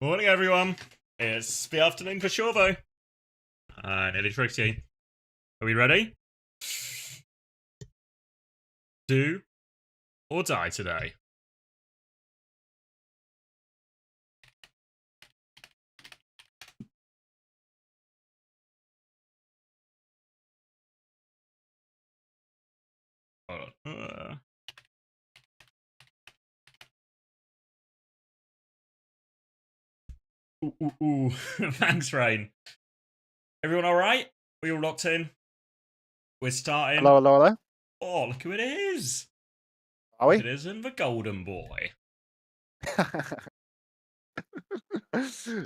Morning, everyone. It's the afternoon for Shorvo. Nearly Trixie. Are we ready? Do or die today? Hold on. Ooh. Thanks, Rain. Everyone alright? We all locked in? We're starting. Hello, hello, hello. Oh, look who it is. Are we? It isn't the golden boy.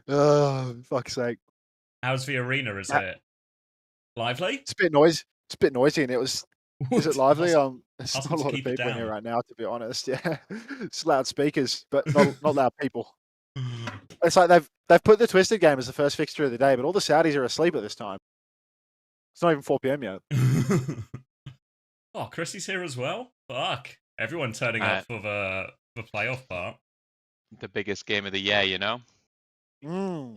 Oh, fuck's sake. How's the arena? Is it lively? It's a bit noisy. It's a bit noisy, and is it lively? There's ask not them a to lot of keep it people in here down. right now, to be honest. Yeah, it's loud speakers, but not loud people. It's like they've put the Twisted game as the first fixture of the day, but all the Saudis are asleep at this time. It's not even 4 p.m. yet. Oh, Chrissy's here as well. Fuck, everyone turning up for the playoff part. The biggest game of the year, you know. How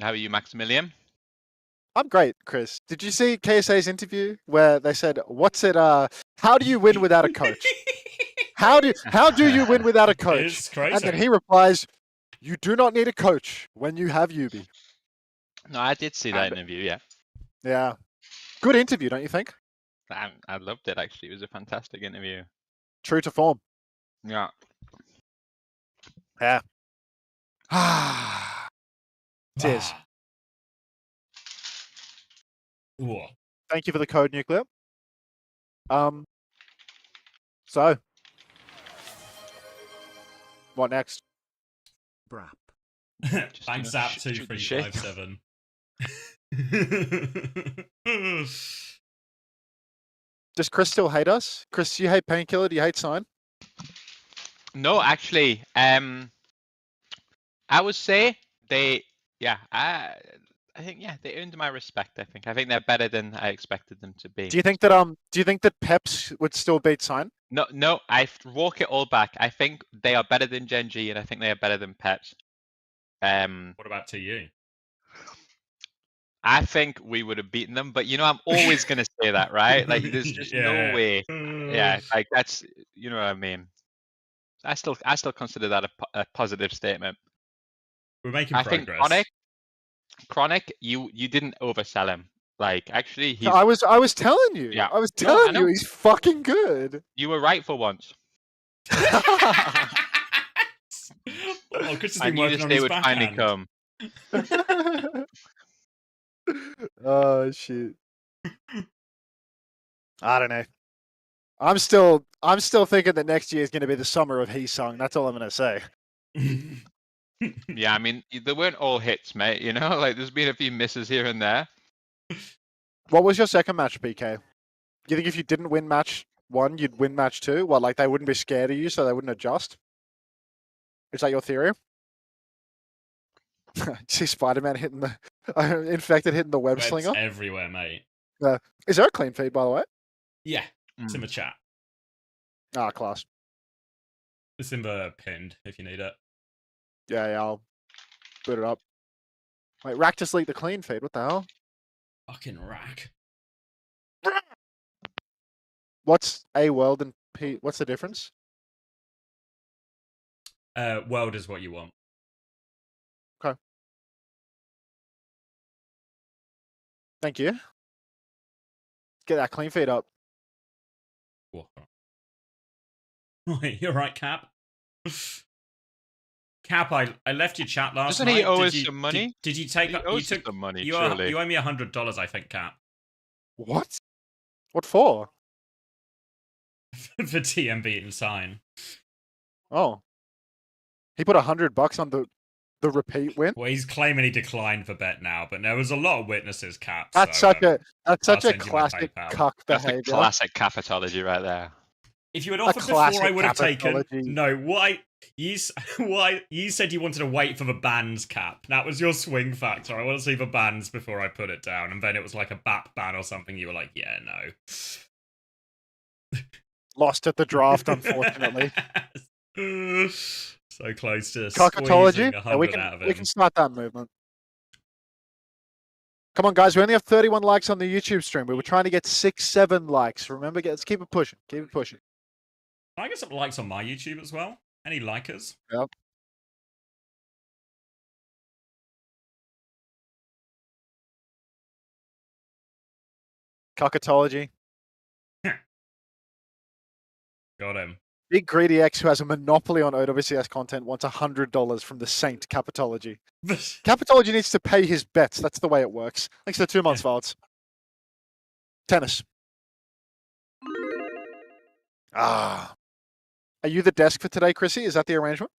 are you, Maximilian? I'm great, Chris. Did you see KSA's interview where they said, "What's it? How do you win without a coach? How do you win without a coach?" It's crazy. And then he replies, "You do not need a coach when you have Yubi." No, I did see that interview. Yeah. Yeah, good interview, don't you think? I loved it. Actually, it was a fantastic interview. True to form. Yeah. Yeah. Cheers. Ooh. Thank you for the code, Nuclear. So, what next? Brap. Thanks, Zap 2357. Does Chris still hate us? Chris, do you hate Painkiller? Do you hate Sign? No, actually, I would say they. Yeah, I think they earned my respect. I think they're better than I expected them to be. Do you think that Peps would still beat Sign? No, I walk it all back. I think they are better than Gen G, and I think they are better than Peps. What about TU? I think we would have beaten them, but I'm always going to say that, right? Like, there's just no way. Yeah, like that's, you know what I mean. I still consider that a positive statement. We're making progress. I think Chronic, you didn't oversell him. Like, actually, he's. I was telling you. Yeah. I was telling you he's fucking good. You were right for once. Oh, Chris has I been knew working this on day his would finally backhand. come. Oh shit. I don't know. I'm still thinking that next year is going to be the summer of He Sung. That's all I'm going to say. Yeah, I mean, they weren't all hits, mate. Like there's been a few misses here and there. What was your second match, BK? You think if you didn't win match 1, you'd win match 2? What, like they wouldn't be scared of you, so they wouldn't adjust? Is that your theory? See Spider-Man hitting the infected hitting the web slinger everywhere, mate. Is there a clean feed, by the way? Yeah, it's in the chat. Ah, class. It's in the pinned if you need it. Yeah, I'll boot it up. Wait, Rack just leaked the clean feed. What the hell? Fucking Rack. What's A world and P? What's the difference? World is what you want. Okay. Thank you. Get that clean feed up. Wait, you're right, Cap. Cap, I left your chat last Doesn't night. he owe us some money? Did you take? He owes us some money. You surely. you owe me $100, I think, Cap. What? What for? For TMB and Sign. Oh. He put $100 on the repeat win. Well, he's claiming he declined the bet now, but there was a lot of witnesses, Cap. That's so, such a classic cuck behavior. That's a classic capitology right there. If you had offered before, I would have taken. No, you said you wanted to wait for the bans, Cap. That was your swing factor. I want to see the bans before I put it down, and then it was like a BAP ban or something. You were like, yeah, no. Lost at the draft, unfortunately. So close to Cockatology. squeezing 100 Yeah, out of him. we can start that movement. Come on, guys. We only have 31 likes on the YouTube stream. We were trying to get 6, 7 likes. Remember, let's keep it pushing. Keep it pushing. Can I get some likes on my YouTube as well? Any likers? Yep. Cockatology. Got him. Big Greedy X, who has a monopoly on OWCS content, wants $100 from the Saint Capitology. Capitology needs to pay his bets. That's the way it works. Thanks for the 2 months, Valds. Tennis. Ah. Are you the desk for today, Chrissy? Is that the arrangement?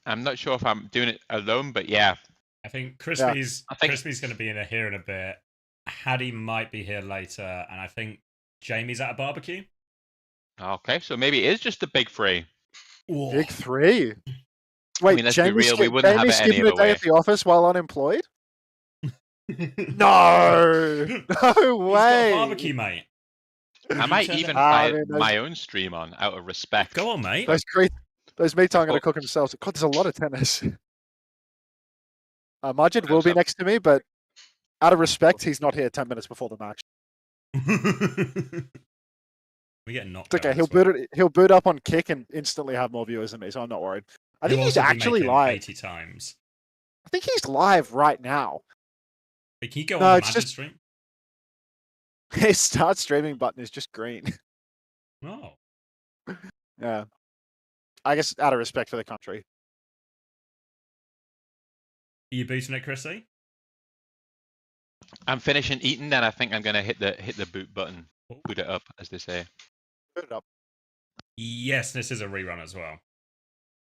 I'm not sure if I'm doing it alone, but yeah. I think Crispy's going to be here in a bit. Hattie might be here later, and I think Jamie's at a barbecue. Okay, so maybe it is just the big three. Whoa. Big three? Wait, I mean, let's be real, we wouldn't have it any skipping other a day way. at the office while unemployed? No! No way! He's got a barbecue, mate. I might even buy my own stream on, out of respect. Go on, mate. Those meats aren't going to cook themselves. God, there's a lot of tennis. Majid will be next to me, but out of respect, he's not here 10 minutes before the match. We get knocked. It's okay. He'll boot up on kick and instantly have more viewers than me, so I'm not worried. I think he's actually live 80 times. I think he's live right now. Wait, can you go on the Magic stream? His start streaming button is just green. Oh. Yeah. I guess out of respect for the country. Are you booting it, Chrissy? I'm finishing eating, then I think I'm gonna hit the boot button. Boot it up, as they say. Boot it up. Yes, this is a rerun as well.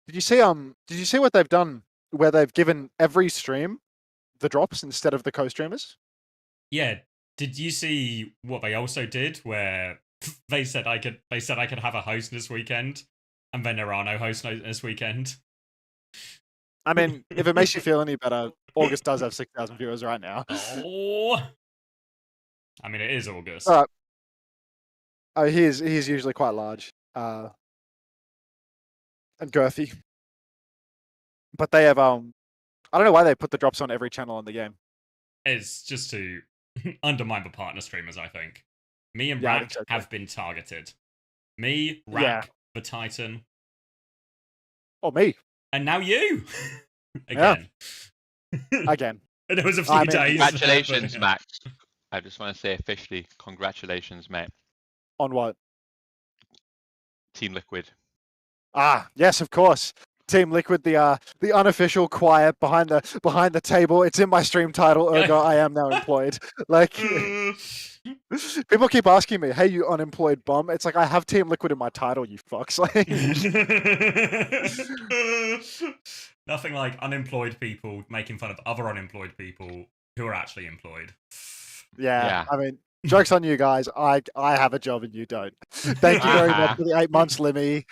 Did you see what they've done where they've given every stream the drops instead of the co-streamers? Yeah. Did you see what they also did where they said I could have a host this weekend, and then there are no hosts this weekend? I mean, if it makes you feel any better, August does have 6,000 viewers right now. Oh. I mean, it is August. All right. Oh, he's usually quite large and girthy. But they have I don't know why they put the drops on every channel in the game. It's just to undermine the partner streamers, I think. Me and Rack have been targeted. Me, Rack, the Titan. Oh, me. And now you! Again. Yeah. Again. There was a few days. Congratulations, Max. I just want to say officially, congratulations, mate. On what? Team Liquid. Ah, yes, of course. Team Liquid, the unofficial quiet behind the table. It's in my stream title. Ergo, I am now employed. Like, people keep asking me, "Hey, you unemployed bum?" It's like I have Team Liquid in my title. You fucks. Like, nothing like unemployed people making fun of other unemployed people who are actually employed. Yeah. I mean, joke's on you guys. I have a job and you don't. Thank you very much for the 8 months, Limmy.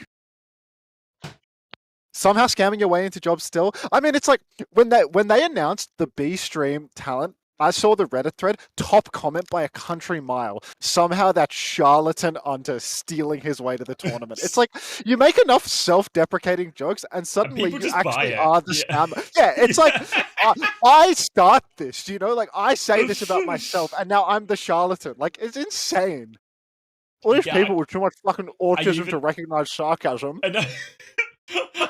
Somehow scamming your way into jobs still. I mean, it's like when they announced the B stream talent, I saw the Reddit thread, top comment by a country mile. Somehow that charlatan onto stealing his way to the tournament. It's like you make enough self-deprecating jokes and suddenly you actually are the scammer. Yeah, it's like I start this, you know, like I say this about myself and now I'm the charlatan. Like, it's insane. All these people with too much fucking autism to recognize sarcasm.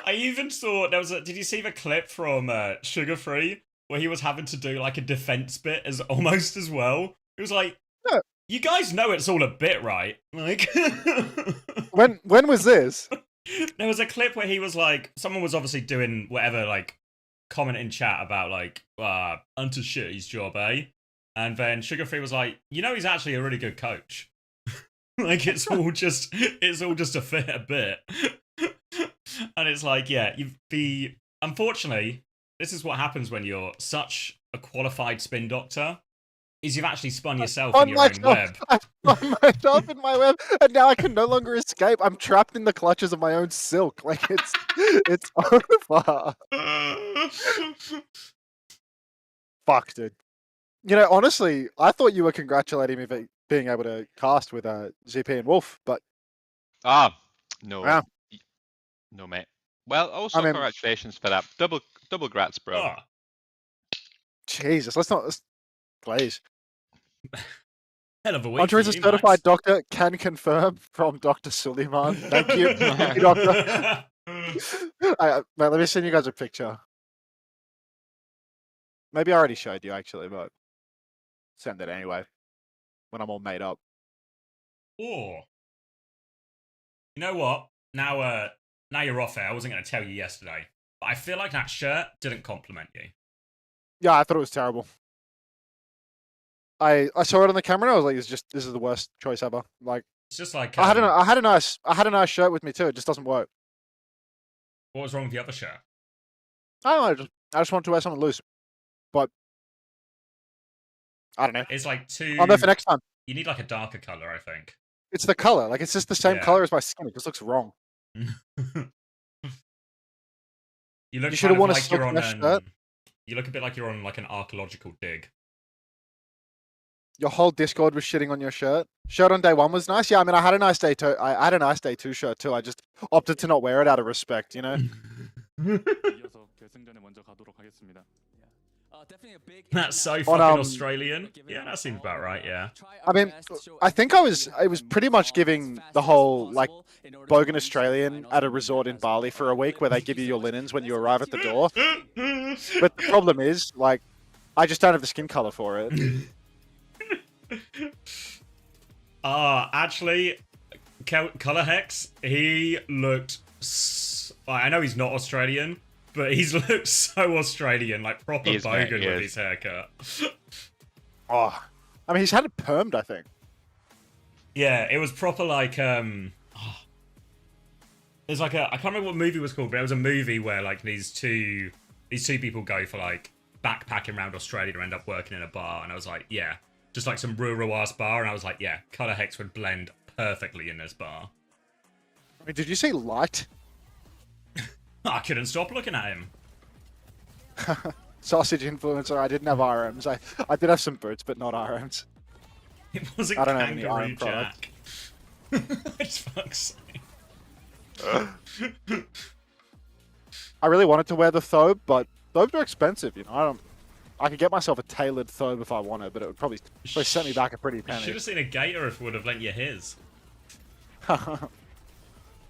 I even saw did you see the clip from Sugar Free where he was having to do like a defense bit as almost as well? It was like, you guys know it's all a bit, right? Like, when was this? There was a clip where he was like, someone was obviously doing whatever, like comment in chat about like, unto shit his job, eh? And then Sugar Free was like, you know, he's actually a really good coach. Like, it's all just a bit. And it's like, unfortunately, this is what happens when you're such a qualified spin doctor, is you've actually spun yourself in your own web. I spun myself in my web, and now I can no longer escape. I'm trapped in the clutches of my own silk. Like, it's over. Fuck, dude. You know, honestly, I thought you were congratulating me for being able to cast with ZP and Wolf, but... No. Yeah. No, mate. Well, also congratulations for that. Double grats, bro. Oh, Jesus, let's glaze. hell of a week Hunter for is a you, certified Max. doctor, can confirm from Dr. Suleiman. Thank you. Thank you, doctor. Mate, let me send you guys a picture. Maybe I already showed you, actually, but send it anyway when I'm all made up. Oh. You know what? Now you're off air. I wasn't going to tell you yesterday, but I feel like that shirt didn't compliment you. Yeah, I thought it was terrible. I saw it on the camera and I was like, this is the worst choice ever. Like, It's just like I had a nice shirt with me too. It just doesn't work. what was wrong with the other shirt? I don't know. I just want to wear something loose, but I don't know. It's like too. I'll know for next time. You need like a darker color, I think. It's the color. Like, it's just the same color as my skin. It just looks wrong. You look should have worn a like you're on shirt. You look a bit like you're on like an archaeological dig. Your whole Discord was shitting on your shirt. Shirt on day one was nice. Yeah, I mean, I had a nice day too. I had a nice day two shirt too. I just opted to not wear it out of respect, you know. That's so fucking Australian. Yeah, that seems about right. Yeah. I mean, I think I was pretty much giving the whole like bogan Australian at a resort in Bali for a week where they give you your linens when you arrive at the door. But the problem is, like, I just don't have the skin color for it. Actually, Color Hex, he looked. I know he's not Australian, but he's looked so Australian, like proper bogan with his haircut. Oh, I mean, he's had it permed, I think. Yeah, it was proper like there's like I can't remember what movie it was called, but it was a movie where like these two people go for like backpacking around Australia to end up working in a bar, and I was like, yeah, just like some rural ass bar, and I was like, yeah, Color Hex would blend perfectly in this bar. I mean, did you see Light? I couldn't stop looking at him. Sausage influencer. I didn't have RMs. I did have some boots, but not RMs. It wasn't I don't have any Kangaroo RM Jack. It's fuck's sake. I really wanted to wear the thobe, but thobes are expensive. You know, I could get myself a tailored thobe if I wanted, but it would probably set me back a pretty penny. Should have seen a gator if it would have lent you his.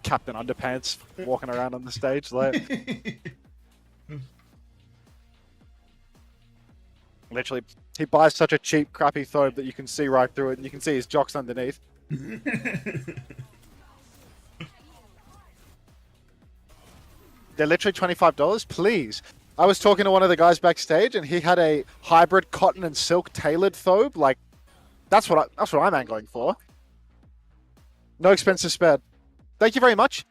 Captain Underpants walking around on the stage like. Literally, he buys such a cheap, crappy thobe that you can see right through it, and you can see his jocks underneath. They're literally $25. Please. I was talking to one of the guys backstage, and he had a hybrid cotton and silk tailored thobe. Like, that's what I'm angling for. No expenses spared. Thank you very much.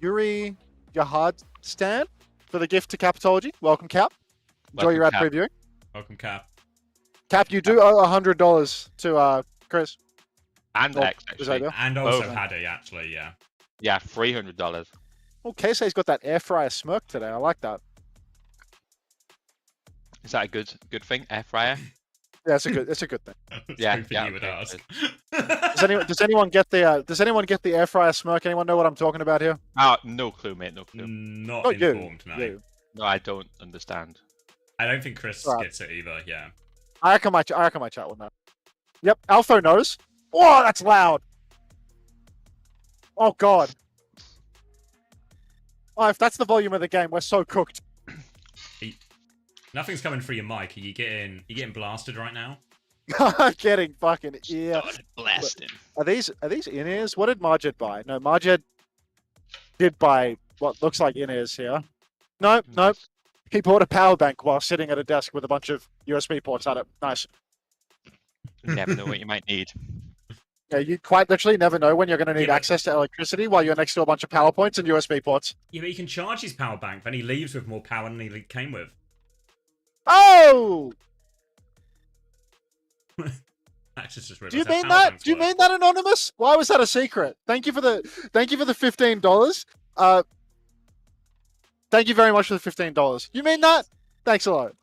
Yuri Yahad Stan for the gift to Capitology. Welcome, Cap. Enjoy your ad previewing. Welcome, Cap. Cap, you do owe $100 to Chris. And X, actually. And also Paddy, actually, yeah. Yeah, $300. Oh, Casey's got that air fryer smirk today. I like that. Is that a good thing? Air fryer? Yeah, it's a good thing. Yeah, you would ask. Does anyone get the air fryer smirk? Anyone know what I'm talking about here? Oh, no clue, mate. No clue. Not informed, no. No, I don't understand. I don't think Chris gets it either. Yeah. I reckon my chat will know. Yep, Alpha knows. Oh, that's loud. Oh God. Oh, if that's the volume of the game, we're so cooked. Nothing's coming through your mic. Are you getting blasted right now? I'm getting fucking ear blasting. Are these in-ears? What did Marjed buy? No, Marjed did buy what looks like in-ears here. No. He bought a power bank while sitting at a desk with a bunch of USB ports at it. Nice. You never know what you might need. Yeah, you quite literally never know when you're going to need access to electricity while you're next to a bunch of PowerPoints and USB ports. Yeah, but he can charge his power bank, then he leaves with more power than he came with. Oh! Just Do you mean that? Do you mean that, Anonymous? Why was that a secret? Thank you for the $15. Thank you very much for the $15. You mean that? Thanks a lot.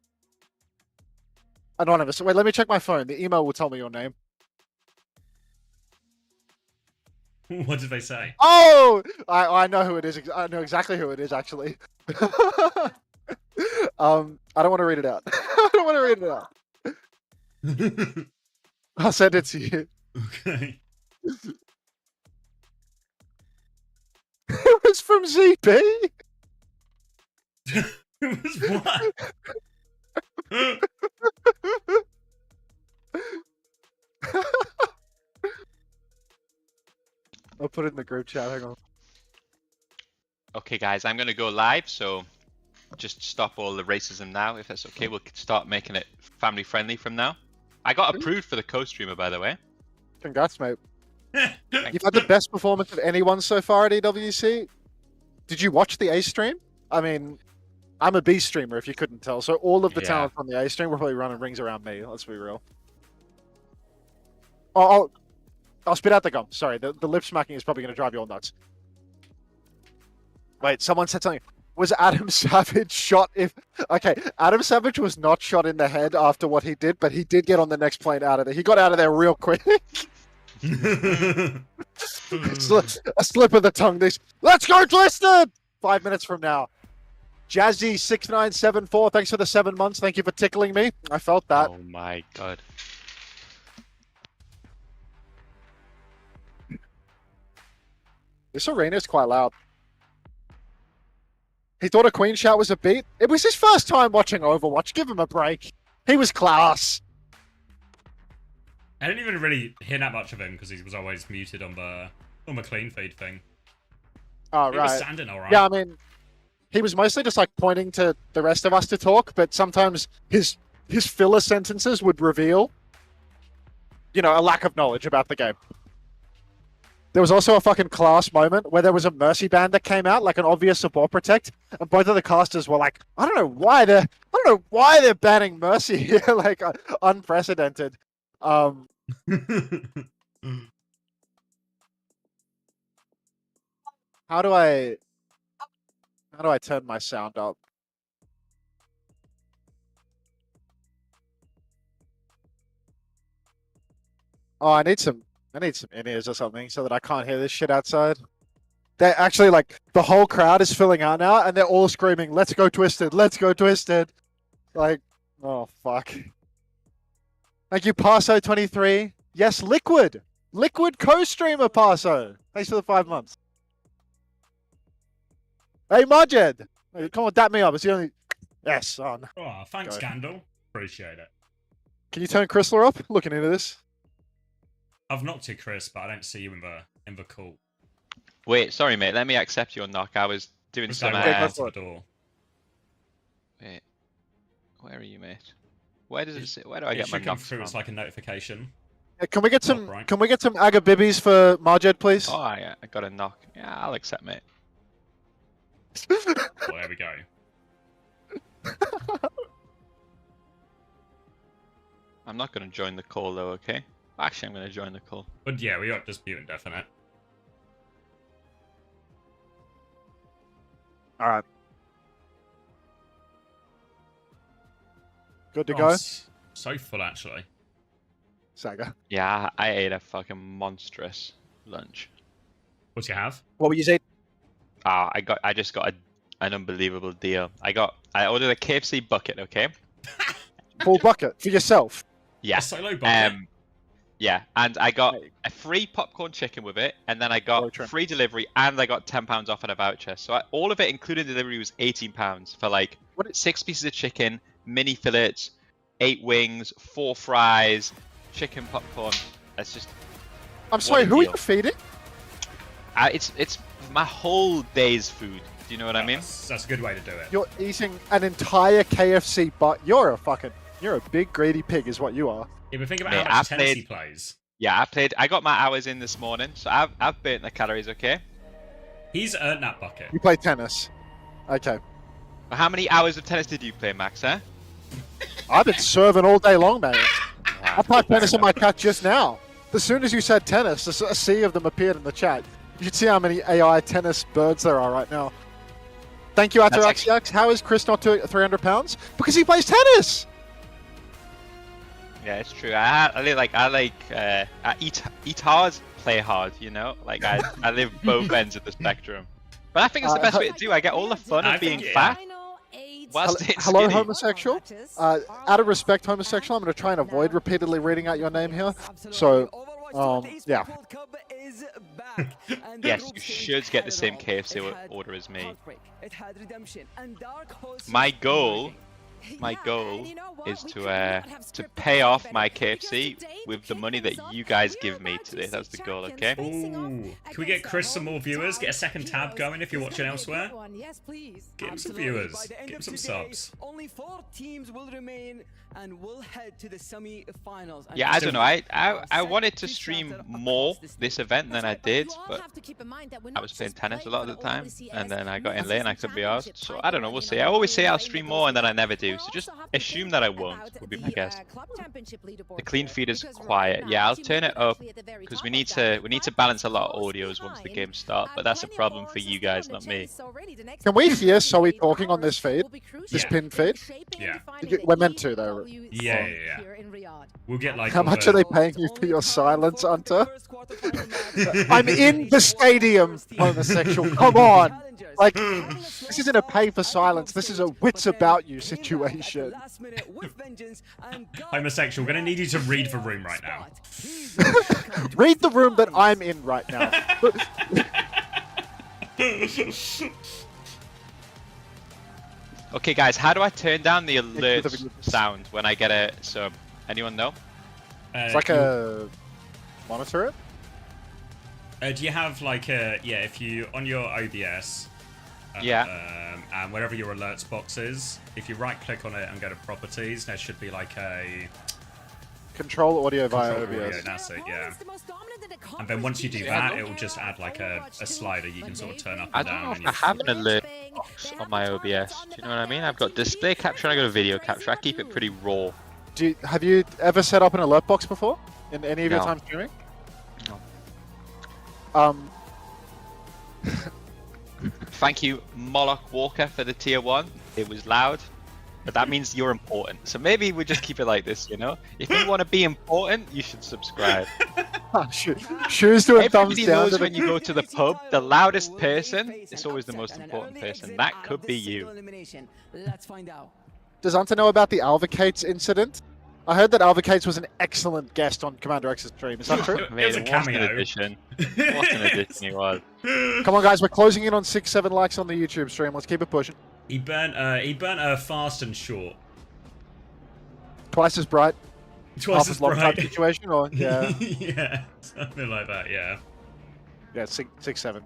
Anonymous. Wait, let me check my phone. The email will tell me your name. What did they say? Oh, I know who it is. I know exactly who it is, actually. I don't want to read it out. I don't want to read it out. I'll send it to you. Okay. It was from ZP. It was what? I'll put it in the group chat. Hang on. Okay, guys, I'm gonna go live, so just stop all the racism now, if that's okay. We'll start making it family friendly from now. I got approved for the co-streamer, by the way. Congrats, mate. You've had the best performance of anyone so far at EWC. Did you watch the A stream? I mean, I'm a B streamer, if you couldn't tell. So all of the talent on the A stream were probably running rings around me. Let's be real. Oh, I'll spit out the gum. Sorry, the lip smacking is probably going to drive you all nuts. Wait, someone said something. Was Adam Savage shot if... Okay, Adam Savage was not shot in the head after what he did, but he did get on the next plane out of there. He got out of there real quick. A slip of the tongue. Let's go, Twisted! 5 minutes from now. Jazzy6974, thanks for the 7 months. Thank you for tickling me. I felt that. Oh my god. This arena is quite loud. He thought a queen shout was a beat. It was his first time watching Overwatch. Give him a break. He was class. I didn't even really hear that much of him because he was always muted on the clean feed thing. Oh, He right. was standing all right. Yeah, I mean, he was mostly just like pointing to the rest of us to talk, but sometimes his filler sentences would reveal, you know, a lack of knowledge about the game. There was also a fucking class moment where there was a Mercy band that came out, like an obvious support protect, and both of the casters were like, I don't know why they're banning Mercy here, like unprecedented. How do I turn my sound up? Oh, I need some in-ears or something so that I can't hear this shit outside. They're actually like, the whole crowd is filling out now and they're all screaming, let's go Twisted, let's go Twisted. Like, oh fuck. Thank you, Paso23. Yes, Liquid co-streamer Paso. Thanks for the 5 months. Hey, Majed. Hey, come on, dap me up. It's the only... Yes, son. Oh, thanks, Scandal. Appreciate it. Can you turn Chrysler up? Looking into this. I've knocked you, Chris, but I don't see you in the call. Wait, sorry, mate. Let me accept your knock. I was doing some... Go to the door. Wait. Where are you, mate? Where does it say? Where do I get my knocks through? from? It's like a notification. Yeah, can we get some Aga Bibbies for Majed, please? Oh, yeah, I got a knock. Yeah, I'll accept, mate. Well, there we go. I'm not going to join the call, though, okay? Actually, I'm going to join the call. But yeah, we got dispute indefinite. All right. Good to go? So full, actually. Saga. Yeah, I ate a fucking monstrous lunch. What do you have? What were you saying? I just got an unbelievable deal. I ordered a KFC bucket, okay? Full bucket for yourself? Yeah. A solo bucket? Yeah, and I got a free popcorn chicken with it, and then I got free delivery, and I got £10 off on a voucher. So all of it, including delivery, was £18 for like 6 pieces of chicken, mini fillets, 8 wings, 4 fries, chicken popcorn. It's just... I'm sorry, who are you feeding? It's my whole day's food. Do you know what I mean? That's a good way to do it. You're eating an entire KFC, but you're a big greedy pig is what you are. Yeah, but think about how much tennis he plays. Yeah, I got my hours in this morning, so I've burnt the calories, okay? He's earned that bucket. You play tennis. Okay. Well, how many hours of tennis did you play, Max, huh? I've been serving all day long, mate. I played tennis in my cat just now. As soon as you said tennis, a sea of them appeared in the chat. You should see how many AI tennis birds there are right now. Thank you, Ataraxiax. How is Chris not to £300? Because he plays tennis! Yeah, it's true. I eat hard, play hard. You know, like I live both ends of the spectrum. But I think it's the best way to do. I get all the fun of being fat. Whilst it's Hello, skinny. homosexual. Out of respect, homosexual, I'm going to try and avoid repeatedly reading out your name here. So, yeah. Yes, you should get the same KFC order as me. My goal is to pay off my KFC with the money that you guys give me today. That's the goal, okay? Ooh. Can we get Chris some more viewers? Get a second tab going if you're watching elsewhere. Get him some viewers. Get him some subs. Only 4 teams will remain and we'll head to the semi-finals. Yeah, I don't know. I wanted to stream more this event than I did, but I was playing tennis a lot of the time, and then I got in late and I couldn't be asked. So I don't know. We'll see. I always say I'll stream more, and then I never do. So just assume that I won't. Would be my guess. The clean feed is quiet. Yeah, I'll turn it up because we need to balance a lot of audios once the games start. But that's a problem for you guys, not me. Can we hear Zoe talking on this feed? This pin feed? Yeah. We're meant to, though. Yeah. We'll get like. How much are they paying you for your silence, Hunter? I'm in the stadium, homosexual. Come on. Like, this isn't a pay for silence. This is a wits about you situation. Homosexual, we're going to need you to read the room right now. Read the room that I'm in right now. Okay, guys, how do I turn down the alert sound when I get a sub? Anyone know? It's like a monitor it. Do you have like a if you on your OBS? And wherever your alerts box is, if you right click on it and go to properties, there should be like a control audio via OBS. Audio, that's it, yeah. And then once you do that, it will just add like a slider you can sort of turn up and down. I don't know if I have an alert box on my OBS. Do you know what I mean? I've got display capture and I've got a video capture. I keep it pretty raw. Have you ever set up an alert box before in any of your time streaming? No. Thank you, Moloch Walker, for the tier 1. It was loud, but that means you're important. So maybe we just keep it like this, you know? If you want to be important, you should subscribe. Shoes to a thumbs Everybody down. knows when you go to the pub, the loudest person is always the most important person. That could be you. Does Hunter know about the Alvocates incident? I heard that Alvocates was an excellent guest on Commander X's stream. Is that true? It was a cameo. What an addition. What an addition he was. Come on, guys. We're closing in on 6-7 likes on the YouTube stream. Let's keep it pushing. He burnt her fast and short. Twice as bright. Twice as bright. Type situation, or yeah. Yeah, something like that. Yeah. Yeah, 6-7.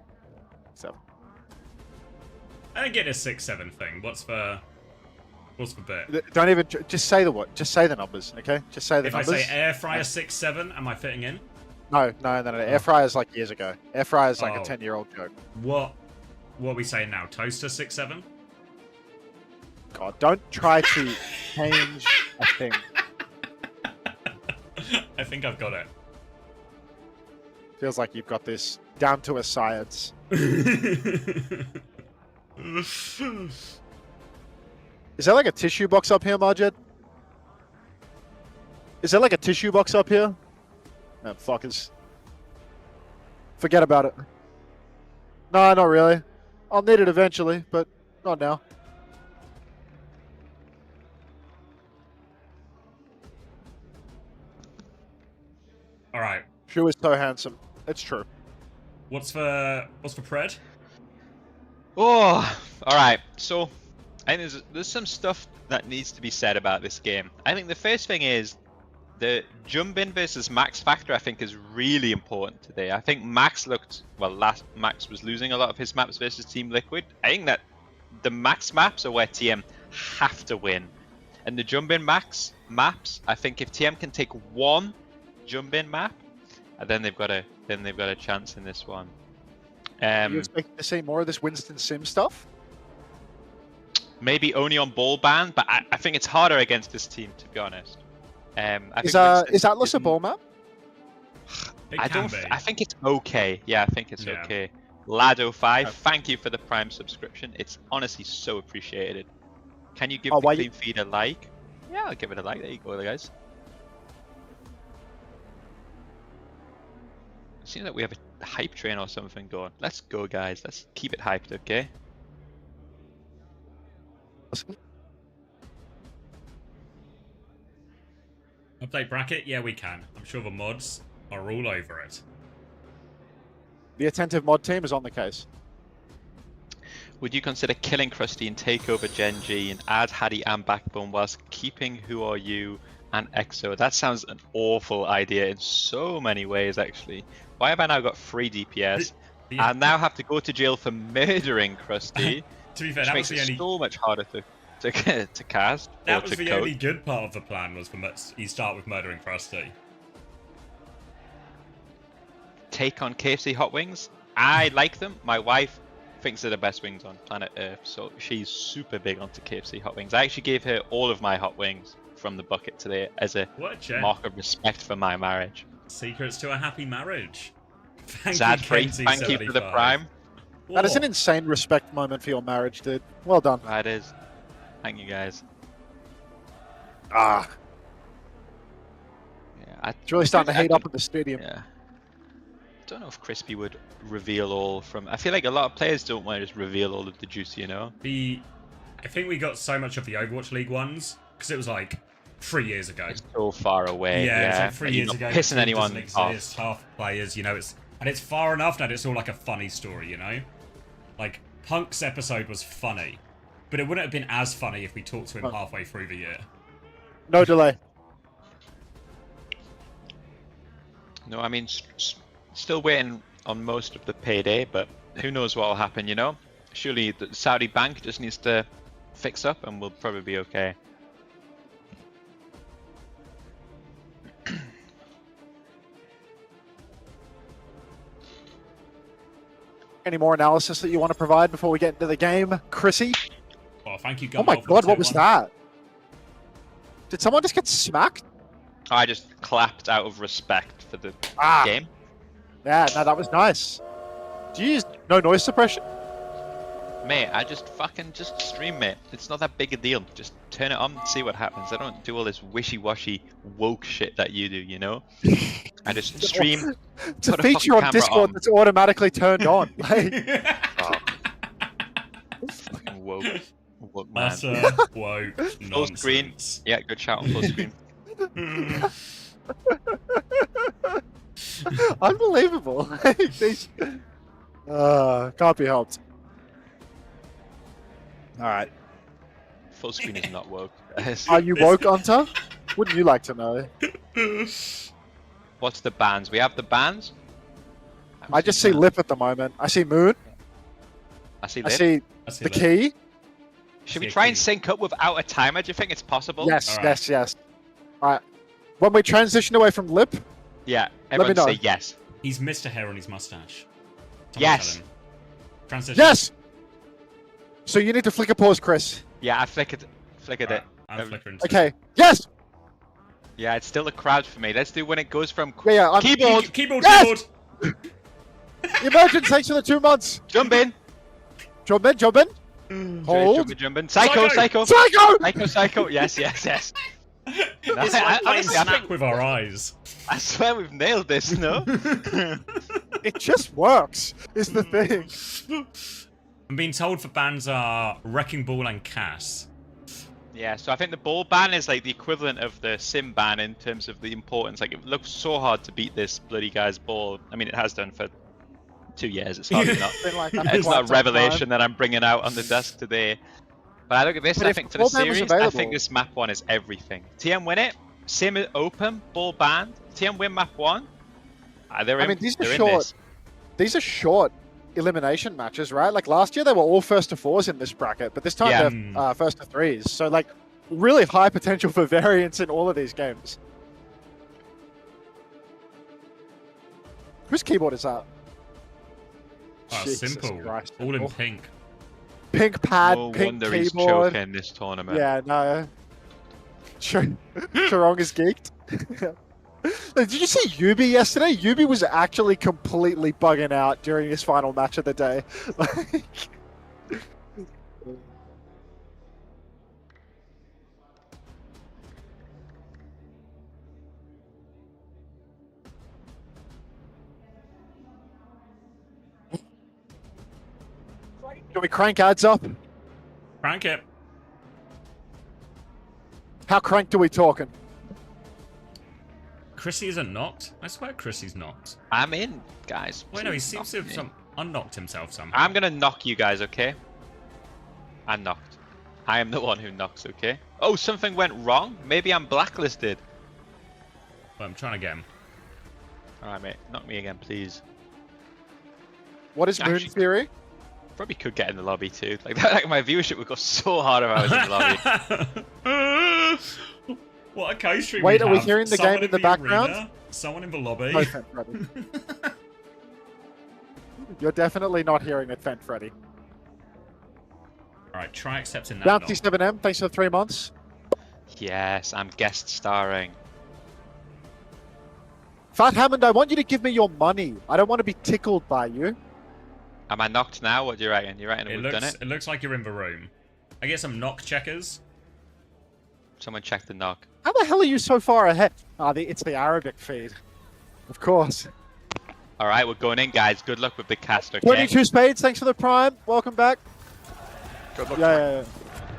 7. I don't get this 6-7 thing. What's the bit? Don't even just say the what. Just say the numbers, okay? Just say the numbers. If I say air fryer 6-7, am I fitting in? No. Air fryer's like years ago. Air fryer's like a 10-year-old joke. What are we saying now? Toaster 6-7? God, don't try to change a thing. I think I've got it. Feels like you've got this down to a science. Is there like a tissue box up here, Marjed? Is there like a tissue box up here? No, fuckers. Forget about it. No, not really. I'll need it eventually, but not now. Alright. Shu is so handsome. It's true. What's for Pred? Oh, alright. So, I think there's some stuff that needs to be said about this game. I think the first thing is the jump in versus max factor. I think is really important today. I think Max Max was losing a lot of his maps versus Team Liquid. I think that the max maps are where TM have to win, and the jump in maps. I think if TM can take one jump in map, then they've got a chance in this one. Are you expecting to see more of this Winston Sim stuff? Maybe only on ball ban, but I think it's harder against this team, to be honest. Is Atlas a ball map? I think it's okay. Yeah, I think it's okay. Lado5, thank you for the Prime subscription. It's honestly so appreciated. Can you give the clean feed a like? Yeah, I'll give it a like. There you go, guys. seems like we have a hype train or something going. Let's go, guys. Let's keep it hyped, okay? Update bracket? Yeah, we can. I'm sure the mods are all over it. The attentive mod team is on the case. Would you consider killing Krusty and take over Gen G and add Hattie and Backbone whilst keeping Who Are You and EXO? That sounds an awful idea in so many ways, actually. Why have I now got 3 DPS? Yeah. I now have to go to jail for murdering Krusty, To be fair, which that makes was the it only so much harder to cast that or was to the code. only good part of the plan was for you start with murdering Krusty. Take on KFC hot wings. I like them. My wife thinks they're the best wings on planet Earth, so she's super big onto KFC hot wings. I actually gave her all of my hot wings from the bucket today as a mark of respect for my marriage. Secrets to a happy marriage. Thank Sad you, free. Kenzie Thank you for the 75. prime. That is an insane respect moment for your marriage, dude. Well done. That is. Thank you, guys. Ah, Yeah, it's really starting to heat up in the stadium. Yeah. I don't know if Crispy would reveal all from. I feel like a lot of players don't want to just reveal all of the juice, you know. I think we got so much of the Overwatch League ones because it was like 3 years ago. It's so far away. Yeah, it's like 3 And years you're ago. not pissing It anyone doesn't off. exist, half players, you know. It's far enough that it's all like a funny story, you know. Like Punk's episode was funny, but it wouldn't have been as funny if we talked to him halfway through the year. No delay. No, I mean, still waiting on most of the payday, but who knows what will happen, you know? Surely the Saudi bank just needs to fix up and we'll probably be okay. Any more analysis that you want to provide before we get into the game, Chrissy? Oh, thank you, Oh my Gumball, for god, the what was 2-1. that? Did someone just get smacked? I just clapped out of respect for the game. Yeah, no, that was nice. Do you use no noise suppression? Mate, I just stream, mate. It's not that big a deal. Just turn it on and see what happens. I don't do all this wishy-washy woke shit that you do, you know? I just stream. It's a put feature fucking on camera Discord on. that's automatically turned on. Like, Fucking woke man. Utter woke Full screen. nonsense. Yeah, good shout on full screen. unbelievable. Like, these... can't be helped. Alright. Full screen is not woke. guys. Are you woke, Hunter? Wouldn't you like to know? What's the bands? We have the bands. I just see Lip at the moment. I see Moon. I see I Lip. see the key. Should we See a try and key. sync up without a timer? Do you think it's possible? Yes, Alright. yes, yes. Alright. When we transition away from Lip, Yeah. Let me Everyone know. say yes. He's missed a hair on his mustache. Someone Yes. tell him. Transition. yes! So you need to flick a pause, Chris. Yeah, I flickered Alright, it. I'm flickering. too. Okay. Yes! Yeah, it's still a crowd for me. Let's do when it goes from Yeah, yeah. I'm... keyboard. Keyboard, Yes! keyboard. Emergence, thanks for the 2 months. Jump in. Jump in, jump in. Hold. Jump in. Psycho, Psycho. psycho. Psycho! Psycho. Yes, yes, yes. It's I- like playing honestly, I Snap think- with our eyes. I swear we've nailed this, no? It just works, is the thing. I'm being told for bans are Wrecking Ball and Cass. Yeah, so I think the ball ban is like the equivalent of the sim ban in terms of the importance. Like, it looks so hard to beat this bloody guy's ball. I mean, it has done for 2 years. It's hardly not. Been like that for It's quite not a some revelation time. that I'm bringing out on the desk today. But I look at this, But and I if think the for the ball ban was series, I available- think this map one is everything. TM win it, sim is open, ball banned, TM win map one. They're in, I mean, these are they're in short. this. These are short elimination matches, right? Like last year, they were all first to fours in this bracket, but this time Yeah. they're first to threes. So like, really high potential for variance in all of these games. Whose keyboard is that? Oh, Jesus simple. Christ. All in pink. Pink pad, No pink wonder he's keyboard. choking this tournament. Yeah, no. Charong is geeked. Did you see Yubi yesterday? Yubi was actually completely bugging out during his final match of the day. Like, Can we crank ads up? Crank it. How cranked are we talking? Chrissy isn't knocked? I swear Chrissy's knocked. I'm in, guys. Wait, no, he Please seems to knock have me. unknocked himself somehow. I'm gonna knock you guys, okay? I'm knocked. I am the one who knocks, okay? Oh, something went wrong? Maybe I'm blacklisted. Well, I'm trying to get him. Alright, mate. Knock me again, please. What is Moon Actually- Theory? Probably could get in the lobby too. Like that, like my viewership would go so hard if I was in the lobby. What a co-stream. Wait, are we have. hearing the Someone game in the background? arena, someone in the lobby. No, Fent Freddy. You're definitely not hearing it, Fent Freddy. Alright, try accepting that. Bounty knock. 7M, thanks for the 3 months. Yes, I'm guest starring. Fat Hammond, I want you to give me your money. I don't want to be tickled by you. Am I knocked now? What do you reckon? You reckon we've done it? It looks like you're in the room. I get some knock checkers. Someone check the knock. How the hell are you so far ahead? It's the Arabic feed. Of course. All right, we're going in, guys. Good luck with the cast, okay? 22 spades, thanks for the prime. Welcome back. Good luck. Yeah.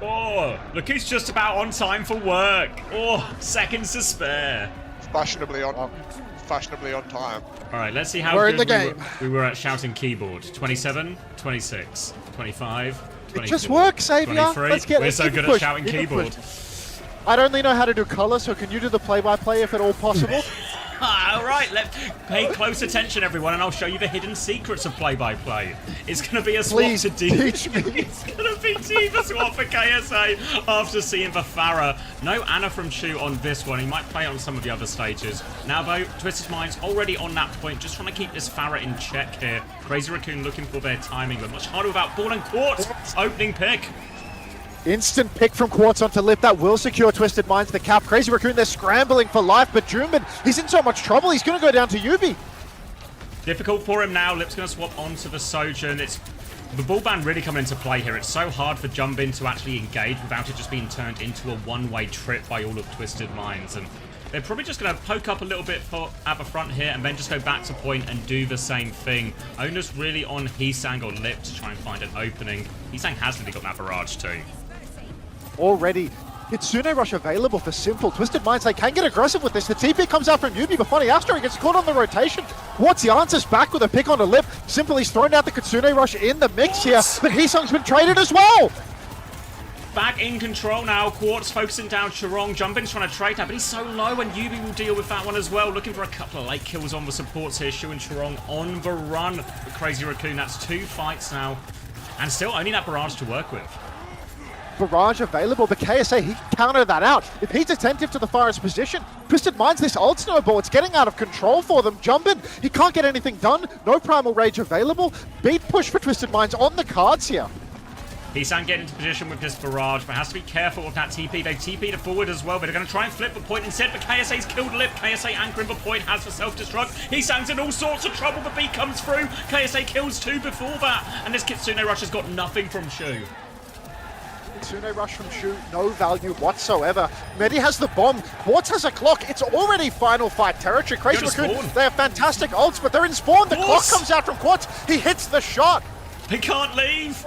Oh, look who's just about on time for work. Oh, seconds to spare. Fashionably on time. All right, let's see how We're in good the game. we were at shouting keyboard. 27, 26, 25, 24, It just works, Xavier. 23. Let's get We're let's so keep it good push, at shouting keep it keyboard. push. I only know how to do color, so can you do the play-by-play if at all possible? All right, pay close attention, everyone, and I'll show you the hidden secrets of play-by-play. It's going to be a swap Please to D. teach me. It's going to be Diva swap for KSA after seeing the Farah. No Anna from Chu on this one. He might play it on some of the other stages. Now, though, Twisted Mind's already on that point, just trying to keep this Farah in check here. Crazy Raccoon looking for their timing, but much harder without ball and Quartz. Opening pick. Instant pick from Quartz onto Lip. That will secure Twisted Minds the cap. Crazy Raccoon, they're scrambling for life, but Jumbin, he's in so much trouble. He's going to go down to Yubi. Difficult for him now. Lip's going to swap onto the Sojourn. It's the ball ban really coming into play here. It's so hard for Jumbin to actually engage without it just being turned into a one-way trip by all of Twisted Minds. And they're probably just going to poke up a little bit at the front here and then just go back to point and do the same thing. Onus really on Heesang or Lip to try and find an opening. Heesang has really got that barrage too. Already, Kitsune Rush available for Simple. Twisted Minds, they can get aggressive with this. The TP comes out from Yubi, but funny, Astro gets caught on the rotation. Quartz, he answers back with a pick onto Lip. Simple, he's thrown out the Kitsune Rush in the mix here, but Heesang's been traded as well. Back in control now. Quartz focusing down Chirong. Jumbin's trying to trade that, but he's so low, and Yubi will deal with that one as well. Looking for a couple of late kills on the supports here. Shu and Chirong on the run. With Crazy Raccoon, that's 2 fights now. And still only that barrage to work with. Barrage available, but KSA, he can counter that out. If he's attentive to the Farah's position, Twisted Minds, this ult snowball, it's getting out of control for them. Jumbin, he can't get anything done. No Primal Rage available. Beat push for Twisted Minds on the cards here. Heesang getting into position with this barrage, but has to be careful with that TP. They've TP'd it forward as well, but they're going to try and flip the point instead. But KSA's killed Lip. KSA anchoring the point, has for self-destruct. Heesang's in all sorts of trouble. The beat comes through. KSA kills 2 before that. And this Kitsune Rush has got nothing from Shu. Kitsune Rush from Shu, no value whatsoever. Medi has the bomb. Quartz has a clock. It's already final fight territory. Crazy Raccoon, they have fantastic ults, but they're in spawn. The clock comes out from Quartz. He hits the shot. They can't leave.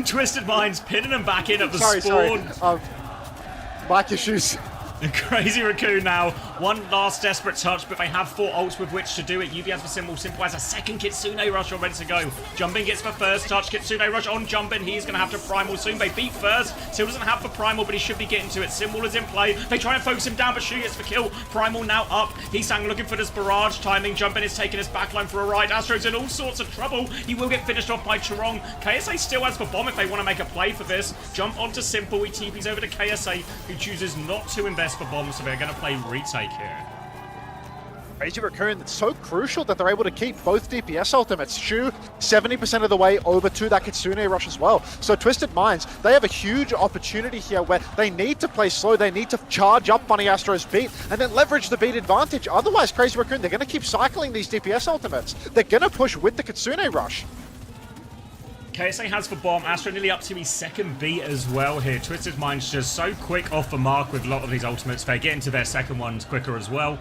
Twisted Minds pinning them back in at the Sorry. spawn. Mic issues. Crazy Raccoon now. One last desperate touch, but they have 4 ults with which to do it. Yubi has the symbol. Simple has a second Kitsune Rush all ready to go. Jumbin gets the first touch. Kitsune Rush on Jumbin. He's going to have to Primal soon. They beat first. Still doesn't have the Primal, but he should be getting to it. Symbol is in play. They try and focus him down, but Shu gets the kill. Primal now up. Heesang looking for this barrage timing. Jumbin is taking his backline for a ride. Astro's in all sorts of trouble. He will get finished off by Chirong. KSA still has the bomb if they want to make a play for this. Jump onto Simple. He TP's over to KSA, who chooses not to invest for bombs, so they're going to play retake here. Crazy Raccoon, it's so crucial that they're able to keep both DPS ultimates. Shu, 70% of the way over to that Kitsune Rush as well. So Twisted Minds, they have a huge opportunity here where they need to play slow, they need to charge up Bunny Astro's beat, and then leverage the beat advantage. Otherwise, Crazy Raccoon, they're going to keep cycling these DPS ultimates. They're going to push with the Kitsune Rush. KSA has the bomb. Astro nearly up to his second beat as well here. Twisted Mind's just so quick off the mark with a lot of these ultimates. They get into their second ones quicker as well.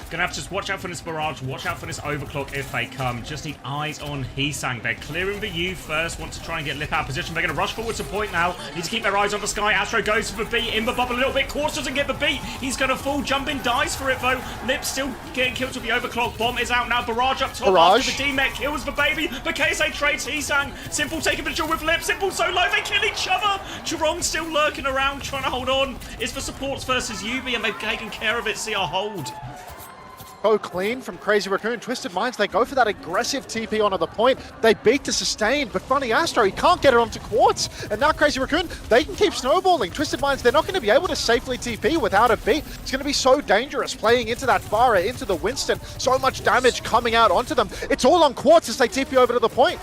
Gonna have to just watch out for this barrage, watch out for this overclock if they come. Just need eyes on Heesang. They're clearing the U first, want to try and get Lip out of position. They're gonna rush forward to point now. Need to keep their eyes on the sky. Astro goes for the beat, in the bubble a little bit. Quartz doesn't get the beat. He's gonna fall, Jumpin dies for it though. Lip still getting killed with the overclock. Bomb is out now, barrage up top. After the D-Mech kills the baby. The KSA trades Heesang. Simple taking the duel with Lip. Simple so low, they kill each other. Chirong still lurking around, trying to hold on. It's for supports versus Yubi, and they've taken care of it. See our hold. Go clean from Crazy Raccoon. Twisted Minds, they go for that aggressive TP onto the point. They beat to sustain, but Funny Astro, he can't get it onto Quartz. And now Crazy Raccoon, they can keep snowballing. Twisted Minds, they're not going to be able to safely TP without a beat. It's going to be so dangerous playing into that Pharah, into the Winston. So much damage coming out onto them. It's all on Quartz as they TP over to the point.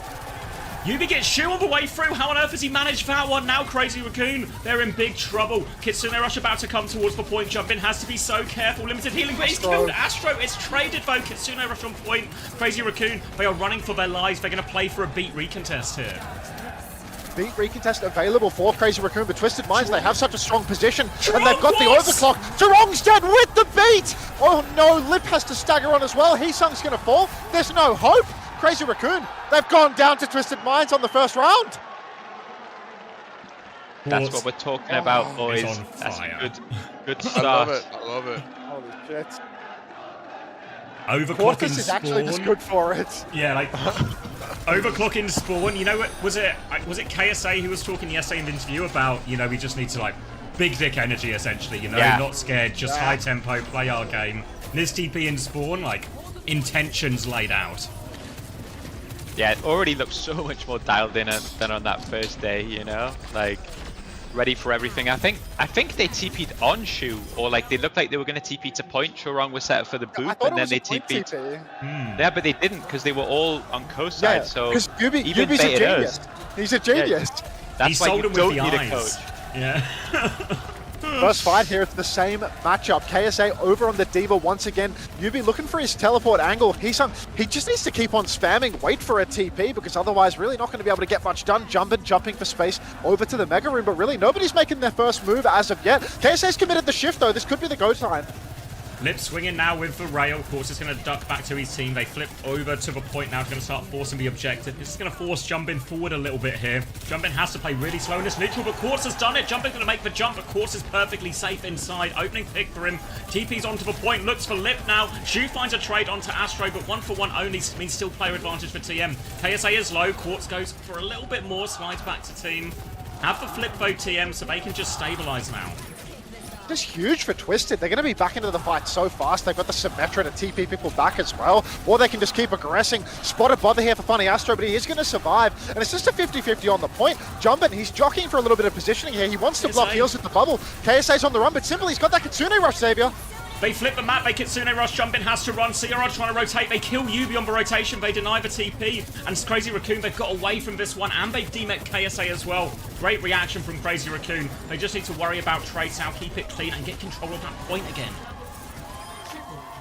Yubi gets Shu on the way through. How on earth has he managed that one? Now Crazy Raccoon, they're in big trouble. Kitsune Rush about to come towards the point. Jumpin has to be so careful. Limited healing, but he's killed Astro. It's traded though. Kitsune Rush on point. Crazy Raccoon, they are running for their lives. They're going to play for a beat recontest here. Beat recontest available for Crazy Raccoon, but Twisted Minds, they have such a strong position, and they've got the overclock. Chirong's dead with the beat! Oh no, Lip has to stagger on as well. Heesung's going to fall. There's no hope. Crazy Raccoon, they've gone down to Twisted Minds on the first round. That's what we're talking about, boys. That's a good start. I love it. I love it. Holy shit. Overclocking is actually just good for it. Yeah, like overclocking spawn. You know what? Was it KSA who was talking yesterday in the interview about, you know, we just need to like big dick energy essentially, you know, not scared, just high tempo, play our game. This TP in spawn, like intentions laid out. Yeah, it already looks so much more dialed in than on that first day, you know? Like, ready for everything. I think they TP'd on Shu, or like they looked like they were going to TP to point. Chirong was set up for the boop, and then they TP'd. Yeah, but they didn't, because they were all on coast side, so because Yubi's a genius. He's a genius. That's he sold him with the need eyes. A coach. Yeah. First fight here, it's the same matchup. KSA over on the Diva once again. Yubi looking for his teleport angle. He just needs to keep on spamming, wait for a TP, because otherwise really not going to be able to get much done. Jumping for space over to the Mega Room, but really nobody's making their first move as of yet. KSA's committed the shift though. This could be the go time. Lip swinging now with the rail. Of course, it's going to duck back to his team. They flip over to the point now. It's going to start forcing the objective. This is going to force Jumpin forward a little bit here. Jumpin has to play really slow in this neutral, but Quartz has done it. Jumpin's going to make the jump, but Quartz is perfectly safe inside. Opening pick for him. TP's onto the point. Looks for Lip now. Shu finds a trade onto Astro, but 1-for-1 only means still player advantage for TM. KSA is low. Quartz goes for a little bit more. Slides back to team. Have the flip though, TM, so they can just stabilize now. Just huge for Twisted. They're going to be back into the fight so fast. They've got the Symmetra to TP people back as well. Or they can just keep aggressing. Spotted bother here for Funny Astro, but he is going to survive. And it's just a 50-50 on the point. Jumpin, he's jockeying for a little bit of positioning here. He wants to block heals with the bubble. KSA's on the run, but Simple, he's got that Kitsune Rush, Xavier. They flip the map, they Kitsune Rush, Jumpin has to run, CRR trying to rotate, they kill Yubi on the rotation, they deny the TP, and Crazy Raccoon, they've got away from this one, and they've demet KSA as well. Great reaction from Crazy Raccoon. They just need to worry about trades now, keep it clean, and get control of that point again.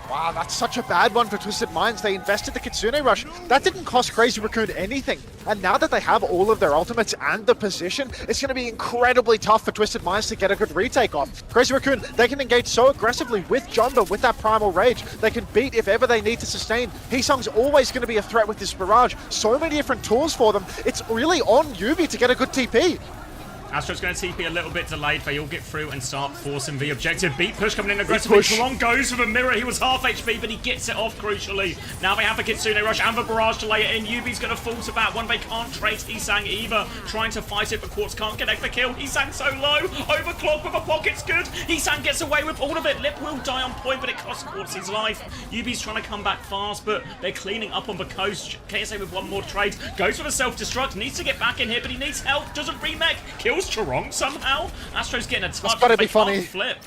Wow, that's such a bad one for Twisted Minds. They invested the Kitsune Rush. That didn't cost Crazy Raccoon anything. And now that they have all of their ultimates and the position, it's going to be incredibly tough for Twisted Minds to get a good retake off. Crazy Raccoon, they can engage so aggressively with Jumbo, with that Primal Rage. They can beat if ever they need to sustain. Heesung's always going to be a threat with this barrage. So many different tools for them. It's really on Yubi to get a good TP. Astro's going to TP a little bit delayed. They all get through and start forcing the objective. Beat push coming in aggressively. Chirong goes for the mirror. He was half HP, but he gets it off crucially. Now they have the Kitsune Rush and the barrage to lay it in. Yubi's going to fall to that one. They can't trace Heesang either. Trying to fight it, but Quartz can't connect the kill. Heesang so low. Overclock, but the pocket's good. Heesang gets away with all of it. Lip will die on point, but it costs Quartz his life. Yubi's trying to come back fast, but they're cleaning up on the coast. KSA with one more trade. Goes for the self-destruct. Needs to get back in here, but he needs help. Doesn't remake. Kills Chirong somehow. Astro's getting a touch. That's gotta be funny. Flip.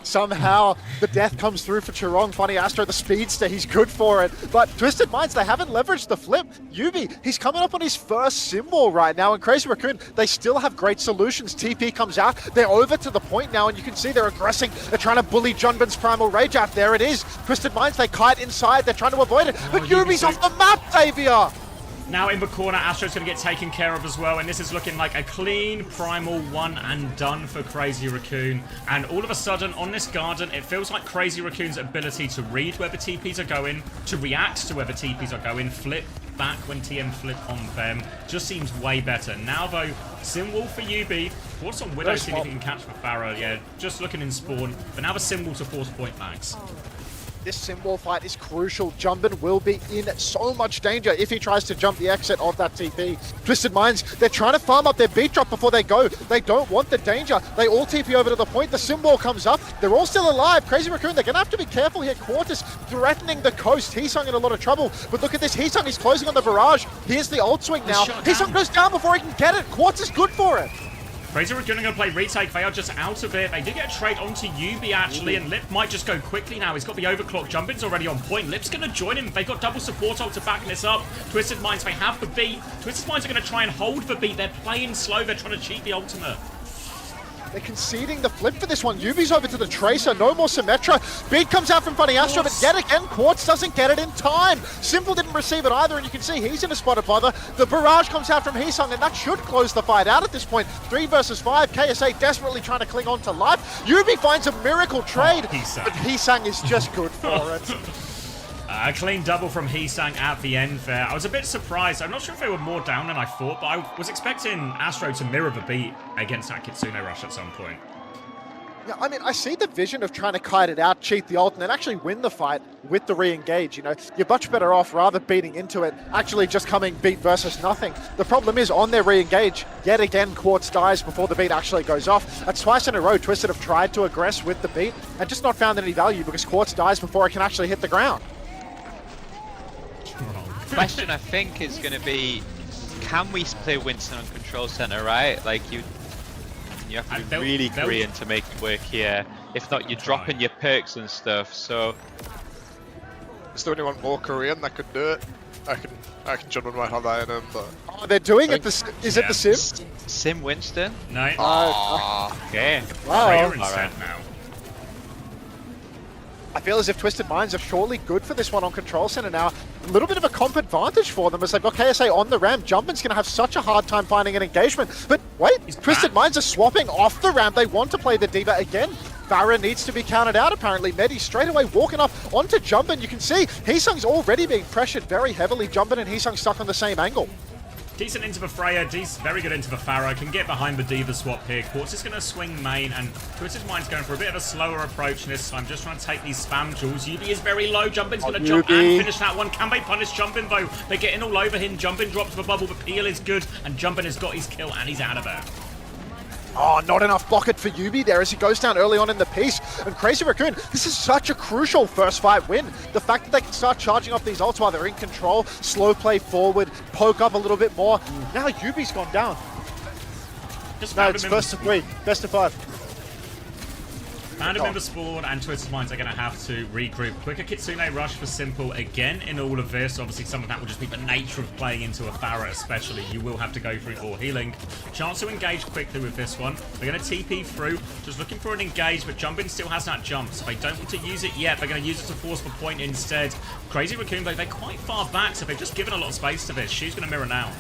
Somehow the death comes through for Chirong. Funny Astro, the speedster, he's good for it. But Twisted Minds, they haven't leveraged the flip. Yubi, he's coming up on his first symbol right now. And Crazy Raccoon, they still have great solutions. TP comes out. They're over to the point now, and you can see they're aggressing. They're trying to bully Junbin's Primal Rage out. There it is. Twisted Minds, they kite inside. They're trying to avoid it. But Yubi's off the map, Xavier! Now in the corner, Astro's going to get taken care of as well, and this is looking like a clean Primal one and done for Crazy Raccoon. And all of a sudden, on this Garden, it feels like Crazy Raccoon's ability to read where the TPs are going, to react to where the TPs are going, flip back when TM flip on them, just seems way better. Now though, Simwall for UB. What's on Widow, see if he can catch the Pharaoh. Yeah, just looking in spawn, but now the Simwall to force point Max. This Simwall fight is crucial. Jumbin will be in so much danger if he tries to jump the exit of that TP. Twisted Minds, they're trying to farm up their beat drop before they go. They don't want the danger. They all TP over to the point. The Simwall comes up. They're all still alive. Crazy Raccoon, they're going to have to be careful here. Quartus threatening the coast. Heesung in a lot of trouble. But look at this. Heesung is closing on the barrage. Here's the ult swing now. Heesung goes down before he can get it. Quartus is good for it. Crazy Raccoon are going to play retake. They are just out of it. They did get a trade onto Yubi actually, and Lip might just go quickly now. He's got the overclock. Jumpin's already on point. Lip's going to join him. They've got double support ult to back this up. Twisted Minds, they have the beat. Twisted Minds are going to try and hold the beat. They're playing slow. They're trying to cheat the ultimate. They're conceding the flip for this one. Yubi's over to the Tracer. No more Symmetra. Beat comes out from Funny Astro, but yet again, Quartz doesn't get it in time. Simple didn't receive it either, and you can see he's in a spot of bother. The barrage comes out from Heesung, and that should close the fight out at this point. 3 versus 5. KSA desperately trying to cling on to life. Yubi finds a miracle trade, but Heesung is just good for it. A clean double from Heesang at the end there. I was a bit surprised. I'm not sure if they were more down than I thought, but I was expecting Astro to mirror the beat against that Kitsune rush at some point. Yeah, I mean, I see the vision of trying to kite it out, cheat the ult, and then actually win the fight with the re-engage. You know, you're much better off rather beating into it, actually just coming beat versus nothing. The problem is on their re-engage, yet again, Quartz dies before the beat actually goes off. That's twice in a row Twisted have tried to aggress with the beat and just not found any value because Quartz dies before it can actually hit the ground. Question I think is going to be, can we play Winston on Control Center, right? Like you have to be really Korean to make it work here. If not, you're dropping your perks and stuff. So, is there anyone more Korean that could do it? I can Jumbin might have that in him, but oh, they're doing it. Is it the Sim? Sim Winston? No. Okay. Wow. All right. Now. I feel as if Twisted Minds are surely good for this one on Control Center now. A little bit of a comp advantage for them as they've got KSA on the ramp. Jumpin's going to have such a hard time finding an engagement. But wait, Twisted Minds are swapping off the ramp. They want to play the D.Va again. Farah needs to be counted out apparently. Medi straight away walking up onto Jumpin. You can see Heesung's already being pressured very heavily. Jumpin and Heesung stuck on the same angle. Decent into the Freya, very good into the Pharaoh, can get behind the D.Va swap here. Quartz is going to swing main, and Twisted Mind's going for a bit of a slower approach this time, just trying to take these spam jewels. Yubi is very low, Jumpin's going to jump and finish that one. Can they punish Jumpin though? They're getting all over him. Jumpin drops the bubble, the peel is good, and Jumpin has got his kill, and he's out of there. Oh, not enough bucket for Yubi there as he goes down early on in the piece. And Crazy Raccoon, this is such a crucial first fight win. The fact that they can start charging off these ults while they're in control, slow play forward, poke up a little bit more. Now Yubi's gone down. No, it's first to 3, best of 5. Found him in the spawn, and Twisted Minds are going to have to regroup. Quicker Kitsune rush for Simple again in all of this. Obviously, some of that will just be the nature of playing into a Pharah, especially. You will have to go through all healing. Chance to engage quickly with this one. They're going to TP through, just looking for an engage, but Jumpin still has that jump, so they don't want to use it yet. They're going to use it to force the point instead. Crazy Raccoon, though, they're quite far back, so they've just given a lot of space to this. She's going to mirror now.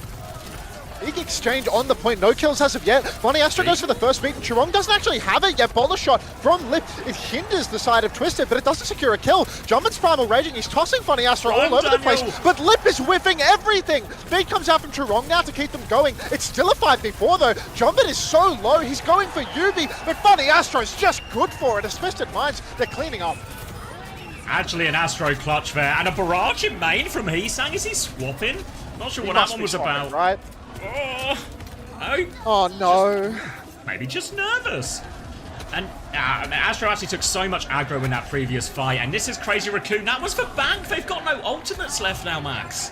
Big exchange on the point, no kills as of yet. Funny Astro goes for the first beat, and Chirong doesn't actually have it yet. Bola shot from Lip, it hinders the side of Twisted, but it doesn't secure a kill. Jumpin's primal raging, he's tossing Funny Astro all over the place, but Lip is whiffing everything. Beat comes out from Chirong now to keep them going. It's still a 5v4 though. Jumpin is so low, he's going for Yubi, but Funny Astro's just good for it. As Twisted Minds, they're cleaning up. Actually an Astro clutch there, and a barrage in main from Heesang. Is he swapping? Not sure what that one was about. Right? Oh no. Maybe just nervous. And Astro actually took so much aggro in that previous fight, and this is Crazy Raccoon. That was for Bank. They've got no ultimates left now, Max.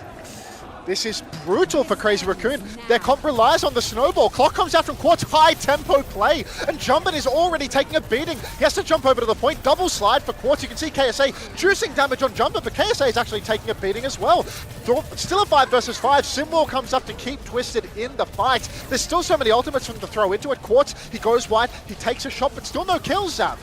This is brutal for Crazy Raccoon. Their comp relies on the snowball. Clock comes out from Quartz, high tempo play, and Jumpin is already taking a beating. He has to jump over to the point, double slide for Quartz. You can see KSA juicing damage on Jumpin, but KSA is actually taking a beating as well. Still a 5 versus 5. Simwall comes up to keep Twisted in the fight. There's still so many ultimates for him to throw into it. Quartz, he goes wide, he takes a shot, but still no kills, Zap.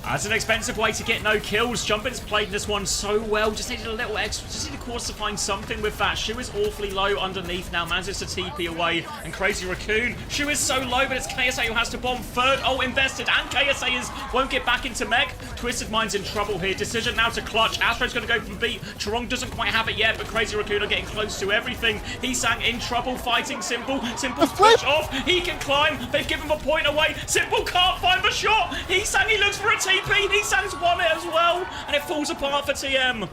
That's an expensive way to get no kills. Jumpin's played this one so well. Just needed a little extra. Just needed Quartz to find something with that. Shu is awfully low underneath now. Manages to TP away. And Crazy Raccoon. Shu is so low, but it's KSA who has to bomb. Third ult invested. And KSA won't get back into mech. Twisted Mind's in trouble here. Decision now to clutch. Astro's going to go for the beat. Chorong doesn't quite have it yet, but Crazy Raccoon are getting close to everything. Heesang in trouble fighting Simple. Simple's pushed off. He can climb. They've given him a point away. Simple can't find the shot. Heesang, he looks for a TP. Heesang's won it as well, and it falls apart for TM.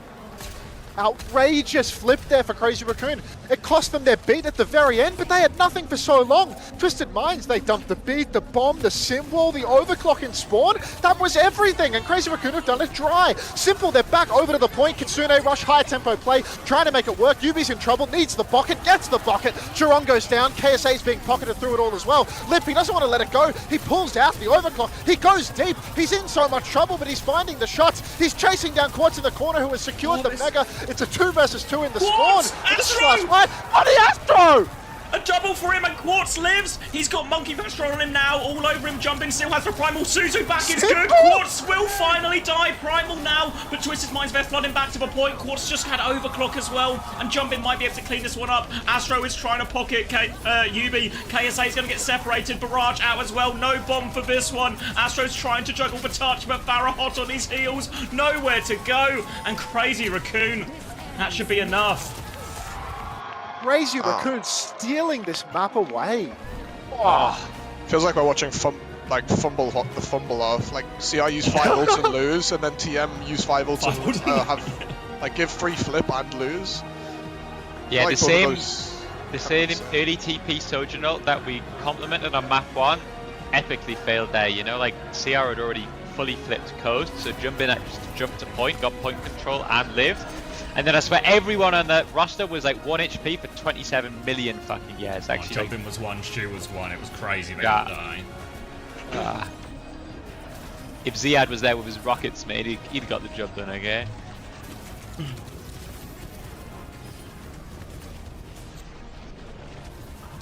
Outrageous flip there for Crazy Raccoon. It cost them their beat at the very end, but they had nothing for so long. Twisted Minds, they dumped the beat, the bomb, the symbol, the overclock in spawn. That was everything, and Crazy Raccoon have done it dry. Simple, they're back over to the point. Kitsune rush, high tempo play, trying to make it work. Yubi's in trouble, needs the bucket, gets the bucket. Chorong goes down, KSA's being pocketed through it all as well. Lip, he doesn't want to let it go. He pulls out the overclock. He goes deep. He's in so much trouble, but he's finding the shots. He's chasing down Quartz in the corner, who has secured the mega. It's a 2 versus 2 in the spawn. Astro! Bloody Astro! A double for him, and Quartz lives. He's got Monkey Vestron on him now. All over him. Jumping still has the Primal. Suzu back is good. Quartz will finally die. Primal now, but Twisted Mind's Vest flooding back to the point. Quartz just had overclock as well, and Jumping might be able to clean this one up. Astro is trying to pocket Yubi. KSA is going to get separated. Barrage out as well. No bomb for this one. Astro's trying to juggle for touch, but Farah hot on his heels. Nowhere to go. And Crazy Raccoon. That should be enough. Crazy Raccoon stealing this map away. Feels like we're watching the fumble off. Like CR use 5 ults and lose, and then TM use 5 ults and have give free flip and lose. Yeah, like the same early TP Sojourn ult that we complimented on map 1 epically failed there. You know, like CR had already fully flipped coast, so Jumpin just jumped to point, got point control and lived. And then I swear everyone on the roster was like 1 HP for 27 million fucking years. Actually, Jumpin was 1, Stu was 1. It was crazy. They all died. If Ziad was there with his rockets, mate, he'd got the job done, okay?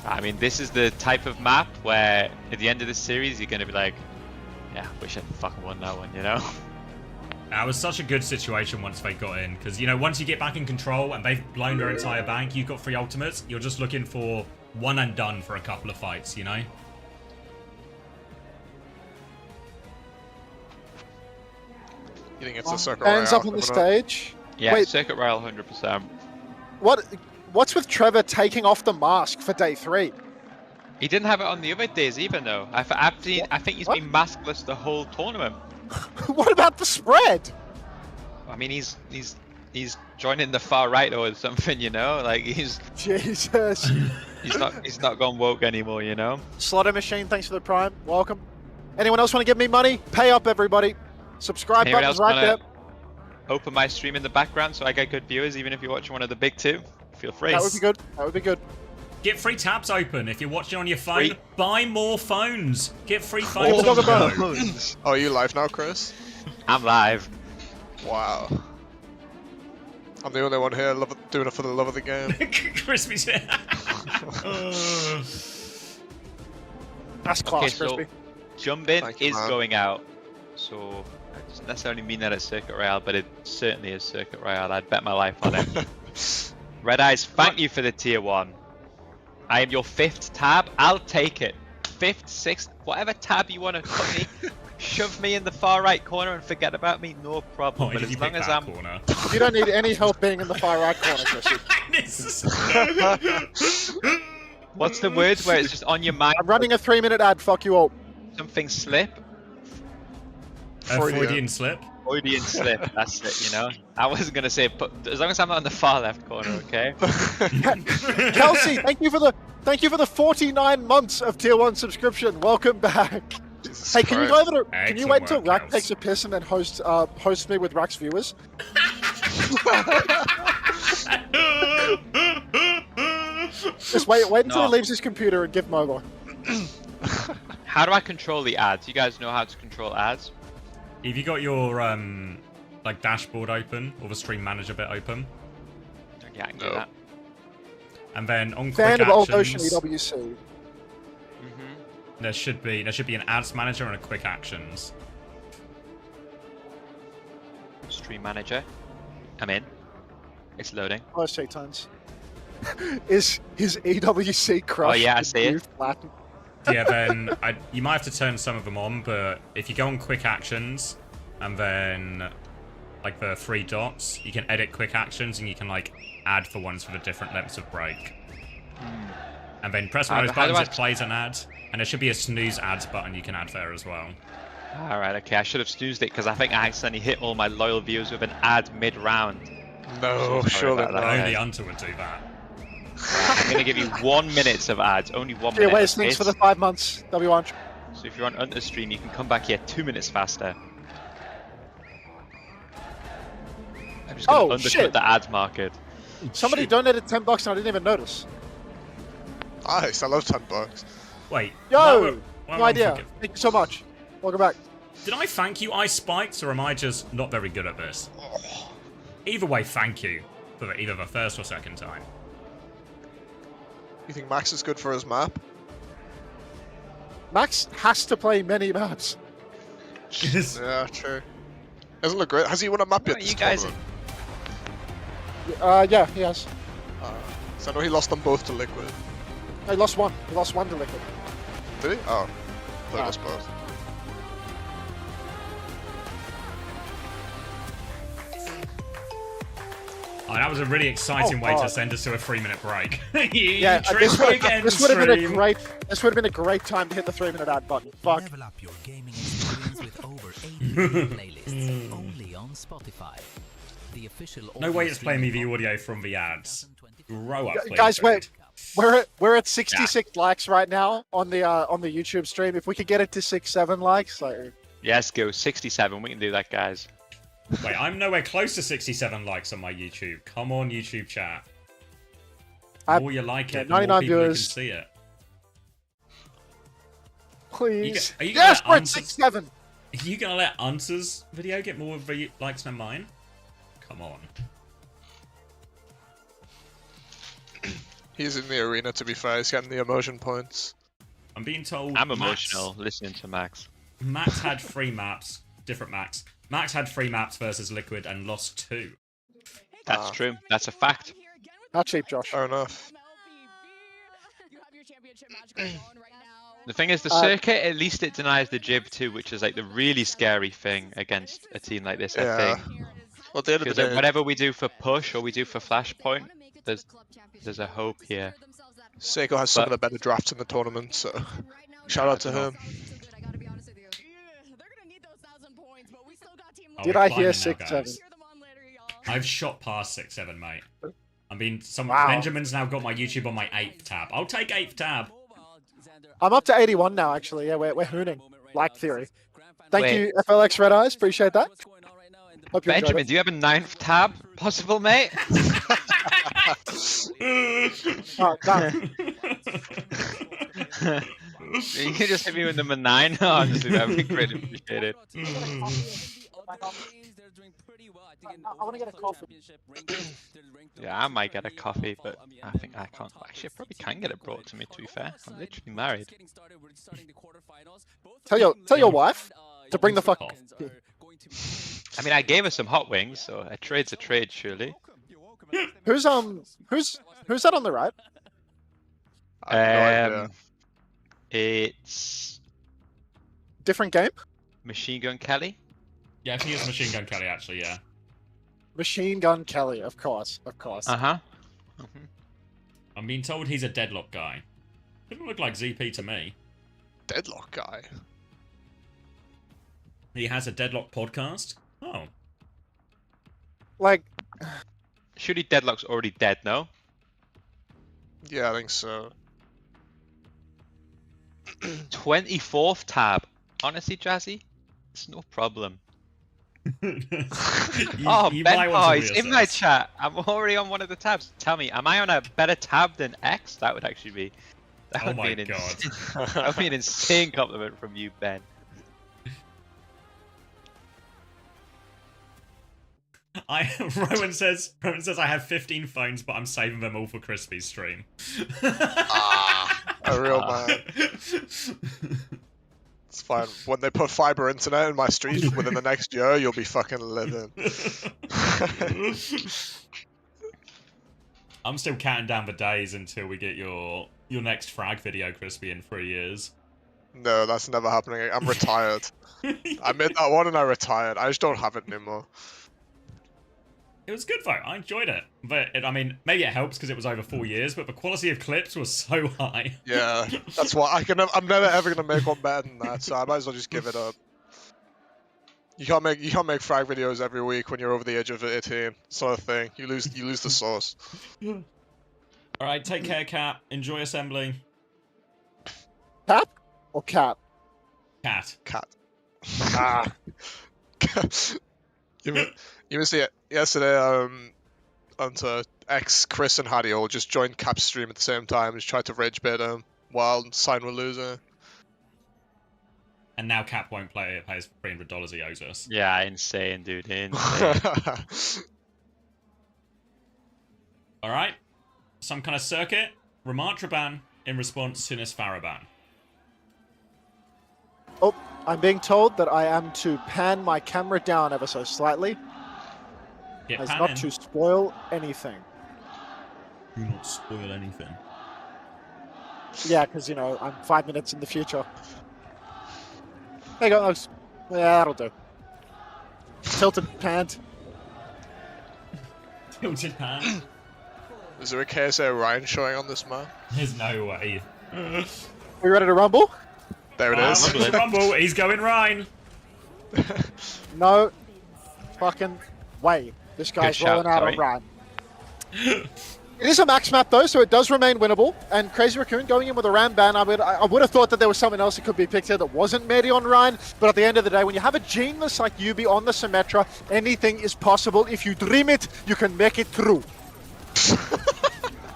I mean, this is the type of map where at the end of the series you're gonna be like, yeah, wish I'd fucking won that one, you know? That was such a good situation once they got in, because, you know, once you get back in control and they've blown their entire bank, you've got 3 ultimates, you're just looking for one and done for a couple of fights, you know? You think it's a Circuit Royale? Hands up on the stage. Yeah, Wait, Circuit Royale 100%. What's with Trevor taking off the mask for day 3? He didn't have it on the other days either, though. I think he's been maskless the whole tournament. What about the spread? I mean, he's joining the far right or something, you know. Like Jesus. he's not gone woke anymore, you know. Slaughter Machine, thanks for the prime. Welcome. Anyone else want to give me money? Pay up, everybody. Subscribe button's right there. Open my stream in the background so I get good viewers, even if you're watching one of the big 2. Feel free. That would be good. That would be good. Get free tabs open. If you're watching on your phone, buy more phones. Get free More phones. Oh, are you live now, Chris? I'm live. Wow. I'm the only one here doing it for the love of the game. Crispy's here. That's class, Okay, so Crispy. Jumpin is man. going out. So I doesn't necessarily mean that it's Circuit Royale, but it certainly is Circuit Royale. I'd bet my life on it. Red Eyes, thank you for the tier 1. I am your 5th tab. I'll take it. 5th, 6th, whatever tab you want to put me. Shove me in the far right corner and forget about me, no problem. Oh, but as long as I'm corner? You don't need any help being in the far right corner, Crispy. What's the words where it's just on your mind? I'm running a 3-minute ad. Fuck you all. Something slip. Freudian slip. Freudian slip. That's it. You know. I wasn't gonna say, but as long as I'm not in the far left corner, okay. Kelsey, thank you for the 49 months of tier 1 subscription. Welcome back. Jesus Hey, can you go over to? Can you wait until Excellent Rack work, takes a piss and then host me with Rack's viewers? Just wait until he leaves his computer and give him over. How do I control the ads? You guys know how to control ads? If you got your like dashboard open or the stream manager bit open, Yeah, I can do that. and then on Fan quick of Old Ocean actions, EWC. there should be an ads manager and a quick actions. stream manager. I'm in. It's loading. Oh, shake tons. Is his EWC crush? Oh yeah, I see it. Yeah, then you might have to turn some of them on, but if you go on quick actions and then like the 3 dots, you can edit quick actions and you can like add for ones for the different lengths of break. And then press one of those buttons, it plays an ad, and there should be a snooze ads button you can add there as well. Alright, okay, I should have snoozed it because I think I accidentally hit all my loyal viewers with an ad mid-round. No, surely not. Only Hunter would do that. I'm going to give you 1 minute of ads, only 1 minute. Wait, thanks for the 5 months, W1. So if you're on Hunter's stream, you can come back here 2 minutes faster. I'm just going to undercut the ads market. Somebody donated $10 and I didn't even notice. Nice, I love $10. Wait. Yo! No idea. Thank you so much. Welcome back. Did I thank you, I spiked, or am I just not very good at this? Either way, thank you for either the first or second time. You think Max is good for his map? Max has to play many maps. Yeah, true. Doesn't look great. Has he won a map yet? You guys. Yeah, he has. So I know he lost them both to Liquid. He lost one. He lost one to Liquid. Did he? Oh, he lost both. Oh, that was a really exciting way to send us to a 3-minute break. Yeah, this would have been a great. This would have been a great time to hit the 3-minute ad button. Fuck. Level up your gaming experience with over 80 playlists only on Spotify. The official. No way it's playing me the audio from the ads. Grow up, please. Guys, we're at 66 likes right now on the YouTube stream. If we could get it to 6-7 likes, like. Yes, go 67. We can do that, guys. Wait, I'm nowhere close to 67 likes on my YouTube. Come on, YouTube chat. The more you like it, the more people can see it. Please. Are you yes, we're at 6-7. Are you gonna let Unser's video get more likes than mine? Come on. He's in the arena, to be fair. He's getting the emotion points. I'm being told. I'm emotional listening to Max. Max had 3 maps, different Max. Max had 3 maps versus Liquid and lost 2. That's true. That's a fact. Not cheap, Josh. Fair enough. The thing is, the circuit, at least it denies the jib too, which is like the really scary thing against a team like this, I think. Well, at the end of the day, whatever we do for push or we do for flashpoint, there's a hope here. Seiko has some of the better drafts in the tournament, so shout out to him. Did I hear 6-7? I've shot past 6-7, mate. I mean, Benjamin's now got my YouTube on my 8th tab. I'll take 8th tab. I'm up to 81 now, actually. Yeah, we're hooning. Like theory. Thank you, FLX Red Eyes. Appreciate that. Hope you Benjamin, do you have a 9th tab possible, mate? Oh, no. You can just hit me with number 9. Oh, honestly, that would be greatly appreciated. I want to get a coffee. Yeah, I might get a coffee, but I think I can't. Actually, I probably can get it brought to me, to be fair. I'm literally married. Tell your wife to bring the fuck off. I mean, I gave her some hot wings, so a trade's a trade, surely. Who's that on the right? I have no idea. It's Different game? Machine Gun Kelly. Yeah, I think it's Machine Gun Kelly, actually, yeah. Machine Gun Kelly, of course. Uh-huh. I'm being told he's a Deadlock guy. Doesn't look like ZP to me. Deadlock guy? He has a Deadlock podcast? Oh. Like... Surely Deadlock's already dead, no? Yeah, I think so. 24th tab. Honestly, Jazzy, it's no problem. Ben he's in my chat. I'm already on one of the tabs. Tell me, am I on a better tab than X? That would actually be... That would be that would be an insane compliment from you, Ben. Rowan says I have 15 phones, but I'm saving them all for Crispy's stream. A real man. It's fine. When they put fiber internet in my street within the next year, you'll be fucking living. I'm still counting down the days until we get your next frag video, Crispy, in 3 years. No, that's never happening. I'm retired. I made that one and I retired. I just don't have it anymore. It was good though. I enjoyed it, but I mean, maybe it helps because it was over 4 years. But the quality of clips was so high. Yeah, that's why I'm never ever gonna make one better than that. So I might as well just give it up. You can't make frag videos every week when you're over the age of 18. It's not a thing. You lose the source. All right, take care, Cap. Enjoy assembly. Cap or cat? Cat. Cat. Ah. You missed it yesterday. Onto X, Chris, and Hattie all just joined Cap's stream at the same time. Just tried to rage bait him while Sign were losing. And now Cap won't play it. Pays $300 he owes us. Yeah, insane, dude. Insane. All right. Some kind of circuit. Ramantra ban in response to Nisfara ban. Oh, I'm being told that I am to pan my camera down ever so slightly. Get as panning. not to spoil anything. Do not spoil anything. Yeah, because, you know, I'm 5 minutes in the future. There you go. Yeah, that'll do. Tilted pant. Tilted pan. Is there a KSA Ryan showing on this map? There's no way. We ready to rumble? There it is. Rumble. He's going Ryan. No fucking way. This guy's Good rolling shout, out on Ryan. It is a max map though, so it does remain winnable. And Crazy Raccoon going in with a Ram ban, I would have thought that there was someone else that could be picked here that wasn't Medi on Ryan. But at the end of the day, when you have a genius like Yubi on the Symmetra, anything is possible. If you dream it, you can make it true.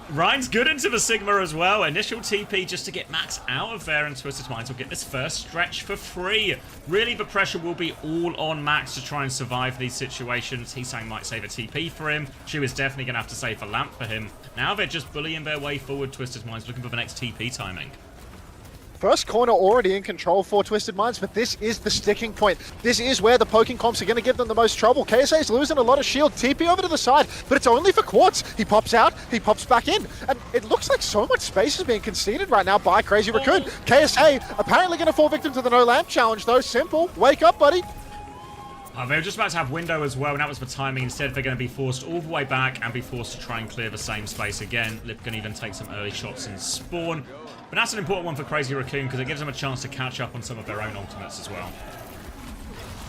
Ryan's good into the Sigma as well. Initial TP just to get Max out of there, and Twisted Minds will get this first stretch for free. Really, the pressure will be all on Max to try and survive these situations. Heesang might save a TP for him. Shu is definitely going to have to save a lamp for him. Now they're just bullying their way forward. Twisted Minds looking for the next TP timing. First corner already in control for Twisted Minds, but this is the sticking point. This is where the poking comps are going to give them the most trouble. KSA is losing a lot of shield. TP over to the side, but it's only for Quartz. He pops out, he pops back in, and it looks like so much space is being conceded right now by Crazy Raccoon. KSA apparently going to fall victim to the no lamp challenge though. Simple, wake up, buddy. They were just about to have window as well, and that was the timing. Instead, they're going to be forced all the way back and be forced to try and clear the same space again. Lip can even take some early shots in spawn. But that's an important one for Crazy Raccoon because it gives them a chance to catch up on some of their own ultimates as well.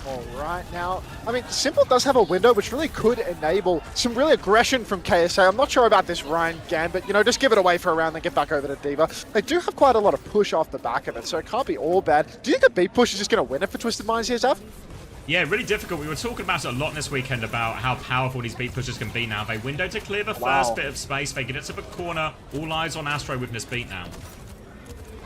All right, now, I mean, Simple does have a window which really could enable some real aggression from KSA. I'm not sure about this Ryan Gambit, you know, just give it away for a round, then get back over to Diva. They do have quite a lot of push off the back of it, so it can't be all bad. Do you think the B push is just going to win it for Twisted Minds here, Zav? Yeah, really difficult. We were talking about it a lot this weekend about how powerful these beat pushers can be now. They window to clear the first bit of space. They get it to the corner. All eyes on Astro with this beat now.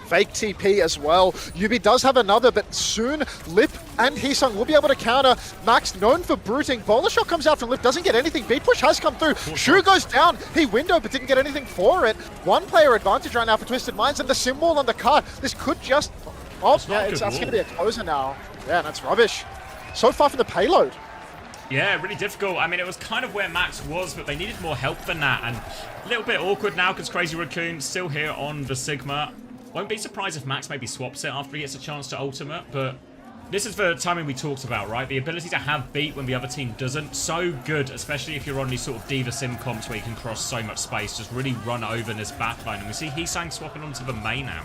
Fake TP as well. Yubi does have another, but soon Lip and Heesung will be able to counter. Max known for brooting. Bowler shot comes out from Lip, doesn't get anything. Beat push has come through. Shu goes down. He windowed, but didn't get anything for it. One player advantage right now for Twisted Minds, and the symbol on the card. This could just... Oh, yeah, that's going to be a closer now. Yeah, that's rubbish. So far from the payload. Yeah, really difficult. I mean, it was kind of where Max was, but they needed more help than that. And a little bit awkward now because Crazy Raccoon's still here on the Sigma. Won't be surprised if Max maybe swaps it after he gets a chance to ultimate, but this is the timing we talked about, right? The ability to have beat when the other team doesn't. So good, especially if you're on these sort of Diva Sim comps where you can cross so much space. Just really run over this backline. And we see Heesang swapping onto the Mei now.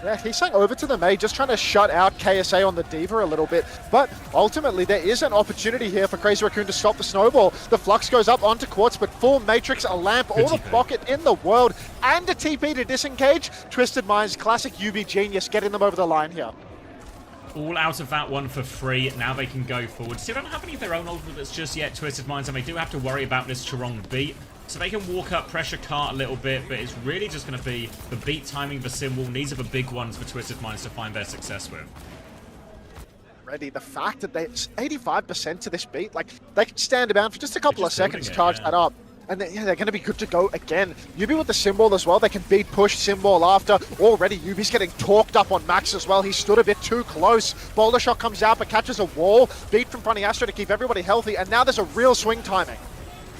Yeah, he's saying over to the Mei, just trying to shut out KSA on the Diva a little bit. But ultimately, there is an opportunity here for Crazy Raccoon to stop the snowball. The Flux goes up onto Quartz, but full Matrix, a lamp, all the pocket in the world, and a TP to disengage. Twisted Minds, classic UB genius, getting them over the line here. All out of that one for free. Now they can go forward. So they don't have any of their own ultimates just yet, Twisted Minds, and they do have to worry about this Chorong beat. So they can walk up, pressure cart a little bit, but it's really just going to be the beat timing, the symbol. These are the big ones for Twisted Minds to find their success with. Ready, the fact that they 85% to this beat, like they can stand about for just a couple of seconds, charge that up. And yeah, they're going to be good to go again. Yubi with the Symbol as well. They can beat push Symbol after. Already Yubi's getting talked up on Max as well. He stood a bit too close. Boulder Shot comes out but catches a wall. Beat from Funny Astro to keep everybody healthy. And now there's a real swing timing.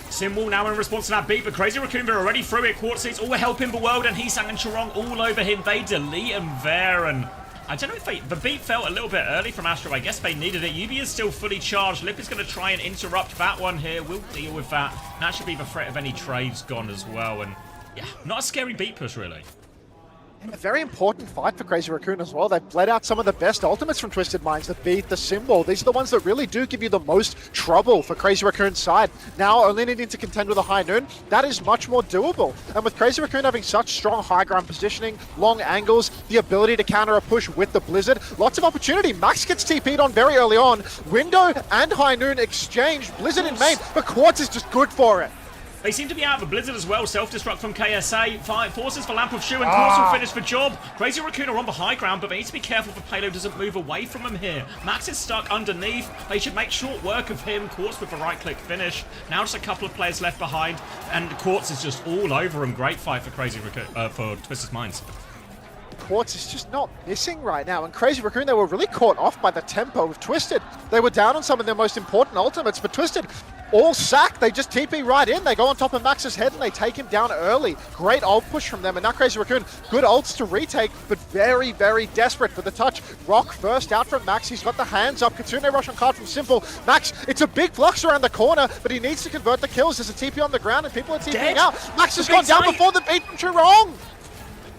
Symbol now in response to that beat, but Crazy Raccoon, they're already through it. Quartz is all helping the world, and Heesang and Chorong all over him. They delete him there, and I don't know if the beat felt a little bit early from Astro. I guess they needed it. Yubi is still fully charged. Lip is going to try and interrupt that one here. We'll deal with that. That should be the threat of any trades gone as well, and yeah, not a scary beat push, really. And a very important fight for Crazy Raccoon as well. They've bled out some of the best ultimates from Twisted Minds, the beat, the Symbol. These are the ones that really do give you the most trouble for Crazy Raccoon's side. Now only needing to contend with a High Noon, that is much more doable. And with Crazy Raccoon having such strong high ground positioning, long angles, the ability to counter a push with the Blizzard, lots of opportunity. Max gets TP'd on very early on. Window and High Noon exchange. Blizzard in main, but Quartz is just good for it. They seem to be out of the Blizzard as well. Self-destruct from KSA. Forces for Lamp of Shu, and Quartz will finish the job. Crazy Raccoon are on the high ground, but they need to be careful the payload doesn't move away from them here. Max is stuck underneath. They should make short work of him. Quartz with the right-click finish. Now just a couple of players left behind, and Quartz is just all over him. Great fight for Crazy Raccoon, for Twisted Minds. Quartz is just not missing right now, and Crazy Raccoon, they were really caught off by the tempo of Twisted. They were down on some of their most important ultimates, but Twisted all sack. They just TP right in. They go on top of Max's head and they take him down early. Great ult push from them, and now Crazy Raccoon, good ults to retake, but very, very desperate for the touch. Rock first out from Max. He's got the hands up. Kitsune rush on card from Simple. Max, it's a big flux around the corner, but he needs to convert the kills. There's a TP on the ground and people are TPing out. Max has gone down before the beat from Chorong.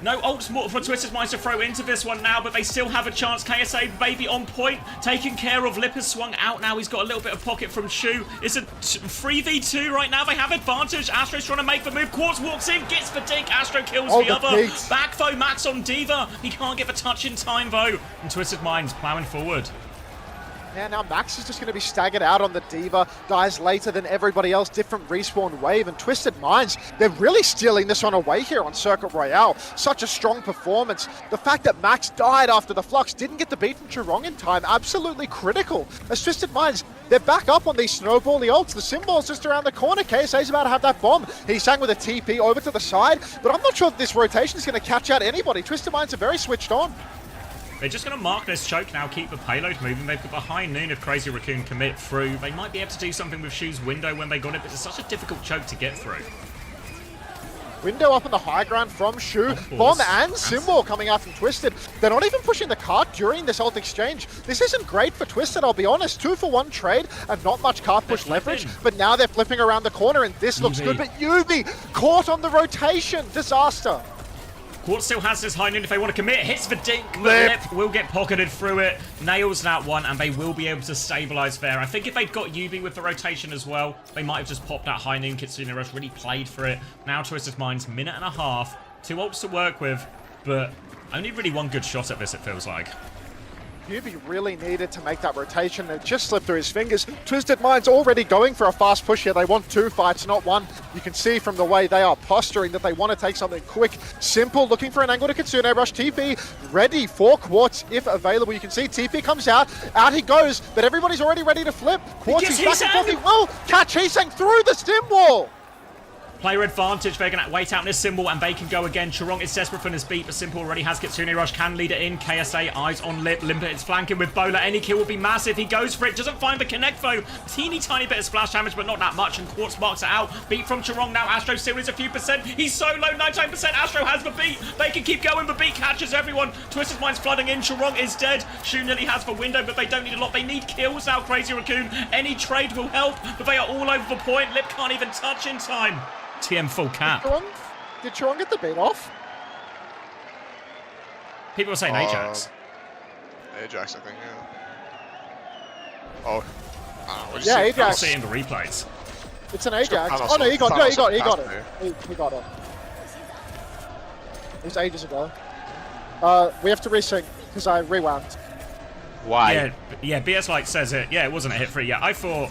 No ults more for Twisted Minds to throw into this one now, but they still have a chance. KSA baby on point, taken care of. Lip has swung out now. He's got a little bit of pocket from Shu. It's a 3v2 right now. They have advantage. Astro's trying to make the move. Quartz walks in, gets the dig. Astro kills the other. Back though, Max on Diva. He can't get the touch in time though. And Twisted Minds plowing forward. Yeah, now Max is just going to be staggered out on the Diva, dies later than everybody else, different respawn wave, and Twisted Minds, they're really stealing this one away here on Circuit Royale. Such a strong performance. The fact that Max died after the Flux, didn't get the beat from Chorong in time, absolutely critical. As Twisted Minds, they're back up on these snowbally ults. The Symbol's just around the corner. KSA's about to have that bomb. He sang with a TP over to the side, but I'm not sure that this rotation is going to catch out anybody. Twisted Minds are very switched on. They're just going to mark this choke now, keep the payload moving. They've got the High Noon if Crazy Raccoon commit through. They might be able to do something with Shu's window when they got it, but it's such a difficult choke to get through. Window up on the high ground from Shu. Bomb and Symbol coming out from Twisted. They're not even pushing the cart during this ult exchange. This isn't great for Twisted, I'll be honest. 2-for-1 trade and not much cart push leverage, but now they're flipping around the corner and this looks good. But Yubi caught on the rotation. Disaster. Quartz still has this High Noon if they want to commit. Hits the dink, but Lip will get pocketed through it. Nails that one, and they will be able to stabilize there. I think if they'd got Yubi with the rotation as well, they might have just popped that High Noon. Kitsune Rush really played for it. Now Twisted Minds, minute and a half. 2 ults to work with, but only really one good shot at this, it feels like. Yubi really needed to make that rotation. It just slipped through his fingers. Twisted Minds already going for a fast push here. They want 2 fights, not 1. You can see from the way they are posturing that they want to take something quick. Simple, looking for an angle to Kitsune Rush. TP ready for Quartz if available. You can see TP comes out. Out he goes, but everybody's already ready to flip. Quartz is back and forth. He will catch Heesang through the stim wall. Player advantage, they're going to wait out in this Symbol and they can go again. Chorong is desperate for this beat, but Simple already has Kitsune Rush, can lead it in. KSA, eyes on Lip. Limpet is flanking with Bowler. Any kill will be massive. He goes for it, doesn't find the connect though. Teeny tiny bit of splash damage, but not that much, and Quartz marks it out. Beat from Chorong now. Astro still is a few percent. He's so low, 99%. Astro has the beat. They can keep going. The beat catches everyone. Twisted Minds flooding in. Chorong is dead. Shu nearly has the window, but they don't need a lot. They need kills now, Crazy Raccoon. Any trade will help, but they are all over the point. Lip can't even touch in time. TM full cap. Did Chorong get the beat off? People are saying Ajax. Ajax, I think, yeah. Oh. Yeah, Ajax. I'll see it in the replays. It's an Ajax. Oh no, he got it. He got it. It was ages ago. We have to resync because I rewound. Why? Yeah, BS Light says it. Yeah, it wasn't a hit free. Yeah, I thought...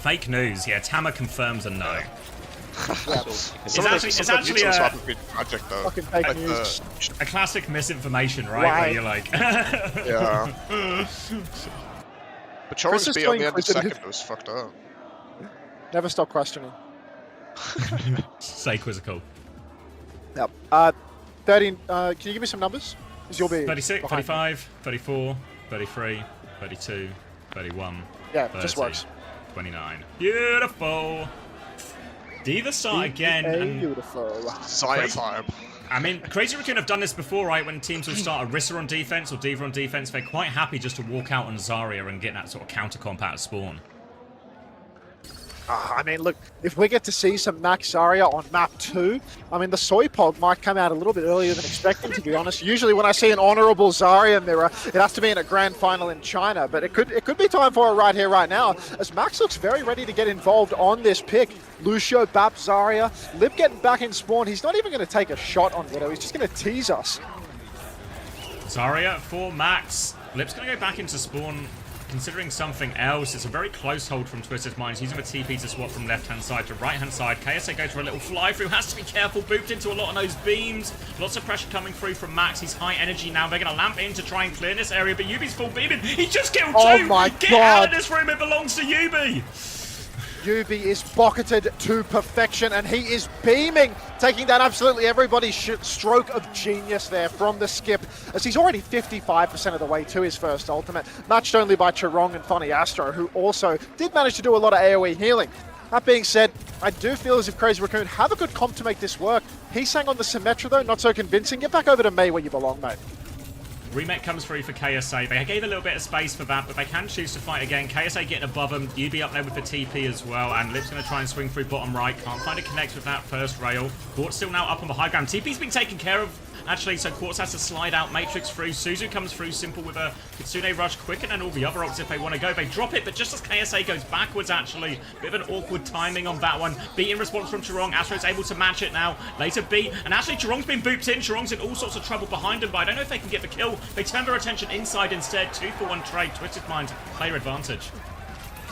Fake news. Yeah, Tama confirms a no. It's actually a fucking fake news. A classic misinformation, right? Where you're like... yeah. But Chorong's beat on the end of the second was fucked up. Never stop questioning. Say quizzical. Yep. 13. Can you give me some numbers? Because you'll be 36, behind 35, 34, 33, 32, 31. Yeah, 30, just works. 29. Beautiful. Diva start again. And Beautiful. Zion time. I mean, Crazy Raccoon have done this before, right? When teams will start Orisa on defense or Diva on defense, they're quite happy just to walk out on Zarya and get that sort of counter comp out of spawn. I mean, look, if we get to see some Max Zarya on map 2, I mean, the soy pod might come out a little bit earlier than expected, to be honest. Usually when I see an honorable Zarya mirror, it has to be in a grand final in China, but it could be time for it right here, right now, as Max looks very ready to get involved on this pick. Lucio, Bap, Zarya, Lip getting back in spawn. He's not even going to take a shot on Widow. He's just going to tease us. Zarya for Max. Lip's going to go back into spawn. Considering something else, it's a very close hold from Twisted Minds. Using a TP to swap from left-hand side to right-hand side. KSA goes for a little fly-through. Has to be careful. Booped into a lot of those beams. Lots of pressure coming through from Max. He's high energy now. They're going to lamp in to try and clear this area, but Yubi's full beaming. He just killed 2! Oh my Get God. out of this room. It belongs to Yubi. Yubi is bucketed to perfection, and he is beaming, taking that absolutely everybody's stroke of genius there from the skip, as he's already 55% of the way to his first ultimate, matched only by Chirong and Funny Astro, who also did manage to do a lot of AoE healing. That being said, I do feel as if Crazy Raccoon have a good comp to make this work. He sang on the Symmetra though, not so convincing. Get back over to Mei where you belong, mate. Remake comes through for KSA. They gave a little bit of space for that, but they can choose to fight again. KSA getting above them. Yubi up there with the TP as well, and Lip's going to try and swing through bottom right. Can't find a connect with that first rail. Quartz still now up on the high ground. TP's been taken care of, actually, so Quartz has to slide out, Matrix through. Suzu comes through, simple with a Kitsune rush, quicken, and all the other ults if they want to go. They drop it, but just as KSA goes backwards, actually, bit of an awkward timing on that one. Beat in response from Chirong. Astro's able to match it now. Later beat, and actually Chirong's been booped in. Chirong's in all sorts of trouble behind him, but I don't know if they can get the kill. They turn their attention inside instead. 2-for-1 trade. Twisted Minds, player advantage.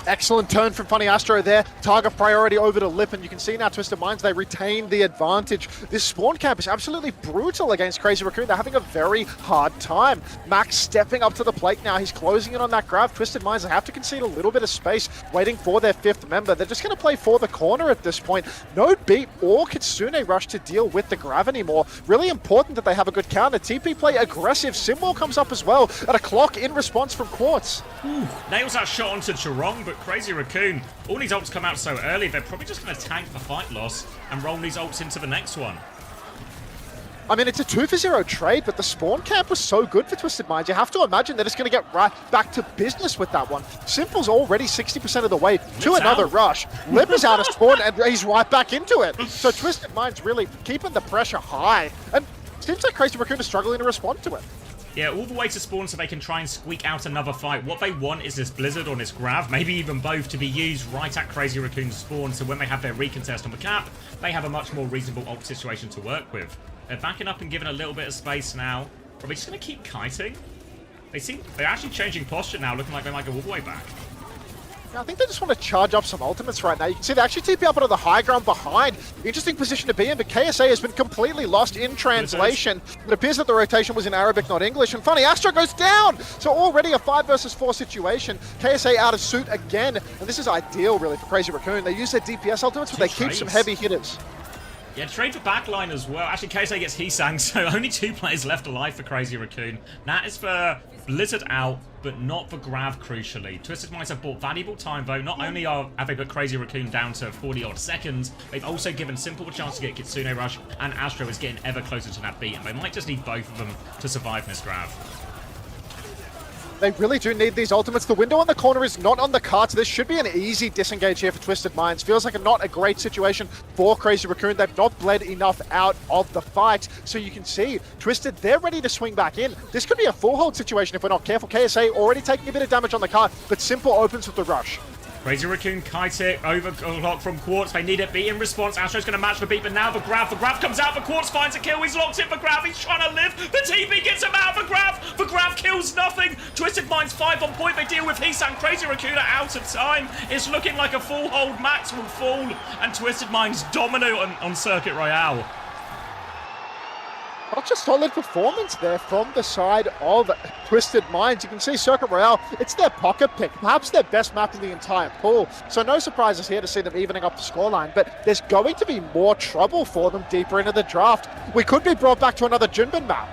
Excellent turn from Funny Astro there. Target priority over to Lip, and you can see now Twisted Minds, they retain the advantage. This spawn camp is absolutely brutal against Crazy Raccoon. They're having a very hard time. Max stepping up to the plate now. He's closing in on that grab. Twisted Minds, they have to concede a little bit of space, waiting for their 5th member. They're just going to play for the corner at this point. No beat or Kitsune rush to deal with the grab anymore. Really important that they have a good counter. TP play aggressive. Symbol comes up as well at a clock in response from Quartz. Nails that shot onto Chirong, but Crazy Raccoon, all these ults come out so early, they're probably just going to tank the fight loss and roll these ults into the next one. I mean, it's a 2-for-0 trade, but the spawn camp was so good for Twisted Minds. You have to imagine that it's going to get right back to business with that one. Simple's already 60% of the way to another rush. Lip is out of spawn, and he's right back into it. So Twisted Minds really keeping the pressure high. And it seems like Crazy Raccoon is struggling to respond to it. Yeah, all the way to spawn so they can try and squeak out another fight. What they want is this Blizzard or this Grav, maybe even both, to be used right at Crazy Raccoon's spawn, so when they have their recontest on the cap, they have a much more reasonable ult situation to work with. They're backing up and giving a little bit of space now. Are they just going to keep kiting? They're actually changing posture now, looking like they might go all the way back. I think they just want to charge up some ultimates right now. You can see they actually TP up onto the high ground behind. Interesting position to be in, but KSA has been completely lost in translation. It appears that the rotation was in Arabic, not English, and Funny Astro goes down! So already a 5 versus 4 situation. KSA out of suit again, and this is ideal really for Crazy Raccoon. They use their DPS ultimates, but they keep some heavy hitters. Yeah, trade for backline as well. Actually, KSA gets Heesang, so only 2 players left alive for Crazy Raccoon. That is for Blizzard out, but not for Grav, crucially. Twisted Minds have bought valuable time, though. Not only have they put Crazy Raccoon down to 40-odd seconds, they've also given Simple a chance to get Kitsune Rush, and Astro is getting ever closer to that beat, and they might just need both of them to survive this Grav. They really do need these ultimates. The window on the corner is not on the cards. This should be an easy disengage here for Twisted Minds. Feels like not a great situation for Crazy Raccoon. They've not bled enough out of the fight. So you can see, Twisted, they're ready to swing back in. This could be a full hold situation if we're not careful. KSA already taking a bit of damage on the card, but Simple opens with the rush. Crazy Raccoon kites it, overclock from Quartz. They need it, beat in response. Astro's going to match the beat, but now the Grav comes out. The Quartz finds a kill. He's locked in for Grav. He's trying to live. The TP gets him out. The Grav kills nothing. Twisted Minds 5 on point. They deal with Heesang. Crazy Raccoon are out of time. It's looking like a full hold. Max will fall, and Twisted Minds dominate on Circuit Royale. Such a solid performance there from the side of Twisted Minds. You can see Circuit Royale, it's their pocket pick, perhaps their best map in the entire pool. So no surprises here to see them evening up the scoreline, but there's going to be more trouble for them deeper into the draft. We could be brought back to another Junbin map.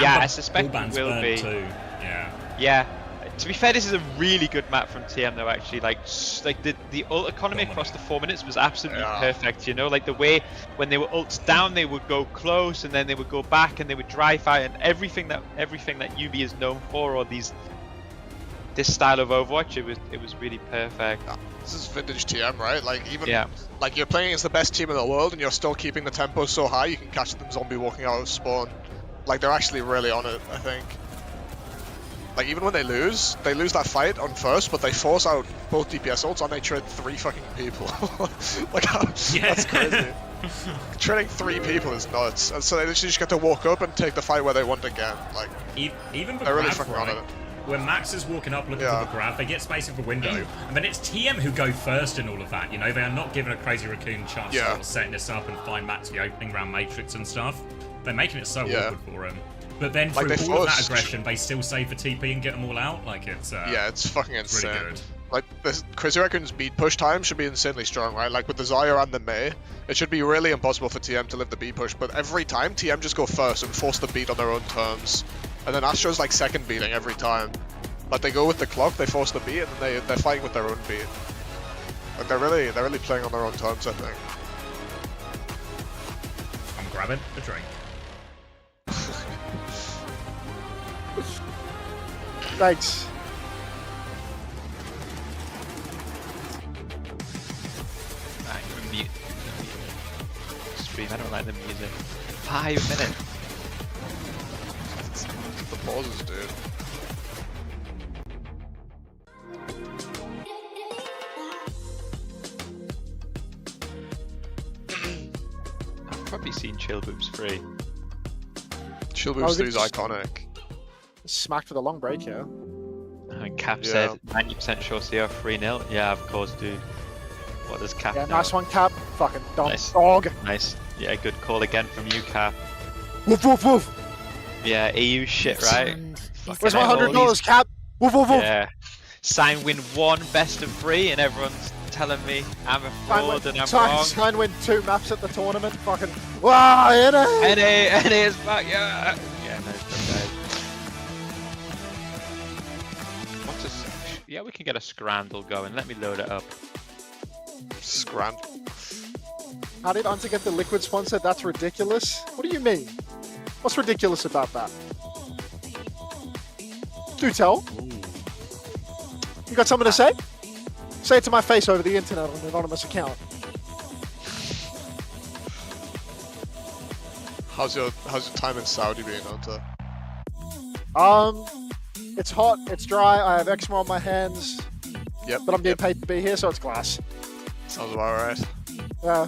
Yeah, I suspect it will be. Too. Yeah. Yeah. To be fair, this is a really good map from TM though. Actually, like the ult economy across the 4 minutes was absolutely perfect. You know, like the way when they were ults down, they would go close and then they would go back and they would dry fire, and everything that UB is known for, or this style of Overwatch, it was really perfect. This is vintage TM, right? Like even like you're playing against the best team in the world and you're still keeping the tempo so high, you can catch them zombie walking out of spawn. Like they're actually really on it, I think. Like, even when they lose that fight on first, but they force out both DPS ults and they trade 3 fucking people. Like, that's crazy. Trading 3 people is nuts. And so they literally just get to walk up and take the fight where they want again. Like, even they're really fucking on it. When Max is walking up looking for the grab, they get space of the window, and then it's TM who go first in all of that. You know, they are not giving a Crazy Raccoon chance of setting this up and find Max the opening round Matrix and stuff. They're making it so awkward for him. But then through all of that aggression, they still save for TP and get them all out. Like it's it's fucking insane. Really good. Like this Crazy Raccoon's beat push time should be insanely strong, right? Like with the Zarya and the Mei, it should be really impossible for TM to live the beat push. But every time TM just go first and force the beat on their own terms, and then Astro's like second beating every time. Like they go with the clock, they force the beat, and then they're fighting with their own beat. Like they're really playing on their own terms, I think. I'm grabbing a drink. Thanks. I'm gonna mute stream. I don't like the music. 5 minutes. The pauses, dude. I've probably seen Chill Boops 3. Chill Boops 3 is iconic. Smacked for the long break here. And Cap said 90% sure CR 3-0. Yeah, of course, dude. What does Cap know? Nice one, Cap. Fucking dumb Nice. dog. Nice. Yeah, good call again from you, Cap. Woof, woof, woof. Yeah, EU shit, right? Where's my $100, Cap? Woof, woof, woof. Yeah. Sign win 1 best of 3, and everyone's telling me I'm a fraud and I'm wrong. Sign win 2 maps at the tournament. Fucking. Wow, NA is back, yeah. Yeah, nice job, guys. Yeah, we can get a Scrandle going. Let me load it up. Scrandle. How did Unta get the Liquid sponsor? That's ridiculous. What do you mean? What's ridiculous about that? Do tell. You got something to say? Say it to my face over the internet on an anonymous account. How's your time in Saudi being, Unta? It's hot, it's dry, I have eczema on my hands. Yep. But I'm being paid to be here, so it's glass. Sounds about right. Yeah.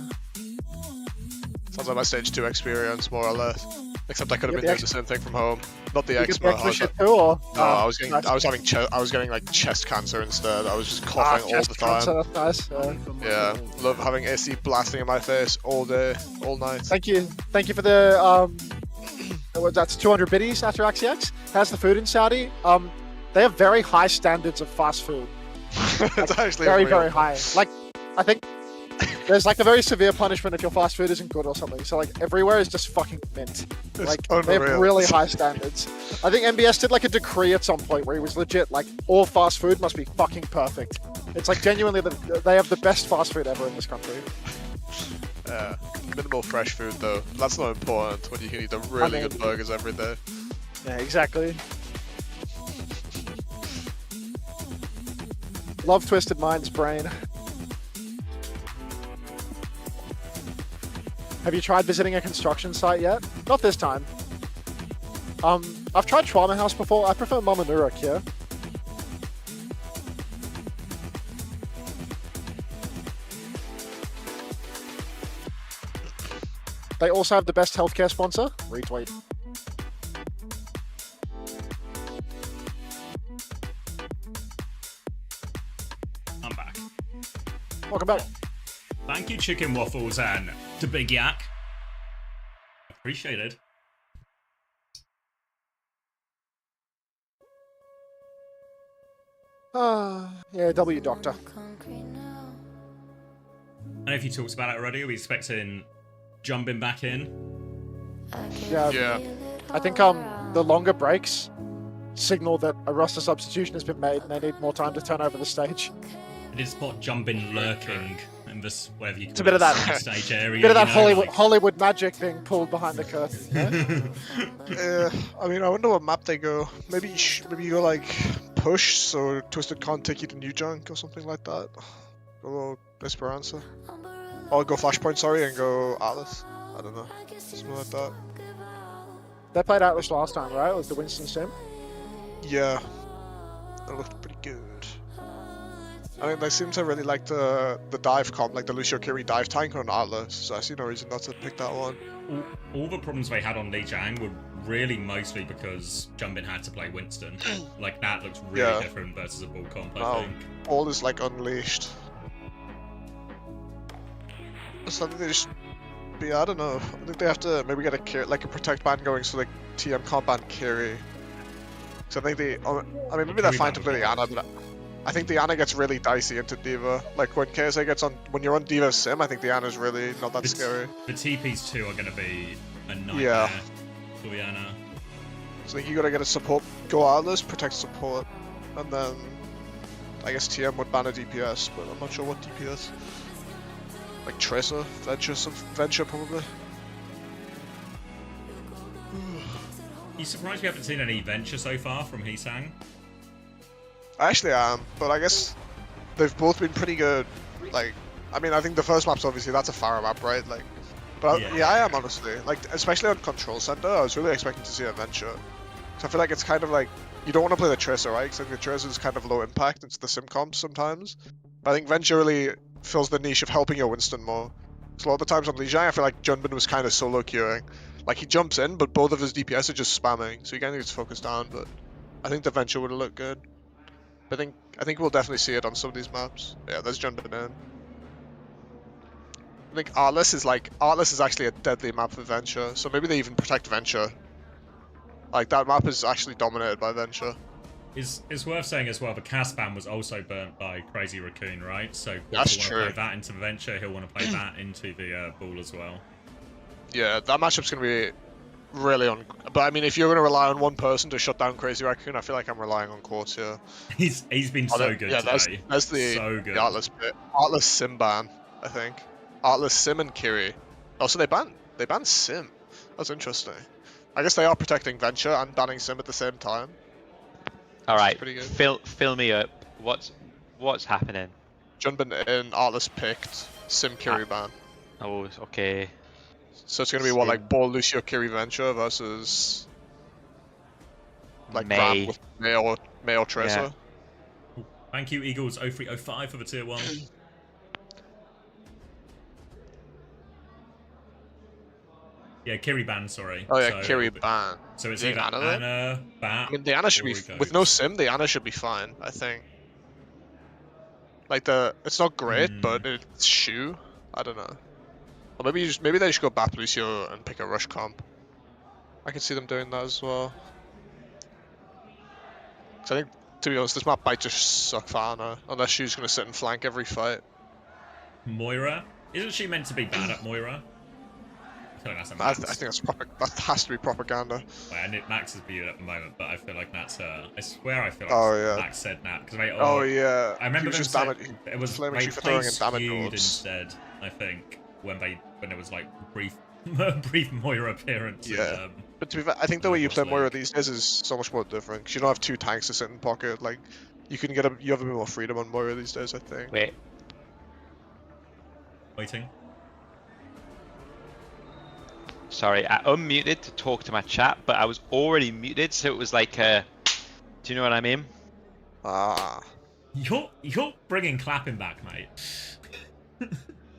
Sounds like my stage 2 experience, more or less. Except I could have been doing the same thing from home. Not the eczema. Shit too, or? No, I was getting like chest cancer instead. I was just coughing all the time. Cancer, that's nice. Yeah, love having AC blasting in my face all day, all night. Thank you for the that's 200 biddies after XCX. How's the food in Saudi? They have very high standards of fast food. It's actually very, very high. Like, I think there's like a very severe punishment if your fast food isn't good or something. So like everywhere is just fucking mint. Like they have really high standards. I think MBS did like a decree at some point where he was legit like all fast food must be fucking perfect. It's like genuinely they have the best fast food ever in this country. Minimal fresh food though. That's not important when you can eat the really good burgers every day. Yeah, exactly. Love Twisted Minds brain. Have you tried visiting a construction site yet? Not this time. I've tried Trauma House before. I prefer Mama Nuruk here. They also have the best healthcare sponsor. Retweet. I'm back. Welcome back. Thank you, Chicken Waffles and the Big Yak. Appreciated. Yeah, W Doctor. And if you talked about it already, are we expecting Jumbin back in? Yeah. I think the longer breaks signal that a roster substitution has been made and they need more time to turn over the stage. I did spot Jumbin lurking in this, whatever you call It's a bit of that stage area. bit of that you know, Hollywood magic being pulled behind the curtain. Yeah, I mean, I wonder what map they go. Maybe you go like push, so Twisted can't take you to New Junk or something like that. Go Esperanza. Or go Flashpoint, sorry, and go Atlas. I don't know, something like that. They played Atlas last time, right? It was the Winston Sim. Yeah, that looked pretty good. I mean, they seem to really like the dive comp, like the Lucio Kiri dive tank on Atlas, so I see no reason not to pick that one. All the problems they had on Li Jiang were really mostly because Jumbin had to play Winston. Like, that looks really different versus a bull comp, I think. All is like unleashed. So I think they just... But yeah, I don't know. I think they have to maybe get a protect ban going so like TM can't ban Kiri. So I think I mean, maybe they're fine to play the Ana, but I think the Ana gets really dicey into Diva. Like when KSA gets on, when you're on Diva Sim, I think the Ana's really not that scary. The TPs too are going to be a nightmare for the Ana. So I think you gotta get a support, go Atlas, protect support, and then I guess TM would ban a DPS, but I'm not sure what DPS. Like Tracer, Venture probably. You surprised we haven't seen any Venture so far from Heesang? I actually am, but I guess they've both been pretty good. Like, I mean, I think the first map's obviously, that's a Pharah map, right? Like, but yeah, I am honestly. Like, especially on Control Center, I was really expecting to see a Venture. So I feel like it's kind of like, you don't want to play the Tracer, right? Because I think the Tracer is kind of low impact into the sim comps sometimes. But I think Venture really fills the niche of helping your Winston more. So a lot of the times on Li Jiang, I feel like Junbin was kind of solo queuing. Like, he jumps in, but both of his DPS are just spamming, so he kind of gets focused down, but I think the Venture would have looked good. But I think we'll definitely see it on some of these maps. Yeah, there's Junbin in. I think Atlas is actually a deadly map for Venture, so maybe they even protect Venture. Like, that map is actually dominated by Venture. It's worth saying as well, the Caspan was also burnt by Crazy Raccoon, right? So that's he'll true. Want to play that into Venture, he'll want to play that into the Ball as well. Yeah, that matchup's going to be really on... But I mean, if you're going to rely on one person to shut down Crazy Raccoon, I feel like I'm relying on Quartz here. He's been so good today. That's the Atlas bit. Atlas Sim ban, I think. Atlas Sim and Kiri. Oh, so they banned Sim. That's interesting. I guess they are protecting Venture and banning Sim at the same time. All right, fill me up. What's happening? Junbin in, Atlas picked, Sim Kiri ban. Oh, okay. So it's gonna be what, like Ball Lucio Kiri Venture versus like Ram with May or Tracer. Yeah. Thank you, Eagles 0305 for the tier 1. Yeah, Kiri ban, sorry. Oh yeah, so, Kiri ban. So it's either Ana, Bat, I mean, the Ana should be, with no Sim, the Ana should be fine, I think. Like it's not great, but it's Shu. I don't know. Or maybe they just go Bat Lucio and pick a rush comp. I can see them doing that as well. So I think, to be honest, this map might just suck for Ana, unless Shu's gonna sit and flank every fight. Moira? Isn't she meant to be bad at Moira? I think that's that has to be propaganda. Well, and Max is viewed at the moment, but I feel like that's I swear I feel like Max said that because yeah. I remember them saying it was they played skewed instead. I think when it was like brief Moira appearance. Yeah. In, but to be fair, I think the way you play Moira these days is so much more different because you don't have 2 tanks to sit in pocket. Like you have a bit more freedom on Moira these days. I think. Waiting. Sorry, I unmuted to talk to my chat, but I was already muted, so it was like, do you know what I mean? You're bringing clapping back, mate.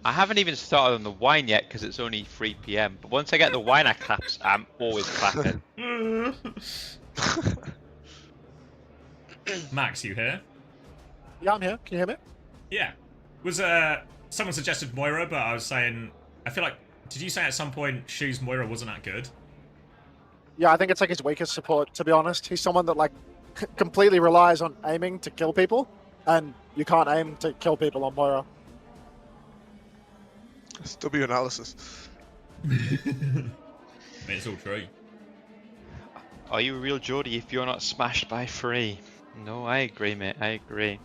I haven't even started on the wine yet because it's only 3 PM. But once I get the wine, I claps. I'm always clapping. Max, you here? Yeah, I'm here. Can you hear me? Yeah. Was someone suggested Moira, but I was saying I feel like. Did you say at some point Shu's Moira wasn't that good? Yeah, I think it's like his weakest support, to be honest. He's someone that like completely relies on aiming to kill people, and you can't aim to kill people on Moira. It's W analysis. It's all true. Are you a real Geordie if you're not smashed by 3? No, I agree, mate. I agree.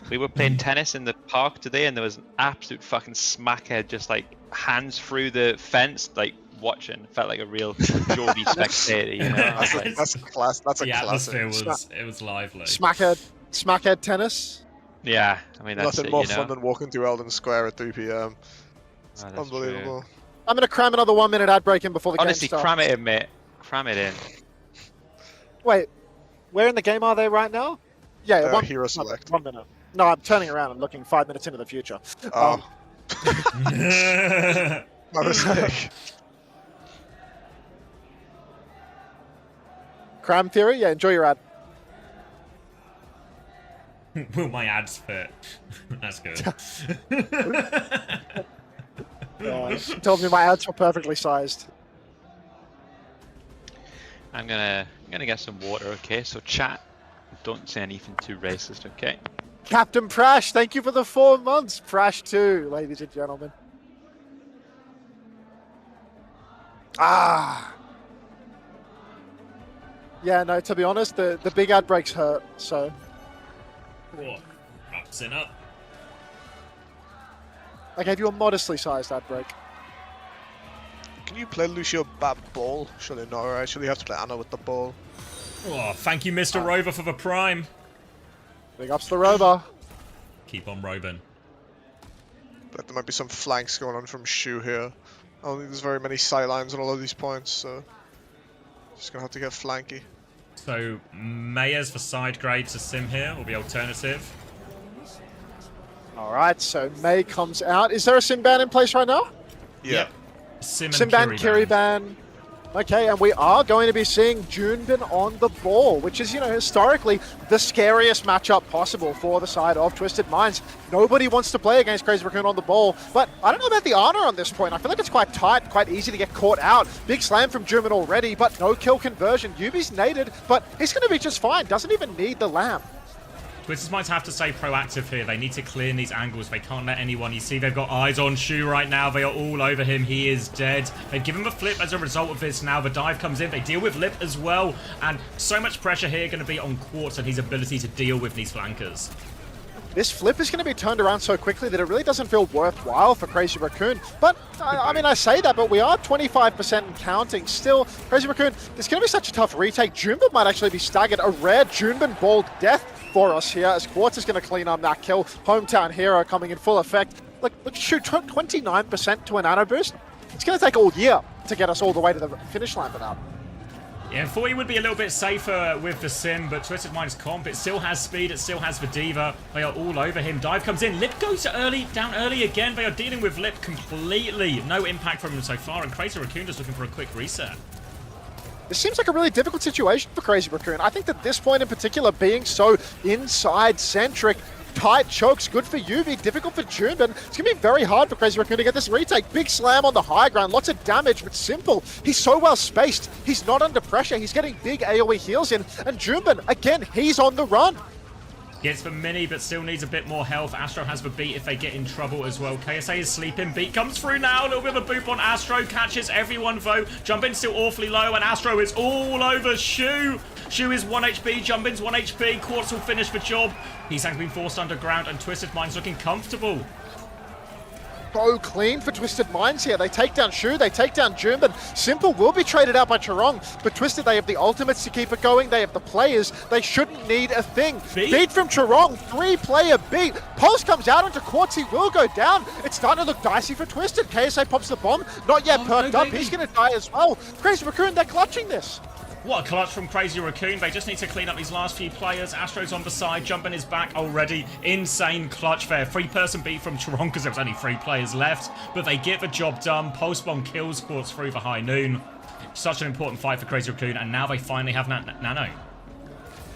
We were playing tennis in the park today, and there was an absolute fucking smackhead, just like hands through the fence, like watching. Felt like a real Geordie spectator, you know. That's a class. That's a The classic. atmosphere was lively. Smackhead tennis. Yeah, I mean that's Nothing it, more you know. fun than walking through Eldon Square at 3 p.m. It's Oh, that's unbelievable. true. I'm gonna cram another 1 minute ad break in before the Honestly, game starts. cram it in, mate. Cram it in. Wait, where in the game are they right now? Yeah, one Hero select. 1 minute. No, I'm turning around and looking 5 minutes into the future. Oh. My mistake. Cram theory? Yeah, enjoy your ad. Will my ads fit? That's good. Told me my ads were perfectly sized. I'm gonna get some water, okay? So chat, don't say anything too racist, okay? Captain Prash, thank you for the 4 months. Prash 2, ladies and gentlemen. Yeah, no, to be honest, the big ad breaks hurt, so. Whoa. Sin up. I gave you a modestly sized ad break. Can you play Lucio bad ball? Surely not, right? Surely you have to play Anna with the ball. Oh, thank you, Mr. Rover, for the prime. Big ups to Rover. Keep on roving. But there might be some flanks going on from Shu here. I don't think there's very many sightlines on all of these points, so just gonna have to get flanky. So, Mayers for side grade to Sim here will be alternative. Alright, so May comes out. Is there a Sim ban in place right now? Yeah. Yep. Sim and Simban, Kiri Kiriban. Okay, and we are going to be seeing Junbin on the ball, which is, you know, historically the scariest matchup possible for the side of Twisted Minds. Nobody wants to play against Crazy Raccoon on the ball, but I don't know about the honor on this point. I feel like it's quite tight, quite easy to get caught out. Big slam from Junbin already, but no kill conversion. Yubi's naded, but he's going to be just fine. Doesn't even need the lamp. Twisted Minds have to stay proactive here. They need to clear these angles. They can't let anyone. You see, they've got eyes on Shu right now. They are all over him. He is dead. They've given him a flip as a result of this. Now the dive comes in. They deal with Lip as well. And so much pressure here going to be on Quartz and his ability to deal with these flankers. This flip is going to be turned around so quickly that it really doesn't feel worthwhile for Crazy Raccoon. But, I mean, I say that, but we are 25% and counting. Still, Crazy Raccoon, it's going to be such a tough retake. Junbin might actually be staggered. A rare Junbin balled death for us here, as Quartz is going to clean up that kill. Hometown Hero coming in full effect. Look, shoot, 29% to a nano boost. It's going to take all year to get us all the way to the finish line for that. Yeah, 40 would be a little bit safer with the Sim, but Twisted Minds comp, it still has speed, it still has the Diva. They are all over him. Dive comes in. Lip goes down early again. They are dealing with Lip completely. No impact from him so far, and Crazy Raccoon just looking for a quick reset. This seems like a really difficult situation for Crazy Raccoon. I think that this point in particular, being so inside-centric, tight chokes, good for Yuvi, difficult for Junbin. It's going to be very hard for Crazy Raccoon to get this retake. Big slam on the high ground, lots of damage, but simple. He's so well spaced. He's not under pressure. He's getting big AoE heals in. And Junbin, again, he's on the run. Gets the mini, but still needs a bit more health. Astro has the beat if they get in trouble as well. KSA is sleeping. Beat comes through now. A little bit of a boop on Astro. Catches everyone, though. Jumpin's still awfully low, and Astro is all over Shu. Shu is 1 HP. Jumpin's 1 HP. Quartz will finish the job. He's been forced underground, and Twisted Minds looking comfortable. So clean for Twisted Minds here. They take down Shu, they take down Junbin. Simple will be traded out by Charong, but Twisted, they have the ultimates to keep it going. They have the players. They shouldn't need a thing. Beat from Charong, 3-player beat. Pulse comes out into Quartz. He will go down. It's starting to look dicey for Twisted. KSA pops the bomb. Not yet perked up. He's going to die as well. Crazy Raccoon, they're clutching this. What a clutch from Crazy Raccoon. They just need to clean up these last few players. Astro's on the side. Jumpin is back already. Insane clutch there. 3-person beat from Toronto because there was only 3 players left. But they get the job done. Pulse bomb kills Quartz through the high noon. Such an important fight for Crazy Raccoon. And now they finally have Nano.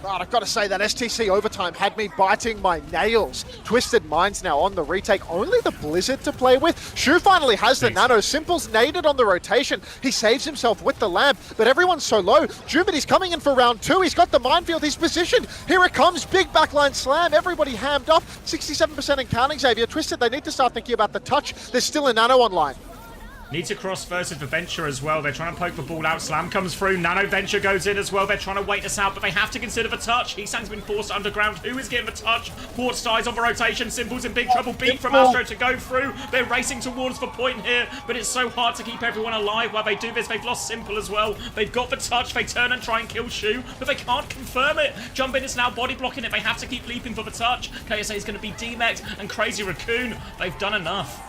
God, I've got to say that STC overtime had me biting my nails. Twisted Minds now on the retake. Only the Blizzard to play with. Shu finally has the nano. Simple's naded on the rotation. He saves himself with the lamp, but everyone's so low. Jumbity's coming in for round 2. He's got the minefield. He's positioned. Here it comes. Big backline slam. Everybody hammed up. 67% and counting, Xavier. Twisted, they need to start thinking about the touch. There's still a nano online. Need to cross versus the Venture as well. They're trying to poke the ball out. Slam comes through. Nano Venture goes in as well. They're trying to wait this out, but they have to consider the touch. Heesang's been forced underground. Who is getting the touch? Quartz dies on the rotation. Simple's in big trouble. Beat from Astro to go through. They're racing towards the point here, but it's so hard to keep everyone alive while they do this. They've lost Simple as well. They've got the touch. They turn and try and kill Shu, but they can't confirm it. Jumpin is now body blocking it. They have to keep leaping for the touch. KSA is going to be demexed, and Crazy Raccoon, they've done enough.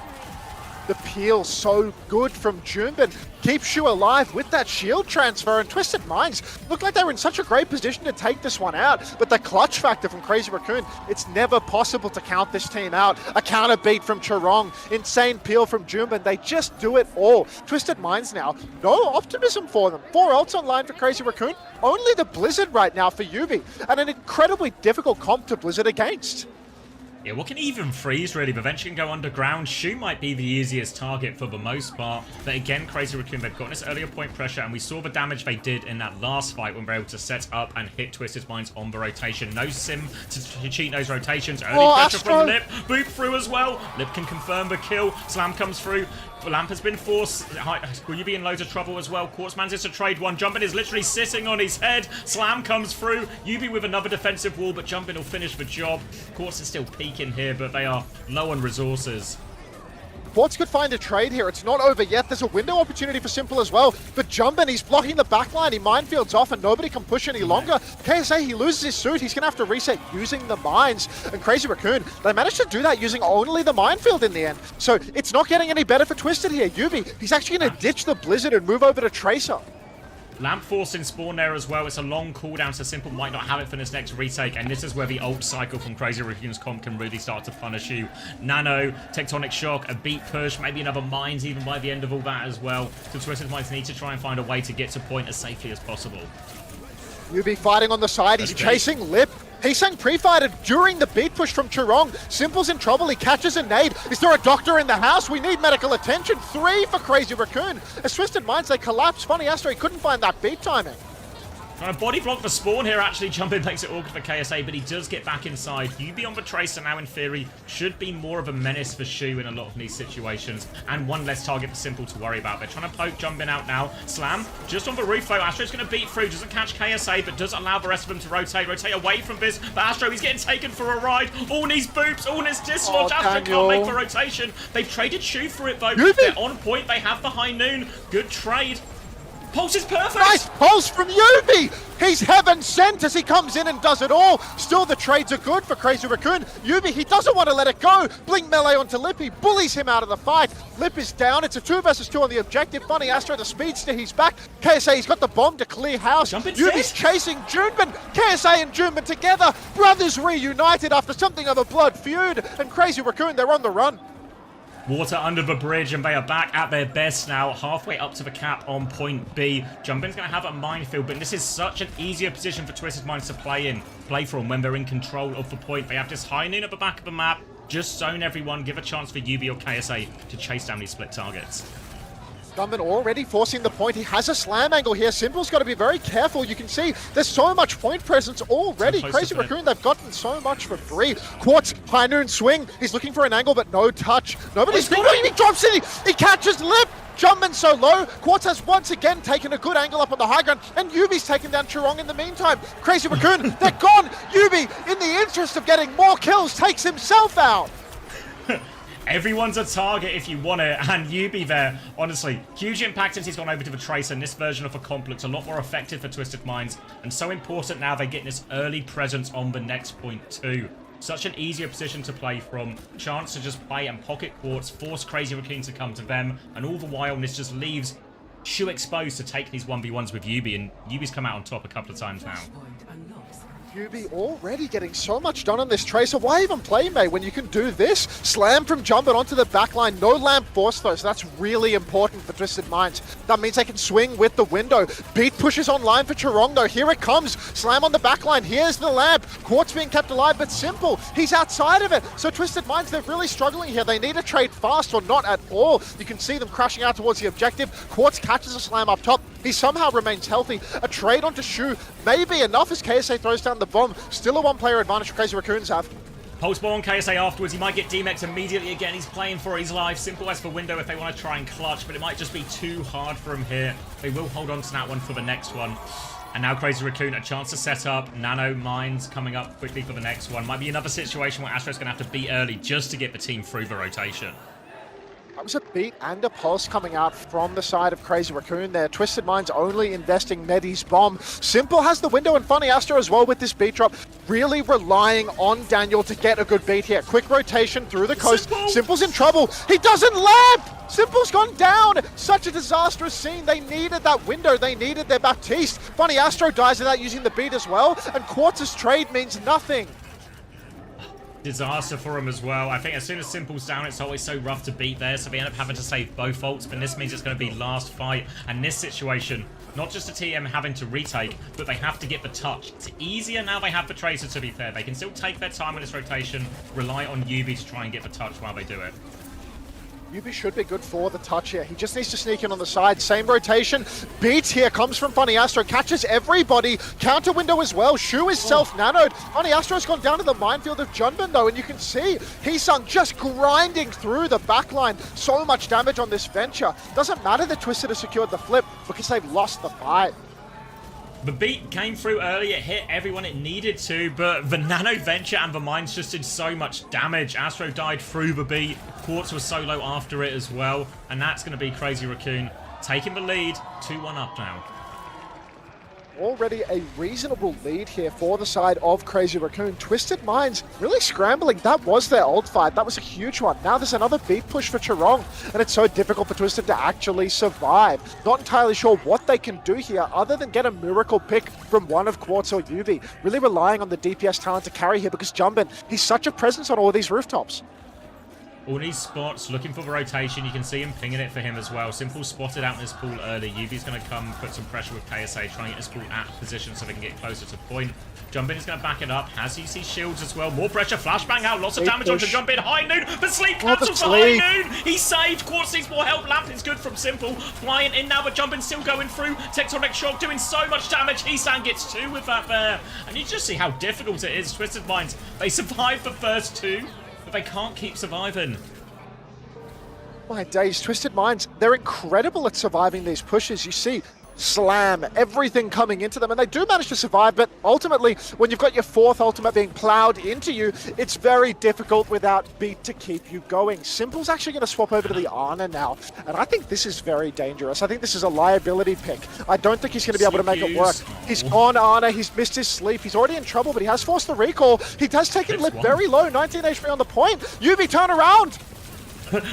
The peel so good from Jumbin. Keeps Shu alive with that shield transfer, and Twisted Minds look like they were in such a great position to take this one out. But the clutch factor from Crazy Raccoon, it's never possible to count this team out. A counter beat from Charong, insane peel from Jumbin. They just do it all. Twisted Minds now, no optimism for them. 4 ults online for Crazy Raccoon. Only the Blizzard right now for Yubi, and an incredibly difficult comp to Blizzard against. Yeah, what can even freeze, really? The Venture can go underground. Shu might be the easiest target for the most part. But again, Crazy Raccoon, they've gotten this earlier point pressure, and we saw the damage they did in that last fight when they were able to set up and hit Twisted Minds on the rotation. No sim to cheat those rotations. Early pressure from Lip. Boop through as well. Lip can confirm the kill. Slam comes through. The lamp has been forced. Will you be in loads of trouble as well? Quartz manages to trade one. Jumpin is literally sitting on his head. Slam comes through. Yubi with another defensive wall, but Jumpin will finish the job. Quartz is still peaking here, but they are low on resources. Quartz could find a trade here. It's not over yet. There's a window opportunity for Simple as well. But Jumbin, he's blocking the backline. He minefields off and nobody can push any longer. KSA, he loses his suit. He's going to have to reset using the mines. And Crazy Raccoon, they managed to do that using only the minefield in the end. So it's not getting any better for Twisted here. Yubi, he's actually going to ditch the Blizzard and move over to Tracer. Lamp Force in spawn there as well. It's a long cooldown, so Simple might not have it for this next retake. And this is where the ult cycle from Crazy Raccoon's comp can really start to punish you. Nano, Tectonic Shock, a beat push, maybe another Mines even by the end of all that as well. So Twisted Minds need to try and find a way to get to point as safely as possible. Yubi fighting on the side. He's chasing Lip. Heesang pre-fighted during the beat push from Charong. Simple's in trouble. He catches a nade. Is there a doctor in the house? We need medical attention. 3 for Crazy Raccoon. As Twisted Minds, they collapse. Funny Astro, he couldn't find that beat timing. Trying to body block the spawn here, actually. Jumpin makes it awkward for KSA, but he does get back inside. Yubi on the Tracer now, in theory, should be more of a menace for Shu in a lot of these situations, and one less target for Simple to worry about. They're trying to poke Jumpin out now. Slam, just on the roof, though. Astro's going to beat through, doesn't catch KSA, but does allow the rest of them to rotate away from this. But Astro, he's getting taken for a ride. All needs boops, all needs dislodge. Astro can't make the rotation. They've traded Shu for it, though. Yubi. They're on point. They have the high noon. Good trade. Pulse is perfect! Nice pulse from Yubi! He's heaven sent as he comes in and does it all. Still, the trades are good for Crazy Raccoon. Yubi, he doesn't want to let it go. Blink melee onto Lip. He bullies him out of the fight. Lip is down. It's a 2 versus 2 on the objective. Funny Astro, the speedster, he's back. KSA, he's got the bomb to clear house. Yubi's chasing Junbin. KSA and Junbin together. Brothers reunited after something of a blood feud. And Crazy Raccoon, they're on the run. Water under the bridge, and they are back at their best now, halfway up to the cap on point B. Jumpin's going to have a minefield, but this is such an easier position for Twisted Minds to play from when they're in control of the point. They have this high noon at the back of the map. Just zone everyone, give a chance for Yubi or KSA to chase down these split targets. Jumpin already forcing the point. He has a slam angle here. Simple's got to be very careful. You can see there's so much point presence already. Crazy Raccoon, they've gotten so much for free. Quartz, high noon swing. He's looking for an angle, but no touch. Nobody's thinking. He drops it. He catches Lip. Jumpin so low. Quartz has once again taken a good angle up on the high ground, and Yubi's taken down Charong in the meantime. Crazy Raccoon, they're gone. Yubi, in the interest of getting more kills, takes himself out. Everyone's a target if you want it, and Yubi there, honestly, huge impact since he's gone over to the Tracer, and this version of a comp looks a lot more effective for Twisted Minds, and so important now they get this early presence on the next point too. Such an easier position to play from, chance to just play and pocket Quartz, force Crazy Raccoon to come to them, and all the while this just leaves Shu exposed to take these 1v1s with Yubi, and Yubi's come out on top a couple of times now. Yubi already getting so much done on this Tracer. Why even play, mate, when you can do this? Slam from Jumpin onto the backline. No lamp force, though, so that's really important for Twisted Minds. That means they can swing with the window. Beat pushes online for Chirong, though. Here it comes. Slam on the backline. Here's the lamp. Quartz being kept alive, but Simple, he's outside of it. So Twisted Minds, they're really struggling here. They need to trade fast or not at all. You can see them crashing out towards the objective. Quartz catches a slam up top. He somehow remains healthy. A trade onto Shu may be enough as KSA throws down the bomb. Still a one-player advantage for Crazy Raccoons have. Pulse Ball on KSA afterwards. He might get DMX immediately again. He's playing for his life. Simple as for window if they want to try and clutch, but it might just be too hard for him here. They will hold on to that one for the next one. And now Crazy Raccoon, a chance to set up. Nano Mines coming up quickly for the next one. Might be another situation where Astro's going to have to beat early just to get the team through the rotation. That was a beat and a pulse coming out from the side of Crazy Raccoon there. Twisted Minds only investing Medi's bomb. Simple has the window and Funny Astro as well with this beat drop. Really relying on Daniel to get a good beat here. Quick rotation through the coast. Simple's in trouble. He doesn't lamp! Simple's gone down! Such a disastrous scene. They needed that window. They needed their Baptiste. Funny Astro dies without using the beat as well. And Quartz's trade means nothing. Disaster for him as well. I think as soon as Simple's down, it's always so rough to beat there, so they end up having to save both ults, but this means it's going to be last fight. And this situation, not just a TM having to retake, but they have to get the touch. It's easier now they have the Tracer, to be fair. They can still take their time on this rotation, rely on Yubi to try and get the touch while they do it. Yubi should be good for the touch here. He just needs to sneak in on the side. Same rotation. Beat here comes from Funny Astro. Catches everybody. Counter window as well. Shu is self-nanoed. Funny Astro's gone down to the minefield of Junbin, though, and you can see Heesung just grinding through the backline. So much damage on this venture. Doesn't matter that Twisted has secured the flip because they've lost the fight. The beat came through early, it hit everyone it needed to, but the Nano Venture and the Mines just did so much damage. Astro died through the beat, Quartz was solo after it as well, and that's going to be Crazy Raccoon taking the lead, 2-1 up now. Already a reasonable lead here for the side of Crazy Raccoon. Twisted Minds really scrambling. That was their ult fight. That was a huge one. Now there's another beat push for Chirong, and it's so difficult for Twisted to actually survive. Not entirely sure what they can do here other than get a miracle pick from one of Quartz or Yubi. Really relying on the DPS talent to carry here because Jumbin, he's such a presence on all these rooftops. All these spots, looking for the rotation. You can see him pinging it for him as well. Simple spotted out in this pool early. Yubi's going to come put some pressure with KSA, trying to get this pool at position so they can get closer to point. Jumpin is going to back it up. Has UC shields as well. More pressure. Flashbang out. Lots of damage onto Jumpin. High Noon. But Sleep cancels for High Noon. He's saved. Quartz needs more help. Lamp is good from Simple. Flying in now, but Jumpin still going through. Tectonic Shock doing so much damage. Heesan gets 2 with that there. And you just see how difficult it is. Twisted Minds, they survived the first 2, but they can't keep surviving. My days, Twisted Minds, they're incredible at surviving these pushes. You see Slam, everything coming into them, and they do manage to survive, but ultimately, when you've got your 4th ultimate being plowed into you, it's very difficult without beat to keep you going. Simple's actually going to swap over to the Ana now, and I think this is very dangerous. I think this is a liability pick. I don't think he's going to be able to make it work. He's on Ana, he's missed his sleep, he's already in trouble, but he has forced the recall. He has taken Lip very low, 19 HP on the point. Yubi, turn around!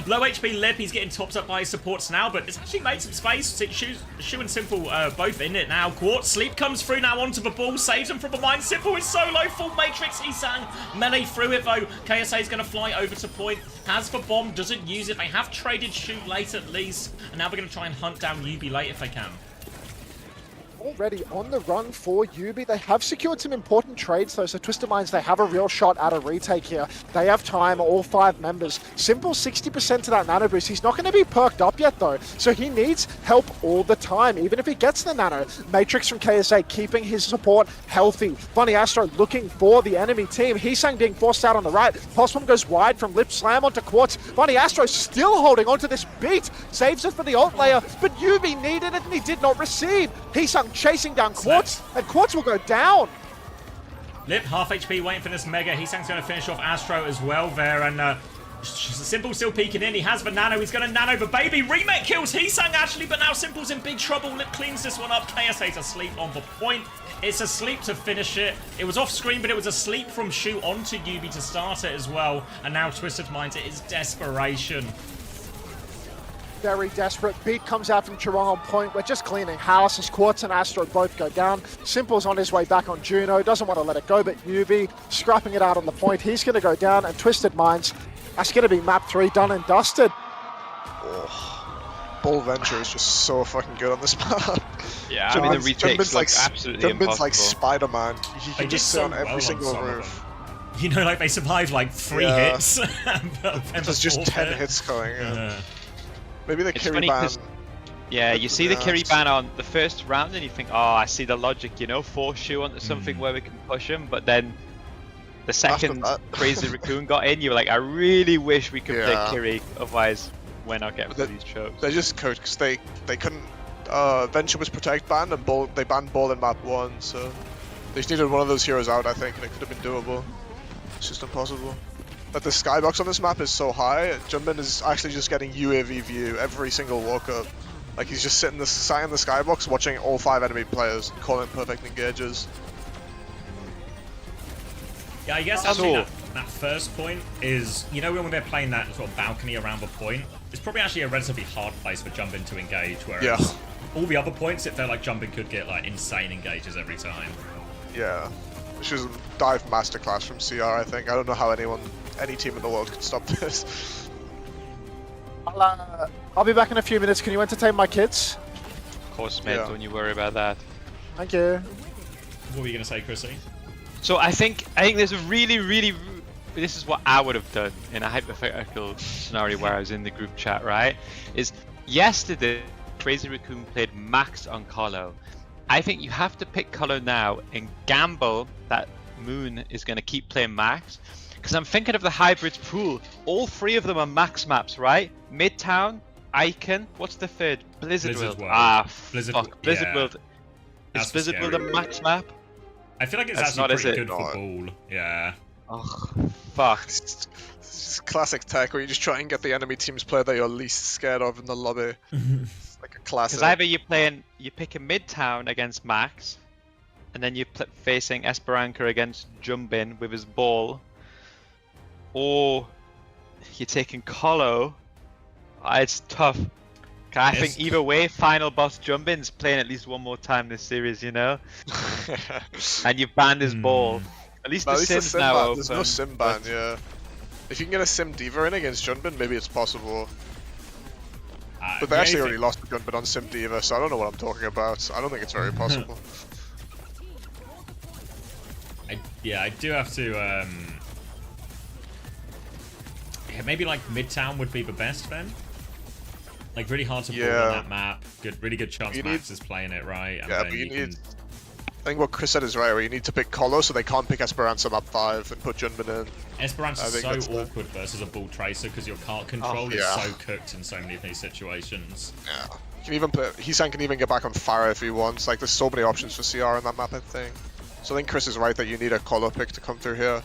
Low HP Lip, he's getting topped up by his supports now, but it's actually made some space. Shu and Simple both in it now. Quartz, Sleep comes through now onto the ball, saves him from behind. Simple is solo, full Matrix, Heesang. Melee through it though. KSA is going to fly over to point. Has the bomb, doesn't use it. They have traded Shu late at least, and now they're going to try and hunt down Yubi late if they can. Already on the run for Yubi. They have secured some important trades though, so Twisted Minds, they have a real shot at a retake here. They have time, all 5 members. Simple 60% to that nano boost. He's not going to be perked up yet though, so he needs help all the time, even if he gets the nano. Matrix from KSA keeping his support healthy. Funny Astro looking for the enemy team. Heesang being forced out on the right. Pulse goes wide from Lip, slam onto Quartz. Funny Astro still holding onto this beat. Saves it for the ult layer, but Yubi needed it and he did not receive. Heesang chasing down Quartz, and Quartz will go down. Lip, half HP, waiting for this Mega. Heesang's going to finish off Astro as well there, and Simple still peeking in. He has the nano. He's going to nano the baby. Remake kills Heesang actually, but now Simple's in big trouble. Lip cleans this one up. KSA's asleep on the point. It's a sleep to finish it. It was off screen, but it was a sleep from Shu onto Yubi to start it as well. And now Twisted Minds, it is desperation. very desperate. Beat comes out from Chirong on point. We're just cleaning house as Quartz and Astro both go down. Simple's on his way back on Juno. Doesn't want to let it go, but Yubi scrapping it out on the point. He's going to go down, and Twisted Minds, that's going to be map 3 done and dusted. Bull Venture is just so fucking good on this map. Yeah, I mean the retakes look absolutely impossible. Jumbin's like Spider-Man. He can just sit on every single roof. You know, like they survived like 3 hits. There's just 10 hits going. Maybe the Kiri ban. Yeah, you see the Kiri ban on the first round and you think, oh, I see the logic, you know, force shoe onto something where we can push him, but then the second Crazy Raccoon got in, you were like, I really wish we could play Kiri, otherwise we're not getting these tropes. They just coached because they couldn't. Venture was protect banned and Bull, they banned Bull in map 1, so they just needed one of those heroes out, I think, and it could have been doable. It's just impossible. But the skybox on this map is so high, Jumbin is actually just getting UAV view every single walk-up. Like he's just sat in the skybox watching all 5 enemy players and calling perfect engages. Yeah, I guess actually that first point is, you know, when they're playing that sort of balcony around the point, it's probably actually a relatively hard place for Jumbin to engage, whereas all the other points, it felt like Jumbin could get like insane engages every time. Yeah. This is a dive masterclass from CR, I think. I don't know how any team in the world could stop this. I'll be back in a few minutes. Can you entertain my kids? Of course, mate. Don't you worry about that. Thank you. What were you going to say, Chrissy? So I think there's a really, this is what I would have done in a hypothetical scenario where I was in the group chat, right? Is yesterday, Crazy Raccoon played Max on Colo. I think you have to pick Colo now and gamble that Moon is going to keep playing Max. Because I'm thinking of the hybrids pool. All 3 of them are Max maps, right? Midtown, Icon, what's the third? Blizzard World. Ah, fuck. Blizzard World. Is Blizzard World a Max map? I feel like it's actually pretty good for Ball. Yeah. Oh, fuck. It's just classic tech where you just try and get the enemy team's player that you're least scared of in the lobby. It's like a classic. Because either you pick a Midtown against Max, and then you're facing Esperanza against Jumbin with his ball, or you're taking Colo. It's tough. I think either way, final boss Jumbin's playing at least one more time this series, you know? And you've banned his ball. At least the sim's now open. There's no sim ban, yeah. If you can get a sim diva in against Jumbin, maybe it's possible. But they actually already lost the Jumbin on sim diva, so I don't know what I'm talking about. I don't think it's very possible. I do have to, maybe like Midtown would be the best then. Like really hard to pull on that map. Really good chance Max is playing it right. And but you need. I think what Chris said is right, where you need to pick Colo so they can't pick Esperanza map 5 and put Jumbin in. Esperanza's so awkward versus a Bull Tracer because your cart control is so cooked in so many of these situations. Yeah. You can even play. Hisan can even get back on Farah if he wants. Like there's so many options for CR in that map, I think. So I think Chris is right that you need a Colo pick to come through here,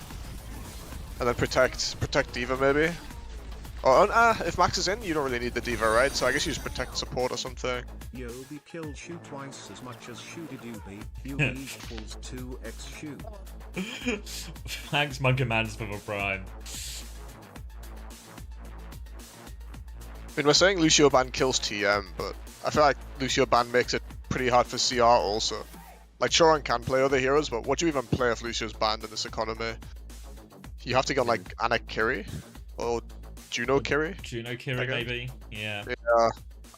and then protect Diva maybe. Oh, if Max is in, you don't really need the Diva, right? So I guess you just protect support or something. Yobi killed Shoot twice as much as Shoot did Yubi. Yubi equals 2x Shoot. Thanks, Monkey Mans, for the prime. I mean, we're saying Lucio Ban kills TM, but I feel like Lucio Ban makes it pretty hard for CR also. Like, Choron can play other heroes, but what do you even play if Lucio's banned in this economy? You have to go like Anak Kiri or Juno Kiri? Juno Kiri, maybe? Yeah. Yeah.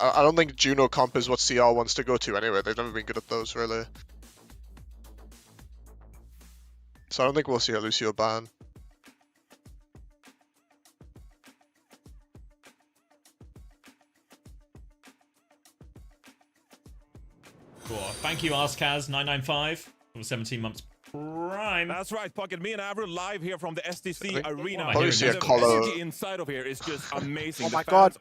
I don't think Juno comp is what CR wants to go to anyway. They've never been good at those, really. So I don't think we'll see a Lucio ban. Cool. Thank you, AskKaz995 for 17 months prime. That's right, Pocket. Me and Avril live here from the STC Arena. The energy inside of here is just amazing. Oh my God.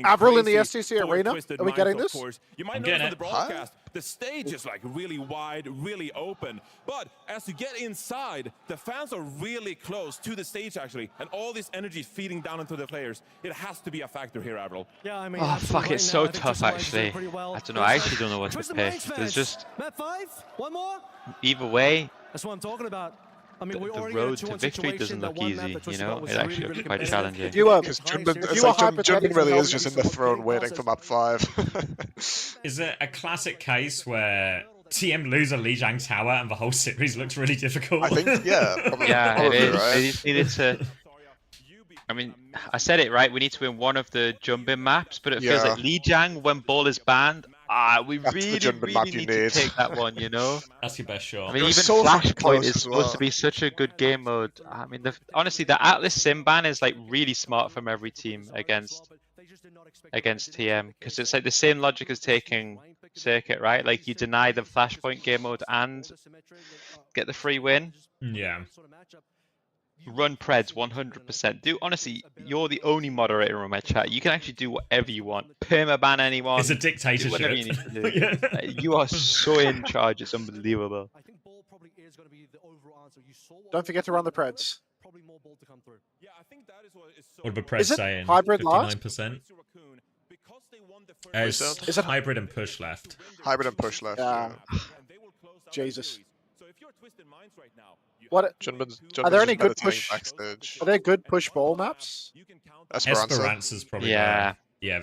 Avril in the STC Arena? Are we getting this? You might notice on the broadcast, the stage is like really wide, really open. But as you get inside, the fans are really close to the stage actually. And all this energy feeding down into the players. It has to be a factor here, Avril. Yeah, I mean, oh, fuck, it's so tough actually. I don't know, I actually don't know what to pick. There's just... Map 5? One more? Either way. That's what I'm talking about. I mean, we're the already in a road to 2-1 victory doesn't situation. That look one map easy. that You Twisted know, Bot was it really, actually really looks quite competitive. challenging. If you Because you were Junbin really is hypothetically just in the throne waiting for map 5. Is it a classic case where TM lose a Lijiang Tower and the whole series looks really difficult? I think, yeah, probably, Yeah, probably it is. right. They just needed to. I mean, I said it right. We need to win one of the Jumbin maps, but it feels like Lijiang, when ball is banned, we That's the really, Junbin really map you need to need. take that one. You know. That's your best shot. I mean, It was even so fucking Flashpoint close is as supposed well. to be such a good game mode. I mean, honestly, the Atlas Sim ban is like really smart from every team against TM, because it's like the same logic as taking Circuit, right? Like you deny the Flashpoint game mode and get the free win. Yeah. Run Preds 100%. Do honestly, you're the only moderator on my chat. You can actually do whatever you want. Permaban anyone. It's a Do whatever dictatorship. you need to do. Yeah. You are so in charge. It's unbelievable. Don't forget to run the Preds. What are the Preds Is it saying? hybrid last? 59%? Is it hybrid and push left? Hybrid and push left. Yeah. Yeah. Jesus. What? Junbin's Are there any just good meditating push? backstage. Are there good push ball maps? Esperanza's probably the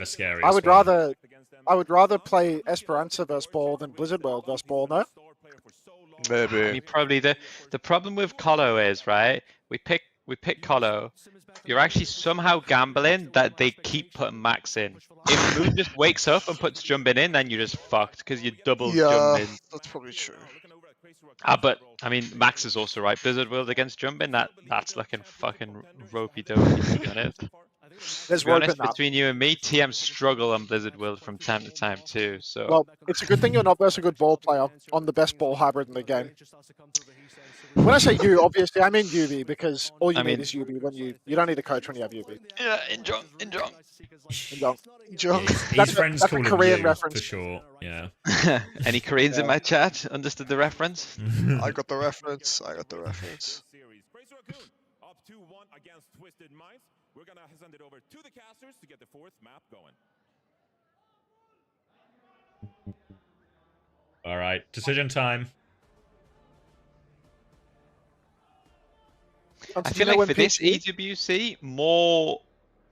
scariest. I would rather play Esperanza versus ball than Blizzard World versus ball. No. Maybe. I mean, probably the problem with Colo is, right, we pick Colo. You're actually somehow gambling that they keep putting Max in. If Moon just wakes up and puts Jumbin in, then you're just fucked because you double Jumbin. That's probably true. But I mean, Max is also right. Blizzard World against Jumbin, that's looking fucking ropey dopey, to be honest. There's To be honest, rope in between you and me, TM struggle on Blizzard World from time to time too. So Well, it's a good thing you're not versus a good ball player on the best ball hybrid in the game. When I say you, obviously I mean UB, because all you need is UB. When you don't need a coach when you have UB. yeah, Injong. His friends that's call a him Korean you, reference. for short. Yeah. Any Koreans in my chat understood the reference? I got the reference. I got the reference. Up 2-1 against Twisted Minds. We're gonna send it over to the casters to get the fourth map going. All right, decision time. I feel like for this EWC, more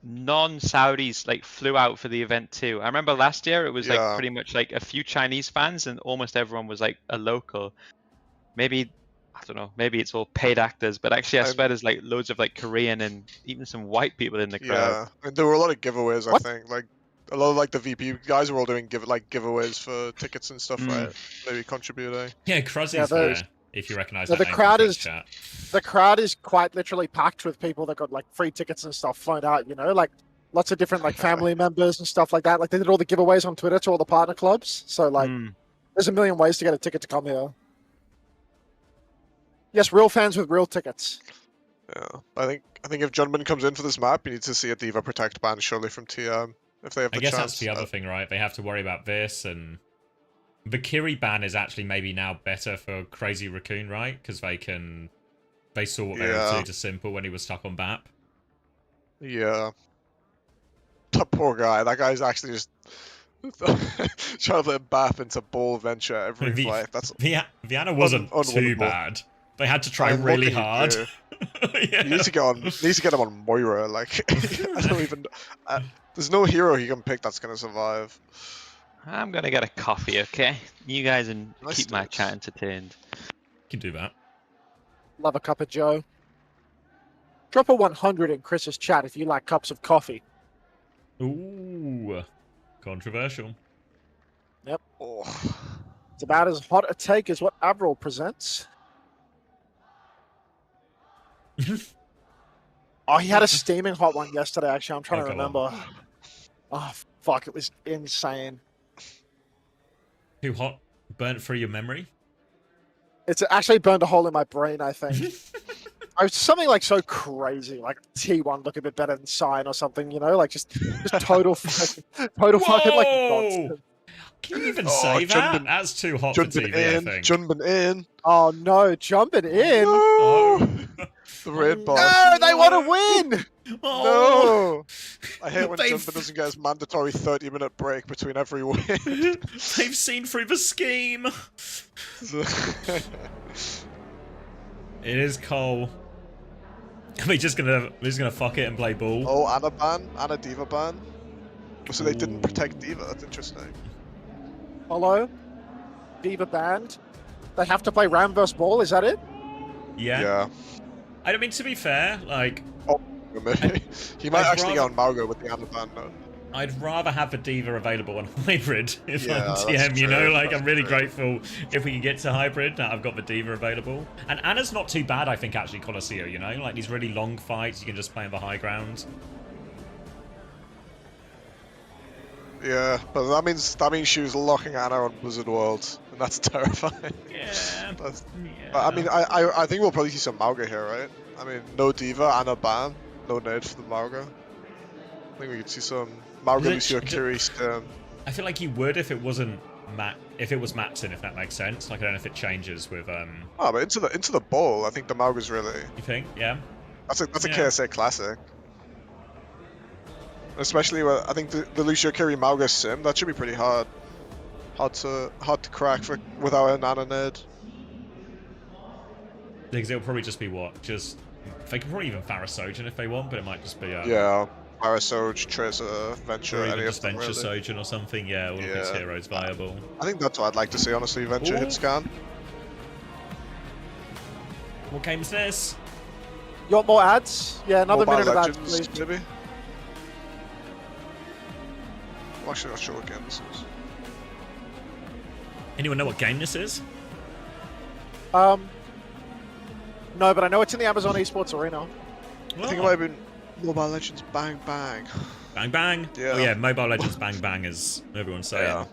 non-Saudis like flew out for the event too. I remember last year it was like pretty much like a few Chinese fans and almost everyone was like a local. Maybe, I don't know, maybe it's all paid actors, but actually I swear there's like loads of like Korean and even some white people in the crowd. Yeah, I mean, there were a lot of giveaways, I think. Like a lot of like the VP guys were all doing giveaways for tickets and stuff, right? Maybe contributing. Yeah, Cruzzy's there. If you recognise that the name crowd from is chat. the crowd is quite literally packed with people that got like free tickets and stuff flown out. You know, like lots of different like family members and stuff like that. Like they did all the giveaways on Twitter to all the partner clubs. So like, there's a million ways to get a ticket to come here. Yes, real fans with real tickets. Yeah, I think if Junbin comes in for this map, you need to see a Diva Protect ban surely from TM if they have the chance. I guess that's the other thing, right? They have to worry about this, and the Kiri ban is actually maybe now better for Crazy Raccoon, right? Because they saw what they were doing to Simple when he was stuck on BAP. Yeah. That poor guy. That guy's actually just trying to put BAP into ball venture every fight. That's Vienna wasn't too bad. They had to try really hard. You need to get him on Moira. Like, I don't even. There's no hero he can pick that's gonna survive. I'm gonna get a coffee, okay? You guys and keep my chat entertained. You can do that. Love a cup of Joe. Drop a 100 in Chris's chat if you like cups of coffee. Ooh, controversial. Yep. Oh. It's about as hot a take as what Avril presents. Oh, he had a steaming hot one yesterday, actually. I'm trying to remember. Oh, fuck. It was insane. Too hot? Burnt through your memory? It's actually burned a hole in my brain, I think. I was something like so crazy, like T1 look a bit better than Sign or something, you know? Like just total fucking like nonsense. Can you even say that? That's too hot for TV, I think. Jumping in. Oh no, jumping in. No. The red boss. No, they want to win. No. I hate when Jumping doesn't get his mandatory 30-minute break between every win. They've seen through the scheme. It is Cole. We're just gonna fuck it and play ball. Oh, Ana ban, Ana Diva ban. So they didn't protect Diva. That's interesting. Hello, Diva banned. They have to play Ram vs Ball. Is that it? Yeah. I don't mean, to be fair, like. Oh, maybe. He might actually go on Maugo with the Ana ban though. I'd rather have the Diva available on hybrid if I'm that's TM, you know? true, Like, that's I'm really true. grateful if we can get to hybrid, that I've got the Diva available. And Anna's not too bad, I think, actually, Colosseo, you know? Like, these really long fights, you can just play in the high ground. Yeah, but that means she was locking Ana on Blizzard World, and that's terrifying. Yeah. But, I mean, I think we'll probably see some Mauga here, right? I mean, no Diva, Ana ban, no nade for the Mauga. I think we could see some Mauga, Lucio, Kiri, I feel like you would if it wasn't if it was Matson, if that makes sense. Like, I don't know if it changes with Oh, but into the bowl, I think the Mauga's really. You think? Yeah. That's a KSA classic. Especially with, I think the Lucio Kiri Mauga sim, that should be pretty hard to crack without an Ana nade. Because it'll probably just be what? Just they could probably even Pharosogen if they want, but it might just be yeah. Pharosoge, Tracer, Venture, or even any just of them, Venture really. Sojourn or something. Yeah, all of these heroes viable. I think that's what I'd like to see, honestly. Venture hit scan. What game is this? You want more ads? Yeah, another Mobile minute of ads, Legends, please. maybe. I'm actually not sure what game this is. Anyone know what game this is? No, but I know it's in the Amazon Esports Arena. I think it might have been Mobile Legends Bang Bang. Bang Bang? Yeah. Oh yeah, Mobile Legends Bang Bang is everyone's saying. Yeah.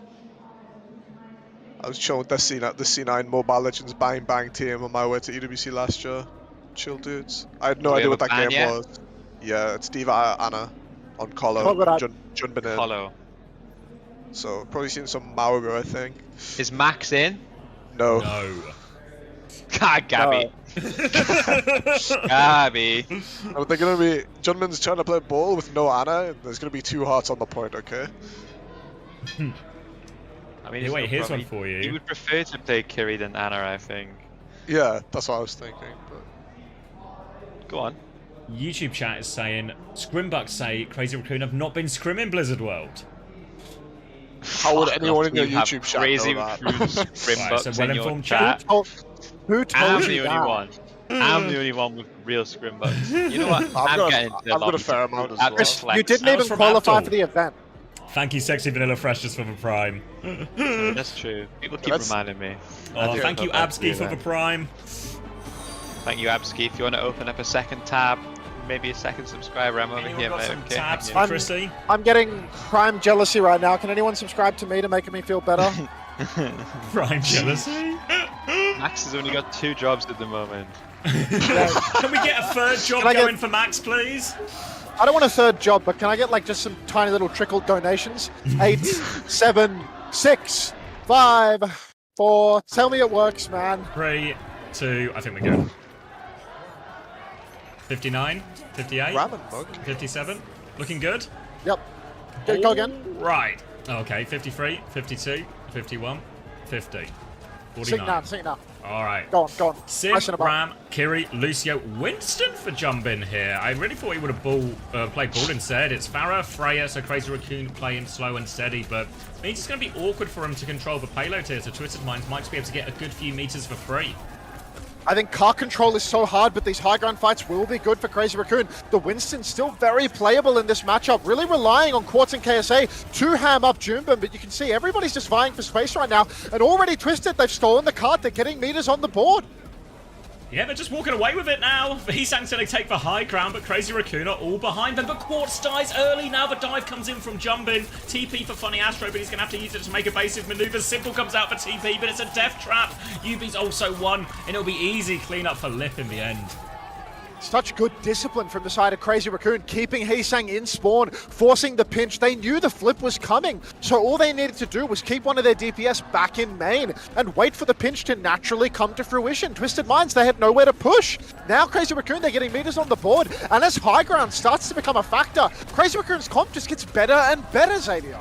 I was chilling with the C9 Mobile Legends Bang Bang team on my way to EWC last year. Chill dudes. I had no idea what that game was. Yeah, it's Diva Ana on Colo, Jun Benin. Colo. So probably seen some Mauga, I think. Is Max in? No. No. God, Gabby. Gabby. No, they're gonna be. Junman's trying to play ball with no Ana, and there's gonna be 2 hearts on the point, okay? I mean, Hey, wait, here's one for you. He would prefer to play Kiri than Ana, I think. Yeah, that's what I was thinking. But go on. YouTube chat is saying Scrimbucks say Crazy Raccoon have not been scrimming Blizzard World. How would anyone in your YouTube chat Crazy know that? Scrimbucks Right, so in your well-informed chat. Who told I'm you the that? only one. I'm the only one with real Scrimbucks. You know what? I've I've got a fair amount as well. You didn't even qualify for the event. Thank you, Sexy Vanilla Freshness, for the Prime. That's true. People keep reminding me. Oh, thank you, Abski, for the Prime. Thank you, Abski. If you want to open up a second tab, maybe a second subscriber, I'm over here, mate. Okay. Tabs for Chrissy? I'm getting prime jealousy right now. Can anyone subscribe to me to make me feel better? Prime jealousy? Max has only got 2 jobs at the moment. Can we get a third job going for Max, please? I don't want a third job, but can I get like just some tiny little trickled donations? 8, 7, 6, 5, 4. Tell me it works, man. 3, 2, I think we're good. 59, 58, 57. Looking good? Yep. Go again. Right. Okay, 53, 52, 51, 50, 49. Sing now. All right. Go on. Sim, Ram, Kiri, Lucio, Winston for jumping here. I really thought he would have played ball instead. It's Farah, Freya, so Crazy Raccoon playing slow and steady, but I think it's going to be awkward for him to control the payload here, so Twisted Minds might be able to get a good few meters for free. I think car control is so hard, but these high ground fights will be good for Crazy Raccoon. The Winston's still very playable in this matchup, really relying on Quartz and KSA to ham up Junebin, but you can see everybody's just vying for space right now, and already Twisted, they've stolen the cart, they're getting meters on the board. Yeah, they're just walking away with it now. Heesang's going to take the high ground, but Crazy Raccoon are all behind them. But Quartz dies early. Now the dive comes in from Jumbin. TP for Funny Astro, but he's going to have to use it to make evasive maneuvers. Simple comes out for TP, but it's a death trap. Yubi's also won, and it'll be easy cleanup for Lip in the end. Such good discipline from the side of Crazy Raccoon, keeping Heesang in spawn, forcing the pinch. They knew the flip was coming, so all they needed to do was keep one of their DPS back in main and wait for the pinch to naturally come to fruition. Twisted Minds, they had nowhere to push. Now Crazy Raccoon, they're getting meters on the board, and as high ground starts to become a factor, Crazy Raccoon's comp just gets better and better, Xavier.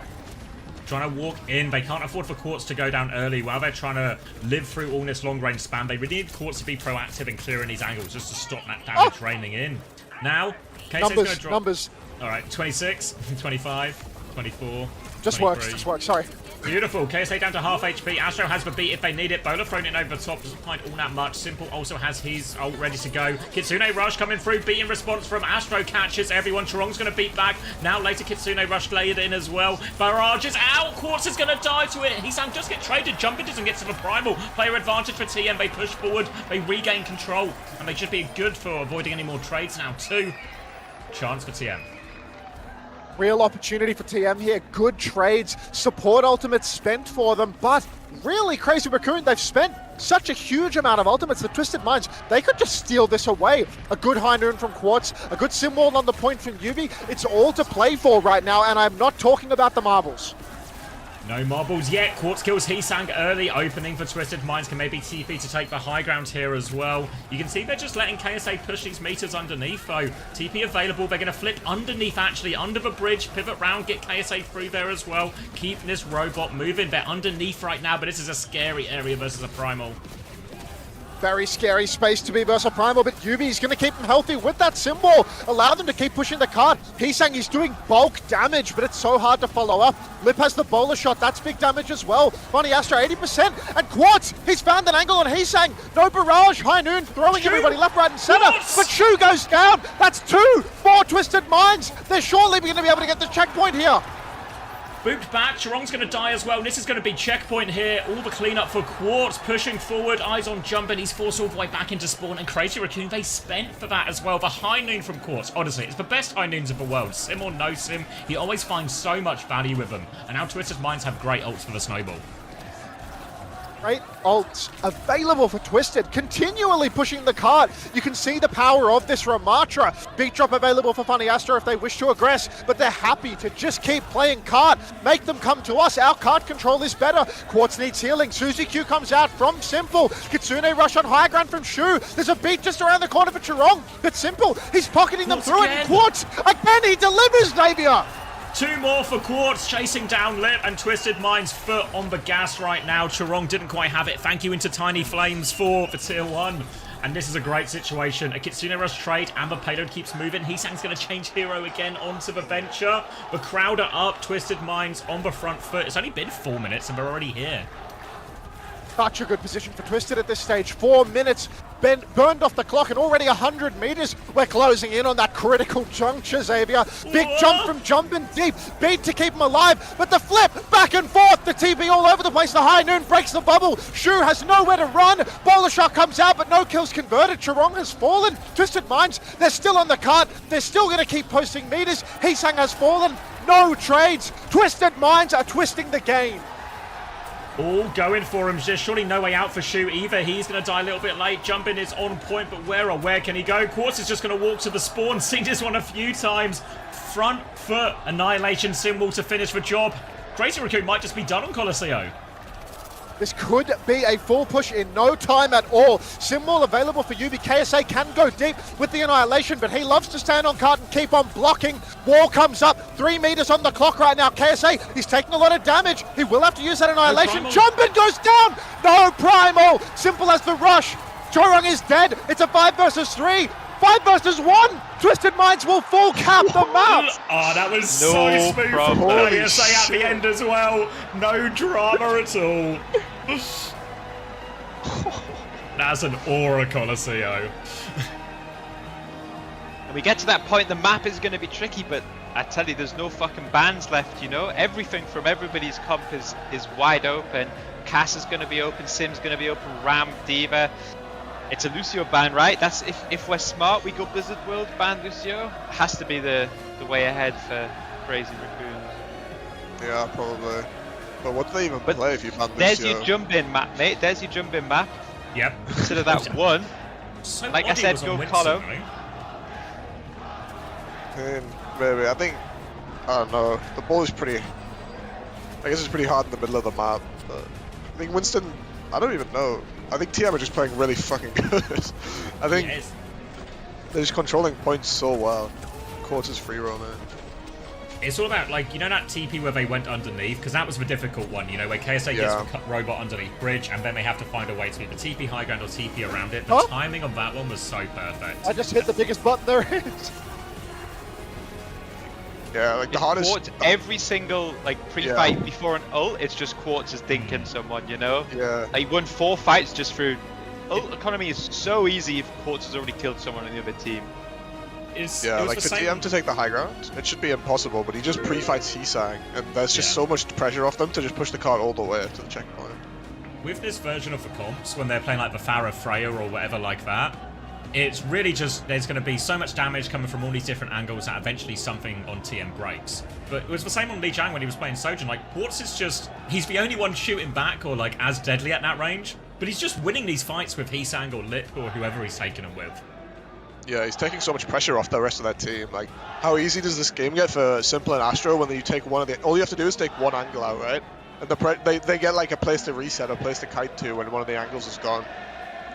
trying to walk in. They can't afford for Quartz to go down early while they're trying to live through all this long-range spam. They really need Quartz to be proactive and clearing these angles just to stop that damage raining in. Now, Kayse's going to drop. Numbers. All right, 26, 25, 24, Just 23. works, just works, sorry. Beautiful. KSA down to half HP. Astro has the beat if they need it. Bola thrown in over the top. Doesn't find all that much. Simple also has his ult ready to go. Kitsune Rush coming through. Beat in response from Astro. Catches everyone. Charong's going to beat back. Now later Kitsune Rush layered in as well. Barrage is out. Quartz is going to die to it. Hisang just get traded. Jumping doesn't get to the primal. Player advantage for TM. They push forward. They regain control. And they should be good for avoiding any more trades now too. Chance for TM. Real opportunity for TM here. Good trades. Support ultimates spent for them, but really Crazy Raccoon, they've spent such a huge amount of ultimates. The Twisted Minds, they could just steal this away. A good High Noon from Quartz, a good Simwall on the point from Yubi. It's all to play for right now, and I'm not talking about the marbles. No marbles yet. Quartz kills Hisang early. Opening for Twisted Minds can maybe TP to take the high ground here as well. You can see they're just letting KSA push these meters underneath though. TP available. They're going to flip underneath actually. Under the bridge. Pivot round. Get KSA through there as well. Keep this robot moving. They're underneath right now, but this is a scary area versus a Primal. Very scary space to be versus Primal, but Yubi's going to keep him healthy with that symbol. Allow them to keep pushing the card. Hisang, he's doing bulk damage, but it's so hard to follow up. Lip has the bowler shot. That's big damage as well. Bonnie Astro, 80%. And Quartz, he's found an angle on Hisang. No barrage. High Noon throwing everybody left, right, and center. Quartz! But Shu goes down. That's 2 more Twisted Minds. They're surely going to be able to get the checkpoint here. Booped back, Charong's going to die as well. This is going to be checkpoint here. All the cleanup for Quartz, pushing forward, eyes on jump, and he's forced all the way back into spawn. And Crazy Raccoon, they spent for that as well. The High Noon from Quartz, honestly, it's the best High Noons of the world. Sim or no sim, he always finds so much value with them. And now Twisted Minds have great ults for the snowball. Great ults available for Twisted, continually pushing the card. You can see the power of this Ramatra. Big drop available for Funny Astro if they wish to aggress, but they're happy to just keep playing card. Make them come to us. Our card control is better. Quartz needs healing. Suzy Q comes out from Simple. Kitsune Rush on high ground from Shu. There's a beat just around the corner for Charong, but Simple, he's pocketing them through it. Quartz, again, he delivers, Xavier. 2 more for Quartz, chasing down Lip, and Twisted Minds foot on the gas right now. Charong didn't quite have it. Thank you into Tiny Flames for tier 1. And this is a great situation. A Kitsune Rush trade, and the payload keeps moving. Hisang's going to change hero again onto the Venture. The crowd are up, Twisted Minds on the front foot. It's only been 4 minutes and they're already here. Such a good position for Twisted at this stage. 4 minutes burned off the clock and already 100 meters. We're closing in on that critical juncture, Xavier. Big jump from jumping deep. Beat to keep him alive, but the flip back and forth. The TB all over the place. The High Noon breaks the bubble. Shu has nowhere to run. Bowler shot comes out, but no kills converted. Charong has fallen. Twisted Minds, they're still on the cart. They're still going to keep posting meters. Hisang has fallen. No trades. Twisted Minds are twisting the game. All going for him. There's surely no way out for Shu either. He's going to die a little bit late. Jumping is on point, but where can he go? Quartz is just going to walk to the spawn. Seen this one a few times. Front foot Annihilation Symbol to finish the job. Crazy Raccoon might just be done on Colosseo. This could be a full push in no time at all. Symbol available for Yubi. KSA can go deep with the Annihilation, but he loves to stand on cart and keep on blocking. Wall comes up. 3 meters on the clock right now. KSA, he's taking a lot of damage. He will have to use that Annihilation. Jumping goes down. No Primal. Simple as the rush. Charong is dead. It's a 5 versus 3. 5 versus 1. Twisted Minds will full cap the map. Oh, that was so smooth from KSA at the end as well. No drama at all. That's an aura Colosseo. And we get to that point, the map is going to be tricky, but I tell you, there's no fucking bans left, you know? Everything from everybody's comp is wide open. Cass is going to be open, Sim's going to be open, Ram, Diva. It's a Lucio ban, right? That's if we're smart, we go Blizzard World, ban Lucio. Has to be the way ahead for Crazy Raccoons. Yeah, probably. But what do they even play if you ban Lucio? There's your jump in map, mate. There's your jump in map. Yep. Consider that one. So like I said, go Colo. Maybe. I think, I don't know. The ball is pretty, I guess it's pretty hard in the middle of the map. But I think Winston, I don't even know. I think TM are just playing really fucking good. I think they're just controlling points so well. Quartz is free roaming. It's all about, like, you know that TP where they went underneath? Because that was the difficult one, you know, where KSA gets the robot underneath bridge, and then they have to find a way to either TP high ground or TP around it. The timing of that one was so perfect. I just hit the biggest button there is. Yeah, like the hardest. Quartz, every single like pre-fight before an ult, it's just Quartz is dinking someone, you know? Yeah. Like, he won 4 fights just through. Ult economy is so easy if Quartz has already killed someone on the other team. Like for TM to take the high ground, it should be impossible, but he just pre-fights Hisang, and there's just so much pressure off them to just push the card all the way to the checkpoint. With this version of the comps, when they're playing like the Pharah Freya or whatever like that, it's really just, there's going to be so much damage coming from all these different angles that eventually something on TM breaks. But it was the same on Li Jiang when he was playing Sojin. Like, Quartz is just, he's the only one shooting back or like as deadly at that range, but he's just winning these fights with Hisang or Lip or whoever he's taking them with. Yeah, he's taking so much pressure off the rest of that team. Like, how easy does this game get for Simple and Astro when you take one of the... All you have to do is take one angle out, right? And they get like a place to reset, a place to kite to when one of the angles is gone.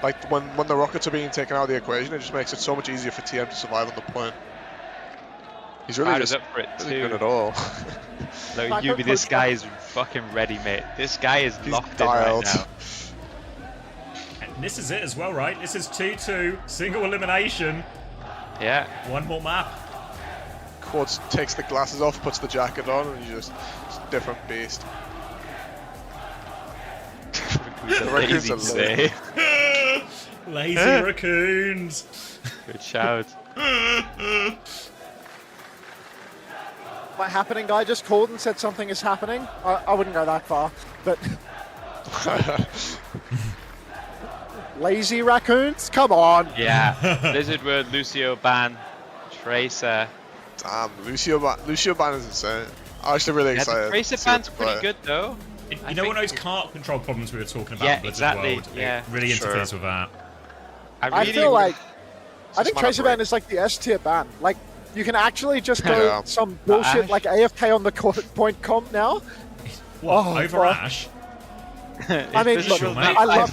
Like, when the rockets are being taken out of the equation, it just makes it so much easier for TM to survive on the point. He's really just up for it really too. good at all. No, Yubi, this guy is fucking ready, mate. This guy is locked in right now. And this is it as well, right? This is 2-2, single elimination. Yeah. One more map. Quartz takes the glasses off, puts the jacket on, and he's just a different beast. The raccoons are lazy. Lazy raccoons. Good shout. My happening guy just called and said something is happening. I wouldn't go that far, but... Lazy raccoons? Come on! Yeah. Lizard Word, Lucio ban, Tracer. Damn, Lucio ban is insane. I'm actually really excited. The Tracer ban's pretty good though. You know one of those cart control problems we were talking about Yeah, in Blizzard exactly. World? Yeah. It really interferes with that. I feel like... I think Tracer ban is like the S tier ban. Like, you can actually just go some bullshit like AFK on the point comp now. What, over Ash? I mean, look, I love.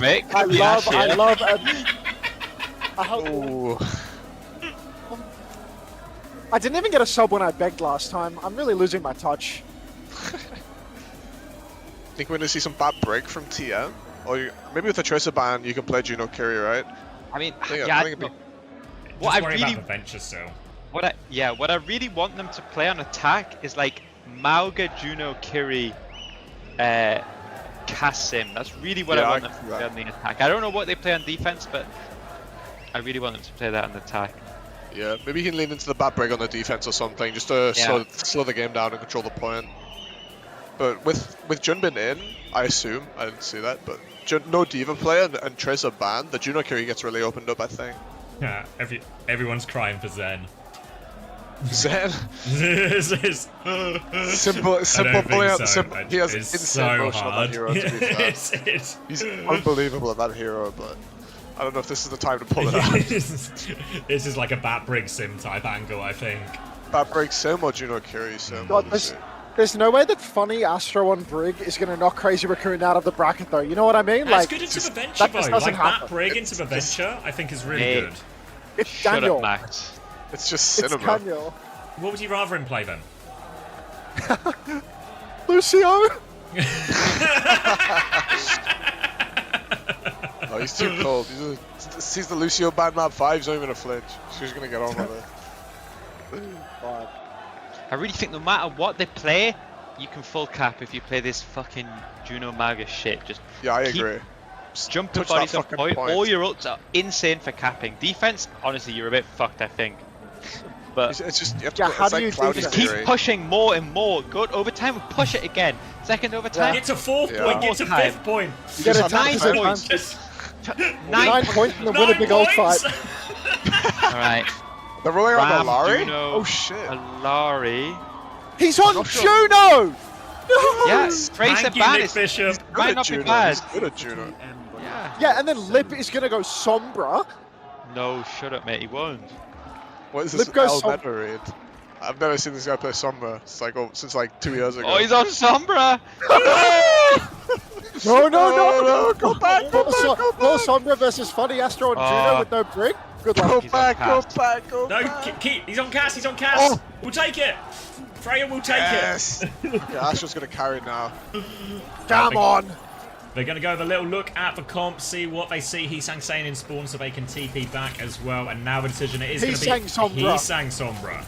I didn't even get a sub when I begged last time. I'm really losing my touch. Think we're gonna see some bad break from TM, or maybe with the Tracer ban you can play Juno Kiri, right? I mean, Just worry about the venture still. What I really want them to play on attack is like Mauga, Juno, Kiri, Kasim. That's really what I want them to play on the attack. I don't know what they play on defense, but I really want them to play that on attack. Yeah, maybe you can lean into the bad break on the defense or something, just to slow the game down and control the point. But with Junbin in, I assume, I didn't see that, but no Diva player and Tracer banned, the Juno Kiri gets really opened up, I think. Yeah, everyone's crying for Zen. Zen? simple play out. He has insane motion on that hero, to be fair. He's unbelievable at that hero, but I don't know if this is the time to pull it out. This is like a Bat Brig Sim type angle, I think. Bat Brig Sim or Juno Kiri Sim? God, there's no way that funny Astro on Brig is going to knock Crazy Raccoon out of the bracket, though. You know what I mean? That's good into the venture, though. Like, Bat Brig into the venture, I think is really good. It's Daniel. Shut up, Max. It's just cinema. It's Daniel. What would you rather him play, then? Lucio! Oh, he's too cold. Sees the Lucio ban map 5, he's not even a flinch. She's going to get on with it. I really think no matter what they play, you can full cap if you play this fucking Juno Maga shit. Just I agree. Jump to bodies on point. All your ults are insane for capping. Defense, honestly, you're a bit fucked, I think. But it's just you have to just keep pushing more and more. Go to overtime, push it again. Second overtime. Get to 4th point, get to 5th point. You get a 9 points. 9 points and then win a big old fight. Alright. They're rolling around Alari? Juno, oh shit. Alari. He's on Juno! Yeah, Tracer ban is Bishop. might not be bad. He's good at Juno. Yeah, and then Lip is gonna go Sombra. No, shut up, mate. He won't. What is this meta read? I've never seen this guy play Sombra. It's like since like 2 years ago. Oh, he's on Sombra! No! Go back! Go Sombra versus Funny Astro and Juno with no Brig. Good luck. Go back! No, he's on Cass, Oh. We'll take it. Freya will take Yes. Yeah, Astro's going to carry it now. Come on. They're going to go with a little look at the comp, see what they see Heesang saying in spawn so they can TP back as well. And now the decision is going to be Heesang Sombra.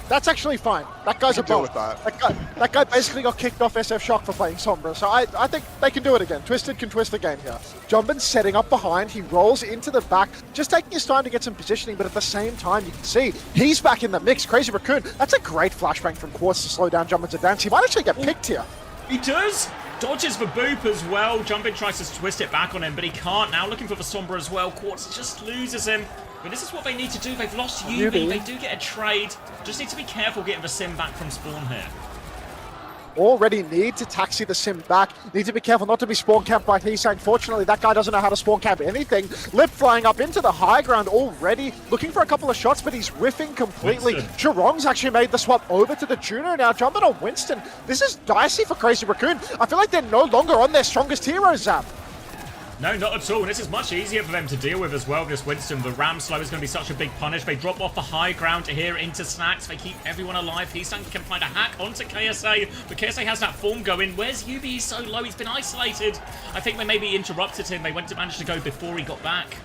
That's actually fine. That guy's a bot. That guy basically got kicked off SF Shock for playing Sombra. So I think they can do it again. Twisted can twist the game here. Jumbin's setting up behind. He rolls into the back, just taking his time to get some positioning. But at the same time, you can see he's back in the mix. Crazy Raccoon. That's a great flashbang from Quartz to slow down Jumbin's advance. He might actually get picked here. He does. Dodges the boop as well. Jumbin tries to twist it back on him, but he can't. Now looking for the Sombra as well. Quartz just loses him. But this is what they need to do. They've lost Yubi. They do get a trade. Just need to be careful getting the sim back from spawn here. Already need to taxi the sim back. Need to be careful not to be spawn camped by Heesang. Fortunately, that guy doesn't know how to spawn camp anything. Lip flying up into the high ground already. Looking for a couple of shots, but he's whiffing completely. Zhurong's actually made the swap over to the Juno. Now jumping on Winston. This is dicey for Crazy Raccoon. I feel like they're no longer on their strongest hero, Zap. No, not at all. And this is much easier for them to deal with as well. This Winston, the ram slow is going to be such a big punish. They drop off the high ground here into Snacks. They keep everyone alive. Heesang can find a hack onto KSA. But KSA has that form going. Where's Yubi? He's so low. He's been isolated. I think they maybe interrupted him. They managed to go before he got back.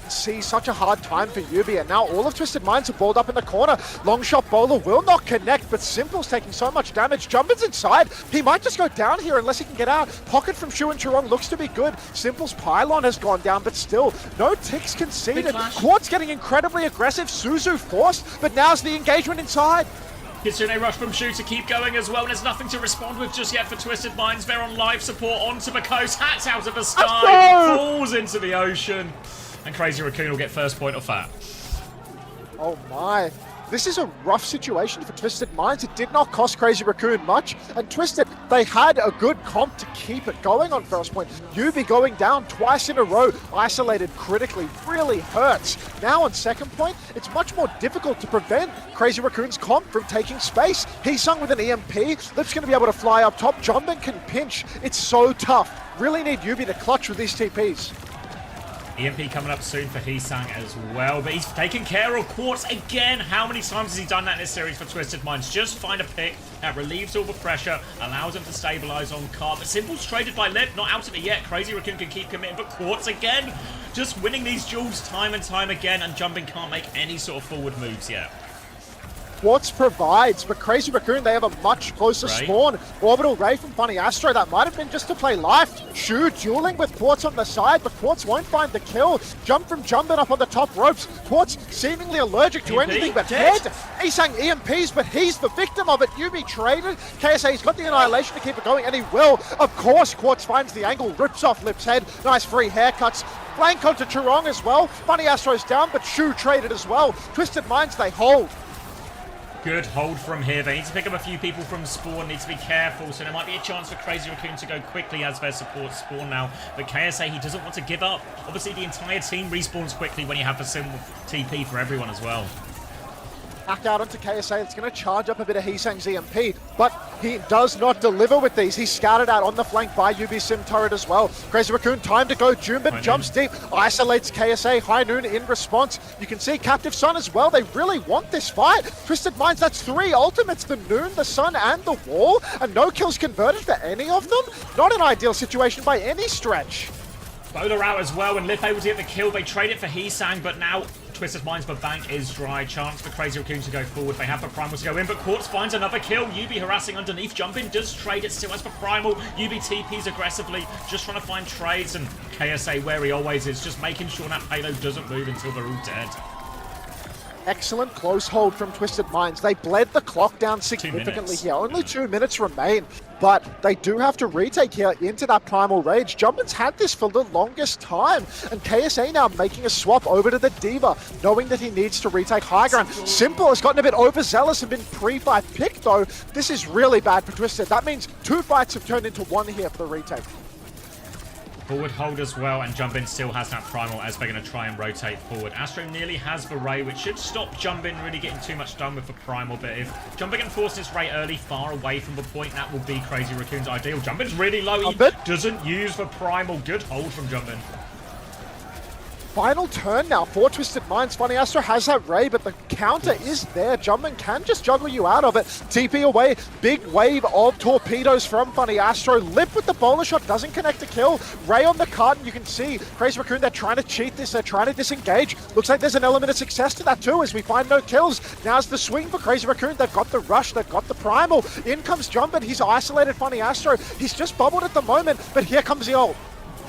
See such a hard time for Yubi, and now all of Twisted Minds are balled up in the corner. Long shot bowler will not connect, but Simple's taking so much damage. Jumbin's inside. He might just go down here unless he can get out. Pocket from Shu and Churong looks to be good. Simple's pylon has gone down, but still no ticks conceded. Quartz getting incredibly aggressive. Suzu forced, but now's the engagement inside. Kitsune rush from Shu to keep going as well, and there's nothing to respond with just yet for Twisted Minds. They're on live support onto the coast. Hats out of the sky, falls into the ocean. And Crazy Raccoon will get first point off that. Oh my. This is a rough situation for Twisted Minds. It did not cost Crazy Raccoon much. And Twisted, they had a good comp to keep it going on first point. Yubi going down twice in a row, isolated critically, really hurts. Now on second point, it's much more difficult to prevent Crazy Raccoon's comp from taking space. Heesang with an EMP. Lip's going to be able to fly up top. Jumbin can pinch. It's so tough. Really need Yubi to clutch with these TPs. EMP coming up soon for Heesang as well, but he's taken care of Quartz again. How many times has he done that in this series for Twisted Minds? Just find a pick that relieves all the pressure, allows him to stabilize on card. But Simple's traded by Lip, not out of it yet. Crazy Raccoon can keep committing, but Quartz again, just winning these duels time and time again, and Jumbin can't make any sort of forward moves yet. Quartz provides, but Crazy Raccoon, they have a much closer spawn. Orbital Ray from Funny Astro, that might have been just to play life. Shu dueling with Quartz on the side, but Quartz won't find the kill. Jump from Jumbin up on the top ropes. Quartz seemingly allergic to anything but head. Heesang EMPs, but he's the victim of it. Yubi traded. KSA's got the Annihilation to keep it going, and he will. Of course, Quartz finds the angle, rips off Lip's head. Nice free haircuts. Flank onto Churong as well. Funny Astro's down, but Shu traded as well. Twisted Minds, they hold. Good hold from here. They need to pick up a few people from spawn. Need to be careful. So there might be a chance for Crazy Raccoon to go quickly as their support spawn now. But KSA, he doesn't want to give up. Obviously, the entire team respawns quickly when you have the sim TP for everyone as well. Back out onto KSA. It's going to charge up a bit of Heesang's EMP, but he does not deliver with these. He's scouted out on the flank by UB Sim turret as well. Crazy Raccoon, time to go. Jumbin jumps deep, isolates KSA. High Noon in response. You can see Captive Sun as well. They really want this fight. Twisted Minds, that's 3 ultimates. The Noon, the Sun, and the Wall. And no kills converted for any of them. Not an ideal situation by any stretch. Bowler out as well, and Lip able to get the kill. They trade it for Heesang, but now Twisted Minds, the bank is dry. Chance for Crazy Raccoon to go forward. They have the Primal to go in, but Quartz finds another kill. Yubi harassing underneath. Jumbin does trade it still as for Primal. Yubi TPs aggressively, just trying to find trades, and KSA, where he always is, just making sure that payload doesn't move until they're all dead. Excellent close hold from Twisted Minds. They bled the clock down significantly here. Only 2 minutes remain, but they do have to retake here into that Primal Rage. Jumbin's had this for the longest time, and KSA now making a swap over to the Diva, knowing that he needs to retake high ground. Simple has gotten a bit overzealous and been pre-fight picked, though. This is really bad for Twisted. That means 2 fights have turned into 1 here for the retake. Forward hold as well, and Jumbin still has that Primal as they're going to try and rotate forward. Astro nearly has the Ray, which should stop Jumbin really getting too much done with the Primal, but if Jumbin can force this Ray early, far away from the point, that will be Crazy Raccoon's ideal. Jumbin's really low, he doesn't use the Primal. Good hold from Jumbin. Final turn now for Twisted Minds. Funny Astro has that Ray, but the counter is there. Jumpman can just juggle you out of it. TP away, big wave of torpedoes from Funny Astro. Lip with the bowler shot, doesn't connect to kill. Ray on the carton, you can see Crazy Raccoon, they're trying to cheat this, they're trying to disengage. Looks like there's an element of success to that too, as we find no kills. Now's the swing for Crazy Raccoon. They've got the rush, they've got the primal. In comes Jumpman, he's isolated Funny Astro. He's just bubbled at the moment, but here comes the ult.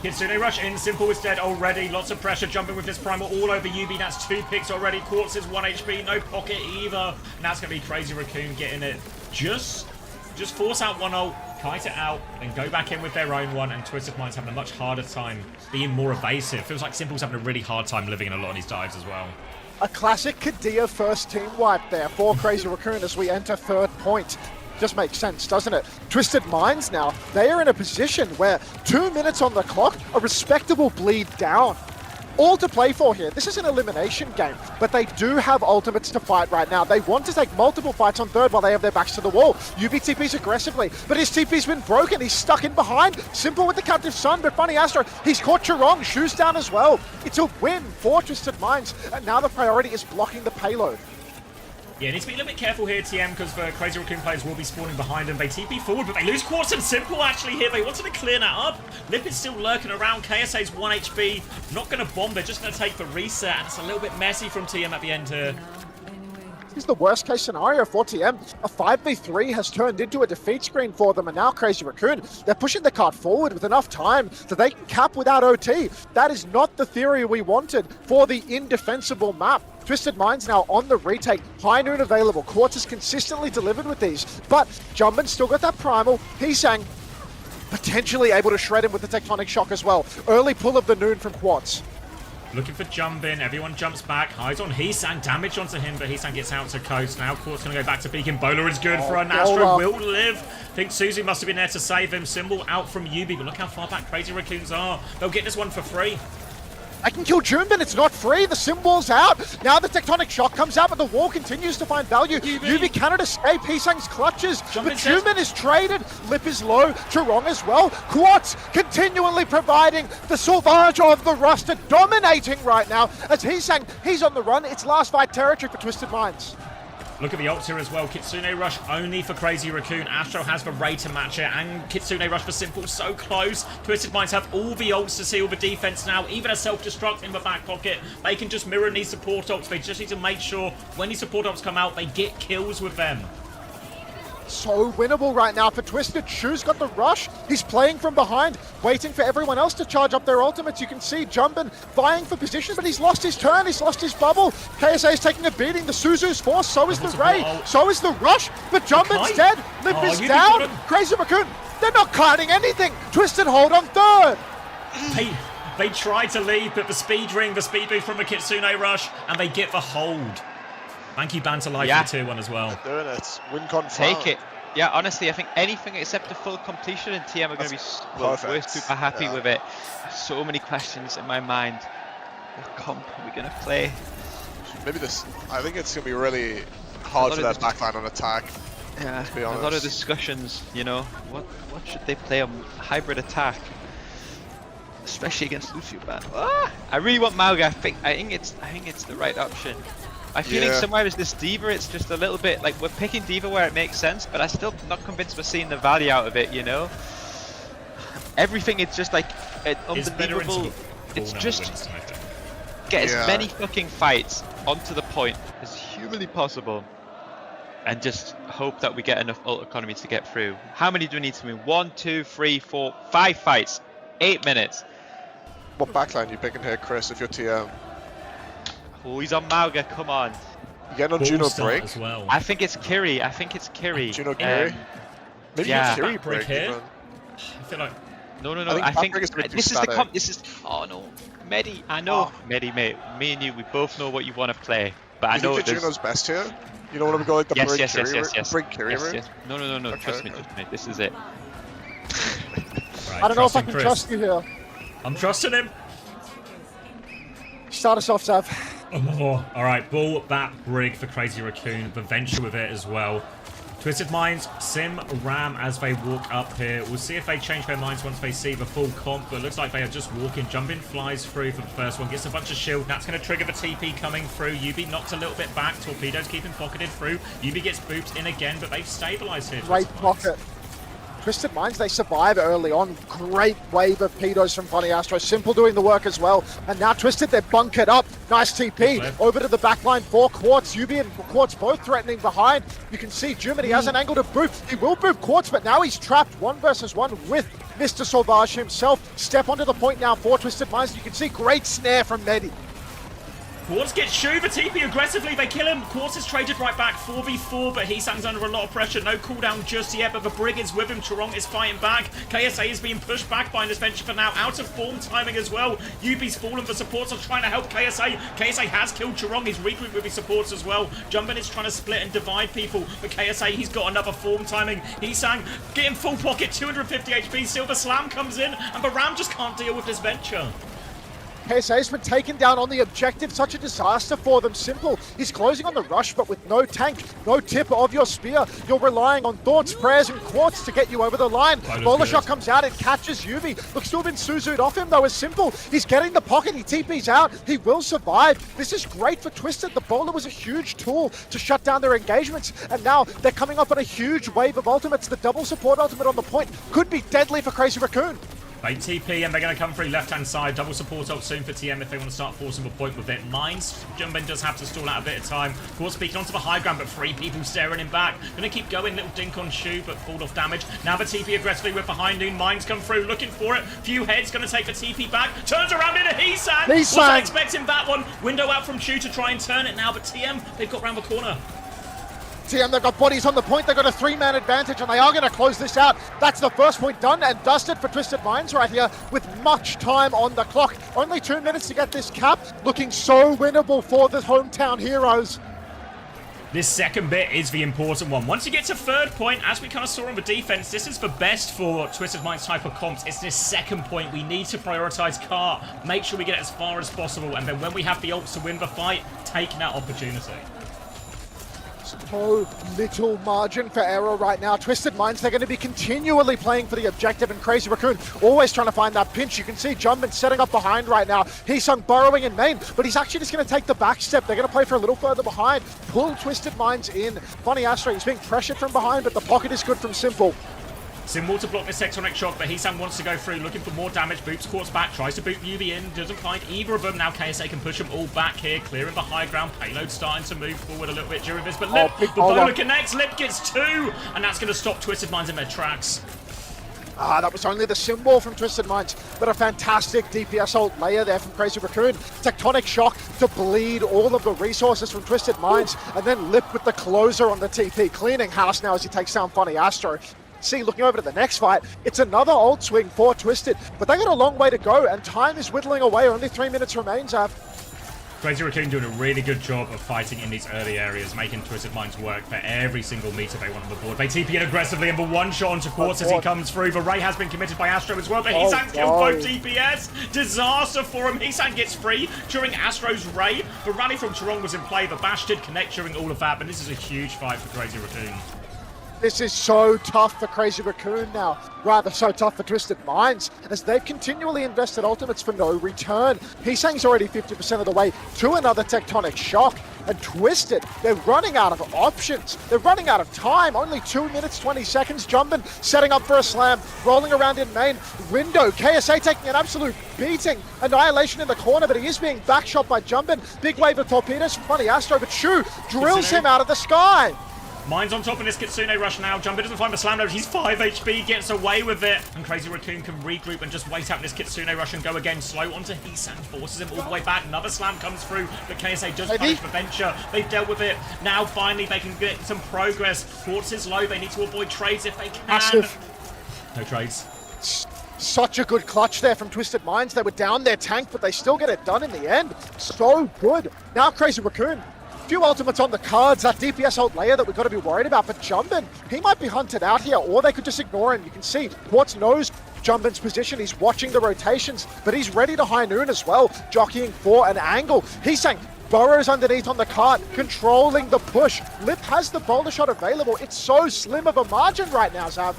Kitsune rush in, Simple is dead already, lots of pressure jumping with this primal all over Yubi, that's 2 picks already, Quartz is 1 HP, no pocket either, and that's going to be Crazy Raccoon getting it. Just force out one ult, kite it out, and go back in with their own one, and Twisted Minds having a much harder time being more evasive. Feels like Simple's having a really hard time living in a lot of these dives as well. A classic Kadia first team wipe there for Crazy Raccoon as we enter third point. Just makes sense, doesn't it? Twisted Minds now, they are in a position where 2 minutes on the clock, a respectable bleed down. All to play for here. This is an elimination game, but they do have ultimates to fight right now. They want to take multiple fights on third while they have their backs to the wall. UB TPs aggressively, but his TP's been broken. He's stuck in behind. Simple with the captive sun, but Funny Astro, he's caught Chirong. Shoes down as well. It's a win for Twisted Minds, and now the priority is blocking the payload. Yeah, need to be a little bit careful here, TM, because the Crazy Raccoon players will be spawning behind them. They TP forward, but they lose Quartz and Simple actually here. They wanted to clear that up. Lip is still lurking around. KSA's 1 HP. Not going to bomb. They're just going to take the reset, and it's a little bit messy from TM at the end here. This is the worst case scenario for TM. A 5v3 has turned into a defeat screen for them, and now Crazy Raccoon, they're pushing the cart forward with enough time that they can cap without OT. That is not the theory we wanted for the indefensible map. Twisted Minds now on the retake. High Noon available. Quartz is consistently delivered with these, but Jumpman still got that primal. Heesang potentially able to shred him with the Tectonic Shock as well. Early pull of the Noon from Quartz. Looking for jump in, everyone jumps back, hides on Heesang, damage onto him, but Heesang gets out to coast. Now Quartz going to go back to Beacon. Bowler is good for an Astro, will live. I think Susie must have been there to save him. Symbol out from Yubi, but look how far back Crazy Raccoons are. They'll get this one for free. I can kill Junbin, it's not free, the Symbol's out. Now the Tectonic Shock comes out, but the wall continues to find value. Yubi cannot escape Heesang's clutches, but Junbin is traded. Lip is low, Chirong as well. Quartz continually providing the Sauvage of the roster, dominating right now. As Heesang, he's on the run, it's last fight territory for Twisted Minds. Look at the ults here as well. Kitsune Rush only for Crazy Raccoon. Astro has the Ray to match it, and Kitsune Rush for Simple so close. Twisted Minds have all the ults to seal the defense now. Even a self-destruct in the back pocket. They can just mirror these support ults. They just need to make sure when these support ults come out, they get kills with them. So winnable right now for Twisted. Shoe's got the rush. He's playing from behind, waiting for everyone else to charge up their ultimates. You can see Jumpin vying for positions, but he's lost his turn. He's lost his bubble. KSA is taking a beating. The Suzu's forced. So is the Ray. So is the rush. But Jumpin's dead. Lip is down. Crazy Raccoon. They're not kiting anything. Twisted hold on third. They try to lead, but the speed ring, the speed boost from the Kitsune Rush, and they get the hold. Thank you, Banter Life, for tier 1 as well. They're doing it. Win confirmed. Take it. Yeah, honestly, I think anything except a full completion in TM are going to be we're super happy with it. So many questions in my mind. What comp are we going to play? Maybe this. I think it's going to be really hard for their backline on attack. Yeah, to be honest. a lot of discussions. You know, what should they play on hybrid attack, especially against Lucio Ban? I really want Mauga. I think it's the right option. My feeling somewhere is this D.Va, it's just a little bit like we're picking D.Va where it makes sense, but I'm still not convinced we're seeing the value out of it, you know? Everything is just like unbelievable. It's just get as many fucking fights onto the point as humanly possible and just hope that we get enough ult economy to get through. How many do we need to win? 1, 2, 3, 4, 5 fights, 8 minutes. What backline are you picking here, Chris, if you're TM? Oh, he's on Mauga, come on. You getting on Juno break? As well. I think it's Kiri. Juno Kiri? Maybe Kiri break here? even. I feel like... No. I think this is the comp. This is... Oh no. Medi, I know. Medi, mate. Me and you, we both know what you want to play. But I know think Juno's best here? You don't want to go like the Brig Kiri route? No. Okay. Trust me. This is it. I don't know if I can trust you here. I'm trusting him. Start us off, Sav. Oh, all right, ball, bat, Brig for Crazy Raccoon. The venture with it as well. Twisted Minds, Sim, Ram as they walk up here. We'll see if they change their minds once they see the full comp, but it looks like they are just walking. Jumpin flies through for the first one, gets a bunch of shield. That's going to trigger the TP coming through. Yubi knocked a little bit back. Torpedoes keeping pocketed through. Yubi gets booped in again, but they've stabilized here. Great pocket. Twisted Minds, they survive early on. Great wave of pedos from Funny Astro. Simple doing the work as well. And now Twisted, they're bunkered up. Nice TP. Over to the backline for Quartz. Yubi and Quartz both threatening behind. You can see Jimmy has an angle to boop. He will boop Quartz, but now he's trapped 1 versus 1 with Mr. Sauvage himself. Step onto the point now for Twisted Minds. You can see great snare from Medi. Quartz gets Shu, the TP aggressively, they kill him. Quartz is traded right back, 4v4, but Heesang's under a lot of pressure. No cooldown just yet, but the Brig is with him. Chorong is fighting back. KSA is being pushed back by this venture for now. Out of form timing as well. Yubi's fallen, the supports are trying to help KSA. KSA has killed Chorong, he's regrouped with his supports as well. Jumpin is trying to split and divide people, but KSA, he's got another form timing. Heesang getting full pocket, 250 HP. Silver Slam comes in, and Baram just can't deal with this venture. KSA's been taken down on the objective, such a disaster for them. Simple, he's closing on the rush, but with no tank, no tip of your spear, you're relying on thoughts, prayers, and quartz to get you over the line. Bowler shot comes out, it catches Yubi. Looks to have been Suzu'd off him though, as Simple. He's getting the pocket, he TP's out, he will survive. This is great for Twisted. The bowler was a huge tool to shut down their engagements, and now they're coming up on a huge wave of ultimates. The double support ultimate on the point could be deadly for Crazy Raccoon. They TP and they're going to come through left-hand side. Double support ult soon for TM if they want to start forcing a point with it. Mines, Jumpin does have to stall out a bit of time. Of course, speaking onto the high ground, but 3 people staring him back. Going to keep going, little dink on Shu, but falled off damage. Now the TP aggressively with behind noon. Mines come through, looking for it. Few heads, going to take the TP back. Turns around into Heesang. Wasn't expecting that one. Window out from Shu to try and turn it now, but TM, they've got round the corner. TM, they've got bodies on the point, they've got a 3-man advantage, and they are going to close this out. That's the first point done and dusted for Twisted Minds right here, with much time on the clock. Only 2 minutes to get this cap, looking so winnable for the hometown heroes. This second bit is the important one. Once you get to third point, as we kind of saw on the defense, this is the best for Twisted Minds type of comps. It's this second point. We need to prioritize Cart, make sure we get it as far as possible, and then when we have the ults to win the fight, take that opportunity. So little margin for error right now. Twisted Minds, they're going to be continually playing for the objective, and Crazy Raccoon always trying to find that pinch. You can see Jumpin setting up behind right now. Heesang burrowing in main, but he's actually just going to take the back step. They're going to play for a little further behind. Pull Twisted Minds in. Funny Astro, he's being pressured from behind, but the pocket is good from Simple. Simple to block this Tectonic Shock, but Heesang wants to go through, looking for more damage. Boots Quartz back, tries to boot Yubi in, doesn't find either of them. Now KSA can push them all back here, clearing the high ground. Payload starting to move forward a little bit during this, but Lip, the bowler connects, Lip gets 2, and that's going to stop Twisted Minds in their tracks. That was only the symbol from Twisted Minds, but a fantastic DPS ult layer there from Crazy Raccoon. Tectonic Shock to bleed all of the resources from Twisted Minds, and then Lip with the closer on the TP, cleaning house now as he takes down Funny Astro. See, looking over to the next fight, it's another ult swing for Twisted, but they got a long way to go, and time is whittling away. Only 3 minutes remains. Crazy Raccoon doing a really good job of fighting in these early areas, making Twisted Minds work for every single meter they want on the board. They TP in aggressively, and the one shot onto Quartz as he comes through. The Ray has been committed by Astro as well, but Heesang's killed both DPS. Disaster for him. Heesang gets free during Astro's Ray. The rally from Chorong was in play. The Bash did connect during all of that, but this is a huge fight for Crazy Raccoon. This is so tough for Crazy Raccoon now, rather so tough for Twisted Minds, as they've continually invested ultimates for no return. Heesang's already 50% of the way to another Tectonic Shock, and Twisted, they're running out of options. They're running out of time. Only 2 minutes, 20 seconds. Jumpin setting up for a slam, rolling around in main. Window, KSA taking an absolute beating. Annihilation in the corner, but he is being backshot by Jumpin. Big wave of torpedoes from Funny Astro, but Shu drills him out of the sky. Mine's on top of this Kitsune rush now. Jumpin doesn't find the slam node. He's 5 HP, gets away with it. And Crazy Raccoon can regroup and just wait out this Kitsune rush and go again. Slow onto Heesang, forces him all the way back. Another slam comes through, but KSA does punish the venture. They've dealt with it. Now finally they can get some progress. Quartz is low. They need to avoid trades if they can. Massive. No trades. Such a good clutch there from Twisted Minds. They were down their tank, but they still get it done in the end. So good. Now Crazy Raccoon. Few ultimates on the cards, that DPS ult layer that we've got to be worried about, but Jumpin, he might be hunted out here, or they could just ignore him. You can see Quartz knows Jumpin's position, he's watching the rotations, but he's ready to high noon as well, jockeying for an angle. Heesang Burrows underneath on the cart, controlling the push. Lip has the boulder shot available. It's so slim of a margin right now, Zab.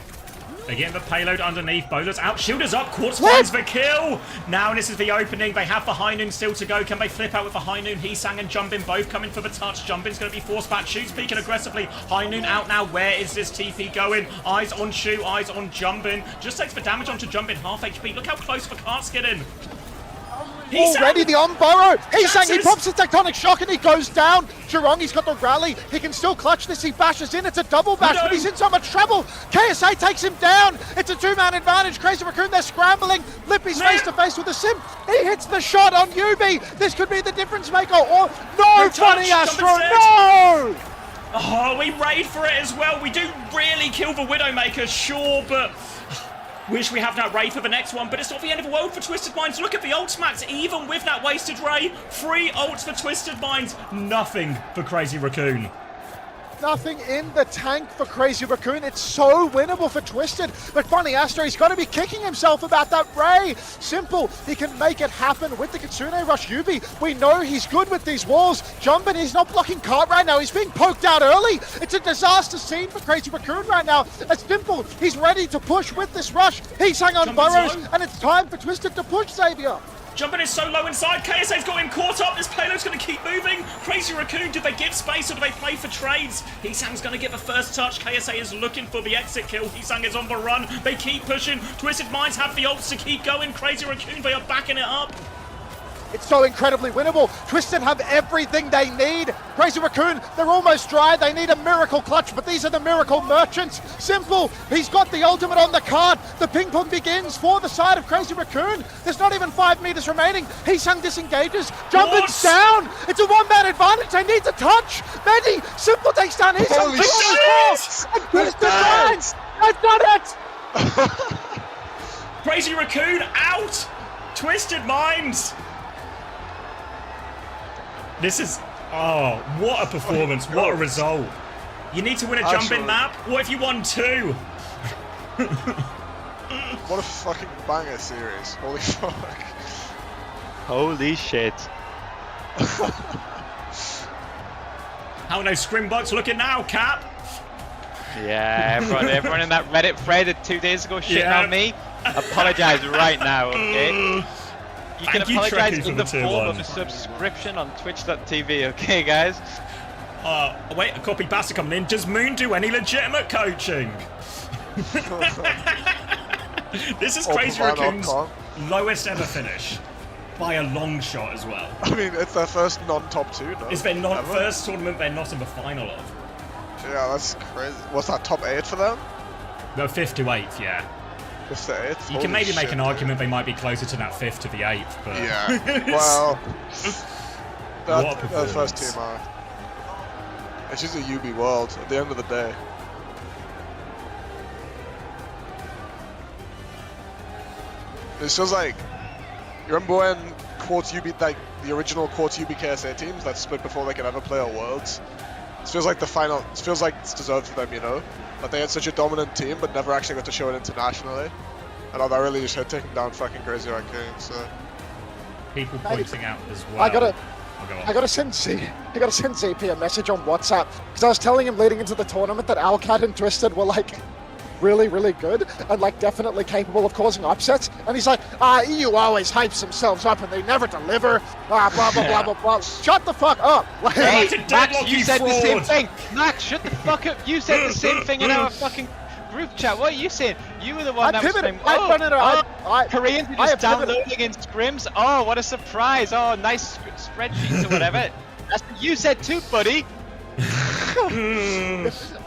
They're getting the payload underneath. Bowler's out. Shielders up. Quartz finds the kill. Now this is the opening. They have the High Noon still to go. Can they flip out with the High Noon? Heesang and Jumpin both coming for the touch. Jumpin's going to be forced back. Shu's peeking aggressively. High Noon out now. Where is this TP going? Eyes on Shu. Eyes on Jumpin. Just takes the damage onto Jumpin. Half HP. Look how close the cart's getting. Already the on-burrow. He pops the tectonic shock and he goes down. Jurong, he's got the rally. He can still clutch this. He bashes in. It's a double bash, but he's in so much trouble. KSA takes him down. It's a two-man advantage. Crazy Raccoon, they're scrambling. Lippy's face-to-face with the sim. He hits the shot on Yubi. This could be the difference maker. Or no, funny Astro, no! Oh, we raid for it as well. We do really kill the Widowmaker, sure, but... Wish we have that Ray for the next one, but it's not the end of the world for Twisted Minds. Look at the ults max, even with that wasted Ray. 3 ults for Twisted Minds, nothing for Crazy Raccoon. Nothing in the tank for Crazy Raccoon. It's so winnable for Twisted. But Funny Astro, he's got to be kicking himself about that Ray. Simple, he can make it happen with the Kitsune Rush Yubi. We know he's good with these walls. Jumpin, he's not blocking cart right now. He's being poked out early. It's a disaster scene for Crazy Raccoon right now. It's Simple, he's ready to push with this rush. He's hung on Burrows, and it's time for Twisted to push Xavier. Jumpin is so low inside. KSA's got him caught up. This payload's going to keep moving. Crazy Raccoon, do they give space or do they play for trades? Heesang's going to get the first touch. KSA is looking for the exit kill. Heesang is on the run. They keep pushing. Twisted Minds have the ults to keep going. Crazy Raccoon, they are backing it up. It's so incredibly winnable. Twisted have everything they need. Crazy Raccoon, they're almost dry. They need a miracle clutch, but these are the miracle merchants. Simple, he's got the ultimate on the card. The ping pong begins for the side of Crazy Raccoon. There's not even 5 meters remaining. Heesang disengages. Jumpin's down. It's a one-man advantage. They need to touch. Medi, Simple takes down Heesang. And Twisted Minds. I've done it. Crazy Raccoon out. Twisted Minds. This is, oh, what a performance, what a result. You need to win a Jumpin map? What if you won 2? What a fucking banger series, holy fuck. Holy shit. How no Scrimbucks looking now, Cap? Yeah, everyone in that Reddit thread 2 days ago shitting on me, apologise right now, okay? You can apologise in the form of a subscription on twitch.tv, okay, guys? Wait, a copy bastard coming in. Does Moon do any legitimate coaching? This is Crazy Raccoon's lowest ever finish. By a long shot as well. I mean, it's their first non-top 2, no? It's their first tournament they're not in the final of. Yeah, that's crazy. What's that, top 8 for them? No, 5th to 8th, yeah. You can maybe make an argument they might be closer to that 5th to the 8th, but... Yeah, well... What the first team are. It's just a UB world, at the end of the day. It feels like... You remember when Quartz UB, like, the original Quartz UB KSA teams that split before they could ever play on Worlds? It feels like the final... It feels like it's deserved for them, you know? Like they had such a dominant team, but never actually got to show it internationally. And that really just had taken down fucking Crazy Raccoon, so... People pointing out as well. I gotta send CP a message on WhatsApp, because I was telling him leading into the tournament that Alcat and Twisted were like really, really good and like definitely capable of causing upsets. And he's like, EU always hypes themselves up and they never deliver. Blah, blah, blah, blah, blah. Shut the fuck up. Like, hey, Max, you said the same thing. Max, shut the fuck up. You said the same thing in our fucking group chat. What are you saying? You were the one that was saying, Koreans are just downloading in scrims. Oh, what a surprise. Oh, nice spreadsheets or whatever. That's what you said too, buddy.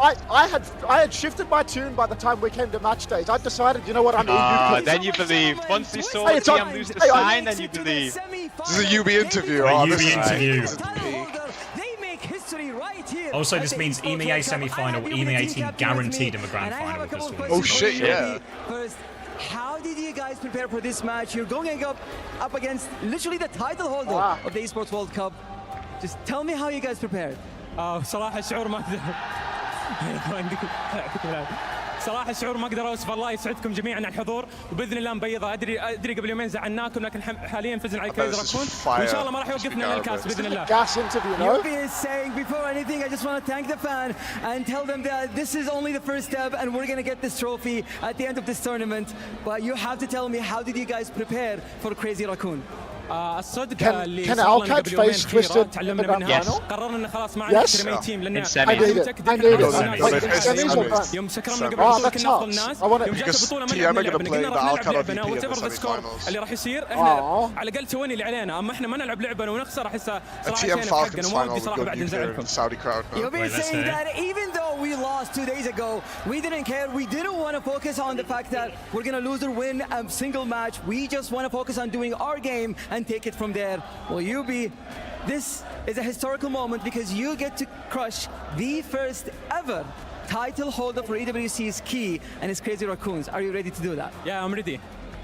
I had shifted my tune by the time we came to match days. I decided, you know what, I'm EU. Then you believe. Once you saw the team lose the sign, then you believe. This is a UB interview. A UB interview. Also, this means EMEA semi-final, EMEA team guaranteed in the grand final of this tournament. Oh shit, yeah. First, how did you guys prepare for this match? You're going up against literally the title holder of the Esports World Cup. Just tell me how you guys prepared. صراحة الشعور ما صراحه الشعور ما اقدر اوصفه. الله يسعدكم جميعا على الحضور وباذن الله نبيضها. ادري قبل يومين زعلناكم لكن حاليا فزنا على كريزي راكون وان شاء الله ما راح يوقفنا لنا الكاس باذن الله. Gas interview, no? Yubi is saying before anything, I just want to thank the fan and tell them that this is only the first step and we're going to get this trophy at the end of this tournament. But you have to tell me, how did you guys prepare for Crazy Raccoon? الصدق اللي can Alcatch face Twisted تعلمنا in the منها. final? قررنا ان خلاص ما عندنا كريمي تيم لان يوم سكرمنا قبل البطوله كنا افضل الناس يوم جات البطوله ما لعبنا لعبنا قلنا راح نلعب لعبنا وتفر ذا سكور اللي راح يصير احنا على الاقل سوينا اللي علينا. اما احنا ما نلعب لعبنا ونخسر احسه صراحه شيء في حقنا مو ودي صراحه بعد نزعلكم. You'll be saying that even though we lost 2 days ago, we didn't care. We didn't want to focus on the fact that we're going to lose or win a single match. We just want to focus on doing our game and take it from there. Well, Yubi, this is a historical moment because you get to crush the first ever title holder for EWC's Key and his Crazy Raccoons. Are you ready to do that? Yeah, I'm ready.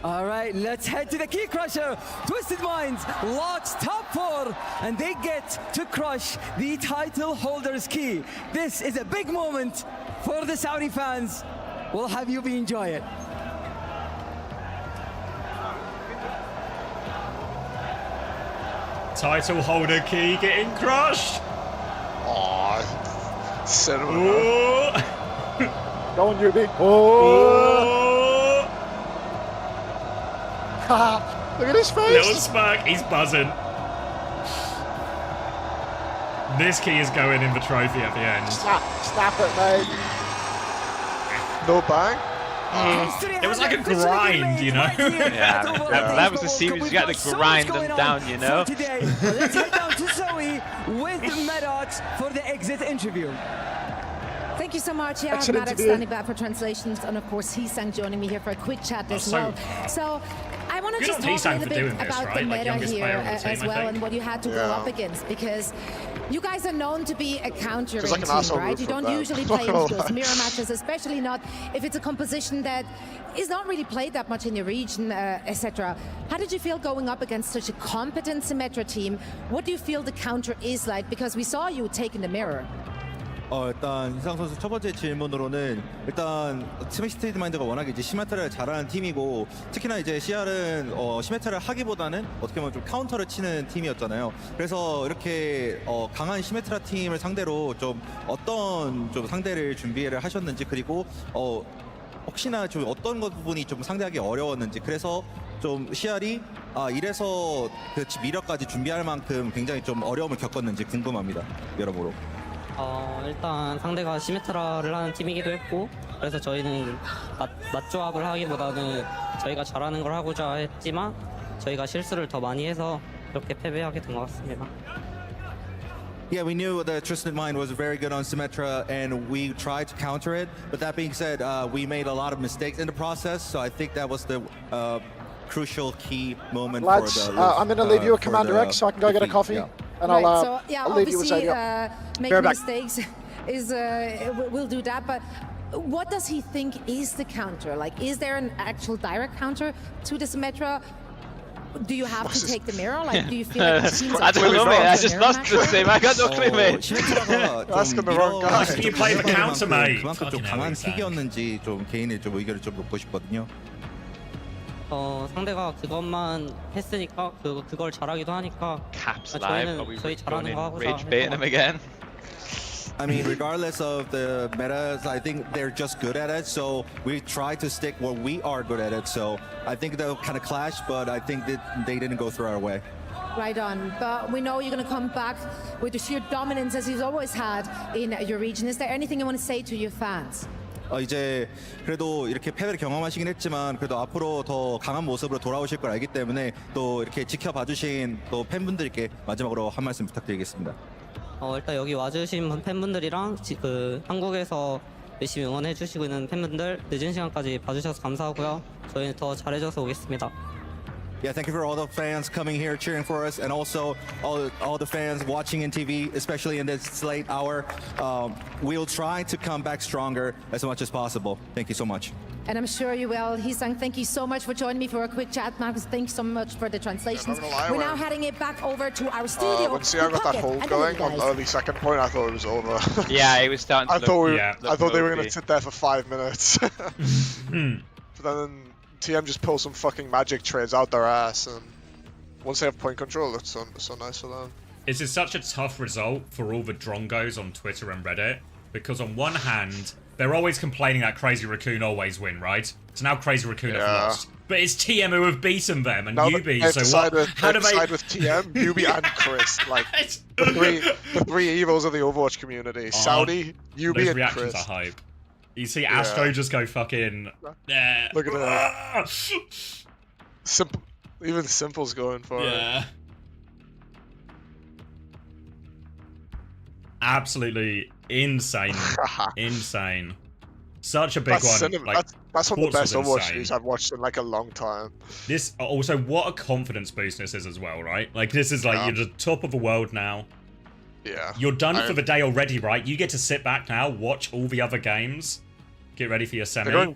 All right, let's head to the Key Crusher. Twisted Minds locks top 4 and they get to crush the title holder's Key. This is a big moment for the Saudi fans. We'll have Yubi enjoy it. Title holder Key getting crushed. Oh, Go on, Yubi. Oh. Look at his face. Little smirk. He's buzzing. This Key is going in the trophy at the end. Snap it, mate. No bang. It was like a grind, you know? Yeah, that was a series. You got to grind them down, you know? Today, let's head down to Zoe with Maddox for the exit interview. Thank you so much. Yeah, Maddox standing back for translations, and of course, Heesang joining me here for a quick chat as well. So, I want to just talk a little bit about the meta here as well and what you had to go up against, because you guys are known to be a countering team, right? You don't usually play into those mirror matches, especially not if it's a composition that is not really played that much in your region, etc. How did you feel going up against such a competent Symmetra team? What do you feel the counter is like? Because we saw you taking the mirror. 일단 희상 선수 첫 번째 질문으로는 일단 스매시트리드 마인드가 워낙에 이제 시메트라를 잘하는 팀이고 특히나 이제 CR은 시메트라를 하기보다는 어떻게 보면 좀 카운터를 치는 팀이었잖아요. 그래서 이렇게 강한 시메트라 팀을 상대로 좀 어떤 좀 상대를 준비를 하셨는지 그리고 혹시나 좀 어떤 부분이 좀 상대하기 어려웠는지 그래서 좀 CR이 이래서 그 미러까지 준비할 만큼 굉장히 좀 어려움을 겪었는지 궁금합니다. 여러모로. 일단 상대가 시메트라를 하는 팀이기도 했고 그래서 저희는 맞조합을 하기보다는 저희가 잘하는 걸 하고자 했지만 저희가 실수를 더 많이 해서 이렇게 패배하게 된 것 같습니다. Yeah, we knew that Twisted Mind was very good on Symmetra, and we tried to counter it. But that being said, we made a lot of mistakes in the process, so I think that was the crucial key moment for the... I'm going to leave you a Commander X so I can go get a coffee. Yeah. And right, I'll leave you with Xavier. Making mistakes is we'll do that, but what does he think is the counter? Like, is there an actual direct counter to the Symmetra? Do you have to take the mirror? Like, do you feel like it seems like I don't know, mate. I just lost the same. I got no clue, mate. Asking the wrong guy. You play the counter, mate. 그만큼 좀 강한 픽이었는지 좀 개인의 좀 의견을 좀 묻고 싶거든요. 상대가 그것만 했으니까 그걸 잘하기도 하니까 Caps live. Are we 저희 잘하는 거 하고자 rage baiting him again? I mean, regardless of the metas, I think they're just good at it. So we try to stick where we are good at it. So I think they'll kind of clash, but I think that they didn't go through our way. Right on, but we know you're going to come back with the sheer dominance as you've always had in your region. Is there anything you want to say to your fans? 이제 그래도 이렇게 패배를 경험하시긴 했지만 그래도 앞으로 더 강한 모습으로 돌아오실 걸 알기 때문에 또 이렇게 지켜봐 주신 또 팬분들께 마지막으로 한 말씀 부탁드리겠습니다. 일단 여기 와주신 팬분들이랑 한국에서 열심히 응원해 주시고 있는 팬분들 늦은 시간까지 봐주셔서 감사하고요. 저희는 더 잘해줘서 오겠습니다. Yeah, thank you for all the fans coming here cheering for us, and also all the fans watching in TV, especially in this late hour. We'll try to come back stronger as much as possible. Thank you so much. and I'm sure you will. Hisang, thank you so much for joining me for a quick chat. Marcus, thanks so much for the translations. We're now heading it back over to our studio. When Sion got that hold going on early second point, I thought it was over. Yeah, it was starting to I thought they were going to to sit there for 5 minutes. But then TM just pull some fucking magic trades out their ass, and once they have point control, it's so nice for them. This is such a tough result for all the drongos on Twitter and Reddit, because on one hand, they're always complaining that Crazy Raccoon always win, right? So now Crazy Raccoon have lost. But it's TM who have beaten them, and Yubi, so what? How do they side with TM, Yubi, and Chris? Like, the three evils of the Overwatch community. Saudi, Yubi, those and reactions Chris. are hype. You see Astro just go fucking... Look at that. Simple. Even Simple's going for it. Absolutely insane. Insane. Such a big one. That's one of the best Overwatch news I've watched in like a long time. This also, what a confidence boost this is as well, right? Like, this is like, you're the top of the world now. Yeah. You're done for the day already, right? You get to sit back now, watch all the other games, get ready for your semi.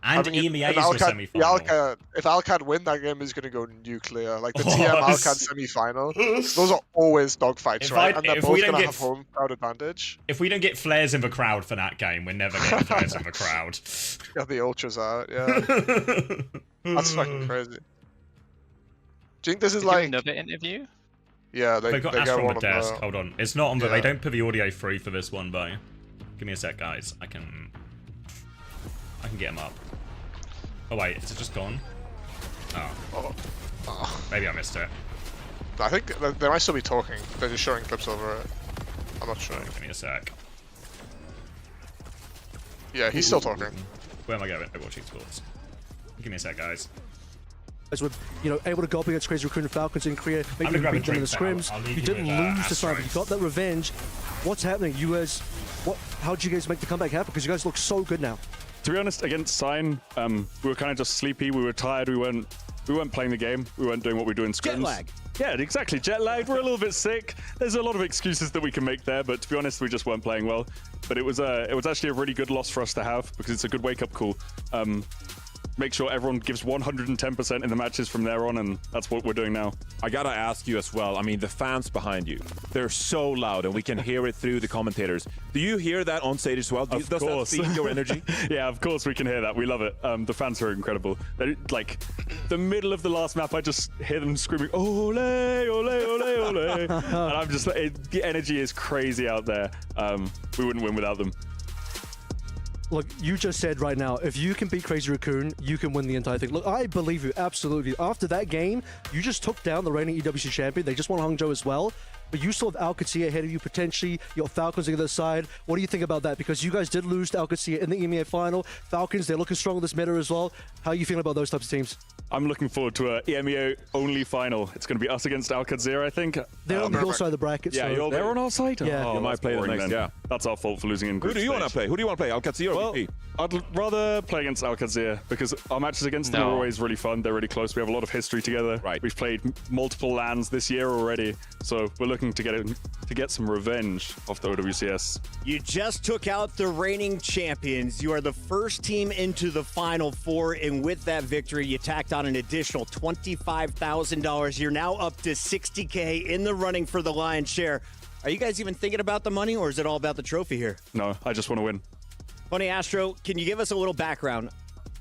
And EMEA is the semi-final. If Alcad win, that game is going to go nuclear. Like the TM Alcad semi-final, those are always dogfights, right? And they're both going to have home crowd advantage. If we don't get flares in the crowd for that game, we're never getting flares in the crowd. Got the ultras out, yeah. That's fucking crazy. Do you think this is like another interview? Yeah, they got Astro on the desk. The... Hold on, it's not on the. They don't put the audio through for this one, though. Give me a sec, guys. I can get him up. Oh wait, is it just gone? Oh. Maybe I missed it. I think they might still be talking. They're just showing clips over it. I'm not sure. Give me a sec. Yeah, he's still talking. Where am I going? Overwatch Esports. Give me a sec, guys. As we're able to go up against Crazy Raccoon and Falcons in Korea, maybe you beat them in the scrims. You didn't lose this time, but you got that revenge. What's happening? You guys, how did you guys make the comeback happen? Because you guys look so good now. To be honest, against Sign, we were kind of just sleepy. We were tired. We weren't playing the game. We weren't doing what we do in scrims. Jet lag. Yeah, exactly. Jet lagged. We're a little bit sick. There's a lot of excuses that we can make there, but to be honest, we just weren't playing well. But it was actually a really good loss for us to have because it's a good wake-up call. Make sure everyone gives 110% in the matches from there on, and that's what we're doing now. I gotta ask you as well, I mean, the fans behind you, they're so loud, and we can hear it through the commentators. Do you hear that on stage as well? Does that feed your energy? Yeah, of course we can hear that. We love it. The fans are incredible. They're, like, the middle of the last map, I just hear them screaming, ole, ole, ole, ole. And I'm just, the energy is crazy out there. We wouldn't win without them. Look, you just said right now, if you can beat Crazy Raccoon, you can win the entire thing. Look, I believe you, absolutely. After that game, you just took down the reigning EWC champion. They just won Hangzhou as well. But you still have Alcatia ahead of you, potentially. You got Falcons on the other side. What do you think about that? Because you guys did lose to Alcatia in the EMEA final. Falcons, they're looking strong this meta as well. How are you feeling about those types of teams? I'm looking forward to an EMEA-only final. It's going to be us against Alcadzir, I think. They're on your side of the bracket. Yeah, so. they're on our side? Yeah. Oh, you might play them next, yeah. That's our fault for losing in group Who do you want to play? Who do you want to play, Alcadzir or VP? I'd rather play against Alcadzir because our matches against them are always really fun. They're really close. We have a lot of history together. Right. We've played multiple LANs this year already, so we're looking to get some revenge off the OWCS. You just took out the reigning champions. You are the first team into the Final Four, and with that victory, you tacked on an additional $25,000. You're now up to $60K in the running for the lion's share. Are you guys even thinking about the money, or is it all about the trophy here? No, I just want to win. Funny, Astro, can you give us a little background?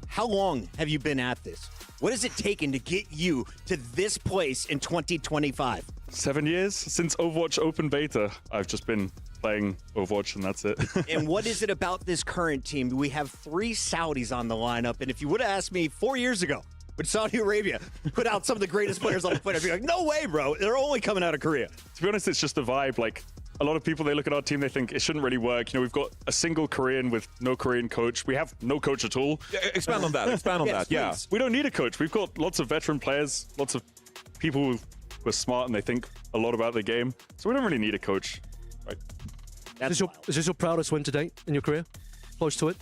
How long have you been at this? What has it taken to get you to this place in 2025? 7 years since Overwatch Open Beta. I've just been playing Overwatch, and that's it. And what is it about this current team? We have 3 Saudis on the lineup, and if you would have asked me 4 years ago, would Saudi Arabia put out some of the greatest players on the planet, I'd be like, no way, bro. They're only coming out of Korea. To be honest, it's just the vibe. Like, a lot of people, they look at our team, they think it shouldn't really work. You know, we've got a single Korean with no Korean coach. We have no coach at all. Yeah, expand on that. Expand on Yes, that. Yeah. please. We don't need a coach. We've got lots of veteran players, lots of people who are smart and they think a lot about the game. So we don't really need a coach. Right? Is this your proudest win to date in your career? Close to it?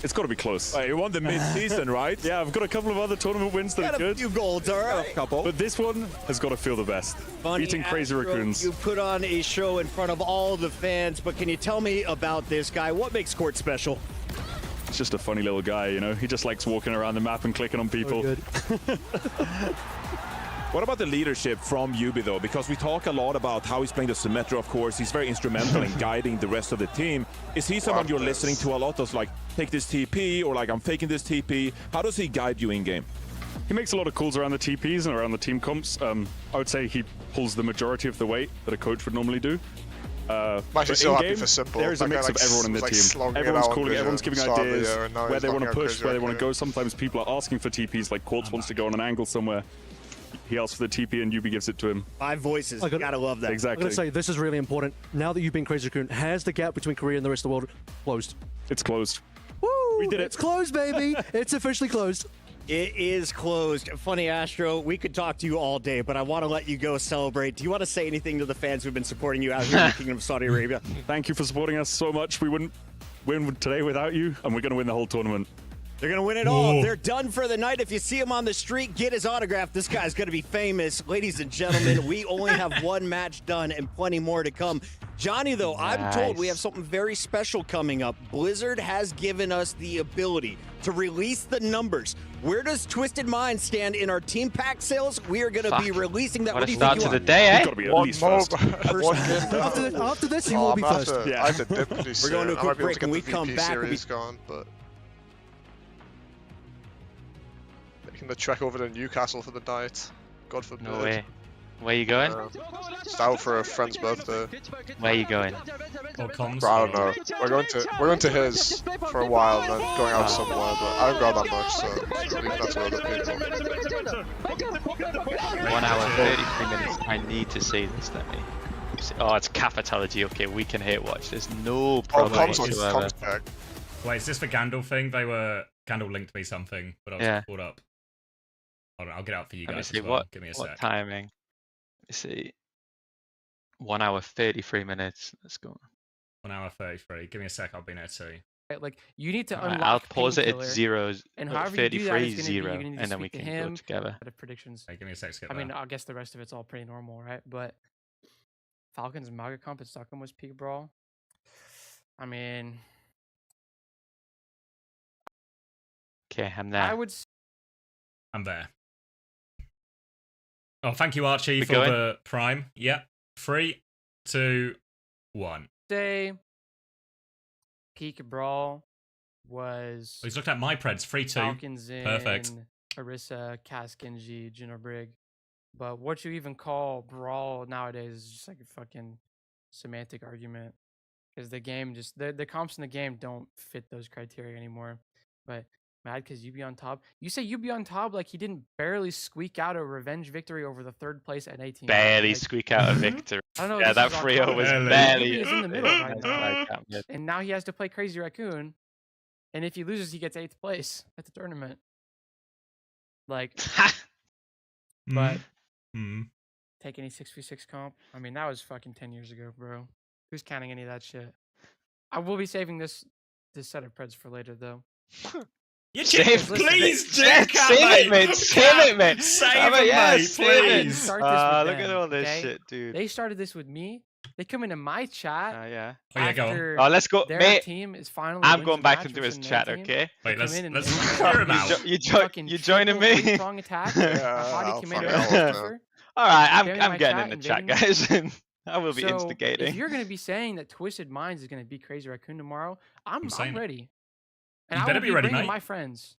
It's got to be close. You won the mid-season, right? Yeah, I've got a couple of other tournament wins that Got are a good. few golds, all right. A couple. But this one has got to feel the best. Funny, Beating Crazy Astro, Raccoons. You put on a show in front of all the fans, but can you tell me about this guy? What makes Court special? He's just a funny little guy, you know? He just likes walking around the map and clicking on people. Good. What about the leadership from Yubi, though? Because we talk a lot about how he's playing the Symmetra, of course. He's very instrumental in guiding the rest of the team. Is he someone you're listening to a lot of, like, take this TP, or like, I'm faking this TP? How does he guide you in-game? He makes a lot of calls around the TPs and around the team comps. I would say he pulls the majority of the weight that a coach would normally do. I'm actually so happy for Simple. There's a mix of everyone in the team. Everyone's calling, everyone's giving ideas where they want to push, where they want to go. Sometimes people are asking for TPs, like Quartz wants to go on an angle somewhere. He asks for the TP and Yubi gives it to him. 5 voices. Gotta love that. Exactly. I'm gonna say this is really important. Now that you've been Crazy Raccoon, has the gap between Korea and the rest of the world closed? It's closed. Woo! We did it. It's closed, baby. It's officially closed. It is closed. Funny Astro, we could talk to you all day, but I want to let you go celebrate. Do you want to say anything to the fans who've been supporting you out here in the Kingdom of Saudi Arabia? Thank you for supporting us so much. We wouldn't win today without you, and we're going to win the whole tournament. They're going to win it all. They're done for the night. If you see him on the street, get his autograph. This guy's going to be famous. Ladies and gentlemen, we only have 1 match done and plenty more to come. Johnny, though, I'm told we have something very special coming up. Blizzard has given us the ability to release the numbers. Where does Twisted Mind stand in our team pack sales? We are going to be releasing that. What a start to the day, eh? Got to be at least first. After this, you will be first. I have to dip pretty soon. We're going to a quick break, and we the come VP back. Series gone, but making the trek over to Newcastle for the night. God forbid. No way. Where you going? Just out for a friend's birthday. Where you going? Or comms? Bro, I don't know. We're going to his for a while and then going out somewhere, but I don't go that much, so leave that to other people. 1 hour 33 minutes. I need to see this, let me. Oh, it's Cafetology. Okay, we can hate watch. There's no problem whatsoever. Wait, is this the Gandalf thing? Gandalf linked me something, but I was caught up. Hold on, I'll get out for you guys as well. Give me a sec. What timing? Let's see. 1 hour 33 minutes. Let's go. 1 hour 33. Give me a sec. I'll be there too. Like you need to unlock. I'll pause it at 0. And however 33 you do that, 0, and then we can go together. Predictions. Hey, give me a sec to get I mean, there. I guess the rest of it's all pretty normal, right? But Falcons Maga Comp at Stockholm was peak brawl. I mean, okay, I'm there. I'm there. Oh, thank you, Archie, for the prime. Yep. 3, 2, 1. Say peak brawl was. Oh, he's looked at my Preds. 3, 2. Falcons in Perfect. Orisa, Kaskinji, Jinobrig. But what you even call brawl nowadays is just like a fucking semantic argument. Because the game just the comps in the game don't fit those criteria anymore. But mad because you be on top. You say you be on top like he didn't barely squeak out a revenge victory over the 3rd place at 18. Barely squeak out a victory. I don't know. Yeah, that 3-0 was barely. He is in the middle right now. And now he has to play Crazy Raccoon. And if he loses, he gets 8th place at the tournament. Like, but take any 6v6 comp. I mean, that was fucking 10 years ago, bro. Who's counting any of that shit? I will be saving this set of Preds for later, though. You please do, Save it, mate. Save it, mate. Save it, mate, please. Look at all this shit, dude. They started this with me. They come into my chat. Yeah. Oh, yeah, go on. Oh, let's go, their mate. Team is finally I'm going back into his chat, okay? Wait, let's hear him out. You joining me? Strong attack. All right, I'm getting in the chat, guys. I will be instigating. If you're going to be saying that Twisted Minds is going to beat Crazy Raccoon tomorrow, I'm ready. And you better be ready, mate. My friends.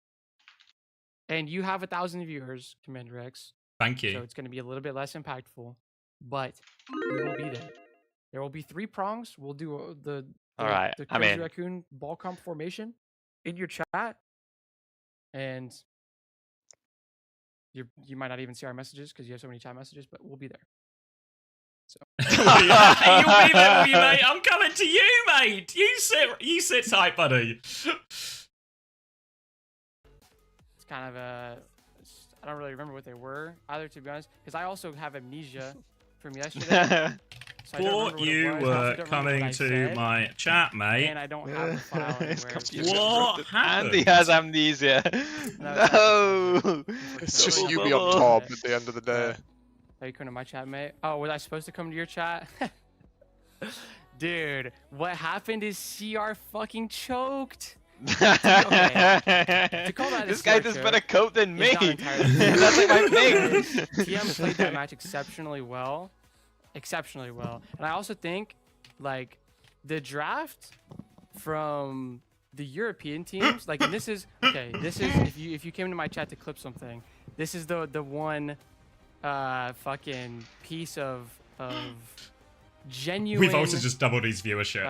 And you have 1,000 viewers, Commander X. Thank you. So it's going to be a little bit less impactful, but we will be there. There will be 3 prongs. We'll do the Crazy Raccoon ball comp formation in your chat, and you might not even see our messages because you have so many chat messages, but we'll be there. So you'll be there, will you, mate? I'm coming to you, mate. You sit tight, buddy. It's kind of I don't really remember what they were either, to be honest, because I also have amnesia from yesterday. So thought you were coming to my chat, mate. And I don't have the file anywhere. What happened? Andy has amnesia. No. It's just you be on top at the end of the day. Are you coming to my chat, mate? Oh, was I supposed to come to your chat? Dude, what happened is CR fucking choked. To call that this guy does better cope than me. That's like my thing. TM played that match exceptionally well, and I also think like the draft from the European teams, like, and this is if you came to my chat to clip something, this is the one fucking piece of genuine. We've also just doubled his viewership.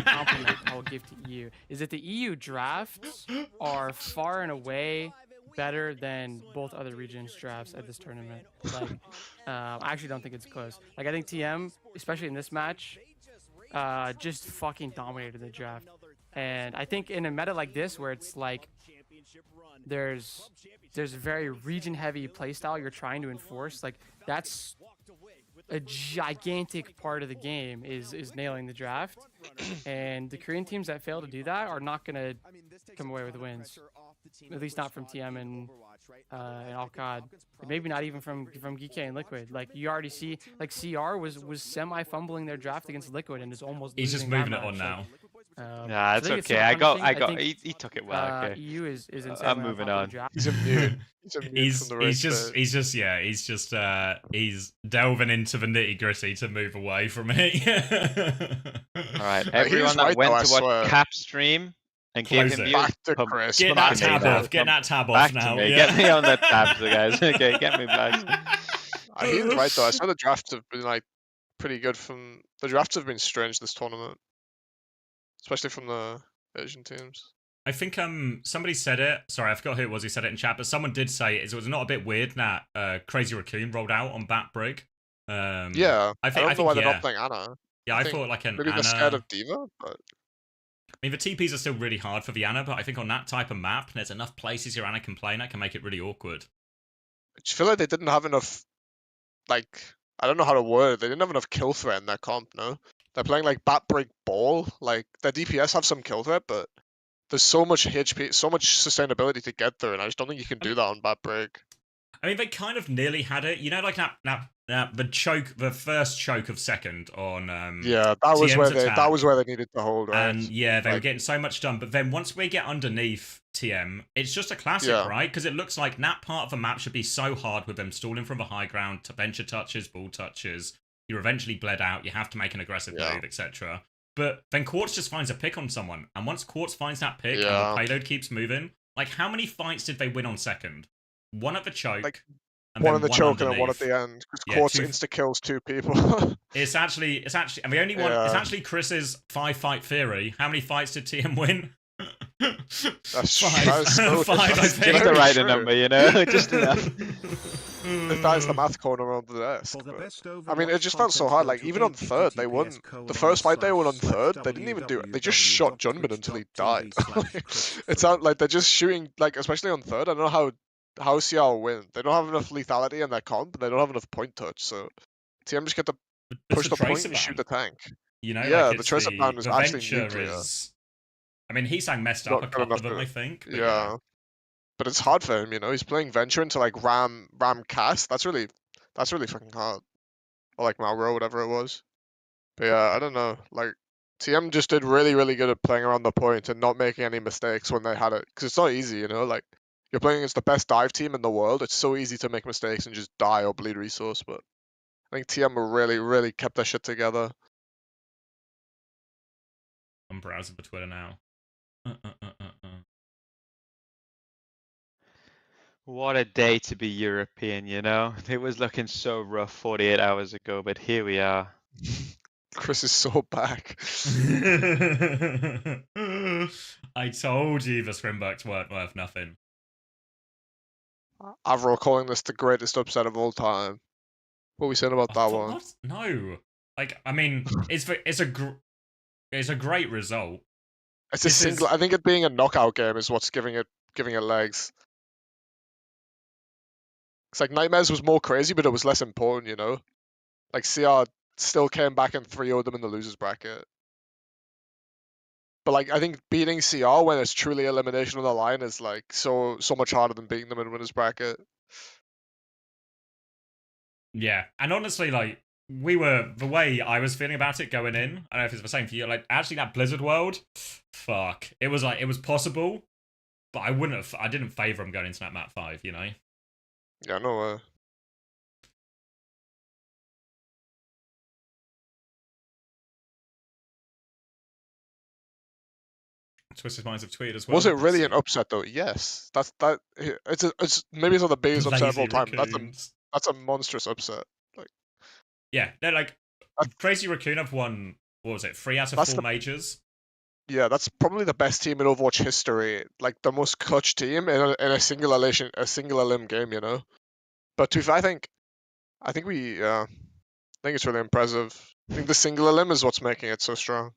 Compliment I'll give to EU is that the EU drafts are far and away better than both other regions drafts at this tournament. Like, I actually don't think it's close. Like, I think TM, especially in this match, just fucking dominated the draft. And I think in a meta like this, where it's like there's a very region-heavy playstyle you're trying to enforce, like that's a gigantic part of the game is nailing the draft. And the Korean teams that fail to do that are not going to come away with wins. At least not from TM and Alcad. Maybe not even from Geek and Liquid. Like, you already see, like, CR was semi-fumbling their draft against Liquid and is almost He's just moving it on now. Nah, it's okay. I got. He took it well. Okay. EU is insane. I'm moving on. He's immune. He's delving into the nitty gritty to move away from it. All right, everyone that went to watch Cap stream and gave him back to Chris. Get that tab off. Get that tab off now. Get me on that tab, guys. Okay, get me back. He's right though. I saw the drafts have been like pretty good. The drafts have been strange this tournament, especially from the Asian teams. I think somebody said it. Sorry, I forgot who it was who said it in chat, but someone did say it was not a bit weird that Crazy Raccoon rolled out on Bat Brig. Yeah, I don't know why they're not playing Ana. Yeah, I thought like an maybe Ana. They're scared of Diva, but I mean the TPs are still really hard for the Ana, but I think on that type of map, there's enough places your Ana can play, and that can make it really awkward. I just feel like they didn't have enough. Like, I don't know how to word it. They didn't have enough kill threat in their comp. No, they're playing like Bat Brig Ball. Like, their DPS have some kill threat, but there's so much HP, so much sustainability to get there, and I just don't think you can do that on Bat Brig. I mean, they kind of nearly had it. You know, like the first choke of second on. Yeah, that was where they needed to hold, right? And yeah, they were getting so much done. But then once we get underneath TM, it's just a classic, right? Because it looks like that part of the map should be so hard with them stalling from the high ground to venture touches, ball touches. You're eventually bled out. You have to make an aggressive move, etc. But then Quartz just finds a pick on someone, and once Quartz finds that pick, and the payload keeps moving. Like, how many fights did they win on second? One at the choke. One at the choke and then one at the end. Because Quartz insta kills 2 people. it's actually, and the only one. It's actually Chris's 5-fight theory. How many fights did TM win? That's 5. That's so 5, I just think. the right number, you know, just enough. That is the math corner on the desk. I mean, it just felt so hard. Like, even on third, they won. The first fight they won on third, they didn't even do it. They just shot Junbin until he died. It's not like they're just shooting, like, especially on third. I don't know how CR win. They don't have enough lethality in their comp, and they don't have enough point touch. So TM just get to push the point and shoot the tank. You know, yeah, like the Tracer Band is actually nuclear. I mean, he's sang messed up a couple of them, I think. Yeah. But it's hard for him, you know. He's playing Venture into like Ram Cast. That's really fucking hard. Or like Malro, whatever it was. But yeah, I don't know. Like, TM just did really, really good at playing around the point and not making any mistakes when they had it. Because it's not easy, you know. Like, you're playing against the best dive team in the world. It's so easy to make mistakes and just die or bleed resource. But I think TM really, really kept their shit together. I'm browsing for Twitter now. What a day to be European, you know? It was looking so rough 48 hours ago, but here we are. Chris is so back. I told you the Scrimbucks weren't worth nothing. Avro calling this the greatest upset of all time. What are we saying about that one? What? No. Like, I mean, it's a great result. It's a single. I think it being a knockout game is what's giving it legs. It's like Nightmares was more crazy, but it was less important, you know? Like, CR still came back and 3-0'd them in the losers bracket. But like, I think beating CR when it's truly elimination on the line is like so much harder than beating them in winners bracket. Yeah, and honestly, like, the way I was feeling about it going in, I don't know if it's the same for you, like, actually that Blizzard world, fuck. It was possible, but I didn't favour them going into that map 5, you know? Yeah, no. well. Twisted Minds have tweeted as well. Was it really an upset though? Yes. It's maybe it's not the biggest upset of all time. That's a monstrous upset. Like, yeah, they're like Crazy Raccoon have won. What was it? 3 out of 4 majors. Yeah, that's probably the best team in Overwatch history. Like the most clutch team in a single limb game, you know. But to be fair, I think it's really impressive. I think the singular limb is what's making it so strong.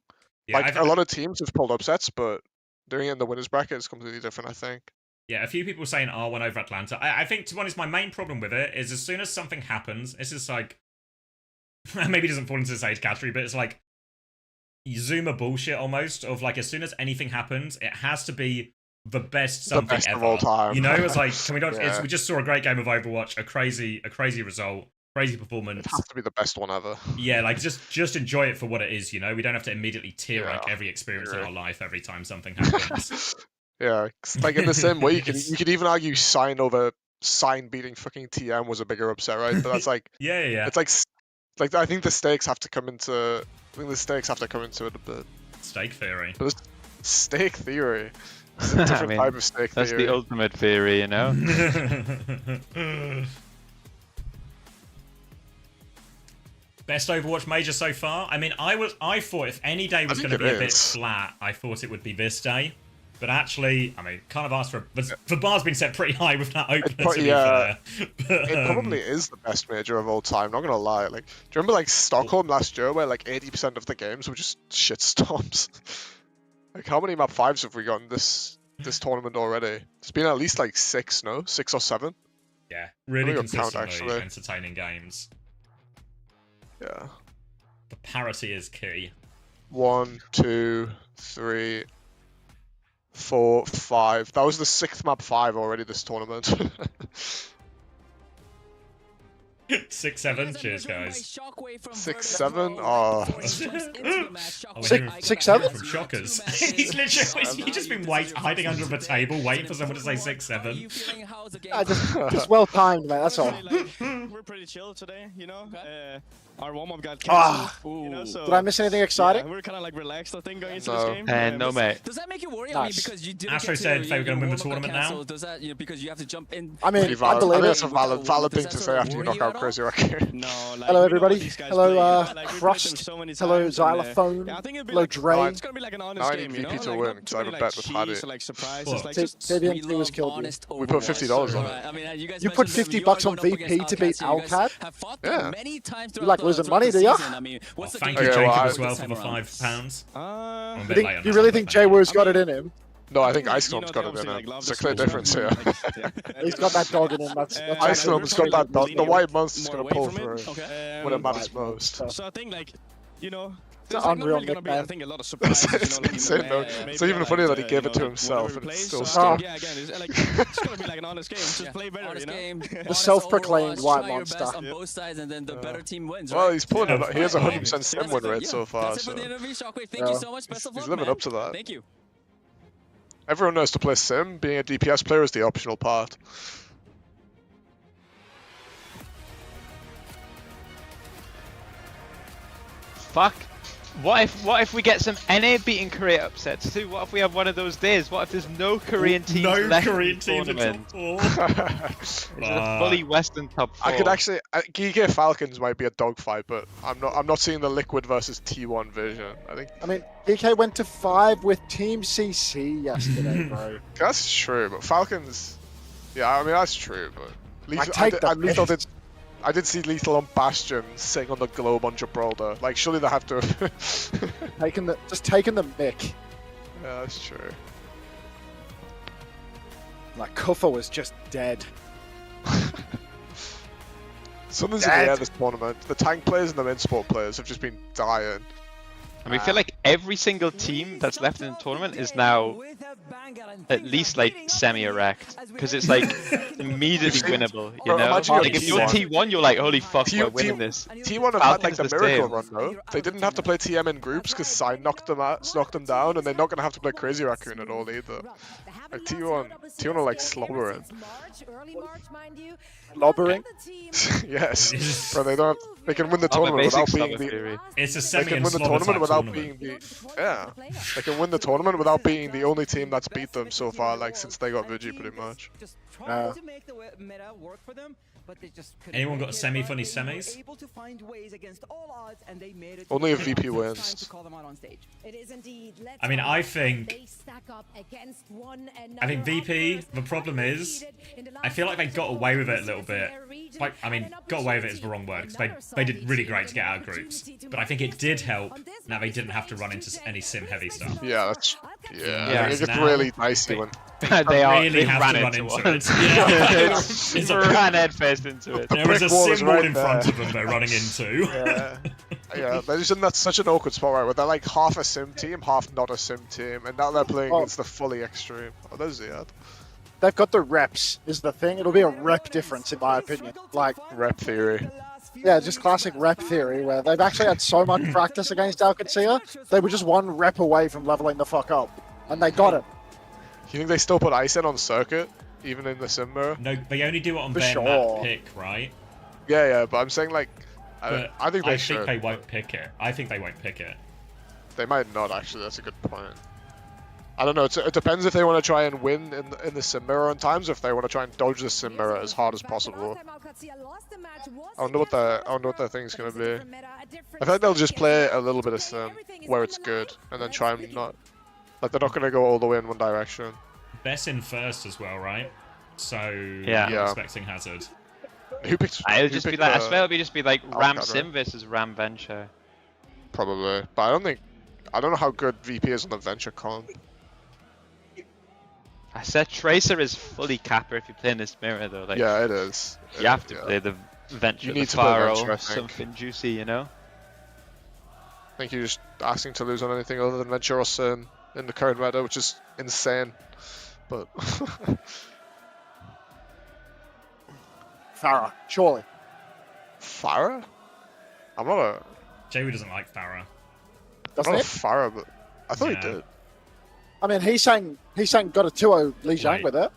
Yeah, like a lot of teams have pulled upsets, but doing it in the winners bracket is completely different, I think. Yeah, a few people saying R1 over Atlanta. I think, to be honest, my main problem with it is as soon as something happens, this is like, maybe it doesn't fall into the same category, but it's like Zuma bullshit almost, of like, as soon as anything happens, it has to be the best something the best ever. Of all time. You know, it's like, can we not? Yeah. We just saw a great game of Overwatch, a crazy result. Crazy performance. It has to be the best one ever. Yeah, like just enjoy it for what it is, you know? We don't have to immediately tear like every experience in our life every time something happens. Yeah, like in the same way, you could even argue Sign beating fucking TM was a bigger upset, right? But that's like yeah. It's like I think the stakes have to come into it a bit. Stake theory. But stake theory. It's a different type of stake that's theory. The ultimate theory, you know. Best Overwatch major so far? I mean, I thought if any day was going to be a bit flat, I thought it would be this day. But actually, I mean, kind of asked for... The bar's been set pretty high with that opener, to be fair. But, it probably is the best major of all time, not going to lie. Like, do you remember, like, Stockholm last year, where, like, 80% of the games were just shitstorms? Like, how many map 5s have we gotten this tournament already? It's been at least, like, 6 or 7? Yeah, really consistently entertaining games. Yeah. The parity is key. 1, 2, 3, 4, 5. That was the 6th map 5 already this tournament. 6-7. Cheers, guys. 6-7. Oh. 6-7 from Shockers. He's just been hiding under the table, waiting for someone to say 6-7. Just well timed, man. That's all. We're pretty chill today, you know. Our warm-up got canceled. You know, so, did I miss anything exciting? Yeah, we're kind of like relaxed, I think, going into this game. No, mate. Does that make you worry? I mean, because you didn't Astro said they were going to win the tournament now. Does that, because you have to jump in? I mean, I believe that's a valid thing to say after you knock out Crazy Raccoon. No, like, hello, everybody. Hello, Crust. Hello, Xylophone. Hello, Drain. It's going to be like an honest game, you know? VP to win, because I have a bet with Paddy. Like surprises, like JBMT was killed. We put $50 on it. I mean, you put $50 on VP to beat Alcad? Yeah. You like losing money, do you? I mean, what's the thank you, Jacob, as well for the £5. You really think Jay-Woo's got it in him? No, I think Ice Storm's got it in him. It's a clear difference here. He's got that dog in him. That's Ice Storm's got that dog. The white monster's going to pull through when it matters most. So I think, like, you know, it's unreal, be, I think, a lot of surprises. It's insane, though. It's even funny that he gave it to himself and it's still stuck. Yeah, again, it's going to be like an honest game. Just play better, you know? The self-proclaimed white monster. On both sides, and then the better team wins. Well, he's pulling it. He has a 100% sim win rate so far. That's it for the interview, Shockwave. Thank you so much. Best of luck, he's living up to that. Thank you. Everyone knows to play sim. Being a DPS player is the optional part. Fuck. What if we get some NA beating Korea upsets too? What if we have one of those days? What if there's no Korean teams left in the tournament? It's a fully Western top 4. I could actually GK Falcons might be a dogfight, but I'm not seeing the Liquid versus T1 vision. I mean GK went to 5 with Team CC yesterday, bro. That's true, but Falcons, yeah, I mean that's true, but I did see Lethal on Bastion sitting on the globe on Gibraltar. Like, surely they have to have just taking the mic. Yeah, that's true. Like, Kufa was just dead. Something's in the air this tournament. The tank players and the mid-sport players have just been dying. And we feel like every single team that's left in the tournament is now at least like semi-erect, because it's like immediately winnable, you know? Like if you're T1, you're like, holy fuck, we're winning this. T1 have had like the miracle run though. They didn't have to play TM in groups because Psy knocked them down, and they're not gonna have to play Crazy Raccoon at all either. Like T1 are like slobbering. Slobbering? Yes, bro. They can win the tournament without being the. It's a semi. They can win the tournament without being the. Yeah, they can win the tournament without being the only team that's beat them so far, like since they got Vigi, pretty much. Anyone got semi-funny semis? Only if VP wins. I mean, I think VP, the problem is, I feel like they got away with it a little bit. Like, I mean, got away with it is the wrong word, because they did really great to get out of groups. But I think it did help. Now they didn't have to run into any sim-heavy stuff. Yeah, it gets really dicey when they really have ran to run into into it. Yeah. It's ran headfirst into it. There was a sim wall in front of them they're running into. Yeah, they're just in such an awkward spot, right, where they're like half a sim team, half not a sim team, and now they're playing against the fully extreme. Oh, there's Ziad. They've got the reps, is the thing. It'll be a rep difference, in my opinion. Like rep theory. Yeah, just classic rep theory, where they've actually had so much practice against Alcatia, they were just one rep away from leveling the fuck up, and they got it. You think they still put Ice in on circuit, even in the sim mirror? No, they only do it on their map pick, right? Yeah, but I'm saying like, I think they should. I think they won't pick it. I think they won't pick it. They might not, actually. That's a good point. I don't know. It depends if they want to try and win in the sim mirror on times, or if they want to try and dodge the sim mirror as hard as possible. I wonder what their thing's gonna be. I think they'll just play a little bit of sim where it's good, and then try and not. Like they're not gonna go all the way in one direction. Best in first as well, right? So yeah, I'm expecting Hazard. Who picked? I swear it'll just be like Ram Sim versus Ram Venture. Probably, but I don't know how good VP is on the Venture comp. I said Tracer is fully capper if you play in this mirror though. Like, yeah, it is. You have to play the Venture, the Faro, something juicy, you know? I think you're just asking to lose on anything other than Venture or Sin in the current meta, which is insane. But Farah, surely. Farah? I'm not a. Joey doesn't like Farah. Doesn't I'm he? not a Farah, but I thought he did. I mean, he's saying got a 2-0 Li Jiang with it.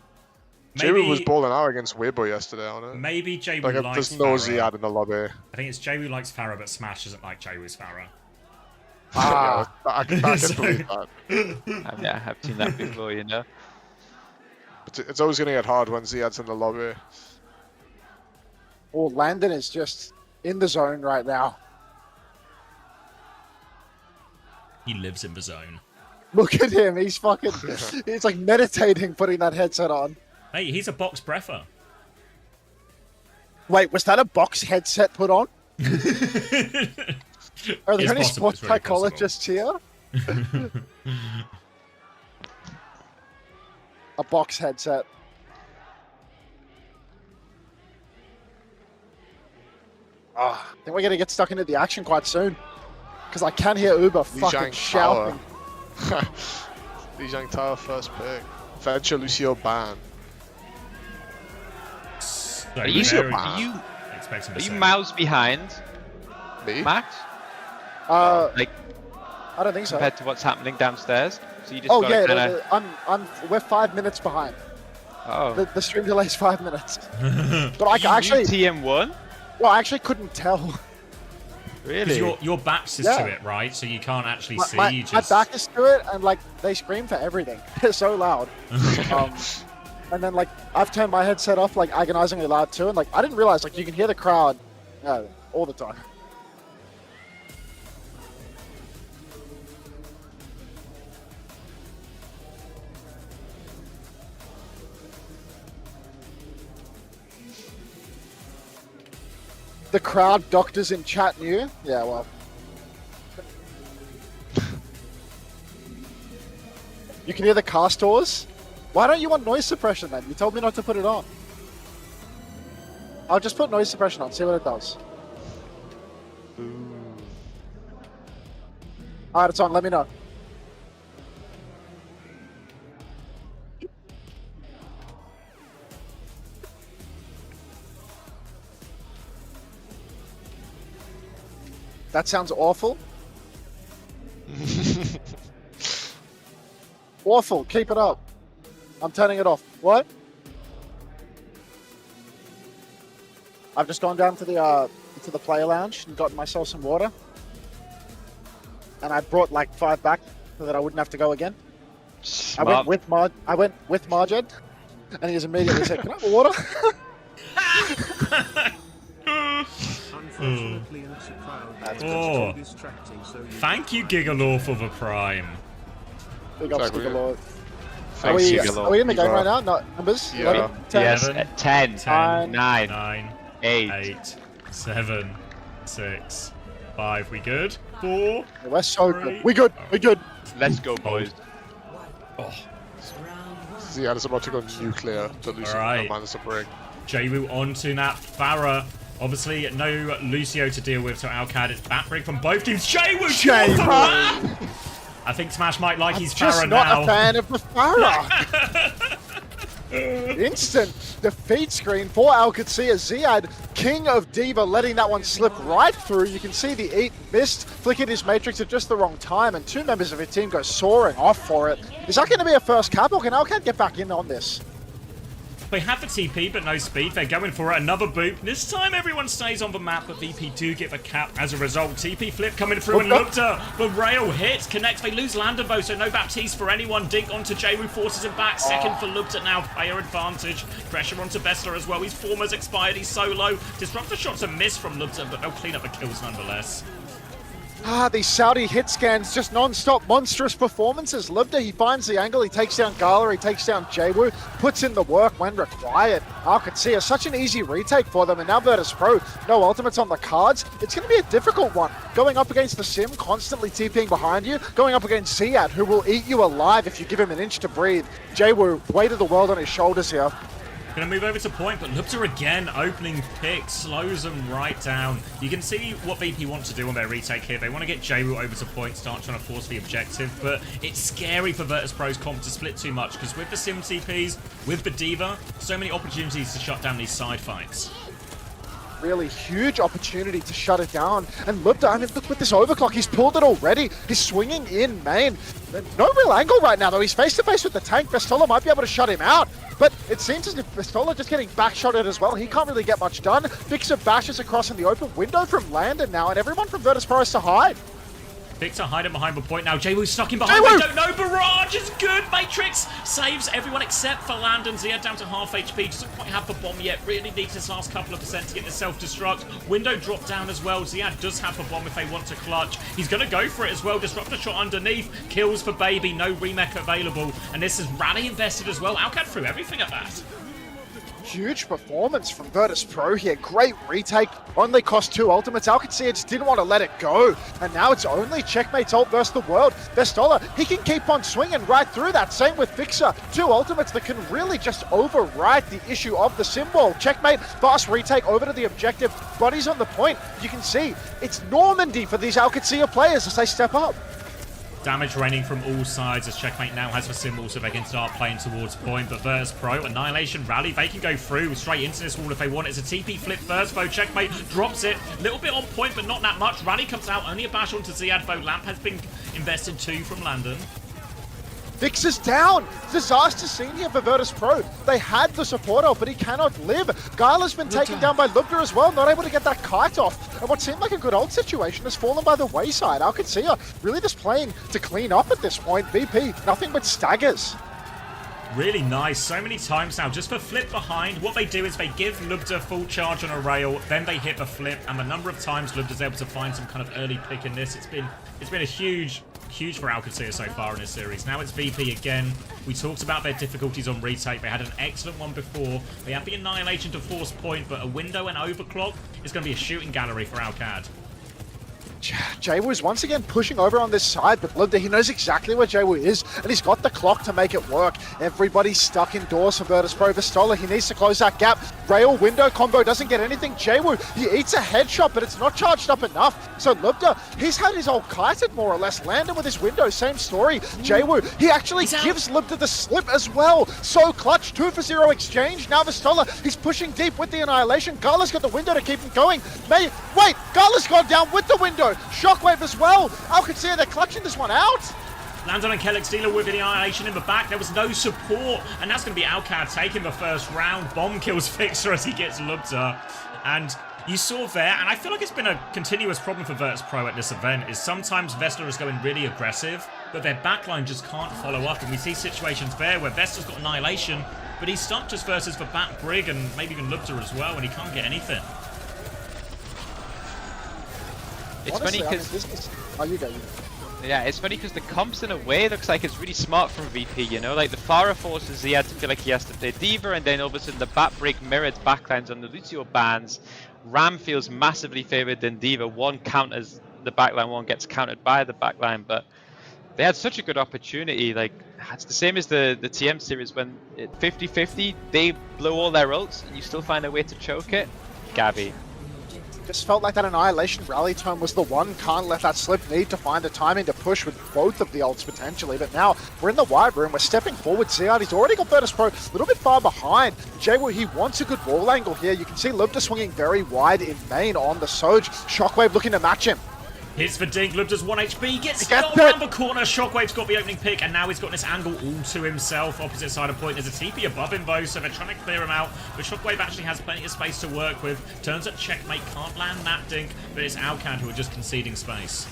Jay was balling out against Weibo yesterday on it. Maybe Jay likes there's no Ziad in the lobby. I think it's Jay who likes Farah, but Smash doesn't like Jay who's Farah. I can believe that. Yeah, I've seen that before, you know. But it's always going to get hard when Ziad's in the lobby. Well, Landon is just in the zone right now. He lives in the zone. Look at him. He's fucking... He's like meditating putting that headset on. Hey, he's a box breather. Wait, was that a box headset put on? Are there any sports psychologists here? A box headset. I think we're going to get stuck into the action quite soon. Because I can hear Uber fucking shouting. Li Jiang Tower first pick. Venture Lucio ban. Are you miles behind? Me? Max? Like, I don't think so. Compared to what's happening downstairs? So you just we're 5 minutes behind. Oh. The stream delay's 5 minutes. But I actually TM1? Well, I actually couldn't tell. Really? Your back's is to it, right? So you can't actually see. My back is to it, and like they scream for everything. They're so loud. And then like I've turned my headset off like agonizingly loud too, and like I didn't realize like you can hear the crowd all the time. The crowd doctors in chat knew? Yeah, well. You can hear the car stores? Why don't you want noise suppression then? You told me not to put it on. I'll just put noise suppression on, see what it does. Alright, it's on, let me know. That sounds awful. Awful. Keep it up. I'm turning it off. What? I've just gone down to the player lounge and gotten myself some water. And I brought like 5 back so that I wouldn't have to go again. Smart. I went with Marjed, and he just immediately said, "Can I have water?" Unfortunately, it's a crowd. Oh. Thank you, Gigalore, for the Prime. Big ups, Exactly. Gigalore. Are we in the game right now? No, numbers? Yeah. 11, 10, Yes, 10, 10, 9, 8, 8, 7, 6, 5. We good? 4. We're so good. We good. We good. Let's go, boys. Oh. Ziad is about to go nuclear to Lucio Alright. minus a bring. Jaywu onto Nat Farah. Obviously, no Lucio to deal with, so Alcad is backbreak from both teams. Jaywu! I think Smash might like his Farah now. I'm just not a fan of the Farah. Instant defeat screen for Alcatia. Ziad, king of Diva, letting that one slip right through. You can see the Eat missed, flickered his Matrix at just the wrong time, and 2 members of his team go soaring off for it. Is that going to be a first cap, or can Alcad get back in on this? They have the TP, but no speed. They're going for it. Another boop. This time, everyone stays on the map, but VP do get the cap as a result. TP flip coming through, and Lupta, the rail hits, connects. They lose Landon, though, so no Baptiste for anyone. Dink onto Jaywu, forces him back. Second for Lupta now. Player advantage. Pressure onto Vesta as well. His form has expired. He's solo. Disruptor shots a miss from Lupta, but they'll clean up the kills nonetheless. These Saudi hit scans, just non-stop monstrous performances. Lubda, he finds the angle, he takes down Gala, he takes down Jaywu, puts in the work when required. Alcatia, such an easy retake for them, and now Virtus Pro, no ultimates on the cards. It's going to be a difficult one. Going up against the Sim, constantly TPing behind you, going up against Ziad, who will eat you alive if you give him an inch to breathe. Jaywu, weight of the world on his shoulders here. Gonna move over to point, but Lupta again, opening pick, slows them right down. You can see what VP want to do on their retake here. They want to get Jaywu over to point, start trying to force the objective, but it's scary for Virtus Pro's comp to split too much, because with the Sim TPs, with the Diva, so many opportunities to shut down these side fights. Really huge opportunity to shut it down. And Lupta, I mean, look with this overclock, he's pulled it already. He's swinging in main. No real angle right now, though. He's face-to-face with the tank. Vestola might be able to shut him out. But it seems as if Vestola just getting backshotted as well. He can't really get much done. Victor bashes across in the open window from Landon now, and everyone from Virtus Pro has to hide. Victor hiding behind the point now. Jaywu's stuck in behind. They don't know. Barrage is good. Matrix saves everyone except for Landon. Ziad down to half HP. Doesn't quite have the bomb yet. Really needs his last couple of percent to get the self-destruct. Window dropped down as well. Ziad does have the bomb if they want to clutch. He's going to go for it as well. Disruptor shot underneath. Kills for Baby. No remake available. And this is Rally invested as well. Alcad threw everything at that. Huge performance from Virtus Pro here. Great retake. Only cost 2 ultimates. Alcatia just didn't want to let it go. And now it's only Checkmate's ult versus the world. Vestola, he can keep on swinging right through that. Same with Fixer. 2 ultimates that can really just override the issue of the symbol. Checkmate, fast retake over to the objective. Bodies on the point. You can see it's Normandy for these Alcatia players as they step up. Damage raining from all sides as Checkmate now has the symbol so they can start playing towards point. But Virtus Pro, Annihilation Rally, they can go through straight into this wall if they want. It's a TP flip first, though. Checkmate drops it. A little bit on point, but not that much. Rally comes out, only a bash onto Ziad, though. Lamp has been invested 2 from Landon. Vix is down. Disaster scene here for Virtus Pro. They had the support off, but he cannot live. Gala's been taken down by Lubda as well, not able to get that kite off. And what seemed like a good ult situation has fallen by the wayside. Alcatia really just playing to clean up at this point. VP, nothing but staggers. Really nice. So many times now, just for flip behind, what they do is they give Lubda full charge on a rail, then they hit the flip, and the number of times Lubda's able to find some kind of early pick in this, it's been a huge for Alcatia so far in this series. Now it's VP again. We talked about their difficulties on retake. They had an excellent one before. They have the Annihilation to force point, but a window and overclock is going to be a shooting gallery for Alcad. Jaywu is once again pushing over on this side, but Lubda, he knows exactly where Jaywu is, and he's got the clock to make it work. Everybody's stuck indoors for Virtus Pro. Vestola, he needs to close that gap. Rail window combo doesn't get anything. Jaywu, he eats a headshot, but it's not charged up enough. So Lubda, he's had his ult kited more or less. Landon with his window, same story. Jaywu, he actually gives Lubda the slip as well. So clutch, 2 for 0 exchange. Now Vestola, he's pushing deep with the Annihilation. Gala's got the window to keep him going. Wait, Gala's gone down with the window. though. Shockwave as well. Alcatea, they're clutching this one out. Landon and Kellex dealing with the Annihilation in the back. There was no support, and that's going to be Alcad taking the first round. Bomb kills Fixer as he gets Lubta. And you saw there, and I feel like it's been a continuous problem for Virtus Pro at this event, is sometimes Vesta is going really aggressive, but their backline just can't follow up. And we see situations there where Vesta's got Annihilation, but he's stumped just versus the back Brig and maybe even Lubta as well, and he can't get anything. It's funny because... Oh, you go. Yeah, it's funny because the comps in a way looks like it's really smart from VP, you know? Like the Pharah forces Ziad to feel like he has to play D.Va, and then all of a sudden the Bat Brig mirrored backlines on the Lucio bans. Ram feels massively favored than D.Va. One counters the backline, one gets countered by the backline, but they had such a good opportunity. Like, it's the same as the TM series when 50-50, they blow all their ults and you still find a way to choke it. Gabby. Just felt like that Annihilation rally tone was the one. Can't let that slip. Need to find the timing to push with both of the ults potentially. But now we're in the wide room. We're stepping forward. Ziad, he's already got Virtus Pro a little bit far behind. Jaywo, he wants a good wall angle here. You can see Lubta swinging very wide in main on the Soj. Shockwave looking to match him. Hits for Dink, Lubta's 1 HP, gets got around the corner, Shockwave's got the opening pick, and now he's got this angle all to himself, opposite side of point. There's a TP above him though, so they're trying to clear him out, but Shockwave actually has plenty of space to work with. Turns at checkmate, can't land that Dink, but it's Alcad who are just conceding space.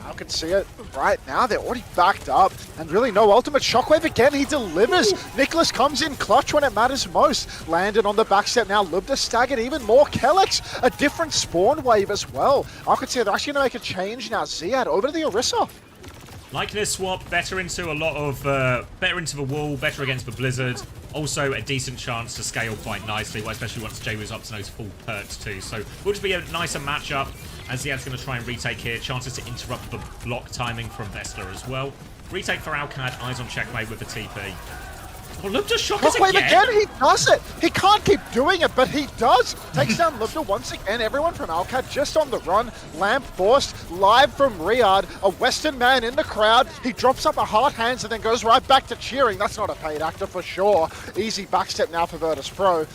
I can see it right now. They're already backed up, and really no ultimate. Shockwave again, he delivers. Nicholas comes in clutch when it matters most. Landed on the backstep now. Lubta staggered even more. Kellex, a different spawn wave as well. I could see they're actually going to make a change now. Ziad over to the Orisa. Like this swap, better into a lot of, better into the wall, better against the Blizzard. Also a decent chance to scale quite nicely, especially once Jaywo's up to those full perks too. So will just be a nicer matchup as Ziad's going to try and retake here. Chances to interrupt the block timing from Vesta as well. Retake for Alcad, eyes on checkmate with the TP. Well, Lubta shockers again. He does it. He can't keep doing it, but he does. Takes down Lubta once again. Everyone from Alcad just on the run. Lamp forced live from Riyadh. A Western man in the crowd. He drops up a hard hands and then goes right back to cheering. That's not a paid actor for sure. Easy backstep now for Virtus Pro.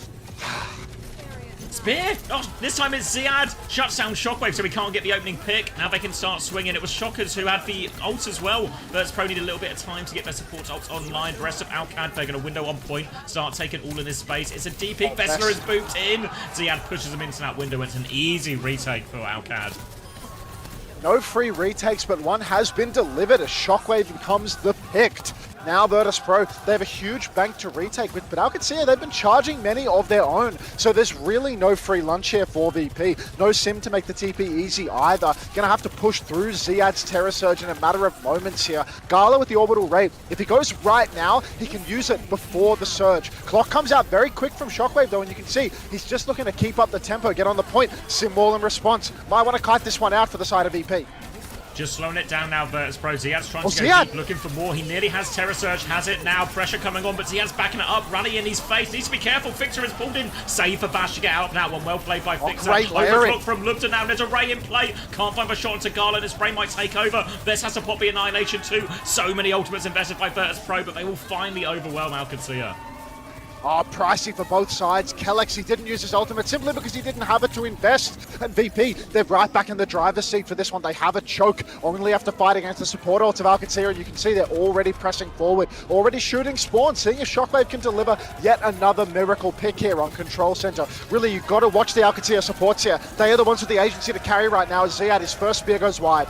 Spear! Oh, this time it's Ziad. Shuts down Shockwave so he can't get the opening pick. Now they can start swinging. It was Shockers who had the ult as well. Virtus Pro need a little bit of time to get their support ults online. The rest of Alcad, they're going to window on point. Start taking all in this space. It's a DP. Vessler is booped in. Ziad pushes him into that window. It's an easy retake for Alcad. No free retakes, but one has been delivered as Shockwave becomes the picked. Now Virtus Pro, they have a huge bank to retake with, but Alcatea, they've been charging many of their own. So there's really no free lunch here for VP. No sim to make the TP easy either. Gonna have to push through Ziad's Terror Surge in a matter of moments here. Gala with the Orbital Raid. If he goes right now, he can use it before the Surge. Clock comes out very quick from Shockwave though, and you can see he's just looking to keep up the tempo, get on the point. Sim wall in response. Might want to kite this one out for the side of VP. Just slowing it down now, Virtus Pro. Ziad's trying to go deep, looking for more. He nearly has Terror Surge, has it now. Pressure coming on, but Ziad's backing it up. Rally in his face. Needs to be careful. Fixer is pulled in. Save for Bash to get out of that one. Well played by Fixer. Overclock from Lubta now. There's a Ray in play. Can't find the shot into Garland. His Ray might take over. Vest has to pop the Annihilation too. So many ultimates invested by Virtus Pro, but they will finally overwhelm Alcatea. Oh, pricey for both sides. Kellex, he didn't use his ultimate simply because he didn't have it to invest. And VP, they're right back in the driver's seat for this one. They have a choke. Only have to fight against the support ult of Alcatea, and you can see they're already pressing forward. Already shooting spawn, seeing if Shockwave can deliver yet another miracle pick here on Control Center. Really, you've got to watch the Alcatea supports here. They are the ones with the agency to carry right now as Ziad, his first spear goes wide.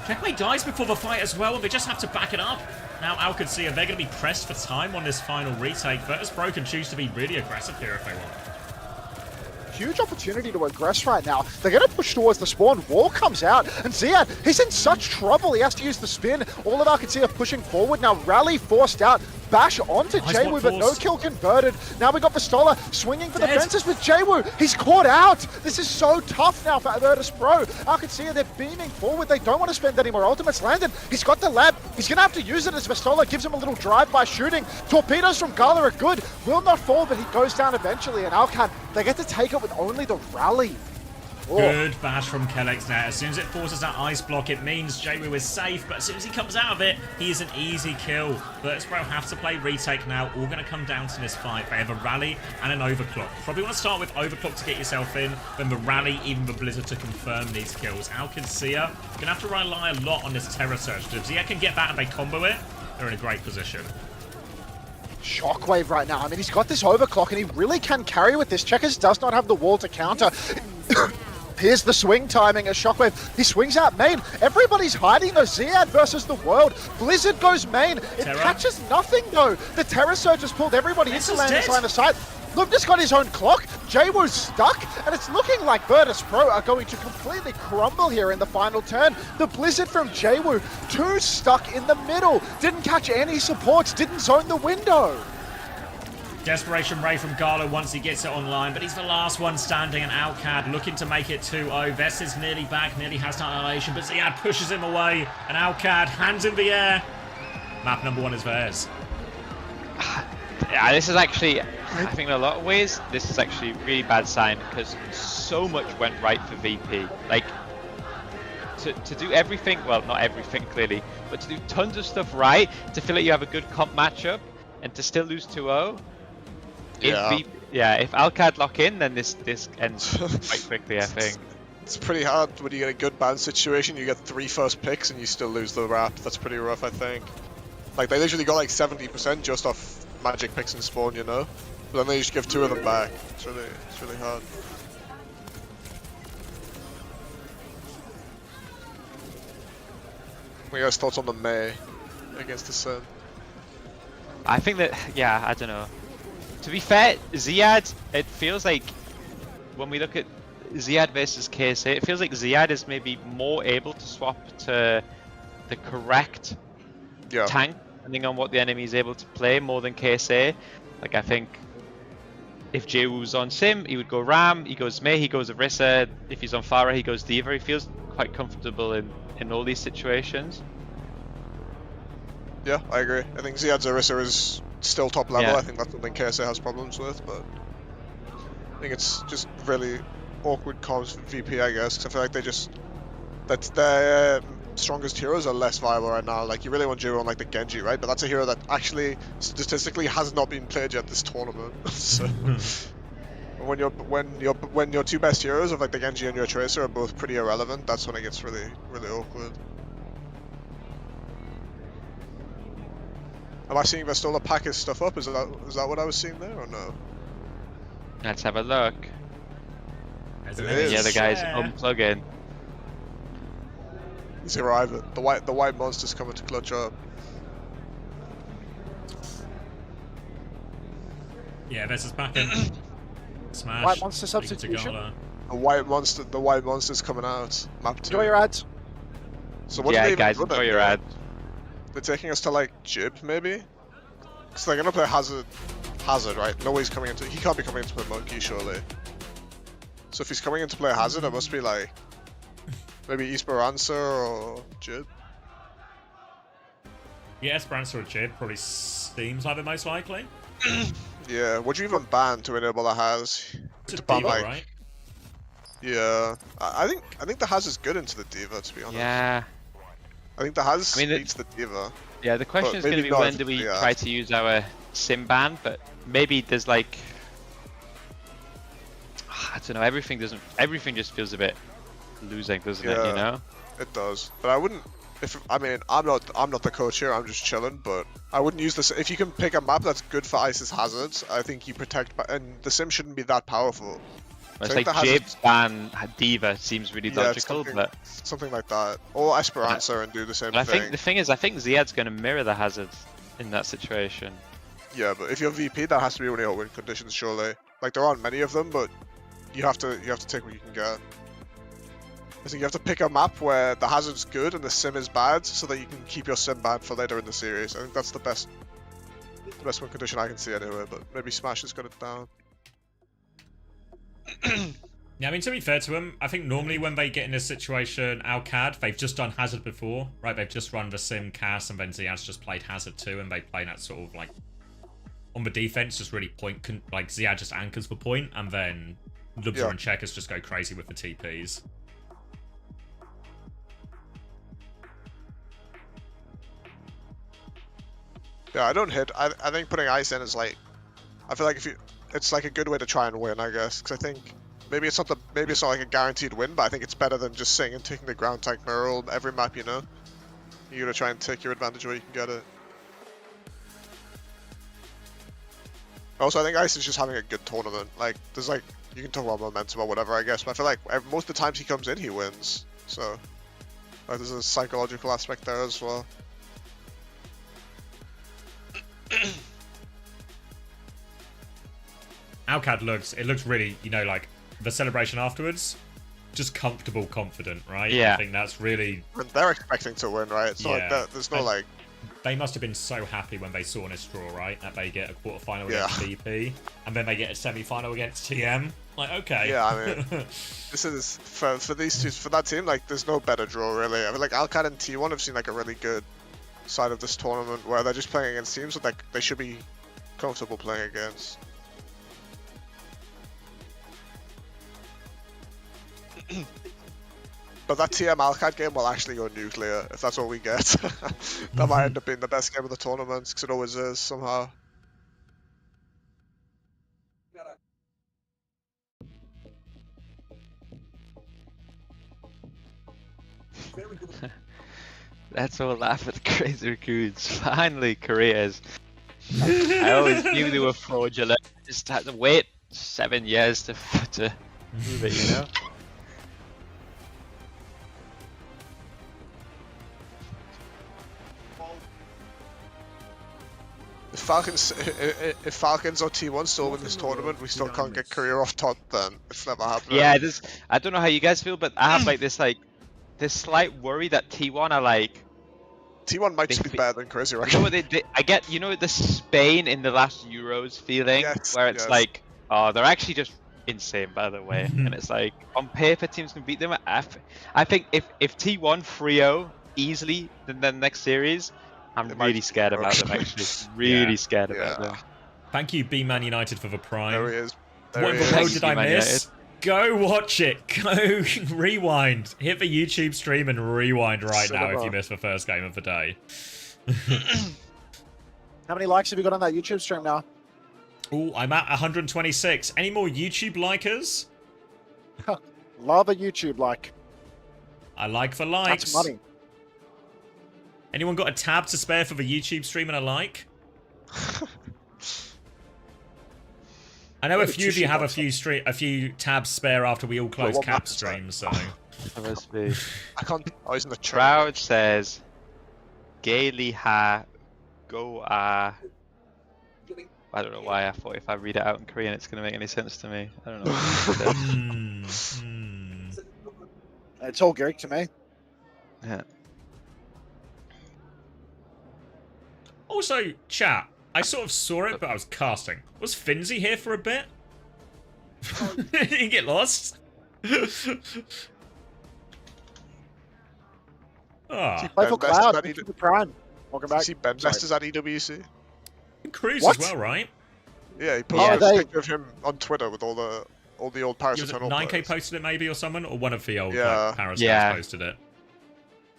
Checkmate dies before the fight as well, and they just have to back it up. Now Alcatea, they're going to be pressed for time on this final retake. Virtus Pro can choose to be really aggressive here if they want. Huge opportunity to aggress right now. They're going to push towards the spawn. Wall comes out, and Ziad, he's in such trouble. He has to use the spin. All of Alcatea pushing forward. Now Rally forced out. Bash onto Jaywo, but no kill converted. Now we got Pistola swinging for the fences with Jaywo. He's caught out. This is so tough now for Virtus Pro. Alcatea, they're beaming forward. They don't want to spend any more ultimates. Landon, he's got the lab. He's going to have to use it as Pistola gives him a little drive by shooting. Torpedoes from Gala are good. Will not fall, but he goes down eventually. And Alcad, they get to take it with only the rally. Good bash from Kellex there. As soon as it forces that ice block, it means Jwoo is safe, but as soon as he comes out of it, he is an easy kill. Virtus.pro have to play retake now. All going to come down to this fight. They have a rally and an overclock. Probably want to start with overclock to get yourself in, then the rally, even the blizzard to confirm these kills. Alk and Sia going to have to rely a lot on this Terror Surge. If Sia can get that and they combo it, they're in a great position. Shockwave right now. I mean, he's got this overclock and he really can carry with this. Checkers does not have the wall to counter. Here's the swing timing as Shockwave. He swings out main. Everybody's hiding though. Ziad versus the world. Blizzard goes main. It catches nothing though. The Terror Surge has pulled everybody into line of sight. Lucas got his own clock. Jwoo's stuck, and it's looking like Virtus.pro are going to completely crumble here in the final turn. The Blizzard from Jwoo, 2 stuck in the middle. Didn't catch any supports, didn't zone the window. Desperation Ray from Garlo once he gets it online, but he's the last one standing, and Alcad looking to make it 2-0. Vest is nearly back, nearly has that annihilation, but Ziad pushes him away, and Alcad, hands in the air. Map number 1 is theirs. Yeah, this is actually, I think in a lot of ways, this is actually a really bad sign because so much went right for VP. Like, to do everything, well, not everything clearly, but to do tons of stuff right, to feel like you have a good comp matchup, and to still lose 2-0. If Alcad lock in, then this ends quite quickly, I think. It's pretty hard when you get a good ban situation, you get 3 first picks and you still lose the wrap. That's pretty rough, I think. Like, they literally got like 70% just off magic picks and spawn, you know? But then they just give 2 of them back. It's really hard. What are your guys' thoughts on the Mei against the Sim? I think that, yeah, I don't know. To be fair, Ziad, it feels like when we look at Ziad versus KSA, it feels like Ziad is maybe more able to swap to the correct tank, depending on what the enemy is able to play, more than KSA. Like, I think if Jwoo's on Sim, he would go Ram, he goes Mei, he goes Orisa. If he's on Pharah, he goes Diva. He feels quite comfortable in all these situations. Yeah, I agree. I think Ziad's Orisa is still top level. I think that's something KSA has problems with, but I think it's just really awkward comms for VP, I guess, because I feel like that's their strongest heroes are less viable right now. Like, you really want Jwoo on like the Genji, right? But that's a hero that actually statistically has not been played yet this tournament. So when your 2 best heroes of like the Genji and your Tracer are both pretty irrelevant, that's when it gets really awkward. Am I seeing Vestola pack his stuff up? Is that what I was seeing there, or no? Let's have a look. Yeah, the guy's unplugging. He's arriving. The white monster's coming to clutch up. Yeah, this is packing. Smash. White monster substitution. The white monster's coming out. Map 2. Enjoy your ads. So what yeah, guys, enjoy your ad. They're taking us to like Jib, maybe? Because they're gonna play Hazard, right? Nobody's coming into. He can't be coming in to play Monkey, surely. So if he's coming in to play Hazard, it must be like maybe Esperanza or Jib. Yeah, Esperanza or Jib probably seems like the most likely. Yeah, would you even ban to enable the Haz? To ban Diva, like, right? Yeah, I think the Haz is good into the Diva, to be honest. Yeah. I think the Haz beats the Diva. Yeah, the question is going to be when do we try to use our Sim ban, but maybe there's like, I don't know, everything just feels a bit losing, doesn't it, you know? It does. But I wouldn't, I'm not the coach here, I'm just chilling, but I wouldn't use this. If you can pick a map that's good for Isis Hazards, I think you protect, and the Sim shouldn't be that powerful. It's like Jib's ban Diva seems really logical, but something like that, or Esperanza and do the same thing. I think the thing is, I think Ziad's going to mirror the Hazard in that situation. Yeah, but if you're VP, that has to be one of your win conditions, surely. Like, there aren't many of them, but you have to take what you can get. I think you have to pick a map where the Hazard's good and the Sim is bad, so that you can keep your Sim bad for later in the series. I think that's the best win condition I can see anyway. But maybe Smash has got it down. Yeah, I mean, to be fair to them, I think normally when they get in this situation, Alcad, they've just done Hazard before, right? They've just run the Sim, Cass, and then Ziad's just played Hazard too, and they play that sort of like on the defense, just really point, like Ziad just anchors the point, and then Lubza and Checkers just go crazy with the TPs. Yeah, I don't hit. I think putting ice in is like, I feel like it's like a good way to try and win, I guess. Because I think maybe it's not like a guaranteed win, but I think it's better than just sitting and taking the ground tank mirror every map, you know. You gotta try and take your advantage where you can get it. Also, I think Ice is just having a good tournament. Like, there's like, you can talk about momentum or whatever, I guess, but I feel like most of the times he comes in, he wins. So, like, there's a psychological aspect there as well. Alcad looks really, you know, like the celebration afterwards, just comfortable, confident, right? Yeah. I think that's really. And they're expecting to win, right? It's not like that. There's no like. They must have been so happy when they saw this draw, right? That they get a quarterfinal against VP, and then they get a semi-final against TM. Like, okay. Yeah, I mean, this is for these two, for that team. Like, there's no better draw really. I mean, like Alcad and T1 have seen like a really good side of this tournament where they're just playing against teams that like they should be comfortable playing against. But that TM Alcad game will actually go nuclear if that's what we get. That might end up being the best game of the tournament because it always is somehow. Let's all laugh at the Crazy Raccoons. Finally, careers. I always knew they were fraudulent. Just had to wait 7 years to prove it, you know? If Falcons or T1 still win this tournament, we still can't get career off top, then it's never happening. Yeah, I don't know how you guys feel, but I have like this slight worry that T1 are like. T1 might just be better than Crazy Raccoons. You know what I get, you know, the Spain in the last Euros feeling, where it's like, oh, they're actually just insane, by the way. And it's like, on paper, teams can beat them. I think if T1 3-0 easily in the next series, I'm really scared about them, actually. Really scared about them. Thank you, B-Man United, for the prime. There he is. What in the world did I miss? Go watch it. Go rewind. Hit the YouTube stream and rewind right now if you missed the first game of the day. How many likes have you got on that YouTube stream now? Oh, I'm at 126. Any more YouTube likers? Love a YouTube like. I like for likes. That's money. Anyone got a tab to spare for the YouTube stream and a like? I know a few of you have a few tabs spare after we all close cap streams, so. Must be. I can't. Oh, he's in the crowd says, "Gaily ha, go I don't know why I thought if I read it out in Korean it's gonna make any sense to me. I don't know. It's all Greek to me. Yeah. Also, chat. I sort of saw it, but I was casting. Was Finzi here for a bit? Did he get lost? Oh. Play for Cloud. Prime. Welcome back. See Ben Best is at EWC. Cruz as well, right? Yeah, he posted a picture of him on Twitter with all the old Paris Eternal 9K players. posted it maybe or someone, or one of the old Paris Yeah. guys posted it.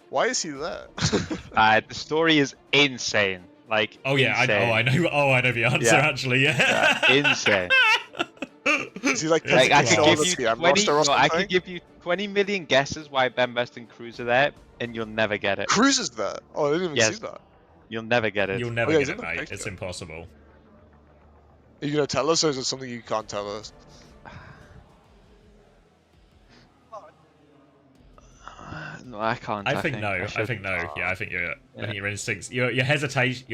Why is he there? The story is insane. Like, I know the answer actually. Yeah, insane. Is he like I could give you 20 million guesses why Ben Best and Cruz are there, and you'll never get it. Cruz is there. Oh, I didn't even see that. You'll never get it. You'll never get it, mate. It's impossible. Are you gonna tell us, or is it something you can't tell us? No, I can't. I think no. I think no. Yeah, I think your instincts, your hesitation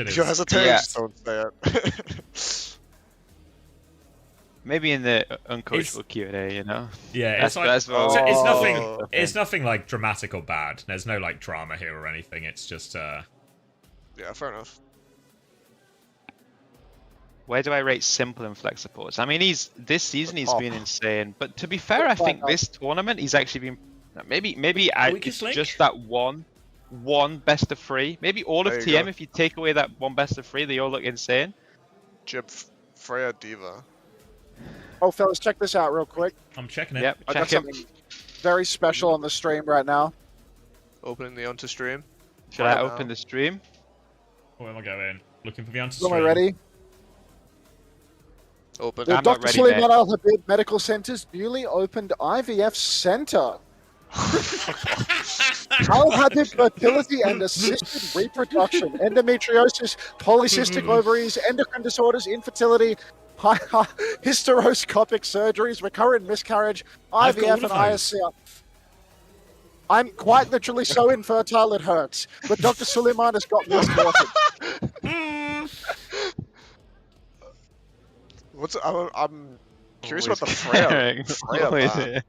is. Your hesitation. Don't say it. Maybe in the uncoachable Q&A, you know. Yeah, it's nothing. It's nothing like dramatic or bad. There's no like drama here or anything. It's just. Yeah, fair enough. Where do I rate Simple and Flex supports? I mean, this season he's been insane. But to be fair, I think this tournament he's actually been. Maybe it's just that one best of 3. Maybe all of TM. If you take away that one best of 3, they all look insane. Jib, Freya, Diva. Oh, fellas, check this out real quick. I'm checking it. Yep, I got check him. something very special on the stream right now. Opening the onto stream. Should I open the stream? Where am I going? Looking for the onto Am I stream. ready? Open. I'm not Dr. ready, Suleiman mate. Al Habib Medical Center's newly opened IVF center. Al Habib fertility and assisted reproduction, endometriosis, polycystic ovaries, endocrine disorders, infertility, hysteroscopic surgeries, recurrent miscarriage, I've got IVF, all and of those. ISC. I'm quite literally so infertile it hurts, but Dr. Suleiman has got me sorted. I'm curious about the Freya. Freya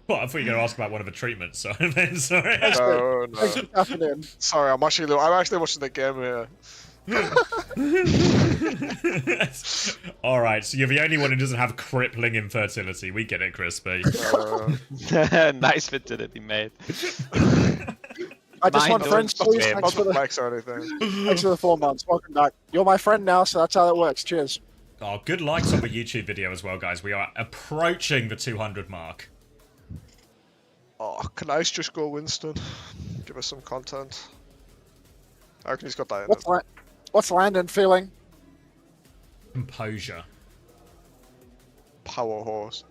What? I thought you were going to ask about one of the treatments. So sorry. No, Thanks for tapping in. Sorry, I'm actually watching the game here. All right, so you're the only one who doesn't have crippling infertility. We get it, Crispy. Nice fertility, mate. I just want friends, please. Not Thanks for the flex or anything. Thanks for the 4 months. Welcome back. You're my friend now, so that's how that works. Cheers. Oh, good likes on the YouTube video as well, guys. We are approaching the 200 mark. Oh, can Ice just go Winston? Give us some content. I reckon he's got that in him. What's Landon feeling? Composure. Power horse.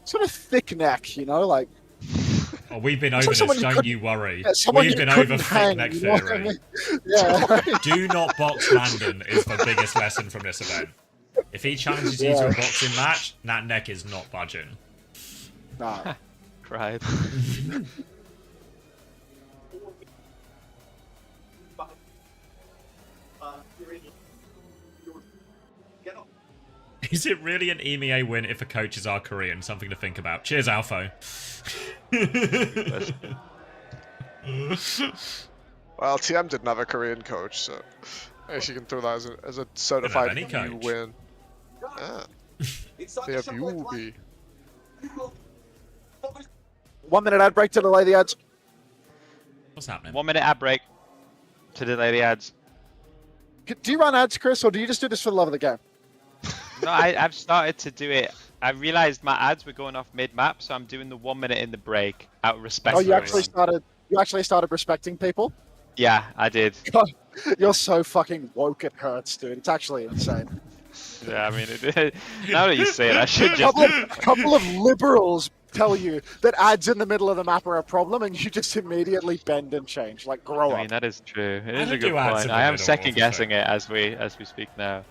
Sort of thick neck, you know, like. Oh, we've been It's over like this, don't you worry. Yeah, We've been over thick neck you know what I theory. mean? Yeah. Do not box Landon is the biggest lesson from this event. If he challenges you to a boxing match, that neck is not budging. Nah. Cried. Is it really an EMEA win if the coaches are Korean? Something to think about. Cheers, Alpho. Well, TM didn't have a Korean coach, so I guess you can throw that as a certified any coach. win. Yeah. They have Yubi. 1 minute ad break to delay the ads. What's happening? 1 minute ad break to delay the ads. Do you run ads, Chris, or do you just do this for the love of the game? No, I've started to do it. I realized my ads were going off mid-map, so I'm doing the 1 minute in the break out of respect. Oh, for you everyone. actually started respecting people? Yeah, I did. God, you're so fucking woke, it hurts, dude. It's actually insane. Yeah, I mean, now that you say it, I should just. couple of liberals tell you that ads in the middle of the map are a problem, and you just immediately bend and change. Like, grow up. I mean, that is true. It is don't a good do ads point. in the I am middle, second guessing obviously. it as we speak now.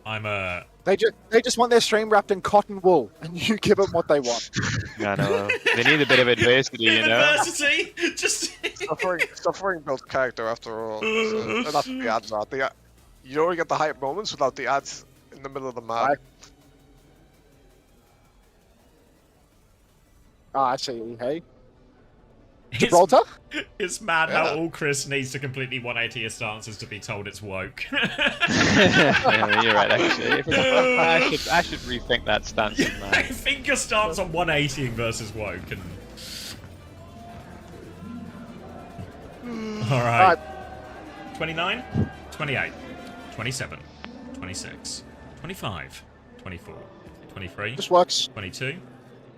I'm a. They just want their stream wrapped in cotton wool, and you give them what they want. I know. They need a bit of adversity, you know. Adversity. Just. Suffering builds character after all. So, that's what the ads are. You don't get the hype moments without the ads in the middle of the map. I see. Hey. Gibraltar? It's mad how all Chris needs to completely 180 his stances to be told it's woke. Yeah, you're right, actually. I should rethink that stance. I think your stance on 180 versus woke. Alright. 29, 28, 27, 26, 25, 24, 23, This works. 22.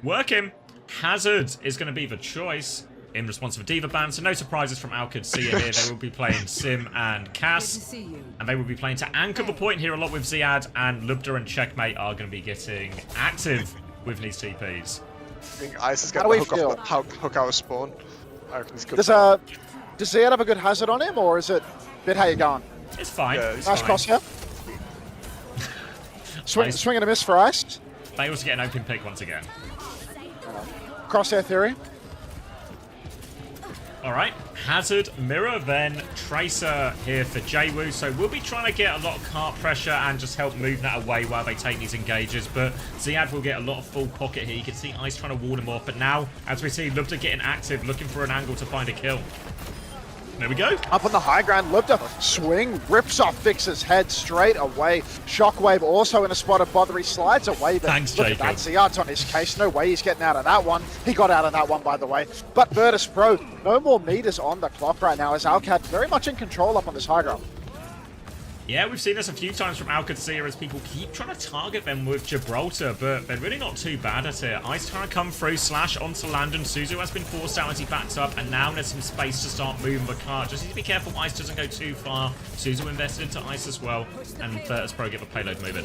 Working! Hazard is going to be the choice in response to the Diva ban, so no surprises from Alkid Sia here. They will be playing Sim and Cass, and they will be playing to anchor the point here a lot with Ziad, and Lubda and Checkmate are going to be getting active with these TPs. I think Ice is getting the hook out of spawn. I reckon he's good. Does Ziad have a good hazard on him, or is it a bit how you going? It's fine. Yeah, Nice crosshair. Swing and a miss for Ice. They also get an open pick once again. Crosshair theory. Alright, Hazard, Mirror, then Tracer here for Jwoo. So we'll be trying to get a lot of cart pressure and just help move that away while they take these engages. But Ziad will get a lot of full pocket here. You can see Ice trying to ward him off. But now, as we see, Lubda getting active, looking for an angle to find a kill. There we go. Up on the high ground, Lubda swing, rips off Vix's head straight away. Shockwave also in a spot of bother. He slides away, but Thanks, look Jacob. at that. Ziad's on his case. No way he's getting out of that one. He got out of that one, by the way. But Virtus Pro, no more meters on the clock right now as Alcad very much in control up on this high ground. Yeah, we've seen this a few times from Alcacer as people keep trying to target them with Gibraltar, but they're really not too bad at it. Ice trying to come through, slash onto Landon. Suzu has been forced out as he backs up, and now there's some space to start moving the car. Just need to be careful Ice doesn't go too far. Suzu invested into Ice as well, and Virtus.pro get the payload moving.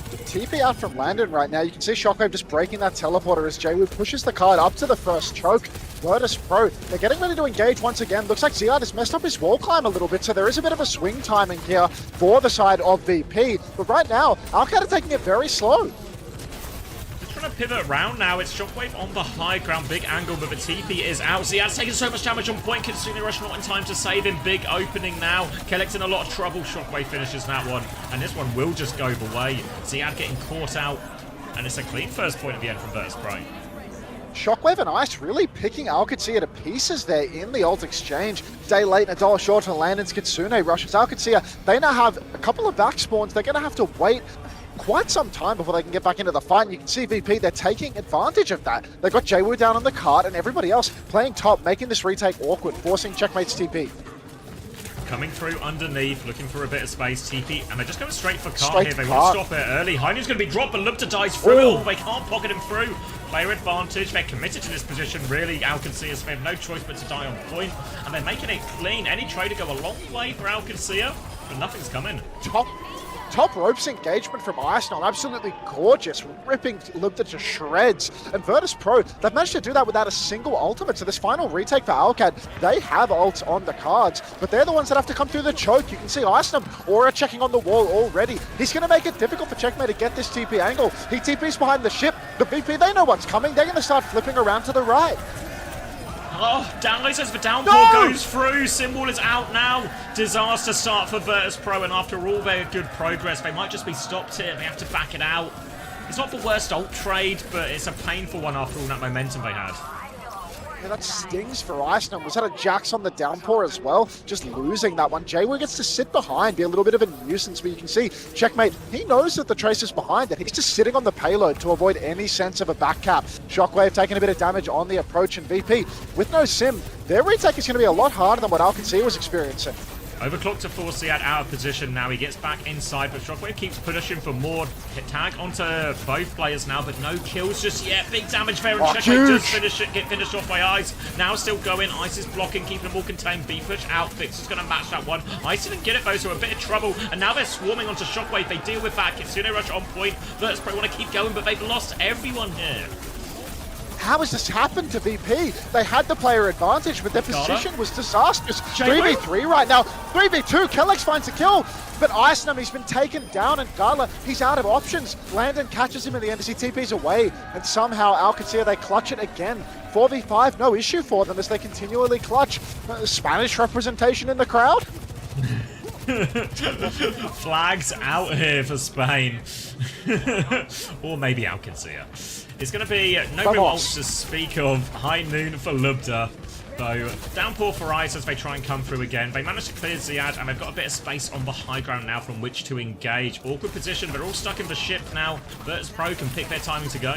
The TP out from Landon right now. You can see Shockwave just breaking that teleporter as Jwoo pushes the card up to the first choke. Virtus.pro, they're getting ready to engage once again. Looks like Ziad has messed up his wall climb a little bit, so there is a bit of a swing timing here for the side of VP. But right now, Alcat are taking it very slow. Trying to pivot around now. It's Shockwave on the high ground. Big angle, but the TP is out. Ziad's taking so much damage on point. Kitsune Rush not in time to save him. Big opening now. Kellex in a lot of trouble. Shockwave finishes that one. And this one will just go the way. Ziad getting caught out. And it's a clean first point at the end from Virtus.pro. Shockwave and Ice really picking Alcacer to pieces there in the ult exchange. Day late and $1 short for Landon's Kitsune Rushes. Alcacer, they now have a couple of back spawns. They're going to have to wait quite some time before they can get back into the fight. And you can see VP, they're taking advantage of that. They've got Jwoo down on the cart and everybody else playing top, making this retake awkward, forcing Checkmate's TP. Coming through underneath, looking for a bit of space, TP, and they're just going straight for cart here. They want to stop it early. Hainu's going to be dropped, but Lubta dies through. Oh, they can't pocket him through. Player advantage. They're committed to this position, really. Alcacer, they have no choice but to die on point, and they're making it clean. Any trade to go a long way for Alcacer, but nothing's coming. Top ropes engagement from Icenon, absolutely gorgeous, ripping Lubta to shreds. And Virtus.pro, they've managed to do that without a single ultimate. So this final retake for Alcad, they have ults on the cards, but they're the ones that have to come through the choke. You can see Icenon aura checking on the wall already. He's going to make it difficult for Checkmate to get this TP angle. He TP's behind the ship. The VP, they know what's coming. They're going to start flipping around to the right. Oh, download says the downpour goes through. Symbol is out now. Disaster start for Virtus.pro, and after all their good progress, they might just be stopped here. They have to back it out. It's not the worst ult trade, but it's a painful one after all that momentum they had. Yeah, that stings for Iceland. Was that a Jax on the downpour as well? Just losing that one. Jwoo gets to sit behind, be a little bit of a nuisance, but you can see Checkmate, he knows that the Trace is behind it. He's just sitting on the payload to avoid any sense of a back cap. Shockwave taking a bit of damage on the approach, and VP, with no sim, their retake is going to be a lot harder than what Alcacer was experiencing. Overclock to force Ziad out of position now. He gets back inside, but Shockwave keeps pushing for more. Hit tag onto both players now, but no kills just yet. Big damage there, and Checkmate does get finished off by Ice. Now still going. Ice is blocking, keeping them all contained. B-push out. Fix is going to match that one. Ice didn't get it though, so a bit of trouble. And now they're swarming onto Shockwave. They deal with that. Kitsune Rush on point. Virtus.pro want to keep going, but they've lost everyone here. How has this happened to VP? They had the player advantage, but their position was disastrous. 3v3 right now. 3v2. Kellex finds a kill, but Icenam, he's been taken down, and Gala, he's out of options. Landon catches him in the end as he TPs away, and somehow Alcacer, they clutch it again. 4v5, no issue for them as they continually clutch. Spanish representation in the crowd. Flags out here for Spain. Or maybe Alcacer. It's going to be no real ults to speak of. High noon for Lubta. Though, downpour for Ice as they try and come through again. They managed to clear Ziad, and they've got a bit of space on the high ground now from which to engage. Awkward position, they're all stuck in the ship now. Virtus.pro can pick their timing to go.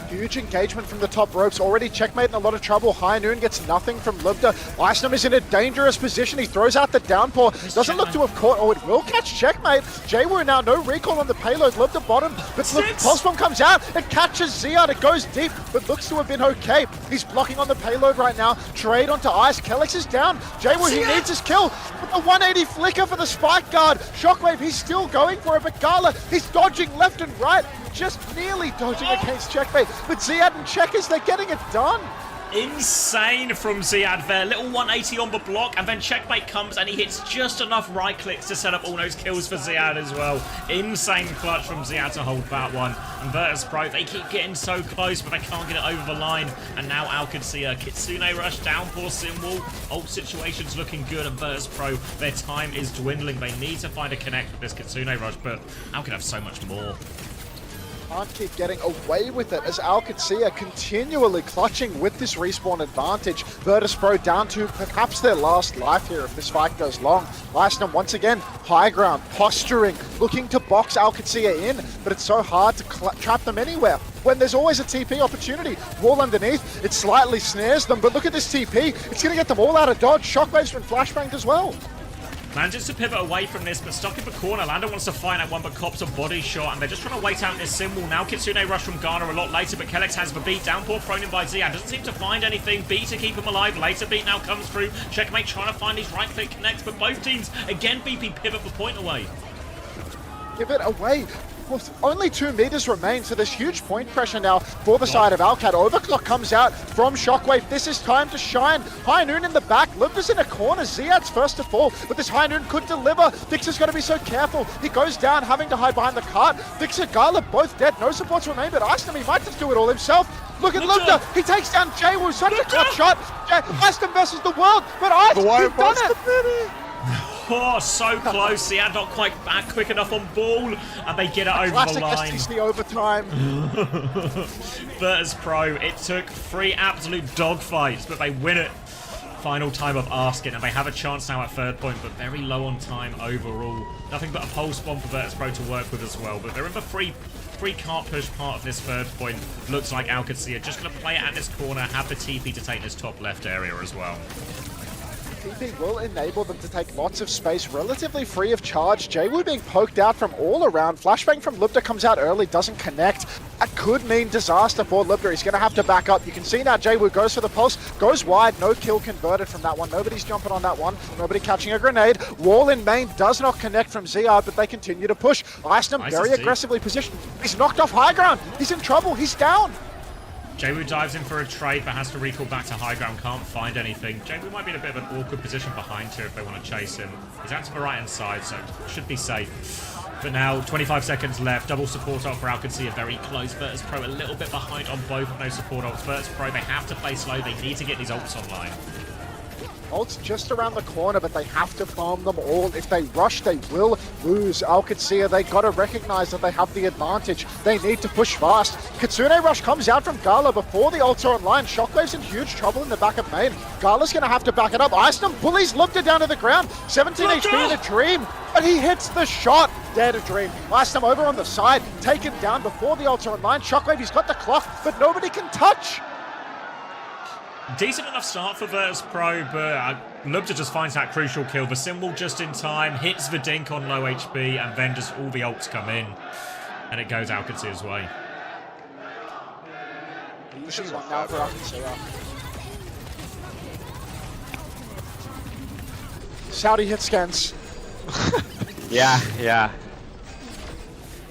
Huge engagement from the top ropes. Already Checkmate in a lot of trouble. High Noon gets nothing from Lubta. Icenam is in a dangerous position. He throws out the downpour. Doesn't look to have caught. Oh, it will catch Checkmate. Jwoo now no recall on the payload. Lubta bottom. But the pulse bomb comes out. It catches Ziad. It goes deep, but looks to have been okay. He's blocking on the payload right now. Trade onto Ice. Kellex is down. Jwoo, he needs his kill. But the 180 flicker for the spike guard. Shockwave, he's still going for it. But Gala, he's dodging left and right. Just nearly dodging against Checkmate. But Ziad and Checkers, they're getting it done. Insane from Ziad there. Little 180 on the block, and then Checkmate comes and he hits just enough right clicks to set up all those kills for Ziad as well. Insane clutch from Ziad to hold that one. And Virtus.pro, they keep getting so close, but they can't get it over the line. And now Alcacer, Kitsune Rush, downpour Symbol. Ult situation's looking good, and Virtus.pro, their time is dwindling. They need to find a connect with this Kitsune Rush, but Al could have so much more. Can't keep getting away with it as Alcacer continually clutching with this respawn advantage. Virtus.pro down to perhaps their last life here if this fight goes long. Icenam once again, high ground, posturing, looking to box Alcacer in, but it's so hard to trap them anywhere when there's always a TP opportunity. Wall underneath, it slightly snares them, but look at this TP. It's going to get them all out of dodge. Shockwave's been flashbanged as well. Manages to pivot away from this, but stuck in the corner. Lando wants to find that one, but cops a body shot, and they're just trying to wait out this symbol. Now Kitsune rush from Ghana a lot later, but Kellex has the beat. Downpour thrown in by Ziad. Doesn't seem to find anything. B to keep him alive. Later beat now comes through. Checkmate trying to find his right click connects, but both teams, again, BP pivot the point away. Give it away. Well, only 2 meters remain, so there's huge point pressure now for the side of Alcat. Overclock comes out from Shockwave. This is time to shine. High Noon in the back. Libda's in a corner. Ziad's first to fall, but this High Noon could deliver. Vixer's got to be so careful. He goes down, having to hide behind the cart. Vixer, Gala, both dead. No supports remain, but Aston, he might just do it all himself. Look at Libda. He takes down Jaywu. Such a clutch shot. Aston versus the world, but Aston, he's done it. Oh, so close. Ziad not quite back quick enough on ball, and they get it over the line. Classic STC overtime. Virtus Pro, it took 3 absolute dogfights, but they win it. Final time of asking, and they have a chance now at third point, but very low on time overall. Nothing but a pulse bomb for Virtus Pro to work with as well, but they're in the free cart push part of this third point. Looks like Alcacia just going to play it at this corner, have the TP to take this top left area as well. TP will enable them to take lots of space, relatively free of charge. Jaywu being poked out from all around. Flashbang from Libda comes out early, doesn't connect. That could mean disaster for Libda. He's going to have to back up. You can see now Jaywu goes for the pulse, goes wide, no kill converted from that one. Nobody's jumping on that one, nobody catching a grenade. Wall in main does not connect from Ziad, but they continue to push. Icenam very aggressively positioned. He's knocked off high ground. He's in trouble. He's down. Jaywu dives in for a trade, but has to recall back to high ground, can't find anything. Jaywu might be in a bit of an awkward position behind here if they want to chase him. He's out to the right-hand side, so should be safe. But now, 25 seconds left. Double support ult for Alcacia, very close. Virtus Pro a little bit behind on both of those support ults. Virtus Pro, they have to play slow. They need to get these ults online. Ult's just around the corner, but they have to farm them all. If they rush, they will lose. Alcacia, they got to recognize that they have the advantage. They need to push fast. Kitsune Rush comes out from Gala before the ults are online. Shockwave's in huge trouble in the back of main. Gala's going to have to back it up. Icenam bullies Libda down to the ground. 17 HP in a dream, but he hits the shot. Dare to dream. Icenam over on the side, taken down before the ults are online. Shockwave, he's got the clock, but nobody can touch. Decent enough start for Virtus Pro, but Lubda just finds that crucial kill. The symbol just in time, hits the dink on low HP, and then just all the ults come in. And it goes Alcacia's way. This is one now for Alcacia. Saudi hit scans. Yeah.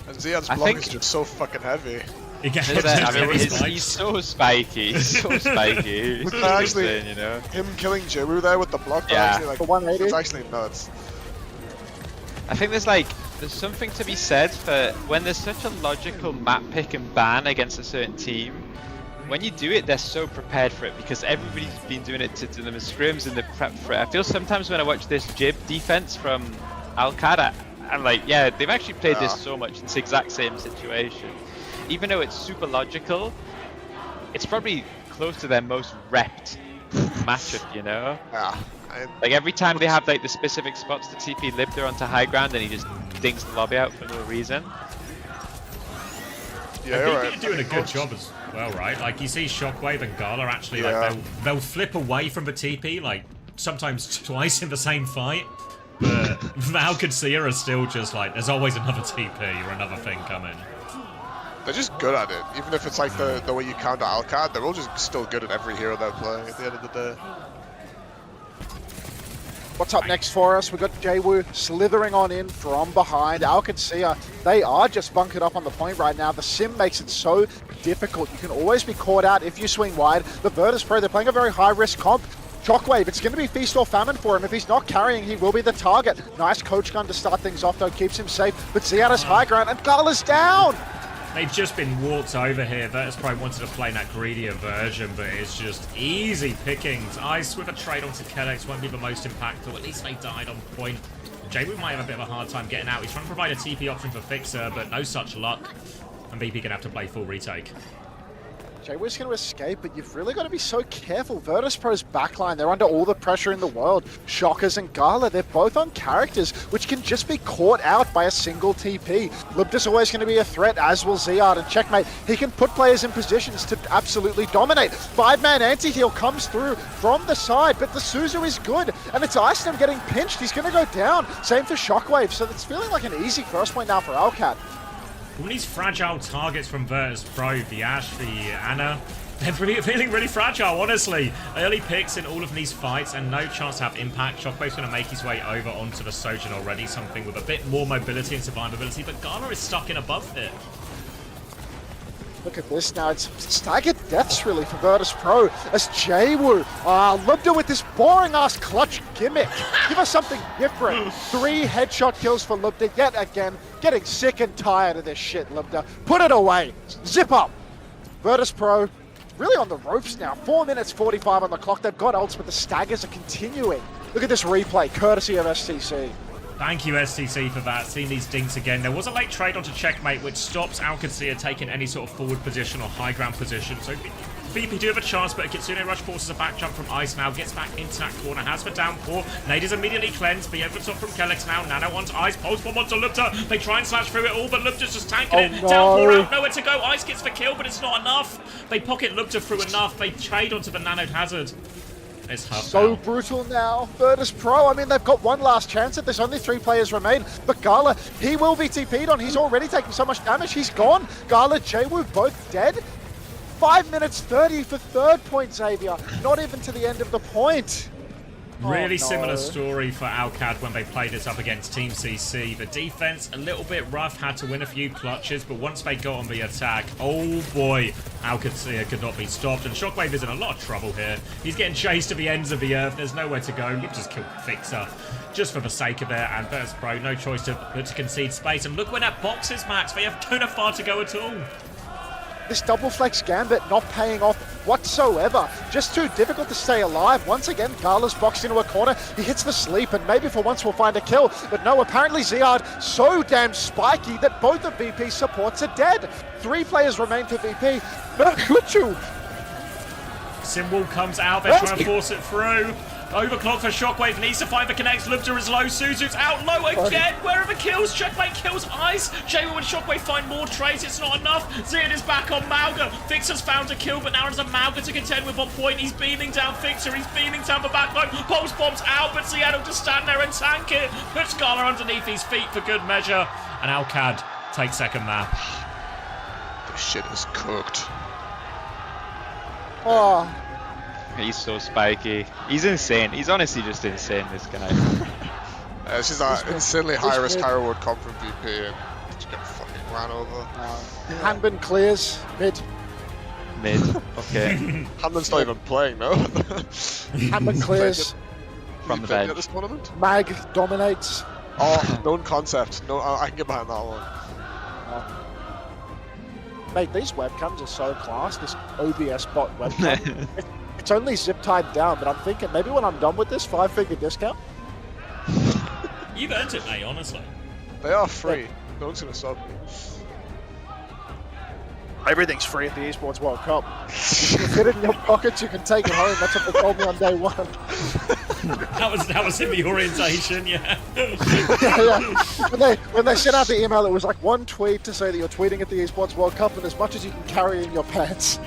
And Ziad's block is just so fucking heavy. He's so spiky. He's so spiky. He's actually, insane, you know? Him killing Jaywu there with the block, actually, like, it's actually nuts. I think there's something to be said for when there's such a logical map pick and ban against a certain team. When you do it, they're so prepared for it because everybody's been doing it to them as scrims and they're prepped for it. I feel sometimes when I watch this Jib defense from Al-Qaeda, I'm like, yeah, they've actually played this so much in this exact same situation. Even though it's super logical, it's probably close to their most repped matchup, you know? Yeah. Like every time they have like the specific spots to TP Libda onto high ground and he just dinks the lobby out for no reason. Yeah, I think they're doing a good job as well, right? Like you see Shockwave and Gala actually like they'll flip away from the TP like sometimes twice in the same fight. But Alcacia are still just like there's always another TP or another thing coming. They're just good at it. Even if it's like the way you counter Alcad, they're all just still good at every hero they're playing at the end of the day. What's up next for us? We've got Jaywu slithering on in from behind. Alcacia, they are just bunkered up on the point right now. The sim makes it so difficult. You can always be caught out if you swing wide. The Virtus Pro, they're playing a very high-risk comp. Shockwave, it's going to be feast or famine for him. If he's not carrying, he will be the target. Nice coach gun to start things off, though. Keeps him safe. But Ziad is high ground, and Gala's down! They've just been walked over here. Virtus Pro wanted to play that greedier version, but it's just easy pickings. Ice with a trade onto Kellex won't be the most impactful. At least they died on point. Jaywu might have a bit of a hard time getting out. He's trying to provide a TP option for Fixer, but no such luck. And BP gonna have to play full retake. Jaywoo's going to escape, but you've really got to be so careful. Virtus.pro's backline, they're under all the pressure in the world. Shockers and Gala, they're both on characters which can just be caught out by a single TP. Lubda's always going to be a threat, as will Ziad, and Checkmate, he can put players in positions to absolutely dominate. 5-man anti-heal comes through from the side, but the Suzu is good, and it's Iceland getting pinched. He's going to go down. Same for Shockwave, so it's feeling like an easy first point now for Alcat. All these fragile targets from Virtus.pro, the Ash, the Ana, they're feeling really fragile, honestly. Early picks in all of these fights and no chance to have impact. Shockwave's going to make his way over onto the Sojin already, something with a bit more mobility and survivability, but Gala is stuck in above it. Look at this now, it's staggered deaths really for Virtus.pro as Jaywoo, Lubda with this boring ass clutch gimmick. Give us something different. 3 headshot kills for Lubda yet again. Getting sick and tired of this shit, Lubda. Put it away. Zip up. Virtus.pro really on the ropes now. 4 minutes 45 on the clock. They've got ults, but the staggers are continuing. Look at this replay, courtesy of STC. Thank you, STC, for that. Seeing these dinks again. There was a late trade onto Checkmate, which stops Alcacia taking any sort of forward position or high ground position. So VP do have a chance, but Kitsune Rush forces a back jump from Ice now. Gets back into that corner. Has for downpour. Nade is immediately cleansed. Be able to from Kellex now. Nano onto Ice. Pulse bomb onto Lubda. They try and slash through it all, but Lubda's just tanking it. No. Downpour out. Nowhere to go. Ice gets the kill, but it's not enough. They pocket Lubda through enough. They trade onto the Nanoed Hazard. It's so brutal now. Virtus.pro, I mean, they've got one last chance at this. Only 3 players remain. But Gala, he will be TP'd on. He's already taking so much damage. He's gone. Gala, Jaywoo, both dead. 5 minutes 30 for third point, Xavier. Not even to the end of the point. Really similar story for Alcad when they played this up against Team CC. The defense, a little bit rough, had to win a few clutches, but once they got on the attack, oh boy, Alcacia could not be stopped. And Shockwave is in a lot of trouble here. He's getting chased to the ends of the earth. There's nowhere to go. You've just killed Fixer just for the sake of it. And Virtus.pro, no choice to concede space. And look where that box is, Max. They don't have far to go at all. This double flex gambit not paying off whatsoever. Just too difficult to stay alive. Once again, Gala's boxed into a corner. He hits the sleep, and maybe for once we'll find a kill. But no, apparently Ziad so damn spiky that both of VP's supports are dead. 3 players remain for VP. Merkuchu. Simwall comes out. They're trying to force it through. Overclock for Shockwave, needs to find the connects. Lubda is low, Suzu's out low again. Where are the kills? Checkmate kills Ice. Jaywoo and Shockwave find more trades. It's not enough. Ziad is back on Mauga. Fixer's found a kill, but now there's a Mauga to contend with on point. He's beaming down Fixer. He's beaming down the backline. Pulse bomb's out, but Ziad will just stand there and tank it. Puts Gala underneath his feet for good measure. And Alcad takes second map. This shit is cooked. Oh. He's so spiky. He's insane. He's honestly just insane, this guy. This is an insanely high risk, high reward comp from VP, and just get fucking ran over. Hanbin clears mid. Mid, okay. Hanbin's not even playing, no? Hanbin clears. From the bench. At this tournament? Mag dominates. Oh, known concept. No, I can get behind that one. Mate, these webcams are so class. This OBS bot webcam. It's only zip tied down, but I'm thinking maybe when I'm done with this, 5-figure discount. You've earned it, mate, honestly. They are free. Yeah. No one's going to stop me. Everything's free at the Esports World Cup. You can fit it in your pockets, you can take it home. That's what they told me on day 1. that was in the orientation, yeah. yeah. When they sent out the email, it was like one tweet to say that you're tweeting at the Esports World Cup and as much as you can carry in your pants.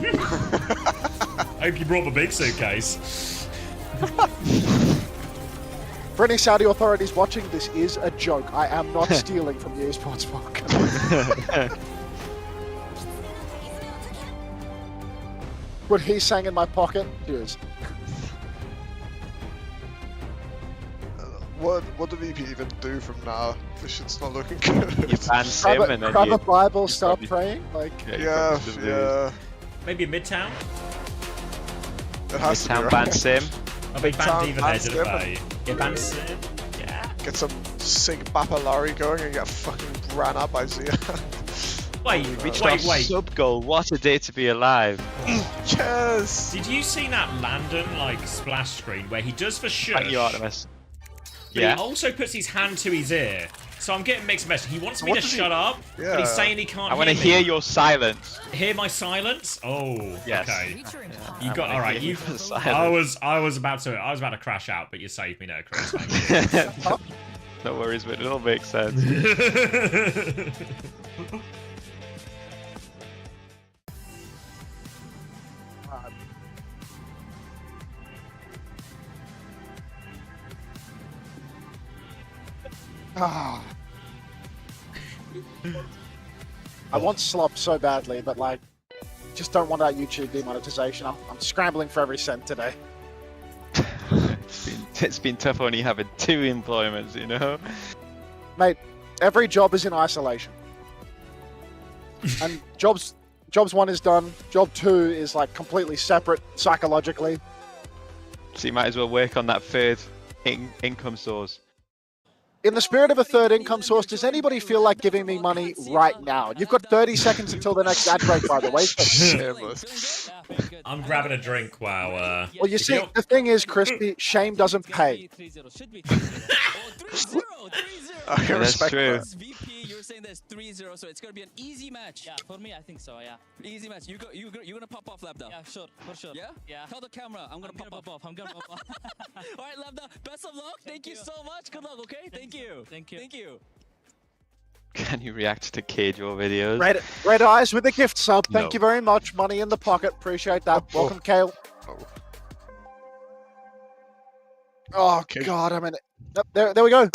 Hope you brought the big suitcase. For any Saudi authorities watching, this is a joke. I am not stealing from the Esports World Cup. What he sang in my pocket, here's. What do VP even do from now? This shit's not looking good. You ban Sim and then grab a Bible, start praying. Like yeah. Maybe a Midtown. It has Midtown to be ban Sim. Oh, they banned even there, didn't they? Yeah, ban Sim. Yeah. Get some sick Bapalari going and get fucking ran up by Zia. Wait. Sub goal. What a day to be alive. Yes. Did you see that Landon splash screen where he does for shush? Thank you, Artemis. But he also puts his hand to his ear So I'm getting mixed messages. He wants me to shut up, but he's saying he can't. I want to hear your silence. Hear my silence? Oh, yes. Okay. You got all right. You. I was about to crash out, but you saved me there, Chris. Thank you. No worries, but it'll make sense. I want slop so badly, but like, just don't want that YouTube demonetization. I'm scrambling for every cent today. It's been tough only having 2 employments, you know? Mate, every job is in isolation. And jobs 1 is done, job 2 is like completely separate psychologically. So you might as well work on that 3rd income source. In the spirit of a 3rd income source, does anybody feel like giving me money right now? You've got 30 seconds until the next ad break, by the way. I'm grabbing a drink while... Well, you see, the thing is, Crispy, shame doesn't pay. Okay, that's true. VP, you're saying there's 3-0, so it's gonna be an easy match. Yeah, for me, I think so. Yeah. Easy match. You're gonna pop off, Labda. Yeah, sure, for sure. Yeah. Yeah. Tell the camera, I'm gonna pop off. I'm gonna pop off. All right, Labda. Best of luck. Thank you so much. Good luck. Okay. Thank you. Thank you. Thank you. Can you react to Cage-War videos? Red Eyes with the gift sub. Thank you very much. Money in the pocket. Appreciate that. Welcome, Kale. Oh, God. I mean, there we go.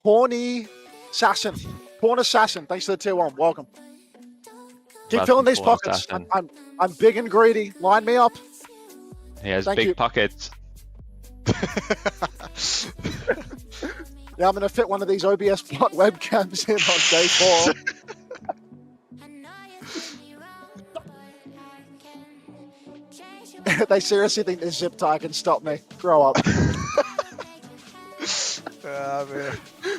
Horny Assassin. Porn Assassin. Thanks for the tier 1. Welcome. Keep filling these pockets. I'm big and greedy. Line me up. He has big pockets. Yeah, I'm going to fit one of these OBS plot webcams in on day 4. They seriously think this zip tie can stop me. Grow up. Man.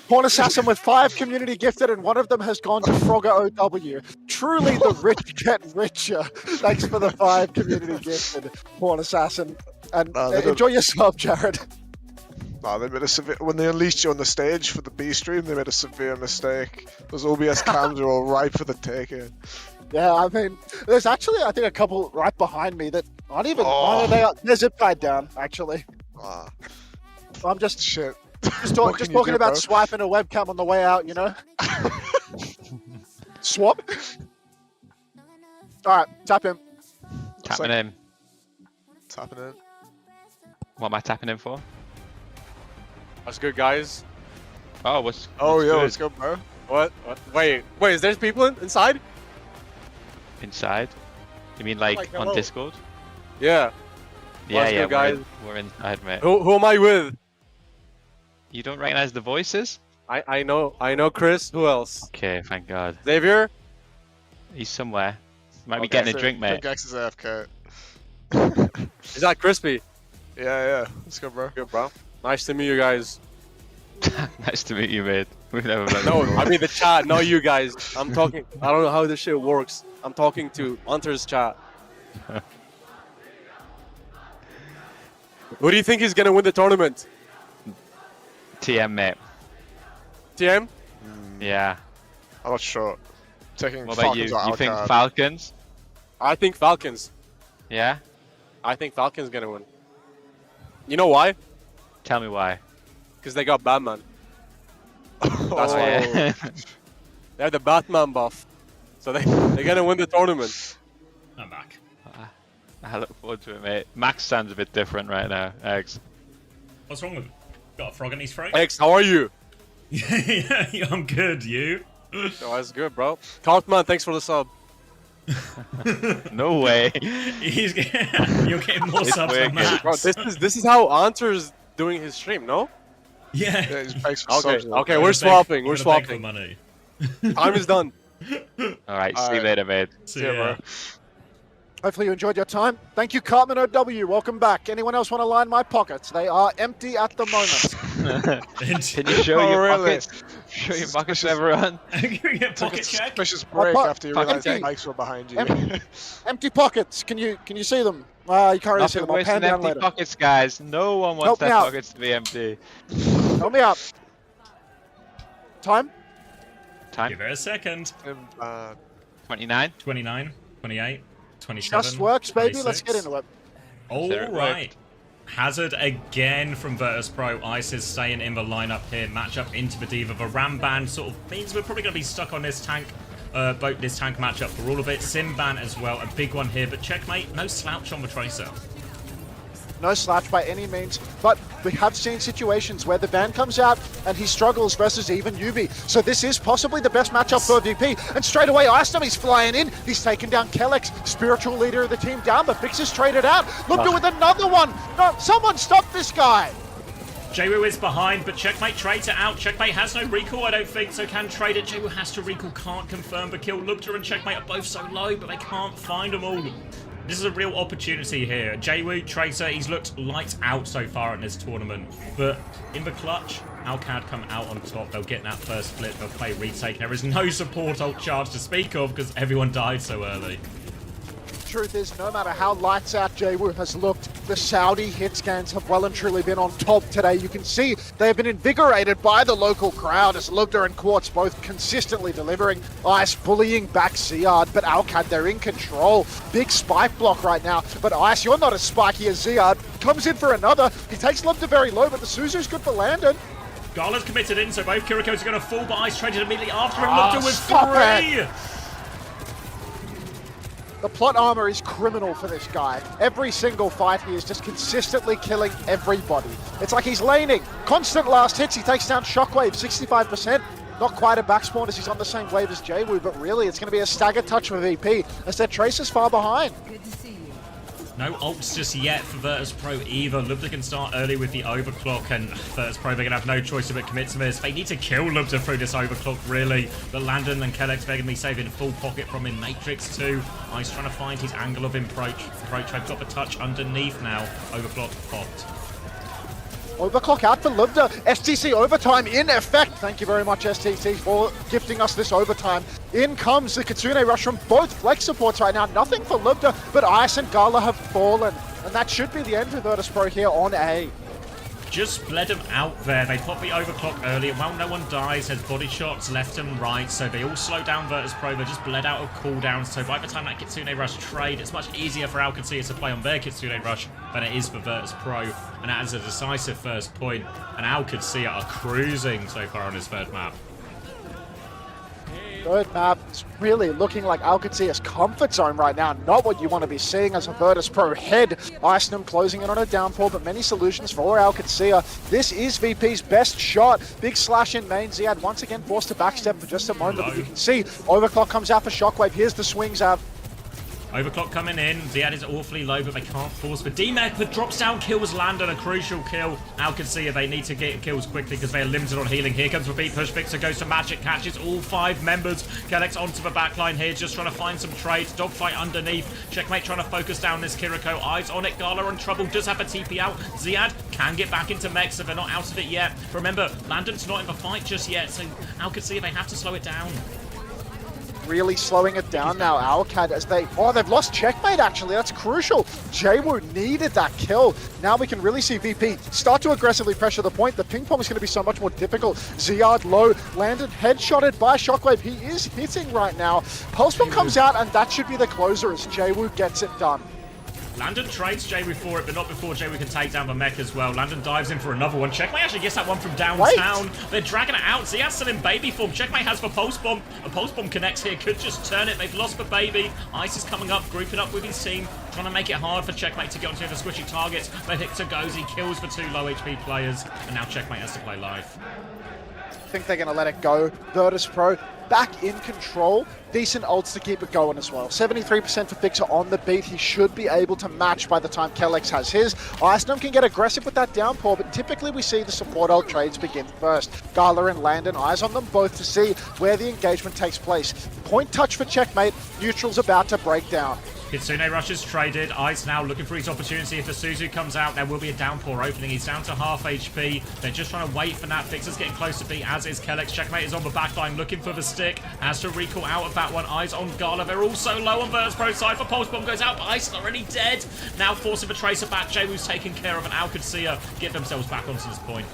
Porn Assassin with 5 community gifted, and one of them has gone to Frogger OW. Truly the rich get richer. Thanks for the 5 community gifted, Porn Assassin. And enjoy your sub, Jared. No, they made a severe... When they unleashed you on the stage for the B stream, they made a severe mistake. Those OBS cams are all ripe for the taking. Yeah, I mean, there's actually, I think, a couple right behind me that aren't even... they're zip tied down, actually. I'm just... Shit. Just talking about swiping a webcam on the way out, you know? Swap? Alright, tap him. Tapping in. Tapping in. What am I tapping in for? What's good, guys? Oh, what's yo, let's go, bro. What? Wait, is there people inside? Inside? You mean like on Discord? Yeah. Yeah, good, guys? We're inside, mate. Who am I with? You don't recognize the voices? I know Chris. Who else? Okay, thank God. Xavier? He's somewhere. Might be getting a drink, mate. Gex is AFK. Is that Crispy? Yeah. Let's go, bro. Good, bro. Nice to meet you guys. Nice to meet you, mate. We've never met No, before. I mean the chat, not you guys. I'm talking. I don't know how this shit works. I'm talking to Hunter's chat. Who do you think is gonna win the tournament? TM, mate. TM? Yeah. I'm not sure. Taking what about you? You think Falcons? I think Falcons. Yeah? I think Falcons gonna win. You know why? Tell me why. Because they got Batman. That's why. Yeah. They have the Batman buff. So they're gonna win the tournament. I'm back. I look forward to it, mate. Max sounds a bit different right now. Eggs. What's wrong with him? Got a frog in his throat? Eggs, how are you? Yeah, I'm good. You? Oh, that's good, bro. Cartman, thanks for the sub. No way. You're getting more subs than Max. Bro, this is how Anter's doing his stream, no? Yeah. Okay, we're swapping. We're swapping. Money. Time is done. Alright, see you later, mate. See ya, bro. Hopefully you enjoyed your time. Thank you, Cartman OW. Welcome back. Anyone else want to line my pockets? They are empty at the moment. Can you show your pockets? Show your pockets to everyone. Pocket check. Suspicious break after you realize the mics were behind you. Empty pockets. Can you see them? You can't really see them. I'll Worse pan than down empty later. pockets, guys. No one wants Help me their out. pockets to be empty. Help me out. Time? Give it a second. 29. 29, 28, 27. Just works, baby. 26. Let's get into it. All right. Hazard again from Virtus Pro. Ice is staying in the lineup here. Matchup into the Diva. The Ram ban sort of means we're probably going to be stuck on this tank. This tank matchup for all of it. Sim ban as well. A big one here. But checkmate. No slouch on the Tracer. No slouch by any means, but we have seen situations where the ban comes out and he struggles versus even Yubi. So this is possibly the best matchup for VP. And straight away, Icenom, he's flying in. He's taken down Kellex, spiritual leader of the team, down, but Vix is traded out. Lubda with another one. No, someone stop this guy. Jaywu is behind, but Checkmate trades it out. Checkmate has no recall, I don't think, so can trade it. Jaywu has to recall, can't confirm the kill. Lubda and Checkmate are both so low, but they can't find them all. This is a real opportunity here. Jaywu, Tracer, he's looked lights out so far in this tournament. But in the clutch, Alcad come out on top. They'll get that first split. They'll play retake. There is no support ult charge to speak of because everyone died so early. Truth is, no matter how lights out Jaywu has looked, the Saudi hit scans have well and truly been on top today. You can see they have been invigorated by the local crowd as Lubda and Quartz both consistently delivering. Ice bullying back Ziad, but Alcad, they're in control. Big spike block right now, but Ice, you're not as spiky as Ziad. Comes in for another. He takes Lubda very low, but the Suzu's good for Landon. Gala's committed in, so both Kirikos are going to fall, but Ice traded immediately after him. Lubda with 3! The plot armor is criminal for this guy. Every single fight he is just consistently killing everybody. It's like he's laning. Constant last hits. He takes down Shockwave, 65%. Not quite a backspawn as he's on the same wave as Jaywu, but really it's going to be a stagger touch for VP as their Tracer's far behind. No ults just yet for Virtus Pro either. Lubda can start early with the overclock, and Virtus Pro, they're going to have no choice but commit to this. They need to kill Lubda through this overclock, really. But Landon and Kellex, they're going to be saving full pocket from him. Matrix too. Ice trying to find his angle of approach. They've got the touch underneath now. Overclock popped. Overclock out for Lubda. STC overtime in effect. Thank you very much, STC, for gifting us this overtime. In comes the Kitsune rush from both flex supports right now. Nothing for Lubda, but Ice and Gala have fallen. And that should be the end for Virtus Pro here on A. Just bled him out there. They pop the overclock early, and while no one dies, has body shots left and right, so they all slow down Virtus Pro. They're just bled out of cooldowns, so by the time that Kitsune Rush trade, it's much easier for Alcatia to play on their Kitsune Rush than it is for Virtus Pro, and that is a decisive first point, and Alcatia are cruising so far on his third map. Third map, it's really looking like Alcatia's comfort zone right now. Not what you want to be seeing as a Virtus Pro head. Icenom closing in on a downfall, but many solutions for Alcatia. This is VP's best shot. Big slash in main. Ziad once again forced to backstep for just a moment, but you can see Overclock comes out for Shockwave. Here's the swings out. Overclock coming in. Ziad is awfully low, but they can't force. But D-Mech, the drops down kills Landon, a crucial kill. Alcatia, they need to get kills quickly because they're limited on healing. Here comes repeat push. Vixer goes to Magic, catches all 5 members. Kellex onto the backline here, just trying to find some trades. Dogfight underneath. Checkmate trying to focus down this Kiriko. Eyes on it. Gala on trouble. Does have a TP out. Ziad can get back into mech, so they're not out of it yet. Remember, Landon's not in the fight just yet, so Alcatia, they have to slow it down. Really slowing it down now, Alcad, as they've lost checkmate actually. That's crucial. Jaywu needed that kill. Now we can really see VP start to aggressively pressure the point. The ping pong is going to be so much more difficult. Ziad low, Landon headshotted by Shockwave. He is hitting right now. Pulse bomb comes out, and that should be the closer as Jaywu gets it done. Landon trades Jaywu for it, but not before Jaywu can take down the mech as well. Landon dives in for another one. Checkmate actually gets that one from downtown. They're dragging it out. Ziad's still in baby form. Checkmate has the pulse bomb. A pulse bomb connects here. Could just turn it. They've lost the baby. Ice is coming up, grouping up with his team, trying to make it hard for Checkmate to get onto the squishy targets. But Hector goes. He kills the 2 low HP players. And now Checkmate has to play live. I think they're going to let it go. Virtus Pro back in control. Decent ults to keep it going as well. 73% for Fixer on the beat. He should be able to match by the time Kellex has his. Icenom can get aggressive with that downpour, but typically we see the support ult trades begin first. Gala and Landon, eyes on them both to see where the engagement takes place. Point touch for checkmate. Neutral's about to break down. Kitsune Rush is traded. Ice now looking for his opportunity. If the Suzu comes out, there will be a downpour opening. He's down to half HP. They're just trying to wait for that. Fixer's getting close to B, as is Kellex. Checkmate is on the backline looking for the stick. Has to recall out of that one. Eyes on Gala. They're all so low on Virtus Pro side. For Pulse Bomb goes out, but Ice is already dead. Now forcing the Tracer back. Jaywu's taken care of, and Alcatia get themselves back onto this point.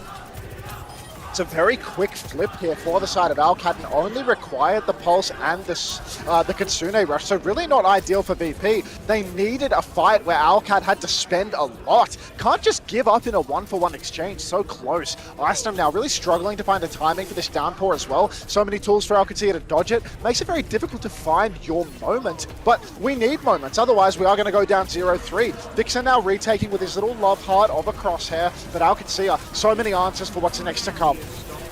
It's a very quick flip here for the side of Alcat and only required the Pulse and the Kitsune Rush. So really not ideal for VP. They needed a fight where Alcat had to spend a lot. Can't just give up in a 1-for-1 exchange. So close. Iceland now really struggling to find the timing for this downpour as well. So many tools for Alcatia to dodge it. Makes it very difficult to find your moment. But we need moments. Otherwise, we are going to go down 0-3. Vixen now retaking with his little love heart of a crosshair. But Alcatia, so many answers for what's next to come.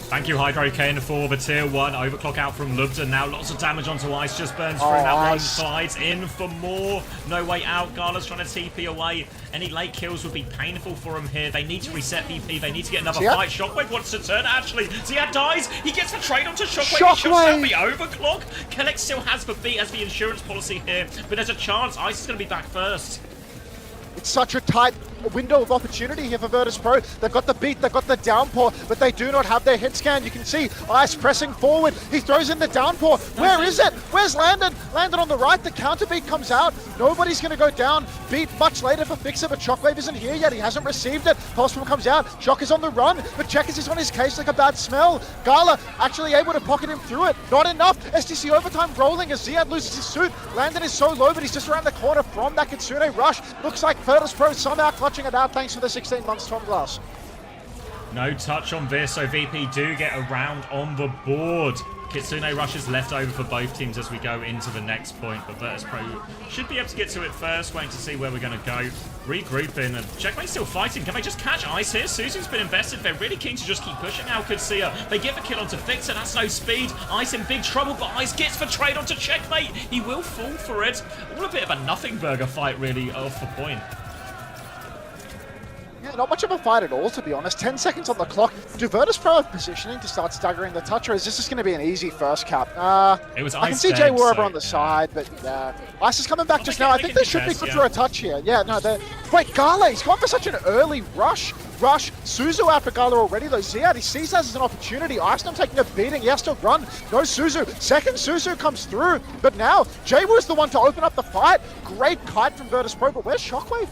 Thank you, Hydro Kane, for the tier 1. Overclock out from Lubda. Now lots of damage onto Ice. Just burns through. That one slides in for more. No way out. Gala's trying to TP away. Any late kills would be painful for him here. They need to reset VP. They need to get another fight. Shockwave wants to turn, actually. Ziad dies. He gets the trade onto Shockwave. He shuts down the overclock. Kellex still has the beat as the insurance policy here. But there's a chance Ice is going to be back first. It's such a tight window of opportunity here for Virtus Pro. They've got the beat, they've got the downpour, but they do not have their hit scan. You can see Ice pressing forward. He throws in the downpour. Where is it? Where's Landon? Landon on the right. The counter beat comes out. Nobody's going to go down. Beat much later for Fixer, but Shockwave isn't here yet. He hasn't received it. Pulse comes out. Shock is on the run, but Checkers is on his case like a bad smell. Gala actually able to pocket him through it. Not enough. STC overtime rolling as Ziad loses his suit. Landon is so low, but he's just around the corner from that Kitsune Rush. Looks like Virtus Pro somehow clutching it out thanks for the 16 months Tom Glass. No touch on this, so VP do get a round on the board. Kitsune Rush is left over for both teams as we go into the next point, but Virtus Pro should be able to get to it first, waiting to see where we're going to go. Regrouping, and Checkmate's still fighting. Can they just catch Ice here? Suzu's been invested. They're really keen to just keep pushing now. Could see her. They get the kill onto Fixer. That's no speed. Ice in big trouble, but Ice gets the trade onto Checkmate. He will fall for it. All a bit of a nothing burger fight, really, off the point. Yeah, not much of a fight at all, to be honest. 10 seconds on the clock. Do Virtus Pro have positioning to start staggering the touch, or is this just going to be an easy first cap? It was I can see Jay War over on the side, but Ice is coming back just now. I think they should be good for a touch here. Yeah, no, wait, Gala, he's gone for such an early rush. Suzu out for Gala already, though. Ziad, he sees that as an opportunity. Iceland taking a beating. He has to run. No Suzu. Second Suzu comes through, but now Jay War's the one to open up the fight. Great kite from Virtus Pro, but where's Shockwave?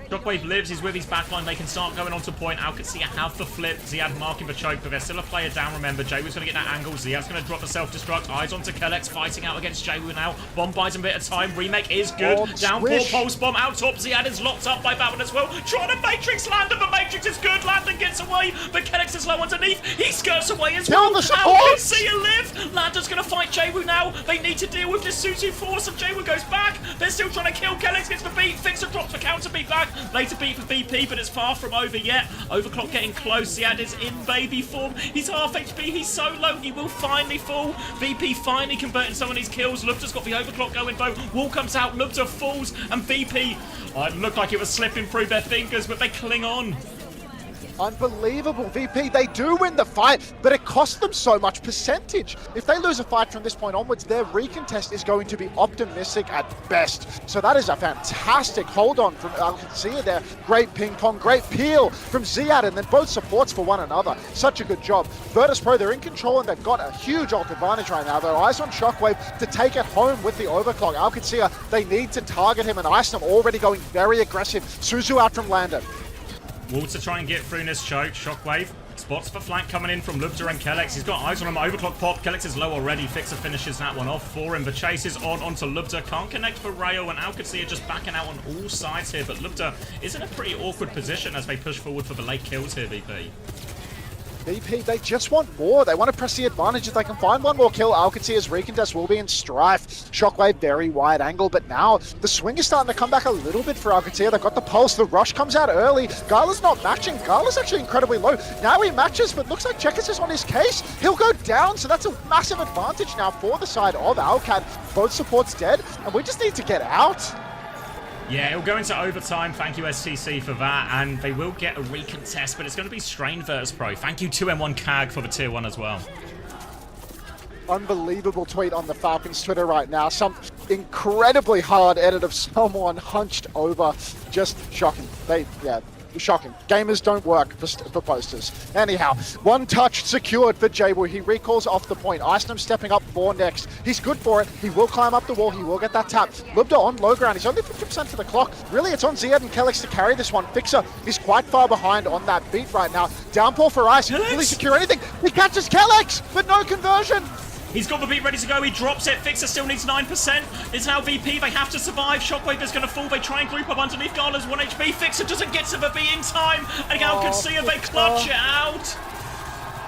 Shockwave lives, he's with his backline, they can start going on to point. Alcatia have the flip, Ziad marking the choke, but there's still a player down, remember. Jaywood's going to get that angle, Ziad's going to drop the self-destruct, eyes onto Kellex, fighting out against Jaywood now. Bomb buys him a bit of time, remake is good. Down for pulse bomb, out top, Ziad is locked up by Batman as well. Trying to Matrix Landon, but Matrix is good, Landon gets away, but Kellex is low underneath, he skirts away as well. Alcatia live! Landon's going to fight Jaywood now, they need to deal with this Suzu force, and Jaywood goes back, they're still trying to kill, Kellex gets the beat, Fixer drops the counter beat back, later beat for VP, but it's far from over yet. Overclock getting close. Ziad is in baby form. He's half HP. He's so low. He will finally fall. VP finally converting some of these kills. Lubta's got the overclock going though. Wall comes out. Lubta falls. And VP, it looked like it was slipping through their fingers, but they cling on. Unbelievable. VP, they do win the fight, but it costs them so much percentage. If they lose a fight from this point onwards, their recontest is going to be optimistic at best. So that is a fantastic hold on from Alcatia there. Great ping pong, great peel from Ziad, and then both supports for one another. Such a good job. Virtus Pro, they're in control, and they've got a huge ult advantage right now. Their eyes on Shockwave to take it home with the overclock. Alcatia, they need to target him, and Iceland already going very aggressive. Suzu out from Landon. Walter trying to get through in this choke. Shockwave spots for flank coming in from Lubda and Kellex. He's got eyes on him. Overclock pop. Kellex is low already. Fixer finishes that one off for him. The chase is onto Lubda. Can't connect for Rayo, and Alcatia just backing out on all sides here. But Lubda is in a pretty awkward position as they push forward for the late kills here, VP. VP, they just want more. They want to press the advantage. If they can find one more kill, Alcatia's recontest will be in strife. Shockwave, very wide angle, but now the swing is starting to come back a little bit for Alcatia. They've got the pulse. The rush comes out early. Gala's not matching. Gala's actually incredibly low. Now he matches, but looks like Checkers is on his case. He'll go down, so that's a massive advantage now for the side of Alcat. Both supports dead, and we just need to get out. Yeah, it'll go into overtime. Thank you, STC, for that. And they will get a recontest, but it's going to be Strain Virtus Pro. Thank you, 2M1 CAG, for the tier 1 as well. Unbelievable tweet on the Falcons Twitter right now. Some incredibly hard edit of someone hunched over. Just shocking. Shocking. Gamers don't work for posters. Anyhow, one touch secured for Jaywoo. He recalls off the point. Iceland stepping up for next. He's good for it. He will climb up the wall. He will get that tap. Lubda on low ground. He's only 50% to the clock. Really, it's on Ziad and Kellex to carry this one. Fixer is quite far behind on that beat right now. Downpour for Ice. Will he secure anything? He catches Kellex, but no conversion. He's got the beat ready to go. He drops it. Fixer still needs 9%. It's now VP. They have to survive. Shockwave is going to fall. They try and group up underneath. Gala's 1 HP. Fixer doesn't get to the beat in time. And Alcancia, they clutch it out.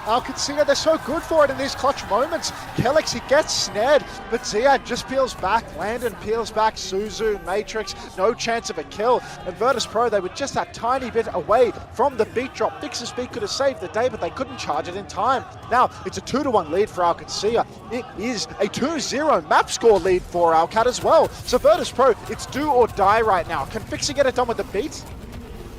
Alcancia, they're so good for it in these clutch moments. Kellex, he gets snared, but Ziad just peels back. Landon peels back. Suzu, Matrix, no chance of a kill. And Virtus Pro, they were just that tiny bit away from the beat drop. Fixer Speed could have saved the day, but they couldn't charge it in time. Now, it's a 2-1 lead for Alcancia. It is a 2-0 map score lead for Alcat as well. So Virtus Pro, it's do or die right now. Can Fixer get it done with the beat?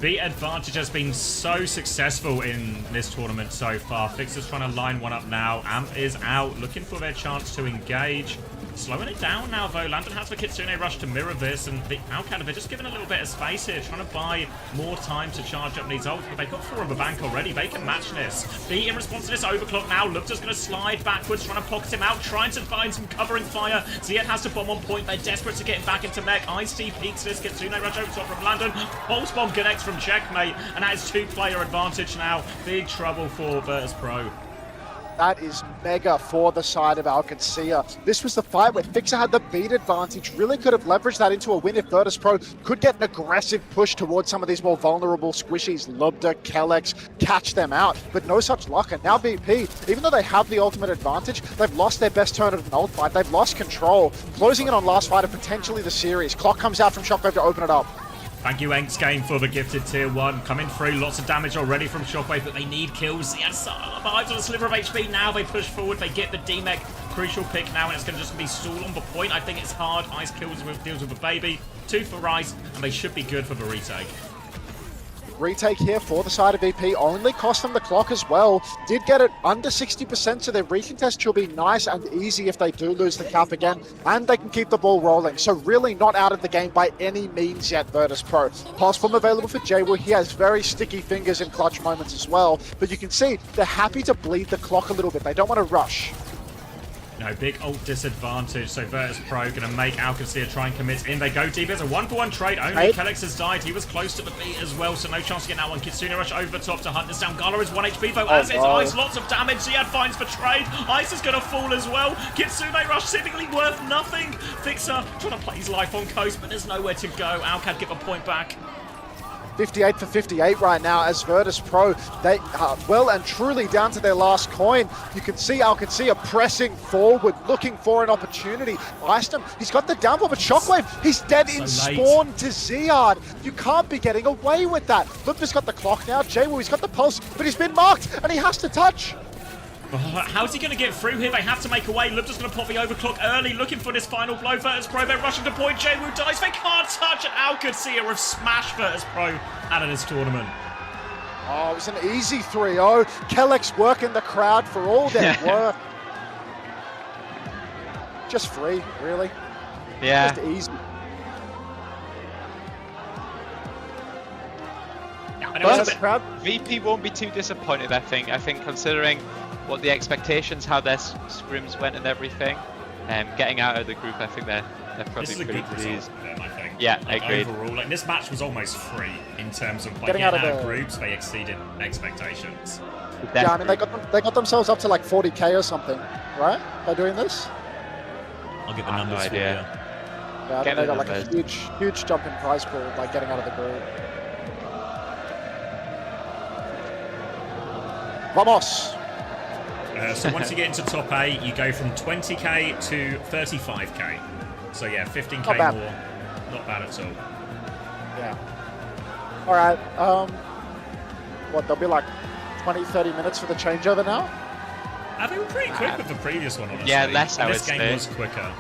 Beat advantage has been so successful in this tournament so far. Fixer's trying to line one up now. Amp is out, looking for their chance to engage. Slowing it down now, though. Landon has the Kitsune rush to mirror this, and the Alcat, they're just giving a little bit of space here, trying to buy more time to charge up these ults, but they've got 4 on the bank already. They can match this. Beat in response to this overclock now. Lubda's going to slide backwards, trying to pocket him out, trying to find some covering fire. Ziad has to bomb on point. They're desperate to get him back into mech. Ice-T peeks this. Kitsune rush over top from Landon. Pulse bomb connects from Checkmate, and that is 2-player advantage now. Big trouble for Virtus Pro. That is mega for the side of Alcancia. This was the fight where Fixer had the beat advantage, really could have leveraged that into a win if Virtus Pro could get an aggressive push towards some of these more vulnerable squishies. Lubda, Kellex, catch them out, but no such luck. And now VP, even though they have the ultimate advantage, they've lost their best turn of an ult fight. They've lost control, closing in on last fight of potentially the series. Clock comes out from Shockwave to open it up. Thank you, Enks Game, for the gifted tier 1. Coming through, lots of damage already from Shockwave, but they need kills. Yes, vibes on a sliver of HP. Now they push forward, they get the D-Mech. Crucial pick now, and it's going to just be Stool on the point. I think it's hard. Ice deals with the baby. 2 for Ice, and they should be good for the retake. Retake here for the side of VP, only cost them the clock as well. Did get it under 60%, so their recontest should be nice and easy if they do lose the cap again, and they can keep the ball rolling. So really not out of the game by any means yet, Virtus Pro. Pulse bomb available for Jaywoo. He has very sticky fingers in clutch moments as well, but you can see they're happy to bleed the clock a little bit. They don't want to rush. No, big ult disadvantage, so Virtus Pro going to make Alcancia try and commit in. They go deep. It's a 1-for-1 trade. Only Kellex has died. He was close to the beat as well, so no chance to get that one. Kitsune rush over the top to hunt this down. Gala is 1 HP, though, as is Ice. Lots of damage. Ziad finds for trade. Ice is going to fall as well. Kitsune rush seemingly worth nothing. Fixer trying to play his life on coast, but there's nowhere to go. Alcat give a point back. 58 for 58 right now as Virtus Pro, they are well and truly down to their last coin. You can see Alcancia pressing forward, looking for an opportunity. Iceland, he's got the downpour, but Shockwave, he's dead in spawn to Ziad. You can't be getting away with that. Lubda's got the clock now. Jaywoo, he's got the pulse, but he's been marked and he has to touch. How's he going to get through here? They have to make a way. Lubda's going to pop the overclock early, looking for this final blow. Virtus Pro, they're rushing to point. Jaywoo dies. They can't touch it. Alcancia have smashed Virtus Pro out of this tournament. Oh, it was an easy 3-0. Kellex working the crowd for all their work. Just free, really. Yeah. Just easy. But VP won't be too disappointed, I think. Considering what the expectations, how their scrims went and everything, getting out of the group, I think they're probably pretty pleased. I think. Yeah, like, agreed. Overall, this match was almost free in terms of getting out of groups. They exceeded expectations. Yeah, I mean they got themselves up to like 40k or something, right? By doing this. I'll get the numbers for you. Yeah, I think they got like a huge jump in prize pool by getting out of the group. Vamos! So once you get into top 8, you go from 20k to 35k. So yeah, 15k more. Not bad at all. Yeah. All right. What, there'll be like 20, 30 minutes for the changeover now? They were pretty quick with the previous one, honestly. Yeah, less I would say. This game was quicker.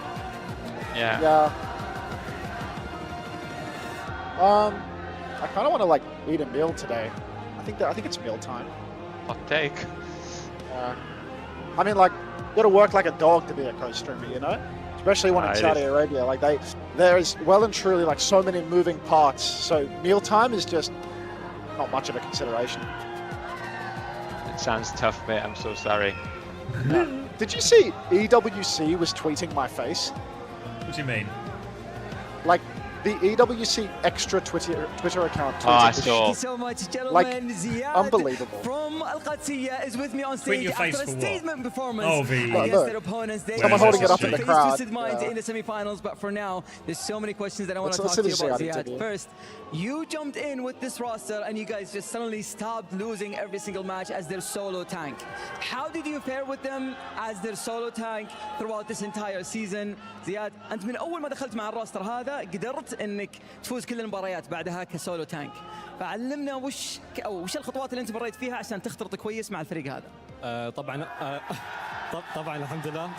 Yeah. Yeah. I kind of want to like eat a meal today. I think it's meal time. Hot take. I mean, like, you gotta work like a dog to be a co-streamer, you know? Especially when in Saudi Arabia. Like, there is well and truly like so many moving parts. So mealtime is just not much of a consideration. It sounds tough, mate. I'm so sorry. Did you see EWC was tweeting my face? What do you mean? Like, the EWC extra Twitter account. Oh, I saw. Thank you so much, gentlemen. Like, Ziad unbelievable. from Al Qadsiya is with me on Tweet stage your face after a for what? statement performance Oh, the... against their opponents. They Someone holding it up in the faced crowd. Twisted Minds in the semi-finals, but for now, there's so many questions that I want to talk to you about, Ziad. First, you jumped in with this roster and you guys just suddenly stopped losing every single match as their solo tank. How did you fare with them as their solo tank throughout this entire season? زياد، أنت من أول ما دخلت مع الروستر هذا قدرت إنك تفوز كل المباريات بعدها كسولو تانك. فعلمنا وش الخطوات اللي أنت مريت فيها عشان تختلط كويس مع الفريق هذا. طبعا الحمد لله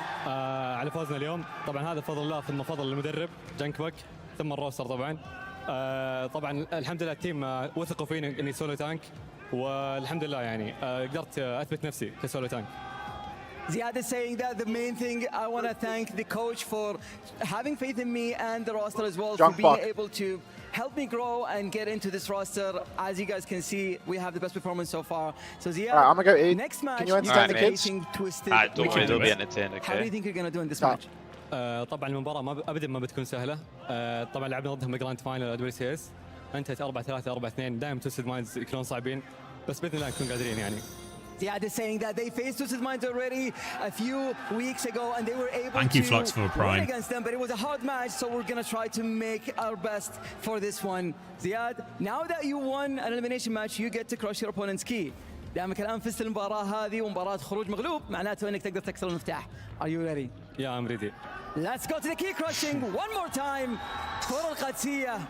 على فوزنا اليوم. طبعا هذا فضل الله ثم فضل المدرب جانكبك ثم الروستر طبعا. طبعا الحمد لله التيم وثقوا فيني اني سولو تانك والحمد لله يعني قدرت اثبت نفسي كسولو تانك. Ziad is saying that the main thing, I want to thank the coach for having faith in me and the roster as well, for being able to help me grow and get into this roster. As you guys can see, we have the best performance so far. So Ziad, right, I'm gonna go eat. Next match, can you entertain the kids? Twisted. Don't worry, they'll be entertained, okay? How do you think you're going to do in this match? طبعا المباراة ابدا ما بتكون سهلة. طبعا لعبنا ضدهم بالجراند فاينل WCS. انتهت 4-3 4-2. دائما توستد مايندز يكونون صعبين بس باذن الله نكون قادرين يعني. Ziad is saying that they faced Twisted Minds already a few weeks ago and they were able Thank you, to Flux, for Prime. win against them, but it was a hard match, so we're going to try to make our best for this one. Ziad, now that you won an elimination match, you get to crush your opponent's key. دامك الآن فزت المباراة هذه ومباراة خروج مغلوب معناته انك تقدر تكسر المفتاح. Are you ready? Yeah, I'm ready. Let's go to the key crushing one more time for Al Qadsiya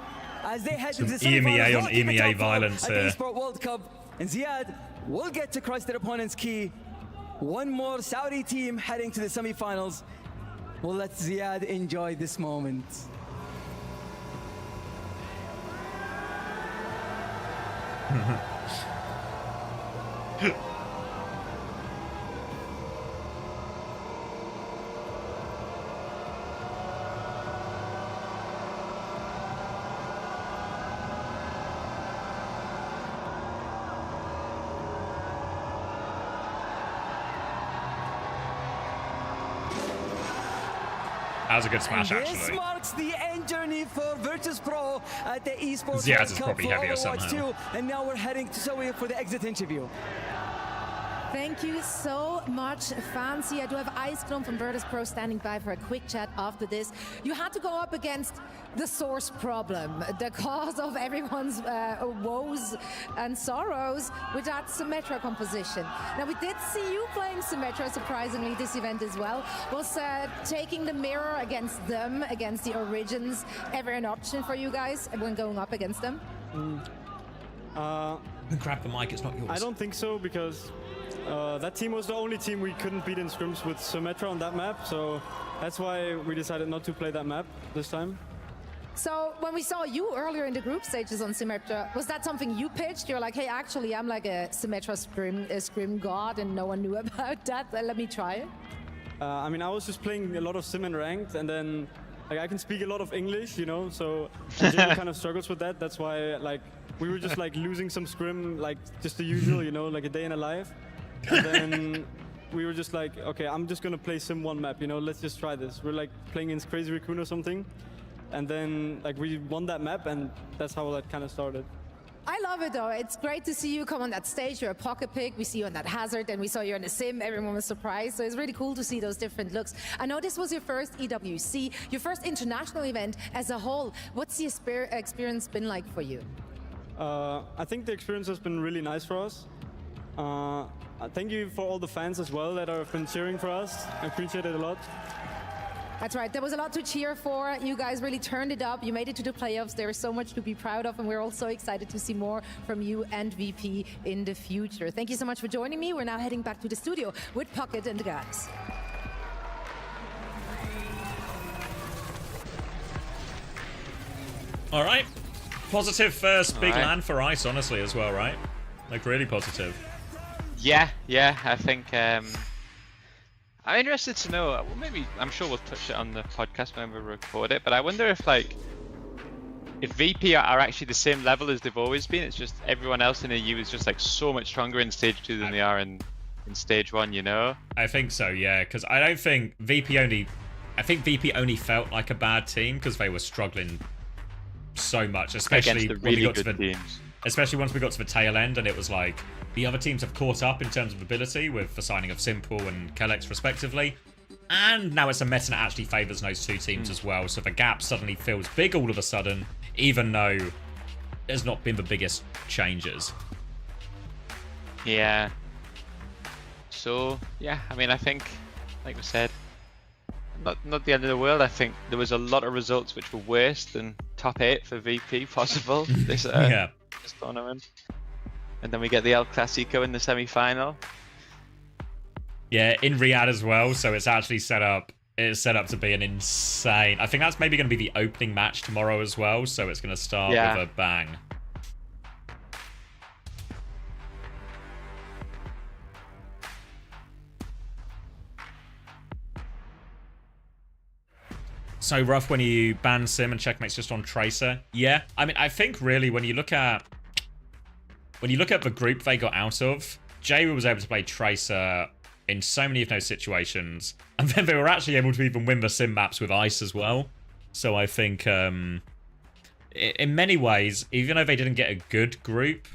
as they head to the EMEA on EMEA violence here. here. Esports World Cup, and Ziad will get to crush their opponent's key. One more Saudi team heading to the semi-finals. We'll let Ziad enjoy this moment. That was a good smash, and actually. This marks the end journey for Virtus Pro at the Esports Ziad World is Cup probably for heavier Overwatch somehow. 2, and now we're heading to Zoe for the exit interview. Thank you so much, Fancy. I do have Ice Clone from Virtus Pro standing by for a quick chat after this. You had to go up against the source problem, the cause of everyone's woes and sorrows with that Symmetra composition. Now, we did see you playing Symmetra, surprisingly, this event as well. Was taking the mirror against them, against the Origins, ever an option for you guys when going up against them? Grab the mic, it's not yours. I don't think so, because that team was the only team we couldn't beat in scrims with Symmetra on that map, so that's why we decided not to play that map this time. So when we saw you earlier in the group stages on Symmetra, was that something you pitched? You're like, hey, actually, I'm like a Symmetra scrim god and no one knew about that. Let me try it. I mean, I was just playing a lot of Sim and Ranked, and then like, I can speak a lot of English, you know, so Jimmy kind of struggles with that. That's why like we were just like losing some scrim, like just the usual, you know, like a day in a life. And then we were just like, okay, I'm just gonna play Sim 1 map, you know, let's just try this. We're like playing in Crazy Raccoon or something. And then like we won that map, and that's how that kind of started. I love it though. It's great to see you come on that stage. You're a pocket pick. We see you on that Hazard, and we saw you on the Sim. Everyone was surprised. So it's really cool to see those different looks. I know this was your first EWC, your first international event as a whole. What's the experience been like for you? I think the experience has been really nice for us. Thank you for all the fans as well that have been cheering for us. I appreciate it a lot. That's right. There was a lot to cheer for. You guys really turned it up. You made it to the playoffs. There is so much to be proud of, and we're all so excited to see more from you and VP in the future. Thank you so much for joining me. We're now heading back to the studio with Pocket and the guys. All right. Positive first big land for Ice, honestly, as well, right? Like, really positive. Yeah, I think I'm interested to know, well, maybe, I'm sure we'll touch it on the podcast when we record it, but I wonder if, like, if VP are actually the same level as they've always been, it's just everyone else in EU is just like so much stronger in stage 2 than they are in stage 1, you know? I think so, yeah, because I don't think VP only... I think VP only felt like a bad team because they were struggling so much, especially against the when really we got good to the, teams. especially once we got to the tail end, and it was like the other teams have caught up in terms of ability with the signing of Simple and Kellex respectively, and now it's a meta that actually favours those two teams as well, so the gap suddenly feels big all of a sudden, even though there's not been the biggest changes. Yeah. So, yeah, I mean, I think, like we said, not the end of the world. I think there was a lot of results which were worse than top 8 for VP possible this tournament. And then we get the El Clasico in the semi-final. Yeah, in Riyadh as well, so it's actually set up to be an insane... I think that's maybe going to be the opening match tomorrow as well, so it's going to start with a bang. So rough when you ban Sim and checkmate's just on Tracer. Yeah, I mean, I think really when you look at the group they got out of, Jay was able to play Tracer in so many of those situations, and then they were actually able to even win the Sim maps with Ice as well. So I think, in many ways, even though they didn't get a good group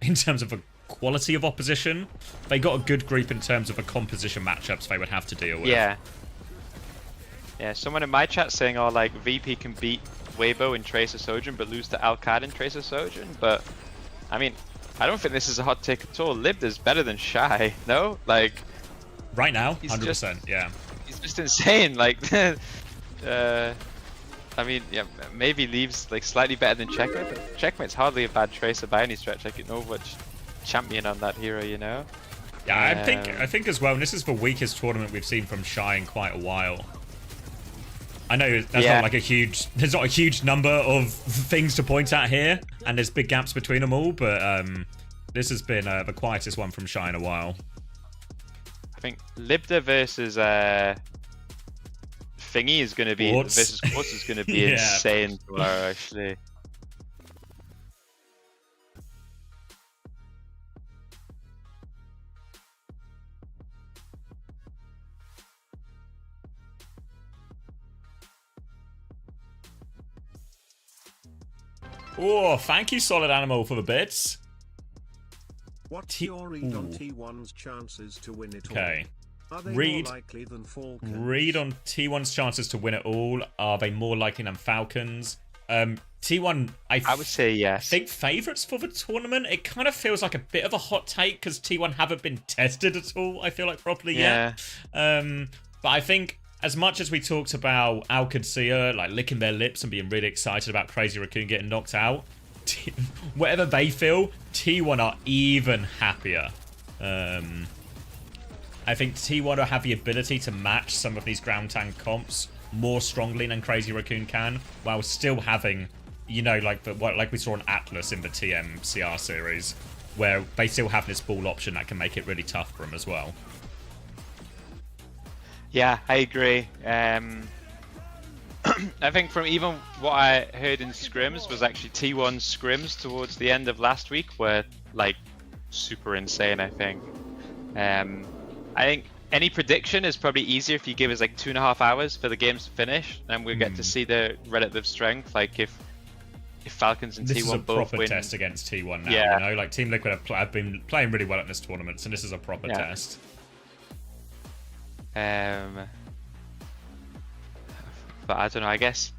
in terms of a quality of opposition, they got a good group in terms of the composition matchups they would have to deal with. Yeah. Yeah, someone in my chat saying, oh, like, VP can beat Weibo in Tracer Sojourn, but lose to Alcad in Tracer Sojourn. But, I mean, I don't think this is a hot take at all. Libd is better than Shy, no? Like... Right now, 100%, yeah. He's just insane, like... I mean, yeah, maybe Leaves, like, slightly better than Checkmate, but Checkmate's hardly a bad Tracer by any stretch. Like, an Overwatch champion on that hero, you know? Yeah, I think as well, and this is the weakest tournament we've seen from Shy in quite a while. I know that's not like there's not a huge number of things to point at here, and there's big gaps between them all, but this has been the quietest one from Shy in a while. I think Libda versus Thingy is going to be versus Quartz is going to be insane tomorrow, actually. Oh, thank you, Solid Animal, for the bits. What's your read on T1's chances to win it all? Okay. Are they more likely than Falcons? Read on T1's chances to win it all. Are they more likely than Falcons? T1, I would say yes. I think favourites for the tournament. It kind of feels like a bit of a hot take because T1 haven't been tested at all, I feel like, properly yet. But I think as much as we talked about Alcadia like licking their lips and being really excited about Crazy Raccoon getting knocked out, whatever they feel, T1 are even happier. I think T1 will have the ability to match some of these ground tank comps more strongly than Crazy Raccoon can, while still having, you know, like we saw on Atlas in the TM-CR series, where they still have this ball option that can make it really tough for them as well. Yeah, I agree. I think from even what I heard in scrims was actually T1 scrims towards the end of last week were like super insane, I think. I think any prediction is probably easier if you give us like 2.5 hours for the games to finish, and we'll get to see the relative strength. Like if Falcons and T1 both win. This is a proper test against T1 now, you know? Like Team Liquid have been playing really well at this tournament, so this is a proper test. But I don't know, I guess,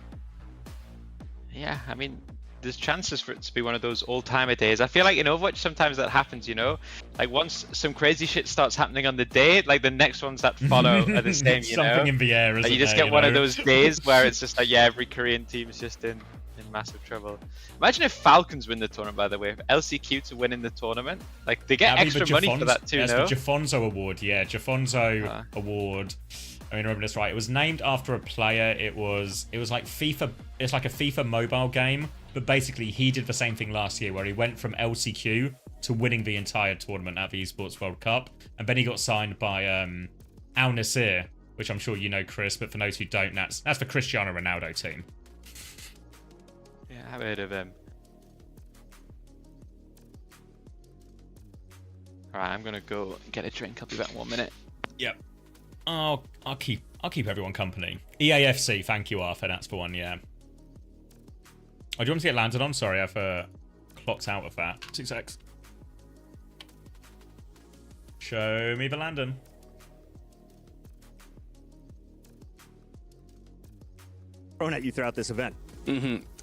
yeah, I mean, there's chances for it to be one of those old-timer days. I feel like in Overwatch sometimes that happens, you know? Like once some crazy shit starts happening on the day, like the next ones that follow are the same, you know? Something in the air, isn't like, you just there, get one of those days where it's just like, yeah, every Korean team is just in massive trouble. Imagine if Falcons win the tournament, by the way, if LCQ to win in the tournament, like they get extra money for that too, That's no? the Jafonzo Award, yeah, Jafonzo Award. I mean, remember this right? It was named after a player. It was like FIFA. It's like a FIFA mobile game, but basically he did the same thing last year, where he went from LCQ to winning the entire tournament at the Esports World Cup, and then he got signed by Al Nassr, which I'm sure you know, Chris. But for those who don't, that's the Cristiano Ronaldo team. Yeah, have heard of him. Alright, I'm gonna go get a drink. I'll be back in 1 minute. Yep. I'll keep everyone company. EAFC, thank you, Arthur. That's the one, yeah. Oh, do you want me to get landed on? Sorry, I've clocked out of that. 2 secs. Show me the landing. Thrown at you throughout this event.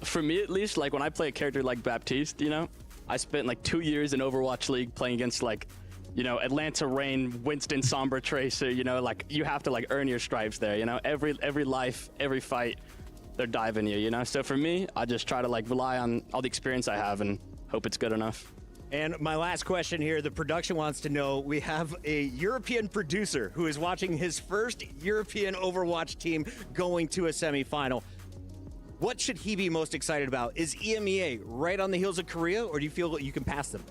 For me, at least, like when I play a character like Baptiste, you know, I spent like 2 years in Overwatch League playing against like, you know, Atlanta Rain, Winston Sombra Tracer, you know, like you have to like earn your stripes there, you know, every life, every fight, they're diving you, you know. So for me, I just try to like rely on all the experience I have and hope it's good enough. And my last question here, the production wants to know, we have a European producer who is watching his first European Overwatch team going to a semifinal. What should he be most excited about? Is EMEA right on the heels of Korea, or do you feel that you can pass them?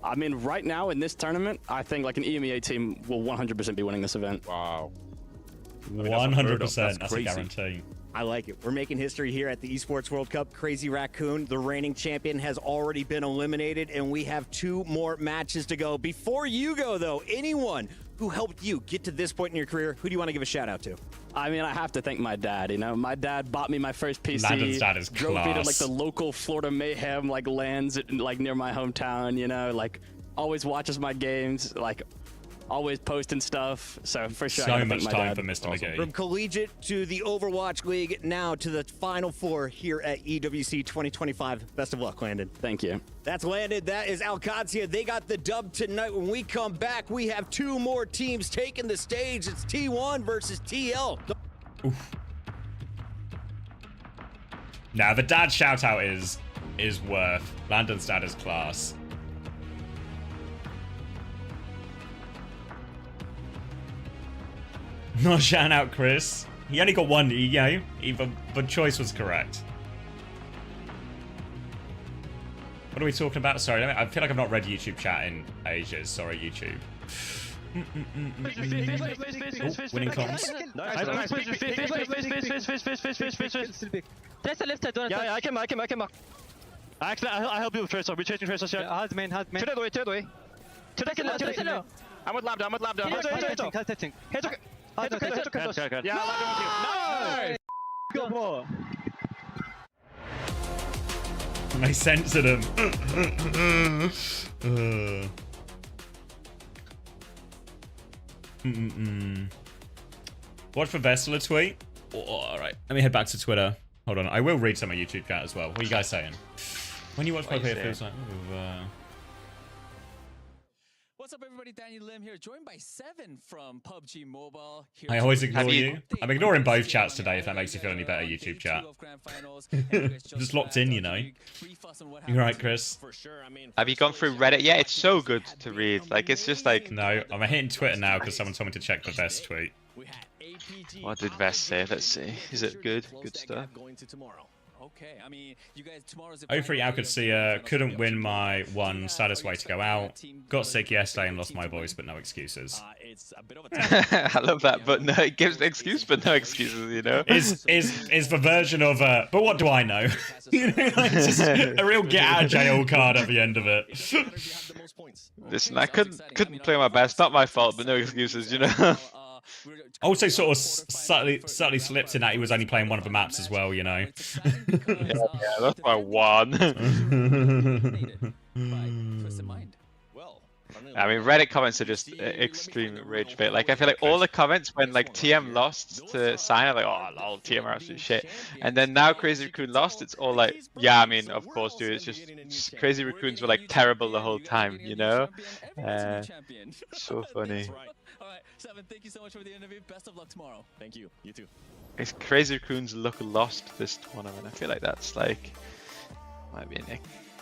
I mean, right now in this tournament, I think like an EMEA team will 100% be winning this event. Wow. 100%, that's a guarantee. I like it. We're making history here at the Esports World Cup. Crazy Raccoon, the reigning champion, has already been eliminated, and we have 2 more matches to go. Before you go, though, anyone who helped you get to this point in your career, who do you want to give a shout out to? I mean, I have to thank my dad, you know. My dad bought me my first PC. Landon's dad is drove me to like class. the local Florida Mayhem like lands like near my hometown, you know, like always watches my games, like always posting stuff. So for sure, So I much my time dad. for Mr. McGee. From collegiate to the Overwatch League, now to the Final Four here at EWC 2025. Best of luck, Landon. Thank you. That's Landon. That is Alcatia. They got the dub tonight. When we come back, we have 2 more teams taking the stage. It's T1 versus TL. Oof. Now the dad shout out is worth. Landon's dad is class. Not shouting out Chris. He only got one, you know, the choice was correct. What are we talking about? Sorry, I feel like I've not read YouTube chat in ages. Sorry, YouTube. Winning comms. Yeah, I can mark. Actually, I'll help you with Tracer. We're chasing Tracer here. Hard main. To that way. I'm with Lambda. Testing. Good. Yeah, Lambda with you. Nice! Go for. I censored him. Watch for Vestal a tweet. Oh, alright, let me head back to Twitter. Hold on, I will read some of YouTube chat as well. What are you guys saying? When you watch my play, it feels like... What's up, everybody? Danny Lim here, joined by 7 from PUBG Mobile. I always ignore you. I'm ignoring both chats today, if that makes you feel any better, YouTube chat. Just locked in, you know. You're right, Chris. Have you gone through Reddit yet? It's so good to read. Like, it's just like... No, I'm hitting Twitter now because someone told me to check the Vest tweet. What did Vest say? Let's see. Is it good? Good stuff. Okay, I mean, you guys, tomorrow's 03 Al could see couldn't win my one saddest way to go out. Got sick yesterday and lost my voice, but no excuses. I love that, but no, it gives an excuse, but no excuses, you know? Is the version of but what do I know? You know, like just a real get out of jail card at the end of it. Listen, I couldn't play my best, not my fault, but no excuses, you know? Also sort of subtly slipped in that he was only playing one of the maps as well, you know. Yeah, that's my one. I mean, Reddit comments are just extreme rage bait. Like, I feel like all the comments when like TM lost to Sign, I'm like, oh lol, TM are absolute shit. And then now Crazy Raccoon lost, it's all like, yeah, I mean, of course, dude. It's just Crazy Raccoons were like terrible the whole time, you know? So funny. Alright, 7, thank you so much for the interview. Best of luck tomorrow. Thank you. You too. Is Crazy Raccoons look lost this tournament? I feel like that's like might be an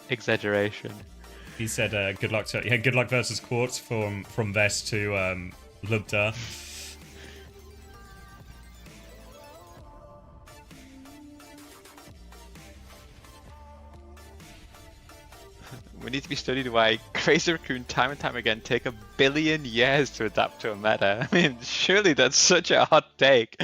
exaggeration. He said, "Good luck to good luck versus Quartz from Vest to Lubda." would need to be studied why Crazy Raccoon time and time again take 1 billion years to adapt to a meta. I mean, surely that's such a hot take.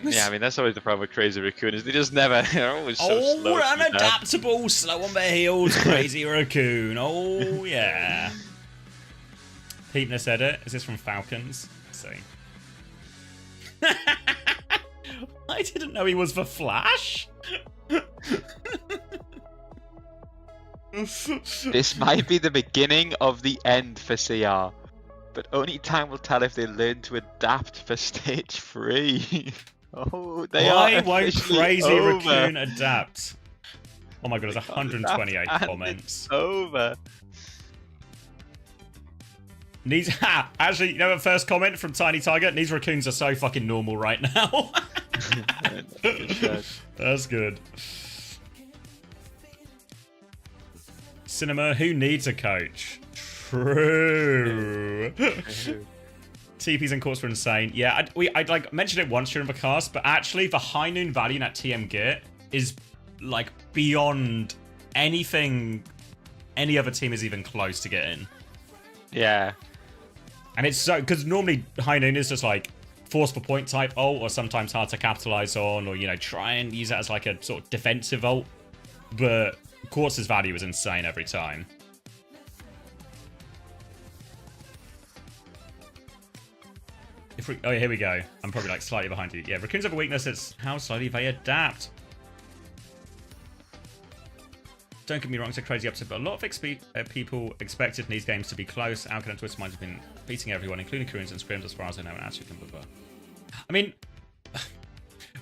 Yeah, I mean, that's always the problem with Crazy Raccoon, is they just never, they're always so slow. Oh, unadaptable, slow on their heels, Crazy Raccoon. Oh, yeah. Peepness edit. Is this from Falcons? Let's see. I didn't know he was the Flash. This might be the beginning of the end for CR, but only time will tell if they learn to adapt for stage 3. Oh, Why won't Crazy Raccoon adapt? Oh my god, there's 128 comments. It's over. Actually, you know the first comment from Tiny Tiger? These raccoons are so fucking normal right now. That's good. Cinema, who needs a coach? True. TPs and courts were insane. Yeah, I like mentioned it once during the cast, but actually the high noon value at TM Gear is like beyond anything any other team is even close to getting. Yeah. And it's so, because normally high noon is just like force per point type ult, or sometimes hard to capitalize on, or, you know, try and use that as like a sort of defensive ult. But Quartz's value is insane every time. Oh, here we go. I'm probably like slightly behind you. Yeah, raccoons have a weakness. It's how slowly they adapt. Don't get me wrong, it's a crazy upset, but a lot of people expected these games to be close. Alcon and Twisted Minds have been beating everyone, including Koreans and Scrims, as far as I know, and actually can blah. I mean,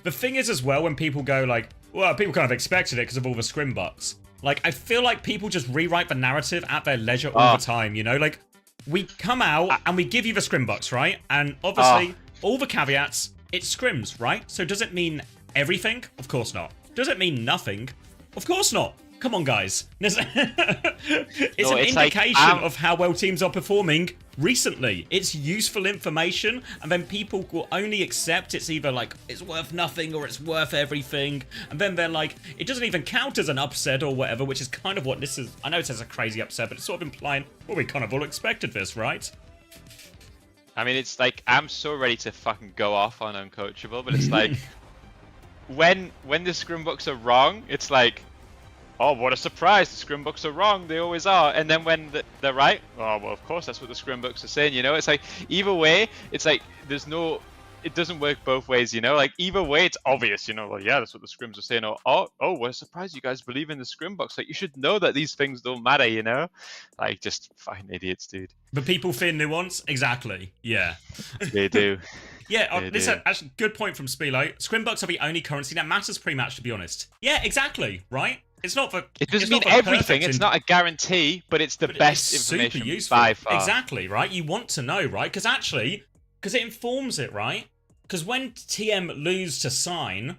the thing is as well, when people go like, well, people kind of expected it because of all the Scrim bucks. Like, I feel like people just rewrite the narrative at their leisure all the time, you know? Like, we come out and we give you the Scrim bucks, right? And obviously, all the caveats, it's Scrims, right? So does it mean everything? Of course not. Does it mean nothing? Of course not. Come on, guys. It's an indication of how well teams are performing recently. It's useful information, and then people will only accept it's either like it's worth nothing or it's worth everything, and then they're like, it doesn't even count as an upset or whatever, which is kind of what this is. I know it says a crazy upset, but it's sort of implying, well, we kind of all expected this, right? I mean, it's like, I'm so ready to fucking go off on Uncoachable, but it's like, when the Scrim books are wrong, it's like, oh, what a surprise, the Scrim books are wrong, they always are. And then when they're right, oh, well, of course, that's what the Scrim books are saying, you know? It's like, either way, it's like, there's no, it doesn't work both ways, you know? Like, either way, it's obvious, you know? Well, yeah, that's what the Scrims are saying. Or, oh, what a surprise, you guys believe in the Scrim books. Like, you should know that these things don't matter, you know? Like, just fucking idiots, dude. But people fear nuance? Exactly, yeah. They do. Yeah, this is actually good point from Spilo. Scrim bucks are the only currency that matters pre-match, to be honest. Yeah, exactly, right? It's not for. It doesn't mean everything. It's not a guarantee, but it's the best information super useful. By far. Exactly, right? You want to know, right? Because it informs it, right? Because when TM lose to Sign,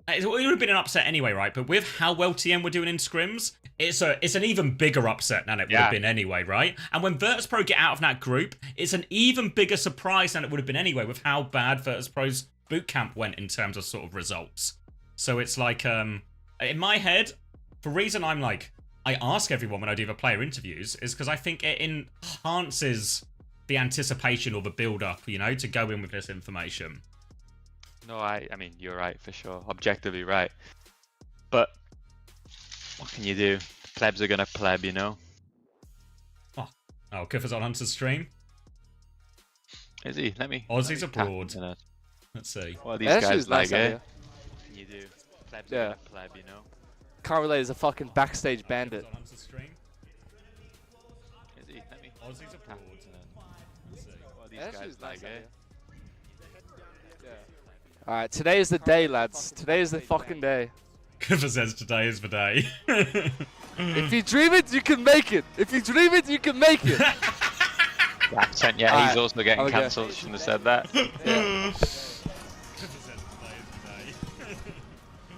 it would have been an upset anyway, right? But with how well TM were doing in scrims, it's an even bigger upset than it would have been anyway, right? And when Virtus.pro get out of that group, it's an even bigger surprise than it would have been anyway with how bad Virtus.pro's bootcamp went in terms of sort of results. So it's like, in my head, the reason I'm like, I ask everyone when I do the player interviews is because I think it enhances the anticipation or the build-up, you know, to go in with this information. No, I mean, you're right, for sure. Objectively right. But what can you do? Plebs are gonna pleb, you know? Oh, Kuffer's on Hunter's stream? Is he? Let me... Aussies abroad. Let's see. What are these guys like, nice, eh? What can you do? Plebs are gonna pleb, you know? Can't relate as a fucking backstage bandit. Is he? Let me... Aussies abroad. Let's see. What are these guys like, eh? Alright, today is the day, lads. Today is the fucking day. Kuffer says today is the day. If you dream it, you can make it. If you dream it, you can make it. Accent, yeah, he's also getting cancelled. Shouldn't have said that. Yeah.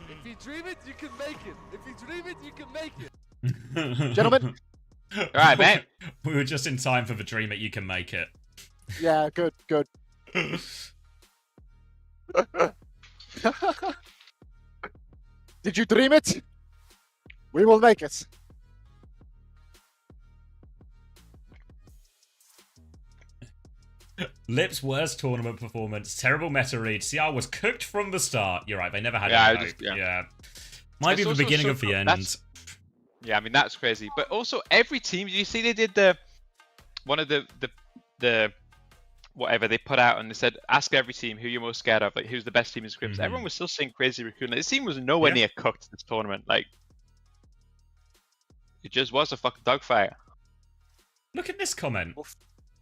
If you dream it, you can make it. If you dream it, you can make it. Gentlemen. Alright, mate. We were just in time for the dream it, you can make it. Yeah, good. Did you dream it? We will make it. Lip's worst tournament performance, terrible meta read. CR was cooked from the start. You're right, they never had any hope. Yeah. Might be the beginning of the end. Yeah, I mean, that's crazy. But also, every team, you see they did one of the whatever they put out and they said, ask every team who you're most scared of, like who's the best team in scrims. Everyone was still saying Crazy Raccoon. This team was nowhere near cooked this tournament. Like, it just was a fucking dogfight. Look at this comment.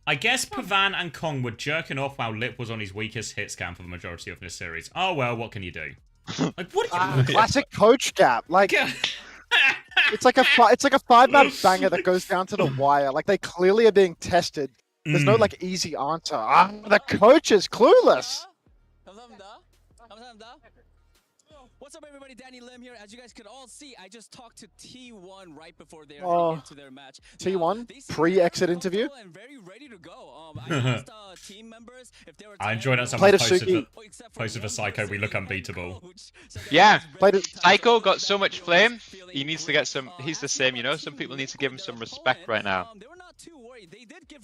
I guess Pavan and Kong were jerking off while Lip was on his weakest hit scan for the majority of this series. Oh well, what can you do? Like, what? Classic coach gap. Like, it's like a 5-man banger that goes down to the wire. Like, they clearly are being tested. There's no like easy answer. The coach is clueless. What's up, everybody? Danny Lim here. As you guys could all see, I just talked to T1 right before they heading into their match. T1 pre-exit interview. Very ready to go. I asked team members if they were. I enjoyed it. Someone posted for Psycho. We look unbeatable. Yeah, Psycho got so much flame. He needs to get some. He's the same, you know. Some people need to give him some respect right now.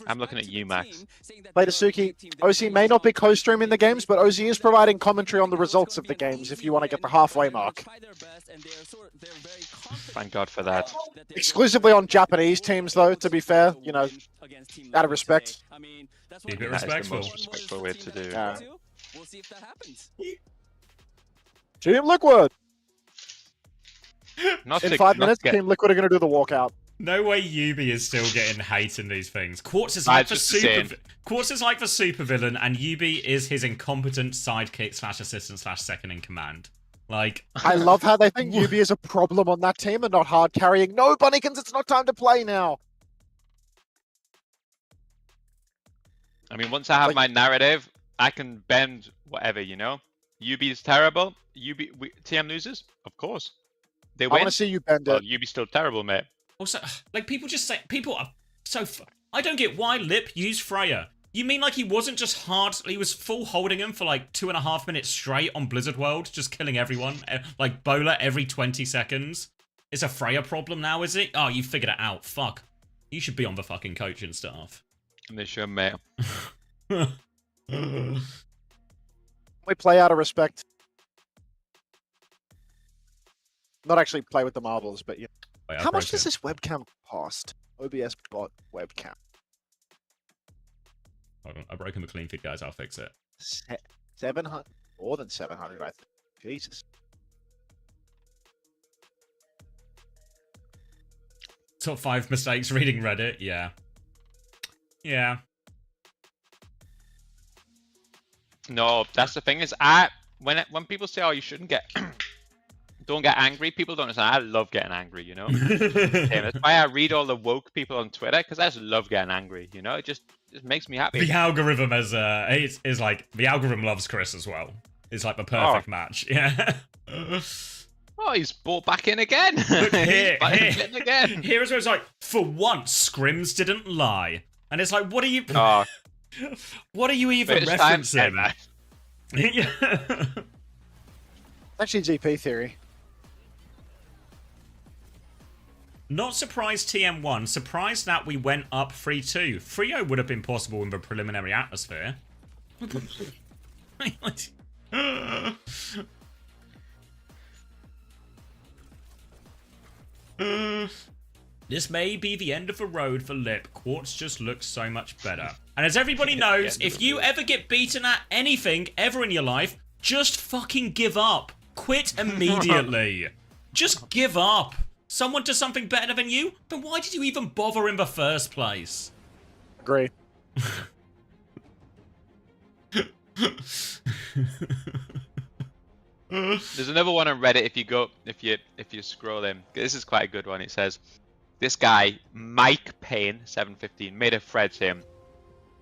I'm looking at you, Max. Played Suki. OZ may not be co-streaming the games, but OZ is providing commentary on the results of the games if you want to get the halfway mark. Thank God for that. Exclusively on Japanese teams, though, to be fair, you know, out of respect. Be a bit respectful. That's the most respectful way to do it. Yeah. We'll see if that happens. Team Liquid! In 5 minutes, Team Liquid are going to do the walkout. No way Yubi is still getting hate in these things. Quartz is like the supervillain, and Yubi is his incompetent sidekick / assistant / second in command. Like, I love how they think Yubi is a problem on that team and not hard carrying. No, Bunnykins, it's not time to play now. I mean, once I have my narrative, I can bend whatever, you know? Yubi is terrible. TM loses? Of course. They win. I want to see you bend it. Yubi's still terrible, mate. Also, like, people just say, people are so, I don't get why Lip used Freya. You mean like he wasn't just hard, he was full holding him for like 2.5 minutes straight on Blizzard World, just killing everyone, like Bowler every 20 seconds? It's a Freya problem now, is it? Oh, you figured it out, fuck. You should be on the fucking coaching staff. They should, mate. We play out of respect. Not actually play with the marbles, but yeah. How much does this webcam cost? OBS bot webcam. Hold on, I've broken the clean feed, guys. I'll fix it. 700, more than 700, I think. Jesus. Top 5 mistakes reading Reddit. Yeah. Yeah. No, that's the thing is, when people say, "Oh, you shouldn't get." Don't get angry. People don't understand. I love getting angry, you know? That's why I read all the woke people on Twitter, because I just love getting angry, you know? It just makes me happy. The algorithm is like, the algorithm loves Chris as well. It's like the perfect match. Yeah. Oh, he's brought back in again. Look, here is where it's like, for once, Scrims didn't lie. And it's like, what are you... what are you even referencing? Actually, GP theory. Not surprised TM won. Surprised that we went up 3-2. 3-0 would have been possible in the preliminary atmosphere. This may be the end of the road for Lip. Quartz just looks so much better. And as everybody knows, if you ever get beaten at anything ever in your life, just fucking give up. Quit immediately. Just give up. Someone does something better than you? Then why did you even bother in the first place? Agree. There's another one on Reddit if you scroll in. This is quite a good one. It says, this guy, Mike Payne, 715, made a thread saying,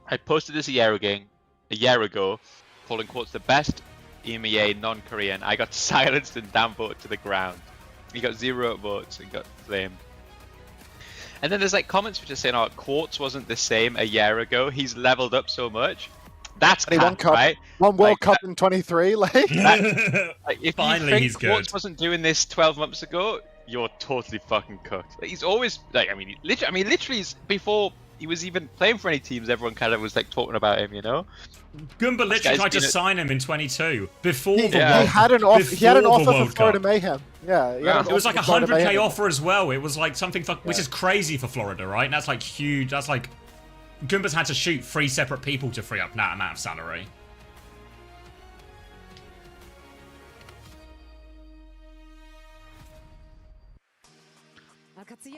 I posted this a year ago, calling Quartz the best EMEA non-Korean. I got silenced and downvoted to the ground. He got 0 votes and got flamed. And then there's like comments which are saying, oh, Quartz wasn't the same a year ago. He's leveled up so much. That's cap, right? One World Cup in 23, like if finally you think he's good. Quartz wasn't doing this 12 months ago, you're totally fucking cooked. Like, he's always like, literally before he was even playing for any teams. Everyone kind of was like talking about him, you know. Goomba literally tried to sign him in 22 before the He had an offer. He had an offer for Florida Mayhem. Yeah, it was like a 100K offer as well. It was like something which is crazy for Florida, right? And that's like huge. That's like Goomba's had to shoot 3 separate people to free up that amount of salary.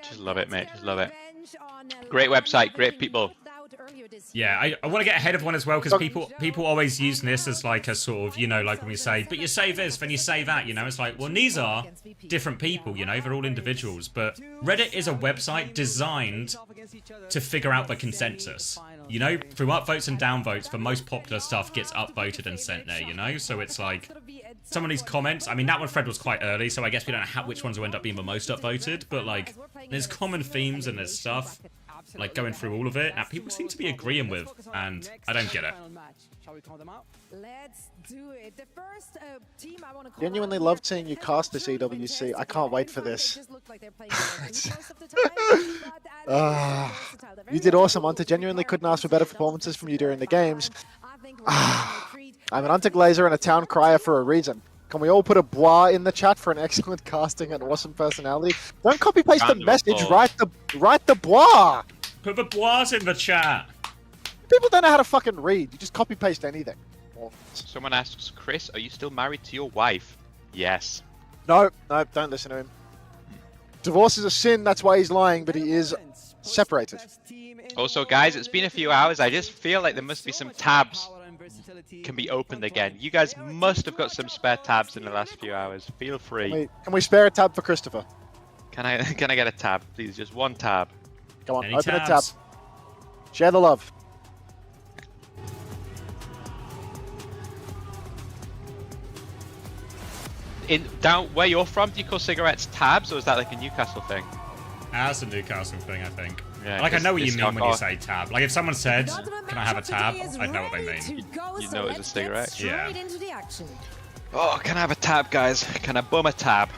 Just love it, mate. Just love it. Great website, great people. Yeah, I want to get ahead of one as well, because people always use this as like a sort of, you know, like when we say, but you say this, then you say that, you know, it's like, well, these are different people, you know, they're all individuals, but Reddit is a website designed to figure out the consensus, you know, through upvotes and downvotes, the most popular stuff gets upvoted and sent there, you know, so it's like, some of these comments, I mean, that one thread was quite early, so I guess we don't know which ones will end up being the most upvoted, but like, there's common themes and there's stuff, like going through all of it, that people seem to be agreeing with, and I don't get it. Genuinely loved seeing you cast this EWC. I can't wait for this. You did awesome, Hunter. Genuinely couldn't ask for better performances from you during the games. I'm an Hunter Glazer and a town crier for a reason. Can we all put a bois in the chat for an excellent casting and awesome personality? Don't copy paste the message. Write the bois. Put the bois in the chat. People don't know how to fucking read. You just copy paste anything. Someone asks, Chris, are you still married to your wife? Yes. No, don't listen to him. Divorce is a sin. That's why he's lying. But he is separated. Also, guys, it's been a few hours. I just feel like there must be some tabs can be opened again. You guys must have got some spare tabs in the last few hours. Feel free. Can we spare a tab for Christopher? Can I get a tab, please? Just one tab. Come on, open a tab. Share the love. Down where you're from, do you call cigarettes tabs, or is that like a Newcastle thing? That's a Newcastle thing, I think. Yeah, like, I know what you mean when you say tab. Like, if someone said, can I have a tab? I'd know what they mean. You know it's a cigarette? Yeah. Oh, can I have a tab, guys? Can I bum a tab?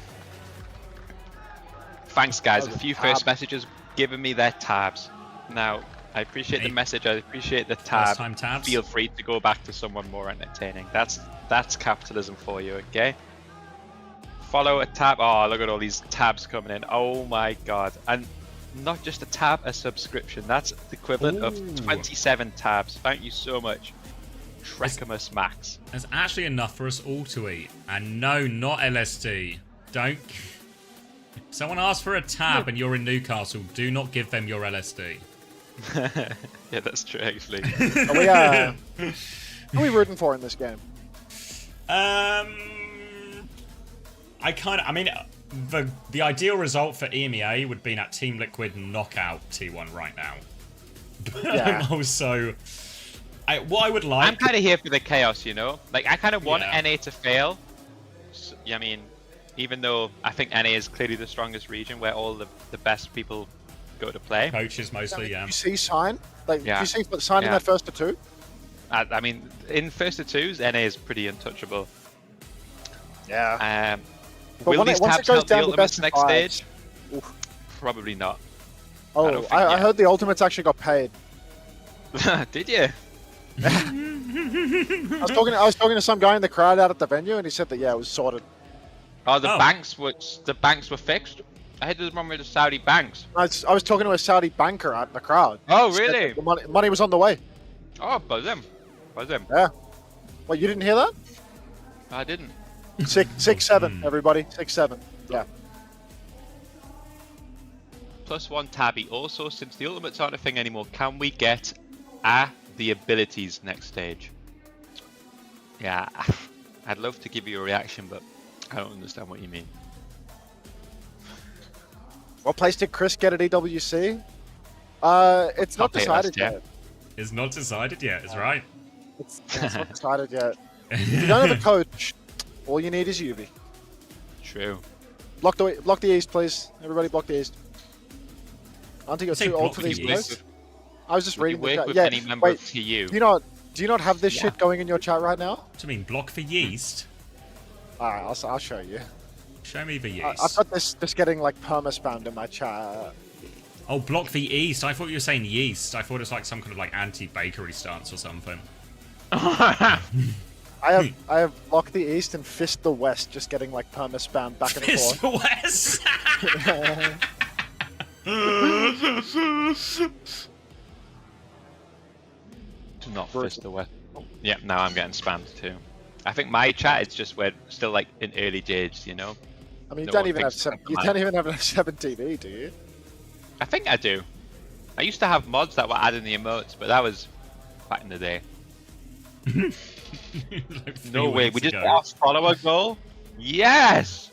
Thanks, guys. A few first messages giving me their tabs. Now, I appreciate the message. I appreciate the tab. Feel free to go back to someone more entertaining. That's capitalism for you, okay? Follow a tab. Oh, look at all these tabs coming in. Oh my god. And not just a tab, a subscription. That's the equivalent of 27 tabs. Thank you so much. Trekimus Max. There's actually enough for us all to eat. And no, not LSD. Don't. If someone asks for a tab and you're in Newcastle, do not give them your LSD. Yeah, that's true, actually. Are we rooting for in this game? I mean, the ideal result for EMEA would be that Team Liquid knockout T1 right now. But I'm also... what I would like... I'm kind of here for the chaos, you know? Like, I kind of want NA to fail. So, I mean, even though I think NA is clearly the strongest region where all the best people go to play. Coaches mostly, Did you see Sign? Like, did you see Sign in that first to two? I mean, in first to twos, NA is pretty untouchable. Yeah. Will these tabs help the Ultimates next stage? Probably not. Oh, I heard the Ultimates actually got paid. Did you? I was talking to some guy in the crowd out at the venue, and he said that it was sorted. Oh, the banks were fixed. I heard there's one with the Saudi banks. I was talking to a Saudi banker out in the crowd. Oh, really? The money was on the way. Oh, buzz him. Yeah. Well, you didn't hear that? I didn't. 6-7, everybody. 6-7. Yeah. +1 tabby. Also, since the Ultimates aren't a thing anymore, can we get the abilities next stage? Yeah, I'd love to give you a reaction, but I don't understand what you mean. What place did Chris get at EWC? It's not decided yet. It's not decided yet, is right. It's not decided yet. If you don't have a coach, all you need is Yuvi. True. Block the east, please. Everybody block the east. Aren't you too old for these guys? I was just reading the chat. Any member of TU. Do you not have this shit going in your chat right now? What do you mean, block the yeast? Alright, I'll show you. Show me the yeast. I've got this getting like perma spammed in my chat. Oh, block the east. I thought you were saying yeast. I thought it was like some kind of like anti-bakery stance or something. I have blocked the east and fist the west, just getting like perma spam back and Fist forth. the west. Do not fist the west. Yeah, now I'm getting spammed too. I think my chat is just we're still like in early days, you know. I mean, you don't even have 17E, do you? I think I do. I used to have mods that were adding the emotes, but that was back in the day. Like No way, we just ago. got our follower goal. Yes.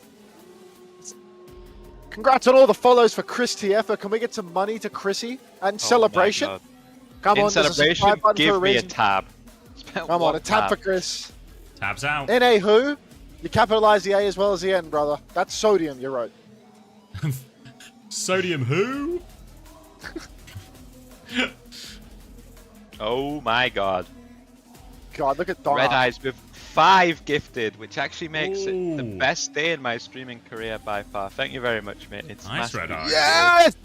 Congrats on all the follows for Chris TF. Can we get some money to Chrissy and celebration? God. Come In on, there's a celebration, subscribe button for give a me a reason. tab. Come on, a tab for Chris. Tabs out. NA who? You capitalize the A as well as the N, brother. That's sodium, you wrote. Sodium who? Oh my god. God, look at Donna. Red Eyes with 5 gifted, which actually makes it the best day in my streaming career by far. Thank you very much, mate. It's Nice, massively Red Eyes. Yes!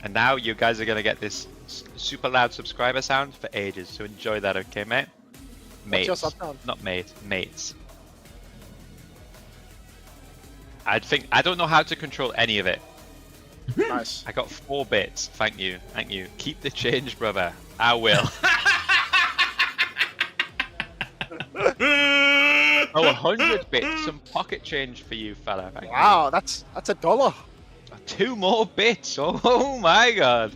And now you guys are going to get this super loud subscriber sound for ages, so enjoy that, okay, mate? Mates. What's your sub sound? Not mate, mates. I don't know how to control any of it. Nice. I got 4 bits. Thank you. Thank you. Keep the change, brother. I will. Oh, 100 bits. Some pocket change for you, fella. Thank Wow, that's $1. 2 more bits. Oh my god.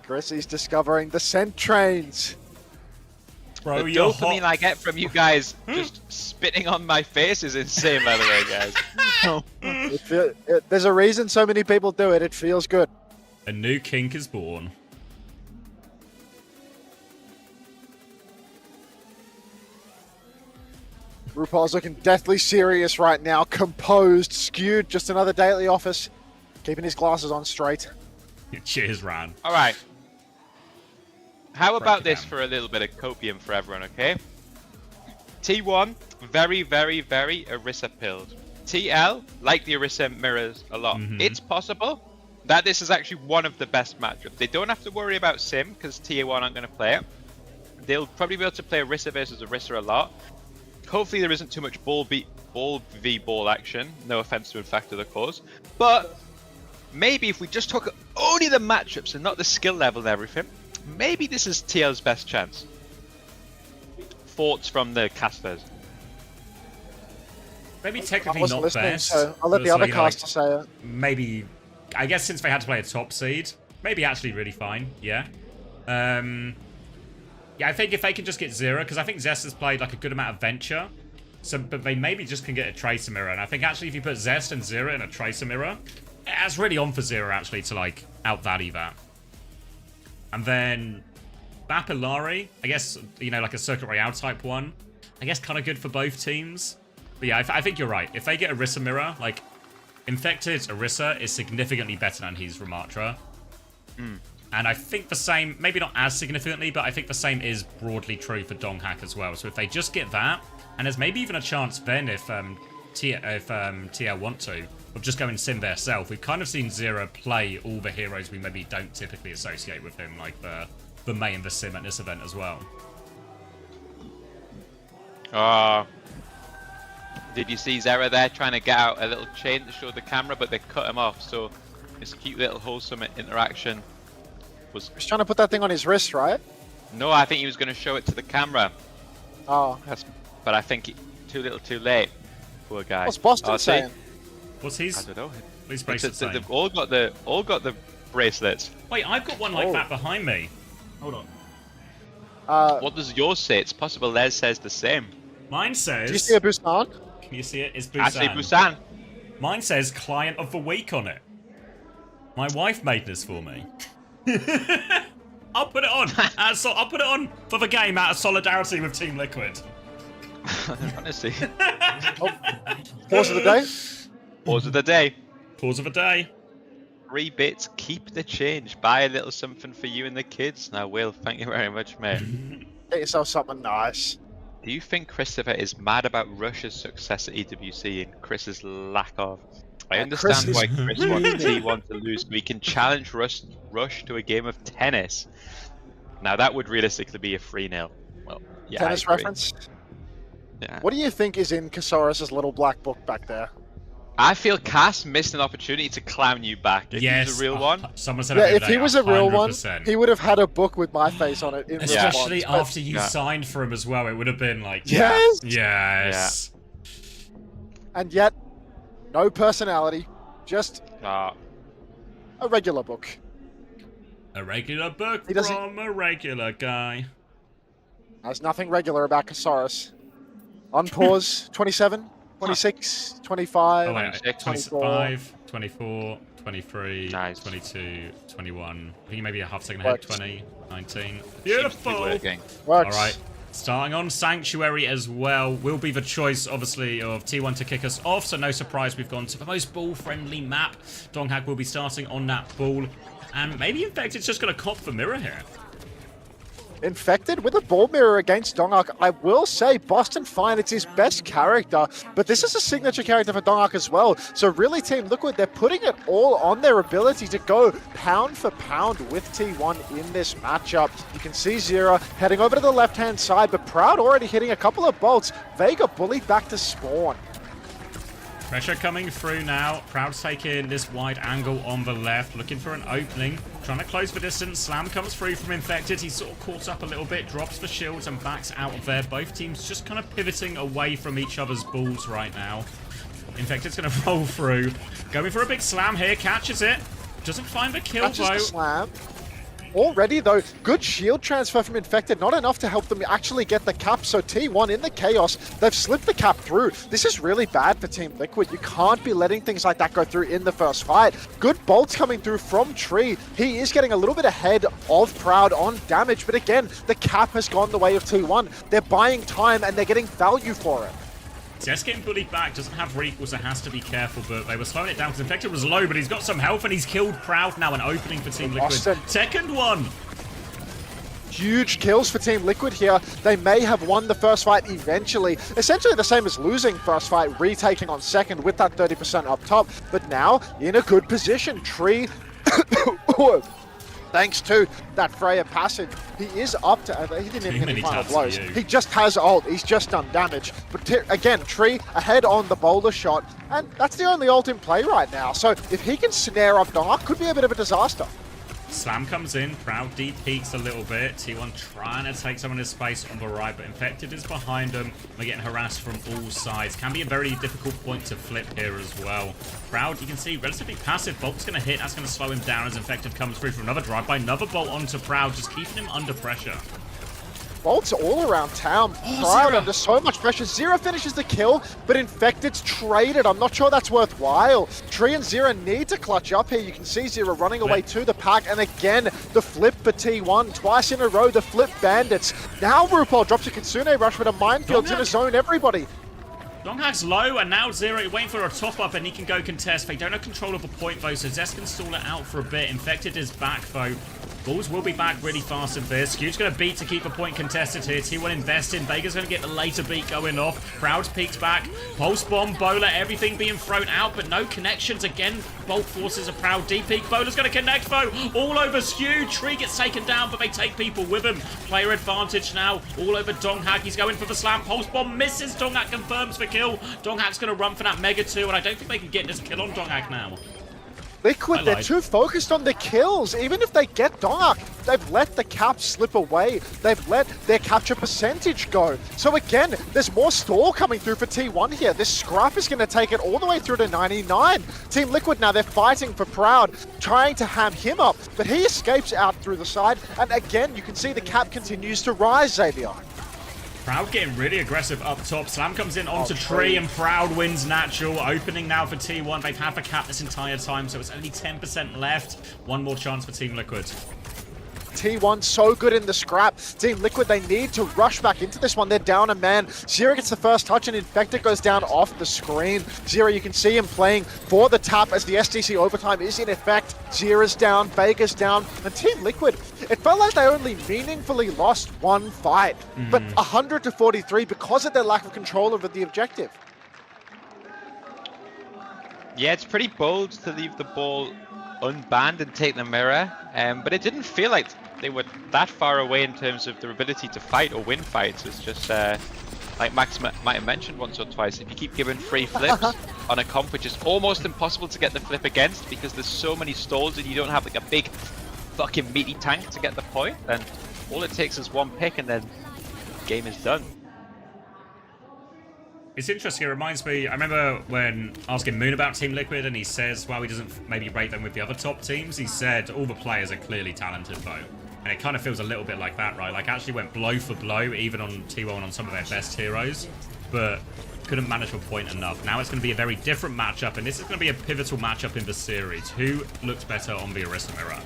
Chrissy's discovering the scent trains. Bro, The you're dopamine I get from you guys just spitting on my face is insane, by the way, guys. There's a reason so many people do it. It feels good. A new kink is born. RuPaul's looking deathly serious right now. Composed, skewed, just another day at the office. Keeping his glasses on straight. Cheers, Ran. All right. How about this for a little bit of copium for everyone, okay? T1, very, very, very Orisa pilled. TL, like the Orisa mirrors a lot. It's possible that this is actually one of the best matchups. They don't have to worry about Sim, because T1 aren't going to play it. They'll probably be able to play Orisa versus Orisa a lot. Hopefully there isn't too much ball v ball action. No offense to Infactor, the cause. But maybe if we just took only the matchups and not the skill level and everything, maybe this is TL's best chance. Thoughts from the casters? Maybe technically wasn't not listening, best. so I'll let the other caster say it. Maybe, I guess since they had to play a top seed, maybe actually really fine. Yeah. Yeah, I think if they can just get 0, because I think Zest has played like a good amount of Venture, so but they maybe just can get a Tracer Mirror, and I think actually if you put Zest and 0 in a Tracer Mirror, it's really on for 0 actually to like outvalue that. And then Bapillari, I guess, you know, like a Circuit Royale type one, I guess kind of good for both teams. But yeah, I think you're right. If they get Orisa Mirror, like Infected Orisa is significantly better than his Ramatra. And I think the same, maybe not as significantly, but I think the same is broadly true for Donghack as well. So if they just get that, and there's maybe even a chance then if TL want to, of just going Sim their self. We've kind of seen Zero play all the heroes we maybe don't typically associate with him, like the Mei and the Sim at this event as well. Did you see Zera there trying to get out a little chain to show the camera, but they cut him off, so this cute little wholesome interaction was... He's trying to put that thing on his wrist, right? No, I think he was going to show it to the camera. Oh. But I think too little too late. Poor guy. What's Boston saying? What's his? I don't know. His bracelet saying? They've all got the bracelets. Wait, I've got one like that behind me. Hold on. What does yours say? It's possible Les says the same. Mine says... Did you see a Busan? Can you see it? It's Busan. I see Busan. Mine says Client of the Week on it. My wife made this for me. I'll put it on. I'll put it on for the game out of solidarity with Team Liquid. Honestly. Pause of the day? Pause of the day. Pause of the day. 3 bits, keep the change. Buy a little something for you and the kids. Now, Will, thank you very much, mate. Get yourself something nice. Do you think Christopher is mad about Russia's success at EWC and Chris's lack of? I understand why Chris wants T1 to lose. We can challenge Rush to a game of tennis. Now that would realistically be a 3-0. Well, yeah, tennis reference? Yeah. What do you think is in Kasaris' little black book back there? I feel Cass missed an opportunity to clown you back. If he was a real one. Someone said if he was a real one, he would have had a book with my face on it. Especially after you signed for him as well, it would have been like, yes, yes. And yet, no personality, just a regular book. A regular book from a regular guy. There's nothing regular about Kasaris. On pause, 27. 26, 25, 25, 24, 23, 22, 21. I think maybe a half second ahead, 20, 19. Beautiful! Alright, starting on Sanctuary as well will be the choice, obviously, of T1 to kick us off, so no surprise we've gone to the most ball-friendly map. Donghak will be starting on that ball, and maybe Infected's just going to cop the mirror here. Infected with a ball mirror against Donghak. I will say Boston Fine, it's his best character, but this is a signature character for Donghak as well. So really, Team Liquid, they're putting it all on their ability to go pound for pound with T1 in this matchup. You can see Zera heading over to the left-hand side, but Proud already hitting a couple of bolts. Vega bullied back to spawn. Pressure coming through now. Proud's taking this wide angle on the left, looking for an opening, trying to close the distance. Slam comes through from Infected. He's sort of caught up a little bit, drops the shields and backs out of there. Both teams just kind of pivoting away from each other's balls right now. Infected's going to roll through. Going for a big slam here, catches it. Doesn't find the kill though. The slam. Already, though, good shield transfer from Infected, not enough to help them actually get the cap, so T1 in the chaos, they've slipped the cap through. This is really bad for Team Liquid. You can't be letting things like that go through in the first fight. Good bolts coming through from Tree. He is getting a little bit ahead of Proud on damage, but again, the cap has gone the way of T1. They're buying time and they're getting value for it. Zest getting bullied back, doesn't have recall, so has to be careful, but they were slowing it down because Infected was low, but he's got some health and he's killed Proud now, an opening for Team Liquid. Second one! Huge kills for Team Liquid here. They may have won the first fight eventually. Essentially the same as losing first fight, retaking on second with that 30% up top, but now in a good position. Tree, thanks to that Freya passage, he is up to... he didn't even get any final blows. He just has ult. He's just done damage. But again, Tree ahead on the boulder shot, and that's the only ult in play right now. So if he can snare up Dark, could be a bit of a disaster. Slam comes in, Proud deep peeks a little bit. T1 trying to take some of his space on the right, but Infected is behind him. We're getting harassed from all sides. Can be a very difficult point to flip here as well. Proud, you can see, relatively passive. Bolt's going to hit. That's going to slow him down as Infected comes through for another drive by another bolt onto Proud, just keeping him under pressure. Bolts all around town. Proud under so much pressure. Zera finishes the kill, but Infected's traded. I'm not sure that's worthwhile. Tree and Zera need to clutch up here. You can see Zera running away to the pack, and again, the flip for T1. Twice in a row, the flip bandits. Now RuPaul drops a Kitsune Rush, but a Minefield's in a zone everybody. Donghak's low, and now Zera waiting for a top-up, and he can go contest. They don't have control of the point, though, so Zest can stall it out for a bit. Infected is back, though. Bulls will be back really fast in this. Skews going to beat to keep the point contested here. T1 investing. Vega's going to get the later beat going off. Proud's peeked back. Pulse Bomb, Bowler, everything being thrown out, but no connections. Again, Bolt forces a Proud deep peek. Bowler's going to connect, though. All over Skew. Tree gets taken down, but they take people with him. Player advantage now. All over Donghak. He's going for the slam. Pulse Bomb misses. Donghak confirms the kill. Donghak's going to run for that Mega 2, and I don't think they can get this kill on Donghak now. Liquid, they're too focused on the kills. Even if they get Donghak, they've let the cap slip away. They've let their capture percentage go. So again, there's more stall coming through for T1 here. This scrap is going to take it all the way through to 99. Team Liquid now, they're fighting for Proud, trying to ham him up, but he escapes out through the side. And again, you can see the cap continues to rise, Xavier. Proud getting really aggressive up top. Slam comes in onto Tree, and Proud wins natural. Opening now for T1. They've had the cap this entire time, so it's only 10% left. One more chance for Team Liquid. T1 so good in the scrap. Team Liquid, they need to rush back into this one. They're down a man. Zera gets the first touch, and Infected goes down off the screen. Zera, you can see him playing for the tap as the SDC overtime is in effect. Zera's down, Vega's down, and Team Liquid, it felt like they only meaningfully lost one fight, but 100-43 because of their lack of control over the objective. Yeah, it's pretty bold to leave the ball unbanned and take the mirror, but it didn't feel like they were that far away in terms of their ability to fight or win fights. It's just like Max might have mentioned once or twice, if you keep giving free flips on a comp which is almost impossible to get the flip against because there's so many stalls and you don't have like a big fucking meaty tank to get the point, then all it takes is one pick and then the game is done. It's interesting, it reminds me, I remember when asking Moon about Team Liquid and he says, well, he doesn't maybe rate them with the other top teams, he said all the players are clearly talented though. And it kind of feels a little bit like that, right? Like actually went blow for blow, even on T1 on some of their best heroes, but couldn't manage a point enough. Now it's going to be a very different matchup, and this is going to be a pivotal matchup in the series. Who looks better on the Orisa mirror?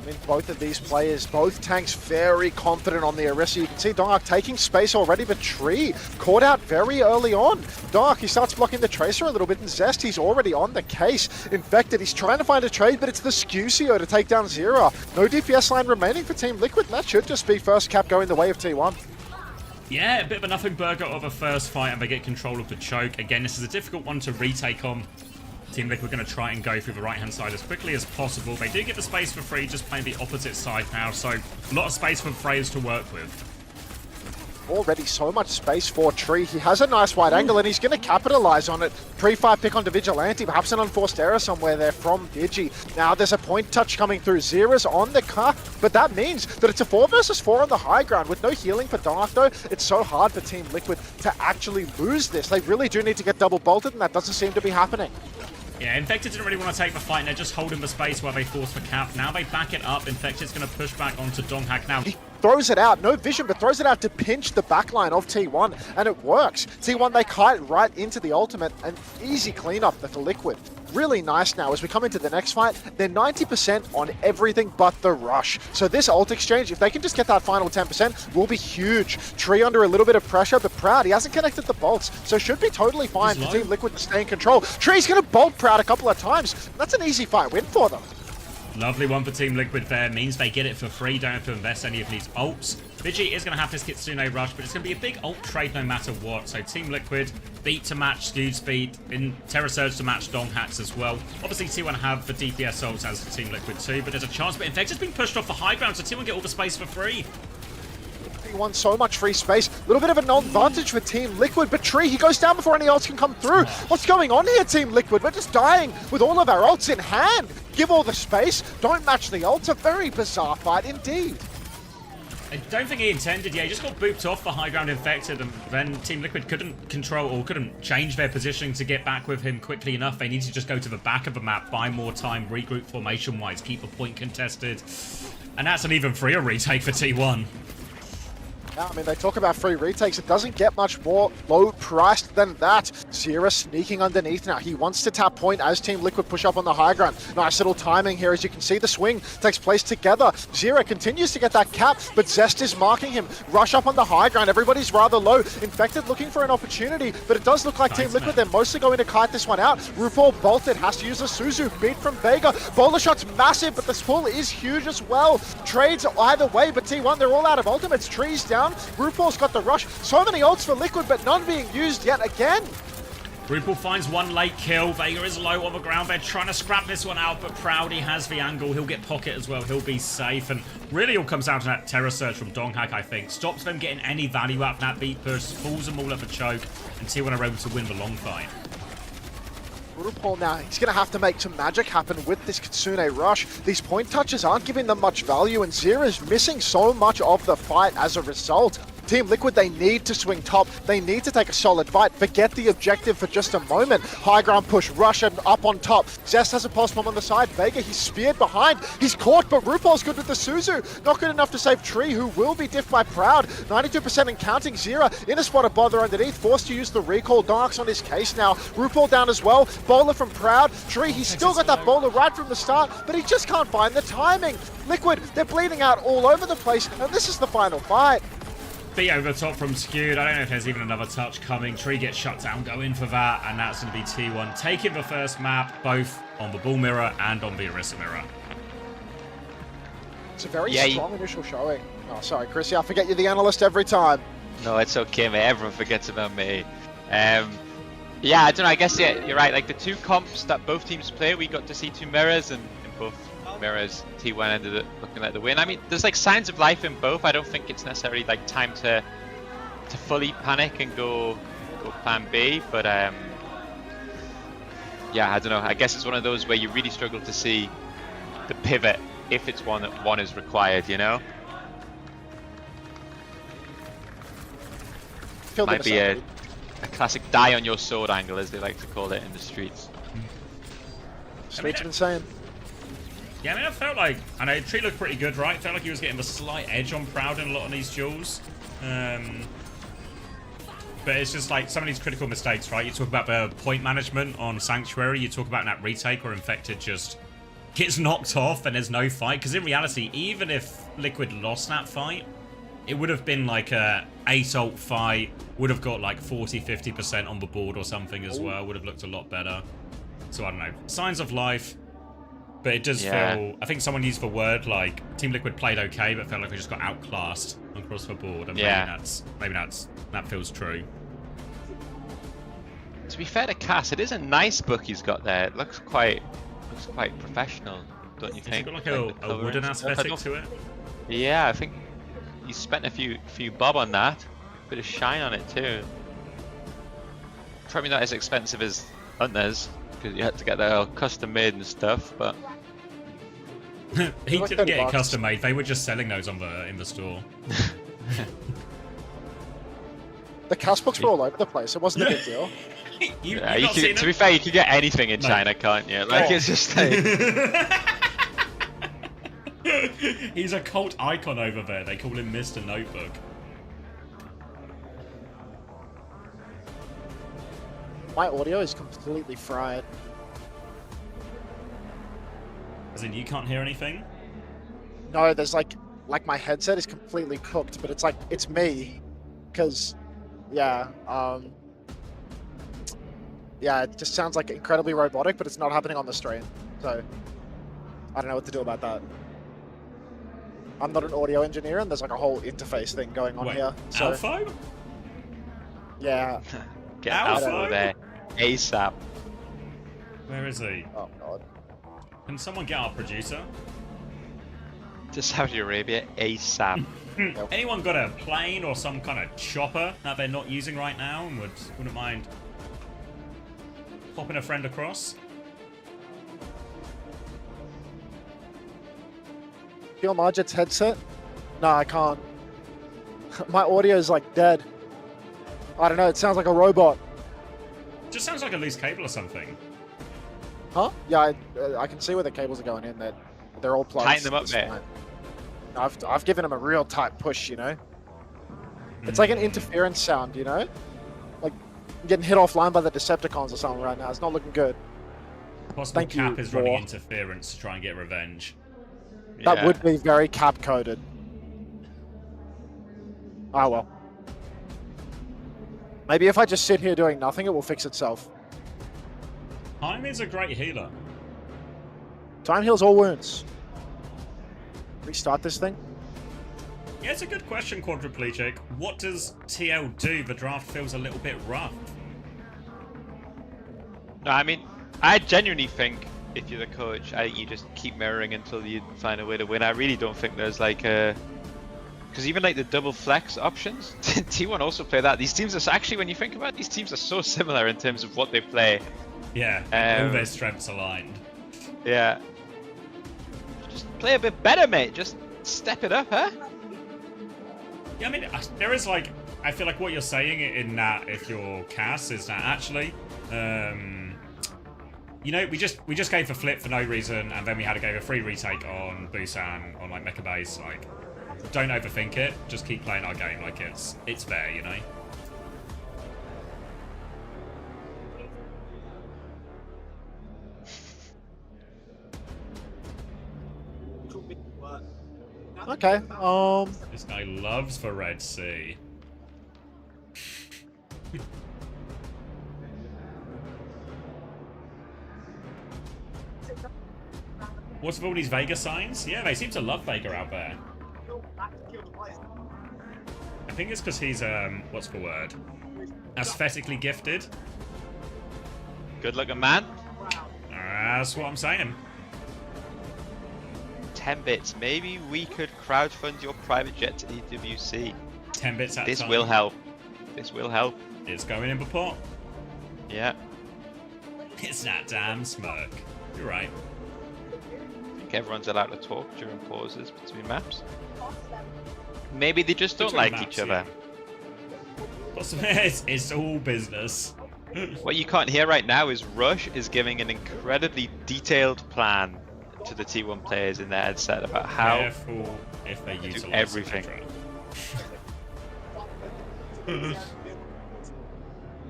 I mean, both of these players, both tanks very confident on the Orisa. You can see Dark taking space already, but Tree caught out very early on. Dark, he starts blocking the Tracer a little bit, and Zest, he's already on the case. Infected, he's trying to find a trade, but it's the Scucio to take down Zera. No DPS line remaining for Team Liquid, and that should just be first cap going the way of T1. Yeah, a bit of a nothing burger of a first fight, and they get control of the choke. Again, this is a difficult one to retake on. Team Liquid going to try and go through the right-hand side as quickly as possible. They do get the space for free, just playing the opposite side now, so a lot of space for Freys to work with. Already so much space for Tree. He has a nice wide angle and he's going to capitalize on it. Pre-fire pick onto Vigilante, perhaps an unforced error somewhere there from Digi. Now there's a point touch coming through. Zera's on the car, but that means that it's a 4 versus 4 on the high ground. With no healing for Dark though, it's so hard for Team Liquid to actually lose this. They really do need to get double bolted, and that doesn't seem to be happening. Yeah, Infected didn't really want to take the fight, and they're just holding the space while they force the cap. Now they back it up. Infected's going to push back onto Donghak now. He throws it out, no vision, but throws it out to pinch the backline of T1, and it works. T1, they kite right into the ultimate, an easy cleanup for Liquid. Really nice now as we come into the next fight. They're 90% on everything but the rush. So this ult exchange, if they can just get that final 10%, will be huge. Tree under a little bit of pressure, but Proud, he hasn't connected the bolts, so should be totally fine for Team Liquid to stay in control. Tree's going to bolt Proud a couple of times. That's an easy fight win for them. Lovely one for Team Liquid there. Means they get it for free, don't have to invest any of these ults. Vigi is going to have this Kitsune rush, but it's going to be a big ult trade no matter what. So Team Liquid, beat to match Skewed Speed, in Terra Surge to match Donghaks as well. Obviously T1 have the DPS ults as Team Liquid too, but there's a chance. But Infected's been pushed off the high ground, so T1 get all the space for free. T1 so much free space, a little bit of an advantage for Team Liquid, but Tree, he goes down before any ults can come through. What's going on here, Team Liquid? We're just dying with all of our ults in hand. Give all the space, don't match the ults. A very bizarre fight indeed. I don't think he intended, yeah, he just got booped off the high ground Infected, and then Team Liquid couldn't control or couldn't change their positioning to get back with him quickly enough. They need to just go to the back of the map, buy more time, regroup formation-wise, keep a point contested. And that's an even freer retake for T1. I mean, they talk about free retakes. It doesn't get much more low-priced than that. Zera sneaking underneath now. He wants to tap point as Team Liquid push up on the high ground. Nice little timing here. As you can see, the swing takes place together. Zera continues to get that cap, but Zest is marking him. Rush up on the high ground. Everybody's rather low. Infected looking for an opportunity, but it does look like Team Liquid, they're mostly going to kite this one out. RuPaul bolted, has to use a Suzu. Beat from Vega. Bowler shot's massive, but the pull is huge as well. Trades either way, but T1, they're all out of ultimates. Trees down. RuPaul's got the rush. So many ults for Liquid, but none being used yet again. RuPaul finds one late kill. Vega is low on the ground. They're trying to scrap this one out, but Proudy has the angle. He'll get pocket as well. He'll be safe. And really all comes down to that Terra Surge from Donghak, I think. Stops them getting any value out of that beat push, pulls them all up a choke, and T1 are able to win the long fight. RuPaul now, he's going to have to make some magic happen with this Kitsune rush. These point touches aren't giving them much value, and Zera's missing so much of the fight as a result. Team Liquid, they need to swing top. They need to take a solid fight. Forget the objective for just a moment. High ground push, rush and up on top. Zest has a pulse bomb on the side. Vega, he's speared behind. He's caught, but RuPaul's good with the Suzu. Not good enough to save Tree, who will be diffed by Proud. 92% and counting. Zera in a spot of bother underneath. Forced to use the recall. Dark's on his case now. RuPaul down as well. Bowler from Proud. Tree, he's still got that bowler right from the start, but he just can't find the timing. Liquid, they're bleeding out all over the place, and this is the final fight. Beat over the top from Skewed. I don't know if there's even another touch coming. Tree gets shut down, go in for that, and that's going to be T1 taking the first map, both on the ball mirror and on the Orisa mirror. It's a very strong initial showing. Oh, sorry, Chrissy, I forget you're the analyst every time. No, it's okay, mate. Everyone forgets about me. Yeah, I don't know. I guess yeah, you're right. Like the two comps that both teams play, we got to see two mirrors, and in both mirrors, T1 ended up looking like the win. I mean, there's like signs of life in both. I don't think it's necessarily like time to fully panic and go plan B, but yeah, I don't know. I guess it's one of those where you really struggle to see the pivot if it's one that one is required, you know? Might be a classic die on your sword angle, as they like to call it in the streets. Streets have been saying. Yeah, I mean, I felt like, I know Tree looked pretty good, right? Felt like he was getting a slight edge on Proud in a lot of these duels. But it's just like some of these critical mistakes, right? You talk about the point management on Sanctuary, you talk about that retake or Infected just gets knocked off and there's no fight. Because in reality, even if Liquid lost that fight, it would have been like a 8-ult fight, would have got like 40-50% on the board or something as well, would have looked a lot better. So I don't know, signs of life, but it does feel, I think someone used the word like Team Liquid played okay, but felt like we just got outclassed across the board, and maybe that feels true. To be fair to Cass, it is a nice book he's got there. It looks quite professional, don't you think? It's got like a wooden aesthetic to it. Yeah, I think he spent a few bob on that. Bit of shine on it too. Probably not as expensive as Hunters, because you had to get that all custom made and stuff, but he didn't get it custom made. They were just selling those in the store. The cast books were all over the place. It wasn't a big deal. To be fair, you can get anything in China, can't you? Like it's just like he's a cult icon over there. They call him Mr. Notebook. My audio is completely fried. As in, you can't hear anything? No, there's like my headset is completely cooked, but it's like it's me, because yeah, it just sounds like incredibly robotic, but it's not happening on the stream, so I don't know what to do about that. I'm not an audio engineer, and there's like a whole interface thing going on here. So Alpha? Yeah. Get out of there ASAP. Where is he? Oh god. Can someone get our producer? To Saudi Arabia ASAP. Anyone got a plane or some kind of chopper that they're not using right now and wouldn't mind popping a friend across? Feel Marget's headset? No, I can't. My audio is like dead. I don't know, it sounds like a robot. Just sounds like a loose cable or something. Huh? Yeah, I can see where the cables are going in. They're all plugged. Tighten them up, mate. I've given them a real tight push, you know? It's like an interference sound, you know? Like getting hit offline by the Decepticons or something right now. It's not looking good. Possible Cap is running interference to try and get revenge. That would be very Cap-coded. Oh well. Maybe if I just sit here doing nothing, it will fix itself. Time is a great healer. Time heals all wounds. Restart this thing? Yeah, it's a good question, Quadriplegic. What does TL do? The draft feels a little bit rough. No, I mean, I genuinely think if you're the coach, you just keep mirroring until you find a way to win. I really don't think there's like a... Because even like the double flex options, T1 also play that. These teams are actually, when you think about it, these teams are so similar in terms of what they play. Yeah, all their strengths aligned. Yeah. Just play a bit better, mate. Just step it up, huh? Yeah, I mean, there is like, I feel like what you're saying in that, if you're Cass, is that actually, you know, we just gave a flip for no reason, and then we had to go a free retake on Busan, on like Mecha Base. Like, don't overthink it. Just keep playing our game like it's there, you know. Okay. This guy loves the Red Sea. What's with all these Vega signs? Yeah, they seem to love Vega out there. I think it's because he's, what's the word? Aesthetically gifted. Good looking man. That's what I'm saying. 10 bits. Maybe we could crowdfund your private jet to EWC. 10 bits at a This time. will help. This will help. It's going in the pot. Yeah. It's that damn smirk. You're right. I think everyone's allowed to talk during pauses between maps. Maybe they just don't like each other. It's all business. What you can't hear right now is Rush is giving an incredibly detailed plan to the T1 players in their headset about how Careful if they use everything.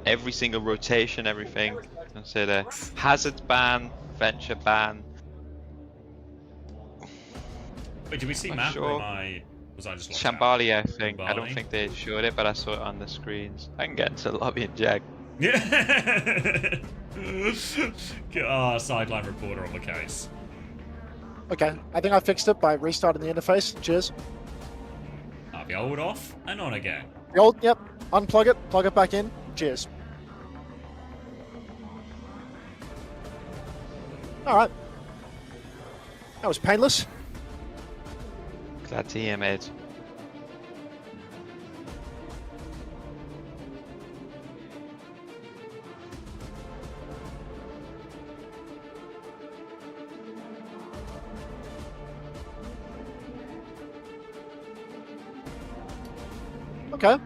Every single rotation, everything. Consider hazard ban, venture ban. Wait, did we see map or was I just Shambali, I think. I don't think they showed it, but I saw it on the screens. I can get into the lobby and jag. Yeah. Sideline reporter on the case. Okay, I think I fixed it by restarting the interface. Cheers. The old off and on again. The old, yep. Unplug it, plug it back in. Cheers. Alright. That was painless. Glad to hear, mate. Okay.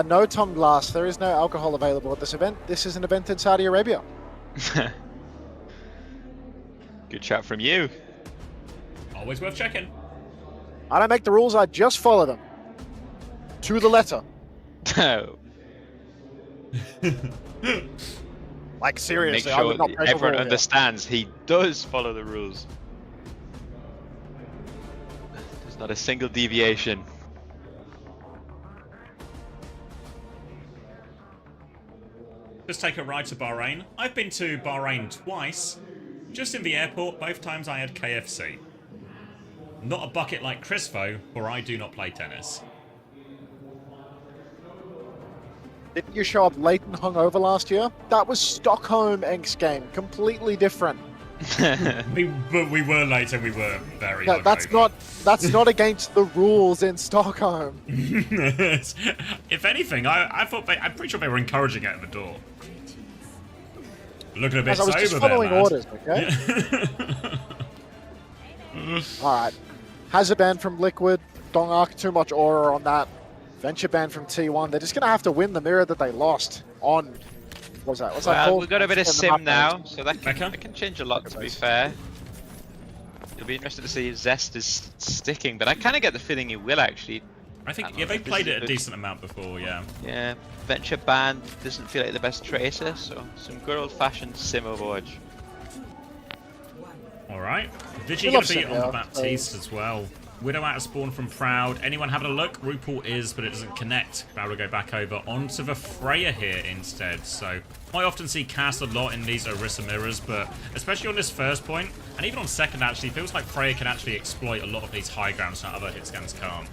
No, Tom Glass. There is no alcohol available at this event. This is an event in Saudi Arabia. Good chat from you. Always worth checking. I don't make the rules, I just follow them. To the letter. Oh. Like, seriously, Make I would sure not break everyone a rule understands he does follow the rules. There's not a single deviation. Just take a ride to Bahrain. I've been to Bahrain twice. Just in the airport, both times I had KFC. Not a bucket like Crispo, for I do not play tennis. Didn't you show up late and hungover last year? That was Stockholm X game, completely different. we were late and we were very. No, that's not against the rules in Stockholm. If anything, I'm pretty sure they were encouraging it at the door. Looking a bit sober there, I was just following orders, okay? All right. Hazard ban from Liquid. Dong-Ark, too much aura on that. Venture ban from T1. They're just going to have to win the mirror that they lost on... What was that? What's that called? We've got a bit of sim now, so that can change a lot, to be fair. It'll be interesting to see if Zest is sticking, but I kind of get the feeling he will, actually. I think, yeah, they played it a decent amount before, yeah. Yeah, Venture ban doesn't feel like the best tracer, so some good old-fashioned sim Overwatch. Alright. Vigi going to be on the Baptiste as well. Widow out of spawn from Proud. Anyone having a look? RuPaul is, but it doesn't connect. Proud will go back over onto the Freya here instead. So, I often see Cass a lot in these Orisa mirrors, but especially on this first point, and even on second actually, feels like Freya can actually exploit a lot of these high grounds that other hit scans can't.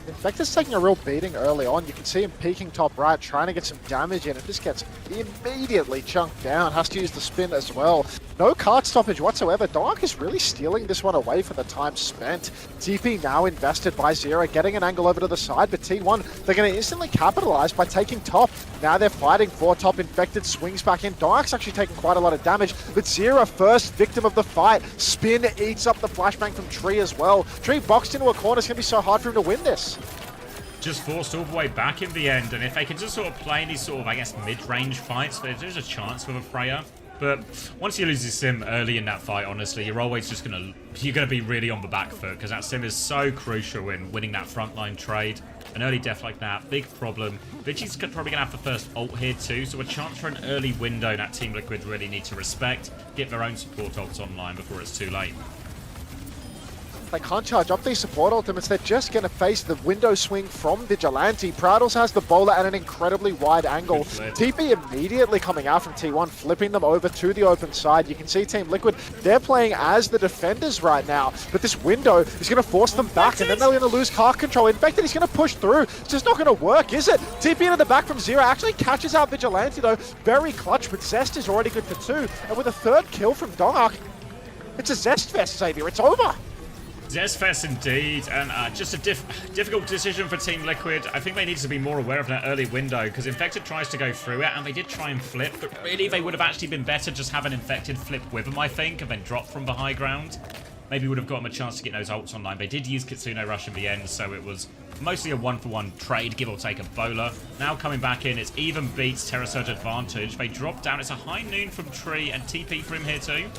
Infector's taking a real beating early on. You can see him peeking top right, trying to get some damage in. It just gets immediately chunked down. Has to use the spin as well. No card stoppage whatsoever. Dark is really stealing this one away for the time spent. TP now invested by Zera, getting an angle over to the side, but T1, they're going to instantly capitalize by taking top. Now they're fighting for top. Infected swings back in. Dark's actually taking quite a lot of damage, but Zera, first victim of the fight. Spin eats up the flashbang from Tree as well. Tree boxed into a corner. It's going to be so hard for him to win this. Just forced all the way back in the end, and if they can just sort of play these sort of, I guess, mid-range fights, there's a chance for the Freya. But once you lose your sim early in that fight, honestly, you're always just you're gonna be really on the back foot, because that sim is so crucial in winning that frontline trade. An early death like that, big problem. Vigi's probably gonna have the first ult here too, so a chance for an early window that Team Liquid really need to respect. Get their own support ults online before it's too late. They can't charge up these support ultimates. They're just going to face the window swing from Vigilante. Proud also has the bowler at an incredibly wide angle. TP immediately coming out from T1, flipping them over to the open side. You can see Team Liquid, they're playing as the defenders right now, but this window is going to force them back, and then they're going to lose card control. Infected, he's going to push through. It's just not going to work, is it? TP into the back from Zero actually catches out Vigilante though. Very clutch, but Zest is already good for 2. And with a 3rd kill from Dongak, it's a Zest fest, Xavier. It's over. Zestfest indeed, and just a difficult decision for Team Liquid. I think they need to be more aware of that early window, because Infected tries to go through it, and they did try and flip, but really they would have actually been better just have an Infected flip with them, I think, and then drop from the high ground. Maybe would have gotten them a chance to get those ults online. They did use Kitsune Rush in the end, so it was mostly a 1-for-1 trade, give or take a bowler. Now coming back in, it's even beats Terra Surge advantage. They drop down, it's a high noon from Tree, and TP for him here too.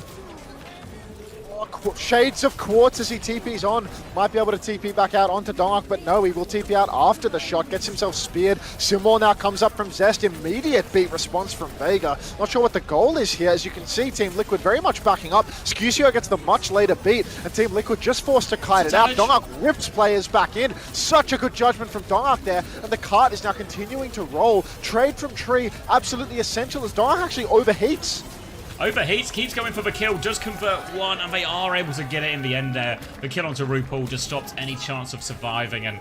Shades of Quartz as he TP's on. Might be able to TP back out onto Dongak, but no, he will TP out after the shot. Gets himself speared. Simwar now comes up from Zest. Immediate beat response from Vega. Not sure what the goal is here. As you can see, Team Liquid very much backing up. Scusio gets the much later beat, and Team Liquid just forced to kite it out. Dongak rips players back in. Such a good judgment from Dongak there, and the cart is now continuing to roll. Trade from Tree, absolutely essential as Dongak actually overheats. Overheats, keeps going for the kill, does convert 1, and they are able to get it in the end there. The kill onto RuPaul just stops any chance of surviving, and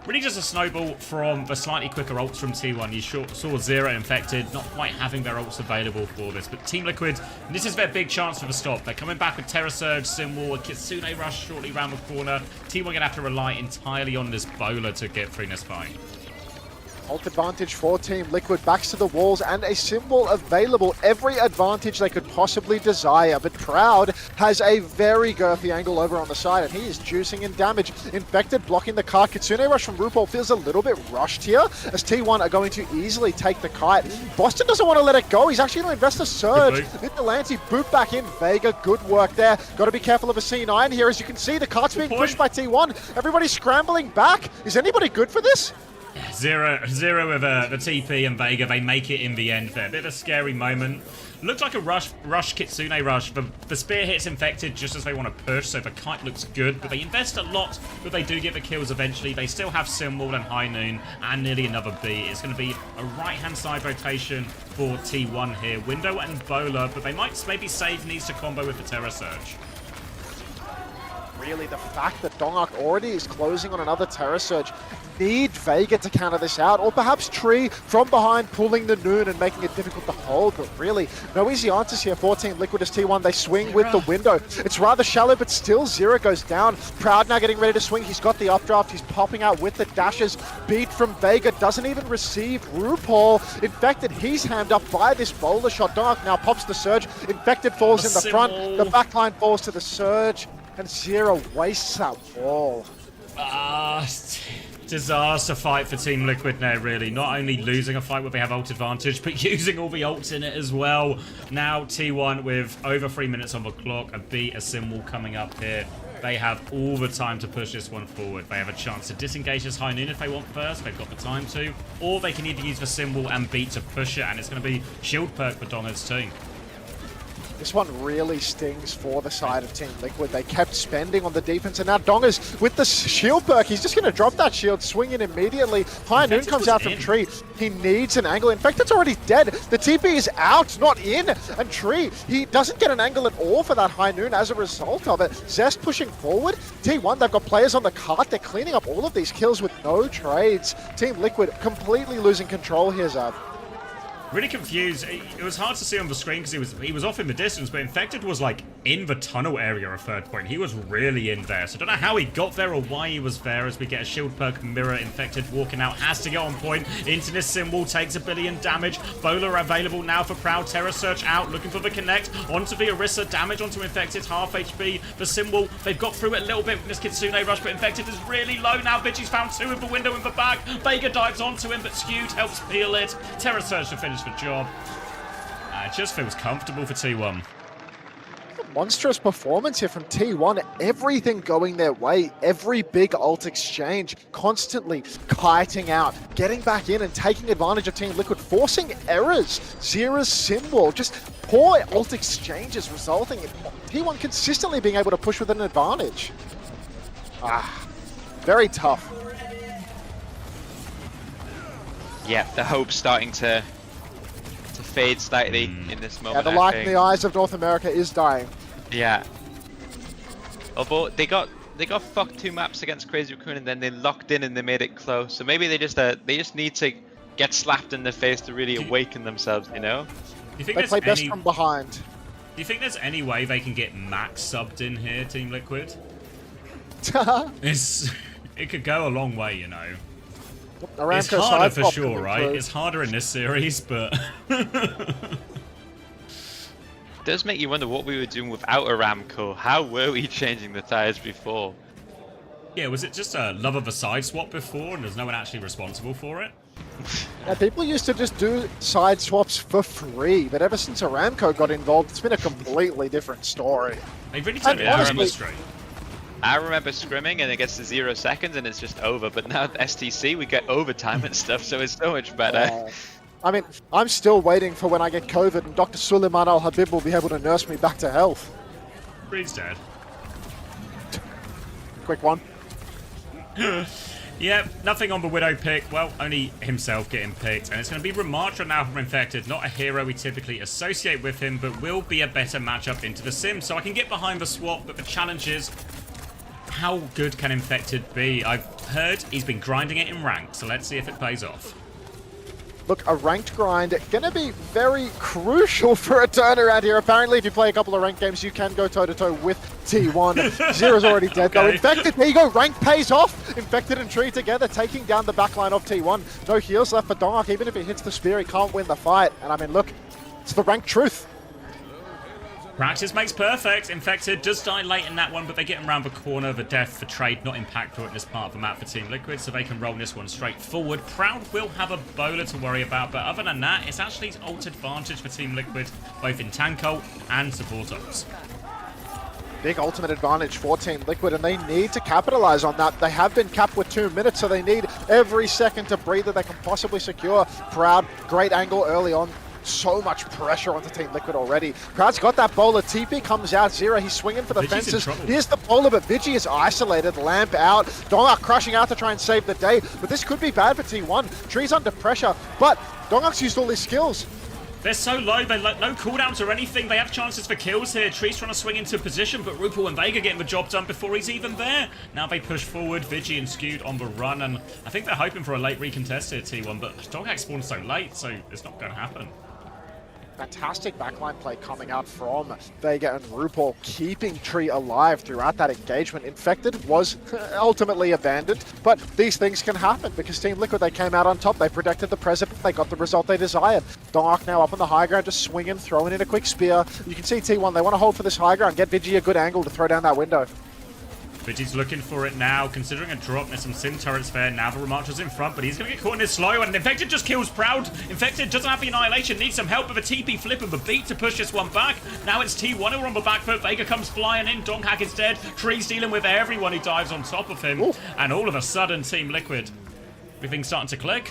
really just a snowball from the slightly quicker ults from T1. You saw Zero Infected not quite having their ults available for this, but Team Liquid, this is their big chance for the stop. They're coming back with Terra Surge, Simwar, Kitsune Rush shortly around the corner. T1 going to have to rely entirely on this bowler to get through this fight. Ult advantage for Team Liquid, backs to the walls, and a symbol available. Every advantage they could possibly desire, but Proud has a very girthy angle over on the side, and he is juicing in damage. Infected blocking the cart. Kitsune Rush from RuPaul feels a little bit rushed here, as T1 are going to easily take the kite. Boston doesn't want to let it go. He's actually going to invest a surge. Vigilante boot back in. Vega, good work there. Got to be careful of a C9 here. As you can see, the cart's being pushed by T1. Everybody's scrambling back. Is anybody good for this? Zero with the TP and Vega, they make it in the end there. A bit of a scary moment. Looked like a rush Kitsune Rush. The spear hits Infected just as they want to push, so the kite looks good, but they invest a lot, but they do get the kills eventually. They still have Simwar and High Noon, and nearly another beat. It's going to be a right-hand side rotation for T1 here. Window and Bowler, but they might maybe save needs to combo with the Terra Surge. Really, the fact that Dongak already is closing on another Terra Surge, need Vega to counter this out, or perhaps Tree from behind pulling the Noon and making it difficult to hold, but really, no easy answers here for Team Liquid as T1. They swing with the window. It's rather shallow, but still Zero goes down. Proud now getting ready to swing. He's got the updraft. He's popping out with the dashes. Beat from Vega, doesn't even receive RuPaul. Infected, he's hammed up by this bowler shot. Dongak now pops the Surge. Infected falls in the front. The backline falls to the Surge. And Zero wastes that wall. Disaster fight for Team Liquid now, really. Not only losing a fight where they have ult advantage, but using all the ults in it as well. Now T1 with over 3 minutes on the clock, a beat, a Simwar coming up here. They have all the time to push this one forward. They have a chance to disengage this High Noon if they want first. They've got the time to. Or they can either use the Simwar and beat to push it, and it's going to be shield perk for Donga's team. This one really stings for the side of Team Liquid. They kept spending on the defense, and now Donga's with the shield perk. He's just going to drop that shield, swing it immediately. High Noon comes out from Tree. He needs an angle. In fact, it's already dead. The TP is out, not in. And Tree, he doesn't get an angle at all for that High Noon as a result of it. Zest pushing forward. T1, they've got players on the cart. They're cleaning up all of these kills with no trades. Team Liquid completely losing control here, Zav. Really confused. It was hard to see on the screen because he was off in the distance, but Infected was like in the tunnel area at third point. He was really in there. So I don't know how he got there or why he was there as we get a shield perk mirror. Infected walking out, has to get on point. Into this Simwar, takes 1 billion damage. Bowler available now for Proud. Terra Search out, looking for the connect. Onto the Orisa, damage onto Infected, half HP. The Simwar, they've got through it a little bit with this Kitsune Rush, but Infected is really low now. Vigi's found 2 in the window in the back. Vega dives onto him, but Skewed helps peel it. Terra Search to finish the job. It just feels comfortable for T1. Monstrous performance here from T1. Everything going their way. Every big ult exchange. Constantly kiting out. Getting back in and taking advantage of Team Liquid. Forcing errors. Zera's Simwar. Just poor ult exchanges resulting in T1 consistently being able to push with an advantage. Very tough. Yeah, the hope's starting to fade slightly in this moment. Yeah, the light in the eyes of North America is dying. Yeah. Although they got fucked 2 maps against Crazy Raccoon and then they locked in and they made it close. So maybe they just need to get slapped in the face to really awaken themselves, you know? Do you think they play best from behind. Do you think there's any way they can get Max subbed in here, Team Liquid? It could go a long way, you know. It's harder for sure, right? It's harder in this series, but... It does make you wonder what we were doing without Aramco. How were we changing the tires before? Yeah, was it just a love of a side swap before and there's no one actually responsible for it? Yeah, people used to just do side swaps for free, but ever since Aramco got involved, it's been a completely different story. They really turned it into a straight. I remember scrimming and it gets to 0 seconds and it's just over, but now at STC we get overtime and stuff, so it's so much better. I mean, I'm still waiting for when I get COVID and Dr. Suleiman Al-Habib will be able to nurse me back to health. Breed's dead. Quick one. Yeah, nothing on the Widow pick. Well, only himself getting picked. And it's going to be Ramatra now from Infected. Not a hero we typically associate with him, but will be a better matchup into the sim. So I can get behind the swap, but the challenge is, how good can Infected be? I've heard he's been grinding it in rank, so let's see if it pays off. Look, a ranked grind going to be very crucial for a turnaround here. Apparently, if you play a couple of ranked games, you can go toe-to-toe with T1. Zero's already dead, though. Infected, there you go. Rank pays off. Infected and Tree together, taking down the backline of T1. No heals left for Dongak. Even if he hits the spear, he can't win the fight. And I mean, look, it's the ranked truth. Practice makes perfect. Infected does die late in that one, but they get him around the corner. The death for trade not impactful in this part of the map for Team Liquid, so they can roll this one straight forward. Proud will have a bowler to worry about, but other than that, it's actually his ult advantage for Team Liquid, both in tank ult and support ults. Big ultimate advantage for Team Liquid, and they need to capitalize on that. They have been capped with 2 minutes, so they need every second to breathe that they can possibly secure. Proud, great angle early on. So much pressure onto Team Liquid already. Proud's got that bowler. TP comes out. Zero, he's swinging for the fences. Here's the bowler, but Vigi is isolated. Lamp out. Dongak crushing out to try and save the day. But this could be bad for T1. Tree's under pressure, but Dongak's used all his skills. They're so low, they no cooldowns or anything. They have chances for kills here. Tree's trying to swing into position, but Rupal and Vega getting the job done before he's even there. Now they push forward. Vigi and Skewed on the run, and I think they're hoping for a late recontest here, T1, but Dongak spawned so late, so it's not going to happen. Fantastic backline play coming out from Vega and Rupal, keeping Tree alive throughout that engagement. Infected was ultimately abandoned, but these things can happen because Team Liquid, they came out on top, they protected the president, they got the result they desired. Dongak now up on the high ground, just swinging, throwing in a quick spear. You can see T1, they want to hold for this high ground, get Vigi a good angle to throw down that window. Vigi's looking for it now, considering a drop. There's some sim turrets there. Now the Ramatra's in front, but he's going to get caught in this slow, and Infected just kills Proud. Infected doesn't have the Annihilation, needs some help with a TP flip and the beat to push this one back. Now it's T1 who are on the back foot. Vega comes flying in. Dongak is dead. Tree's dealing with everyone who dives on top of him. Ooh. And all of a sudden, Team Liquid, everything's starting to click.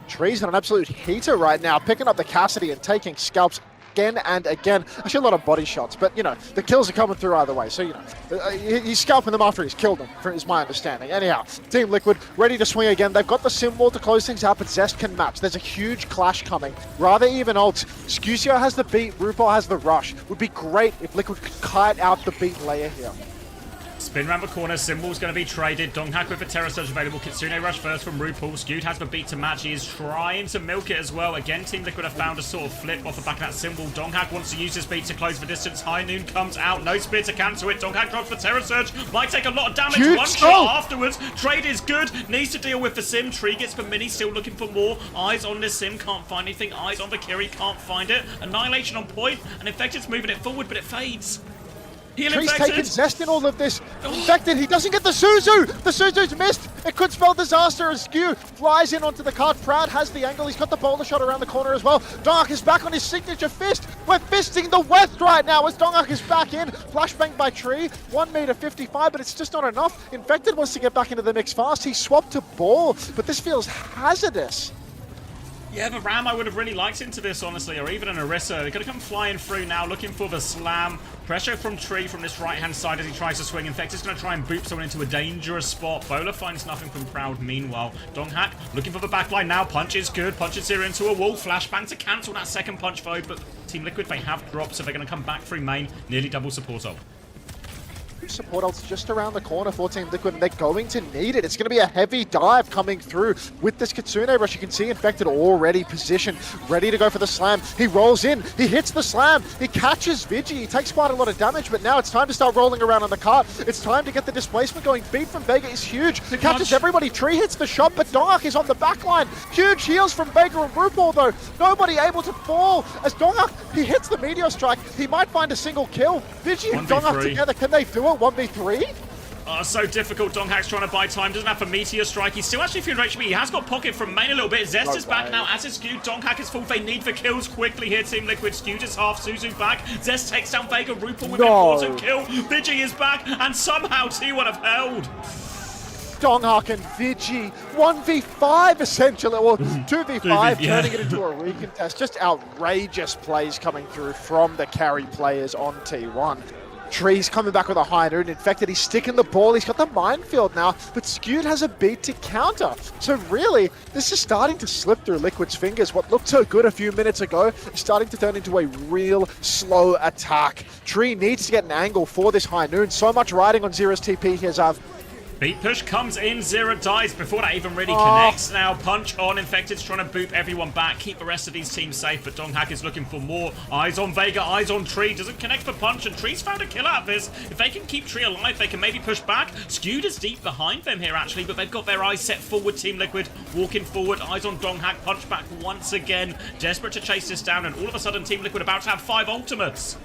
Tree's on an absolute heater right now, picking up the Cassidy and taking scalps again and again. Actually, a lot of body shots, but, you know, the kills are coming through either way. So, you know, he's scalping them after he's killed them, is my understanding. Anyhow, Team Liquid ready to swing again. They've got the sim wall to close things out, but Zest can match. There's a huge clash coming. Rather even ults. Scusio has the beat, Rupal has the rush. Would be great if Liquid could kite out the beat layer here. Spin around the corner, Symbol's going to be traded. Dongak with the Terror Surge available. Kitsune rush first from Rupal. Skewed has the beat to match. He is trying to milk it as well. Again, Team Liquid have found a sort of flip off the back of that Symbol. Dongak wants to use his beat to close the distance. High Noon comes out. No spear to cancel it. Dongak drops the Terror Surge. Might take a lot of damage. Huge One shot afterwards. Trade is good. Needs to deal with the Sim. Tree gets the mini. Still looking for more. Eyes on this Sim. Can't find anything. Eyes on the Kiri. Can't find it. Annihilation on point. And Infected's moving it forward, but it fades. Tree's taking Zest in all of this. Infected, he doesn't get the Suzu! The Suzu's missed! It could spell disaster as Skew flies in onto the cart. Proud has the angle. He's got the boulder shot around the corner as well. Dongak is back on his signature fist. We're fisting the West right now as Dongak is back in. Flashbang by Tree. 1 meter 55, but it's just not enough. Infected wants to get back into the mix fast. He swapped to Ball, but this feels hazardous. Yeah, the Ram I would have really liked into this, honestly, or even an Orisa. They're going to come flying through now, looking for the slam. Pressure from Tree from this right-hand side as he tries to swing. Infected's going to try and boop someone into a dangerous spot. Bola finds nothing from Proud. Meanwhile, Donghak looking for the backline now. Punch is good. Punches Zero into a wall. Flashbang to cancel that second punch vote, but Team Liquid, they have dropped, so they're going to come back through main. Nearly double support ult. Support ult's just around the corner for Team Liquid, and they're going to need it. It's going to be a heavy dive coming through with this Kitsune rush. You can see Infected already positioned, ready to go for the slam. He rolls in, he hits the slam, he catches Vigi, he takes quite a lot of damage, but now it's time to start rolling around on the cart. It's time to get the displacement going. Beat from Vega is huge. He catches everybody. Tree hits the shot, but Donghak is on the back line. Huge heals from Vega and RuPaul, though. Nobody able to fall as Donghak, he hits the Meteor Strike. He might find a single kill. Vigi and Donghak together, can they do it? 1v3? Oh, so difficult. Donghak's trying to buy time. Doesn't have a Meteor Strike. He's still actually feeling HP. He has got pocket from main a little bit. Zest is back now, as is Skewed. Donghak is full. They need the kills quickly here. Team Liquid. Skewed is half. Suzu back. Zest takes down Vega. RuPaul with an important kill. Vigi is back, and somehow T1 have held. Donghak and Vigi, 1v5 essentially, or 2v5, turning it into a recontest. Just outrageous plays coming through from the carry players on T1. Tree's coming back with a high noon. Infected, he's sticking the ball. He's got the minefield now, but Skewed has a beat to counter. So really, this is starting to slip through Liquid's fingers. What looked so good a few minutes ago is starting to turn into a real slow attack. Tree needs to get an angle for this high noon. So much riding on Zero's TP here, Zav. Beat push comes in, Zero dies before that even really connects now. Punch on, Infected's trying to boop everyone back, keep the rest of these teams safe, but Donghak is looking for more. Eyes on Vega, eyes on Tree, doesn't connect for Punch, and Tree's found a kill out of this. If they can keep Tree alive, they can maybe push back. Skewed is deep behind them here actually, but they've got their eyes set forward. Team Liquid walking forward, eyes on Donghak, punch back once again. Desperate to chase this down, and all of a sudden Team Liquid about to have 5 ultimates.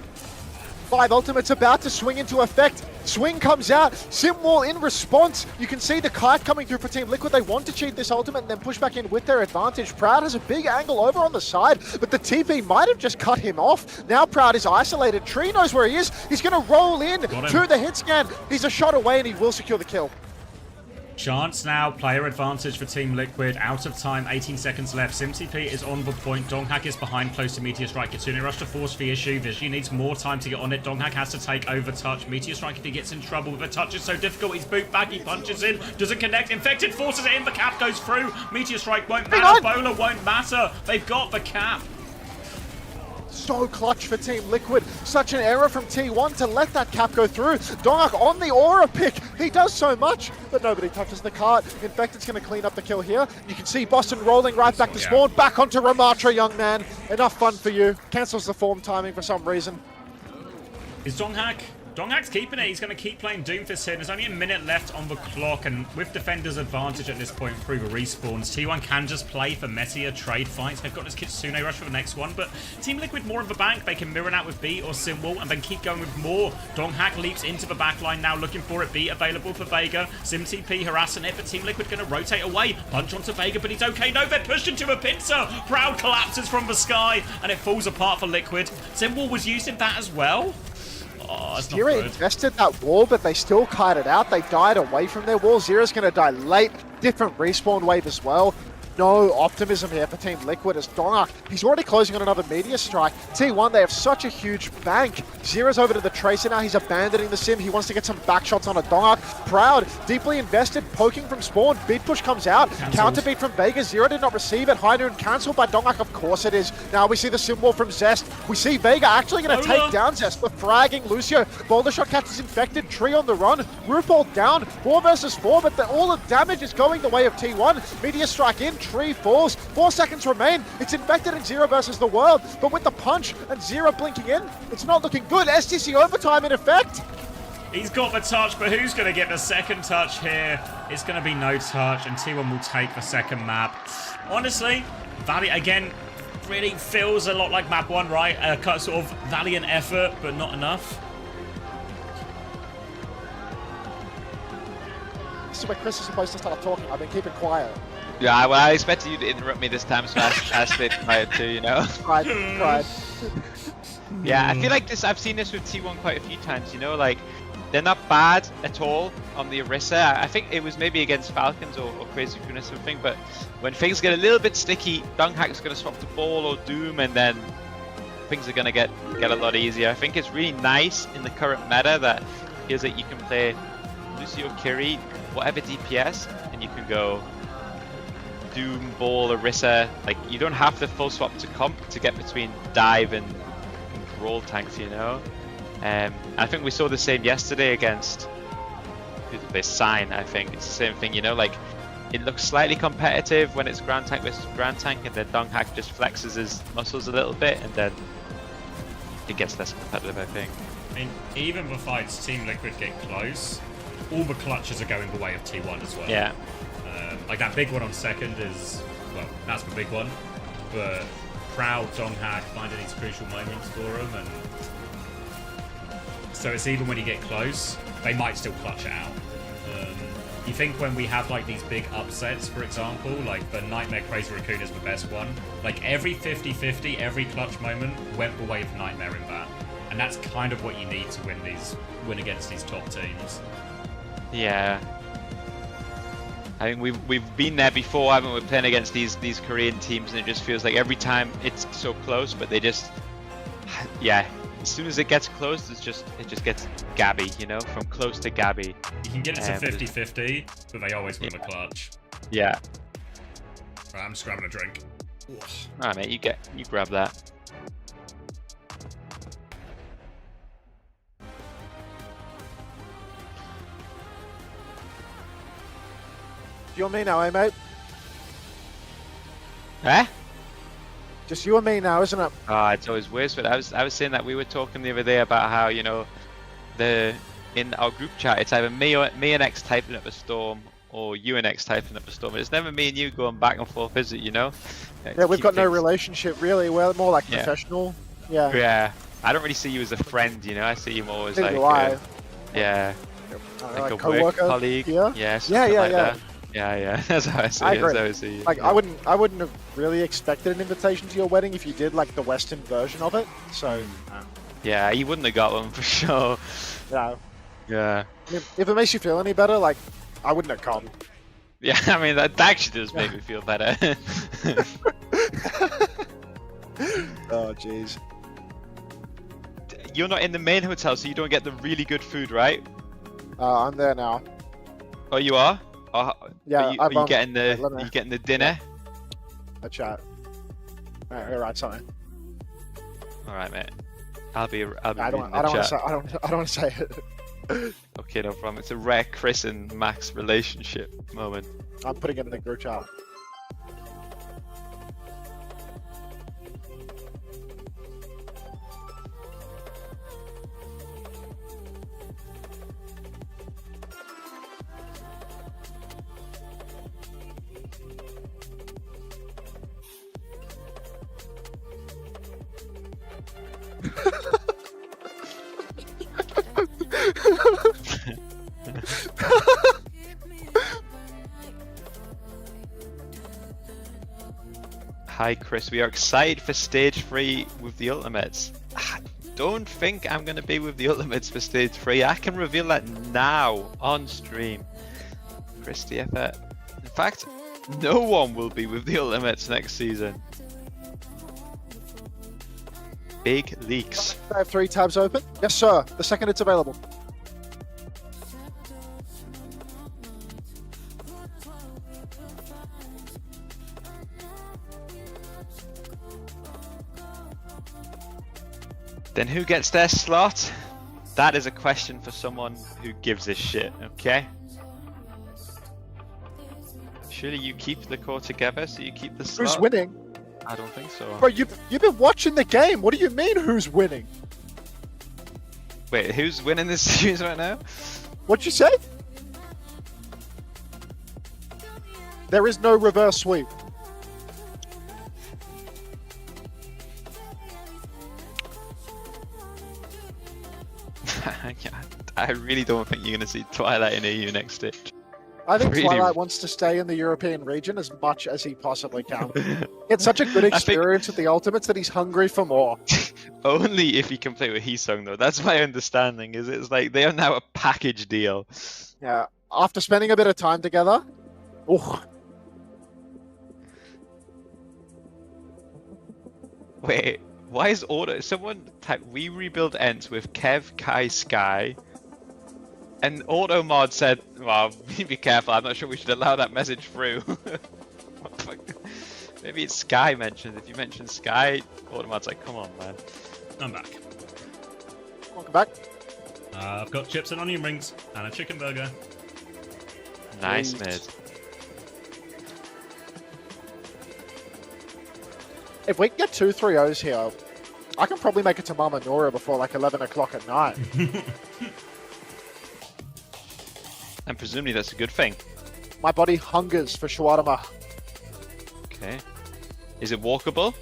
5 ultimates about to swing into effect. Swing comes out. Simwall in response. You can see the kite coming through for Team Liquid. They want to cheat this ultimate and then push back in with their advantage. Proud has a big angle over on the side, but the TP might have just cut him off. Now Proud is isolated. Tree knows where he is. He's going to roll in to the hit scan. He's a shot away and he will secure the kill. Chance now, player advantage for Team Liquid, out of time, 18 seconds left. SimTP is on the point, Donghak is behind, close to Meteor Strike. Kitsune rush to force the issue, Vigi needs more time to get on it. Donghak has to take over touch. Meteor Strike, if he gets in trouble with a touch, is so difficult. He's boot back, he punches in, doesn't connect. Infected forces it in, the cap goes through. Meteor Strike won't matter, Bola won't matter. They've got the cap. So clutch for Team Liquid. Such an error from T1 to let that cap go through. Donghak on the aura pick. He does so much, but nobody touches the cart. Infected's going to clean up the kill here. You can see Boston rolling right back to spawn. Back onto Ramatra, young man. Enough fun for you. Cancels the form timing for some reason. Is Donghak? Donghak's keeping it. He's going to keep playing Doomfist here. There's only a minute left on the clock, and with defenders' advantage at this point through the respawns, T1 can just play for messier trade fights. They've got this Kitsune rush for the next one, but Team Liquid more in the bank. They can mirror out with B or Simwall and then keep going with more. Donghak leaps into the backline now, looking for it. B available for Vega. SimTP harassing it, but Team Liquid going to rotate away. Punch onto Vega, but he's okay. No, they're pushed into a pincer. Proud collapses from the sky, and it falls apart for Liquid. Simwall was used in that as well. Oh, Zero invested that wall, but they still kited out. They died away from their wall. Zero's going to die late. Different respawn wave as well. No optimism here for Team Liquid as Donghak, he's already closing on another Meteor Strike. T1, they have such a huge bank. Zero's over to the Tracer now. He's abandoning the sim. He wants to get some back shots on a Donghak. Proud, deeply invested, poking from spawn. Beat push comes out. Counter beat from Vega. Zero did not receive it. High noon cancelled by Donghak. Of course it is. Now we see the sim wall from Zest. We see Vega actually going to take down Zest. We're fragging Lucio. Boulder shot catches Infected. Tree on the run. RuPaul down. 4 versus 4, but all the damage is going the way of T1. Meteor Strike in. Tree falls. 4 seconds remain. It's Infected and Zero versus the world, but with the punch and Zero blinking in, it's not looking good. STC overtime in effect. He's got the touch, but who's going to get the second touch here? It's going to be no touch, and T1 will take the second map. Honestly, Valiant, again, really feels a lot like map 1, right? A sort of valiant effort, but not enough. This is where Chris is supposed to start talking. I've been keeping quiet. Yeah, well, I expected you to interrupt me this time, so I stayed quiet too, you know? Pride. Yeah, I feel like this. I've seen this with T1 quite a few times. You know, like they're not bad at all on the Orisa. I think it was maybe against Falcons or Crazy Raccoon or something. But when things get a little bit sticky, Dunghack's going to swap the ball or Doom, and then things are going to get a lot easier. I think it's really nice in the current meta that feels like you can play Lucio, Kiri, whatever DPS, and you can go Doom, Ball, Orisa. Like you don't have to full swap to comp to get between dive and brawl tanks, you know. I think we saw the same yesterday against this Sign. I think it's the same thing, you know. Like it looks slightly competitive when it's ground tank versus ground tank, and then Dunghack just flexes his muscles a little bit, and then it gets less competitive, I think. I mean, even the fights Team Liquid get close, all the clutches are going the way of T1 as well. Yeah. Like that big one on second is, well, that's the big one. But Proud, Donghack finding these crucial moments for them, and so it's even when you get close, they might still clutch it out. You think when we have like these big upsets, for example, like the Nightmare Crazy Raccoon is the best one. Like every 50-50, every clutch moment went the way of Nightmare in that, and that's kind of what you need to win against these top teams. Yeah. I think we've been there before, haven't we? Playing against these Korean teams, and it just feels like every time it's so close, but they just, yeah. As soon as it gets close, it just gets Gabby, you know, from close to Gabby. You can get it to 50-50, but they always win the clutch. Yeah. Right, I'm just grabbing a drink. Alright, mate, you grab that. You and me now, eh, mate? Eh? Just you and me now, isn't it? Ah, it's always worse. But I was saying that we were talking the other day about how, you know, in our group chat, it's either me and X typing up a storm, or you and X typing up a storm. It's never me and you going back and forth, is it? You know? Yeah, we've got no relationship really. We're more like professional. Yeah. Yeah. I don't really see you as a friend, you know. I see you more as Neither like, do yeah, like a coworker, work colleague. yeah, That. Yeah. That's how I see it. That's how I see it. Like I wouldn't have really expected an invitation to your wedding if you did like the Western version of it. So. Yeah, you wouldn't have got one for sure. No. Yeah. If it makes you feel any better, like I wouldn't have come. Yeah, I mean that actually does make me feel better. Oh jeez. You're not in the main hotel, so you don't get the really good food, right? I'm there now. Oh, you are? Yeah. Are you getting the dinner? A chat. Alright, something. All right, mate. I'll be I don't want to say it. Okay, no problem. It's a rare Chris and Max relationship moment. I'm putting it in the group chat. Hi Chris, we are excited for stage 3 with the Ultimates. I don't think I'm going to be with the Ultimates for stage 3. I can reveal that now on stream. Chris DFF. In fact, no one will be with the Ultimates next season. Big leaks. I have 3 tabs open. Yes, sir. The second it's available. Then who gets their slot? That is a question for someone who gives a shit, okay? Surely you keep the core together, so you keep the slot? Who's winning? I don't think so. Bro, you've been watching the game. What do you mean, who's winning? Wait, who's winning this series right now? What'd you say? There is no reverse sweep. I really don't think you're going to see Twilight in EU next stage. I think Really? Twilight wants to stay in the European region as much as he possibly can. It's such a good experience with the Ultimates that he's hungry for more. Only if he can play with Heesung, though. That's my understanding. Is it's like they are now a package deal. Yeah, after spending a bit of time together. Oh. Wait, why is order? Someone type we rebuild ends with Kev, Kai, Sky. And Automod said, well, be careful, I'm not sure we should allow that message through. Maybe it's Sky mentioned. If you mention Sky, Automod's like, come on, man. I'm back. Welcome back. I've got chips and onion rings and a chicken burger. Nice, mid. If we can get 2 3-0s here, I can probably make it to Mama Nora before like 11 o'clock at night. And presumably that's a good thing. My body hungers for shawarma. Okay. Is it walkable?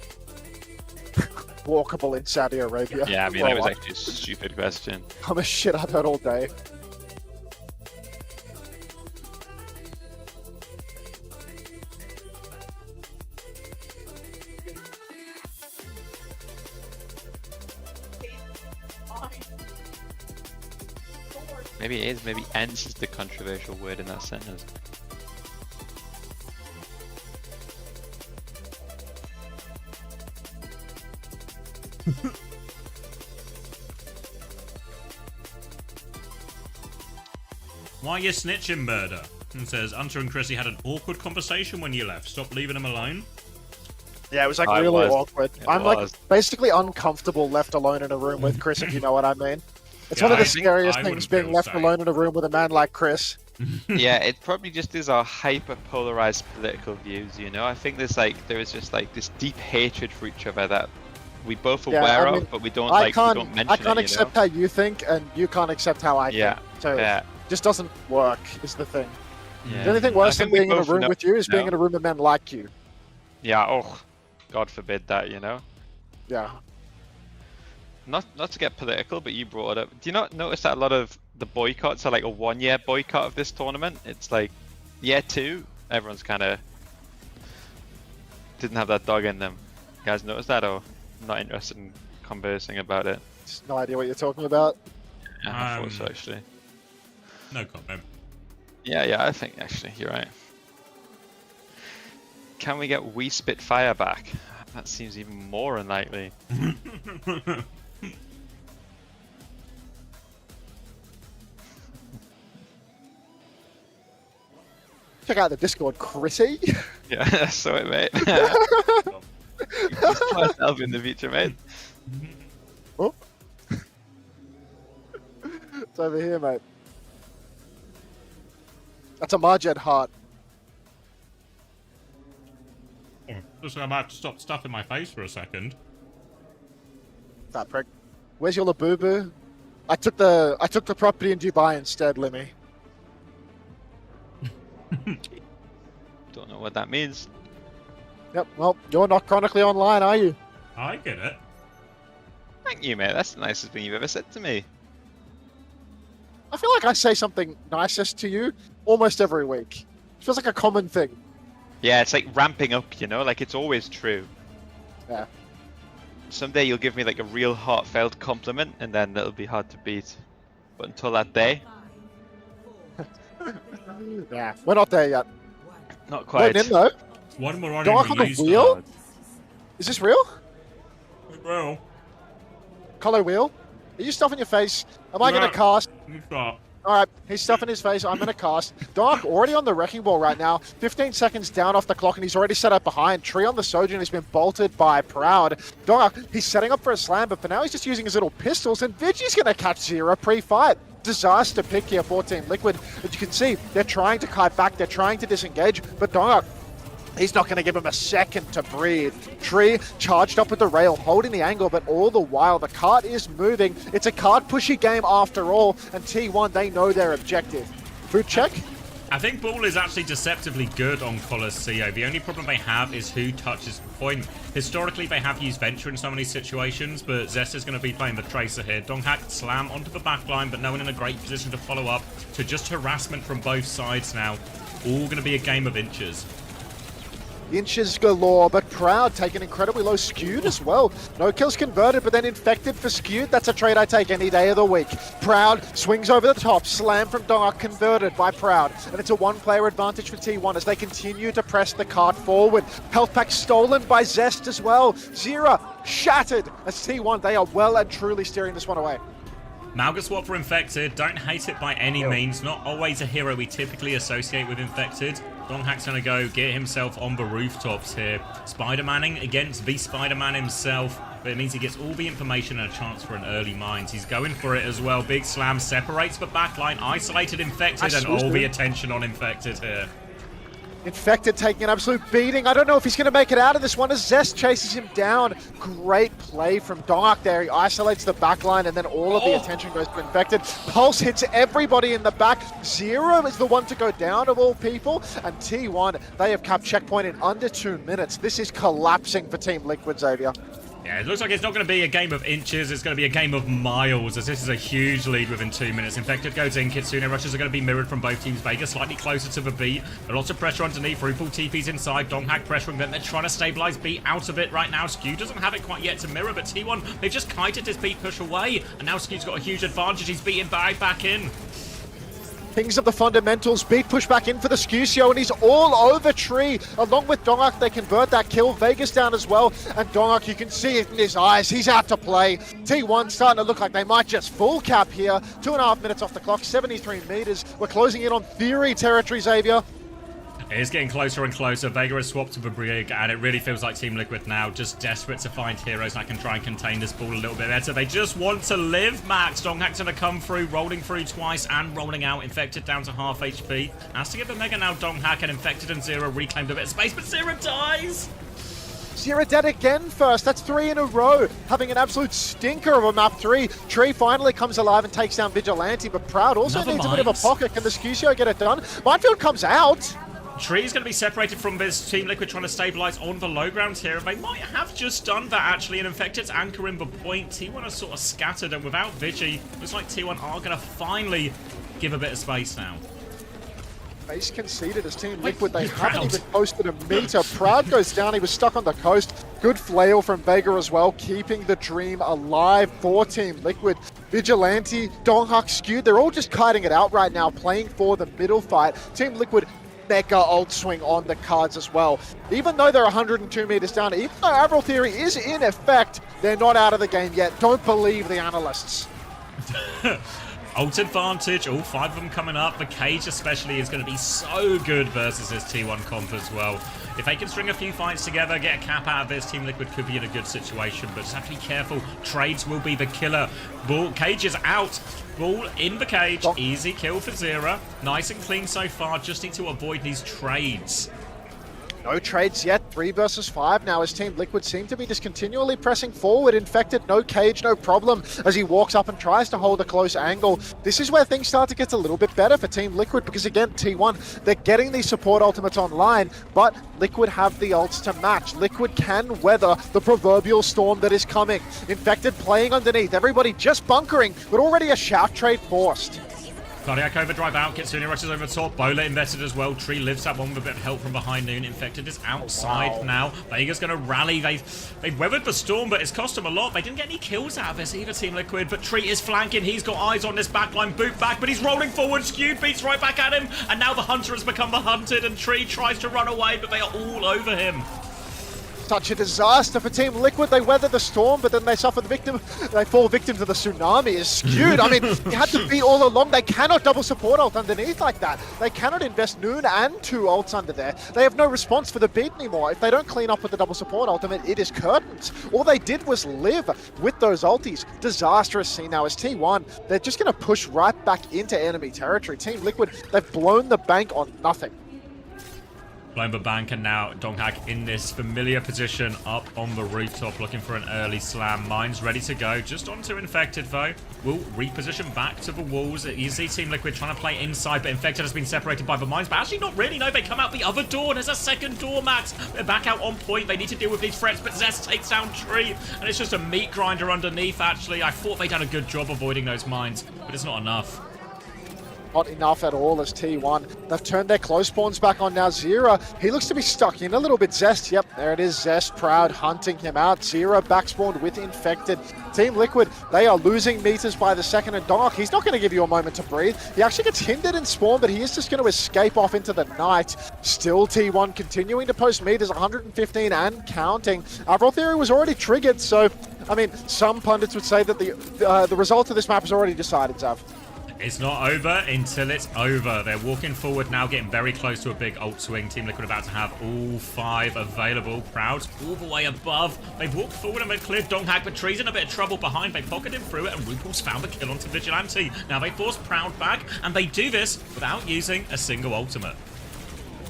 Walkable in Saudi Arabia. Yeah, I mean, that was actually a stupid question. I'm a shit I've heard all day. Maybe it is, maybe ends is the controversial word in that sentence. Why are you snitching, murder? And says, Hunter and Chrissy had an awkward conversation when you left. Stop leaving them alone. Yeah, it was like really awkward. I'm like basically uncomfortable left alone in a room with Chris, if you know what I mean. It's one of the scariest things being left alone in a room with a man like Chris. Yeah, it probably just is our hyper-polarized political views, you know? I think there is just like this deep hatred for each other that we both aware of, but we don't we don't mention it. I can't accept how you think, and you can't accept how I think. So it just doesn't work, is the thing. Yeah. The only thing worse than being in a room with you is being in a room with men like you. Yeah, oh, God forbid that, you know? Yeah. Not to get political, but you brought it up. Do you not notice that a lot of the boycotts are like a 1-year boycott of this tournament? It's like year 2, everyone's kind of didn't have that dog in them. You guys notice that, or not interested in conversing about it? Just no idea what you're talking about. Yeah, I thought so, actually. No comment. Yeah, I think actually you're right. Can we get We Spitfire back? That seems even more unlikely. Check out the Discord, Chrissy. Yeah, that's so it, mate. Just try myself in the future, mate. Oh. It's over here, mate. That's a Marjed heart. Looks like I'm about to stop stuffing my face for a second. That prick. Where's your Labubu? I took the property in Dubai instead, Limmy. Don't know what that means. Yep, well, you're not chronically online, are you? I get it. Thank you, mate. That's the nicest thing you've ever said to me. I feel like I say something nicest to you almost every week. It feels like a common thing. Yeah, it's like ramping up, you know? Like, it's always true. Yeah. Someday you'll give me like a real heartfelt compliment, and then it'll be hard to beat. But until that day... Yeah, we're not there yet. Not quite. Going in, though. One more on Dark on the wheel? Is this real? Real. Colo wheel? Are you stuffing your face? Am I going to cast? Stop. Alright, he's stuffing his face. I'm going to cast. Dark already on the wrecking ball right now. 15 seconds down off the clock, and he's already set up behind. Tree on the Sojin has been bolted by Proud. Dark, he's setting up for a slam, but for now he's just using his little pistols, and Vigi's going to catch Zero pre-fight. Disaster pick here for Team Liquid. As you can see, they're trying to kite back, they're trying to disengage, but Dark, he's not going to give him a second to breathe. Tree charged up with the rail, holding the angle, but all the while, the cart is moving. It's a cart pushy game after all, and T1, they know their objective. Food check? I think Ball is actually deceptively good on Colosseo. The only problem they have is who touches the point. Historically, they have used Venture in some of these situations, but Zest is going to be playing the Tracer here. Donghack slam onto the back line, but no one in a great position to follow up. So just harassment from both sides now. All going to be a game of inches. Inches galore, but Proud taking incredibly low. Skewed as well. No kills converted, but then infected for Skewed. That's a trade I take any day of the week. Proud swings over the top. Slam from Donghack converted by Proud. And it's a one-player advantage for T1 as they continue to press the cart forward. Health pack stolen by Zest as well. Zera shattered as T1. They are well and truly steering this one away. Malga swap for Infected. Don't hate it by any means. Not always a hero we typically associate with Infected. Donghack's going to go get himself on the rooftops here. Spider-Manning against the Spider-Man himself. But it means he gets all the information and a chance for an early mines. He's going for it as well. Big slam separates the backline. Isolated Infected and all the attention on Infected here. Infected taking an absolute beating. I don't know if he's going to make it out of this one as Zest chases him down. Great play from Donghack there. He isolates the backline and then all of the attention goes to Infected. Pulse hits everybody in the back. Zero is the one to go down of all people. And T1, they have capped checkpoint in under 2 minutes. This is collapsing for Team Liquid, Xavier. Yeah, it looks like it's not going to be a game of inches, it's going to be a game of miles, as this is a huge lead within 2 minutes. Infected goes in, Kitsune rushes are going to be mirrored from both teams. Vega slightly closer to the beat, lots of pressure underneath, Rupal TP's inside, Donghack pressuring them, they're trying to stabilize beat out of it right now. Skew doesn't have it quite yet to mirror, but T1, they've just kited his beat push away, and now Skew's got a huge advantage, he's beating back in. Things of the fundamentals, beat push back in for the Scucio, and he's all over Tree. Along with Donghack, they convert that kill. Vegas down as well, and Donghack, you can see it in his eyes. He's out to play. T1 starting to look like they might just full cap here. 2.5 minutes off the clock, 73 meters. We're closing in on Theory territory, Xavier. It is getting closer and closer. Vega has swapped to the Brig, and it really feels like Team Liquid now just desperate to find heroes that can try and contain this ball a little bit better. They just want to live, Max. Donghack's going to come through, rolling through twice and rolling out. Infected down to half HP. Has to get the Mega now. Donghack and Infected and Zera reclaimed a bit of space, but Zera dies. Zera dead again first. That's 3 in a row. Having an absolute stinker of a map 3. Tree finally comes alive and takes down Vigilante, but Proud also needs a bit of a pocket. Can the Scucio get it done? Minefield comes out. Tree's going to be separated from this Team Liquid trying to stabilize on the low ground here. They might have just done that, actually, and Infected's anchoring the point. T1 are sort of scattered, and without Vigi, looks like T1 are going to finally give a bit of space now. Base conceded as Team Liquid. They haven't even posted a meter. Proud goes down. He was stuck on the coast. Good flail from Vega as well, keeping the dream alive for Team Liquid. Vigilante, Donghack, Skewed, they're all just kiting it out right now, playing for the middle fight. Team Liquid, mega ult swing on the cards as well. Even though they're 102 meters down, even though Avril Theory is in effect, they're not out of the game yet. Don't believe the analysts. Ult advantage, all 5 of them coming up. The Cage especially is going to be so good versus this T1 comp as well. If they can string a few fights together, get a cap out of this, Team Liquid could be in a good situation, but just have to be careful. Trades will be the killer. Ball, Cage is out. Ball in the cage. Easy kill for Zera. Nice and clean so far. Just need to avoid these trades. No trades yet, 3 versus 5 now as Team Liquid seem to be just continually pressing forward. Infected, no cage, no problem as he walks up and tries to hold a close angle. This is where things start to get a little bit better for Team Liquid because again, T1, they're getting these support ultimates online, but Liquid have the ults to match. Liquid can weather the proverbial storm that is coming. Infected playing underneath, everybody just bunkering, but already a shout trade forced. Cardiac overdrive out, Kitsune rushes over the top, Bola invested as well, Tree lives that one with a bit of help from behind Noon. Infected is outside now, Vega's going to rally, they've weathered the storm, but it's cost them a lot. They didn't get any kills out of this either, Team Liquid, but Tree is flanking, he's got eyes on this backline, boot back, but he's rolling forward, Skewed beats right back at him, and now the Hunter has become the hunted, and Tree tries to run away, but they are all over him. Such a disaster for Team Liquid. They weather the storm, but then they suffer the victim. They fall victim to the tsunami. Is Skewed. I mean, you had to beat all along. They cannot double support ult underneath like that. They cannot invest Noon and 2 ults under there. They have no response for the beat anymore. If they don't clean up with the double support ultimate, it is curtains. All they did was live with those ultis. Disastrous scene now as T1. They're just going to push right back into enemy territory. Team Liquid, they've blown the bank on nothing. Blown the bank, and now Donghak in this familiar position up on the rooftop looking for an early slam. Mine's ready to go. Just onto Infected, though. Will reposition back to the walls. You see Team Liquid trying to play inside, but Infected has been separated by the mines. But actually not really. No, they come out the other door. There's a second door, Max. They're back out on point. They need to deal with these threats, but Zest takes down Tree. And it's just a meat grinder underneath, actually. I thought they'd done a good job avoiding those mines, but it's not enough. Not enough at all as T1. They've turned their close spawns back on now. Zera, he looks to be stuck in a little bit. Zest, yep, there it is. Zest, Proud, hunting him out. Zera back spawned with Infected. Team Liquid, they are losing meters by the second, and Donghak, he's not going to give you a moment to breathe. He actually gets hindered in spawn, but he is just going to escape off into the night. Still T1 continuing to post meters, 115 and counting. Overall theory was already triggered, so, I mean, some pundits would say that the result of this map is already decided, Zav. It's not over until it's over. They're walking forward now, getting very close to a big ult swing. Team Liquid about to have all 5 available. Proud all the way above. They've walked forward and they've cleared Donghak, but Tree's in a bit of trouble behind. They pocketed through it, and RuPaul's found the kill onto Vigilante. Now they force Proud back, and they do this without using a single ultimate.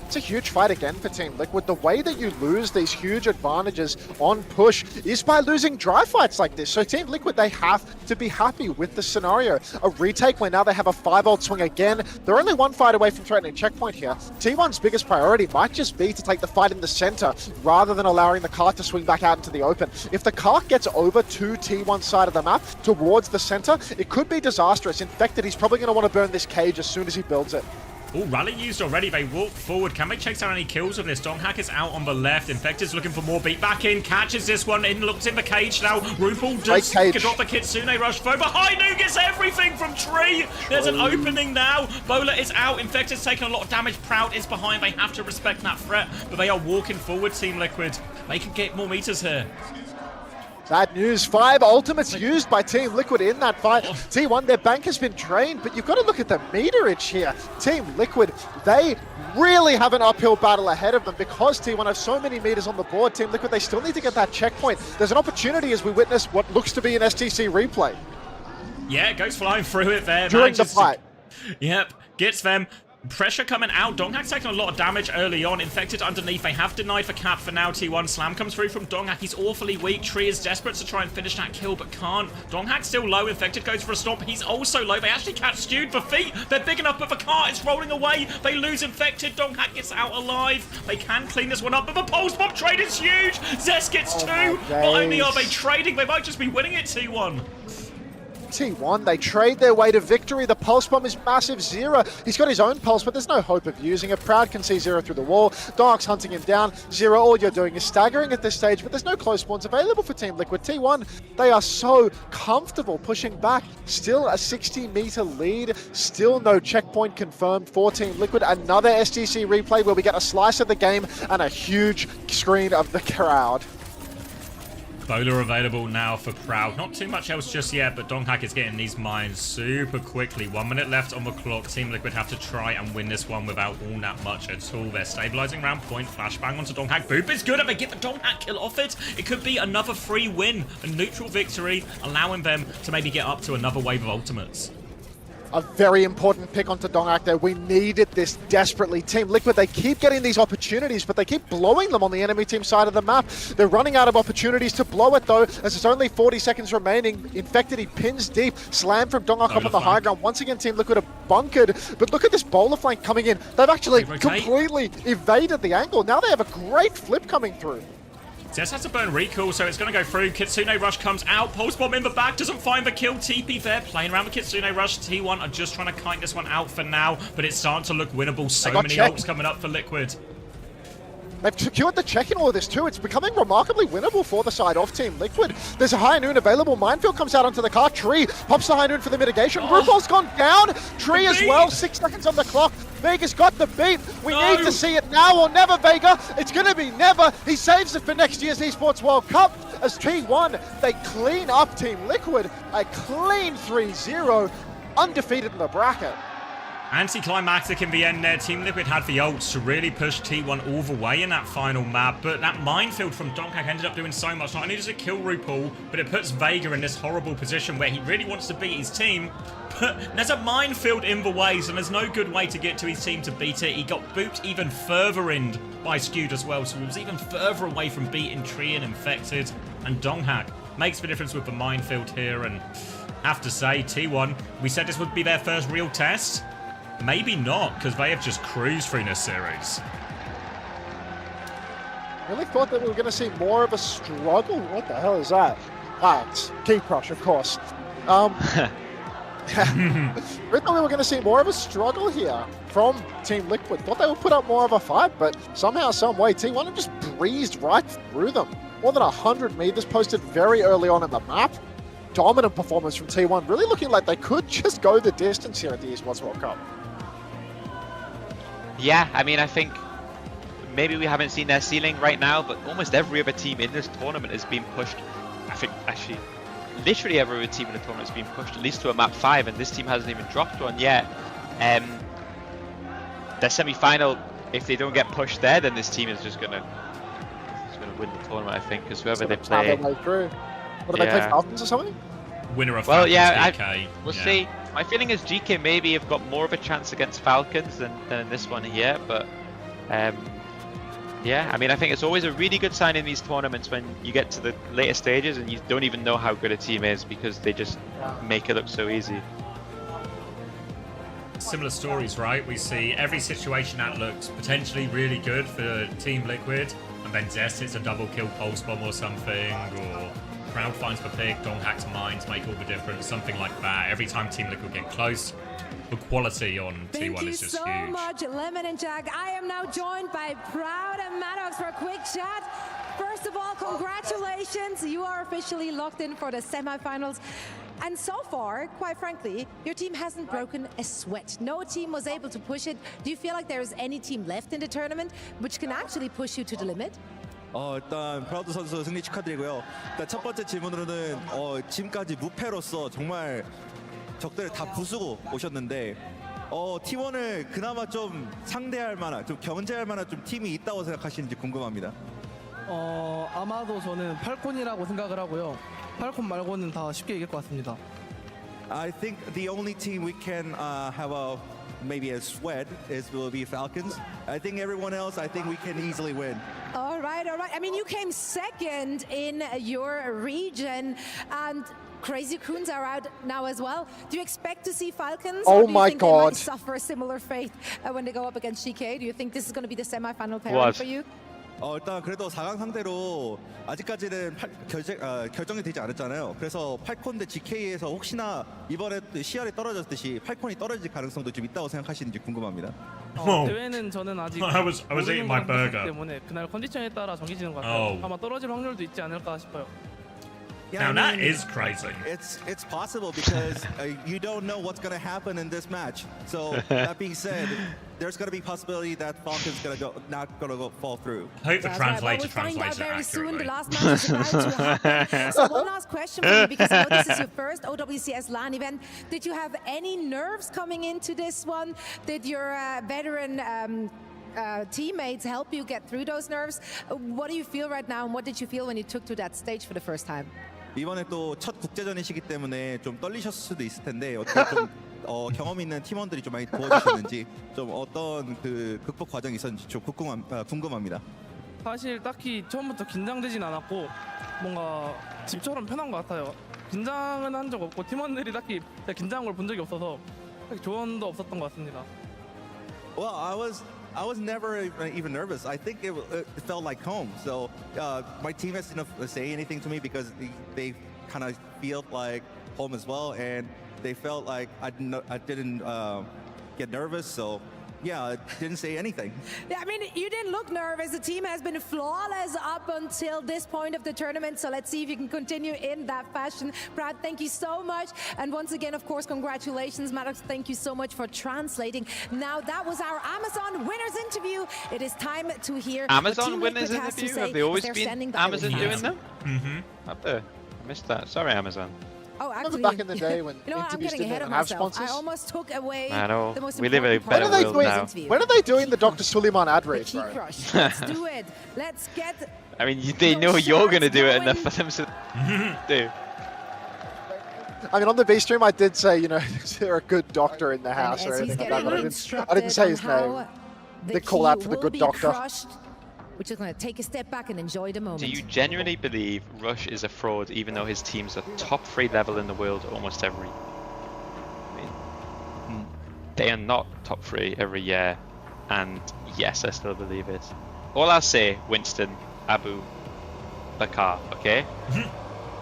It's a huge fight again for Team Liquid. The way that you lose these huge advantages on push is by losing dry fights like this. So Team Liquid, they have to be happy with the scenario. A retake where now they have a 5-ult swing again. They're only 1 fight away from threatening checkpoint here. T1's biggest priority might just be to take the fight in the center rather than allowing the cart to swing back out into the open. If the cart gets over to T1's side of the map towards the center, it could be disastrous. Infected, he's probably going to want to burn this cage as soon as he builds it. Oh, rally used already. They walk forward. Can they chase down any kills with this? Donghak is out on the left. Infected's looking for more beat. Back in. Catches this one in. Looks in the cage now. RuPaul does drop the Kitsune rush. Throw behind. Who gets everything from Tree? There's an opening now. Bola is out. Infected's taking a lot of damage. Proud is behind. They have to respect that threat. But they are walking forward, Team Liquid. They can get more meters here. Bad news, 5 ultimates used by Team Liquid in that fight. T1, their bank has been drained, but you've got to look at the meterage here. Team Liquid, they really have an uphill battle ahead of them because T1 have so many meters on the board. Team Liquid, they still need to get that checkpoint. There's an opportunity as we witness what looks to be an STC replay. Yeah, it goes flying through it there. During the fight. Yep, gets them. Pressure coming out. Donghak's taking a lot of damage early on. Infected underneath. They have denied for cap for now. T1 slam comes through from Donghak. He's awfully weak. Tree is desperate to try and finish that kill, but can't. Donghak's still low. Infected goes for a stomp. He's also low. They actually catch Stewed for feet. They're big enough, but the cart is rolling away. They lose Infected. Donghak gets out alive. They can clean this one up, but the pulse bomb trade is huge. Zest gets 2. Not only are they trading, they might just be winning it, T1. T1, they trade their way to victory. The pulse bomb is massive. Zera, he's got his own pulse, but there's no hope of using it. Proud can see Zera through the wall. Donghak's hunting him down. Zera, all you're doing is staggering at this stage, but there's no close spawns available for Team Liquid. T1, they are so comfortable pushing back. Still a 60-meter lead. Still no checkpoint confirmed for Team Liquid. Another STC replay where we get a slice of the game and a huge screen of the crowd. Bola available now for Proud. Not too much else just yet, but Donghak is getting these mines super quickly. 1 minute left on the clock. Team Liquid have to try and win this one without all that much at all. They're stabilizing around point. Flashbang onto Donghak. Boop is good, and they get the Donghak kill off it. It could be another free win. A neutral victory, allowing them to maybe get up to another wave of ultimates. A very important pick onto Donghak there. We needed this desperately. Team Liquid, they keep getting these opportunities, but they keep blowing them on the enemy team side of the map. They're running out of opportunities to blow it, though, as there's only 40 seconds remaining. Infected, he pins deep. Slam from Donghak up on the high ground. Once again, Team Liquid are bunkered, but look at this bowler flank coming in. They've actually completely evaded the angle. Now they have a great flip coming through. Zest has to burn recall, so it's going to go through. Kitsune Rush comes out. Pulse Bomb in the back. Doesn't find the kill. TP there. Playing around with Kitsune Rush. T1 are just trying to kite this one out for now, but it's starting to look winnable. So many ults coming up for Liquid. They've secured the check in all of this too. It's becoming remarkably winnable for the side of Team Liquid. There's a high noon available. Minefield comes out onto the car. Tree pops the high noon for the mitigation. RuPaul's gone down. Tree as well. 6 seconds on the clock. Vega's got the beat. We need to see it now or never, Vega. It's going to be never. He saves it for next year's Esports World Cup as T1, they clean up Team Liquid. A clean 3-0, undefeated in the bracket. Anticlimactic in the end there. Team Liquid had the ults to really push T1 all the way in that final map, but that minefield from Donghak ended up doing so much. Not only does it kill RuPaul, but it puts Vega in this horrible position where he really wants to beat his team, but there's a minefield in the ways, and there's no good way to get to his team to beat it. He got booped even further in by Skewed as well, so he was even further away from beating Tree and Infected, and Donghak makes the difference with the minefield here, and have to say, T1, we said this would be their first real test. Maybe not, because they have just cruised through this series. Really thought that we were going to see more of a struggle. What the hell is that? Ah, it's Key Crush, of course. We thought we were going to see more of a struggle here from Team Liquid. Thought they would put up more of a fight, but somehow, some way, T1 have just breezed right through them. More than 100 meters posted very early on in the map. Dominant performance from T1, really looking like they could just go the distance here at the Esports World Cup. Yeah, I mean, I think maybe we haven't seen their ceiling right now, but almost every other team in this tournament has been pushed. I think actually, literally every other team in the tournament has been pushed at least to a map 5, and this team hasn't even dropped one yet. Their semi-final, if they don't get pushed there, then this team is just gonna win the tournament, I think, because whoever they play. Their way through. What do they play, Falcons or something? Winner of Falcons, GK. We'll see. My feeling is GK maybe have got more of a chance against Falcons than in this one here, but yeah, I mean, I think it's always a really good sign in these tournaments when you get to the later stages and you don't even know how good a team is because they just make it look so easy. Similar stories, right? We see every situation that looks potentially really good for Team Liquid, and then Zest hits a double kill pulse bomb or something, or Crowd finds the pick, Donghak's mines make all the difference, something like that. Every time Team Liquid get close, the quality on T1 is just huge. Thank you so much, Lemon and Jack. I am now joined by Proud and Maddox for a quick chat. First of all, congratulations. You are officially locked in for the semifinals. And so far, quite frankly, your team hasn't broken a sweat. No team was able to push it. Do you feel like there is any team left in the tournament which can actually push you to the limit? 일단 프라우드 선수 승리 축하드리고요. 일단 첫 번째 질문으로는 지금까지 무패로서 정말 적들을 다 부수고 오셨는데 T1을 그나마 좀 상대할 만한, 좀 견제할 만한 좀 팀이 있다고 생각하시는지 궁금합니다. 아마도 저는 팔콘이라고 생각을 하고요. 팔콘 말고는 다 쉽게 이길 것 같습니다. I think the only team we can have maybe a sweat will be Falcons. I think everyone else, I think we can easily win. All right, all right. I mean, you came second in your region, and Crazy Coons are out now as well. Do you expect to see Falcons? Oh or do my you think God! They might suffer a similar fate when they go up against GK? Do you think this is going to be the semi-final pairing for you? 일단 그래도 4강 상대로 아직까지는 결정이 되지 않았잖아요. 그래서 팔콘 대 GK에서 혹시나 이번에 CR이 떨어졌듯이 팔콘이 떨어질 가능성도 좀 있다고 생각하시는지 궁금합니다. 대회는 저는 아직 I was eating my burger. 때문에 그날 컨디션에 따라 정해지는 것 같아요. 아마 떨어질 확률도 있지 않을까 싶어요. Yeah, now that is crazy. It's possible because you don't know what's going to happen in this match. So that being said, there's going to be possibility that Falcon's not going to fall through. Hope the translator translates it very accurately. Soon. The last match is about to happen. So one last question for you, because I know this is your first OWCS LAN event. Did you have any nerves coming into this one? Did your veteran teammates help you get through those nerves? What do you feel right now, and what did you feel when you took to that stage for the first time? 이번에 또 첫 국제전이시기 때문에 좀 떨리셨을 수도 있을 텐데 어떻게 좀 경험 있는 팀원들이 좀 많이 도와주셨는지 좀 어떤 그 극복 과정이 있었는지 좀 궁금합니다. 사실 딱히 처음부터 긴장되진 않았고 뭔가 집처럼 편한 것 같아요. 긴장은 한 적 없고 팀원들이 딱히 긴장한 걸 본 적이 없어서 조언도 없었던 것 같습니다. Well, I was never even nervous. I think it felt like home. So my teammates didn't say anything to me because they kind of feel like home as well, and they felt like I didn't get nervous. So yeah, I didn't say anything. Yeah, I mean, you didn't look nervous. The team has been flawless up until this point of the tournament. So let's see if you can continue in that fashion. Brad, thank you so much. And once again, of course, congratulations. Maddox, thank you so much for translating. Now, that was our Amazon winners interview. It is time to hear Amazon winners interview? Have they always been Amazon by. doing them? Mm-hmm. Up there. I missed that. Sorry, Amazon. Oh, actually, back in the day when you know what, I'm interviews getting didn't ahead of even have myself. sponsors? I almost took away I know. the most We live in a important better part world of now. this interview. When are they doing the Dr. Suleiman ad read, Key bro? crush. Let's do it. Let's get. I mean, they know you're going to do it enough for them to do. I mean, on the B stream, I did say, you know, is there a good doctor in the house or anything like that, but I didn't say his name. They call out for the good doctor. We're just going to take a step back and enjoy the moment. Do you genuinely believe Rush is a fraud, even though his teams are top 3 level in the world almost every? I mean, they are not top 3 every year, and yes, I still believe it. All I'll say, Winston, Abu, Bakar, okay?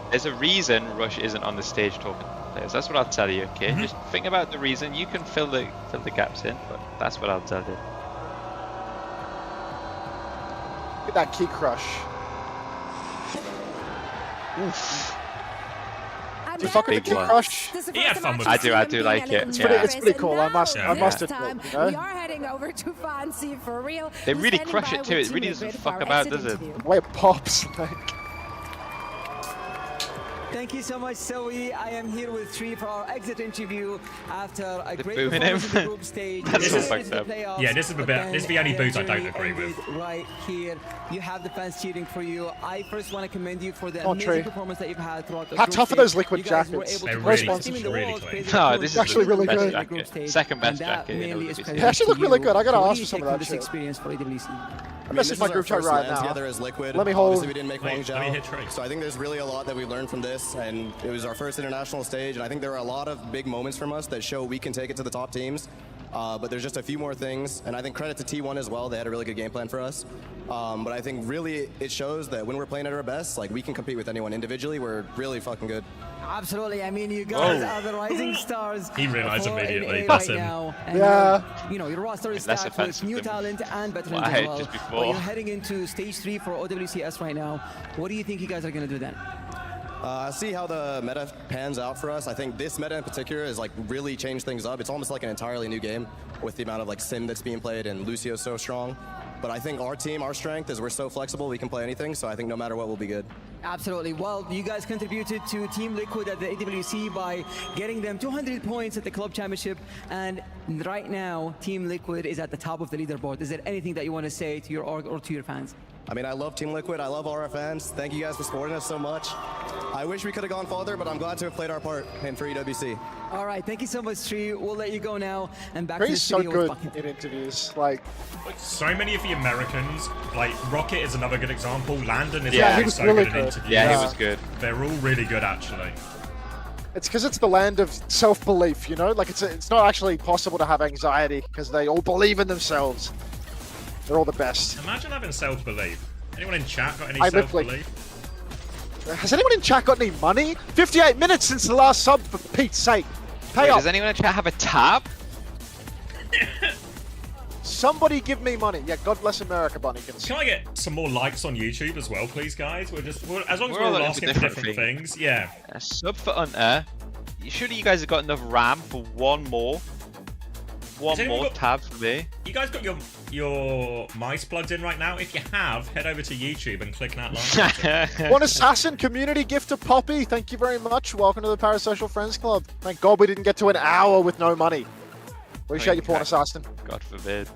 There's a reason Rush isn't on the stage talking to players. That's what I'll tell you, okay? Just think about the reason. You can fill the gaps in, but that's what I'll tell you. Look at that key crush. Oof. Do you fuck with the key crush? Yeah, fun with I do like it. It's pretty cool. I must admit, you know? We are heading over to Fancy for real. They really crush it too. It really doesn't fuck about, does it? The way it pops, like. Thank you so much, Zoe. I am here with Tree for our exit interview after a great booing performance him. in the group stage. That's This all is fucked up. the playoffs, Yeah, this is the only boot I don't agree with. Right here, you have the fans cheering for you. I first want to commend you for the Oh, amazing Tree. performance that you've had throughout the How group tough are stage. those liquid You guys were jackets? able They're to really, put the team in the really world, clean. praise No, the this is coach, actually really best good. jacket. Second best and that jacket in mainly is OWC. credit They actually look to really you good. I gotta for ask really for some of taking that this shit. experience for AWC. This is my group chat right now. Together as Liquid. Let me hold. Obviously, we didn't make Wait, let me hit Trey. So I think there's really a lot that we learned from this, and it was our first international stage, and I think there are a lot of big moments from us that show we can take it to the top teams. But there's just a few more things, and I think credit to T1 as well. They had a really good game plan for us. But I think really it shows that when we're playing at our best, like we can compete with anyone individually. We're really fucking good. Absolutely. I mean, you guys Whoa. are the rising stars. He realised for immediately, NA bless right him. now. And Yeah. you know, your roster is Less stacked with offensive new than talent and veterans what I as had well. just But before. you're heading into stage 3 for OWCS right now. What do you think you guys are going to do then? See how the meta pans out for us. I think this meta in particular is like really changed things up. It's almost like an entirely new game with the amount of like sim that's being played, and Lucio's so strong. But I think our team, our strength is we're so flexible, we can play anything. So I think no matter what, we'll be good. Absolutely. Well, you guys contributed to Team Liquid at the AWC by getting them 200 points at the club championship. And right now, Team Liquid is at the top of the leaderboard. Is there anything that you want to say to your org or to your fans? I mean, I love Team Liquid. I love all our fans. Thank you guys for supporting us so much. I wish we could have gone farther, but I'm glad to have played our part in for EWC. All right. Thank you so much, Tree. We'll let you go now. And back to the Tree's so studio good with Bucket. in interviews. Like, So many of the Americans, like Rocket is another good example. Landon is Yeah, also he was so really good in good. interviews. Yeah, he was good. They're all really good, actually. it's because it's the land of self-belief, you know? Like, it's not actually possible to have anxiety because they all believe in themselves. They're all the best. Imagine having self-belief. Anyone in chat got any I live, like- self-belief? Has anyone in chat got any money? 58 minutes since the last sub, for Pete's sake. Pay Wait, up. does anyone in chat have a tab? Somebody give me money. Yeah, God bless America, Bunnykins. Can I get some more likes on YouTube as well, please, guys? As long as we're all looking asking for different things. Yeah. A sub for Unter. Surely you guys have got enough RAM for one more. One anyone more got- tab for me. You guys got your mice plugged in right now? If you have, head over to YouTube and click that like button. One Assassin community gift to Poppy. Thank you very much. Welcome to the Parasocial Friends Club. Thank God we didn't get to an hour with no money. Appreciate you, Porn Assassin. God forbid.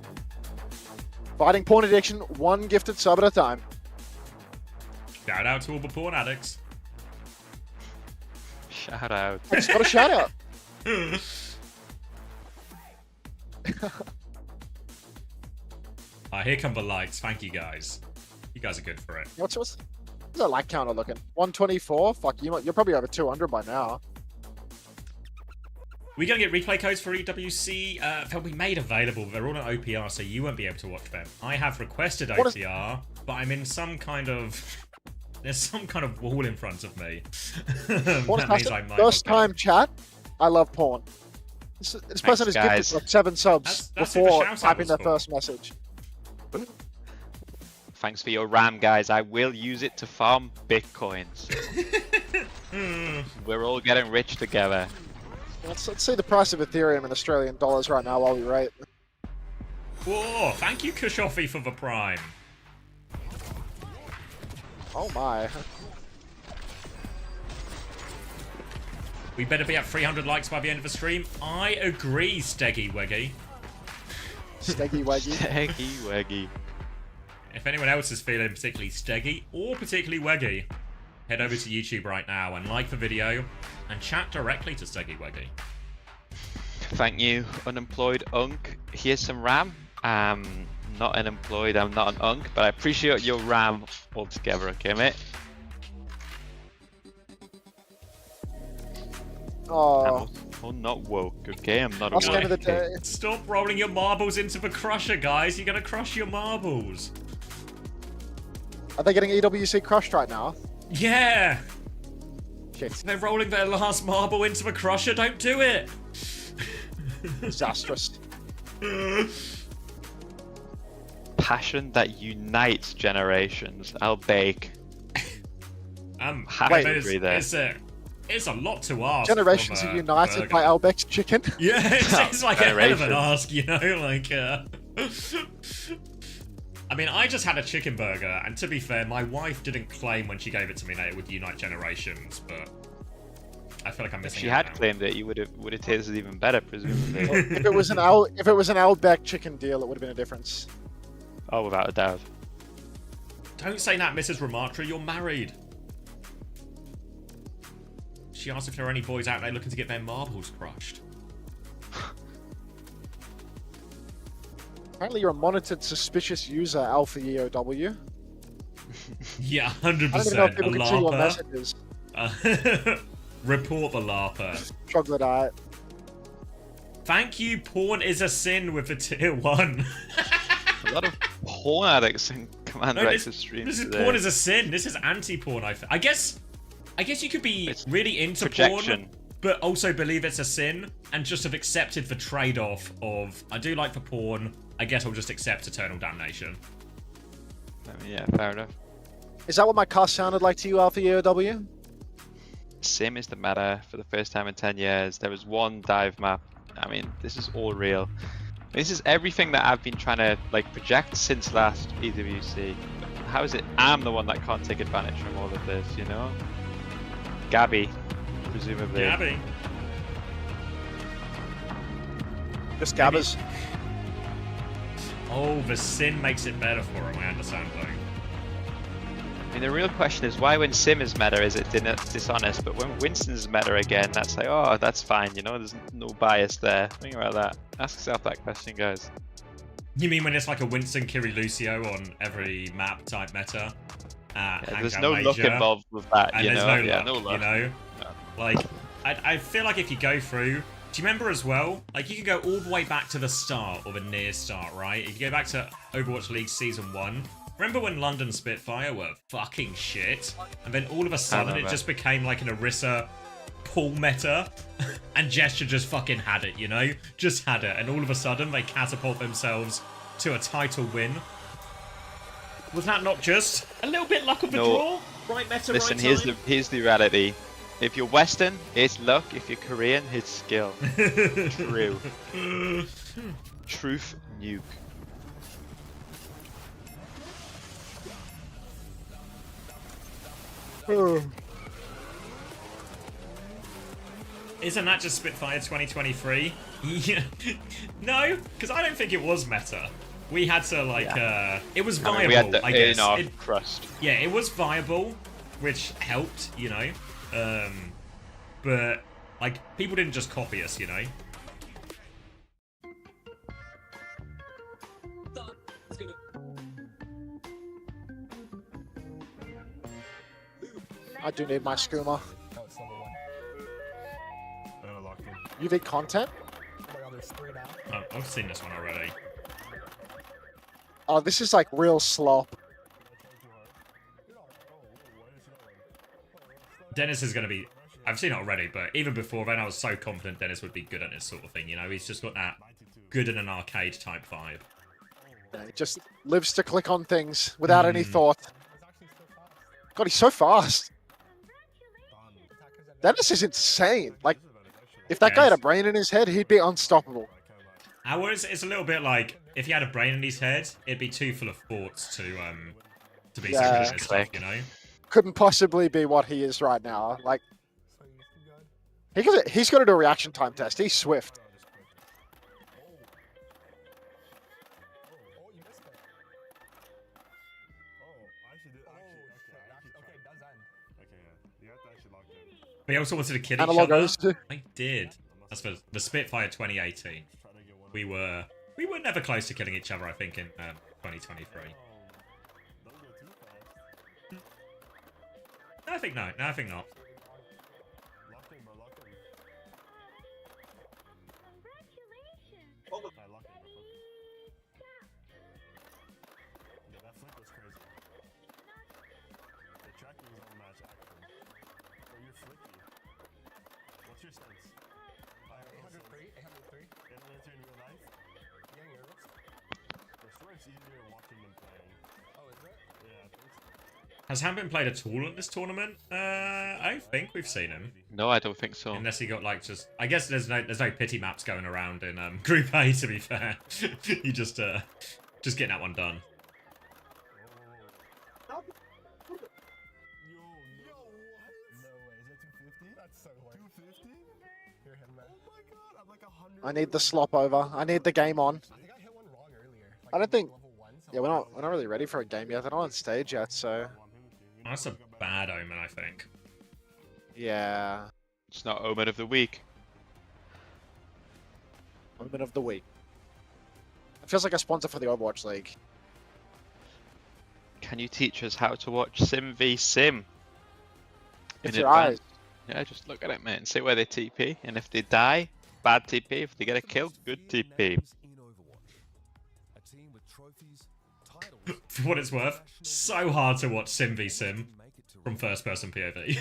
Fighting porn addiction, one gifted sub at a time. Shout out to all the porn addicts. Shout out. I just got a shout out. Here come the likes. Thank you, guys. You guys are good for it. What's that like counter looking? 124? Fuck, you're probably over 200 by now. We're going to get replay codes for EWC. They'll be made available. They're all on OPR, so you won't be able to watch them. I have requested OPR, but I'm in some kind of... There's some kind of wall in front of me. That means I might First not go. time chat, I love porn. This person has gifted guys. like 7 subs That's who the before shout-out typing was their for. first message. Thanks for your RAM, guys. I will use it to farm bitcoins. We're all getting rich together. Let's see the price of Ethereum in Australian dollars right now while we rate. Whoa, thank you, Kushofi, for the prime. Oh my. We better be at 300 likes by the end of the stream. I agree, Steggy Weggy. Steggy Weggy. Steggy Weggy. If anyone else is feeling particularly Steggy or particularly Weggy, head over to YouTube right now and like the video and chat directly to Steggy Weggy. Thank you, unemployed Unk. Here's some RAM. Not unemployed, I'm not an Unk, but I appreciate your RAM altogether, okay, mate? Oh. I'm not woke, okay? I'm not Last game of the woke. day. Stop rolling your marbles into the crusher, guys. You're going to crush your marbles. Are they getting EWC crushed right now? Yeah. Shit. They're rolling their last marble into the crusher. Don't do it. Disastrous. Passion that unites generations. I'll bake. Wait, agree there. It's a lot to ask. Generations are united by Albec's chicken. Yeah, it's like a hell of an ask, you know? Like, I mean, I just had a chicken burger, and to be fair, my wife didn't claim when she gave it to me that it would unite generations, but I feel like I'm missing If she out had now. claimed it, you would have tasted even better, presumably. If it was an Albec chicken deal, it would have been a difference. Oh, without a doubt. Don't say that, Mrs. Ramatra, you're married. She asked if there are any boys out there looking to get their marbles crushed. Apparently you're a monitored suspicious user, Alpha EOW. Yeah, 100%. I don't even know if people can see your LARPer. messages. Report the LARPer. Troglodyte. Thank you, porn is a sin with the tier 1. A lot of porn addicts in Command Rex's stream This is today. porn is a sin. This is anti-porn. I guess you could be really into projection. porn, but also believe it's a sin, and just have accepted the trade-off of I do like the porn. I guess I'll just accept eternal damnation. I mean, yeah, fair enough. Is that what my car sounded like to you, Alpha EOW? Sim is the meta for the first time in 10 years. There was one dive map. I mean, this is all real. This is everything that I've been trying to like project since last EWC. How is it I'm the one that can't take advantage from all of this, you know? Gabby, presumably. Gabby. Just Gabbers. Oh, the sin makes it better for him. I understand though. I mean, the real question is why when Sim is meta is it dishonest, but when Winston's meta again, that's like, oh, that's fine, you know, there's no bias there. Think about that. Ask yourself that question, guys. You mean when it's like a Winston Kiri Lucio on every map type meta? Yeah, there's no luck involved with that, and you there's know? no Yeah, luck, no luck. you know? Like, I feel like if you go through... Do you remember as well? Like, you can go all the way back to the start, or the near start, right? If you go back to Overwatch League Season 1, remember when London Spitfire were fucking shit? And then all of a sudden it just became like an Orisa pool meta, and Gesture just fucking had it, you know? Just had it, and all of a sudden they catapult themselves to a title win. Was that not just a little bit luck of the draw? Right meta, Listen, right time? here's the reality. If you're Western, it's luck. If you're Korean, it's skill. True. Truth nuke. Isn't that just Spitfire 2023? Yeah. No, because I don't think it was meta. We had to like, it was viable, I mean, we had the I guess. in our crust. Yeah, it was viable, which helped, you know. But like, people didn't just copy us, you know. I do need my skooma. UV content? Oh, I've seen this one already. Oh, this is like real slop. Dennis is going to be... I've seen it already, but even before then, I was so confident Dennis would be good at this sort of thing, you know? He's just got that good in an arcade type vibe. Yeah, he just lives to click on things without any thought. God, he's so fast. Dennis is insane. Like, if that guy had a brain in his head, he'd be unstoppable. Ours is a little bit like, if he had a brain in his head, it'd be too full of thoughts to be so good at this stuff, you know? Couldn't possibly be what he is right now. Like, He's got to do a reaction time test. He's swift. We also wanted to kill each other. I did. That's for the Spitfire 2018. We were never close to killing each other, I think, in 2023. No, I think no. No, I think not. What's your sense? 803, 803. In real life? Yeah, nervous. I swear it's easier watching than playing. Oh, is it? Yeah, I think so. Has Ham been played at all at this tournament? I don't think we've seen him. No, I don't think so. Unless he got like just. I guess there's no pity maps going around in Group A. To be fair, you just getting that one done. I need the slop over. I need the game on. I don't think. Yeah, we're not really ready for a game yet. They're not on stage yet, so. That's a bad omen, I think. Yeah. It's not omen of the week. Omen of the week. It feels like a sponsor for the Overwatch League. Can you teach us how to watch Sim v Sim? With your eyes. Yeah, just look at it, man. See where they TP, and if they die, bad TP. If they get a kill, good TP. For what it's worth, so hard to watch Sim v Sim from first-person POV.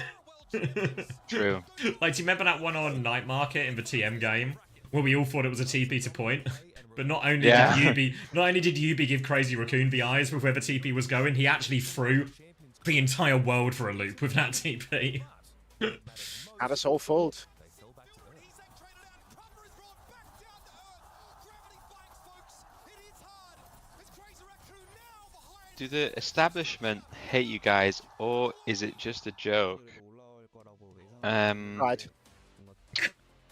True. Like, do you remember that one on Night Market in the TM game where we all thought it was a TP to point? But not only did Yubi give Crazy Raccoon the eyes with where the TP was going, he actually threw the entire world for a loop with that TP. Had us all fooled. Do the establishment hate you guys, or is it just a joke? Right.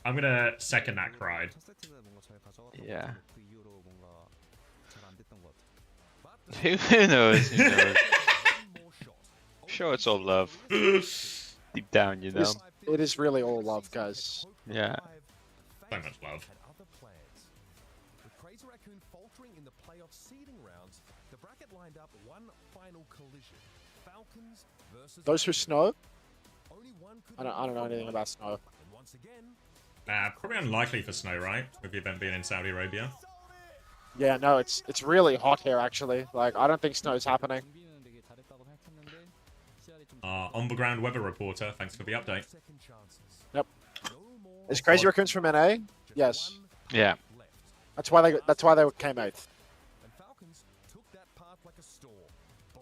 I'm gonna second that cried. Yeah. Who knows? Who knows? I'm sure it's all love. Deep down, you know. It is really all love, guys. Yeah. So much love. With Crazy Raccoon faltering in the playoff seeding rounds, the bracket lined up one final collision. Falcons versus Those who snow? I don't know anything about snow. Probably unlikely for snow, right? With the event being in Saudi Arabia. Yeah, no, it's really hot here actually. Like, I don't think snow's happening. On the ground weather reporter, thanks for the update. Yep. Is Crazy Raccoons from NA? Yes. Yeah. That's why they came 8th. And Falcons took that path like a storm,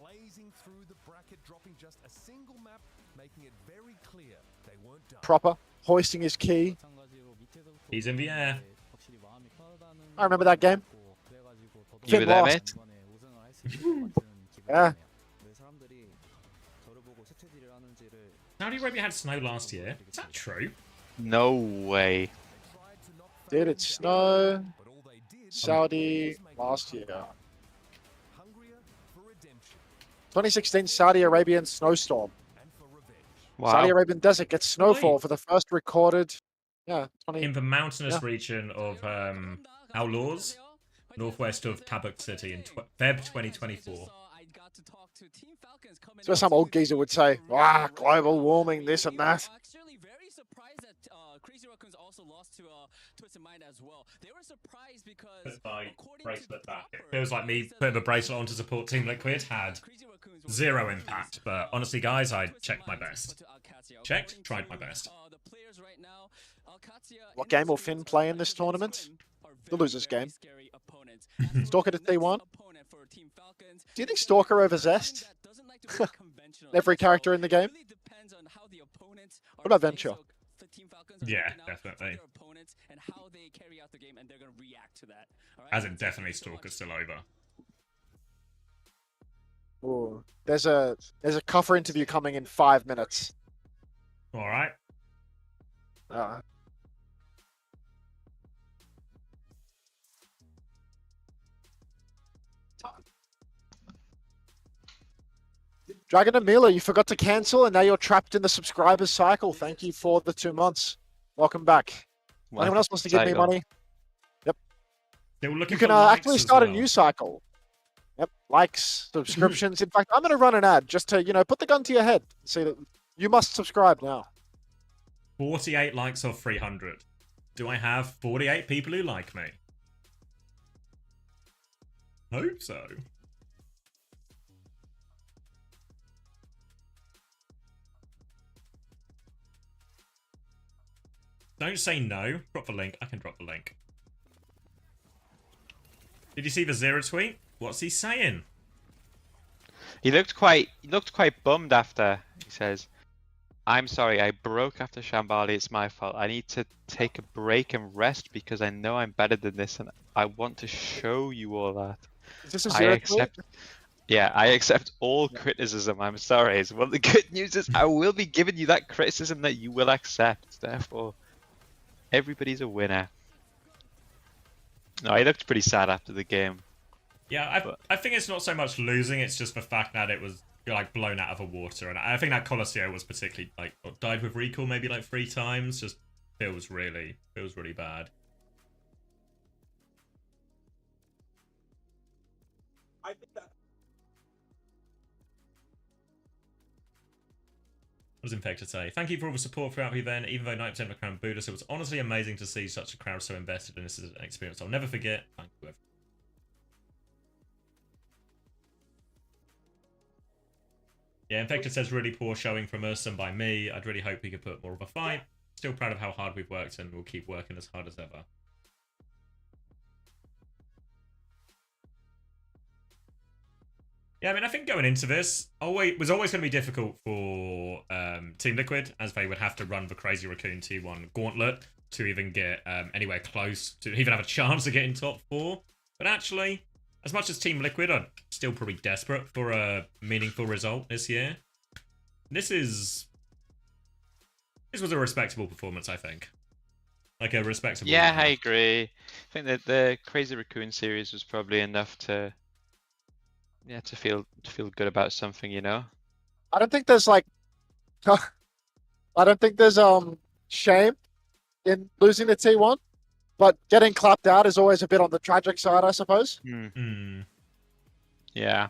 blazing through the bracket, dropping just a single map, making it very clear they weren't done. Proper. Hoisting is key. He's in the air. I remember that game. You were there, mate? Yeah. Saudi Arabia had snow last year. Is that true? No way. Did it snow? Saudi last year. 2016 Saudi Arabian snowstorm. Wow. Saudi Arabian desert gets snowfall for the first recorded. Yeah, in the mountainous region of Al-Lawz, northwest of Tabuk City in Feb 2024. That's what some old geezer would say. Ah, global warming, this and that. Crazy Raccoons also lost to Twist in Mind as well. They were surprised because bracelet back. It feels like me putting the bracelet on to support Team Liquid had zero impact. But honestly, guys, I checked my best. Tried my best. What game will Finn play in this tournament? The loser's game. Stalker to T1. Do you think Stalker over Zest? Every character in the game? What about Venture? Yeah, definitely. As in, definitely Stalker's still over. Ooh. There's a Cuffer interview coming in 5 minutes. All right. Dragon and Mila, you forgot to cancel, and now you're trapped in the subscribers cycle. Thank you for the 2 months. Welcome back. Anyone else wants to give me money? Yep. You can actually start a new cycle. Yep. Likes, subscriptions. In fact, I'm going to run an ad just to, put the gun to your head. See that you must subscribe now. 48 likes of 300. Do I have 48 people who like me? Hope so. Don't say no. Drop the link. I can drop the link. Did you see the Zero tweet? What's he saying? He looked quite bummed after. He says, "I'm sorry, I broke after Shambali. It's my fault. I need to take a break and rest because I know I'm better than this, and I want to show you all that." Is this a Zero tweet? Yeah, I accept all criticism. I'm sorry. So, well, the good news is I will be giving you that criticism that you will accept. Therefore, everybody's a winner. No, he looked pretty sad after the game. Yeah, I think it's not so much losing, it's just the fact that it was like blown out of the water. And I think that Colosseo was particularly like died with recall maybe like 3 times. Just feels really bad. I think that What does Infected say? Thank you for all the support throughout the event. Even though 90% of the crowd booed us, it was honestly amazing to see such a crowd so invested in this as an experience I'll never forget. Thank you, everyone. Yeah, Infected says really poor showing from us and by me. I'd really hope we could put more of a fight. Still proud of how hard we've worked and we'll keep working as hard as ever. Yeah, I mean, I think going into this, was always going to be difficult for Team Liquid, as they would have to run the Crazy Raccoon T1 gauntlet to even get anywhere close to even have a chance of getting top 4. But actually, as much as Team Liquid are still probably desperate for a meaningful result this year, this was a respectable performance, I think. Like a respectable. Yeah, I agree. I think that the Crazy Raccoon series was probably enough to feel good about something, you know. I don't think there's like, I don't think there's shame in losing the T1, but getting clapped out is always a bit on the tragic side, I suppose. Yeah.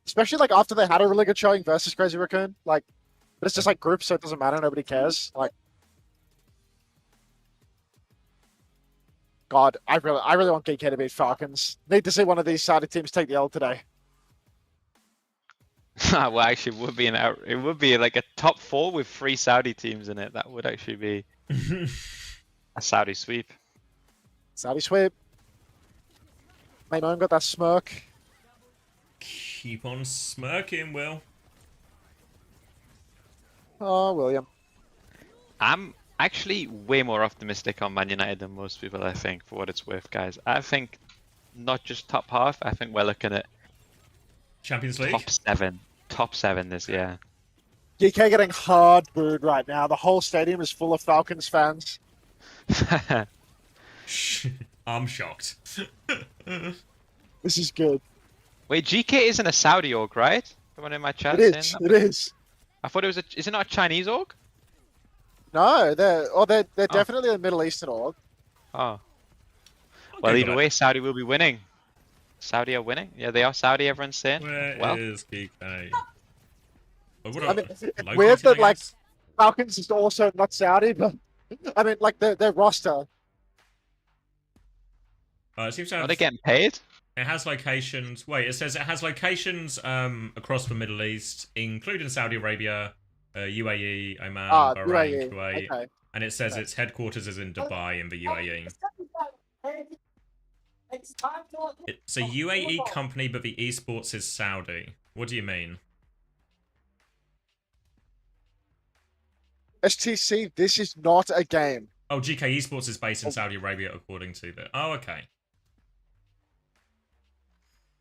Especially like after they had a really good showing versus Crazy Raccoon, like, but it's just like groups, so it doesn't matter. Nobody cares. Like, God, I really want GK to beat Falcons. Need to see one of these Saudi teams take the L today. Well, actually, it would be like a top 4 with 3 Saudi teams in it. That would actually be a Saudi sweep. Saudi sweep. Main man got that smirk. Keep on smirking, Will. Oh, William. I'm actually way more optimistic on Man United than most people, I think, for what it's worth, guys. I think not just top half, I think we're looking at Champions League? Top 7 this year. GK getting hard booed right now. The whole stadium is full of Falcons fans. I'm shocked. This is good. Wait, GK isn't a Saudi org, right? Someone in my chat It is. saying It is. I thought it was is it not a Chinese org? No, they're definitely a Middle Eastern org. Oh. Well, either way, Saudi will be winning. Saudi are winning. Yeah, they are Saudi. Everyone's saying. Where is GK? I mean, it's weird that like Falcons is also not Saudi, but I mean, like their roster. It seems to have, are they getting paid? It has locations. Wait, it says it has locations across the Middle East, including Saudi Arabia, UAE, Oman, Bahrain, UAE. Kuwait, Okay. And it says its headquarters is in Dubai in the UAE. It's a UAE company, but the esports is Saudi. What do you mean? STC, this is not a game. Oh, GK Esports is based in Saudi Arabia, according to the... Oh, okay.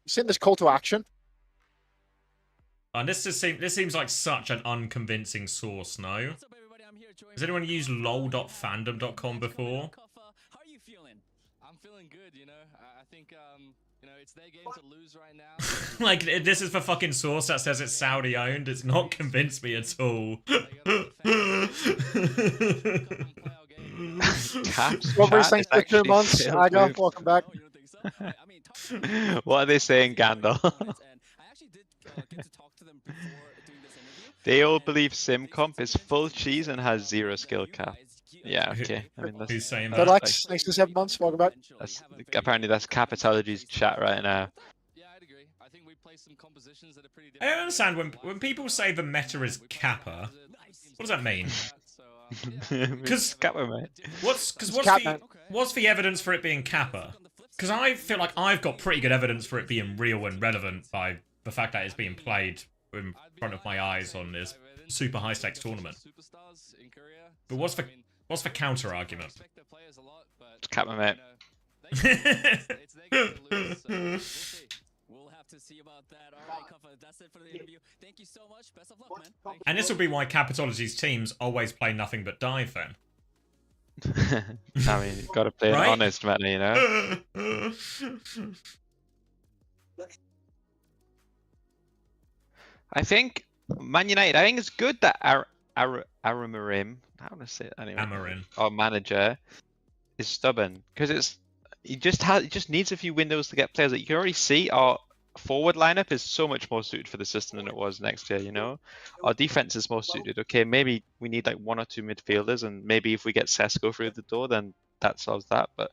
You seen this call to action? And this seems like such an unconvincing source, no? Has anyone used lol.fandom.com before? How are you feeling? I'm feeling good, you know. I think you know, it's their game to lose right now. Like, this is the fucking source that says it's Saudi owned. It's not convinced me at all. Strawberries, thanks for 2 months. Aga, welcome back. What are they saying, Gandalf? They all believe SimComp is full cheese and has 0 skill cap. Yeah, okay. I mean, that's, who's saying that? Relax, thanks for 7 months. Welcome back. Apparently, that's Capitology's chat right now. I don't understand when people say the meta is Kappa. What does that mean? Because Kappa, mate. What's the evidence for it being Kappa? Because I feel like I've got pretty good evidence for it being real and relevant by the fact that it's being played in front of my eyes on this super high stakes tournament. But what's the counter argument? It's Kappa, mate. We'll have to see about that. All right, Kuffa, that's it for the interview. Thank you so much. Best of luck, man. And this will be why Capitology's teams always play nothing but dive then. I mean, you've got to play Right? an honest manner, you know? I think Man United, I think it's good that Amarim, how do I say it anyway? Amarim. Our manager is stubborn because he just needs a few windows to get players. That you can already see our forward lineup is so much more suited for the system than it was next year. You know, our defense is more suited. Okay, maybe we need like 1 or 2 midfielders, and maybe if we get Sesko through the door, then that solves that. But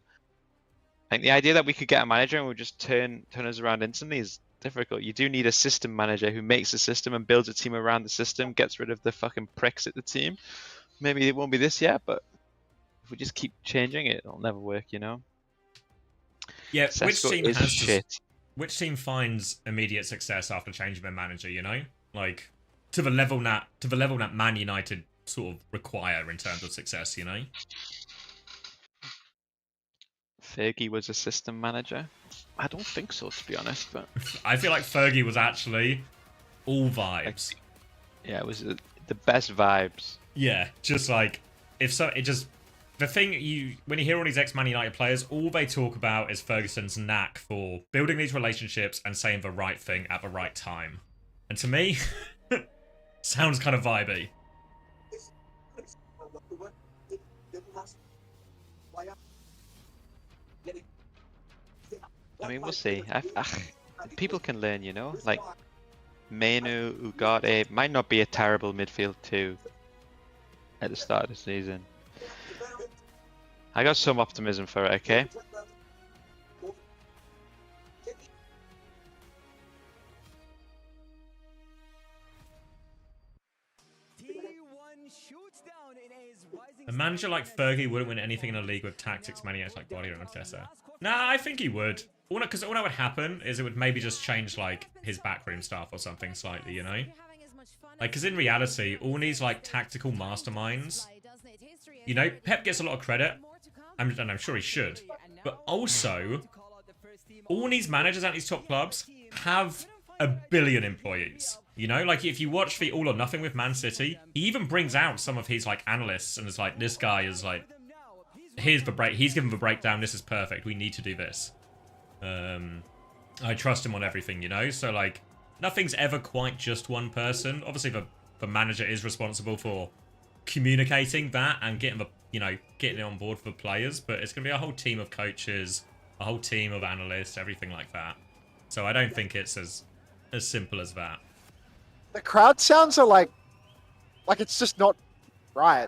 I think the idea that we could get a manager and we'll just turn us around instantly is difficult. You do need a system manager who makes a system and builds a team around the system, gets rid of the fucking pricks at the team. Maybe it won't be this year, but if we just keep changing it, it'll never work, you know? Yeah, Sesko which team finds immediate success after changing their manager, you know? Like, to the level that Man United sort of require in terms of success, you know? Fergie was a system manager? I don't think so, to be honest, but... I feel like Fergie was actually all vibes. Yeah, it was the best vibes. Yeah, just like, the thing when you hear all these ex-Man United players, all they talk about is Ferguson's knack for building these relationships and saying the right thing at the right time. And to me, sounds kind of vibey. I mean, we'll see. People can learn, you know? Like, Menu, Ugarte might not be a terrible midfield too at the start of the season. I got some optimism for it, okay? A manager like Fergie wouldn't win anything in a league with tactics maniacs like Guardiola and Tessa. Nah, I think he would. Because all that would happen is it would maybe just change, like, his backroom staff or something slightly, you know? Like, because in reality, all these, like, tactical masterminds, you know, Pep gets a lot of credit, and I'm sure he should, but also, all these managers at these top clubs have a billion employees. You know, like, if you watch the All or Nothing with Man City, he even brings out some of his, like, analysts, and it's like, this guy is like, here's the break, he's given the breakdown, this is perfect, we need to do this. I trust him on everything, you know? So, like, nothing's ever quite just one person. Obviously, the manager is responsible for communicating that and getting it on board for the players, but it's going to be a whole team of coaches, a whole team of analysts, everything like that. So I don't think it's as simple as that. The crowd sounds are like it's just not right.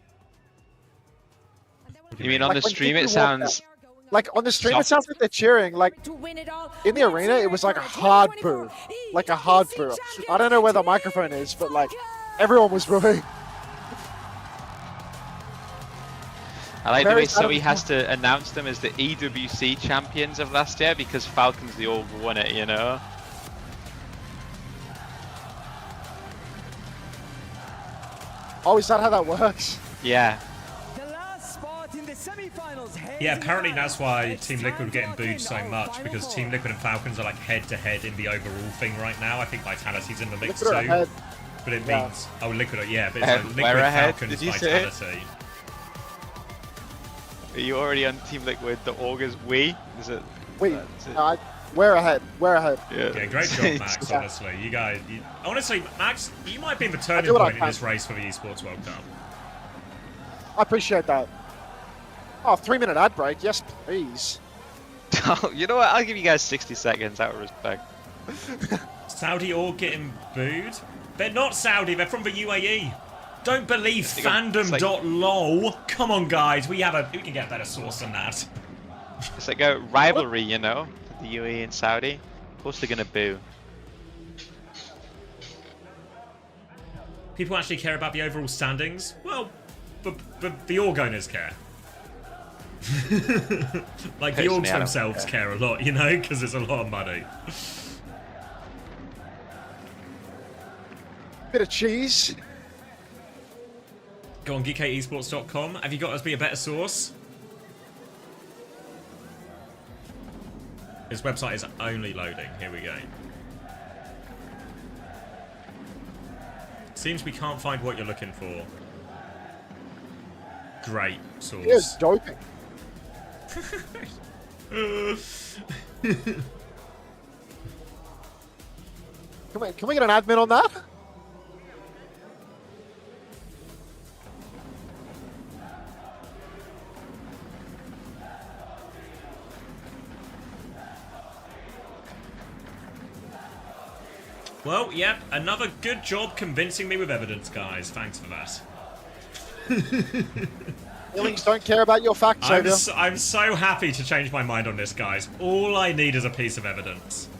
You mean on the stream it sounds... Like, on the stream, it sounds like they're cheering. Like, in the arena, it was like a hard boo. Like a hard boo. I don't know where the microphone is, but, like, everyone was booing. I like the way Zoe has to announce them as the EWC champions of last year because Falcons, they all won it, you know? Oh, is that how that works? Yeah. Yeah, apparently that's why Team Liquid are getting booed so much, because Team Liquid and Falcons are like head-to-head in the overall thing right now. I think Vitality's in the mix too. but it means Liquid. Yeah, but it's like Liquid Where ahead, Falcons did you say? Vitality. Are you already on Team Liquid? The August we? Is it? We're ahead. We're ahead. Yeah, great job, Max. Honestly, you guys. Honestly, Max, you might be the turning point in this race for the Esports World Cup. I appreciate that. Oh, 3-minute ad break. Yes, please. Oh, you know what? I'll give you guys 60 seconds out of respect. Saudi all getting booed? They're not Saudi. They're from the UAE. Don't believe fandom.lol. Come on, guys. We can get a better source than that. It's like a rivalry, you know, the UAE and Saudi. Of course they're gonna boo. People actually care about the overall standings? Well, the org owners care. Like the orgs themselves care a lot, you know, because it's a lot of money. Bit of cheese. Go on, geekesports.com. Have you got us be a better source? This website is only loading. Here we go. Seems we can't find what you're looking for. Great source. Here's doping. Can we get an admin on that? Well, yep, another good job convincing me with evidence, guys. Thanks for that. Feelings don't care about your facts, I'm so happy to change my mind on this, guys. All I need is a piece of evidence.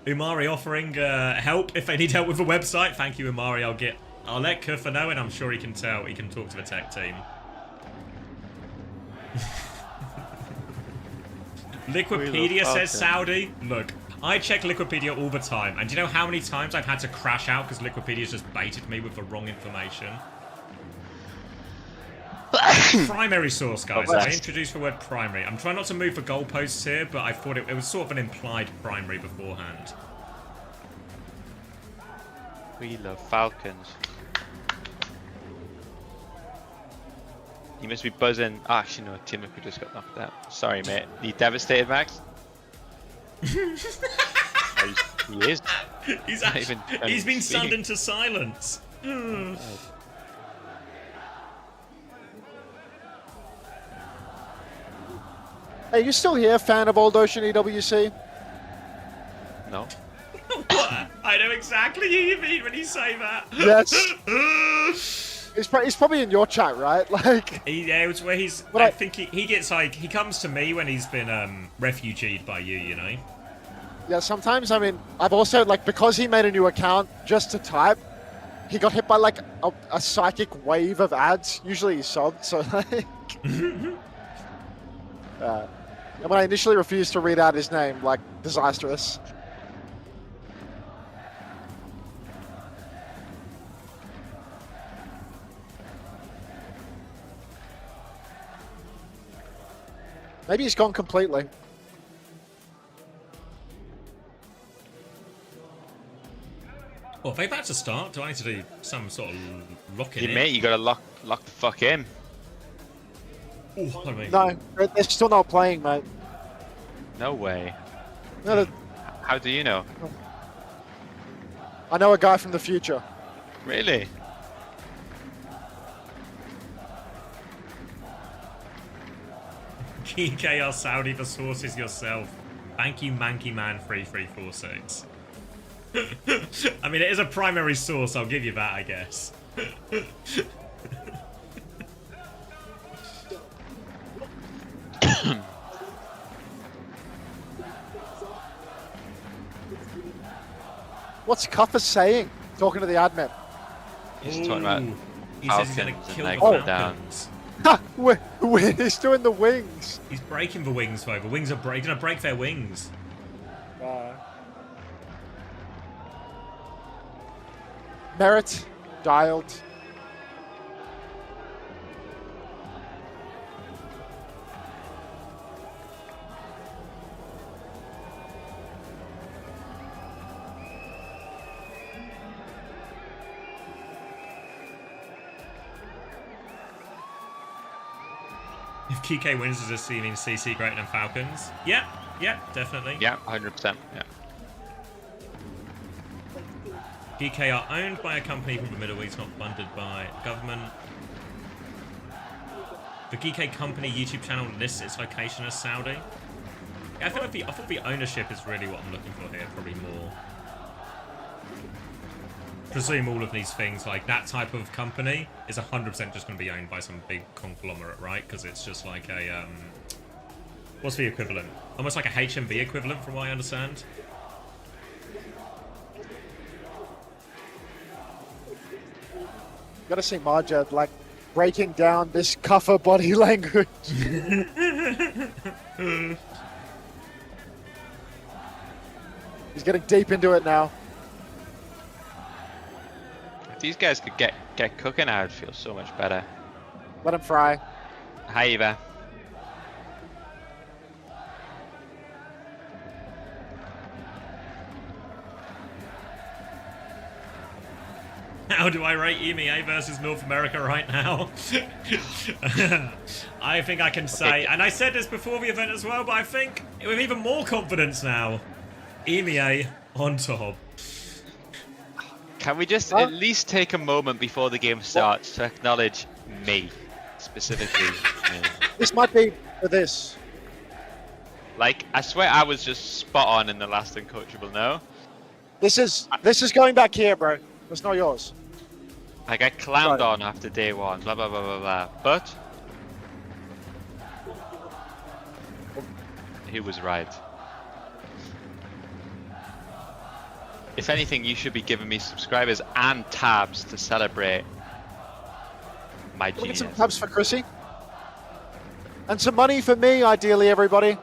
Umari offering help if they need help with the website. Thank you, Umari. I'll let Kufa know, and I'm sure he can tell. He can talk to the tech team. Liquipedia says Saudi. Look, I check Liquipedia all the time, and do you know how many times I've had to crash out because Liquipedia's just baited me with the wrong information? Primary source, guys. I introduced the word primary. I'm trying not to move the goalposts here, but I thought it was sort of an implied primary beforehand. We love Falcons. You must be buzzing. Oh, actually, no, Team Liquid just got knocked out. Sorry, mate. Are you devastated, Max? He is. He's been stunned into silence. Hey, you still here, fan of Old Ocean EWC? No. What? I know exactly who you mean when you say that. Yes. He's probably in your chat, right? Like. Yeah, it's where he's. I think he gets like he comes to me when he's been refugeed by you, you know. Yeah, sometimes I mean I've also like because he made a new account just to type, he got hit by like a psychic wave of ads. Usually he's subbed, so like. And when I initially refused to read out his name, like disastrous. Maybe he's gone completely. Well, are they about to start? Do I need to do some sort of locking in? Mate, you gotta lock the fuck in. Ooh, pardon me. No, they're still not playing, mate. No way. No, how do you know? I know a guy from the future. Really? GKR Saudi, the source is yourself. Thank you, Manky Man 3346. I mean, it is a primary source, I'll give you that, I guess. What's Cuffer saying? Talking to the admin. He's talking about he says he's gonna kill the Falcons. Ha! He's doing the wings. He's breaking the wings, though. The wings are gonna break their wings. Merit dialed. If GK wins, does this mean CC greater than Falcons? Yeah, definitely. Yeah, 100%. Yeah. GK are owned by a company from the Middle East, not funded by government. The GK company YouTube channel lists its location as Saudi. Yeah, I thought the ownership is really what I'm looking for here, probably more. Presume all of these things, like that type of company, is 100% just going to be owned by some big conglomerate, right? Because it's just like a, what's the equivalent? Almost like a HMV equivalent, from what I understand. Gotta see Marja, like, breaking down this Kuffer body language. He's getting deep into it now. If these guys could get cooking, I would feel so much better. Let him fry. Hi, Eva. How do I rate EMEA versus North America right now? I think I can say, and I said this before the event as well, but I think with even more confidence now, EMEA on top. Can we just at least take a moment before the game starts to acknowledge me, specifically me? This might be for this. Like, I swear I was just spot on in the last Uncoachable, no? This is going back here, bro. It's not yours. I got clowned on after day one, blah blah blah blah blah. But he was right. If anything, you should be giving me subscribers and tabs to celebrate my genius. Get some tabs for Chrissy. And some money for me, ideally, everybody.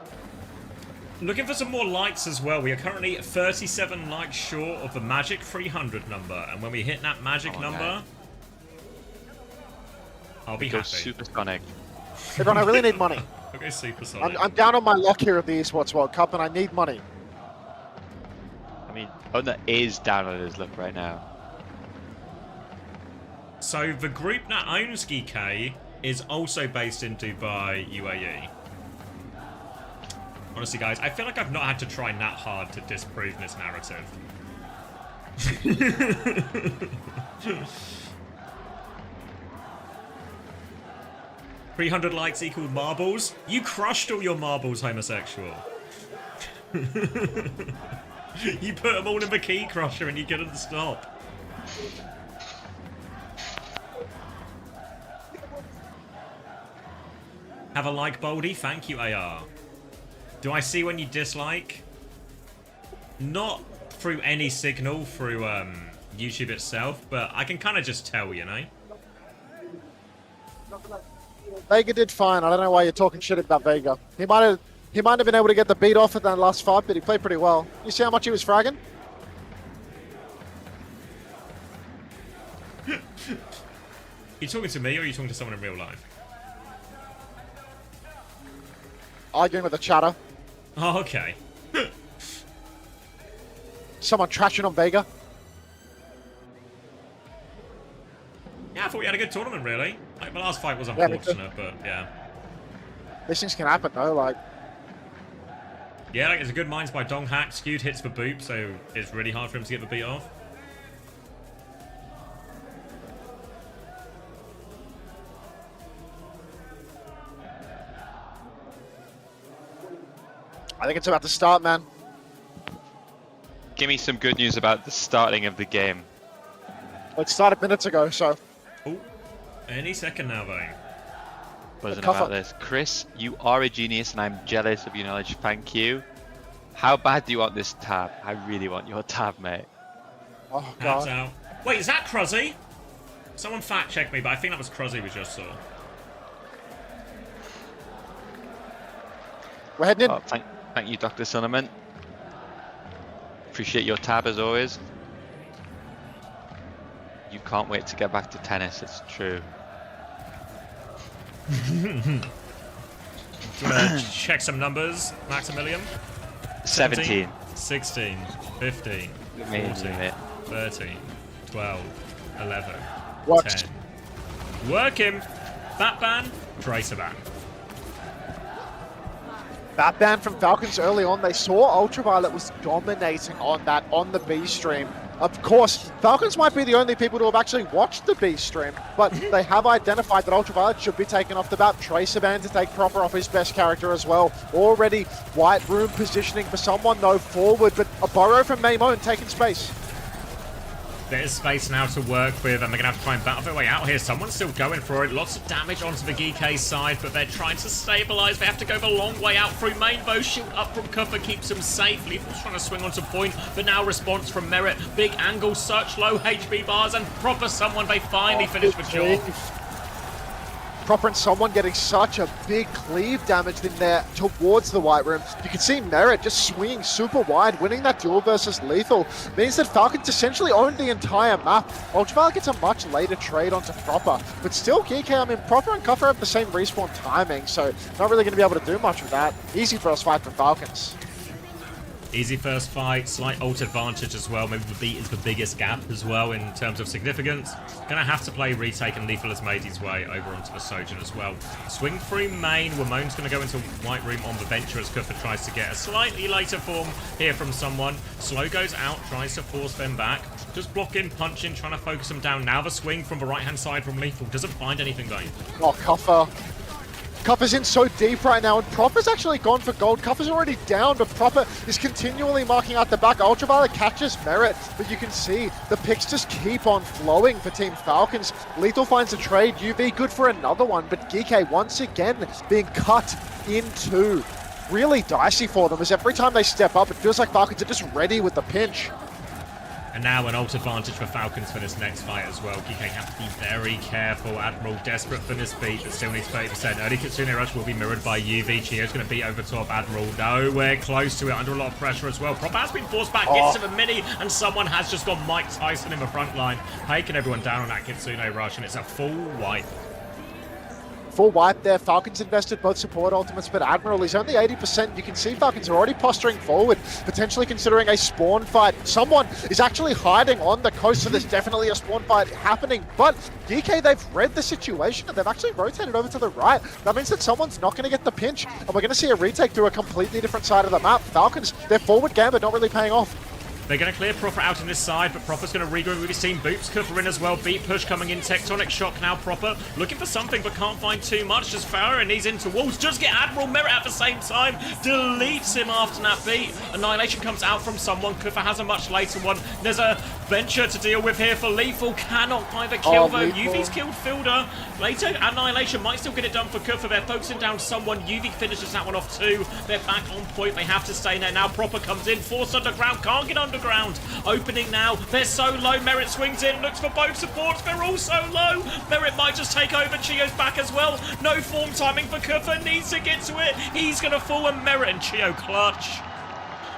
Looking for some more likes as well. We are currently 37 likes short of the magic 300 number. And when we hit that magic number, I'll be happy. Supersonic. Everyone, I really need money. Okay, supersonic. I'm down on my luck here at the Esports World Cup, and I need money. I mean, Ona is down on his luck right now. So the group that owns GK is also based in Dubai, UAE. Honestly, guys, I feel like I've not had to try that hard to disprove this narrative. 300 likes equal marbles? You crushed all your marbles, homosexual. You put them all in the key crusher and you couldn't stop. Have a like, Baldy. Thank you, AR. Do I see when you dislike? Not through any signal through YouTube itself, but I can kind of just tell, you know? Vega did fine. I don't know why you're talking shit about Vega. He might have been able to get the beat off in that last fight, but he played pretty well. You see how much he was fragging? You talking to me or are you talking to someone in real life? Arguing with the chatter. Oh, okay. Someone trashing on Vega. Yeah, I thought we had a good tournament, really. Like, the last fight was unfortunate, but yeah. These things can happen, though, like... Yeah, like, it's a good minds by Dong Hack. Skewed hits for Boop, so it's really hard for him to get the beat off. I think it's about to start, man. Give me some good news about the starting of the game. Well, it started minutes ago, so... Oh, any second now, though. Buzzing about this. Chris, you are a genius and I'm jealous of your knowledge. Thank you. How bad do you want this tab? I really want your tab, mate. Oh, God. Out. Wait, is that Cruzzy? Someone fact check me, but I think that was Cruzzy we just saw. We're heading in. Oh, thank you, Dr. Sonneman. Appreciate your tab as always. You can't wait to get back to tennis, it's true. Do you want to check some numbers, Maximilian? 17. 16, 15, 14, 13, 12, 11, Worked. 10. Work him! That ban, Tracer ban. That ban from Falcons early on, they saw Ultraviolet was dominating on the B stream. Of course, Falcons might be the only people to have actually watched the B stream, but they have identified that Ultraviolet should be taken off the map. Tracer ban to take Proper off his best character as well. Already White Room positioning for someone though forward, but a burrow from Maimone taking space. Bit of space now to work with, and they're going to have to try and battle their way out here. Someone's still going for it. Lots of damage onto the GK side, but they're trying to stabilize. They have to go the long way out through main. Bow shield up from Kuffer keeps them safe. Lethal's trying to swing onto point, but now response from Merit. Big angle, such low HP bars, and Proper someone. They finally finish the job. Proper and someone getting such a big cleave damage in there towards the White Room. You can see Merit just swinging super wide, winning that duel versus Lethal. Means that Falcons essentially owned the entire map. Ultraviolet gets a much later trade onto Proper, but still GK, I mean, Proper and Kuffer have the same respawn timing, so not really going to be able to do much with that. Easy first fight for Falcons. Easy first fight, slight ult advantage as well. Maybe the beat is the biggest gap as well in terms of significance. Gonna have to play retake, and Lethal has made his way over onto the Sojourn as well. Swing through main. Ramon's gonna go into White Room on the Venture as Kuffer tries to get a slightly later form here from someone. Slow goes out, tries to force them back. Just blocking, punching, trying to focus them down. Now the swing from the right-hand side from Lethal. Doesn't find anything though. Oh, Kuffer. Kuffer's in so deep right now, and Proper's actually gone for gold. Kuffer's already down, but Proper is continually marking out the back. Ultraviolet catches Merit, but you can see the picks just keep on flowing for Team Falcons. Lethal finds a trade. UV good for another one, but GK once again being cut in two. Really dicey for them, as every time they step up, it feels like Falcons are just ready with the pinch. And now an ult advantage for Falcons for this next fight as well. GK have to be very careful. Admiral desperate for this beat, but still needs 30%. Early Kitsune Rush will be mirrored by UV. Chio's going to beat over top. Admiral nowhere close to it, under a lot of pressure as well. Proper has been forced back, gets him a mini, and someone has just got Mike Tyson in the front line, taking everyone down on that Kitsune Rush, and it's a full wipe. Full wipe there. Falcons invested both support ultimates, but Admiral is only 80%. You can see Falcons are already posturing forward, potentially considering a spawn fight. Someone is actually hiding on the coast, so there's definitely a spawn fight happening. But DK, they've read the situation, and they've actually rotated over to the right. That means that someone's not going to get the pinch, and we're going to see a retake through a completely different side of the map. Falcons, their forward gambit not really paying off. They're going to clear Proper out on this side, but Proper's going to regroup with his team. Boops Kuffer in as well. Beat push coming in. Tectonic shock now. Proper looking for something, but can't find too much. Just Farah and he's into walls. Just get Admiral Merit at the same time. Deletes him after that beat. Annihilation comes out from someone. Kuffer has a much later one. There's a Venture to deal with here for Lethal. Cannot find the kill though. UV's killed Fielder. Later, Annihilation might still get it done for Kuffer. They're focusing down someone. UV finishes that one off too. They're back on point. They have to stay there. Now Proper comes in. Forced underground. Can't get underground. Opening now. They're so low. Merit swings in. Looks for both supports. They're all so low. Merit might just take over. Chio's back as well. No form timing for Kuffer. Needs to get to it. He's going to fall, and Merit and Chio clutch.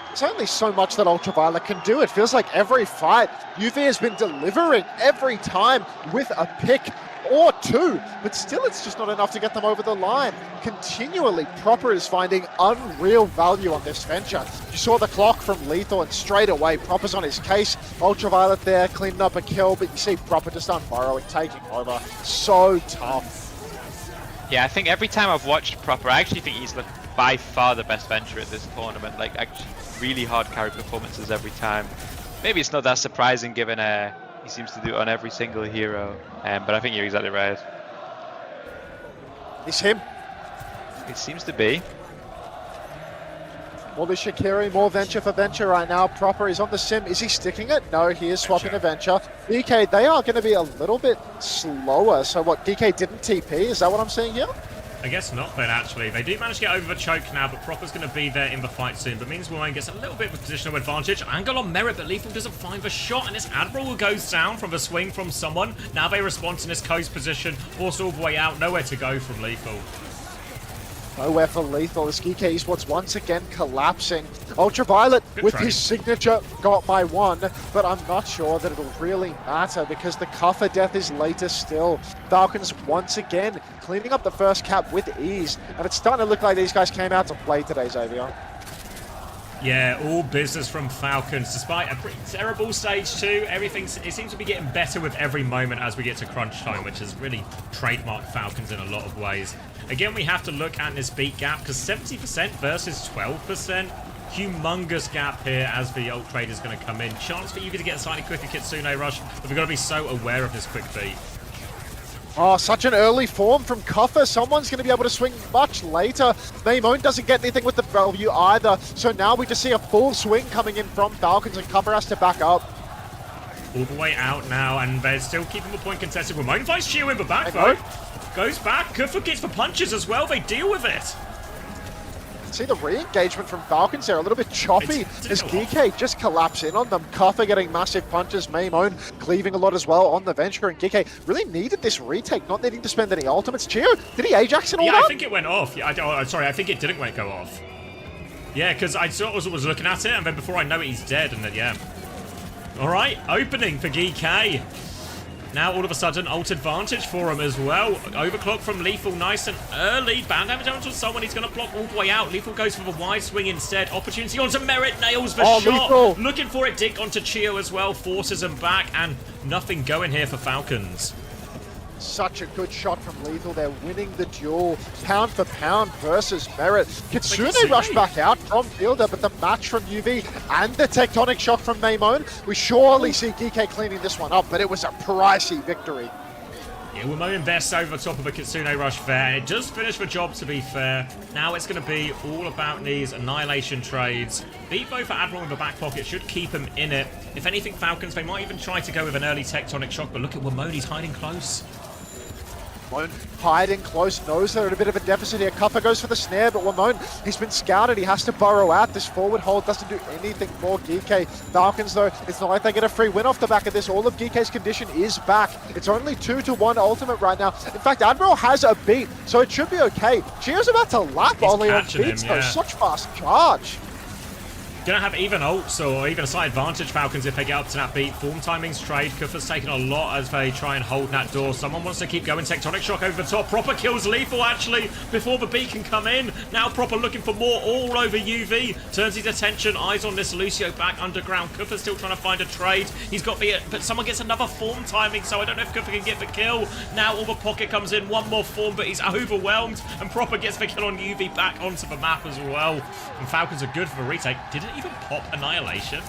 There's only so much that Ultraviolet can do. It feels like every fight, UV has been delivering every time with a pick or two, but still it's just not enough to get them over the line. Continually, Proper is finding unreal value on this Venture. You saw the clock from Lethal, and straight away, Proper's on his case. Ultraviolet there, cleaning up a kill, but you see Proper just unburrowing, taking over. So tough. Yeah, I think every time I've watched Proper, I actually think he's by far the best Venture at this tournament. Like, actually, really hard carry performances every time. Maybe it's not that surprising given he seems to do it on every single hero, but I think you're exactly right. It's him. It seems to be. More the Shakiri, more Venture for Venture right now. Proper is on the sim. Is he sticking it? No, he is swapping a Venture. DK, they are going to be a little bit slower. So what, DK didn't TP? Is that what I'm seeing here? I guess not then, actually. They do manage to get over the choke now, but Proper's going to be there in the fight soon. But means Warren gets a little bit of a positional advantage. Angle on Merit, but Lethal doesn't find the shot, and it's Admiral who goes down from the swing from someone. Now they respond in this coast position, forced all the way out, nowhere to go from Lethal. Nowhere for Lethal as GK Esports once again collapsing. Ultraviolet with his signature got by one, but I'm not sure that it'll really matter because the Kuffer death is later still. Falcons once again cleaning up the first cap with ease, and it's starting to look like these guys came out to play today, Xavier. Yeah, all business from Falcons. Despite a pretty terrible stage 2, it seems to be getting better with every moment as we get to crunch time, which is really trademarked Falcons in a lot of ways. Again, we have to look at this beat gap, because 70% versus 12%. Humongous gap here as the ult trade is going to come in. Chance for Yuvi to get a slightly quicker Kitsune rush, but we've got to be so aware of this quick beat. Oh, such an early form from Kuffer. Someone's going to be able to swing much later. Maimone doesn't get anything with the value either. So now we just see a full swing coming in from Falcons, and Kuffer has to back up. All the way out now, and they're still keeping the point contested. Ramon finds Chiu in the back, though. Goes back. Kuffer gets the punches as well. They deal with it. See the re-engagement from Falcons there, a little bit choppy as GK just collapse in on them. Kuffer getting massive punches, Maimone cleaving a lot as well on the Venture, and GK really needed this retake, not needing to spend any ultimates. Chiu, did he Ajax in all that? Yeah, I think it went off. Yeah, sorry, I think it didn't go off. Yeah, because I sort of was looking at it, and then before I know it, he's dead, and then, yeah. All right, opening for GK. Now, all of a sudden, ult advantage for him as well. Overclock from Lethal, nice and early. Band damage onto someone. He's going to block all the way out. Lethal goes for the wide swing instead. Opportunity onto Merit, nails the shot. Lethal. Looking for it. Dick onto Chiu as well. Forces him back, and nothing going here for Falcons. Such a good shot from Lethal. They're winning the duel, pound for pound versus Merit. Kitsune rushed back out from Fielder, but the match from UV and the tectonic shock from Maimone, we surely see GK cleaning this one up, but it was a pricey victory. Yeah, Wimone invests over the top of a Kitsune rush there. It does finish the job, to be fair. Now it's going to be all about these annihilation trades. Beat both for Admiral in the back pocket should keep him in it. If anything, Falcons, they might even try to go with an early tectonic shock, but look at Wimone, he's hiding close. Wimone hiding close, knows they're at a bit of a deficit here. Kuffer goes for the snare, but Wimone, he's been scouted. He has to burrow out. This forward hold doesn't do anything for GK. Falcons, though, it's not like they get a free win off the back of this. All of GK's condition is back. It's only 2-1 ultimate right now. In fact, Admiral has a beat, so it should be okay. Chiu's about to lap Ollie on beats, though. Such fast charge. Gonna have even ults or even a slight advantage, Falcons, if they get up to that beat. Form timings trade. Kuffer's taking a lot as they try and hold that door. Someone wants to keep going. Tectonic shock over the top. Proper kills Lethal, actually, before the beat can come in. Now Proper looking for more all over UV. Turns his attention. Eyes on this Lucio back underground. Kuffer's still trying to find a trade. He's got the... But someone gets another form timing, so I don't know if Kuffer can get the kill. Now all the pocket comes in. One more form, but he's overwhelmed. And Proper gets the kill on UV back onto the map as well. And Falcons are good for the retake. Didn't even pop annihilation.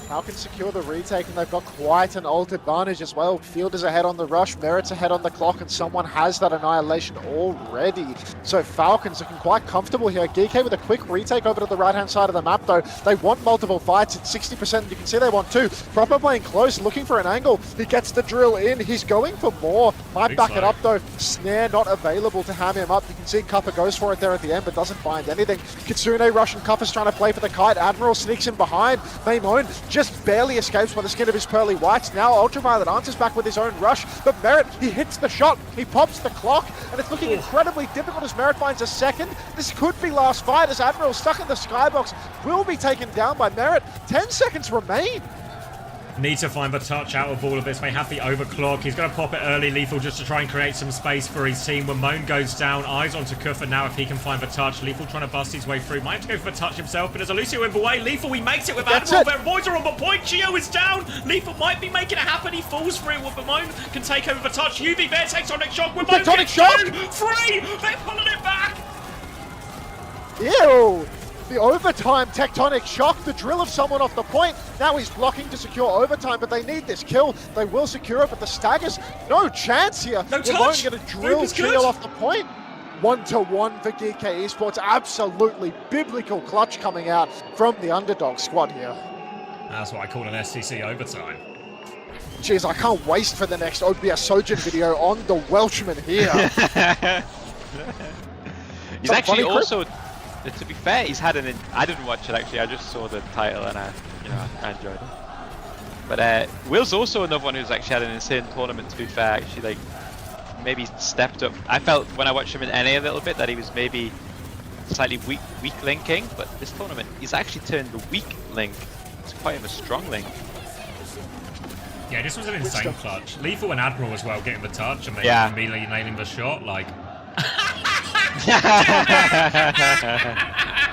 Falcons secure the retake, and they've got quite an ult advantage as well. Fielder's ahead on the rush, Merit's ahead on the clock, and someone has that annihilation already. So Falcons looking quite comfortable here. GK with a quick retake over to the right-hand side of the map, though. They want multiple fights at 60%. You can see they want two. Proper playing close, looking for an angle. He gets the drill in. He's going for more. Might back it up, though. Snare not available to ham him up. You can see Kuffer goes for it there at the end, but doesn't find anything. Kitsune rush, and Kuffer's trying to play for the kite. Admiral sneaks in behind. Maimone just barely escapes by the skin of his pearly whites. Now Ultraviolet answers back with his own rush, but Merit, he hits the shot, he pops the clock, and it's looking incredibly difficult as Merit finds a second. This could be last fight as Admiral stuck in the skybox will be taken down by Merit. 10 seconds remain. Need to find the touch out of all of this. They have the overclock. He's going to pop it early, Lethal, just to try and create some space for his team. Wimone goes down. Eyes onto Kuffer now if he can find the touch. Lethal trying to bust his way through. Might have to go for the touch himself, but there's a Lucio in the way. Lethal, he makes it with Admiral. Their boys are on the point. Chiu is down. Lethal might be making it happen. He falls for it. Wimone can take over the touch. UV there takes tectonic shock. Wimone gets two. Free. They're pulling it back. Ew. The overtime tectonic shock, the drill of someone off the point. Now he's blocking to secure overtime, but they need this kill. They will secure it, but the Staggers, no chance here. No touch. They're going to drill Chio off the point. 1-1 for GK Esports. Absolutely biblical clutch coming out from the underdog squad here. That's what I call an SCC overtime. Jeez, I can't waste for the next OBS Sojin video on the Welshman here. He's actually also... To be fair, he's had I didn't watch it actually. I just saw the title and I enjoyed it. But Will's also another one who's actually had an insane tournament. To be fair, actually, like maybe stepped up. I felt when I watched him in NA a little bit that he was maybe slightly weak linking, but this tournament he's actually turned the weak link to quite a strong link. Yeah, this was an insane clutch. Lethal and Admiral as well getting the touch and then immediately nailing the shot. Like.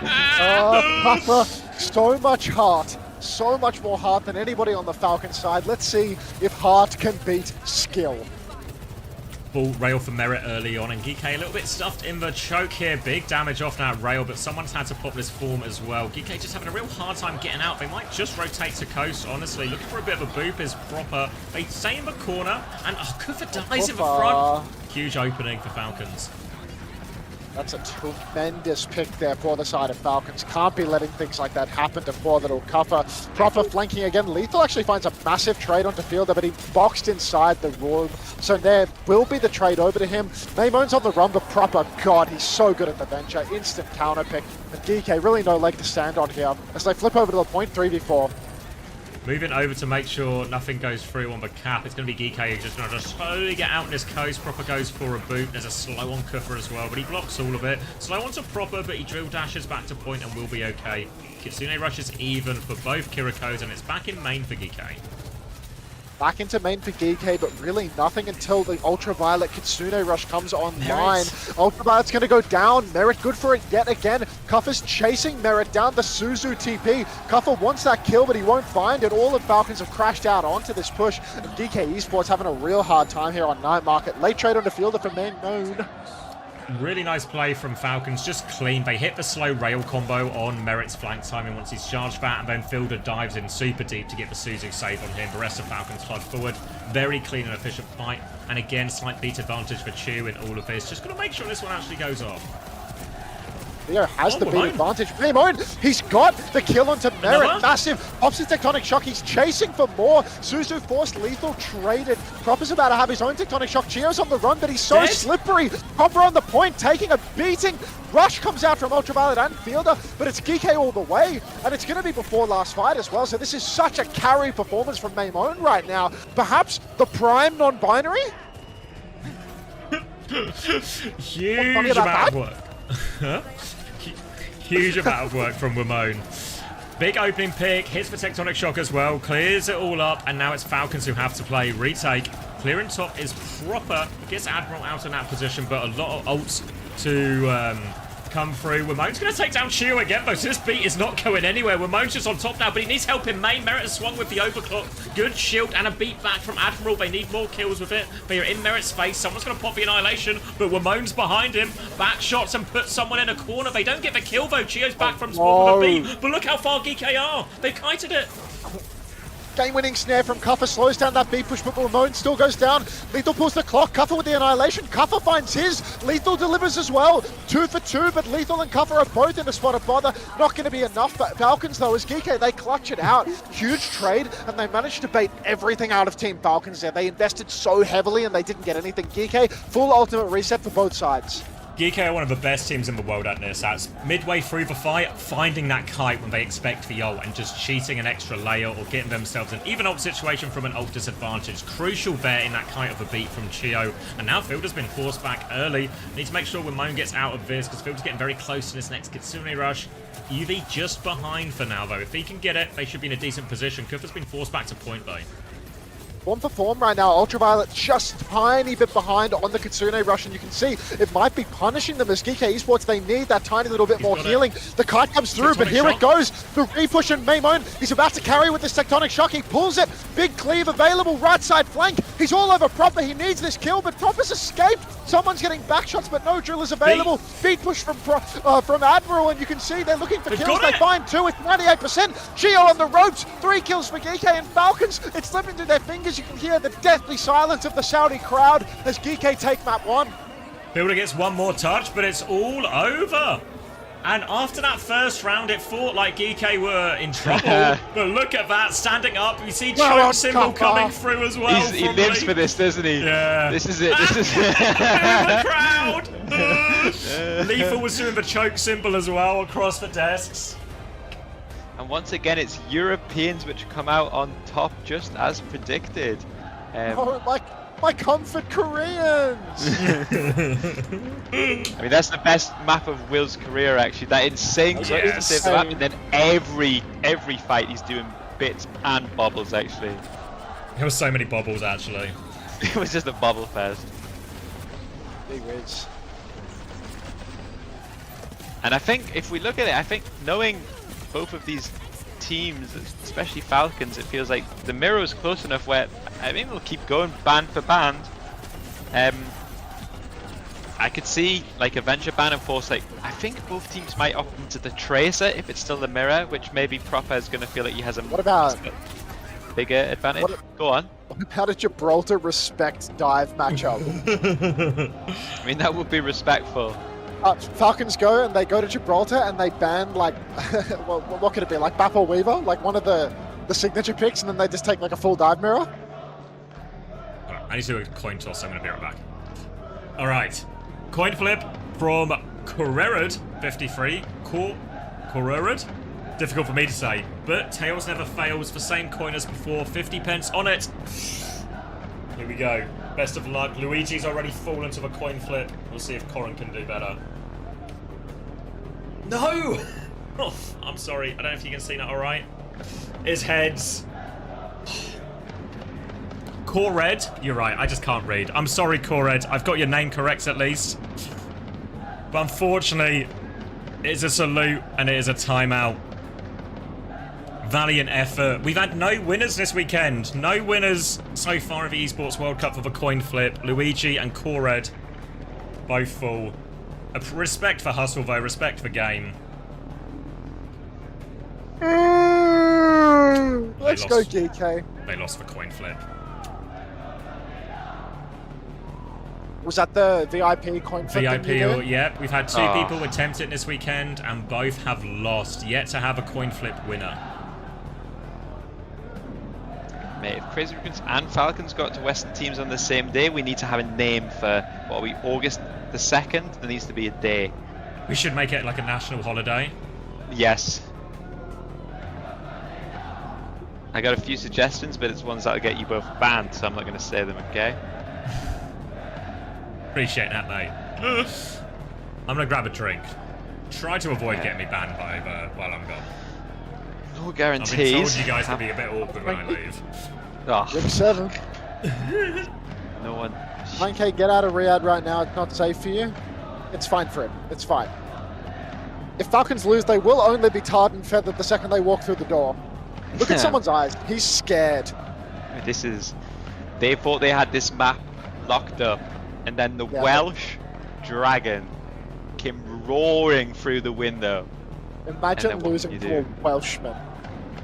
Papa, so much heart. So much more heart than anybody on the Falcon side. Let's see if heart can beat skill. Full rail for Merit early on, and Geeky a little bit stuffed in the choke here. Big damage off that rail, but someone's had to pop this form as well. Geeky just having a real hard time getting out. They might just rotate to coast, honestly. Looking for a bit of a boop is proper. They stay in the corner, and Kufa dies in the front. Huge opening for Falcons. That's a tremendous pick there for the side of Falcons. Can't be letting things like that happen to poor little Kuffa. Proper flanking again. Lethal actually finds a massive trade onto Fielder, but he boxed inside the room. So there will be the trade over to him. Maymone's on the run, but Proper, God, he's so good at the venture. Instant counter pick. And DK really no leg to stand on here as they flip over to the point 3v4. Moving over to make sure nothing goes through on the cap. It's going to be Geeky just going to slowly get out in this coast. Proper goes for a boot. There's a slow on Kufa as well, but he blocks all of it. Slow onto Proper, but he drill dashes back to point and will be okay. Kitsune rushes even for both Kirikos, and it's back in main for Geeky. Back into main for Geeky, but really nothing until the Ultraviolet Kitsune rush comes online. Ultraviolet's going to go down. Merit good for it yet again. Kuffa's chasing Merit down the Suzu TP. Kuffa wants that kill, but he won't find it. All the Falcons have crashed out onto this push. And DK Esports having a real hard time here on Night Market. Late trade onto Fielder for Maymoon. Really nice play from Falcons, just clean. They hit the slow rail combo on Merit's flank timing once he's charged that, and then Fielder dives in super deep to get the Suzu save on him. The rest of Falcons flood forward. Very clean and efficient fight. And again, slight beat advantage for Chu in all of this. Just got to make sure this one actually goes off. Theo has the beat advantage. Maymoon, he's got the kill onto Merit. Massive. Pops his Tectonic Shock. He's chasing for more. Suzu forced Lethal traded. Proper's about to have his own Tectonic Shock. Chio's on the run, but he's so slippery. Proper on the point, taking a beating. Rush comes out from Ultraviolet and Fielder, but it's Geeky all the way. And it's going to be before last fight as well. So this is such a carry performance from Maymoon right now. Perhaps the prime non-binary? Huge amount of work. Huge amount of work from Ramon. Big opening pick, hits the Tectonic Shock as well, clears it all up, and now it's Falcons who have to play retake. Clearing top is Proper, gets Admiral out in that position, but a lot of ults to come through. Ramon's going to take down Chio again, though, so this beat is not going anywhere. Ramon's just on top now, but he needs help in main. Merit has swung with the overclock. Good shield and a beat back from Admiral. They need more kills with it. They are in Merit's face. Someone's going to pop the Annihilation, but Ramon's behind him. Back shots and puts someone in a corner. They don't get the kill, though. Chio's back from spawn with a beat, but look how far Geeky are. They've kited it. Game-winning snare from Kuffa slows down that beat push, but Ramon still goes down. Lethal pulls the clock. Kuffa with the Annihilation. Kuffa finds his. Lethal delivers as well. 2 for 2, but Lethal and Kuffa are both in a spot of bother. Not going to be enough. But Falcons, though, as Geeky, they clutch it out. Huge trade, and they managed to bait everything out of Team Falcons there. They invested so heavily, and they didn't get anything. Geeky, full ultimate reset for both sides. Geeky are one of the best teams in the world at this. That's midway through the fight, finding that kite when they expect the ult and just cheating an extra layer or getting themselves an even ult situation from an ult disadvantage. Crucial there in that kite of a beat from Chio. And now Fielder's been forced back early. Need to make sure Ramon gets out of this because Fielder's getting very close to this next Kitsune rush. UV just behind for now, though. If he can get it, they should be in a decent position. Kufa's been forced back to point, though. 1 for form right now. Ultraviolet just tiny bit behind on the Kitsune rush, and you can see it might be punishing them as Geeky Esports. They need that tiny little bit more healing. The kite comes through, but here it goes. The repush and Maymoon, he's about to carry with this Tectonic Shock. He pulls it. Big cleave available, right side flank. He's all over Proper. He needs this kill, but Proper's escaped. Someone's getting back shots, but no drill is available. Beat push from Admiral, and you can see they're looking for kills. They find 2 with 98%. Geo on the ropes. 3 kills for Geeky and Falcons. It's slipping through their fingers. You can hear the deathly silence of the Saudi crowd as Geeky take map 1. Fielder gets one more touch, but it's all over. And after that first round, it fought like Geeky were in trouble. But look at that, standing up. You see choke symbol coming through as well. He lives for this, doesn't he? Yeah. This is it. This is the crowd. Lethal was doing the choke symbol as well across the desks. And once again, it's Europeans which come out on top, just as predicted. My comfort Koreans! I mean, that's the best map of Will's career, actually. That insane save map, and then every fight he's doing bits and bobbles, actually. There were so many bobbles, actually. It was just a bubble fest. Big Riz. And I think if we look at it, I think knowing both of these teams, especially Falcons, it feels like the mirror is close enough where I think we'll keep going band for band. I could see like a Venture ban and Force. Like I think both teams might opt into the Tracer if it's still the mirror, which maybe Proper is going to feel like he has a bigger advantage. Go on. How did Gibraltar respect dive matchup? I mean, that would be respectful. Falcons go and they go to Gibraltar and they ban like, well, what could it be? Like Bap or Weaver, like one of the signature picks, and then they just take like a full dive mirror. Right, I need to do a coin toss, so I'm going to be right back. All right, coin flip from Corerad 53. Corerad. Difficult for me to say, but Tails never fails for same coin as before. 50 pence on it. Here we go. Best of luck. Luigi's already fallen to the coin flip. We'll see if Corin can do better. No! Oh, I'm sorry. I don't know if you can see that all right. It's heads. Corred. You're right. I just can't read. I'm sorry, Corred. I've got your name correct at least. But unfortunately, it's a salute and it is a timeout. Valiant effort. We've had no winners this weekend. No winners so far of the Esports World Cup for the coin flip. Luigi and Corred both full. Respect for hustle though. Respect for game. Let's go, GK. They lost the coin flip. Was that the VIP coin flip? VIP, yeah. We've had two people attempt it this weekend and both have lost. Yet to have a coin flip winner. Mate, if Crazy Raccoons and Falcons got to Western teams on the same day, we need to have a name for, what are we, August the 2nd? There needs to be a day. We should make it like a national holiday. Yes. I got a few suggestions, but it's ones that'll get you both banned, so I'm not going to say them, okay? Appreciate that, mate. I'm going to grab a drink. Try to avoid getting me banned while I'm gone. No guarantees. I've been told you guys to be a bit awkward when I leave. Oh. Rick 7. No one. 9K, get out of Riyadh right now. It's not safe for you. It's fine for him. It's fine. If Falcons lose, they will only be tarred and feathered the second they walk through the door. Look at someone's eyes. He's scared. This is... They thought they had this map locked up, and then the Welsh dragon came roaring through the window. Imagine losing to a Welshman.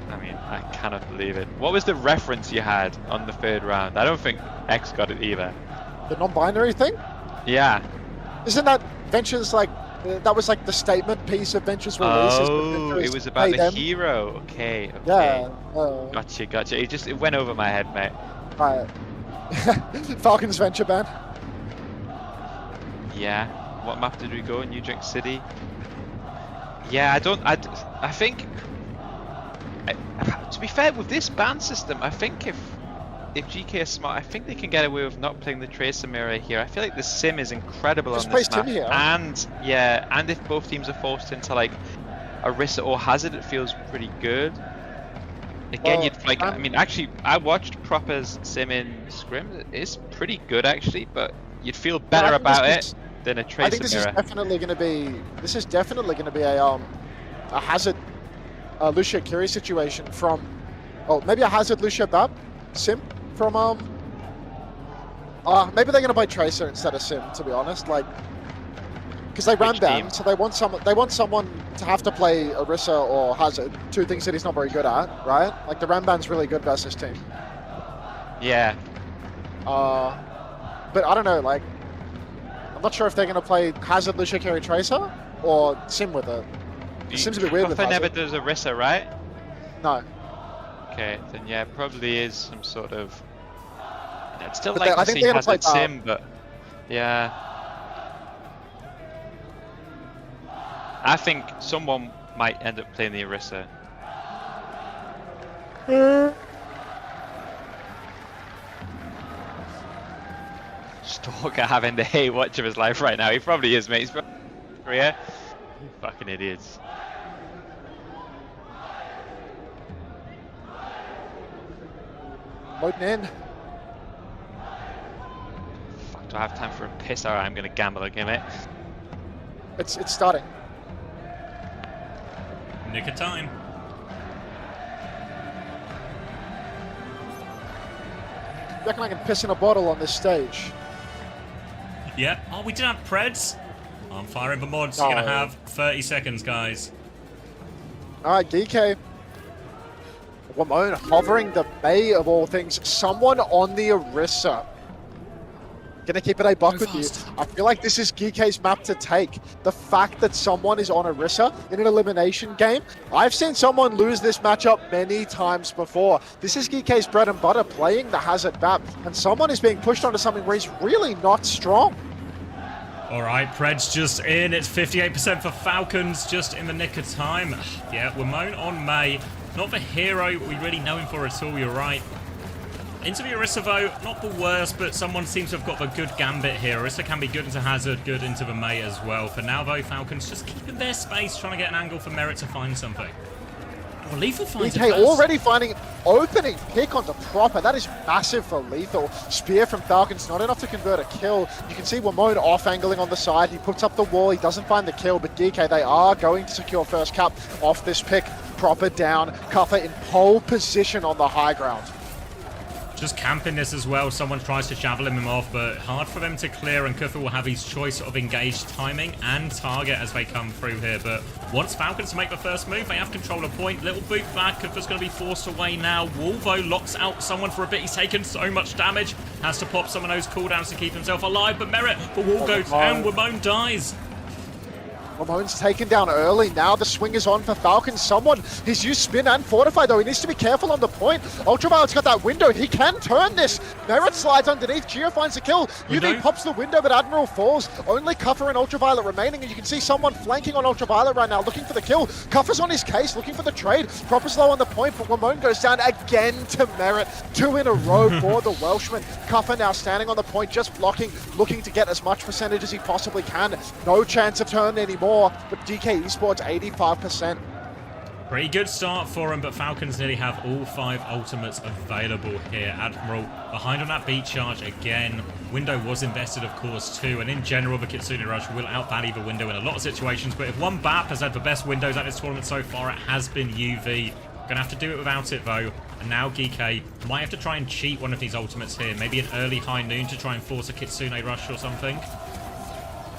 I mean, I cannot believe it. What was the reference you had on the 3rd round? I don't think X got it either. The non-binary thing? Yeah. Isn't that Venture's like... that was like the statement piece of Venture's releases. Oh, it was about the hero. Okay, okay. Yeah. Gotcha. It went over my head, mate. Right. Falcons Venture ban. Yeah. What map did we go? New Drink City? Yeah, I think... to be fair, with this ban system, I think if GK is smart, I think they can get away with not playing the Tracer mirror here. I feel like the sim is incredible on this map. Here. And, yeah, and if both teams are forced into, like, Orisa or Hazard, it feels pretty good. Again, you'd like... I mean, actually, I watched Proper's sim in Scrim. It's pretty good, actually, but you'd feel better about it than a Tracer mirror. I think this is definitely going to be... This is definitely going to be a Hazard Lucia Curie situation from... Oh, maybe a Hazard Lucia Bab sim from... maybe they're going to play Tracer instead of sim, to be honest. Like... Because they ran down, so they want someone to have to play Orisa or Hazard, two things that he's not very good at, right? Like the Ramban's really good versus team. Yeah. But I don't know, like, I'm not sure if they're going to play Hazard, Lucia, Carry, Tracer, or sim with it. It seems a bit weird with Hazard. never does Orisa, right? No. Okay, then yeah, probably is some sort of... I'd still But like I to think see they're gonna Hazard play sim, but... Yeah. I think someone might end up playing the Orisa. Stalker having the hate watch of his life right now. He probably is, mate. He's probably Korea. You fucking idiots. Loading in. Fuck, do I have time for a piss? Alright, I'm gonna gamble again, mate. It's starting. Nick of time. Reckon I can piss in a bottle on this stage. Yeah. Oh, we did have Preds. I'm firing for mods. You're going to have 30 seconds, guys. All right, DK. Wamone hovering the May of all things. Someone on the Orisa. Gonna keep it a buck with you. I feel like this is Geeke's map to take. The fact that someone is on Orisa in an elimination game. I've seen someone lose this matchup many times before. This is Geeke's bread and butter, playing the Hazard map. And someone is being pushed onto something where he's really not strong. All right, Preds just in. It's 58% for Falcons, just in the nick of time. Yeah, Wamone on May. Not the hero we really know him for at all, you're right. Into the Orisa, though, not the worst, but someone seems to have got the good gambit here. Orisa can be good into Hazard, good into the May as well. For now, though, Falcons just keeping their space, trying to get an angle for Merit to find something. Oh, Lethal finds DK already finding opening pick onto Proper. That is massive for Lethal. Spear from Falcons, not enough to convert a kill. You can see Wamone off-angling on the side. He puts up the wall. He doesn't find the kill, but DK, they are going to secure first cap off this pick. Proper down. Kuffer in pole position on the high ground. Just camping this as well. Someone tries to javelin him off, but hard for them to clear, and Kuffer will have his choice of engaged timing and target as they come through here. But once Falcons to make the first move, they have control of point. Little boot back. Kuffer's going to be forced away now. Wolvo locks out someone for a bit. He's taken so much damage. Has to pop some of those cooldowns to keep himself alive. But Merit, the wall goes down. Wamone dies. Wamone's taken down early. Now the swing is on for Falcons. Someone, he's used spin and fortify, though. He needs to be careful on the point. Ultraviolet's got that window. He can turn this. Merit slides underneath. Geo finds the kill. UV pops the window, but Admiral falls. Only Kuffer and Ultraviolet remaining, and you can see someone flanking on Ultraviolet right now, looking for the kill. Kuffer's on his case, looking for the trade. Proper's low on the point, but Wamone goes down again to Merit. 2 in a row for the Welshman. Kuffer now standing on the point, just blocking, looking to get as much percentage as he possibly can. No chance of turn anymore. But DK Esports 85%. Pretty good start for him, but Falcons nearly have all 5 ultimates available here. Admiral behind on that beat charge again. Window was invested, of course, too. And in general, the Kitsune Rush will outvalue the window in a lot of situations. But if one BAP has had the best windows at this tournament so far, it has been UV. Gonna have to do it without it, though. And now Geeke might have to try and cheat one of these ultimates here. Maybe an early high noon to try and force a Kitsune Rush or something.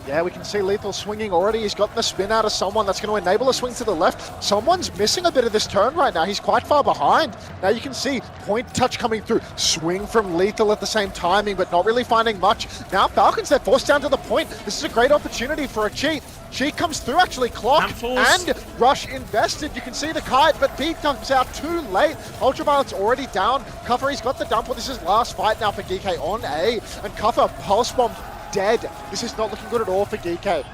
Yeah, we can see Lethal swinging already. He's gotten the spin out of someone that's going to enable a swing to the left. Someone's missing a bit of this turn right now. He's quite far behind. Now you can see point touch coming through. Swing from Lethal at the same timing, but not really finding much. Now Falcons, they're forced down to the point. This is a great opportunity for a cheat. Cheat comes through, actually, clock and Rush invested. You can see the kite, but B comes out too late. Ultraviolet's already down. Kuffer, he's got the dump. This is last fight now for Geeke on A, and Kuffer pulse bomb dead. This is not looking good at all for Geeke.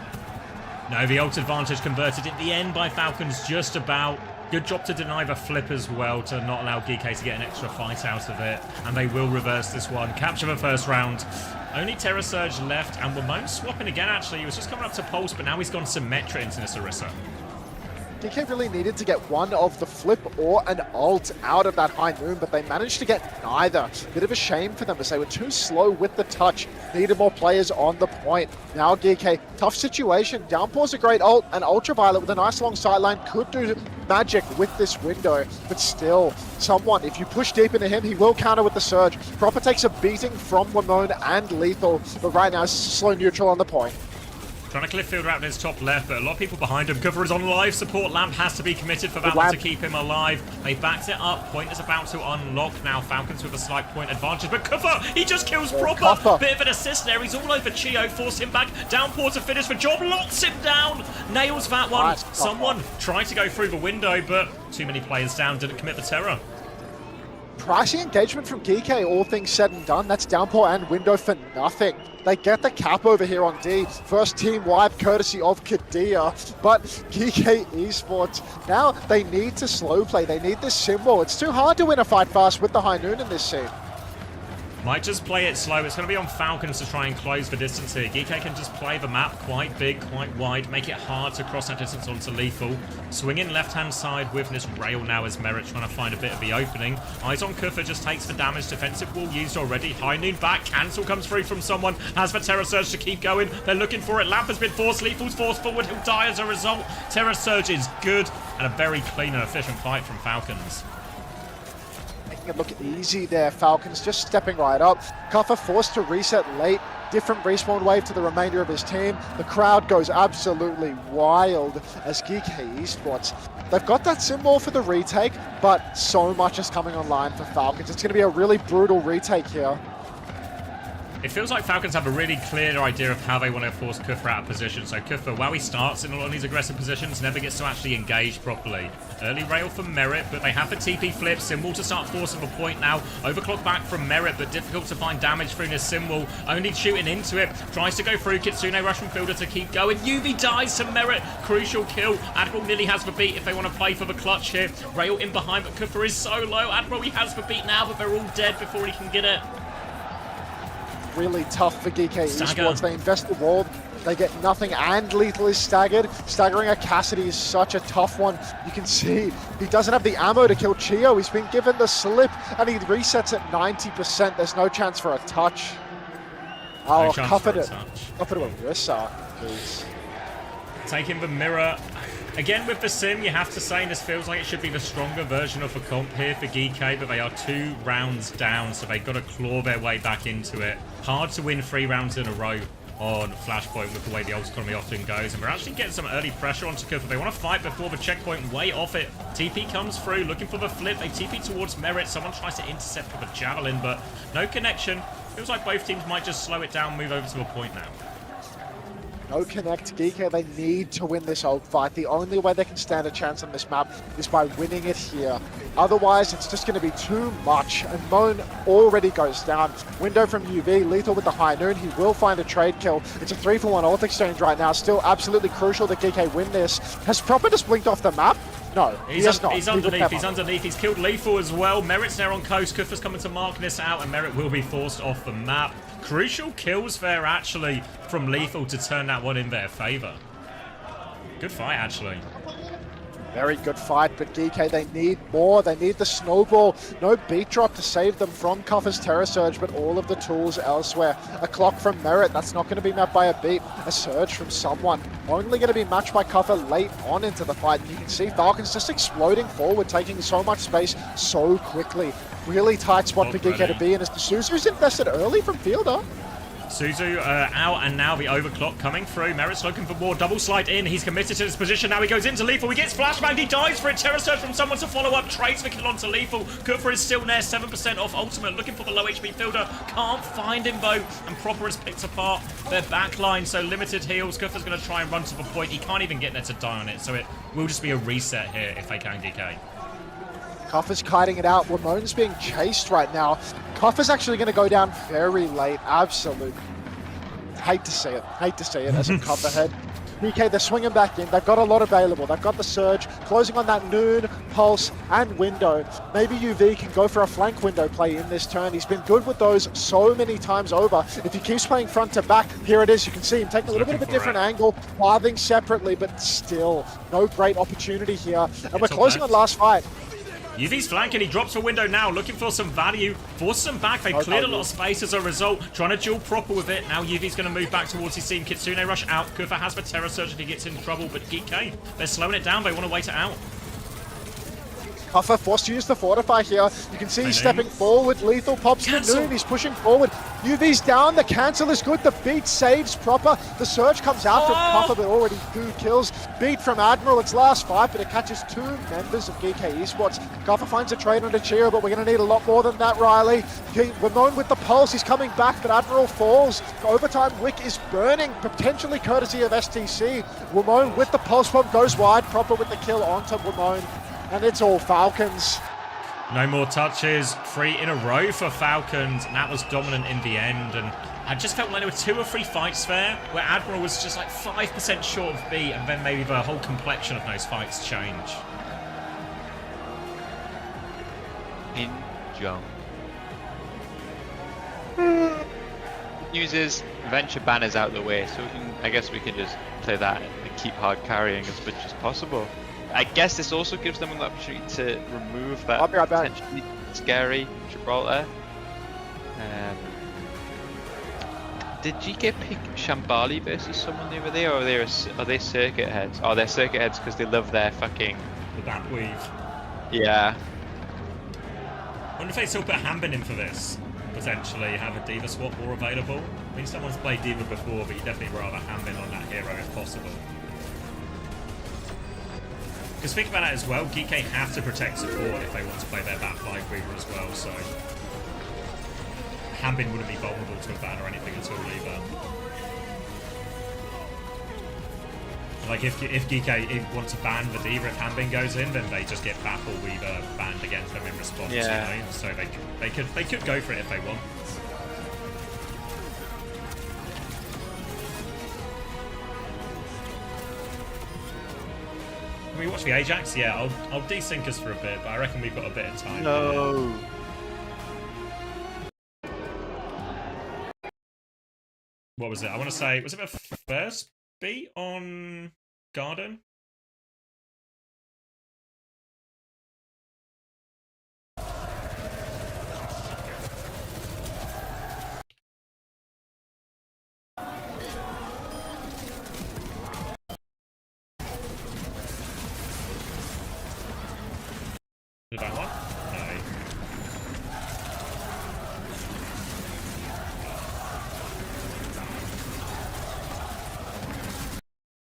No, the ult advantage converted in the end by Falcons just about. Good job to deny the flip as well, to not allow Geeke to get an extra fight out of it. And they will reverse this one. Capture the first round. Only Terra Surge left, and Wamone swapping again, actually. He was just coming up to Pulse, but now he's gone Symmetra into this Orisa. DK really needed to get one of the flip or an ult out of that high noon, but they managed to get neither. Bit of a shame for them as they were too slow with the touch. Needed more players on the point. Now DK, tough situation. Downpour's a great ult, and Ultraviolet with a nice long sideline could do magic with this window, but still, someone, if you push deep into him, he will counter with the surge. Proper takes a beating from Wamone and Lethal, but right now it's slow neutral on the point. Trying to cliff fielder out in his top left, but a lot of people behind him. Cover is on live support. Lamp has to be committed for Valor to keep him alive. They backed it up. Point is about to unlock now. Falcons with a slight point advantage, but Cover, he just kills Proper. Bit of an assist there. He's all over Chio. Force him back. Downpour to finish the job. Locks him down. Nails that one. Someone tried to go through the window, but too many players down. Didn't commit the terror. Pricey engagement from Geeke, all things said and done. That's Downpour and window for nothing. They get the cap over here on D. First team wipe courtesy of Kadia. But Geeke Esports, now they need to slow play. They need this symbol. It's too hard to win a fight fast with the high noon in this scene. Might just play it slow. It's going to be on Falcons to try and close the distance here. GK can just play the map quite big, quite wide, make it hard to cross that distance onto Lethal. Swinging left-hand side with this rail now as Merit trying to find a bit of the opening. Eyes on Kuffer, just takes the damage. Defensive wall used already. High Noon back. Cancel comes through from someone. Has the Terror Surge to keep going. They're looking for it. Lamp has been forced. Lethal's forced forward. He'll die as a result. Terror Surge is good and a very clean and efficient fight from Falcons. Making it look easy there. Falcons just stepping right up. Kuffer forced to reset late. Different respawn wave to the remainder of his team. The crowd goes absolutely wild as GK Esports. They've got that symbol for the retake, but so much is coming online for Falcons. It's going to be a really brutal retake here. It feels like Falcons have a really clear idea of how they want to force Kuffer out of position. So Kuffer, while he starts in a lot of these aggressive positions, never gets to actually engage properly. Early rail from Merit, but they have the TP flip. Symbol to start forcing the point now. Overclock back from Merit, but difficult to find damage through this Symbol. Only shooting into it. Tries to go through. Kitsune Russian fielder to keep going. UV dies to Merit. Crucial kill. Admiral nearly has the beat if they want to play for the clutch here. Rail in behind, but Kuffer is so low. Admiral, he has the beat now, but they're all dead before he can get it. Really tough for GK Esports. They invest the wall, they get nothing, and Lethal is staggered. Staggering a Cassidy is such a tough one. You can see he doesn't have the ammo to kill Chio. He's been given the slip, and he resets at 90%. There's no chance for a touch. Oh, Kuffer to Orisa, please. Taking the mirror. Again, with the sim, you have to say this feels like it should be the stronger version of a comp here for GK, but they are 2 rounds down, so they've got to claw their way back into it. Hard to win 3 rounds in a row on Flashpoint with the way the ult economy often goes, and we're actually getting some early pressure onto Kuffer. They want to fight before the checkpoint, way off it. TP comes through, looking for the flip. They TP towards Merit. Someone tries to intercept with a javelin, but no connection. Feels like both teams might just slow it down, move over to a point now. No connect. GK, they need to win this ult fight. The only way they can stand a chance on this map is by winning it here. Otherwise, it's just going to be too much. And Moan already goes down. Window from UV, Lethal with the High Noon. He will find a trade kill. It's a 3-for-1 ult exchange right now. Still absolutely crucial that GK win this. Has Proper just blinked off the map? No, he's not. He's underneath. He's underneath. He's killed Lethal as well. Merit's there on coast. Kuffer's coming to mark this out, and Merit will be forced off the map. Crucial kills there, actually, from Lethal to turn that one in their favor. Good fight, actually. Very good fight, but GK, they need more. They need the snowball. No beat drop to save them from Kuffer's Terror Surge, but all of the tools elsewhere. A clock from Merit, that's not going to be met by a beat. A surge from someone. Only going to be matched by Kuffer late on into the fight. You can see Falcons just exploding forward, taking so much space so quickly. Really tight spot for GK to be in as the Suzu's invested early from Fielder. Suzu out, and now the overclock coming through. Merit's looking for more. Double slide in. He's committed to this position. Now he goes into Lethal. He gets flashbanged. He dies for a Terror Surge from someone to follow up. Trades the kill onto Lethal. Kuffer is still there. 7% off ultimate. Looking for the low HP fielder. Can't find him though. And Proper has picked apart their backline. So limited heals. Kuffer's going to try and run to the point. He can't even get there to die on it. So it will just be a reset here if they can GK. Kuffer's kiting it out. Ramon's being chased right now. Kuffer's actually going to go down very late. Absolutely. Hate to see it. Hate to see it as a Kuffer head. GK, they're swinging back in. They've got a lot available. They've got the Surge, closing on that Noon, Pulse, and Window. Maybe UV can go for a flank window play in this turn. He's been good with those so many times over. If he keeps playing front to back, here it is. You can see him take a little bit of a different angle, pathing separately, but still no great opportunity here. And we're closing on last fight. UV's flanking, he drops for Window now, looking for some value, forces them back. They've cleared a lot of space as a result, trying to duel Proper with it. Now UV's going to move back towards his team. Kitsune rush out. Kuffer has the Terror Surge if he gets in trouble, but GK, they're slowing it down. They want to wait it out. Kuffer forced to use the Fortify here. You can see he's stepping forward. Lethal pops the Noon. He's pushing forward. UV's down. The cancel is good. The beat saves Proper. The Surge comes out from Kuffer, but already 2 kills. Beat from Admiral. It's last fight, but it catches 2 members of GK Esports. Kuffer finds a trade on Chiro, but we're going to need a lot more than that, Riley. Ramon with the Pulse. He's coming back, but Admiral falls. Overtime Wick is burning, potentially courtesy of STC. Ramon with the Pulse bomb goes wide. Proper with the kill onto Ramon. And it's all Falcons. No more touches. 3 in a row for Falcons. And that was dominant in the end. And I just felt like there were 2 or 3 fights there where Admiral was just like 5% short of beat. And then maybe the whole complexion of those fights change. In jump. News is Venture ban is out of the way, so I guess we can just play that and keep hard carrying as much as possible. I guess this also gives them an opportunity to remove that potentially scary Gibraltar. Did GK pick Shambali versus someone over there, or are they circuit heads? Oh, they're circuit heads because they love their fucking... The bat weave. Yeah. I wonder if they still put Hambin in for this. Potentially have a Diva swap more available. I mean, someone's played Diva before, but you definitely rather Hambin on that hero if possible. Because think about it as well, GK have to protect support if they want to play their bat 5 Weaver as well, so... Hambin wouldn't be vulnerable to a ban or anything at all either. Like if GK wants to ban the Diva, if Hambin goes in, then they just get Baffle Weaver banned against them in response, you know? So they could go for it if they want. Can we watch the Ajax? Yeah, I'll desync us for a bit, but I reckon we've got a bit of time. No. What was it? I want to say, was it the first beat on Garden? Did that one? No.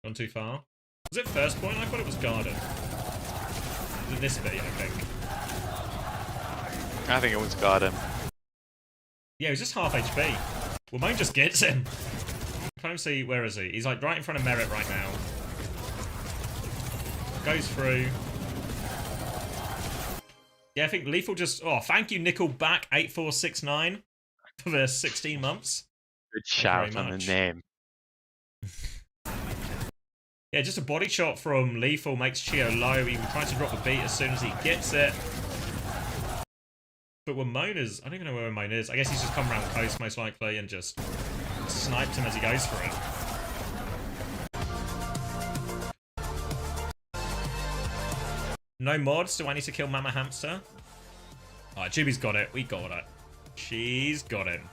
Gone too far. Was it first point? I thought it was Garden. Was it this bit, I think? I think it was Garden. Yeah, he's just half HP. Well, Moan just gets him. Can't see, where is he? He's like right in front of Merit right now. Goes through. Yeah, I think Lethal just... Oh, thank you, Nickelback8469 for the 16 months. Good shout on the name. Yeah, just a body shot from Lethal makes Chio low. He tries to drop the beat as soon as he gets it. But Wamon is... I don't even know where Wamon is. I guess he's just come around close, most likely, and just sniped him as he goes for it. No mods. Do I need to kill Mama Hamster? Alright, Juby's got it. We got it. She's got him.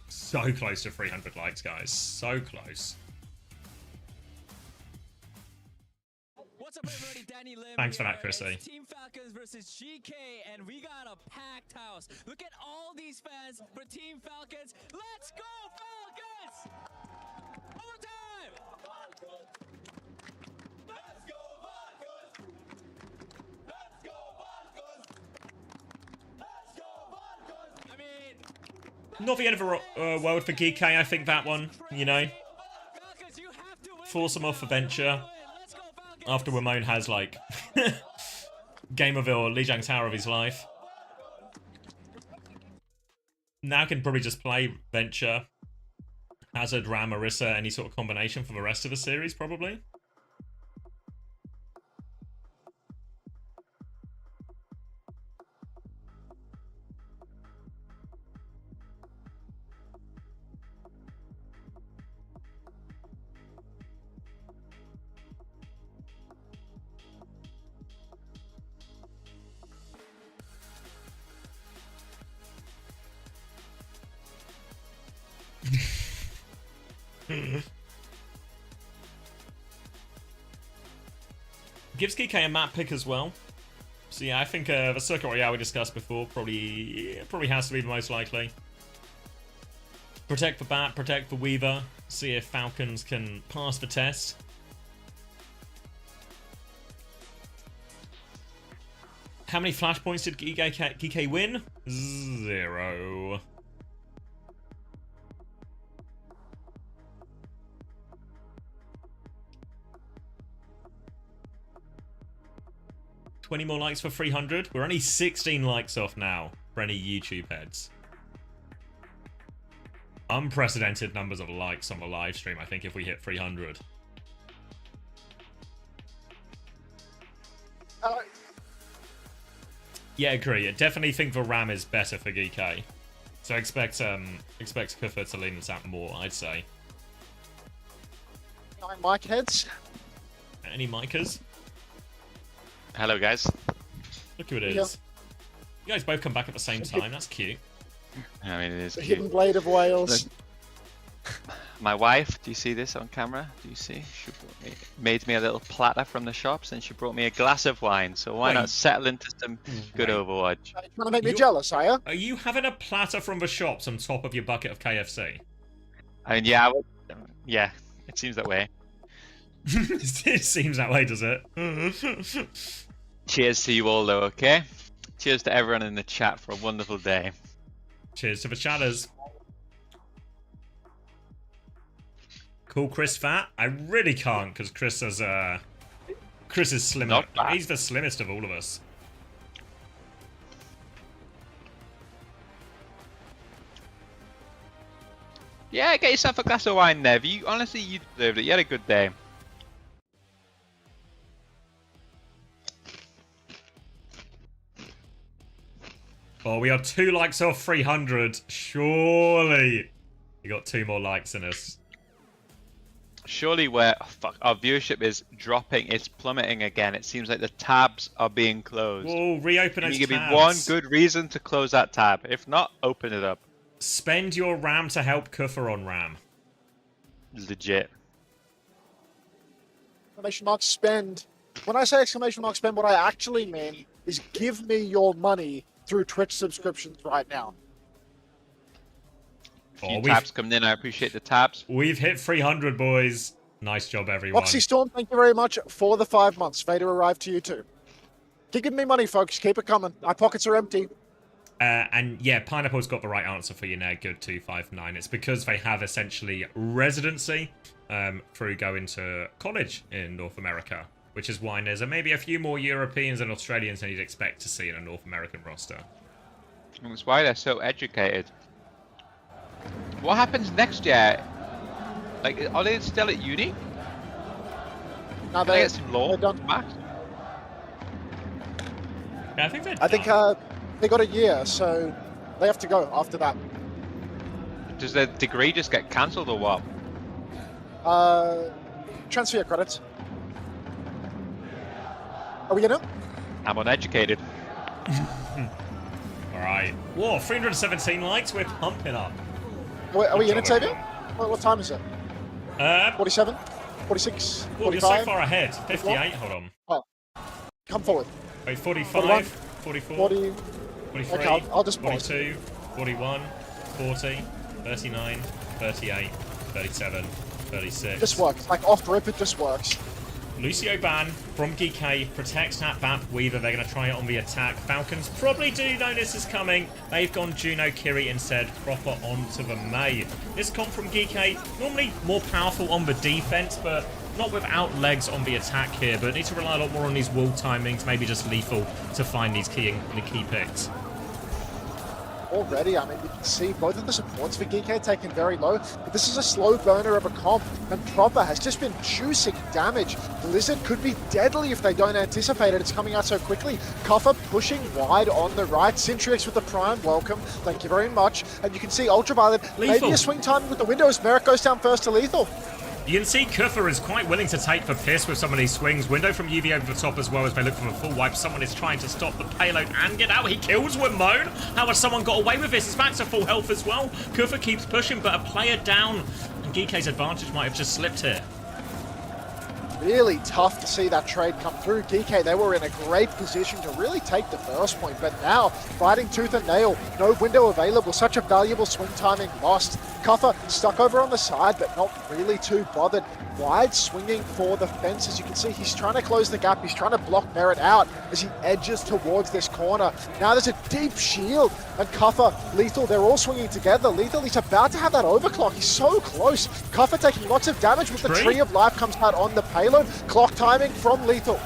So close to 300 likes, guys. So close. What's up, everybody? Danny Lim. Thanks for that, Chrissy. It's Team Falcons versus GK, and we got a packed house. Look at all these fans for Team Falcons. Let's go, Falcons! One more time! Let's go, Falcons! Let's go, Falcons! Let's go, Falcons! I mean... Not the end of the world for GK, I think, that one. You know? Force him off for Venture. After Wamon has, like, Game of or Lijiang Tower of his life. Now can probably just play Venture, Hazard, Ram, Orisa, any sort of combination for the rest of the series, probably. Gives GK a map pick as well. So yeah, I think the Circuit Royale we discussed before probably has to be the most likely. Protect for Bat, protect for Weaver. See if Falcons can pass the test. How many flashpoints did GK win? 0. $20 more likes for 300. We're only 16 likes off now for any YouTube heads. Unprecedented numbers of likes on the live stream, I think, if we hit 300. Yeah, agree. I definitely think the RAM is better for GK. So expect Kuffer to lean this out more, I'd say. Mic heads. Any micers? Hello, guys. Look who it is. You guys both come back at the same time. That's cute. I mean, it is The cute. hidden blade of Wales. Look, my wife, do you see this on camera? Do you see? She made me a little platter from the shops, and she brought me a glass of wine. So why not settle into some good Overwatch? Are you trying to make me jealous, are you? Are you having a platter from the shops on top of your bucket of KFC? I mean, yeah, yeah, it seems that way. It seems that way, does it? Cheers to you all, though, okay? Cheers to everyone in the chat for a wonderful day. Cheers to the chatters. Call Chris fat? I really can't, because Chris is slim. He's the slimmest of all of us. Yeah, get yourself a glass of wine, Nev. Honestly, you deserved it. You had a good day. Oh, we are 2 likes off 300. Surely. We got 2 more likes in us. Surely our viewership is dropping. It's plummeting again. It seems like the tabs are being closed. Whoa, reopen those tabs. Can you give me one good reason to close that tab? If not, open it up. Spend your RAM to help Kuffer on RAM. Legit. Exclamation mark spend. When I say exclamation mark spend, what I actually mean is give me your money through Twitch subscriptions right now. A few tabs coming in. I appreciate the tabs. We've hit 300, boys. Nice job, everyone. Roxy Storm, thank you very much for the 5 months. Vader arrived to you too. Keep giving me money, folks. Keep it coming. My pockets are empty. And yeah, Pineapple's got the right answer for you now. Good 259. It's because they have essentially residency through going to college in North America, which is why there's maybe a few more Europeans and Australians than you'd expect to see in a North American roster. That's why they're so educated. What happens next year? Like, are they still at uni? No, they get some law done. back? Yeah, I think they're I think they got a year, so they have to go after that. Does their degree just get cancelled or what? Transfer credits. Are we in it? I'm uneducated. Alright. Whoa, 317 likes. We're pumping up. Are we in it, Xavier? What time is it? 47? 46? Well, 45? you're so far ahead. 58, hold on. Oh. Come forward. Wait, 45, 41, 44, 40, 43, okay, I'll just 42, 41, 40, 39, 38, 37, 36. Just works. Like off rip, it just works. Lucio Ban from GK protects that Bap Weaver. They're going to try it on the attack. Falcons probably do know this is coming. They've gone Juno Kiri instead, proper onto the May. This comp from GK, normally more powerful on the defense, but not without legs on the attack here. But need to rely a lot more on these wall timings, maybe just lethal to find these key picks. Already, I mean, you can see both of the supports for GK taken very low, but this is a slow burner of a comp, and Proper has just been juicing damage. Blizzard could be deadly if they don't anticipate it. It's coming out so quickly. Kuffer pushing wide on the right. Cintrix with the prime, welcome. Thank you very much. And you can see Ultraviolet, lethal. Maybe a swing time with the windows. Merrick goes down first to lethal. You can see Kuffer is quite willing to take the piss with some of these swings. Window from UV over the top as well as they look for a full wipe. Someone is trying to stop the payload and get out. He kills Wimone. How has someone got away with this? He's back to full health as well. Kuffer keeps pushing, but a player down. And GK's advantage might have just slipped here. Really tough to see that trade come through. GK, they were in a great position to really take the first point, but now fighting tooth and nail. No window available. Such a valuable swing timing lost. Kuffer stuck over on the side, but not really too bothered. Wide swinging for the fence. As you can see, he's trying to close the gap. He's trying to block Merritt out as he edges towards this corner. Now there's a deep shield, and Kuffer, Lethal, they're all swinging together. Lethal, he's about to have that overclock. He's so close. Kuffer taking lots of damage with the Tree of Life comes out on the payload. Clock timing from Lethal.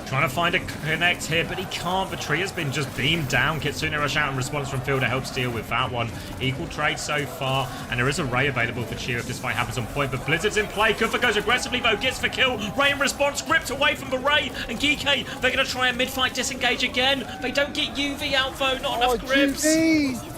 Trying to find a connect here, but he can't. Tria's been just beamed down. Kitsune rush out in response from Fielder helps deal with that one. Equal trade so far, and there is a Ray available for Chio if this fight happens on point, but Blizzard's in play. Kufa goes aggressively though, gets the kill. Ray in response, gripped away from the Ray, and Geeky, they're going to try a mid-fight disengage again. They don't get UV out though, not enough grips. UV.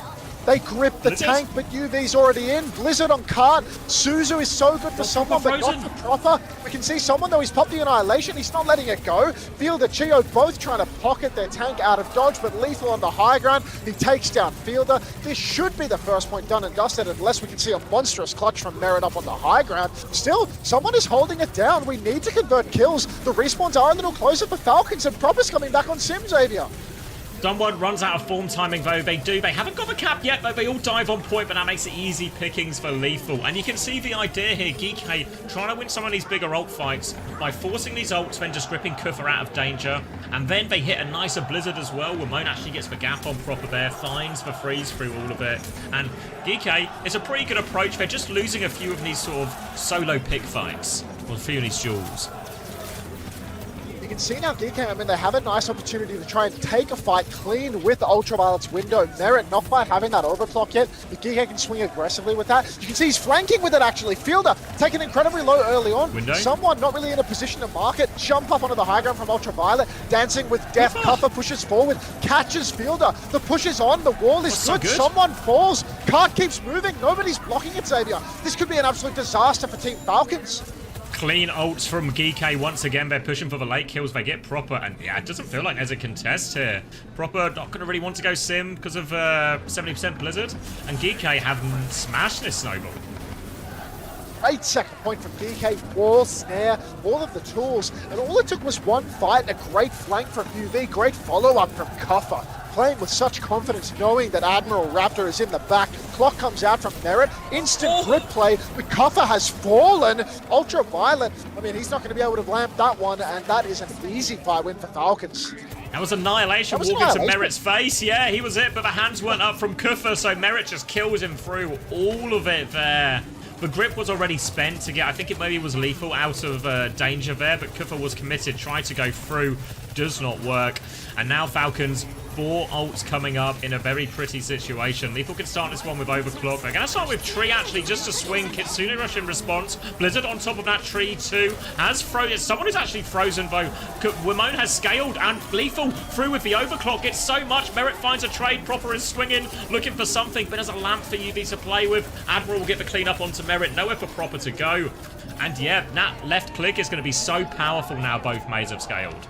They grip the tank, but UV's already in. Blizzard on cart. Suzu is so good for someone, but not for Proper. We can see someone, though, he's popped the Annihilation. He's not letting it go. Fielder, Chio both trying to pocket their tank out of dodge, but Lethal on the high ground. He takes down Fielder. This should be the first point done and dusted, unless we can see a monstrous clutch from Merit up on the high ground. Still, someone is holding it down. We need to convert kills. The respawns are a little closer for Falcons, and Proper's coming back on Sim, Xavier. Someone runs out of form timing though, they do. They haven't got the cap yet, though they all dive on point, but that makes it easy pickings for Lethal. And you can see the idea here, Geeky trying to win some of these bigger ult fights by forcing these ults, then just gripping Kufa out of danger. And then they hit a nicer Blizzard as well. Ramon actually gets the gap on Proper there, finds the freeze through all of it. And Geeky is a pretty good approach. They're just losing a few of these sort of solo pick fights, or a few of these duels. You can see now Geeky, I mean, they have a nice opportunity to try and take a fight clean with Ultraviolet's window. Merit not quite having that overclock yet, but Geeky can swing aggressively with that. You can see he's flanking with it actually. Fielder taken incredibly low early on. Window. Someone not really in a position to mark it. Jump up onto the high ground from Ultraviolet. Dancing with death. Kuffer pushes forward, catches Fielder. The push is on, the wall is good. Someone falls. Cart keeps moving. Nobody's blocking it, Xavier. This could be an absolute disaster for Team Falcons. Clean ults from Geeky once again. They're pushing for the late kills. They get Proper, and yeah, it doesn't feel like there's a contest here. Proper not going to really want to go Sim because of 70% Blizzard, and Geeky haven't smashed this snowball. Great second point from DK, wall, snare, all of the tools, and all it took was one fight and a great flank from UV, great follow-up from Kuffer. Playing with such confidence, knowing that Admiral Raptor is in the back. Clock comes out from Merit. Instant grip play, but Kuffer has fallen. Ultraviolet, I mean, he's not going to be able to lamp that one, and that is an easy fight win for Falcons. That was Annihilation walking into Merit's face. Yeah, he was it, but the hands weren't up from Kuffer, so Merit just kills him through all of it there. The grip was already spent to get, I think it maybe was Lethal out of danger there, but Kuffer was committed, tried to go through, does not work. And now Falcons, 4 ults coming up in a very pretty situation. Lethal can start this one with Overclock. They're going to start with Tree, actually, just to swing. Kitsune rush in response. Blizzard on top of that Tree, too. Has frozen. Someone who's actually frozen, though. Ramon has scaled, and Lethal through with the Overclock. It's so much. Merit finds a trade. Proper is swinging, looking for something, but there's a lamp for UV to play with. Admiral will get the cleanup onto Merit. Nowhere for Proper to go. And yeah, that left click is going to be so powerful now both Mays have scaled.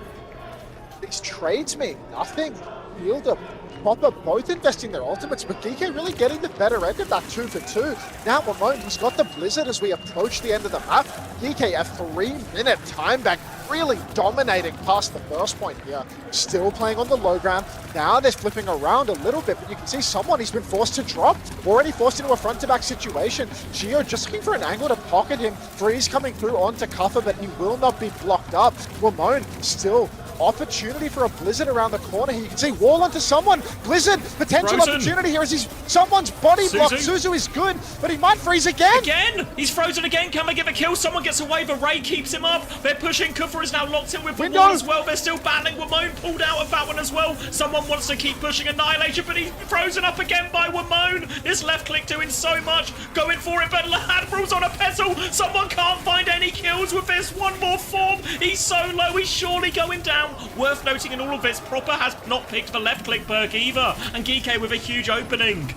These trades mean nothing. Fielder, Proper, both investing their ultimates, but DK really getting the better end of that 2-for-2. Now Ramon, he's got the Blizzard as we approach the end of the map. DK a 3-minute time bank, really dominating past the first point here. Still playing on the low ground. Now they're flipping around a little bit, but you can see someone he's been forced to drop. Already forced into a front-to-back situation. Gio just looking for an angle to pocket him. Freeze coming through onto Kuffer, but he will not be blocked up. Ramon still opportunity for a Blizzard around the corner here. You can see wall onto someone. Blizzard, potential Frozen. Opportunity here as someone's body blocked. Suzu is good, but he might freeze again. Again! He's frozen again. Can they get a kill? Someone gets away. The Ray keeps him up. They're pushing. Kuffer is now locked in with the wall as well. They're still battling. Ramon pulled out of that one as well. Someone wants to keep pushing Annihilation, but he's frozen up again by Ramon. This left click doing so much. Going for it, but Admiral's on a pedal. Someone can't find any kills with this. One more form. He's so low. He's surely going down. Worth noting in all of this, Proper has not picked the left click perk either, and Geeky with a huge opening.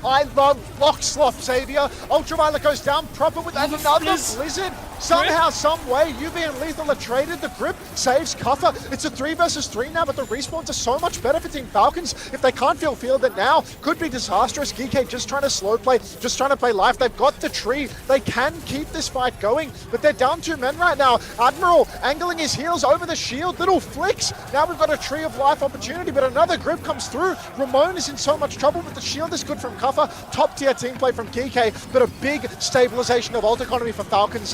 I love Lock Sloth, Xavier. Ultraviolet goes down, Proper with another Blizzard. Somehow, some way, UV and Lethal are traded. The grip saves Kuffer. It's a 3 versus 3 now, but the respawns are so much better for Team Falcons. If they can't field it now, could be disastrous. Geeky just trying to slow play, just trying to play life. They've got the tree. They can keep this fight going, but they're down 2 men right now. Admiral angling his heels over the shield. Little flicks. Now we've got a tree of life opportunity, but another grip comes through. Ramon is in so much trouble, but the shield is good from Kuffer. Top tier team play from Geeky, but a big stabilization of ult economy for Falcons.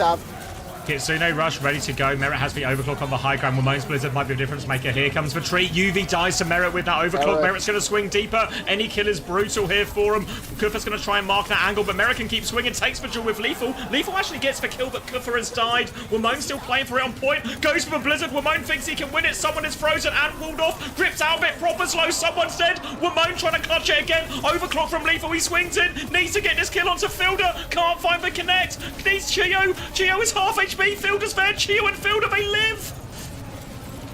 Kitsune Rush ready to go. Merit has the overclock on the high ground. Ramone's Blizzard might be a difference maker. Here comes the tree. UV dies to Merit with that overclock. Merit's going to swing deeper. Any kill is brutal here for him. Kufa's going to try and mark that angle, but Merit can keep swinging. Takes the duel with Lethal. Lethal actually gets the kill, but Kufa has died. Ramone's still playing for it on point. Goes for the Blizzard. Ramone thinks he can win it. Someone is frozen and walled off. Grips out of it. Proper slow. Someone's dead. Ramone trying to clutch it again. Overclock from Lethal. He swings in. Needs to get this kill onto Fielder. Can't find the connect. Needs Chio. Chio is half HP. Fielder's there. Chio and Fielder, they live.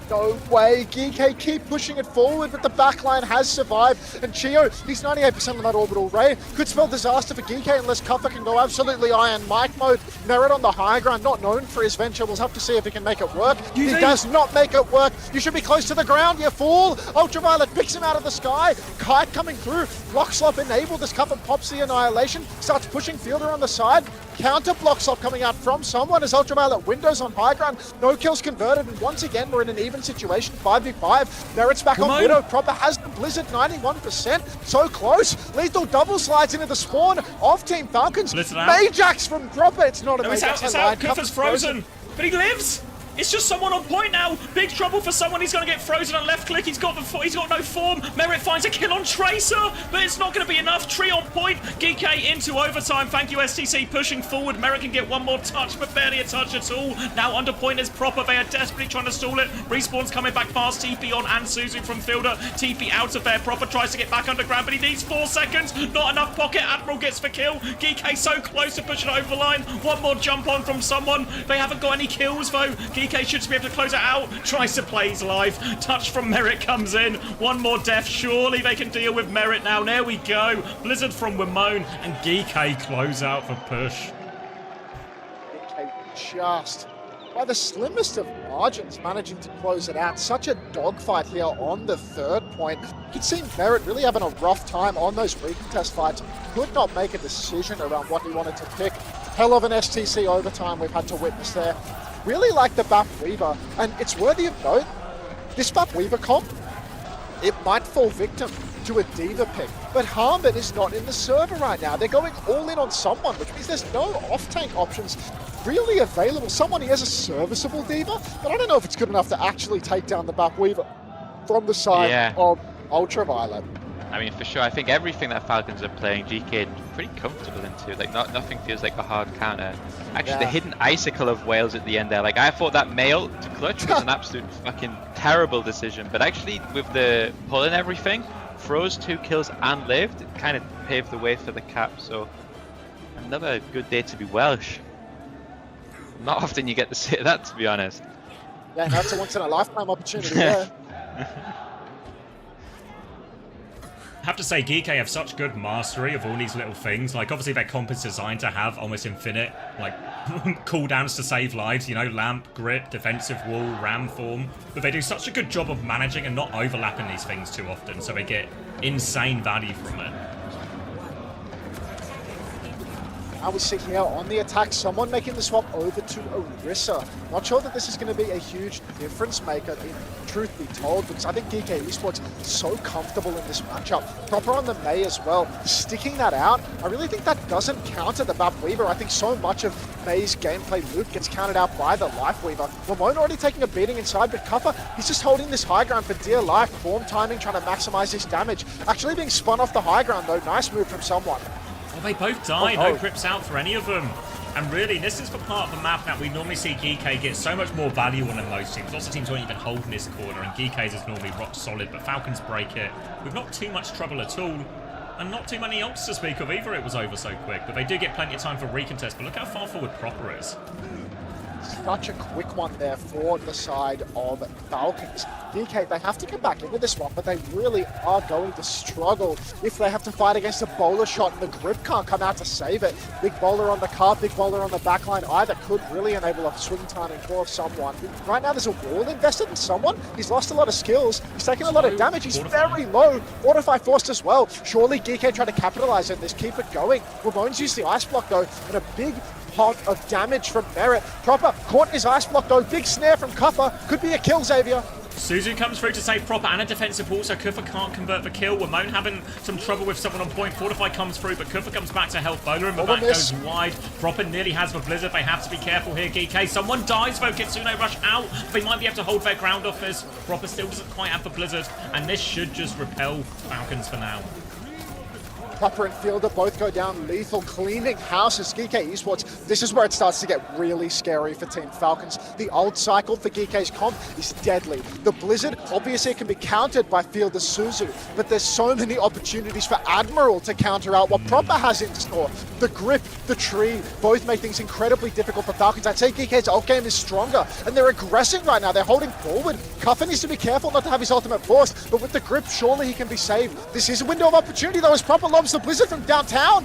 No way. GK keep pushing it forward, but the backline has survived. And Chio, he's 98% on that orbital ray. Could spell disaster for GK unless Kufa can go absolutely Iron Mike mode. Merit on the high ground, not known for his venture. We'll have to see if he can make it work. He does not make it work. You should be close to the ground, you fool. Ultraviolet picks him out of the sky. Kite coming through. Block Slop enabled as Kufa pops the Annihilation. Starts pushing Fielder on the side. Counter Block Slop coming out from someone as Ultraviolet windows on high ground. No kills converted, and once again we're in an even situation, 5v5. Merit's back on Widow. Proper has the Blizzard, 91%. So close. Lethal double slides into the spawn of Team Falcons. Majax from Proper. It's not a Majax. It's out. Kufa's frozen, but he lives. It's just someone on point now. Big trouble for someone. He's going to get frozen on left click. He's got no form. Merit finds a kill on Tracer, but it's not going to be enough. Tree on point. GK into overtime. Thank you, STC, pushing forward. Merit can get one more touch, but barely a touch at all. Now under point is Proper. They are desperately trying to stall it. Respawn's coming back fast. TP on and Suzu from Fielder. TP out of there. Proper tries to get back underground, but he needs 4 seconds. Not enough pocket. Admiral gets the kill. GK so close to pushing it over the line. One more jump on from someone. They haven't got any kills, though. GK should be able to close it out. Tries to play his life. Touch from Merit comes in. One more death. Surely they can deal with Merit now. There we go. Blizzard from Ramone and GK close out for push. GK just by the slimmest of margins managing to close it out. Such a dogfight here on the third point. You could see Merit really having a rough time on those recontest fights. Could not make a decision around what he wanted to pick. Hell of an STC overtime we've had to witness there. Really like the Bap Weaver, and it's worthy of note, this Bap Weaver comp, it might fall victim to a Diva pick, but Harmon is not in the server right now. They're going all in on someone, which means there's no off-tank options really available. Someone, he has a serviceable Diva, but I don't know if it's good enough to actually take down the Bap Weaver from the side of Ultraviolet. I mean, for sure, I think everything that Falcons are playing, GK pretty comfortable into. Like, nothing feels like a hard counter. Actually, the hidden icicle of Wales at the end there. Like, I thought that mail to clutch was an absolute fucking terrible decision. But actually, with the pull and everything, froze 2 kills and lived. It kind of paved the way for the cap. So, another good day to be Welsh. Not often you get to say that, to be honest. Yeah, that's a once-in-a-lifetime opportunity, yeah. I have to say, GK have such good mastery of all these little things. Like, obviously, their comp is designed to have almost infinite, like, cooldowns to save lives. You know, lamp, grip, defensive wall, ram form. But they do such a good job of managing and not overlapping these things too often, so they get insane value from it. I was sitting here on the attack, someone making the swap over to Orisa. Not sure that this is going to be a huge difference maker, truth be told, because I think GK Esports is so comfortable in this matchup. Proper on the Mei as well, sticking that out. I really think that doesn't counter the Bap Weaver. I think so much of Mei's gameplay loop gets counted out by the Life Weaver. Ramone already taking a beating inside, but Kufa, he's just holding this high ground for dear life. Form timing, trying to maximize his damage. Actually being spun off the high ground though. Nice move from someone. Well, they both die. No grips out for any of them. And really, this is the part of the map that we normally see GK get so much more value on than most teams. Lots of teams won't even hold in this corner, and GK's is normally rock solid, but Falcons break it with not too much trouble at all. And not too many ults to speak of either. It was over so quick, but they do get plenty of time for recontest. But look how far forward Proper is. Such a quick one there for the side of Falcons. DK, they have to come back into this one, but they really are going to struggle if they have to fight against a bowler shot and the grip can't come out to save it. Big bowler on the cart, big bowler on the backline, either could really enable a swing timing for someone. Right now there's a wall invested in someone. He's lost a lot of skills. He's taking a lot of damage. He's very low. Fortify forced as well. Surely DK try to capitalize on this, keep it going. Ramone's used the ice block though, and a big pot of damage from Merit. Proper caught in his ice block though. Big snare from Kufa. Could be a kill, Xavier. Suzu comes through to save Proper and a defensive wall, so Kufa can't convert the kill. Wamone having some trouble with someone on point. Fortify comes through, but Kufa comes back to help. Bowler in the back goes wide. Proper nearly has the Blizzard. They have to be careful here, GK. Someone dies though. Kitsune rush out. They might be able to hold their ground off this. Proper still doesn't quite have the Blizzard, and this should just repel Falcons for now. Proper and Fielder both go down. Lethal cleaning house as GK Esports. This is where it starts to get really scary for Team Falcons. The ult cycle for GK's comp is deadly. The Blizzard, obviously it can be countered by Fielder Suzu, but there's so many opportunities for Admiral to counter out what Proper has in store. The grip, the tree, both make things incredibly difficult for Falcons. I'd say GK's ult game is stronger, and they're aggressing right now. They're holding forward. Kuffa needs to be careful not to have his ultimate forced, but with the grip, surely he can be saved. This is a window of opportunity though, as Proper lobs the Blizzard from downtown.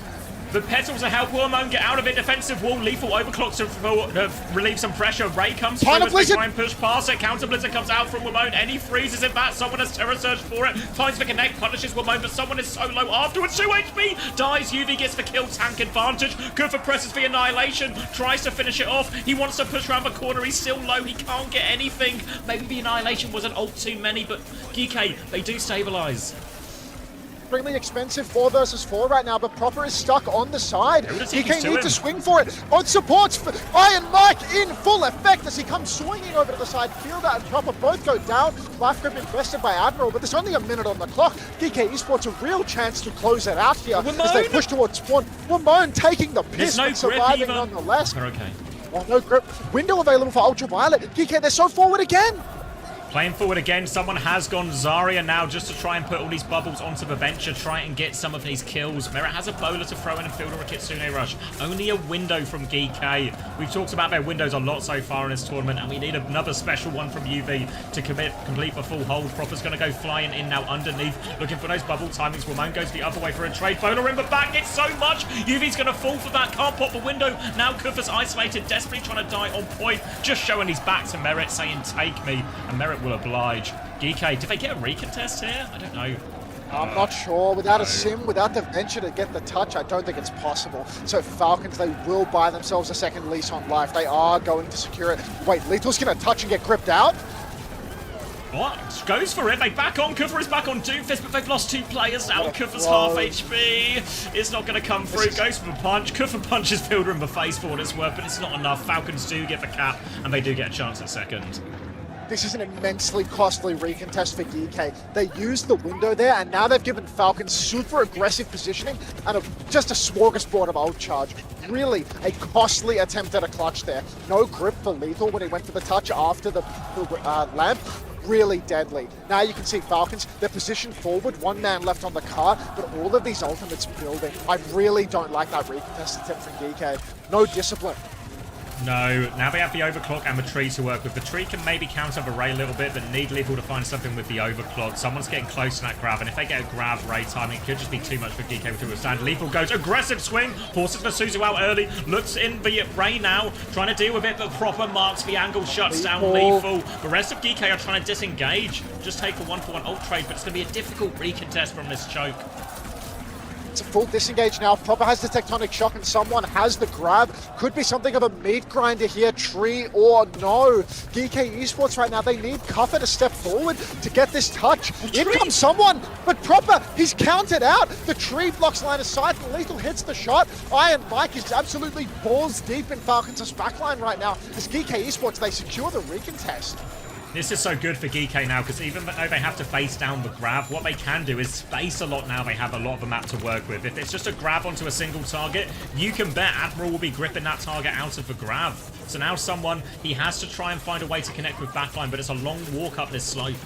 The petals are help Wamone get out of it. Defensive wall, lethal overclocks to relieve some pressure. Ray comes through as they try and push past it. Counter Blizzard comes out from Wamone, and he freezes it back. Someone has Terror Surge for it. Finds the connect, punishes Wamone, but someone is so low afterwards. 2 HP, dies. UV gets the kill, tank advantage. Kufa presses the Annihilation, tries to finish it off. He wants to push around the corner. He's still low. He can't get anything. Maybe the Annihilation was an ult too many, but GK, they do stabilize. Extremely expensive 4 versus 4 right now, but Proper is stuck on the side. DK needs to swing for it. Both supports for Iron Mike in full effect as he comes swinging over to the side. Fielder and Proper both go down. Life grip invested by Admiral, but there's only a minute on the clock. DK Esports a real chance to close it out here as they push towards spawn. Wamone taking the piss, but surviving nonetheless. They're okay. Oh, no grip. Window available for Ultraviolet. DK, they're so forward again. Playing forward again, someone has gone Zarya now just to try and put all these bubbles onto the Venture, try and get some of these kills. Merit has a bowler to throw in and Fielder a Kitsune rush. Only a window from GK. We've talked about their windows a lot so far in this tournament, and we need another special one from UV to complete the full hold. Proper's going to go flying in now underneath, looking for those bubble timings. Wamone goes the other way for a trade. Bowler in the back, it's so much. UV's going to fall for that, can't pop the window. Now Kufa's isolated, desperately trying to die on point, just showing his back to Merit, saying, take me, and Merit will oblige. GK, did they get a recontest here? I don't know. I'm not sure. Without a sim, without the Venture to get the touch, I don't think it's possible. So Falcons, they will buy themselves a second lease on life. They are going to secure it. Wait, Lethal's going to touch and get gripped out? What? Goes for it. They back on. Kufa is back on Doomfist, but they've lost 2 players now. Kufa's half HP. It's not going to come through. Goes for the punch. Kufa punches Fielder in the face for what it's worth, but it's not enough. Falcons do get the cap, and they do get a chance at second. This is an immensely costly recontest for GK. They used the window there, and now they've given Falcons super aggressive positioning and just a smorgasbord of ult charge. Really a costly attempt at a clutch there. No grip for Lethal when he went for the touch after the lamp. Really deadly. Now you can see Falcons, they're positioned forward, 1 man left on the card, but all of these ultimates building. I really don't like that recontest attempt from GK. No discipline. No, now they have the overclock and the tree to work with. The tree can maybe counter the Ray a little bit, but need Lethal to find something with the overclock. Someone's getting close to that grab, and if they get a grab Ray timing, it could just be too much for GK to withstand. Lethal goes, aggressive swing, forces the Suzu out early, looks in the Ray now, trying to deal with it, but Proper marks the angle, shuts down Lethal. The rest of GK are trying to disengage, just take a 1-for-1 ult trade, but it's going to be a difficult recontest from this choke. It's a full disengage now. Proper has the tectonic shock and someone has the grab. Could be something of a meat grinder here, tree or no. GK Esports right now, they need Kuffa to step forward to get this touch. In comes someone, but Proper, he's counted out. The tree blocks line of sight and Lethal hits the shot. Iron Mike is absolutely balls deep in Falcons' backline right now. As GK Esports, they secure the recontest. This is so good for GK now, because even though they have to face down the grab, what they can do is space a lot now. They have a lot of the map to work with. If it's just a grab onto a single target, you can bet Admiral will be gripping that target out of the grab. So now someone, he has to try and find a way to connect with backline, but it's a long walk up this slope.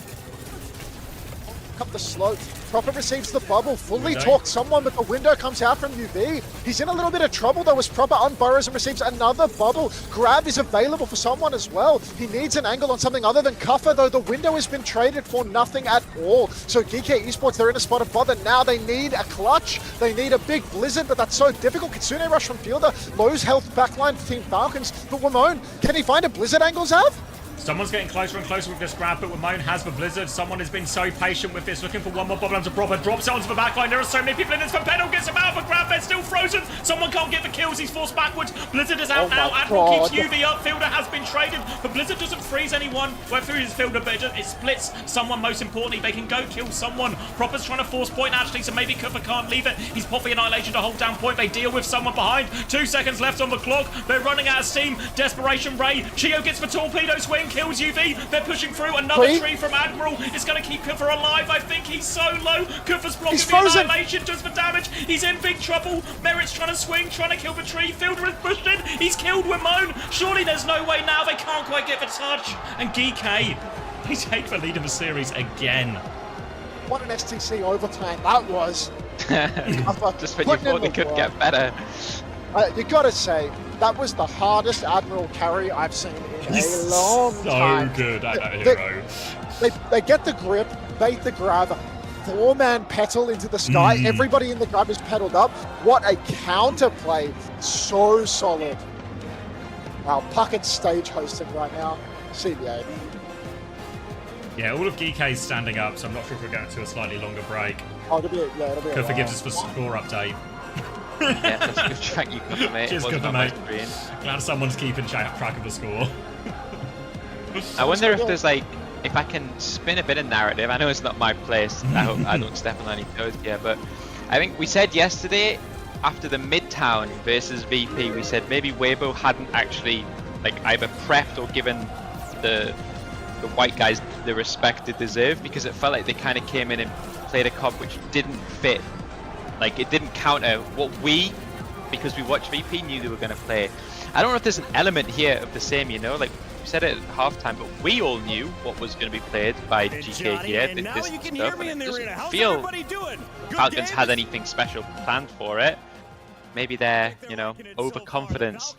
Up the slope. Proper receives the bubble, fully talked someone, but the window comes out from UV. He's in a little bit of trouble though as Proper unburrows and receives another bubble. Grab is available for someone as well. He needs an angle on something other than Kuffa, though the window has been traded for nothing at all. So GK Esports, they're in a spot of bother. Now they need a clutch. They need a big Blizzard, but that's so difficult. Kitsune rush from Fielder. Lowe's health backline for Team Falcons. But Wamone, can he find a Blizzard angle, Zav? Someone's getting closer and closer with this grab, but Ramon has the Blizzard. Someone has been so patient with this, looking for one more bubble under proper. Drops it onto the backline. There are so many people in this. Pedal gets him out of the grab. They're still frozen. Someone can't get the kills. He's forced backwards. Blizzard is out now. Admiral keeps UV up. Fielder has been traded, but Blizzard doesn't freeze anyone. Well, through his Fielder, but it splits someone. Most importantly, they can go kill someone. Proper's trying to force point actually, so maybe Kuffer can't leave it. He's popping Annihilation to hold down point. They deal with someone behind. 2 seconds left on the clock. They're running out of steam. Desperation Ray. Chio gets the torpedo swing, kills UV. They're pushing through. Another tree from Admiral. It's going to keep Kuffer alive. I think he's so low. Kuffer's blocking the Annihilation, does the damage. He's in big trouble. Merritt's trying to swing, trying to kill the tree. Fielder is pushed in. He's killed Ramon. Surely there's no way now. They can't quite get the touch. And GK, they take the lead in the series again. What an STC overtime that was. Just when you thought they could get better. You gotta say, that was the hardest Admiral carry I've seen in a long time. So good at that hero. They get the grip, bait the grab, 4-man petal into the sky. Everybody in the grab is petaled up. What a counterplay. So solid. Wow, Puckett's stage hosting right now. CBA. Yeah, all of GK's standing up, so I'm not sure if we're going to a slightly longer break. Oh, it'll be Kuffer gives us the score update. Yeah, that's a good track you Kuffer, mate. Cheers, Kuffer, mate. Glad someone's keeping track of the score. I wonder if there's like, if I can spin a bit of narrative. I know it's not my place. I hope I don't step on any toes here, but I think we said yesterday after the Midtown versus VP, we said maybe Weibo hadn't actually like either prepped or given the white guys the respect they deserve, because it felt like they kind of came in and played a comp which didn't fit. Like it didn't counter what we, because we watched VP, knew they were going to play. I don't know if there's an element here of the same, you know, like we said it at halftime, but we all knew what was going to be played by GK here. This stuff, and it doesn't feel Falcons had anything special planned for it. Maybe they're, you know, overconfidence.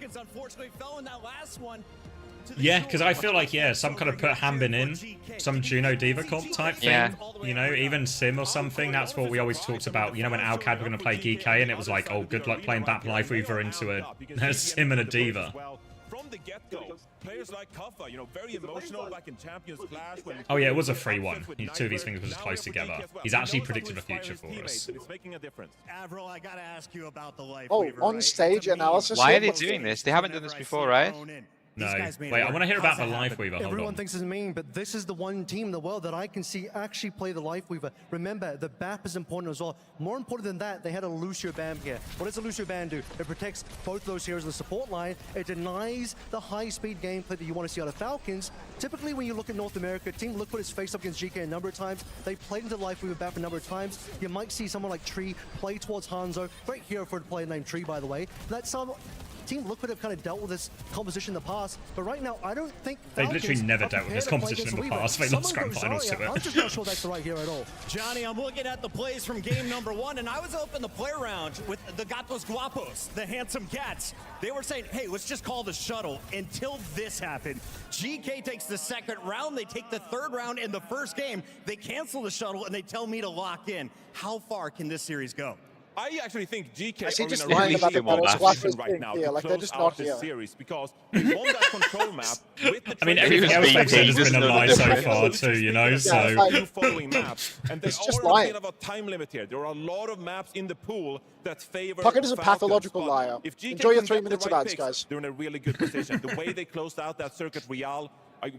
Yeah, because I feel like, some kind of put Hambin in, some Juno Diva comp type thing. Yeah. You know, even Sim or something. That's what we always talked about. You know, when Alcad were going to play GK, and it was like, oh, good luck playing Bap Lifeweaver into a Sim and a Diva. From the get-go, players like Kuffer, you know, very emotional back in Champions Clash. Oh yeah, it was a 3-1. 2 of these things were just close together. He's actually predicted the future for us. It's making a difference. Avril, I gotta ask you about the life. On-stage analysis. Why are they doing this? They haven't done this before, right? No. Wait, I want to hear about the Lifeweaver. Hold Everyone on. thinks it's mean, but this is the one team in the world that I can see actually play the Lifeweaver. Remember, the BAP is important as well. More important than that, they had a Lucio Ban here. What does a Lucio Ban do? It protects both those heroes in the support line. It denies the high-speed gameplay that you want to see out of Falcons. Typically, when you look at North America, Team Liquid has faced up against GK a number of times. They played into Lifeweaver BAP a number of times. You might see someone like Tree play towards Hanzo. Great hero for a player named Tree, by the way. That's some... Team Liquid have kind of dealt with this composition in the past, but right now I don't think they've literally never dealt with this composition in the past. They lost grand finals to it. I'm just not sure that's the right hero at all. Johnny, I'm looking at the plays from game number 1, and I was up in the play round with the Gatos Guapos, the handsome cats. They were saying, hey, let's just call the shuttle until this happened. GK takes the second round, they take the third round in the first game, they cancel the shuttle, and they tell me to lock in. How far can this series go? I actually think GK are just lying about the position right now to like close out this series, because they won that control map with the I mean, everything else they've said has been a lie so far too, you know, so... following maps, and there are a bit of a time limit here. There are a lot of maps in the pool that favor Puckett is a pathological liar. If GK Enjoy your 3 get minutes the of right ads, picks, guys. they're in a really good position. The way they closed out that Circuit Real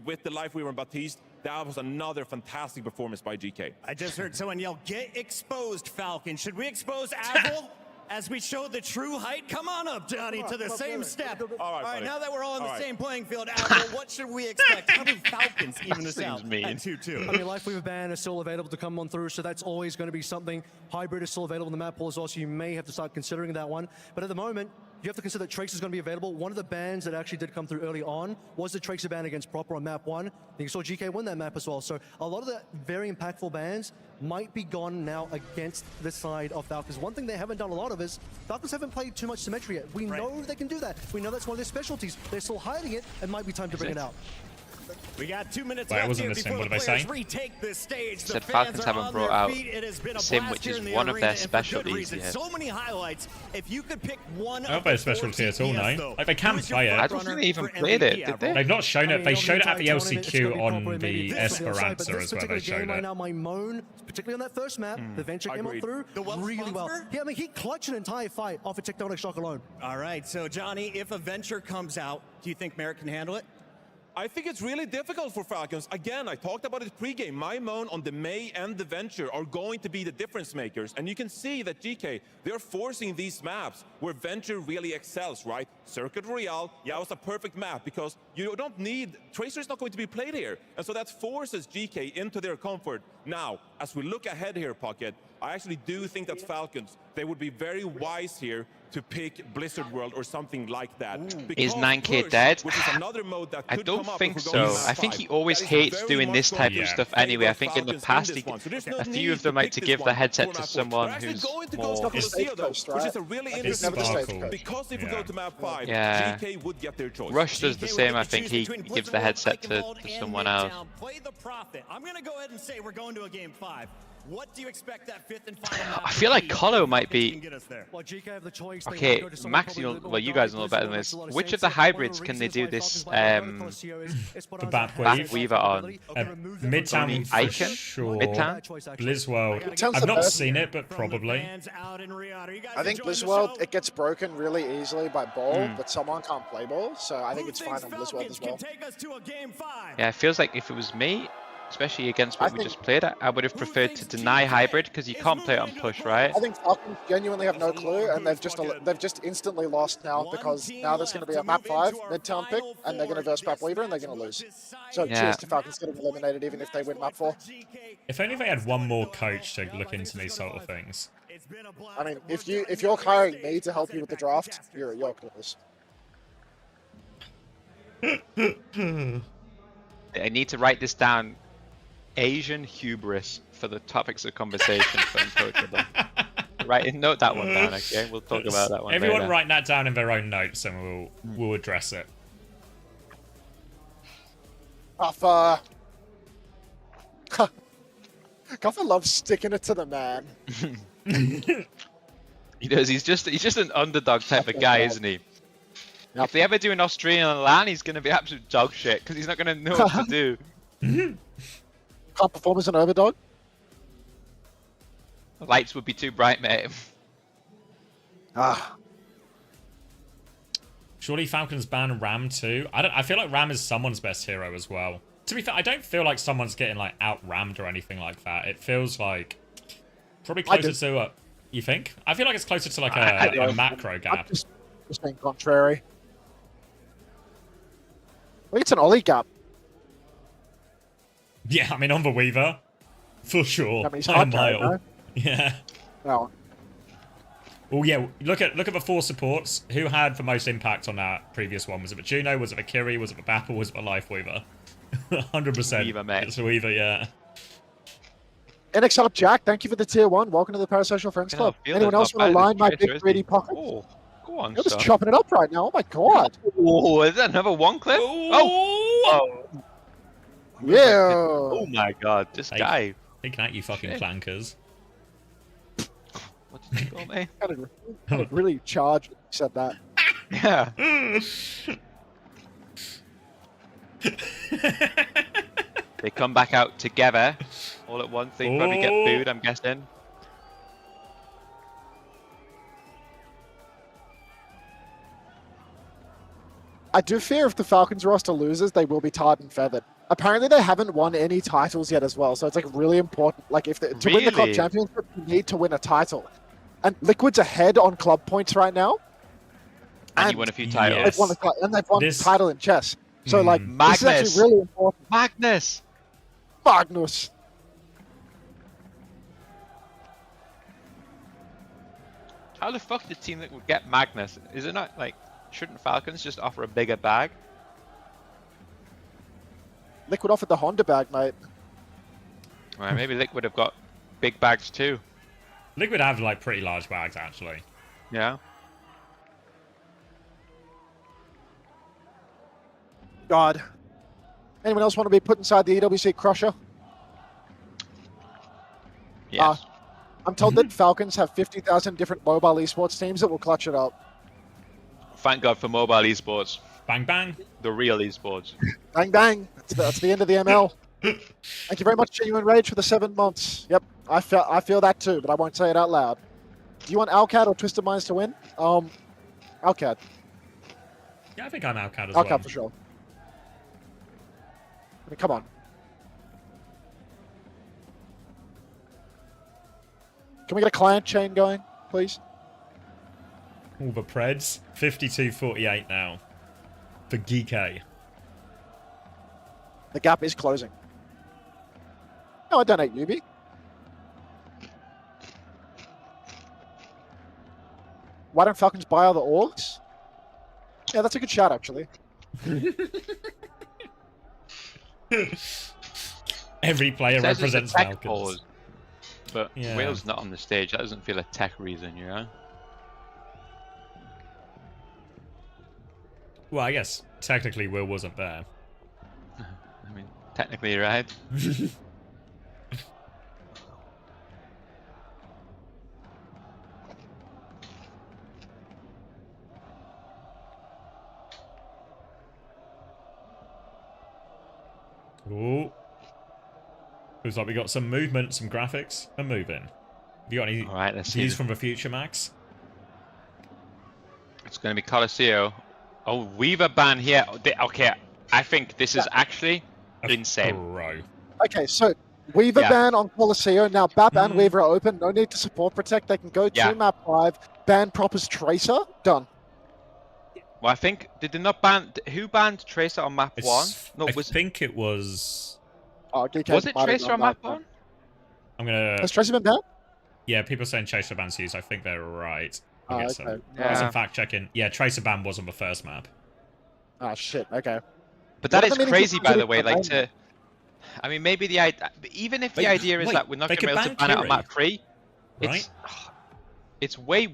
with the Lifeweaver and Baptiste, that was another fantastic performance by GK. I just heard someone yell, get exposed, Falcon. Should we expose Avril? As we show the true height, come on up, Johnny, to the same step. All right, now that we're all on the same playing field, Avril, what should we expect? How do Falcons even this out at 2-2? I mean, Lifeweaver Ban is still available to come on through, so that's always going to be something. Hybrid is still available in the map pool as well, so you may have to start considering that one. But at the moment, you have to consider that Tracer is going to be available. One of the bans that actually did come through early on was the Tracer ban against Proper on map 1. And you saw GK win that map as well. So a lot of the very impactful bans might be gone now against the side of Falcons. One thing they haven't done a lot of is Falcons haven't played too much symmetry yet. We know they can do that. We know that's one of their specialties. They're still hiding it. It might be time to bring it out. We got 2 minutes Wait, I left wasn't here listening. before What the did I say? players retake the stage. Said The Falcons fans are haven't on brought their out feet. It has been a Sim, blast which here is in the one of arena, their and for good specialties reason. yet. So many highlights. If you could pick one I don't of play a the four specialty at all, TPS, no. though, Like, they can who is your play it. I don't think they even played it, did they? They've not shown it. They showed it at the entire tournament, it's gonna LCQ be on proper, maybe the this on the other side, but Esperanza this as well. They particular showed game right it. now, my moan, particularly on that first map, the Venture came up through really well. Yeah, I mean, he clutched an entire fight off a tectonic shock alone. All right, so Johnny, if a Venture comes out, do you think Merrick can handle it? I think it's really difficult for Falcons. Again, I talked about it pregame. My moan on the May and the Venture are going to be the difference makers. And you can see that GK, they're forcing these maps where Venture really excels, right? Circuit Royale, yeah, it was a perfect map because you don't need, Tracer is not going to be played here. And so that forces GK into their comfort. Now, as we look ahead here, Pocket, I actually do think that Falcons, they would be very wise here to pick Blizzard World or something like that. Is 9K dead? I don't think so. I think he always hates doing this type of stuff anyway. I think in the past, a few of them like to give the headset to someone who's more... Which is a really interesting Sparkle. because if we go to map 5, Yeah. GK would get their choice. Rush does the same. I think he gives the headset to someone else. Play the Prophet. I'm going to go ahead and say we're going to a game 5. What do you expect that 5th and final map I feel like Colo might be... Okay, Okay, Max, well, you guys know better than this. Which of the hybrids can they do this The Bat Weaver on? Midtown for Icon? sure. Midtown? Blizzworld. I've not seen it, but probably. I think Blizzworld, it gets broken really easily by ball, but someone can't play ball, so I think it's fine on Blizzworld as well. Yeah, it feels like if it was me, especially against what we just played, I would have preferred to deny hybrid because you can't play it on push, right? I think Falcons genuinely have no clue, and they've just instantly lost now because now there's going to be a map 5 midtown pick, and they're going to verse Bat Weaver, and they're going to lose. So cheers to Falcons getting eliminated, even if they win map 4. If only they had one more coach to look into these sort of things. I mean, if you're hiring me to help you with the draft, you're clueless. I need to write this down. Asian hubris for the topics of conversation for Uncoachable. Right, note that one down, okay? We'll talk about that one Everyone later. write that down in their own notes and we'll address it. Guffer. Guffer loves sticking it to the man. He does. He's just an underdog type of guy, isn't he? If they ever do an Australian LAN, he's going to be absolute dog shit because he's not going to know what to do. Can't perform as an overdog? The lights would be too bright, mate. Surely Falcons ban Ram too? I feel like Ram is someone's best hero as well. To be fair, I don't feel like someone's getting like out-rammed or anything like that. It feels like probably closer to you think? I feel like it's closer to like a macro gap. I'm just being contrary. I think it's an Ollie gap. Yeah, I mean on the Weaver, for sure. I mean, he's By a hard mile. carry, no? Yeah. No. Well, yeah. Look at the 4 supports. Who had the most impact on that previous one? Was it the Juno? Was it the Kiri? Was it the Bapple? Was it the Life Weaver? 100%. Weaver, mate. It's Weaver, yeah. NXL Jack, thank you for the tier 1. Welcome to the Parasocial Friends Club. Anyone else want to line my big greedy pocket? Oh, go on, You're just son. chopping it up right now. Oh my god. Oh, is that another one clip? Oh. Yeah. Oh my god, this guy. Taking out you fucking clankers. What did you call me? Kind of really charged when you said that. Yeah. They come back out together all at once. They probably get booed, I'm guessing. I do fear if the Falcons roster loses, they will be tarred and feathered. Apparently, they haven't won any titles yet as well, so it's like really important. Like if to win the club championship, you need to win a title, and Liquid's ahead on club points right now. And you won a few titles. They've won they've won a title in chess. So like Magnus. this is actually really important. Magnus. How the fuck did Team Liquid get Magnus? Is it not like, shouldn't Falcons just offer a bigger bag? Liquid offered the Honda bag, mate. Well, maybe Liquid have got big bags too. Liquid have like pretty large bags actually. Yeah. God. Anyone else want to be put inside the EWC Crusher? Yes. I'm told that Falcons have 50,000 different mobile esports teams that will clutch it up. Thank God for mobile esports. Bang bang. The real esports. Bang bang. That's the end of the ML. Thank you very much, Genuine Rage, for the 7 months. Yep, I feel that too, but I won't say it out loud. Do you want Alcad or Twisted Minds to win? Alcad. Yeah, I think I'm Alcad as well. Alcad for sure. I mean, come on. Can we get a client chain going, please? All the Preds. 52-48 now. For GK. The gap is closing. No, I donate Yubi. Why don't Falcons buy other orgs? Yeah, that's a good shout, actually. Every player represents Falcons. Pause, but Yeah. Wales not on the stage. That doesn't feel a tech reason, you know? Well, I guess technically Will wasn't there. I mean, technically, right? Ooh. Looks like we got some movement, some graphics, and moving. Have you got any views from the future, Max? It's going to be Colosseo. Oh, Weaver ban here. Okay, I think this is actually insane. Bro. Okay, so Weaver ban on Colosseo. Now BAP and Weaver are open. No need to support protect. They can go to map 5. Ban Proper's Tracer. Done. Well, I think did they not ban? Who banned Tracer on map 1? No, I think it was. Was it Tracer on map 1? I'm gonna. Has Tracer been banned? Yeah, people saying Tracer ban's used. I think they're right. I'll get some. Okay. There's some fact checking. Yeah, Tracer ban was on the first map. Ah, shit. Okay. But that is crazy, by the way. Like to, I mean, maybe the idea, even if the idea is that we're not going to be able to ban it on map 3, right? It's way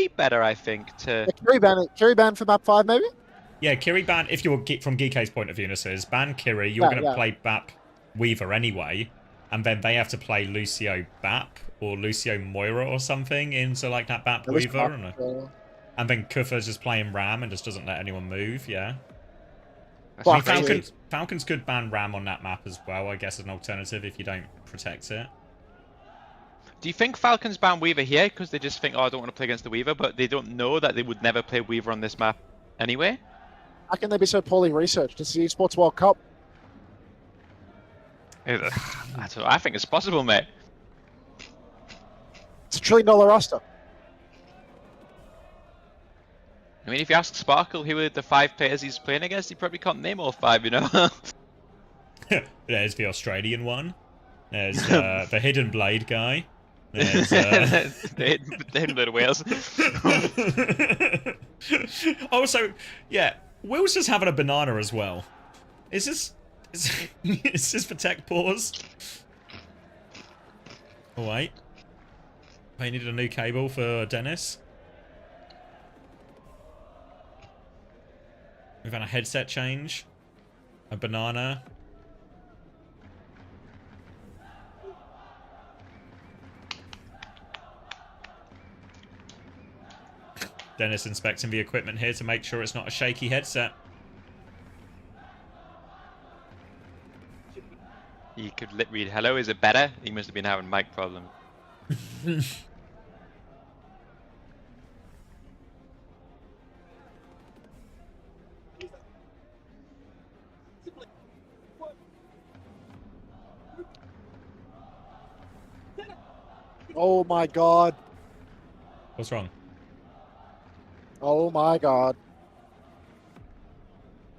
better, I think. To Kiri ban for map 5, maybe. Yeah, Kiri ban. If you're from GK's point of view, this is ban Kiri. You're going to play BAP Weaver anyway, and then they have to play Lucio BAP or Lucio Moira or something into like that BAP Weaver, and then Kufa's just playing Ram and just doesn't let anyone move. Yeah. I mean, Falcons could ban Ram on that map as well, I guess, as an alternative if you don't protect it. Do you think Falcons ban Weaver here because they just think, oh, I don't want to play against the Weaver, but they don't know that they would never play Weaver on this map anyway? How can they be so poorly researched? It's the Esports World Cup. I don't know. I think it's possible, mate. It's $1 trillion roster. I mean, if you ask Sparkle who are the 5 players he's playing against, he probably can't name all 5, you know? There's the Australian one. There's the Hidden Blade guy. There's the Hidden Blade of Wales. Also, yeah, Will's just having a banana as well. Is this for tech pause? Oh, wait. They needed a new cable for Dennis. We've had a headset change. A banana. Dennis inspecting the equipment here to make sure it's not a shaky headset. You could read, hello, is it better? He must have been having mic problems. Oh my god. What's wrong? Oh my god.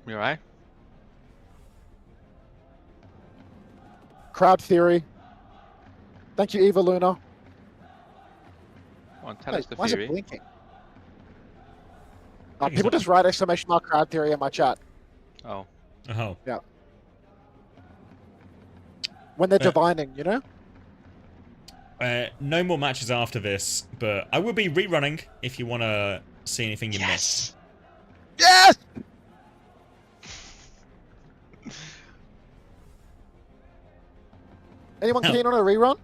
You alright? Crowd theory. Thank you, Eva Luna. Come on, tell us the why theory. is it blinking? People just write exclamation mark crowd theory in my chat. Oh. Oh. Yeah. When they're divining, you know? No more matches after this, but I will be rerunning if you want to see anything you missed. Yes! Anyone keen on a rerun?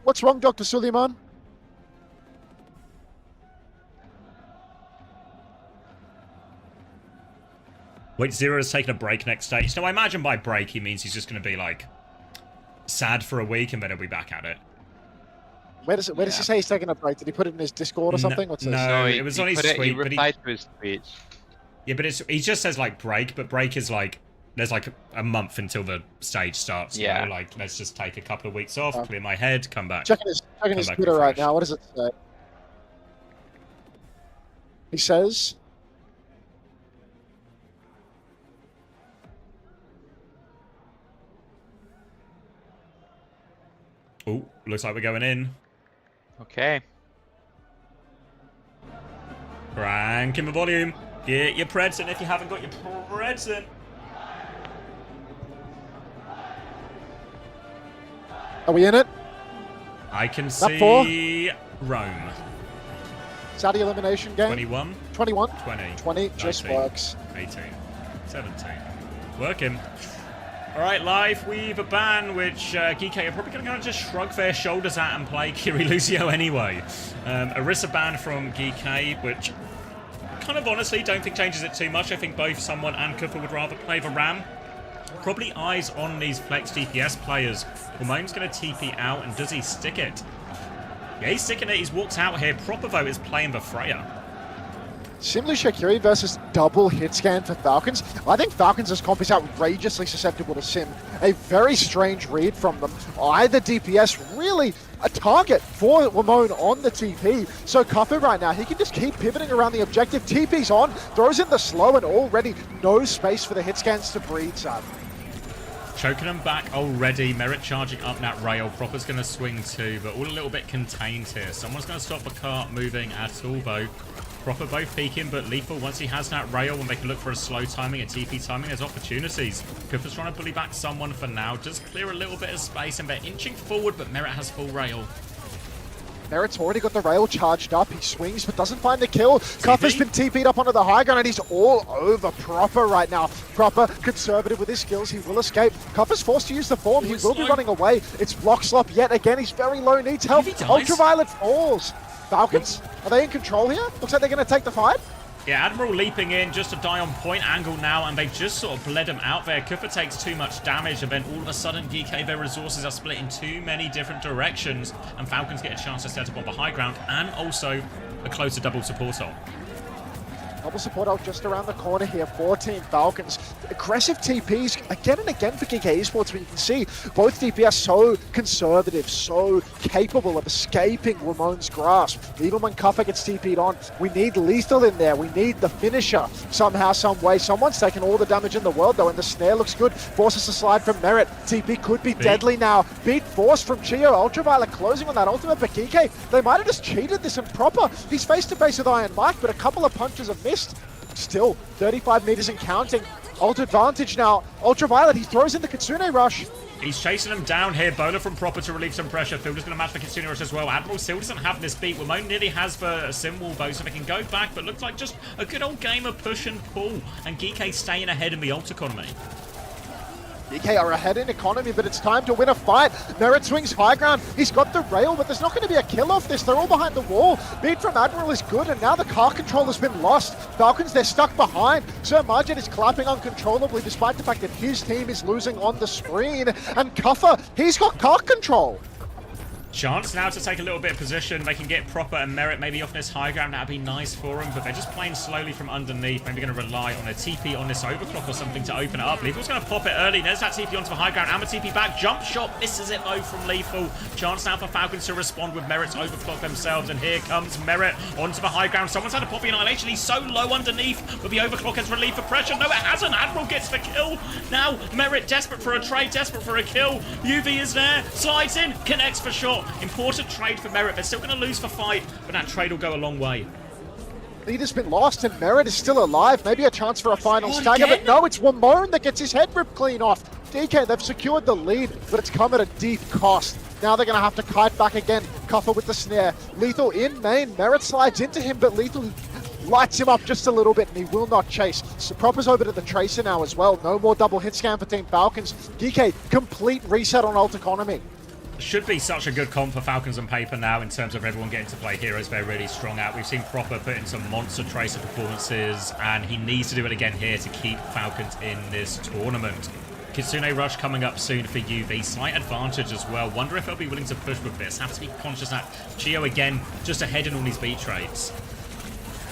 What's wrong, Dr. Suleiman? Wait, Zero has taken a break next stage. So I imagine by break he means he's just going to be like sad for a week and then he'll be back at it. Where does he say he's taking a break? Did he put it in his Discord or something? What's this? No, it was on his tweet. He replied to his tweets. Yeah, but he just says like break, but break is like there's like a month until the stage starts. Yeah. You know? Like let's just take a couple of weeks off, clear my head, come back. Checking his Twitter right now. What does it say? He says, "Oh, looks like we're going in." Okay. Cranking the volume. Get your Preds in if you haven't got your Preds in. are we in it? I can That four? see Rome. Saudi elimination game? 21. 21? 20. 20 just 19, works. 18. 17. Working. Alright, live, we've a ban which Geeky are probably going to kind of just shrug their shoulders at and play Kiri Lucio anyway. Orisa ban from Geeky, which kind of honestly don't think changes it too much. I think both someone and Kufa would rather play the Ram. Probably eyes on these flex DPS players. Ramon's going to TP out, and does he stick it? Yeah, he's sticking it. He's walked out here. Proper though is playing the Freya. Simli Shakiri versus double hit scan for Falcons. I think Falcons' comp is outrageously susceptible to Sim. A very strange read from them. Either DPS really a target for Ramon on the TP. So Kufa right now, he can just keep pivoting around the objective. TP's on, throws in the slow, and already no space for the hit scans to breed, Sam. Choking them back already. Merit charging up that rail. Proper's going to swing too, but all a little bit contained here. Someone's going to stop the cart moving at all, though. Proper both peeking, but Lethal, once he has that rail, when they can look for a slow timing, a TP timing, there's opportunities. Kufa's trying to bully back someone for now. Just clear a little bit of space, and they're inching forward, but Merit has full rail. Merit's already got the rail charged up. He swings, but doesn't find the kill. Kufa's been TP'd up onto the high ground, and he's all over Proper right now. Proper, conservative with his skills. He will escape. Kufa's forced to use the form. He will be running away. It's block slop yet again. He's very low, needs help. Ultraviolet falls. Falcons, are they in control here? Looks like they're going to take the fight. Yeah, Admiral leaping in just to die on point angle now, and they've just sort of bled him out there. Kufa takes too much damage, and then all of a sudden, GK, their resources are split in too many different directions, and Falcons get a chance to set up on the high ground, and also a closer double support ult. Double support out just around the corner here for Team Falcons. Aggressive TPs again and again for GK Esports, but you can see both DPS so conservative, so capable of escaping Ramon's grasp. Even when Kufa gets TP'd on, we need Lethal in there. We need the finisher somehow, some way. Someone's taken all the damage in the world though, and the snare looks good. Forces a slide from Merit. TP could be deadly now. Beat force from Chio. Ultraviolet closing on that ultimate, but GK, they might have just cheated this and Proper. He's face to face with Iron Mike, but a couple of punches have missed. Still, 35 meters and counting. Ult advantage now. Ultraviolet, he throws in the Kitsune Rush. He's chasing him down here. Bowler from Proper to relieve some pressure. Fielder's going to match the Kitsune Rush as well. Admiral still doesn't have this beat. Ramon nearly has the sim wall though, so they can go back, but looks like just a good old game of push and pull. And GK staying ahead in the ult economy. GK are ahead in economy, but it's time to win a fight. Merit swings high ground. He's got the rail, but there's not going to be a kill off this. They're all behind the wall. Beat from Admiral is good, and now the car control has been lost. Falcons, they're stuck behind. Sir Margit is clapping uncontrollably, despite the fact that his team is losing on the screen. And Kufa, he's got car control. Chance now to take a little bit of position. They can get Proper and Merit maybe off this high ground. That'd be nice for them, but they're just playing slowly from underneath. Maybe going to rely on a TP on this overclock or something to open it up. Lethal's going to pop it early. There's that TP onto the high ground. Amma TP back. Jump shot misses it though from Lethal. Chance now for Falcons to respond with Merit's overclock themselves, and here comes Merit onto the high ground. Someone's had a poppy annihilation. He's so low underneath, but the overclock has relieved the pressure. No, it hasn't. Admiral gets the kill. Now Merit desperate for a trade, desperate for a kill. UV is there, slides in, connects for shot. Important trade for Merit. They're still going to lose the fight, but that trade will go a long way. Leader's been lost and Merit is still alive. Maybe a chance for a final stagger, but no, it's Ramon that gets his head ripped clean off. DK, they've secured the lead, but it's come at a deep cost. Now they're going to have to kite back again. Kufa with the snare. Lethal in main. Merit slides into him, but Lethal lights him up just a little bit, and he will not chase. So Proper's over to the Tracer now as well. No more double hit scan for Team Falcons. GK, complete reset on ult economy. Should be such a good comp for Falcons on paper now in terms of everyone getting to play heroes they're really strong at. We've seen Proper put in some monster Tracer performances, and he needs to do it again here to keep Falcons in this tournament. Kitsune Rush coming up soon for UV. Slight advantage as well. Wonder if they'll be willing to push with this. Have to be conscious that Chio again just ahead in all these beat trades.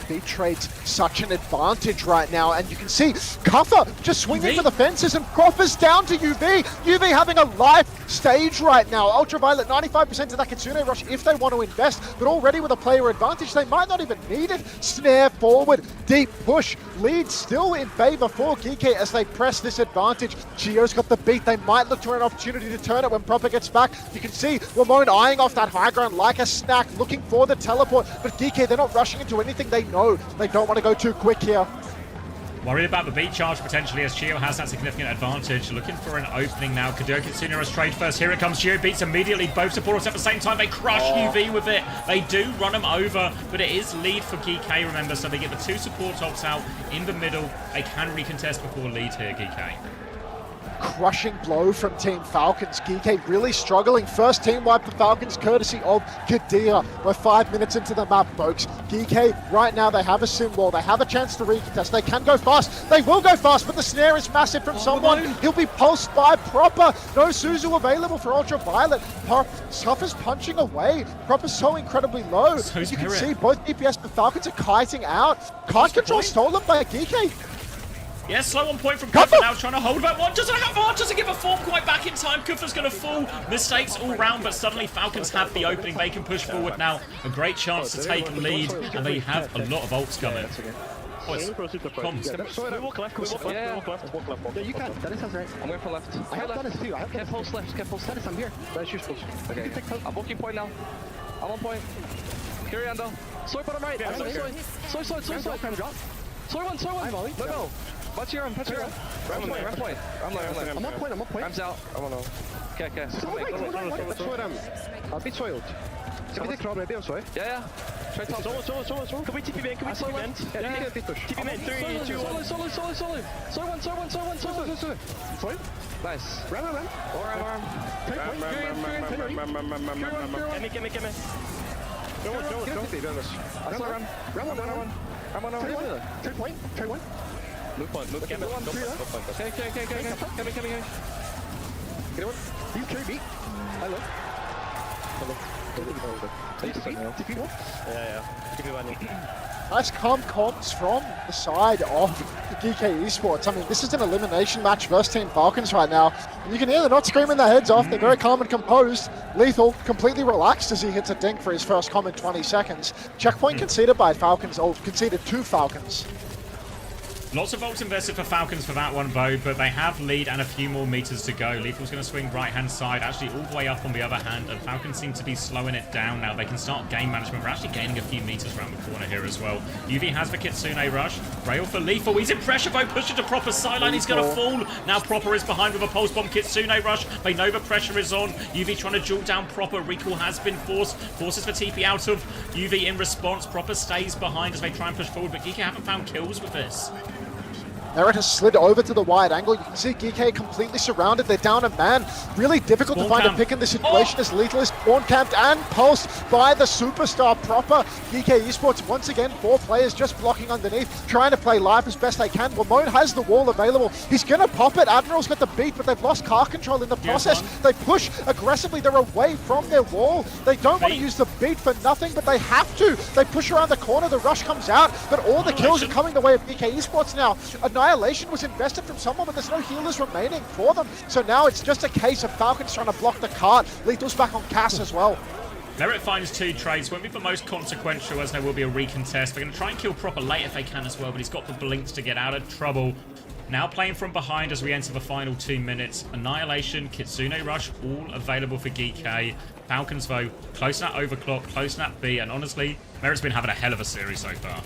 Beat trades such an advantage right now, and you can see Kuffer just swinging for the fences, and Proper's down to UV. UV having a life stage right now. Ultraviolet 95% of that Kitsune Rush if they want to invest, but already with a player advantage, they might not even need it. Snare forward, deep push, lead still in favor for Geeke as they press this advantage. Chio's got the beat. They might look to an opportunity to turn it when Proper gets back. You can see Ramon eyeing off that high ground like a snack, looking for the teleport, but Geeke, they're not rushing into anything. They know they don't want to go too quick here. Worried about the beat charge potentially as Chio has that significant advantage. Looking for an opening now. Kadoka Kitsune Rush trade first. Here it comes. Chio beats immediately both supporters at the same time. They crush UV with it. They do run him over, but it is lead for GK, remember, so they get the two support ults out in the middle. They can recontest before lead here, GK. Crushing blow from Team Falcons. Geeke really struggling. First team wipe for Falcons, courtesy of Kadir. We're 5 minutes into the map, folks. Geeke, right now, they have a sim wall. They have a chance to recontest. They can go fast. They will go fast, but the snare is massive from someone. He'll be pulsed by Proper. No Suzu available for Ultraviolet. Suffer's punching away. Proper's so incredibly low. As you can see, both DPS for Falcons are kiting out. Card control stolen by Geeke. Yeah, slow on point from Kuffer now, trying to hold that one. Doesn't have Archer to give a form quite back in time. Kuffer's going to fall. Mistakes all round, but suddenly Falcons have the opening. They can push forward now. A great chance to take lead, and they have a lot of ults coming. Boys, comms. We walk left, we walk left, we walk left. Yeah, you can. Dennis has right. I'm going for left. I have Dennis too. I have Careful left, careful. Dennis, I'm here. Dennis, you're supposed to. Okay, I'm walking point now. I'm on point. Carry on down. Soy bottom right. Soy. Soy one. No. Punch your arm. Ram point. I'm on point. Ram's out. I'm on. Okay. Bit soiled. Ska vi ta klar bredvid och så? Ja. Try top. Så. Kan vi TP vent? Ja, bit push. TP vent. 3, 2, 1. Solid. Soy one. Soil. Nice. Ram. Arm. Give me. Go. I saw Ram. I'm on. Trade point. Look point. Okay. Coming. Get one. You carry beat. Hello. TP one? Yeah. TP one. Nice calm comps from the side of Geek Esports. I mean, this is an elimination match versus Team Falcons right now. And you can hear they're not screaming their heads off. They're very calm and composed. Lethal completely relaxed as he hits a dink for his first comm in 20 seconds. Checkpoint conceded by Falcons, or conceded to Falcons. Lots of ults invested for Falcons for that one, Bo, but they have lead and a few more meters to go. Lethal's going to swing right-hand side, actually all the way up on the other hand, and Falcons seem to be slowing it down now. They can start game management. We're actually gaining a few meters around the corner here as well. UV has the Kitsune Rush. Rail for Lethal. He's in pressure, though. Pushing to Proper's sideline. He's going to fall. Now Proper is behind with a pulse bomb. Kitsune Rush. They know the pressure is on. UV trying to duel down Proper. Recall has been forced. Forces for TP out of UV in response. Proper stays behind as they try and push forward, but Geek haven't found kills with this. Merit has slid over to the wide angle. You can see Geek completely surrounded. They're down a man. Really difficult to find a pick in this situation as Lethal is spawn camped and pulsed by the superstar Proper. Geek Esports once again, 4 players just blocking underneath, trying to play live as best they can. Ramon has the wall available. He's going to pop it. Admiral's got the beat, but they've lost car control in the process. They push aggressively. They're away from their wall. They don't want to use the beat for nothing, but they have to. They push around the corner. The rush comes out, but all the kills are coming the way of Geek Esports now. Annihilation was invested from someone, but there's no healers remaining for them. So now it's just a case of Falcons trying to block the cart. Lethal's back on Cass as well. Merit finds 2 trades. Won't be the most consequential as there will be a recontest. They're going to try and kill Proper late if they can as well, but he's got the blinks to get out of trouble. Now playing from behind as we enter the final 2 minutes. Annihilation, Kitsune Rush, all available for Geek. Falcons, though, close in that overclock, close in that B, and honestly, Merit's been having a hell of a series so far.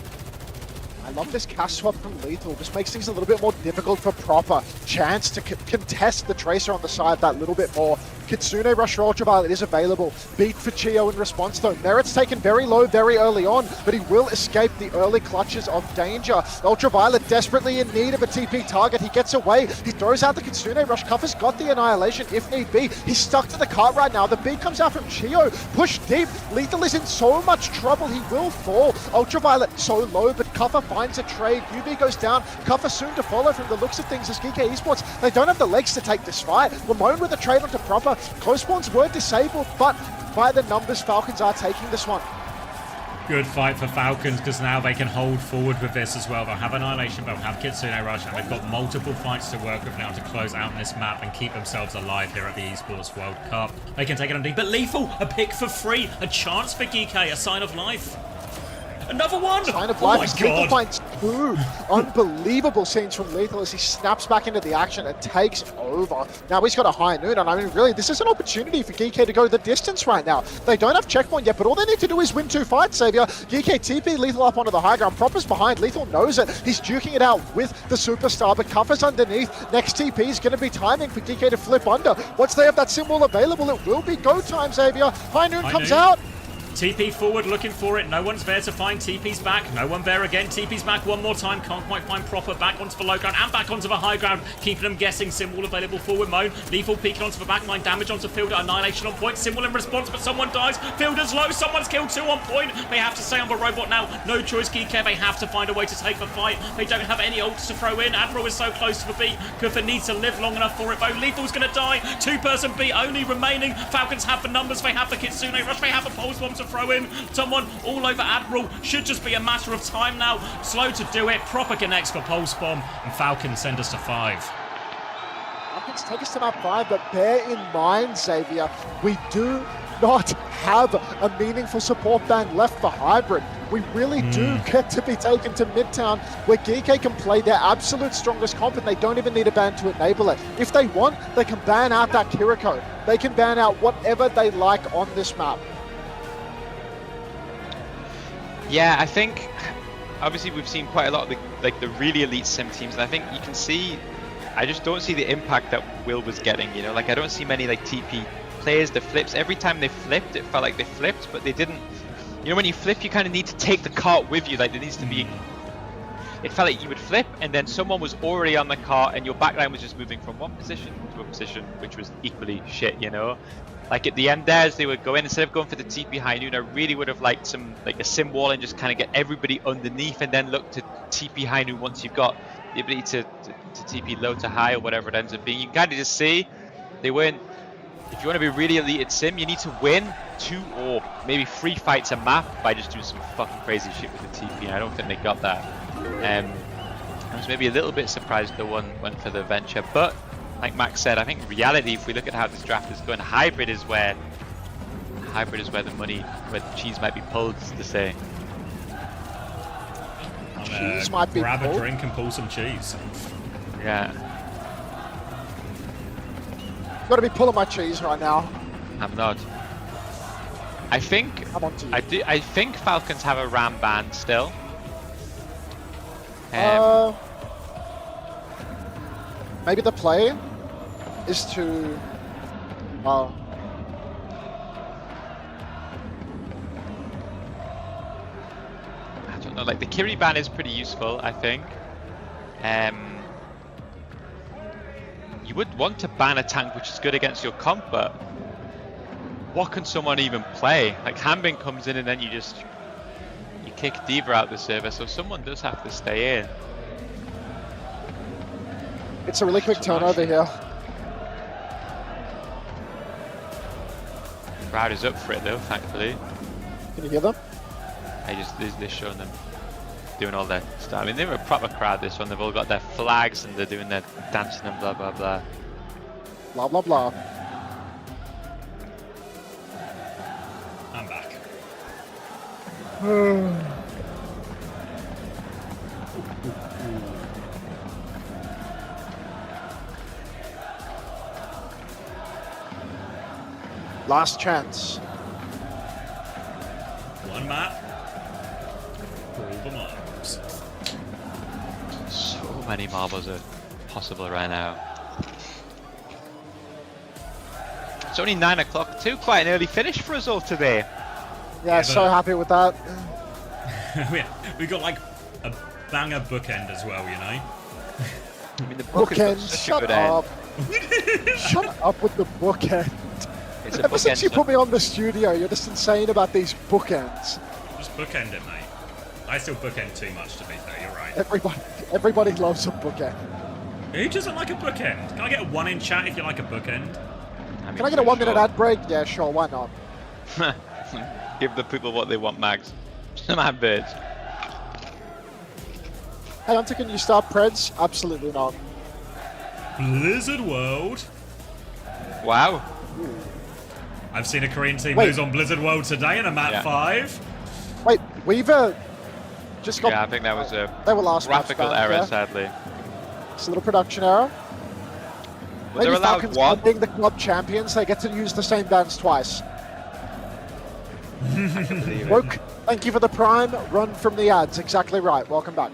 I love this cast swap from Lethal. Just makes things a little bit more difficult for Proper. Chance to contest the Tracer on the side that little bit more. Kitsune Rush for Ultraviolet is available. Beat for Chio in response though. Merit's taken very low very early on, but he will escape the early clutches of danger. Ultraviolet desperately in need of a TP target. He gets away. He throws out the Kitsune Rush. Kuffer's got the Annihilation if need be. He's stuck to the cart right now. The beat comes out from Chio. Push deep. Lethal is in so much trouble. He will fall. Ultraviolet so low, but Kuffer finds a trade. UB goes down. Kuffer soon to follow from the looks of things as GK Esports. They don't have the legs to take this fight. Lamone with a trade onto Proper. Close spawns were disabled, but by the numbers, Falcons are taking this one. Good fight for Falcons, because now they can hold forward with this as well. They'll have Annihilation, they'll have Kitsune Rush, and they've got multiple fights to work with now to close out this map and keep themselves alive here at the Esports World Cup. They can take it on deep, but Lethal, a pick for free, a chance for GK, a sign of life. Another one! Sign of Oh life. my Lethal God. finds two unbelievable scenes from Lethal as he snaps back into the action and takes over. Now he's got a high noon, and I mean, really, this is an opportunity for GK to go the distance right now. They don't have checkpoint yet, but all they need to do is win 2 fights, Xavier. GK TP Lethal up onto the high ground. Proper's behind. Lethal knows it. He's duking it out with the superstar, but Kuffer's underneath. Next TP is going to be timing for GK to flip under. Once they have that symbol available, it will be go time, Xavier. High noon comes out. TP forward, looking for it. No one's there to find. TP's back. No one there again. TP's back one more time. Can't quite find Proper. Back onto the low ground and back onto the high ground. Keeping them guessing. Symbol available forward. Moan. Lethal peeking onto the back line. Damage onto Fielder. Annihilation on point. Symbol in response, but someone dies. Fielder's low. Someone's killed 2 on point. They have to stay on the robot now. No choice, GK. They have to find a way to take the fight. They don't have any ults to throw in. Admiral is so close to the beat. Kuffer needs to live long enough for it, though. Lethal's going to die. 2-person beat only remaining. Falcons have the numbers. They have the Kitsune Rush. They have a pulse bomb to throw in. Someone all over Admiral. Should just be a matter of time now. Slow to do it. Proper connects for pulse bomb, and Falcons send us to 5. Falcons take us to map 5, but bear in mind, Xavier, we do not have a meaningful support ban left for Hybrid. We really do get to be taken to Midtown, where GK can play their absolute strongest comp, and they don't even need a ban to enable it. If they want, they can ban out that Kiriko. They can ban out whatever they like on this map. Yeah, I think obviously we've seen quite a lot of the really elite sim teams, and I think you can see, I just don't see the impact that Will was getting, you know, like I don't see many like TP players that flips. Every time they flipped, it felt like they flipped, but they didn't, you know, when you flip you kind of need to take the cart with you, like there needs to be, it felt like you would flip and then someone was already on the cart and your backline was just moving from one position to a position which was equally shit, you know. Like at the end there, as they would go in, instead of going for the TP high noon, I really would have liked some like a sim wall and just kind of get everybody underneath and then look to TP high noon once you've got the ability to TP low to high or whatever it ends up being. You can kind of just see they weren't, if you want to be really elite at sim, you need to win 2 or maybe 3 fights a map by just doing some fucking crazy shit with the TP, and I don't think they got that. I was maybe a little bit surprised the one went for the Venture, but like Max said, I think in reality, if we look at how this draft is going, hybrid is where the money, where the cheese might be pulled, to say. Cheese might be grab pulled. a drink and pull some cheese. Yeah. Got to be pulling my cheese right now. I'm not. I think I think Falcons have a Ram ban still. Maybe the play is to, I don't know, like the Kiri ban is pretty useful, I think. You would want to ban a tank which is good against your comp, but what can someone even play? Like Hambin comes in and then you kick D.Va out the server, so someone does have to stay in. It's a really quick turnover here. Crowd is up for it though, thankfully. Can you hear them? They're showing them doing all their stuff. I mean, they're a proper crowd this one. They've all got their flags and they're doing their dancing and blah blah blah. Blah blah blah. I'm back. Last chance. One map. All the marbles. So many marbles are possible right now. It's only 9 o'clock too. Quite an early finish for us all today. Yeah, so happy with that. we got like a banger bookend as well, you know. I mean, the bookend. Shut up. Shut up with the bookend. It's a Ever bookend, since you put me on the studio, you're just insane about these bookends. Just bookend it, mate. I still bookend too much, to be fair. You're right. Everybody loves a bookend. Who doesn't like a bookend? Can I get a 1 in chat if you like a bookend? Can I get a 1 minute ad break? Yeah, sure. Why not? Give the people what they want, Max. Some ad birds. Hey, Hunter, can you start Preds? Absolutely not. Blizzard World. Wow. I've seen a Korean team lose on Blizzard World today in a map 5. Wait, Weaver just got... Yeah, I think that was a they were last graphical match back, error, yeah. sadly. It's a little production errre. Well, they're Maybe allowed Falcons, one. being the club champions, they get to use the same bans twice. Woke, thank you for the prime. Run from the ads. Exactly right. Welcome back.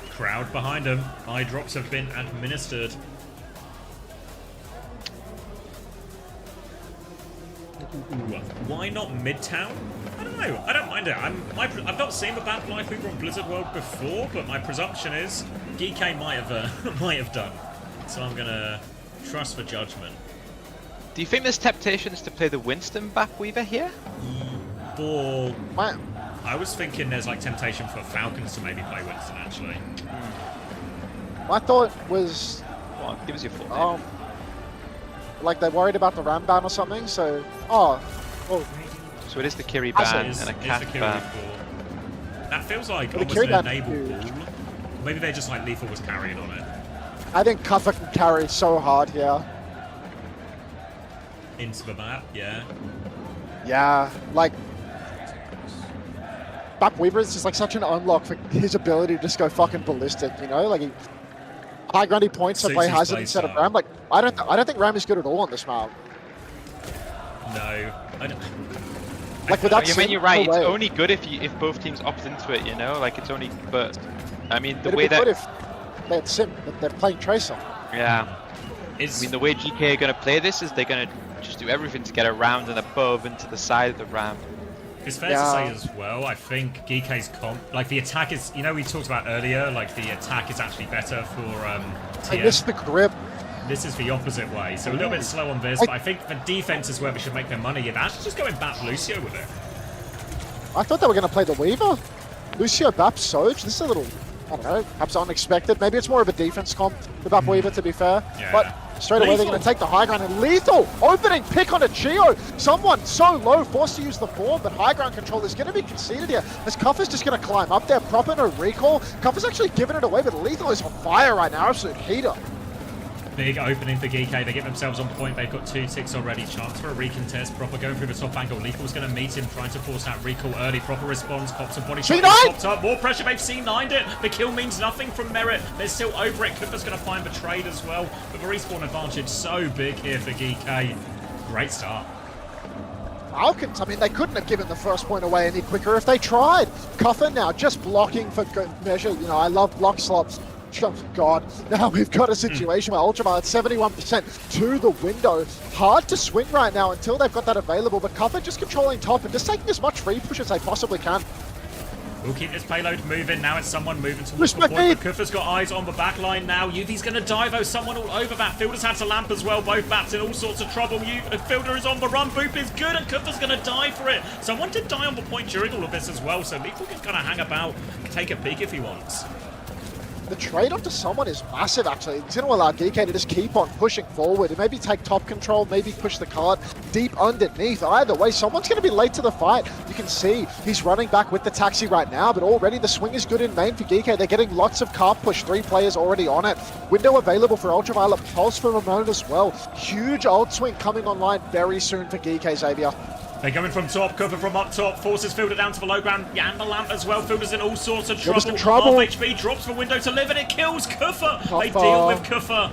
Crowd behind him. Eye drops have been administered. Ooh, why not Midtown? I don't know. I don't mind it. I've not seen the ban Life Weaver on Blizzard World before, but my presumption is GK might have done. So I'm gonna trust for judgment. Do you think there's temptations to play the Winston back Weaver here? For I was thinking there's like temptation for Falcons to maybe play Winston actually. My thought was... Well, give us your full name. Like they're worried about the Ram ban or something, so... Oh. So it is the Kiri ban It is and a the Cat Kiri ban. ball. That feels like The almost Kiri an ban's enable huge. ball. Maybe they're just like Lethal was carrying on it. I think Kuffer can carry so hard here. Into the map, yeah. Yeah, like... Bap Weaver is just like such an unlock for his ability to just go fucking ballistic, you know? Like he... High groundy points to Suits play his Hazard play instead of style. Ram. Like, I don't think Ram is good at all on this map. No, I don't. Like without I mean, Sim, you're right. no It's way. only good if both teams opt into it. You know, like it's only. But I mean, the It'd way be good that. if they had Sim, but they're playing Tracer. Yeah. I mean, the way GK are going to play this is they're going to just do everything to get around and above and to the side of the ramp. It's fair to say as well, I think GK's comp, like the attack is, you know, we talked about earlier, like the attack is actually better for TM. I miss the grip. This is the opposite way, so a little bit slow on this, but I think the defense is where they should make their money. Yeah, that's just going back Lucio with it. I thought they were going to play the Weaver. Lucio, Bap, Soj. This is a little, I don't know, perhaps unexpected. Maybe it's more of a defense comp for Bap Weaver, to be fair. Yeah. But straight away, they're going to take the high ground. And Lethal, opening pick on a Geo. Someone so low, forced to use the form, but high ground control is going to be conceded here. As Kuffer's just going to climb up there, proper no recall. Kuffer's actually giving it away, but Lethal is on fire right now. Absolute heater. Big opening for GK. They get themselves on point. They've got 2 ticks already. Chance for a recontest. Proper going through the top angle. Lethal's going to meet him, trying to force that recall early. Proper responds. Cops and body shot. Popped up. More pressure. They've C9'd it. The kill means nothing from Merit. They're still over it. Cooper's going to find the trade as well. But the respawn advantage so big here for GK. Great start. Falcons, I mean, they couldn't have given the first point away any quicker if they tried. Cuffer now just blocking for good measure. You know, I love block slots. Oh, God. Now we've got a situation where Ultraviolet 71% to the window. Hard to swing right now until they've got that available, but Kuffer just controlling top and just taking as much free push as they possibly can. We'll keep this payload moving. Now it's someone moving towards the point, but Kuffer's got eyes on the back line now. Yuvi's going to dive, though. Someone all over that. Fielder's had to lamp as well. Both bats in all sorts of trouble. Fielder is on the run. Boop is good, and Kuffer's going to die for it. Someone did die on the point during all of this as well, so Lethal can kind of hang about, take a peek if he wants. The trade onto someone is massive, actually. It's going to allow DK to just keep on pushing forward and maybe take top control, maybe push the card deep underneath. Either way, someone's going to be late to the fight. You can see he's running back with the taxi right now, but already the swing is good in main for DK. They're getting lots of car push. 3 players already on it. Window available for Ultraviolet, Pulse for Ramon as well. Huge ult swing coming online very soon for DK, Xavier. They're coming from top, Cover from up top, forces Fielder down to the low ground, and the lamp as well. Fielder's in all sorts of trouble. Half HP drops for Window to live, and it kills Kuffer. They deal with Kuffer.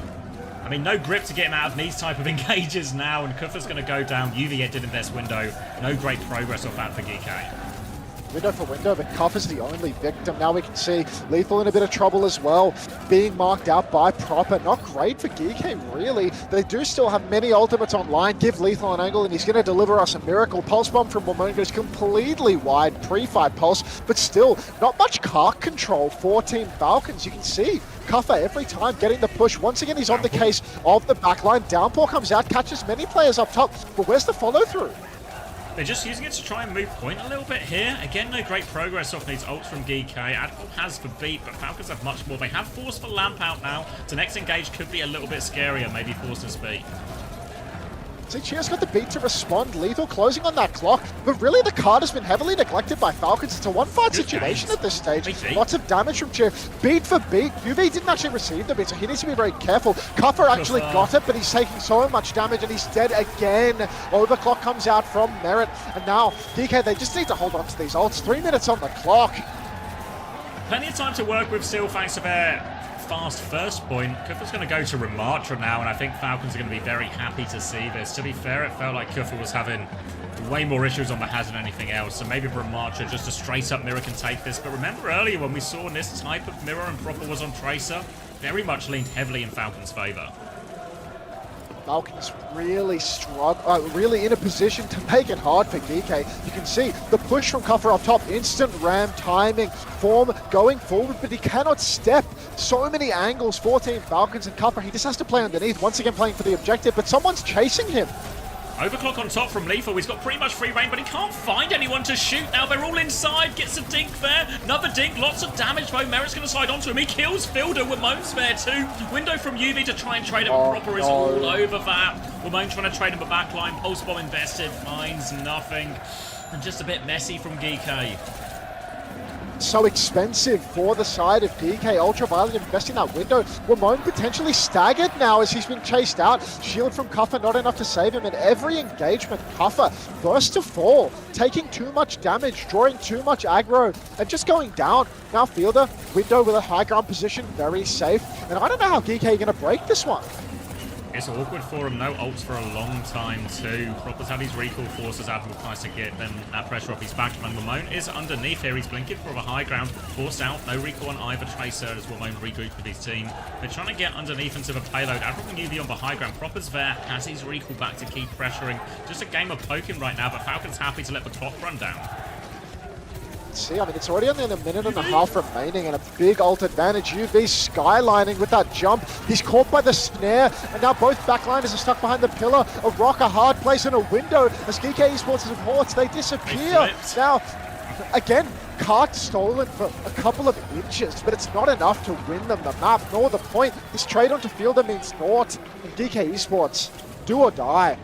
I mean, no grip to get him out of these type of engages now, and Kufa's going to go down. UV entered in this window. No great progress off that for GK. Window for window, but Cuff is the only victim. Now we can see Lethal in a bit of trouble as well, being marked out by Proper. Not great for GK, really. They do still have many ultimates online. Give Lethal an angle, and he's going to deliver us a miracle. Pulse Bomb from Wamone goes completely wide, pre-fight Pulse, but still not much cart control for Team Falcons. You can see Kuffa every time getting the push. Once again, he's on the case of the backline. Downpour comes out, catches many players up top, but where's the follow-through? They're just using it to try and move point a little bit here. Again, no great progress off these ults from GK. Admiral has for beat, but Falcons have much more. They have Force for Lamp out now. So next engage could be a little bit scarier, maybe Force and Speed. See, Cheer's got the beat to respond. Lethal closing on that clock, but really the card has been heavily neglected by Falcons. It's a one-fight situation at this stage. Lots of damage from Cheer. Beat for beat. UV didn't actually receive the beat, so he needs to be very careful. Kuffa actually got it, but he's taking so much damage and he's dead again. Overclock comes out from Merit, and now DK, they just need to hold on to these ults. 3 minutes on the clock. Plenty of time to work with still, thanks to their fast first point. Kufa's going to go to Ramatra now, and I think Falcons are going to be very happy to see this. To be fair, it felt like Kufa was having way more issues on the Haz than anything else, so maybe Ramatra, just a straight-up mirror, can take this. But remember earlier when we saw this type of mirror and Proper was on Tracer, very much leaned heavily in Falcons' favour. Falcons really in a position to make it hard for GK. You can see the push from Kuffa up top, instant ram timing, form going forward, but he cannot step. So many angles for Team Falcons, and Kuffa, he just has to play underneath, once again playing for the objective, but someone's chasing him. Overclock on top from Lethal. He's got pretty much free reign, but he can't find anyone to shoot now. They're all inside. Gets a dink there. Another dink. Lots of damage, though. Merit's going to slide onto him. He kills Fielder. Wamone's there, too. Window from UV to try and trade him. Proper is all over that. Wamone trying to trade him a backline. Pulse Bomb invested. Finds nothing. And just a bit messy from GK. So expensive for the side of DK. Ultraviolet investing that window. Wamone potentially staggered now as he's been chased out. Shield from Kuffa, not enough to save him. In every engagement, Kuffa first to fall, taking too much damage, drawing too much aggro, and just going down. Now Fielder, window with a high ground position, very safe. And I don't know how DK are going to break this one. It's awkward for him, no ults for a long time too. Proper's had his recall forces Admiral tries to get them that pressure off his back. And Wamone is underneath here, he's blinking for a high ground, forced out, no recall on either Tracer as Wamone regroups with his team. They're trying to get underneath into the payload. Admiral and UV on the high ground, Proper's there, has his recall back to keep pressuring. Just a game of poking right now, but Falcon's happy to let the clock run down. See, I mean, it's already only in a minute and a half remaining, and a big ult advantage. UV skylining with that jump. He's caught by the snare, and now both backliners are stuck behind the pillar. A rock, a hard place, and a window. As GK Esports reports, they disappear. Now, again, cart stolen for a couple of inches, but it's not enough to win them the map, nor the point. This trade onto Fielder means naught. And GK Esports, do or die.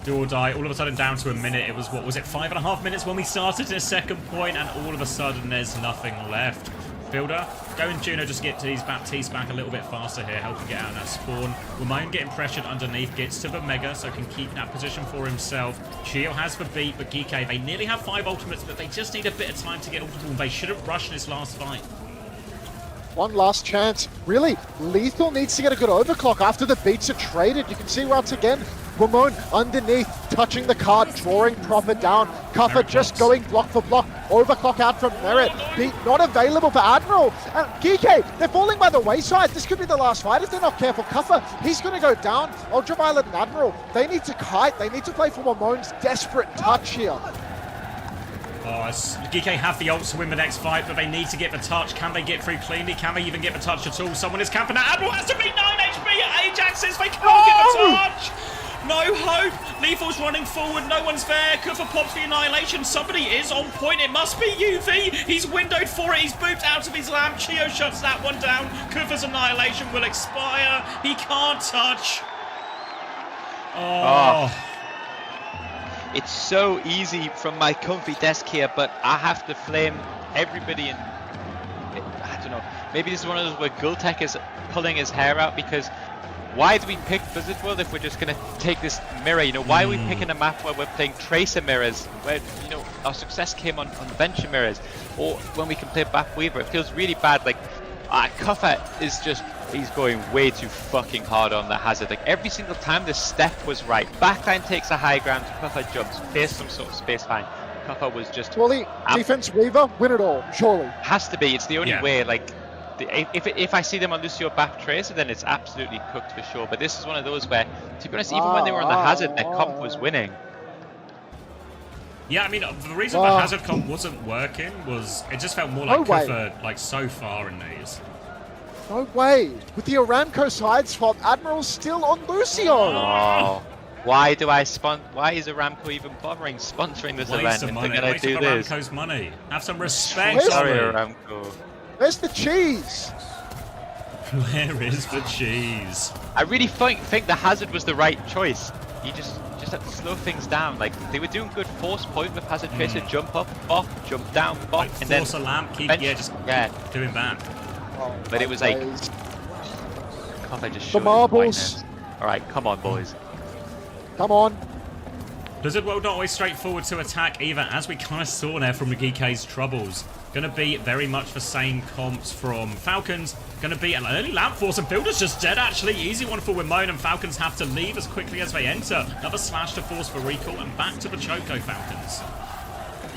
Do or die, all of a sudden down to a minute. It was, what was it, 5.5 minutes when we started in a second point, and all of a sudden there's nothing left. Fielder, going Juno just get to his Baptiste back a little bit faster here, helping get out of that spawn. Wamone getting pressured underneath, gets to the Mega, so can keep that position for himself. Chio has the beat, but GK, they nearly have 5 ultimates, but they just need a bit of time to get ultimate. They shouldn't rush this last fight. One last chance. Really, Lethal needs to get a good overclock after the beats are traded. You can see once again, Wamone underneath, touching the card, drawing Proper down. Kuffa just going block for block. Overclock out from Merit. Beat not available for Admiral. And GK, they're falling by the wayside. This could be the last fight if they're not careful. Kuffa, he's going to go down. Ultraviolet and Admiral, they need to kite. They need to play for Wamone's desperate touch here. Oh, GK have the ults to win the next fight, but they need to get the touch. Can they get through cleanly? Can they even get the touch at all? Someone is camping out. Admiral has to beat 9 HP. Ajaxes, they can't get the touch. No hope. Lethal's running forward. No one's there. Kufa pops the annihilation. Somebody is on point. It must be UV. He's windowed for it. He's booped out of his lamp. Chio shuts that one down. Kufa's annihilation will expire. He can't touch. Oh. It's so easy from my comfy desk here, but I have to flame everybody in. I don't know. Maybe this is one of those where Gultek is pulling his hair out, because why do we pick Blizzard World if we're just going to take this mirror? You know, why are we picking a map where we're playing Tracer mirrors, where, you know, our success came on Venture mirrors, or when we can play Back Weaver? It feels really bad. Like, Kuffa is just He's going way too fucking hard on the Hazard. Like every single time the step was right. Backline takes a high ground, Kuffa jumps, face some sort of space fine. Kuffa was just... Wally, defense Weaver, win it all, surely. Has to be. It's the only way, like... If I see them on Lucio back Tracer, then it's absolutely cooked for sure. But this is one of those where, to be honest, even when they were on the Hazard, their comp was winning. Yeah, I mean, the reason the Hazard comp wasn't working was it just felt more like Kuffa, like, so far in these. No way. With the Aramco side swap, Admiral's still on Lucio. Oh. Why is Aramco even bothering sponsoring this event? Of money. They're gonna do this. Aramco's money. Have some respect. Sorry, Aramco. Where's the cheese? Where is the cheese? I really think the Hazard was the right choice. You just have to slow things down. Like they were doing good force point with Hazard Tracer, jump up, bop, jump down, bop, like and then force a lamp, keep doing that. Oh, but it was like, can't I just show the marbles. All right, come on, boys. Come on. Blizzard World not always straightforward to attack either, as we kind of saw there from the GK's troubles. Going to be very much the same comps from Falcons. Going to be an early lamp force, and Builder's just dead actually. Easy one for Wimone, and Falcons have to leave as quickly as they enter. Another slash to force for recall, and back to the Choco Falcons.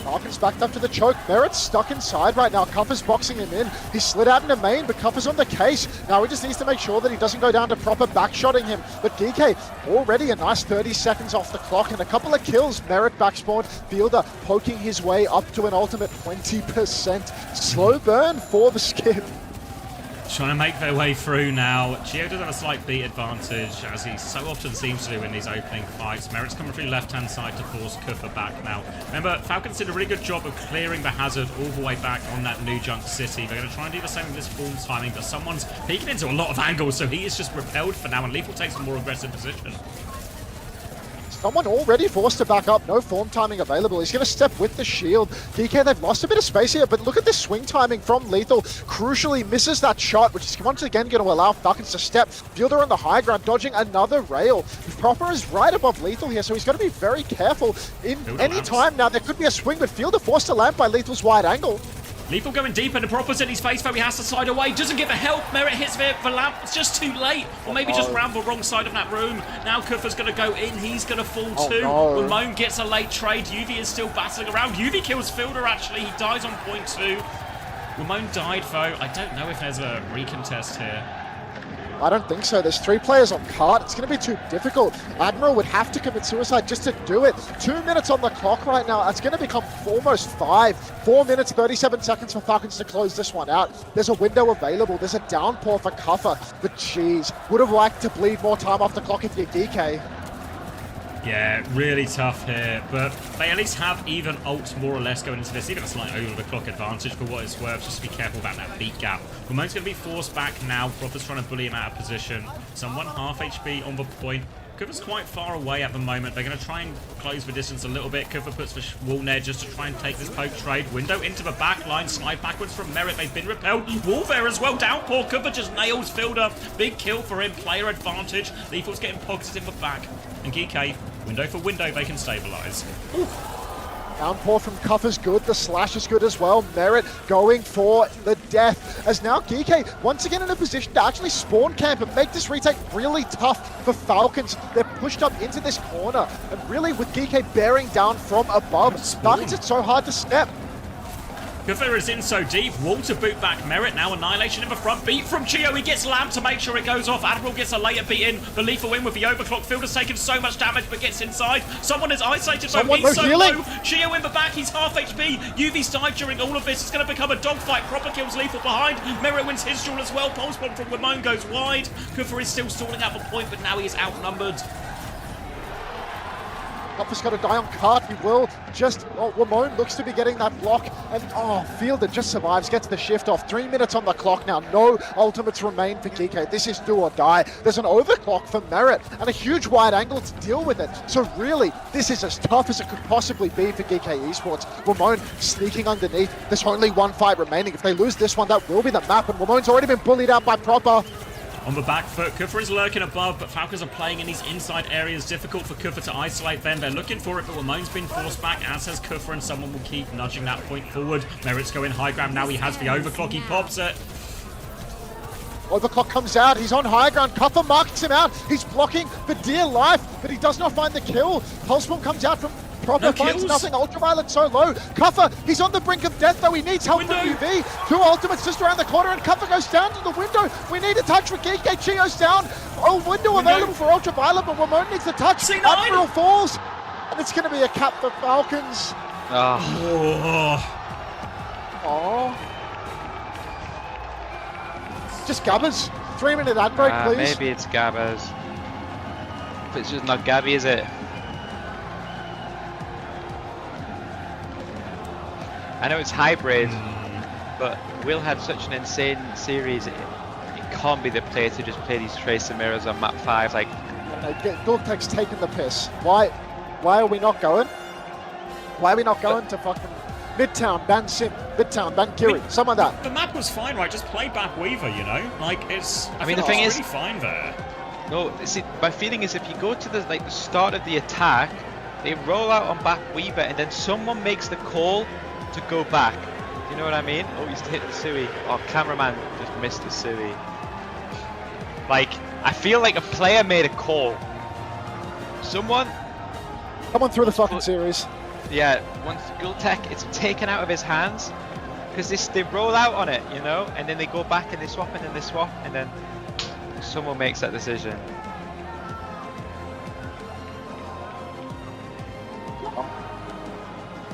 Falcons backed up to the choke. Merritt's stuck inside right now. Kuffa's boxing him in. He slid out into main, but Kuffa's on the case. Now he just needs to make sure that he doesn't go down to proper backshotting him. But DK already a nice 30 seconds off the clock and a couple of kills. Merritt backspawned. Fielder poking his way up to an ultimate 20%. Slow burn for the skip. Trying to make their way through now. Gio does have a slight beat advantage, as he so often seems to do in these opening fights. Merritt's coming through left-hand side to force Kuffa back now. Remember, Falcons did a really good job of clearing the Hazard all the way back on that New Junk City. They're going to try and do the same with this form timing, but someone's peeking into a lot of angles, so he is just repelled for now, and Lethal takes a more aggressive position. Someone already forced to back up. No form timing available. He's going to step with the shield. DK, they've lost a bit of space here, but look at this swing timing from Lethal. Crucially misses that shot, which is once again going to allow Falcons to step. Fielder on the high ground, dodging another rail. Proper is right above Lethal here, so he's got to be very careful. In any time now, there could be a swing, but Fielder forced to land by Lethal's wide angle. Lethal going deep, and the Proper's in his face, though he has to side away. Doesn't get the help. Merritt hits the lamp. It's just too late. Or maybe just round the wrong side of that room. Now Kuffa's going to go in. He's going to fall too. No. Ramon gets a late trade. UV is still battling around. UV kills Fielder, actually. He dies on point 2. Ramon died, though. I don't know if there's a recontest here. I don't think so. There's 3 players on cart. It's going to be too difficult. Admiral would have to commit suicide just to do it. 2 minutes on the clock right now. It's going to become almost 5. 4 minutes, 37 seconds for Falcons to close this one out. There's a window available. There's a downpour for Kuffa. But jeez, would have liked to bleed more time off the clock if you're DK. Yeah, really tough here, but they at least have even ult more or less going into this, even a slight over-the-clock advantage for what it's worth. Just be careful about that beat gap. Ramon's going to be forced back now. Proper's trying to bully him out of position. Someone half HP on the point. Kuffa's quite far away at the moment. They're going to try and close the distance a little bit. Kuffa puts the wall there just to try and take this poke trade. Window into the back line. Slide backwards from Merritt. They've been repelled. Wall there as well. Downpour. Kuffa just nails Fielder. Big kill for him. Player advantage. Lethal's getting pocketed in the back. And GK, window for window, they can stabilize. Downpour from Kuffa's good. The slash is good as well. Merritt going for the death. As now GK once again in a position to actually spawn camp and make this retake really tough for Falcons. They're pushed up into this corner. And really with GK bearing down from above, Falcons, it's so hard to step. Kuffa is in so deep. Wall to boot back Merritt. Now Annihilation in the front. Beat from Gio. He gets Lamb to make sure it goes off. Admiral gets a later beat in. The Lethal win with the overclock. Fielder's taken so much damage but gets inside. Someone is isolated though. He's so low. Gio in the back. He's half HP. UV's died during all of this. It's going to become a dogfight. Proper kills Lethal behind. Merritt wins his duel as well. Pulse bomb from Ramon goes wide. Kuffa is still stalling out the point, but now he is outnumbered. Kuffa's got to die on cart. He will just... Oh, Ramon looks to be getting that block. And, Fielder just survives, gets the shift off. 3 minutes on the clock now. No ultimates remain for GK. This is do or die. There's an overclock for Merritt and a huge wide angle to deal with it. So really, this is as tough as it could possibly be for GK Esports. Ramon sneaking underneath. There's only 1 fight remaining. If they lose this one, that will be the map. And Ramon's already been bullied out by Proper. On the back foot, Kuffa is lurking above, but Falcons are playing in these inside areas. Difficult for Kuffa to isolate them. They're looking for it, but Ramon's been forced back, as has Kuffa, and someone will keep nudging that point forward. Merritt's going high ground now. He has the overclock. He pops it. Overclock comes out, he's on high ground, Cuffer marks him out, he's blocking for dear life, but he does not find the kill. Pulsebomb comes out from Proper, finds nothing, Ultraviolet so low. Cuffer, he's on the brink of death though, he needs help from UV. 2 ultimates just around the corner and Cuffer goes down to the window. We need a touch for Geeky, Chio's down. Oh, window available for Ultraviolet, but Ramon needs the touch. Admiral falls, and it's going to be a cap for Falcons. Just Gabbers. 3-minute ad break, please. Maybe it's Gabbers. But it's just not Gabby, is it? I know it's hybrid, but Will had such an insane series. It can't be the player to just play these Tracer mirrors on map 5. Like, Dorktek's taking the piss. Why are we not going? Why are we not going to fucking Midtown, ban Sim, Midtown, ban Kiri, something like that? The map was fine, right? Just play back Weaver, you know? Like, it's... I mean, the thing is... really fine there. No, see, my feeling is if you go to the start of the attack, they roll out on back Weaver, and then someone makes the call to go back. Do you know what I mean? Oh, he's hit the Sui. Oh, cameraman just missed the Sui. Like, I feel like a player made a call. Someone through the fucking series. Yeah, once Gultek, it's taken out of his hands because they roll out on it, you know, and then they go back and they swap and then they swap and then someone makes that decision.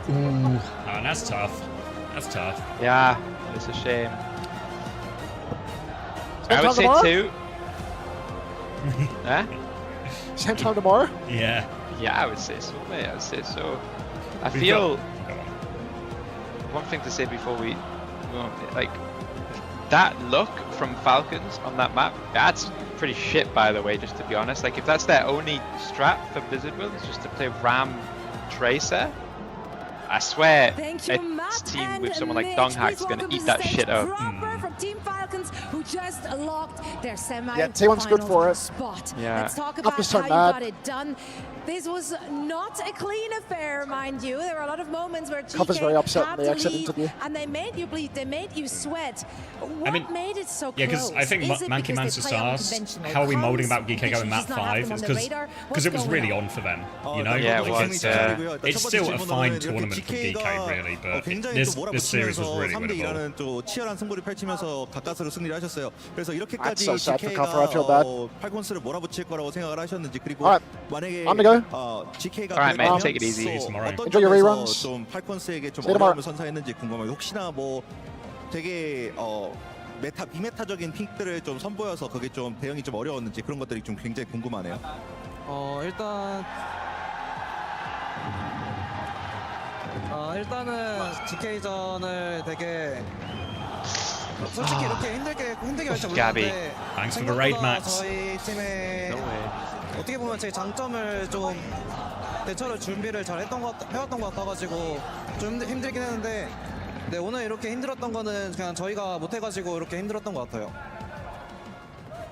Ooh. Oh, that's tough. That's tough. Yeah, it's a shame. I would say 2. Huh? Same time tomorrow? Yeah. Yeah, I would say so, mate. I would say so. I feel one thing to say before we go on, like that look from Falcons on that map, that's pretty shit, by the way, just to be honest. Like, if that's their only strat for Blizzard World, is just to play Ram Tracer, I swear a team with someone like Donghack's gonna eat that shit up. From Team Falcons, who just locked their T1's good for it. Spot. Yeah. Let's talk about how you got it done. This was not a clean affair, mind you. There were a lot of moments where Cuffer's very upset had in the to exit leave, interview. and they made you bleed. They made you sweat. What made it so close? Yeah, because I think Manky Mansus asked, how are we molding about Geeko going map 5? It's because it was really on for them, you know? Yeah, like, it was. It's still a fine tournament for Geeko, really, but this series was really winnable. 또 치열한 승부를 펼치면서 가까스로 승리를 하셨어요. 그래서 이렇게까지 That's so sad for GK가 Cuffer, I feel bad. 팔콘스를 몰아붙일 거라고 생각을 하셨는지, 그리고 만약에 I'm gonna go. GK가 Alright, mate, take it easy. 어떤 Enjoy your 점에서 reruns. 좀 팔콘스에게 좀 See you tomorrow. 어려움을 선사했는지 궁금해요. 혹시나 뭐 되게 비메타적인 픽들을 좀 선보여서 그게 좀 대응이 좀 어려웠는지 그런 것들이 좀 굉장히 궁금하네요. 일단은 GK전을 되게 솔직히 이렇게 힘들게 할 줄 몰랐는데 Thanks for the raid, Max. 저희 팀의 어떻게 보면 제 장점을 좀 대처를 준비를 잘 해왔던 것 같아가지고 좀 힘들긴 했는데 네, 오늘 이렇게 힘들었던 거는 그냥 저희가 못해가지고 이렇게 힘들었던 것 같아요.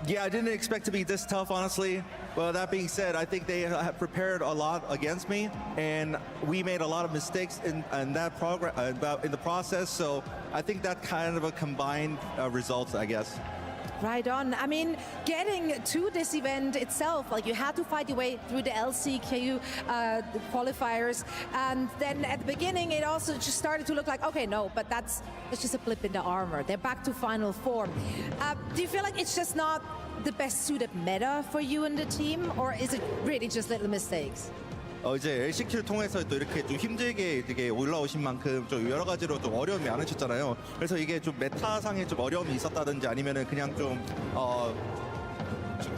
Yeah, I didn't expect to be this tough, honestly. But that being said, I think they have prepared a lot against me, and we made a lot of mistakes in that in the process. So I think that kind of a combined result, I guess. Right on. I mean, getting to this event itself, like you had to fight your way through the LCQ qualifiers, and then at the beginning it also just started to look like, okay, no, but it's just a blip in the armor. They're back to Final Four. Do you feel like it's just not the best suited meta for you and the team, or is it really just little mistakes? 이제 LCQ를 통해서 또 이렇게 좀 힘들게 되게 올라오신 만큼 좀 여러 가지로 좀 어려움이 많으셨잖아요. 그래서 이게 좀 메타상에 좀 어려움이 있었다든지 아니면은 그냥 좀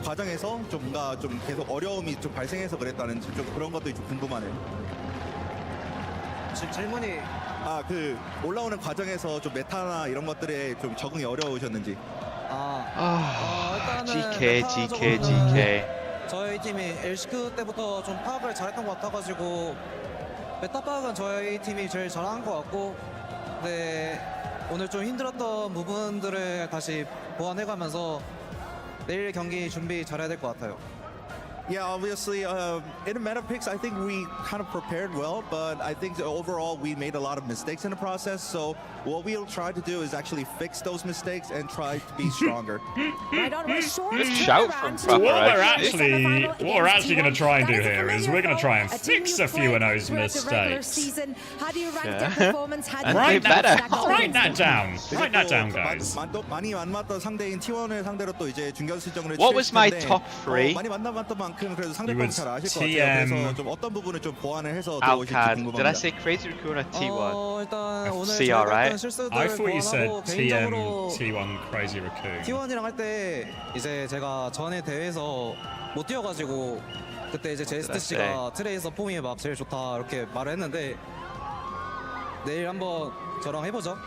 과정에서 좀 뭔가 좀 계속 어려움이 좀 발생해서 그랬다는지 좀 그런 것들이 좀 궁금하네요. 지금 질문이 그 올라오는 과정에서 좀 메타나 이런 것들에 좀 적응이 어려우셨는지. 일단은 GK. 저희 팀이 LCQ 때부터 좀 파악을 잘했던 것 같아가지고 메타 파악은 저희 팀이 제일 잘한 것 같고, 네, 오늘 좀 힘들었던 부분들을 다시 보완해가면서 내일 경기 준비 잘해야 될 것 같아요. Yeah, obviously, in the meta picks, I think we kind of prepared well, but I think overall we made a lot of mistakes in the process. So what we'll try to do is actually fix those mistakes and try to be stronger. Shout from Proper. What we're actually going to try and do here is we're going to try and fix a few of those mistakes. Write that down. Write that down, guys. What was my top 3? It was TM. Alcad. Did I say Crazy Raccoon or T1? CR, right? I thought you said TM, T1 Crazy Raccoon. T1이랑 할 때 이제 제가 전에 대회에서 못 뛰어가지고 그때 이제 제스트 씨가 트레이서 폼이 막 제일 좋다 이렇게 말을 했는데 내일 한번 저랑 해보죠.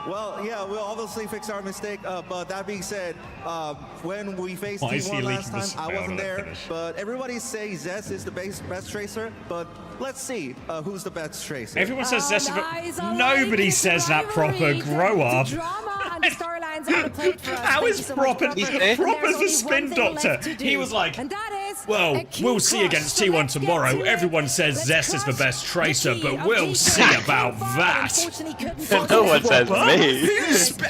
Well, yeah, we'll obviously fix our mistake, but that being said, when we faced T1 last time, I wasn't there, but everybody says Zest is the best tracer, but let's see who's the best tracer. Everyone says Zest is nobody says that, Proper. Grow up. How is Proper's the spin doctor? He was like, well, we'll see against T1 tomorrow. Everyone says Zest is the best tracer, but we'll see about that. No one says me.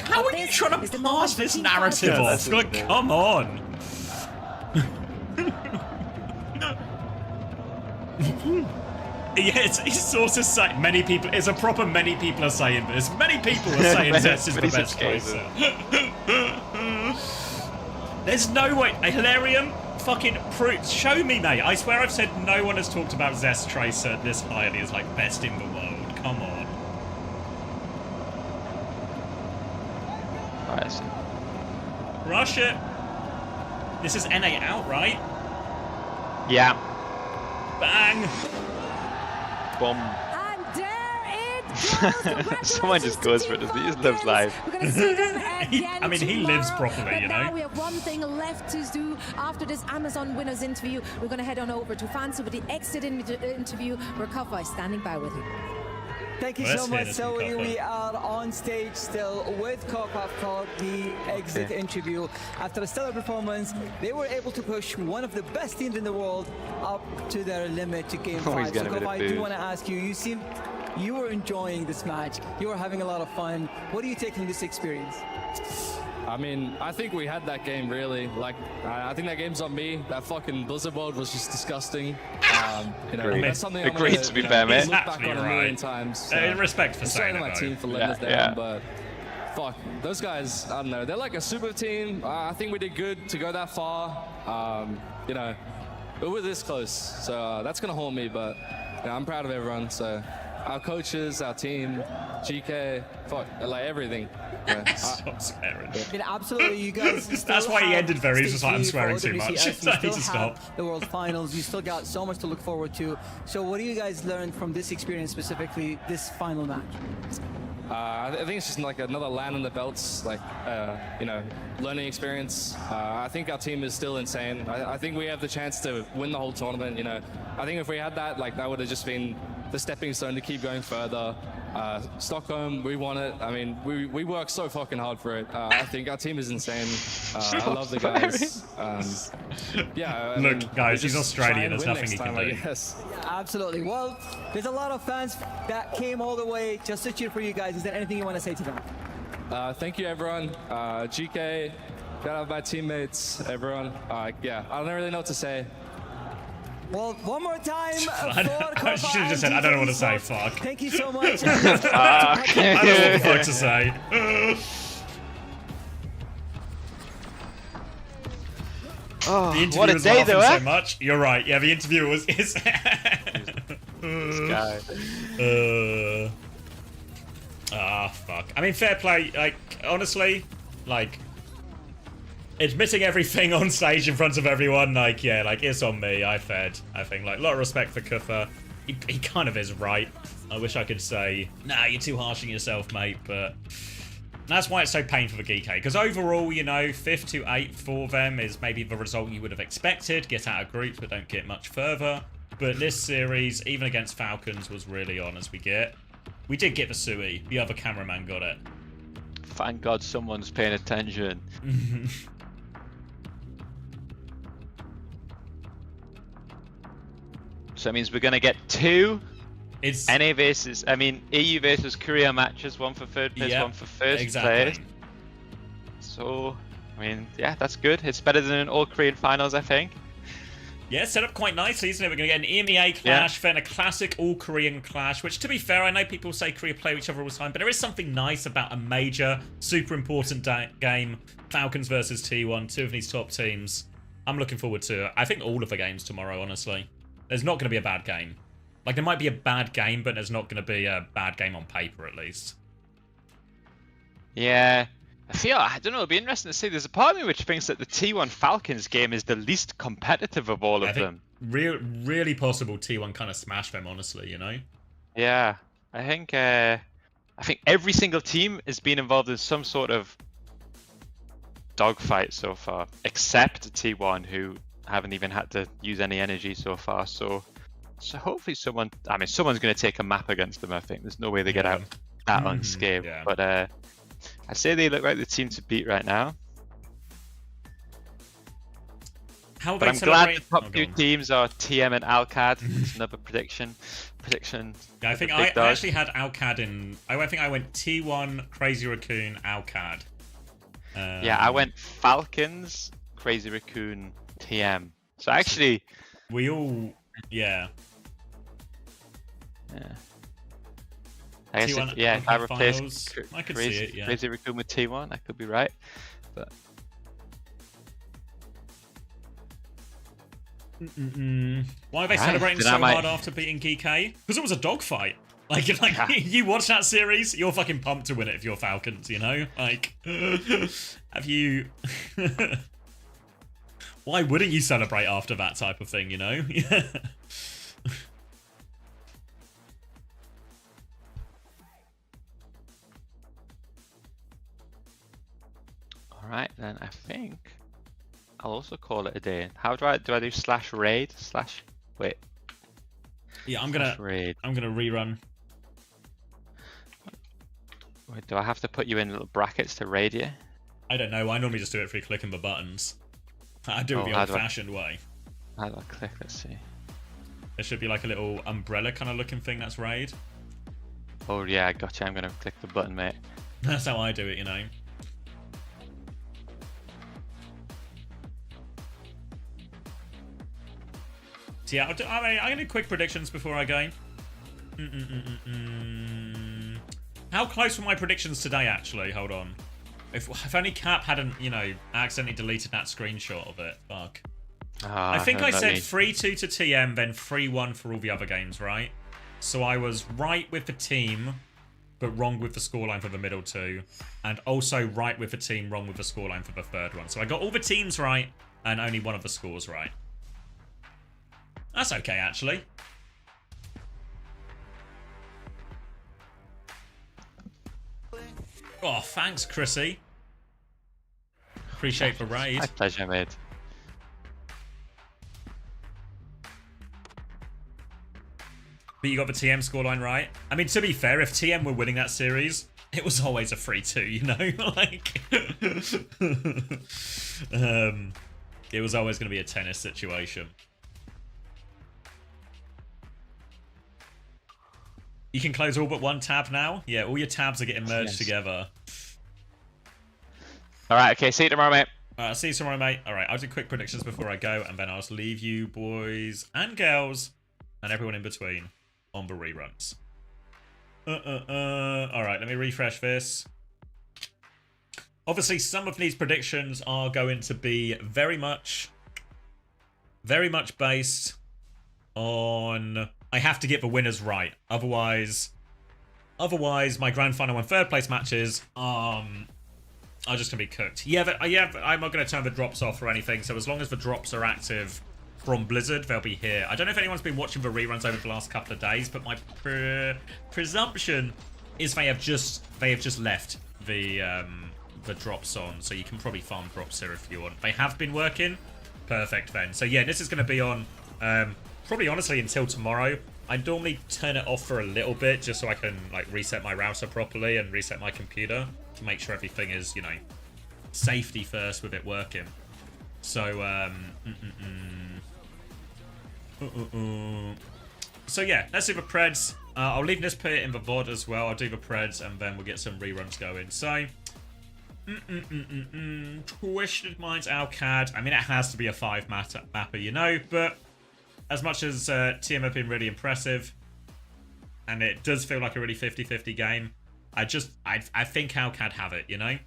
How are you trying to pass this narrative off? Like, come on. Yeah, it's sort of saying many people. It's a proper many people are saying this. Many people are saying Zest is the best tracer. There's no way. Hilarium, fucking proof. Show me, mate. I swear I've said no one has talked about Zest Tracer this highly as like best in the world. Come on. Alright. Rush it. This is NA out, right? Yeah. Bang. Boom. Someone just goes for it, doesn't he? He just lives life. I mean, he lives properly, you know? Now we have one thing left to do after this Amazon winners interview. We're going to head on over to Fancy with the exit interview where Kofa is standing by with you. Thank you so much. So we are on stage still with Kokov for the exit interview. After a stellar performance, they were able to push one of the best teams in the world up to their limit to game 5. So Kokov, I do want to ask you, you were enjoying this match. You were having a lot of fun. What do you take from this experience? I mean, I think we had that game really. Like, I think that game's on me. That fucking Blizzard World was just disgusting. You know, that's something I'm gonna, to be fair, mate. Look back on a million times. Respect for saying my team for letting us down, but fuck, those guys, I don't know. They're like a super team. I think we did good to go that far. You know, we were this close, so that's gonna haunt me. But yeah, I'm proud of everyone. So our coaches, our team, GK, fuck, like everything. Yeah. Stop swearing. I mean, absolutely, you guys. That's why he ended very. He's just like, I'm swearing too much. I need to stop. The World Finals. You still got so much to look forward to. So, what do you guys learn from this experience, specifically this final match? I think it's just like another land in the belts, like you know, learning experience. I think our team is still insane. I think we have the chance to win the whole tournament. You know, I think if we had that, like that would have just been the stepping stone to keep going further. Stockholm, we won it. I mean, we worked so fucking hard for it. I think our team is insane. I love the guys. Yeah. Look, guys, he's Australian. There's nothing he can do. Yeah, absolutely. Well, there's a lot of fans that came all the way just to cheer for you guys. Is there anything you want to say to them? Thank you, everyone. GK, shout out my teammates, everyone. Yeah, I don't really know what to say. Well, one more time. I should have just said, I don't know what to say, fuck. Thank you so much. I don't know what the fuck to say. Oh, the interview what a was day, though, so much. You're right. Yeah, the interview was. This guy. Fuck. I mean, fair play. Like, honestly, like, admitting everything on stage in front of everyone, like, yeah, like, it's on me. I fed. I think, like, a lot of respect for Kufa. He kind of is right. I wish I could say, nah, you're too harsh on yourself, mate, but that's why it's so painful for GK. Because overall, you know, 5th to 8th for them is maybe the result you would have expected. Get out of groups, but don't get much further. But this series, even against Falcons, was really on as we get. We did get the Sui. The other cameraman got it. Thank God someone's paying attention. So that means we're going to get 2 It's NA versus, I mean, EU versus Korea matches, one for third place, one for first place. So, I mean, yeah, that's good. It's better than an all-Korean finals, I think. Yeah, set up quite nicely, isn't it? We're going to get an EMEA clash, then a classic all-Korean clash, which, to be fair, I know people say Korea play each other all the time, but there is something nice about a major, super important game. Falcons versus T1, 2 of these top teams. I'm looking forward to it. I think all of the games tomorrow, honestly. There's not going to be a bad game. Like, there might be a bad game, but there's not going to be a bad game on paper, at least. Yeah. I don't know, it'll be interesting to see. There's a part of me which thinks that the T1 Falcons game is the least competitive of all of them. Really possible T1 kind of smash them, honestly, you know? Yeah. I think every single team has been involved in some sort of dogfight so far, except T1, who haven't even had to use any energy so far. So hopefully someone's going to take a map against them, I think. There's no way they get out that unscathed. Yeah. But I say they look like the team to beat right now. But I'm glad the top 2 teams are TM and Alcad. It's another prediction. Yeah, I think I actually had Alcad in. I think I went T1, Crazy Raccoon, Alcad. Yeah, I went Falcons, Crazy Raccoon, TM. So actually, we all, yeah. I guess if I replace I could see it, yeah. Crazy Raccoon with T1, I could be right. But why are they celebrating so hard after beating GK? Because it was a dogfight. Like you watch that series, you're fucking pumped to win it if you're Falcons, you know? Like, have you... Why wouldn't you celebrate after that type of thing, you know? Alright, then I think I'll also call it a day. How do I do slash raid? Slash wait. Yeah, I'm gonna rerun. Wait, do I have to put you in little brackets to raid you? I don't know. I normally just do it through clicking the buttons. I do it the old-fashioned way. How do I click? Let's see. There should be like a little umbrella kind of looking thing that's raid. Oh yeah, I gotcha. I'm gonna click the button, mate. That's how I do it, you know. So yeah, I'm gonna do quick predictions before I go. How close were my predictions today, actually? Hold on. If only Cap hadn't, you know, accidentally deleted that screenshot of it. Fuck. I think I said 3-2 to TM, then 3-1 for all the other games, right? So I was right with the team, but wrong with the scoreline for the middle 2. And also right with the team, wrong with the scoreline for the third one. So I got all the teams right, and only one of the scores right. That's okay, actually. Oh, thanks, Chrissy. Appreciate the raid. My pleasure, mate. But you got the TM scoreline right. I mean, to be fair, if TM were winning that series, it was always a 3-2, you know? Like... it was always going to be a tennis situation. You can close all but one tab now? Yeah, all your tabs are getting merged together. Alright, okay, see you tomorrow, mate. See you tomorrow, mate. Alright, I'll do quick predictions before I go, and then I'll just leave you boys and girls, and everyone in between, on the reruns. Alright, let me refresh this. Obviously, some of these predictions are going to be very much based on... I have to get the winners right. Otherwise, my grand final and third place matches are just gonna be cooked. Yeah, I'm not gonna turn the drops off or anything. So as long as the drops are active from Blizzard, they'll be here. I don't know if anyone's been watching the reruns over the last couple of days, but my presumption is they have just left the drops on. So you can probably farm drops here if you want. They have been working. Perfect then. So yeah, this is gonna be on. Probably honestly until tomorrow. I normally turn it off for a little bit just so I can like reset my router properly and reset my computer to make sure everything is, you know, safety first with it working. So So yeah, let's do the Preds. I'll leave this pit in the VOD as well. I'll do the Preds and then we'll get some reruns going. So, Twisted Minds Alcad. I mean, it has to be a 5-mapper, you know, but as much as TM have been really impressive, and it does feel like a really 50-50 game, I think Alcad have it, you know?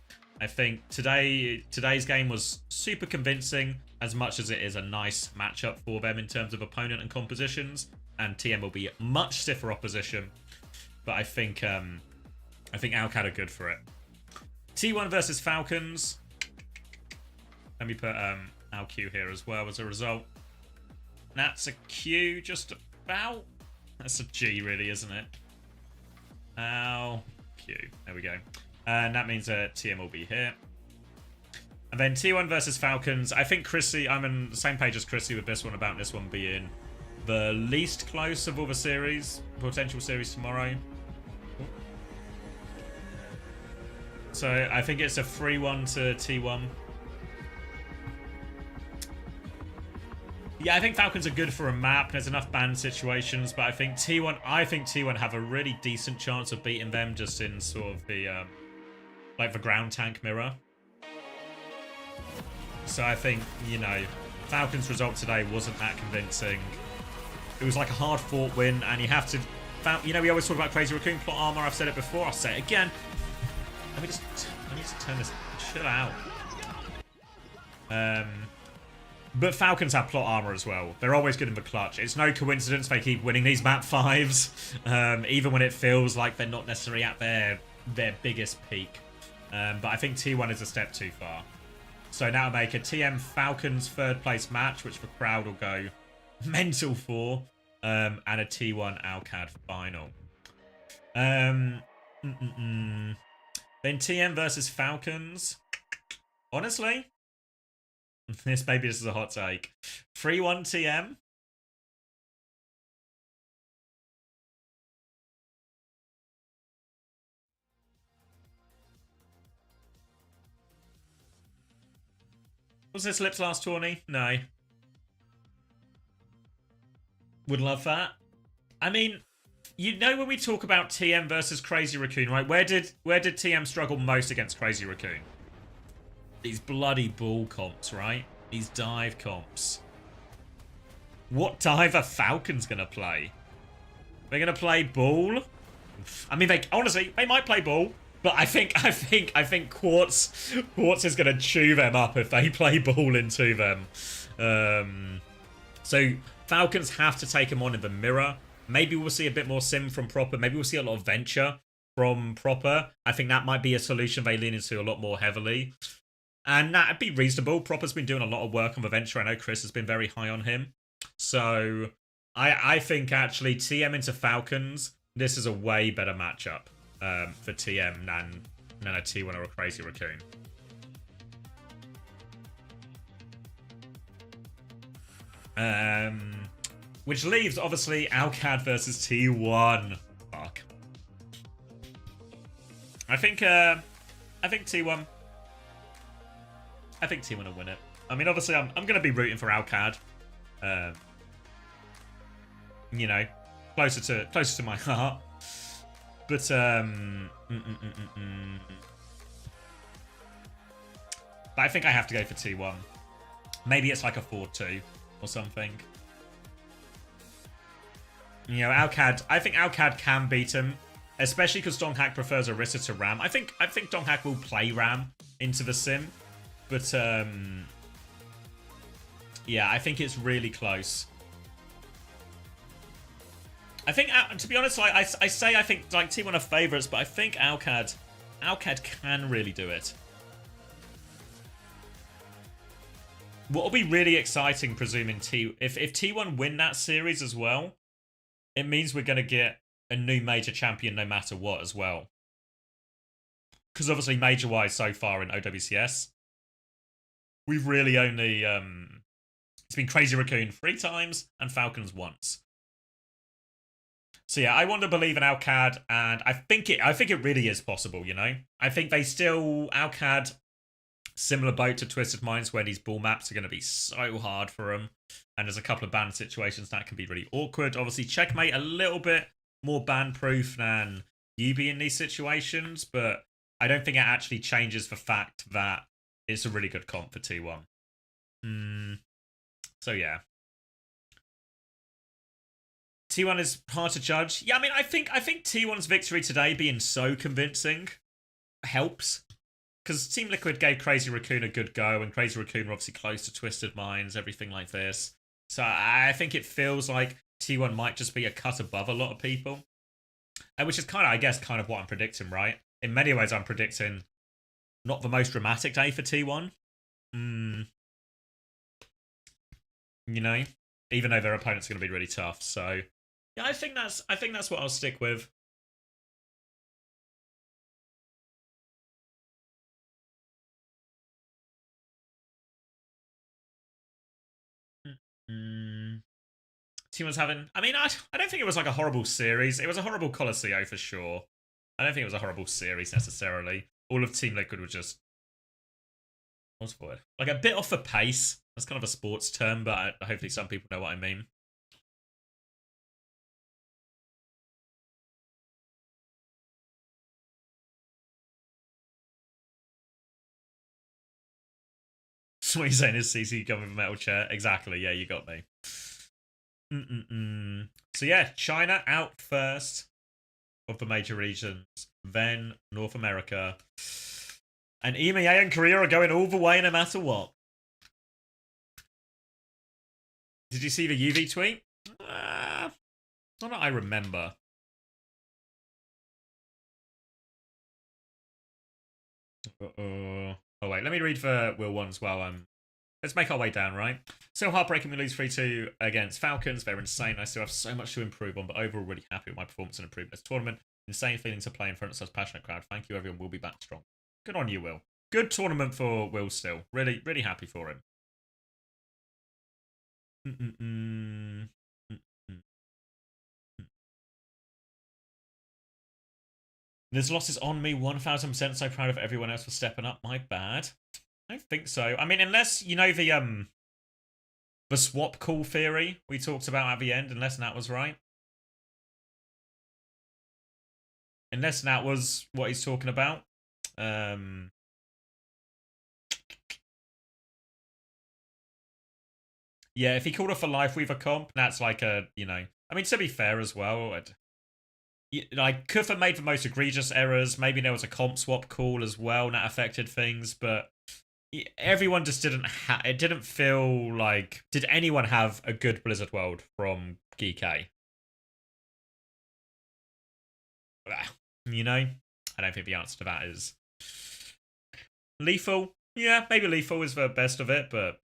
I think today's game was super convincing, as much as it is a nice matchup for them in terms of opponent and compositions, and TM will be much stiffer opposition, but I think Alcad are good for it. T1 versus Falcons. Let me put Alq here as well as a result. That's a Q, just about. That's a G, really, isn't it? Alq. There we go. And that means TM will be here. And then T1 versus Falcons. I think Chrissy, I'm on the same page as Chrissy with this one about this one being the least close of all the series, potential series tomorrow. So I think it's a 3-1 to T1. Yeah, I think Falcons are good for a map. There's enough ban situations, but I think T1 have a really decent chance of beating them just in sort of the like the ground tank mirror. So I think, you know, Falcons' result today wasn't that convincing. It was like a hard-fought win, and you have to, you know, we always talk about Crazy Raccoon plot armor. I've said it before. I'll say it again. Let me just turn this. Chill out. But Falcons have plot armor as well. They're always good in the clutch. It's no coincidence they keep winning these map 5s, even when it feels like they're not necessarily at their biggest peak. But I think T1 is a step too far. So now make a TM Falcons 3rd place match, which the crowd will go mental for, and a T1 Alcad final. Then TM versus Falcons. Honestly, this is a hot take. 3-1 TM. Was this Lip's last tourney? No. Would love that. I mean, you know, when we talk about TM versus Crazy Raccoon, right? Where did TM struggle most against Crazy Raccoon? These bloody ball comps, right? These dive comps. What dive are Falcons gonna play? They're gonna play ball? I mean, honestly, they might play ball, but I think Quartz is gonna chew them up if they play ball into them. So Falcons have to take them on in the mirror. Maybe we'll see a bit more sim from Proper. Maybe we'll see a lot of Venture from Proper. I think that might be a solution they lean into a lot more heavily. And that'd be reasonable. Proper's been doing a lot of work on the Venture. I know Chris has been very high on him. So I think actually TM into Falcons, this is a way better matchup for TM than a T1 or a Crazy Raccoon. Which leaves, obviously, Alcad versus T1. Fuck. I think T1. I think T1 will win it. I mean, obviously, I'm going to be rooting for Alcad. You know, closer to my heart. But but I think I have to go for T1. Maybe it's like a 4-2 or something. You know, Alcad. I think Alcad can beat him, especially because Donghack prefers Orisa to Ram. I think Donghack will play Ram into the sim, but yeah, I think it's really close. I think, to be honest, like I think like T1 are favourites, but I think Alcad can really do it. What will be really exciting, presuming if T1 win that series as well, it means we're going to get a new major champion no matter what as well. Because obviously, major-wise so far in OWCS, we've really only it's been Crazy Raccoon 3 times and Falcons once. So yeah, I want to believe in Alcad, and I think it really is possible, you know? I think Alcad, similar boat to Twisted Minds, where these ball maps are going to be so hard for them. and there's a couple of ban situations that can be really awkward. Obviously, Checkmate a little bit more ban-proof than Yubi in these situations, but I don't think it actually changes the fact that it's a really good comp for T1. So yeah. T1 is hard to judge. Yeah, I mean, I think T1's victory today being so convincing helps. Because Team Liquid gave Crazy Raccoon a good go, and Crazy Raccoon were obviously close to Twisted Minds, everything like this. So I think it feels like T1 might just be a cut above a lot of people. Which is kind of, I guess, kind of what I'm predicting, right? In many ways, I'm predicting not the most dramatic day for T1. You know? Even though their opponents are going to be really tough. So yeah, I think that's what I'll stick with. T1's having... I mean, I don't think it was like a horrible series. It was a horrible Colosseo for sure. I don't think it was a horrible series necessarily. All of Team Liquid were just... What's the word? Like a bit off the pace. That's kind of a sports term, but hopefully some people know what I mean. So what you're saying is CC coming with a metal chair? Exactly, yeah, you got me. So yeah, China out first of the major regions, then North America. And EMEA and Korea are going all the way no matter what. Did you see the UV tweet? Not that I remember. Oh wait, let me read for Will 1 as well. Let's make our way down, right? So heartbreaking we lose 3-2 against Falcons. They're insane. I still have so much to improve on, but overall really happy with my performance and improvement this tournament. Insane feeling to play in front of such a passionate crowd. Thank you, everyone. We'll be back strong. Good on you, Will. Good tournament for Will still. Really, really happy for him. This loss is on me 1000%. So proud of everyone else for stepping up. My bad. I don't think so. I mean, unless, you know, the swap call theory we talked about at the end, unless Nat was right. Unless Nat was what he's talking about. Yeah, if he called off a Life Weaver comp, that's like a, you know... I mean, to be fair as well, like, Kufa made the most egregious errors. Maybe there was a comp swap call as well, and that affected things, but everyone just didn't it didn't feel like... Did anyone have a good Blizzard World from GK? You know? I don't think the answer to that is... Lethal? Yeah, maybe Lethal is the best of it, but...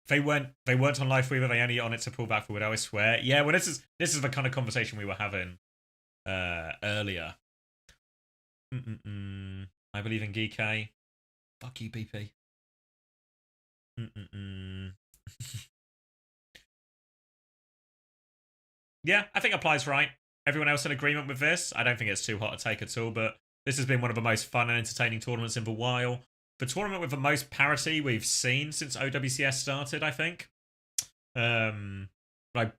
They weren't on Life Weaver, they only on it to pull back for Widow, I swear. Yeah, well, this is the kind of conversation we were having earlier. I believe in GK. Fuck you, BP. Yeah, I think applies right. Everyone else in agreement with this? I don't think it's too hot to take at all, but this has been one of the most fun and entertaining tournaments in a while. The tournament with the most parity we've seen since OWCS started, I think. Like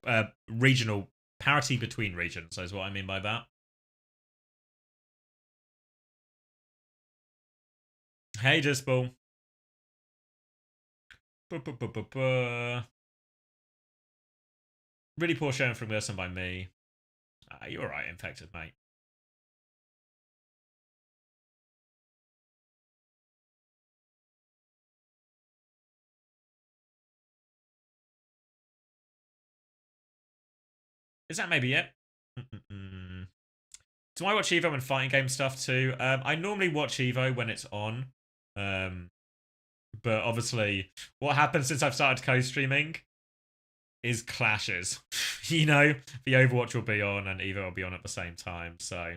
regional parity between regions is what I mean by that. Hey, Disball. Really poor showing from Gerson by me. You're alright, Infected, mate. Is that maybe it? Do I watch Evo and fighting game stuff too? I normally watch Evo when it's on. But obviously, what happened since I've started co-streaming is clashes. You know, the Overwatch will be on and Evo will be on at the same time, so...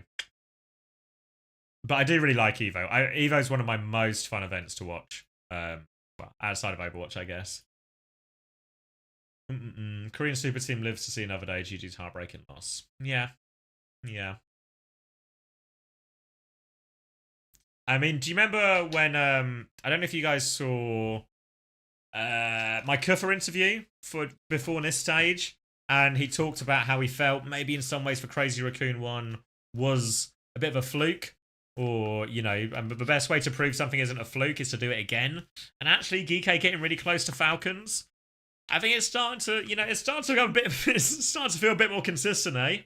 But I do really like Evo. Evo is one of my most fun events to watch. Well, outside of Overwatch, I guess. Korean Super Team lives to see another day. GG's heartbreaking loss. Yeah. Yeah. I mean, do you remember when I don't know if you guys saw my Kuffer interview before this stage, and he talked about how he felt maybe in some ways for Crazy Raccoon 1 was a bit of a fluke, or the best way to prove something isn't a fluke is to do it again. And actually, GK getting really close to Falcons, I think it's starting to it's starting to go it's starting to feel a bit more consistent, eh?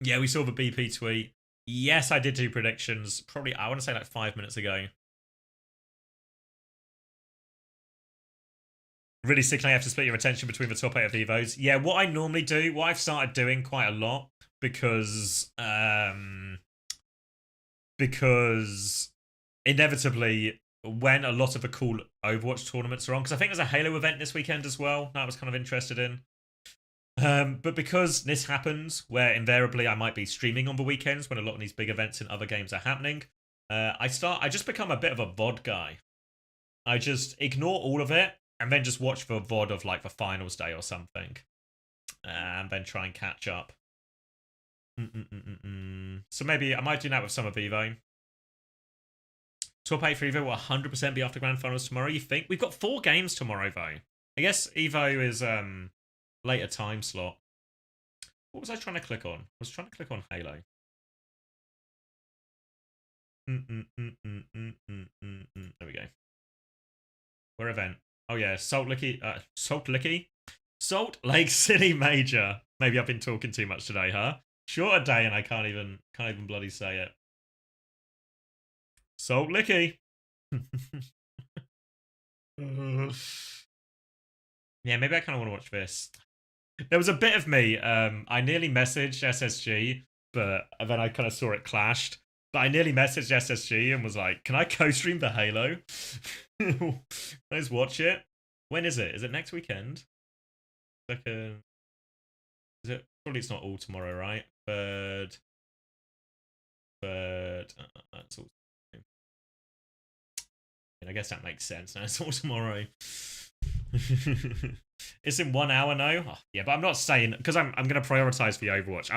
Yeah, we saw the BP tweet. Yes, I did do predictions. Probably, I want to say like 5 minutes ago. Really sick, I have to split your attention between the top 8 of Evos. Yeah, what I normally do, what I've started doing quite a lot, because inevitably, when a lot of the cool Overwatch tournaments are on, because I think there's a Halo event this weekend as well, that I was kind of interested in. But because this happens, where invariably I might be streaming on the weekends when a lot of these big events and other games are happening, I just become a bit of a VOD guy. I just ignore all of it, and then just watch the VOD of like the finals day or something. And then try and catch up. So maybe I might do that with some of Evo. Top 8 for Evo will 100% be after Grand Finals tomorrow, you think? We've got 4 games tomorrow, though. I guess Evo is later time slot. What was I trying to click on? I was trying to click on Halo. There we go. Where event? Oh yeah, Salt Lake City Major. Maybe I've been talking too much today, huh? Shorter day and I can't even bloody say it. Salt Licky. Yeah, maybe I kind of want to watch this. There was a bit of me. I nearly messaged SSG, but then I kind of saw it clashed. But I nearly messaged SSG and was like, "Can I co-stream the Halo? Let's watch it." When is it? Is it next weekend? Is it? Probably it's not all tomorrow, right? But that's all. I guess that makes sense. Now it's all tomorrow. It's in 1 hour now. Oh, yeah, but I'm not saying because I'm going to prioritize the Overwatch.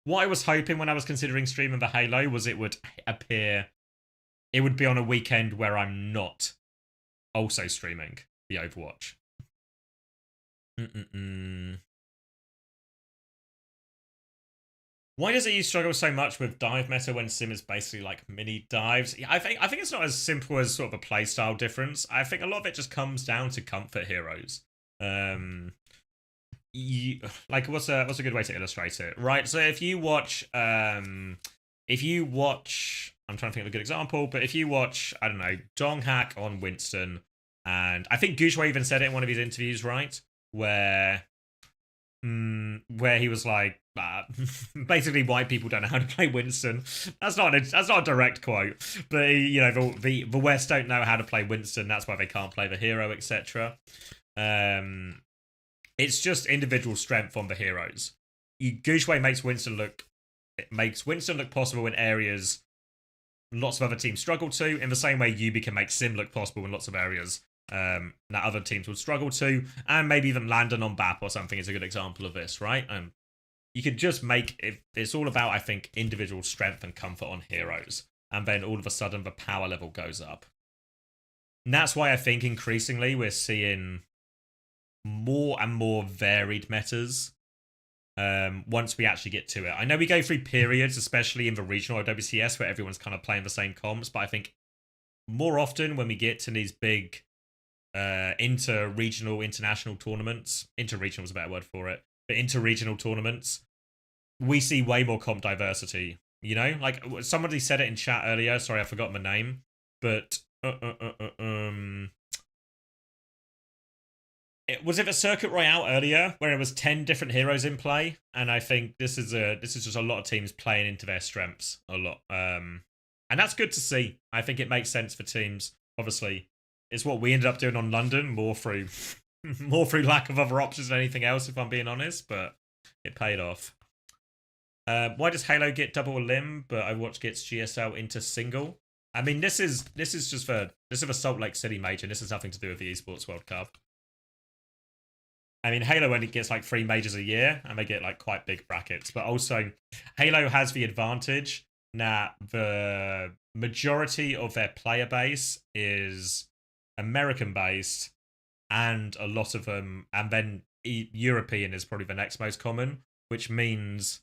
What I was hoping when I was considering streaming the Halo was it would appear, it would be on a weekend where I'm not also streaming the Overwatch. Why does EU struggle so much with dive meta when Sim is basically like mini dives? I think it's not as simple as sort of a playstyle difference. I think a lot of it just comes down to comfort heroes. What's a good way to illustrate it, right? So if you watch, I'm trying to think of a good example, but if you watch, I don't know, Dong Hack on Winston, and I think Gushua even said it in one of his interviews, right? Where he was like, basically white people don't know how to play Winston. That's not a direct quote, but the West don't know how to play Winston. That's why they can't play the hero, etc. It's just individual strength on the heroes. Gushue makes Winston look possible in areas lots of other teams struggle to, in the same way Yubi can make Sim look possible in lots of areas that other teams would struggle to, and maybe even Landon on BAP or something is a good example of this, right? You could just make it, it's all about, I think, individual strength and comfort on heroes, and then all of a sudden the power level goes up. And that's why I think increasingly we're seeing more and more varied metas once we actually get to it. I know we go through periods, especially in the regional WCS, where everyone's kind of playing the same comps, but I think more often when we get to these big inter-regional, international tournaments, inter-regional is a better word for it, but inter-regional tournaments, we see way more comp diversity. You know, like somebody said it in chat earlier, sorry, I've forgotten the name, but was it the Circuit Royale earlier where it was 10 different heroes in play? And I think this is just a lot of teams playing into their strengths a lot. And that's good to see. I think it makes sense for teams. Obviously, it's what we ended up doing on London, more through lack of other options than anything else, if I'm being honest, but it paid off. Why does Halo get double limb, but Overwatch gets GSL into single? I mean, this is just for Salt Lake City Major. This has nothing to do with the Esports World Cup. I mean, Halo only gets like 3 majors a year, and they get like quite big brackets. But also, Halo has the advantage that the majority of their player base is American based, and a lot of them, and then European is probably the next most common, which means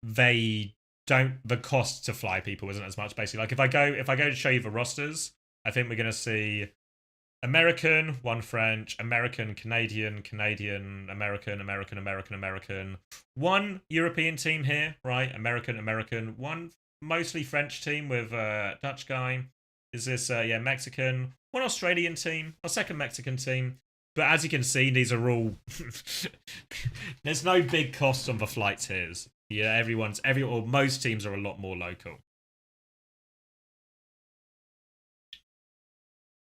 the cost to fly people isn't as much. Basically, like if I go to show you the rosters, I think we're gonna see American, 1 French, American, Canadian, Canadian, American, American, American, American, 1 European team here, right? American, American, 1 mostly French team with a Dutch guy. Is this Mexican? 1 Australian team, a second Mexican team. But as you can see, these are all there's no big costs on the flight tiers. Yeah, most teams are a lot more local.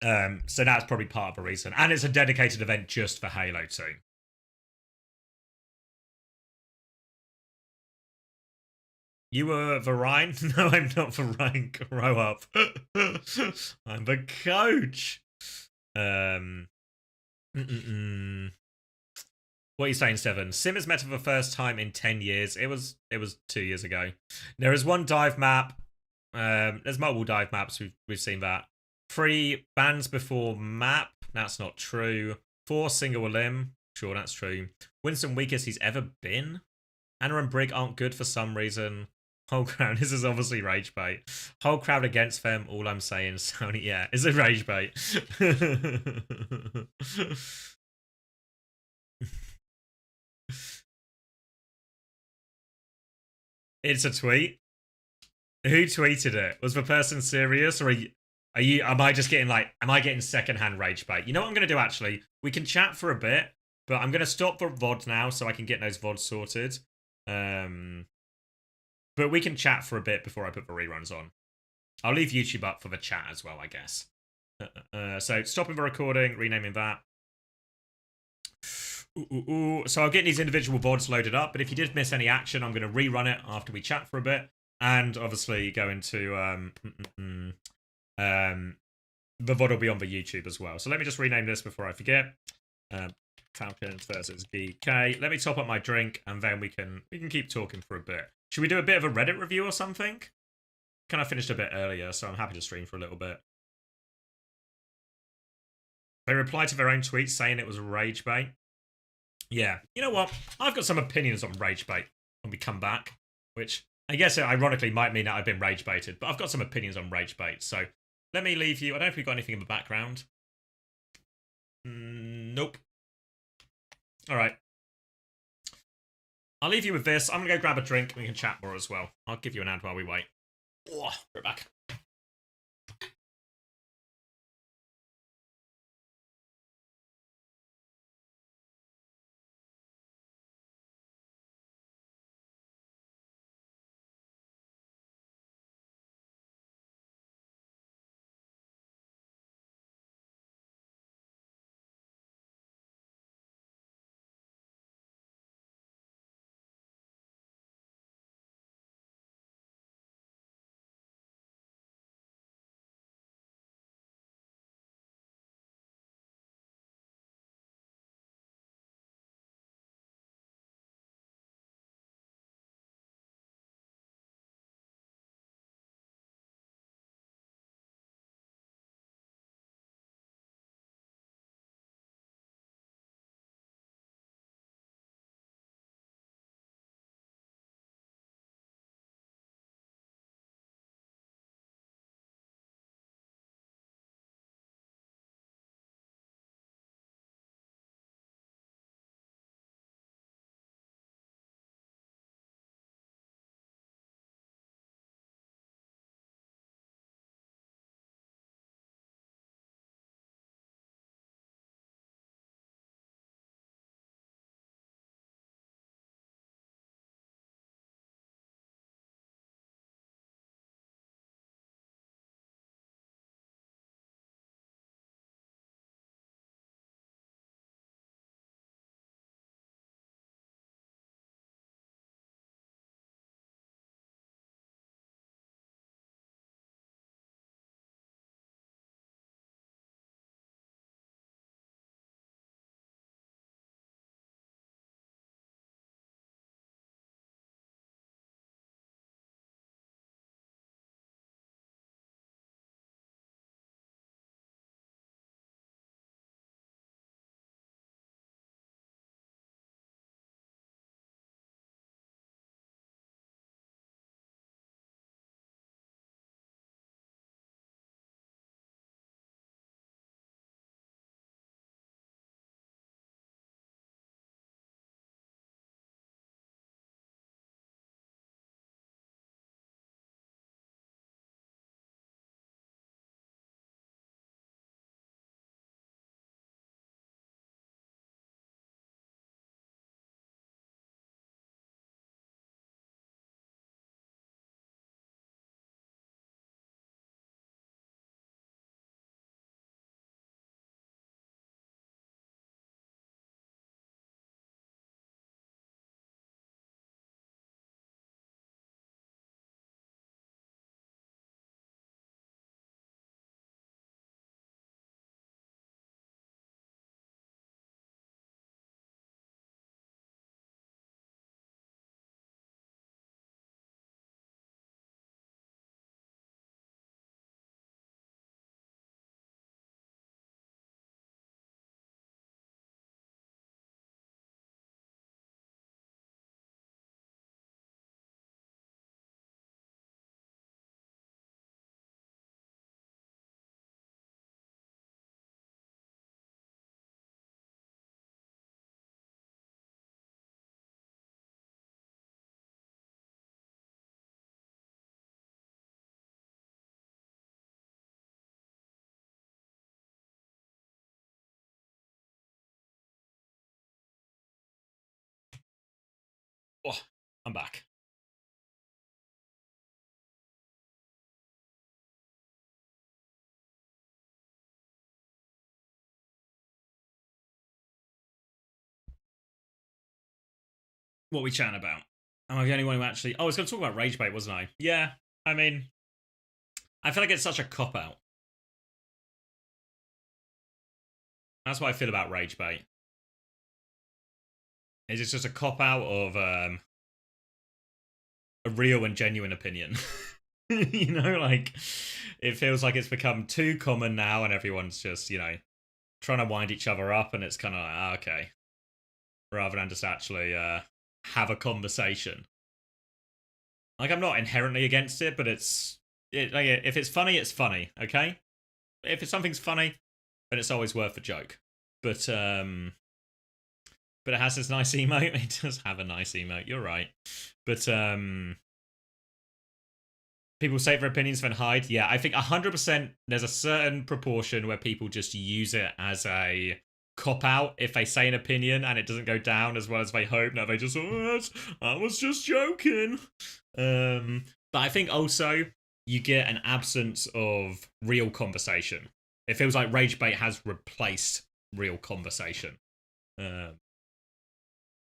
So that's probably part of the reason. And it's a dedicated event just for Halo 2. You were Varine? No, I'm not Varine. Grow up. I'm the coach. What are you saying, Seven? Sim has met for the first time in 10 years. It was 2 years ago. There is 1 dive map. There's multiple dive maps. We've seen that. 3 bans before map. That's not true. 4 single limb. Sure, that's true. Winston weakest he's ever been. Anna and Brig aren't good for some reason. Whole crowd. This is obviously rage bait. Whole crowd against them. All I'm saying, Sony. Yeah, is it rage bait? It's a tweet. Who tweeted it? Was the person serious, or am I just getting am I getting secondhand rage bait? You know what I'm gonna do actually? We can chat for a bit, but I'm gonna stop the VOD now so I can get those VODs sorted. But we can chat for a bit before I put the reruns on. I'll leave YouTube up for the chat as well, I guess. So stopping the recording, renaming that. So I'll get these individual VODs loaded up, but if you did miss any action, I'm going to rerun it after we chat for a bit, and obviously go into the VOD will be on the YouTube as well. So let me just rename this before I forget. Falcons versus DK. Let me top up my drink, and then we can keep talking for a bit. Should we do a bit of a Reddit review or something? Kind of finished a bit earlier, so I'm happy to stream for a little bit. They replied to their own tweet saying it was rage bait. Yeah, you know what? I've got some opinions on rage bait when we come back, which I guess ironically might mean that I've been rage baited, but I've got some opinions on rage bait. So let me leave you. I don't know if we've got anything in the background. Nope. All right. I'll leave you with this. I'm going to go grab a drink and we can chat more as well. I'll give you an ad while we wait. Oh, we're back. Oh, I'm back. What are we chatting about? Am I the only one who actually... Oh, I was going to talk about Rage Bait, wasn't I? Yeah, I mean... I feel like it's such a cop-out. That's what I feel about Rage Bait. It's just a cop-out of a real and genuine opinion. You know, like, it feels like it's become too common now and everyone's just, you know, trying to wind each other up, and it's kind of like, okay. Rather than just actually have a conversation. Like, I'm not inherently against it, but it's... like, if it's funny, okay? If something's funny, then it's always worth a joke. But it has this nice emote. It does have a nice emote, you're right. But, people say their opinions then hide. Yeah, I think 100% there's a certain proportion where people just use it as a cop-out if they say an opinion and it doesn't go down as well as they hope. Now they just, oh, I was just joking. But I think also you get an absence of real conversation. It feels like Rage Bait has replaced real conversation.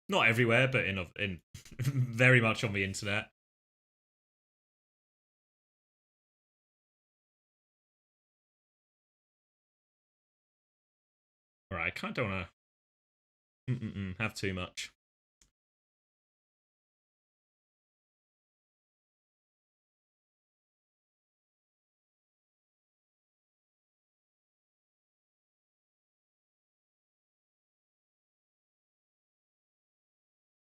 Not everywhere, but in very much on the internet. Alright, I kind of don't want to have too much.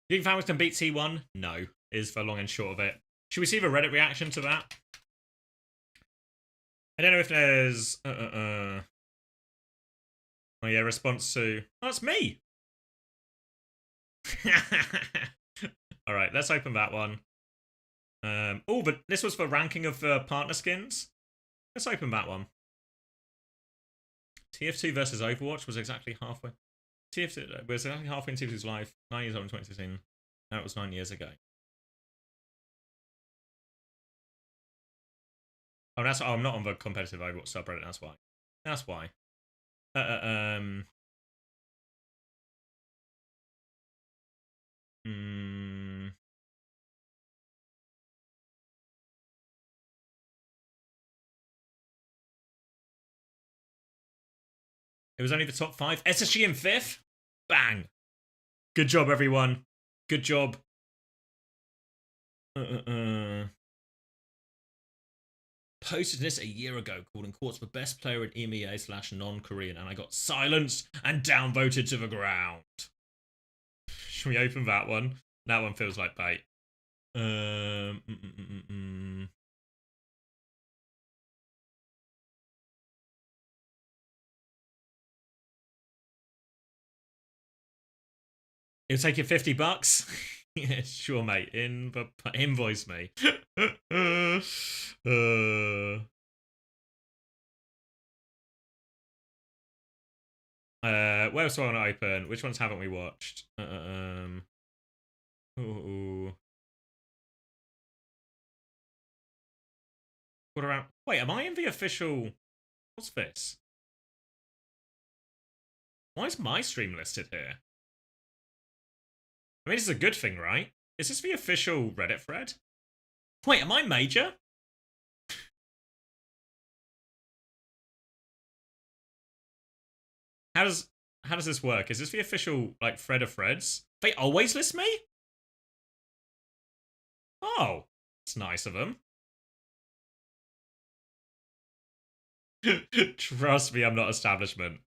Do you think Falcons can beat T1? No, is the long and short of it. Should we see the Reddit reaction to that? I don't know if there's... Oh yeah, response to... Oh, it's me! Alright, let's open that one. Oh, but this was for ranking of partner skins. Let's open that one. TF2 versus Overwatch was exactly halfway. TF2 was exactly halfway in TF2's life. 9 years old in 2016. That was 9 years ago. Oh, that's... Oh, I'm not on the competitive Overwatch subreddit, that's why. That's why. It was only the top 5. SSG in 5th? Bang. Good job, everyone. Good job. Posted this a year ago, calling Quartz the best player in EMEA/non-Korean, and I got silenced and downvoted to the ground. Should we open that one? That one feels like bait. It'll take you $50? Yeah, sure, mate. Invoice me. Where else do I want to open? Which ones haven't we watched? Ooh. What around? Wait, am I in the official? What's this? Why is my stream listed here? I mean, this is a good thing, right? Is this the official Reddit thread? Wait, am I major? How does this work? Is this the official, like, thread of threads? They always list me? Oh, that's nice of them. Trust me, I'm not establishment.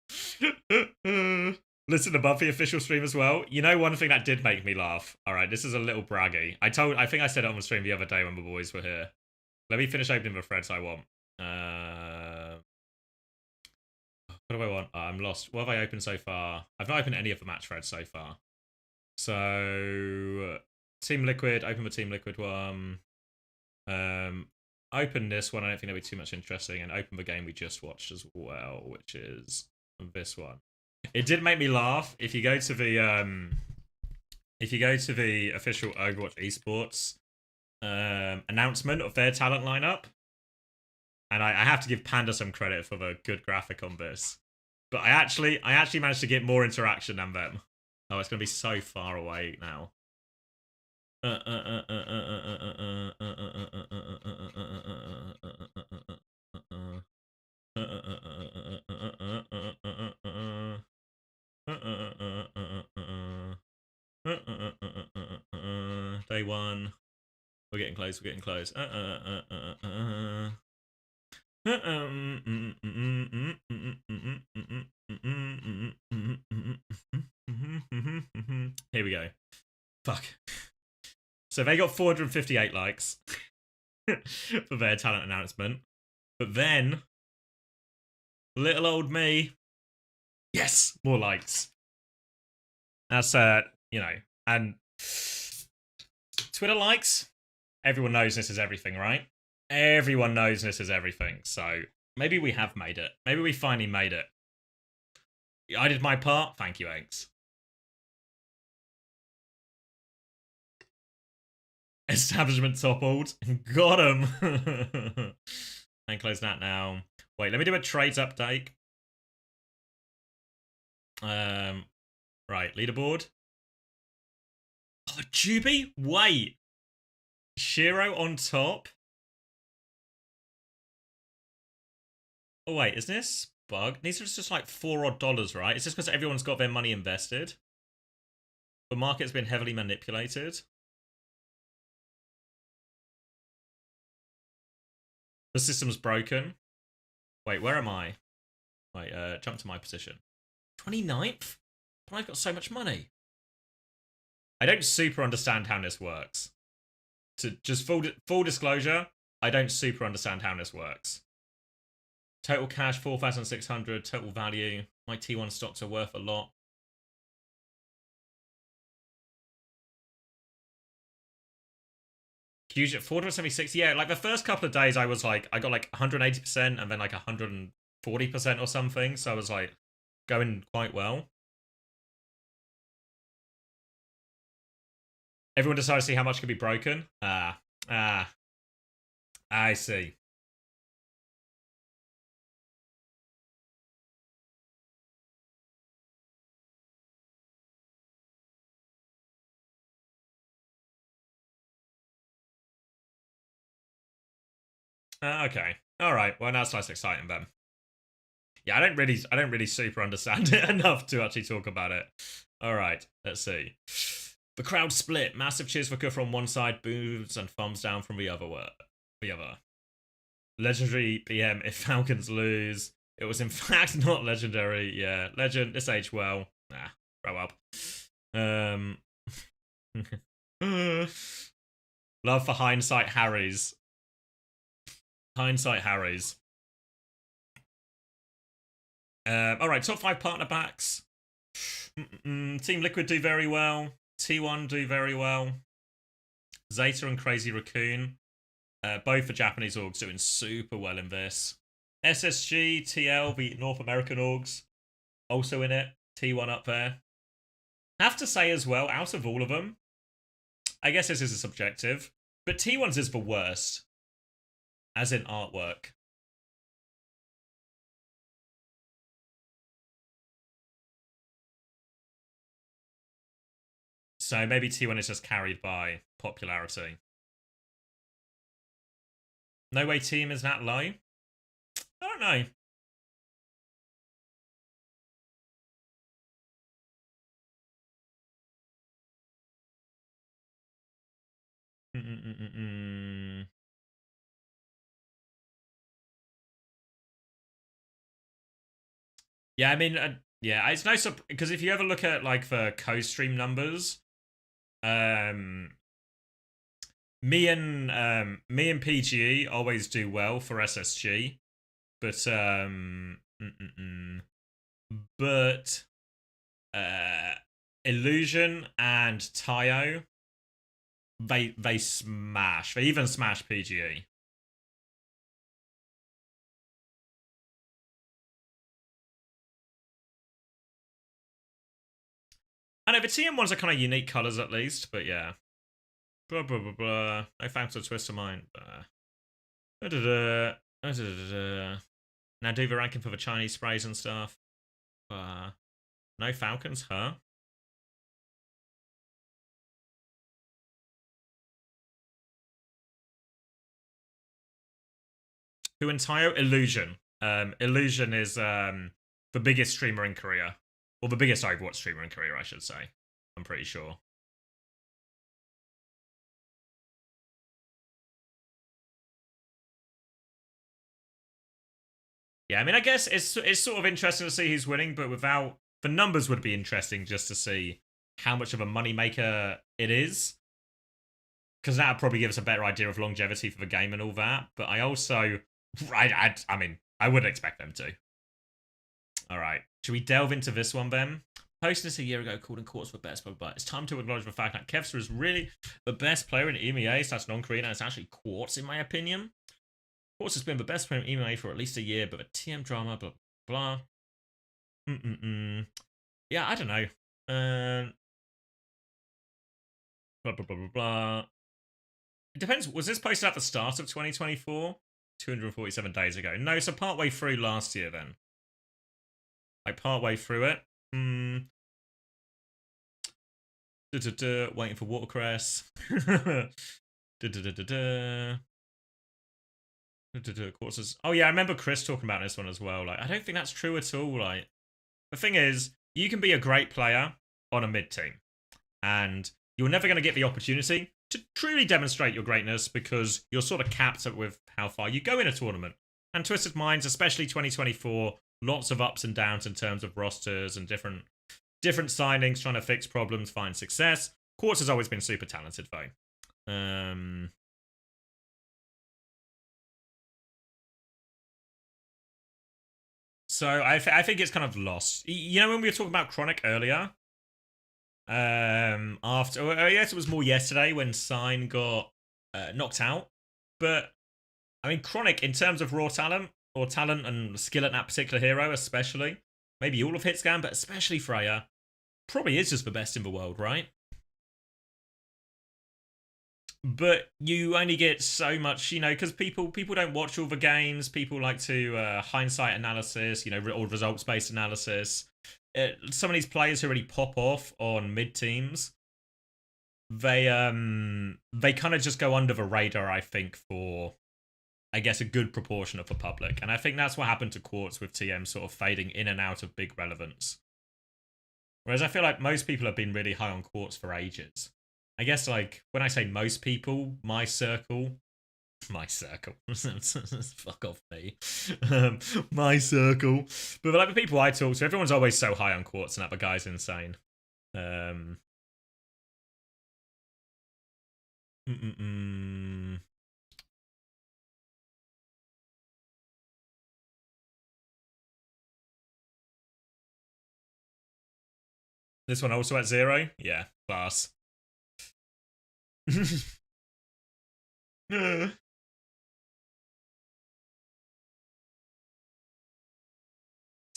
Listen above the official stream as well. You know, one thing that did make me laugh. All right, this is a little braggy. I think I said it on the stream the other day when the boys were here. Let me finish opening the threads I want. What do I want? Oh, I'm lost. What have I opened so far? I've not opened any of the match threads so far. So, Team Liquid, open the Team Liquid one. Open this one, I don't think that'll be too much interesting, and open the game we just watched as well, which is this one. It did make me laugh. If you go to the if you go to the official Overwatch Esports announcement of their talent lineup, and I have to give Panda some credit for the good graphic on this, but I actually managed to get more interaction than them. Oh, it's gonna be so far away now. Day one. We're getting close. We're getting close. Here we go. Fuck. So they got 458 likes for their talent announcement. But then, little old me, yes, more likes. That's, you know, and Twitter likes, everyone knows this is everything, right? Everyone knows this is everything. So maybe we have made it. Maybe we finally made it. I did my part. Thank you, Eggs. Establishment toppled. Got him. And close that now. Wait, let me do a trades update. Right, leaderboard. Oh, Juby? Wait. Shiro on top. Oh, wait, isn't this bug? These are just like $4 odd, right? It's just because everyone's got their money invested. The market's been heavily manipulated. The system's broken. Wait, where am I? Wait, jump to my position. 29th? But I've got so much money. I don't super understand how this works. To just full disclosure, I don't super understand how this works. Total cash 4,600. Total value. My T1 stocks are worth a lot. Huge at 476. Yeah, like the first couple of days I was like, I got like 180% and then like 140% or something. So I was like going quite well. Everyone decided to see how much could be broken. I see. Okay. All right. Well, that's less exciting then. Yeah, I don't really super understand it enough to actually talk about it. All right. Let's see. The crowd split. Massive cheers for Kufra on one side, boos and thumbs down from the other. Legendary BM if Falcons lose. It was in fact not legendary. Yeah, legend. This aged well. Nah, grow up. Love for hindsight Harry's. Hindsight Harry's. All right, top 5 partner backs. Team Liquid do very well. T1 do very well. Zeta and Crazy Raccoon. Both the Japanese orgs doing super well in this. SSG, TL, the North American orgs, also in it. T1 up there. Have to say as well, out of all of them, I guess this is a subjective, but T1's is the worst. As in artwork. So maybe T1 is just carried by popularity. No way team is that low? I don't know. Yeah, I mean, yeah, it's nice because if you ever look at like the co-stream numbers, me and PGE always do well for SSG, but Illusion and Tayo, they smash. They even smash PGE. I know the TM ones are kind of unique colors at least, but yeah. Blah blah blah blah. No thanks to twist of mine. Now do the ranking for the Chinese sprays and stuff. No Falcons, huh? Who entire Illusion. Illusion is the biggest streamer in Korea. Or the biggest Overwatch streamer in Korea, I should say. I'm pretty sure. Yeah, I mean, I guess it's sort of interesting to see who's winning, but without... The numbers would be interesting just to see how much of a moneymaker it is. Because that would probably give us a better idea of longevity for the game and all that. But I also... I mean, I would expect them to. Alright, should we delve into this one then? Posted this a year ago, called in Quartz for best, but it's time to acknowledge the fact that Kevster is really the best player in EMEA/non-Korean, and it's actually Quartz, in my opinion. Quartz has been the best player in EMEA for at least a year, but the TM drama, blah, blah, blah. Yeah, I don't know. Blah, blah, blah, blah, blah. It depends. Was this posted at the start of 2024? 247 days ago. No, so partway through last year then. Like partway through it. Waiting for Watercress. Quarters. Oh yeah, I remember Chris talking about this one as well. Like, I don't think that's true at all. Like, the thing is, you can be a great player on a mid team, and you're never going to get the opportunity to truly demonstrate your greatness because you're sort of capped with how far you go in a tournament. And Twisted Minds, especially 2024, lots of ups and downs in terms of rosters and different signings, trying to fix problems, find success. Quartz has always been super talented, though. So I think it's kind of lost. You know when we were talking about Chronic earlier? Yes, it was more yesterday when Sign got knocked out. But, I mean, Chronic, in terms of raw talent, or talent and skill at that particular hero especially, maybe all of Hitscan, but especially Freya, probably is just the best in the world, right? But you only get so much, you know, because people don't watch all the games. People like to hindsight analysis, you know, or results-based analysis. Some of these players who really pop off on mid teams, they kind of just go under the radar, I think, for, I guess, a good proportion of the public. And I think that's what happened to Quartz with TM sort of fading in and out of big relevance. Whereas I feel like most people have been really high on Quartz for ages. I guess, like, when I say most people, my circle, fuck off me, my circle, but like the people I talk to, everyone's always so high on Quartz and that the guy's insane. This one also at 0? Yeah, class. So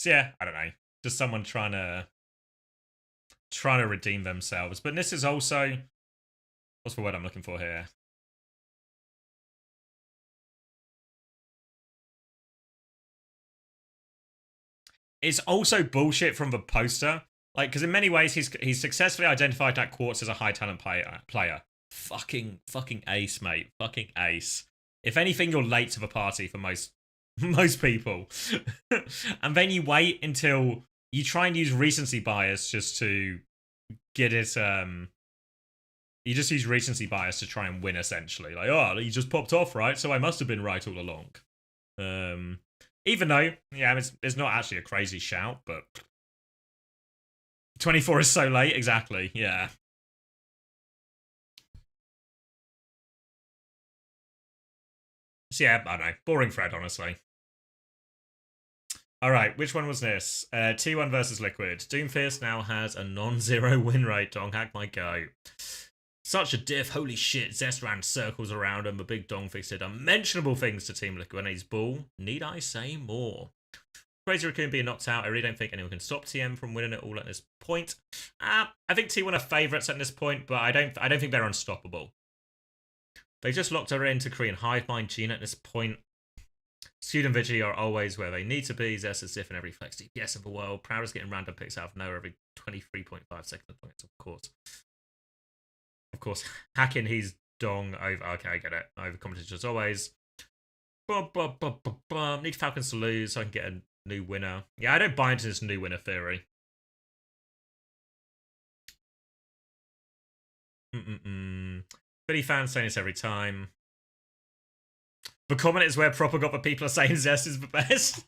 yeah, I don't know. Just someone trying to redeem themselves. But this is also, what's the word I'm looking for here? It's also bullshit from the poster. Like, because in many ways he's successfully identified that Quartz as a high talent player. Fucking ace, mate. Fucking ace. If anything, you're late to the party for most people. And then you wait until you try and use recency bias just to get it. You just use recency bias to try and win, essentially. Like, oh, he just popped off, right? So I must have been right all along. Even though, yeah, it's not actually a crazy shout, but 24 is so late, exactly, yeah. So yeah, I don't know. Boring thread, honestly. Alright, which one was this? T1 versus Liquid. Doomfist now has a non-zero win rate. Donghack might go. Such a diff. Holy shit. Zest ran circles around him. The big Dongfist did unmentionable things to Team Liquid and his ball. Need I say more? Crazy Raccoon being knocked out, I really don't think anyone can stop TM from winning it all at this point. I think T1 are favourites at this point, but I don't think they're unstoppable. They just locked her into Korean Hive Mind Gene at this point. Student Vigi are always where they need to be. Zest is different every flex DPS in the world. Proud is getting random picks out of nowhere every 23.5 second points, of course. Of course, hacking he's dong over. Okay, I get it. Over competition as always. Need Falcons to lose so I can get a new winner. Yeah, I don't buy into this new winner theory. Billy fans saying this every time. The comment is where Proper got the people are saying Zest is the best.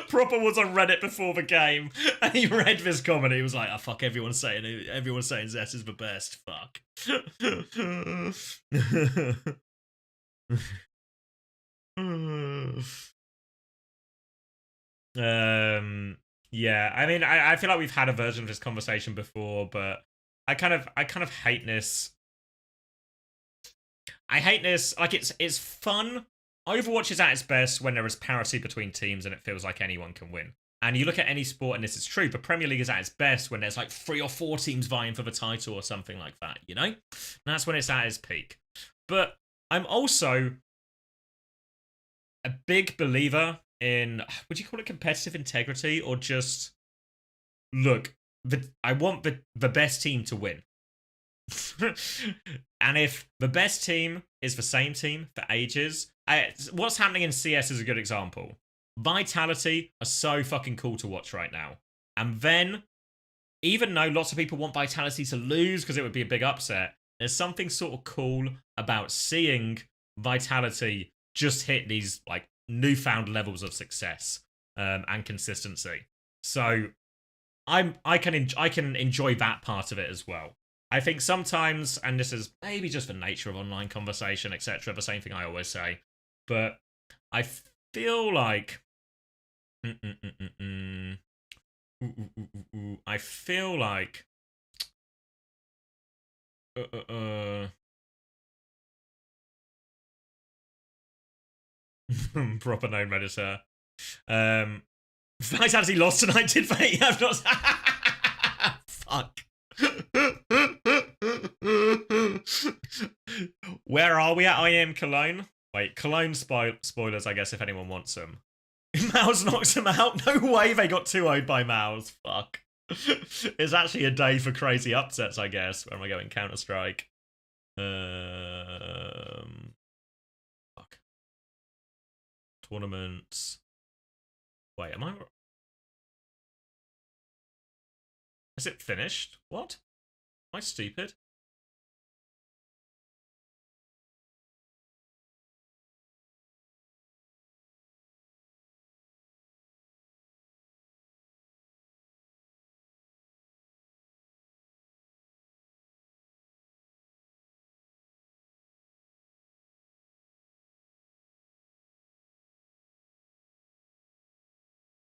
Proper was on Reddit before the game, and he read this comment. He was like, "Oh fuck, everyone's saying Zest is the best. Fuck." Yeah. I mean, I feel like we've had a version of this conversation before, but I kind of hate this. I hate this. Like, it's fun. Overwatch is at its best when there is parity between teams and it feels like anyone can win. And you look at any sport and this is true, but Premier League is at its best when there's like 3 or 4 teams vying for the title or something like that, you know? And that's when it's at its peak. But I'm also a big believer in, would you call it competitive integrity, or just, look, I want the best team to win. And if the best team is the same team for ages, what's happening in CS is a good example. Vitality are so fucking cool to watch right now. And then, even though lots of people want Vitality to lose because it would be a big upset, there's something sort of cool about seeing Vitality just hit these like newfound levels of success and consistency. So I can enjoy that part of it as well. I think sometimes, and this is maybe just the nature of online conversation, etc., the same thing I always say, but I feel like I feel like proper known Redditor. Vitality lost tonight, did they? I've not. Fuck. Where are we at? I am Cologne. Wait, Cologne spoilers, I guess, if anyone wants them. Mouse knocks him out. No way they got 2-0'd by Mouse. Fuck. It's actually a day for crazy upsets, I guess, when we're going Counter-Strike. Fuck. Tournaments. Wait, am I... Is it finished? What? Am I stupid?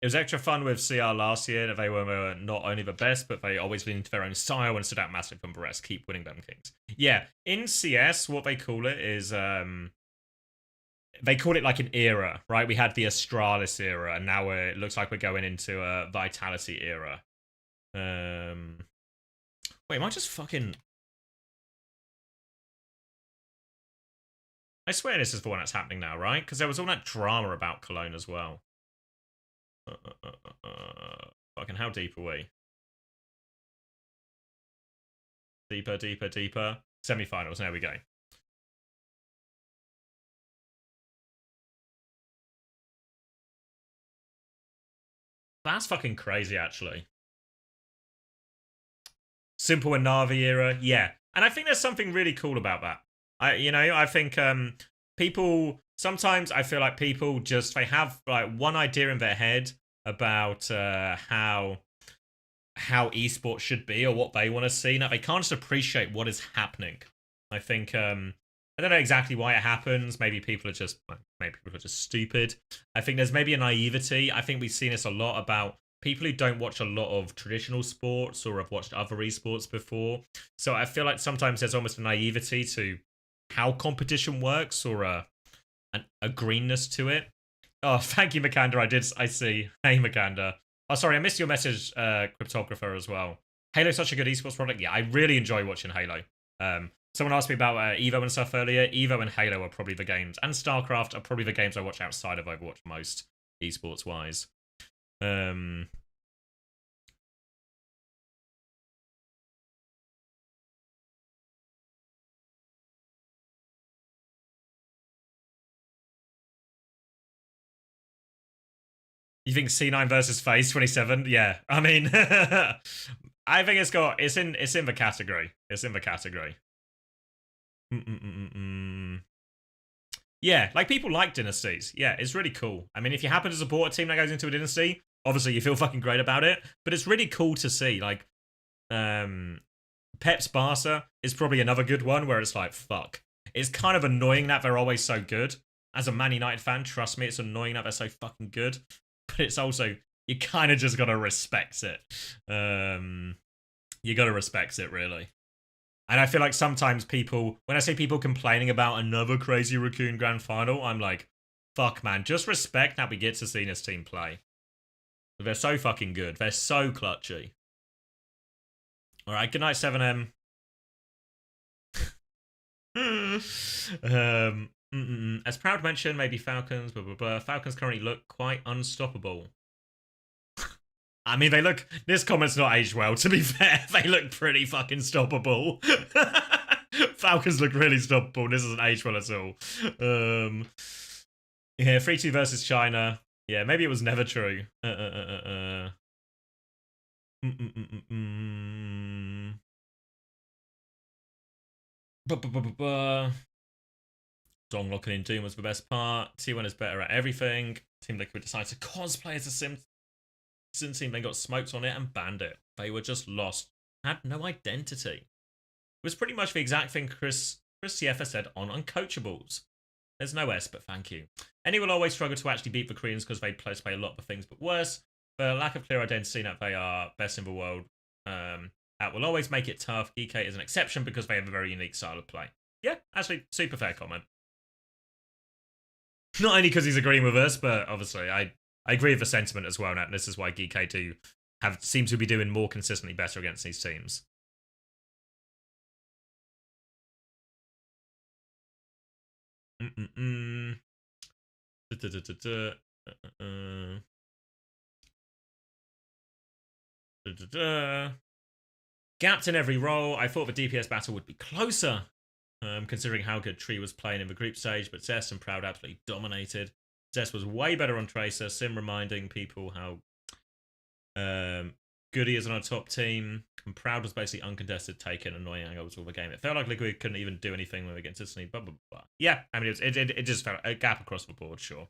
It was extra fun with CR last year that they were not only the best, but they always leaned into their own style and stood out massive from the rest. Keep winning them kings. Yeah, in CS, what they call it is, they call it like an era, right? We had the Astralis era, and now it looks like we're going into a Vitality era. Wait, am I just fucking... I swear this is the one that's happening now, right? Because there was all that drama about Cologne as well. Fucking how deep are we? Deeper, deeper, deeper. Semi-finals, there we go. That's fucking crazy, actually. Simple and Na'Vi era, yeah. And I think there's something really cool about that. I think people... Sometimes I feel like people just, they have like one idea in their head about how esports should be or what they want to see. Now, they can't just appreciate what is happening. I think, I don't know exactly why it happens. Maybe people are just stupid. I think there's maybe a naivety. I think we've seen this a lot about people who don't watch a lot of traditional sports or have watched other esports before. So I feel like sometimes there's almost a naivety to how competition works or a greenness to it. Oh, thank you, Makander. I see. Hey, Makander. Oh, sorry, I missed your message, Cryptographer, as well. Halo's such a good esports product. Yeah, I really enjoy watching Halo. Someone asked me about Evo and stuff earlier. Evo and Halo are probably the games, and StarCraft are probably the games I watch outside of Overwatch most, esports-wise. You think C9 versus FaZe 27? Yeah, I mean, I think it's in the category. It's in the category. Yeah, like people like dynasties. Yeah, it's really cool. I mean, if you happen to support a team that goes into a dynasty, obviously you feel fucking great about it. But it's really cool to see. Like, Pep's Barca is probably another good one where it's like, fuck. It's kind of annoying that they're always so good. As a Man United fan, trust me, it's annoying that they're so fucking good. But it's also, you kind of just gotta respect it. You gotta respect it, really. And I feel like sometimes people, when I see people complaining about another Crazy Raccoon Grand Final, I'm like, fuck, man, just respect that we get to see this team play. They're so fucking good. They're so clutchy. All right, good night, 7M. As Proud mentioned, maybe Falcons, blah, blah, blah. Falcons currently look quite unstoppable. I mean, they look... This comment's not aged well, to be fair. They look pretty fucking stoppable. Falcons look really stoppable. This isn't aged well at all. Yeah, 3-2 versus China. Yeah, maybe it was never true. Dong locking in Doom was the best part. T1 is better at everything. Team Liquid decided to cosplay as a Simpson team, then got smoked on it and banned it. They were just lost. Had no identity. It was pretty much the exact thing Chris Siefa said on Uncoachables. There's no S, but thank you. Any will always struggle to actually beat the Koreans because they play a lot of things, but worse. The lack of clear identity that they are best in the world. That will always make it tough. GK is an exception because they have a very unique style of play. Yeah, actually, super fair comment. Not only because he's agreeing with us, but obviously I agree with the sentiment as well. Now, this is why GK2 seem to be doing more consistently better against these teams. Gapped in every role. I thought the DPS battle would be closer. Considering how good Tree was playing in the group stage, but Zest and Proud absolutely dominated. Zest was way better on Tracer, Sim reminding people how good he is on our top team, and Proud was basically uncontested, taking annoying angles all the game. It felt like Liquid couldn't even do anything when we get to Disney, blah, blah, blah. Yeah, I mean, it just felt a gap across the board, sure.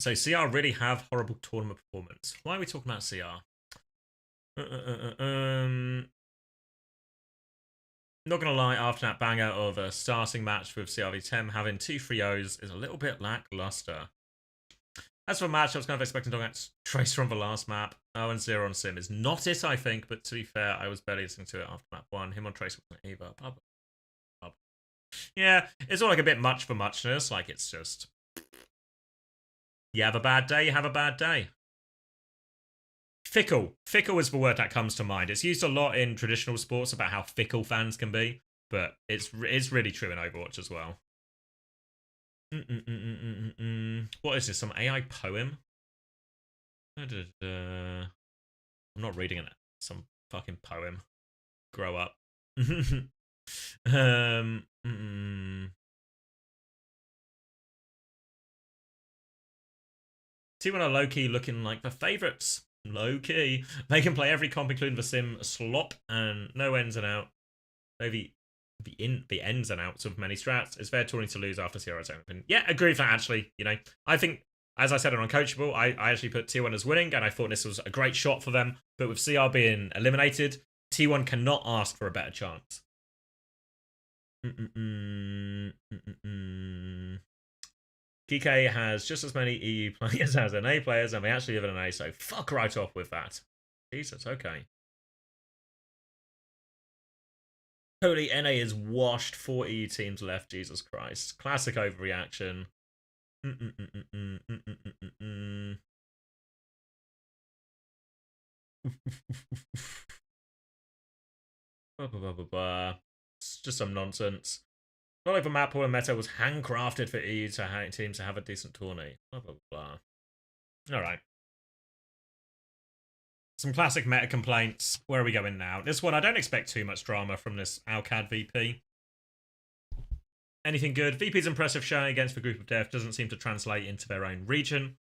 So CR really have horrible tournament performance. Why are we talking about CR? Not gonna lie, after that banger of a starting match with CRV10, having 2 3-0s is a little bit lackluster. As for match, I was kind of expecting to get Tracer on the last map. 0-0 on Sim is not it, I think, but to be fair, I was barely listening to it after map 1. Him on Tracer wasn't either. Yeah, it's all like a bit much for muchness. Like, it's just... You have a bad day, you have a bad day. Fickle. Fickle is the word that comes to mind. It's used a lot in traditional sports about how fickle fans can be, but it's really true in Overwatch as well. What is this? Some AI poem? I'm not reading it. Some fucking poem. Grow up. T1 are low-key looking like the favourites. Low-key. They can play every comp, including the Sim slop, and no ends and out. Maybe the ends and outs of many strats. It's fair tourney to lose after CR's open. Yeah, agree with that, actually. You know, I think, as I said on Uncoachable, I actually put T1 as winning, and I thought this was a great shot for them. But with CR being eliminated, T1 cannot ask for a better chance. TK has just as many EU players as NA players, and we actually live in NA, so fuck right off with that. Jesus, okay. Holy, NA is washed. 4 EU teams left, Jesus Christ. Classic overreaction. It's just some nonsense. Not like the map or meta was handcrafted for EU teams to have a decent tourney. Blah, blah, blah. Alright. Some classic meta complaints. Where are we going now? This one, I don't expect too much drama from this Alcad VP. Anything good? VP's impressive showing against the group of death doesn't seem to translate into their own region.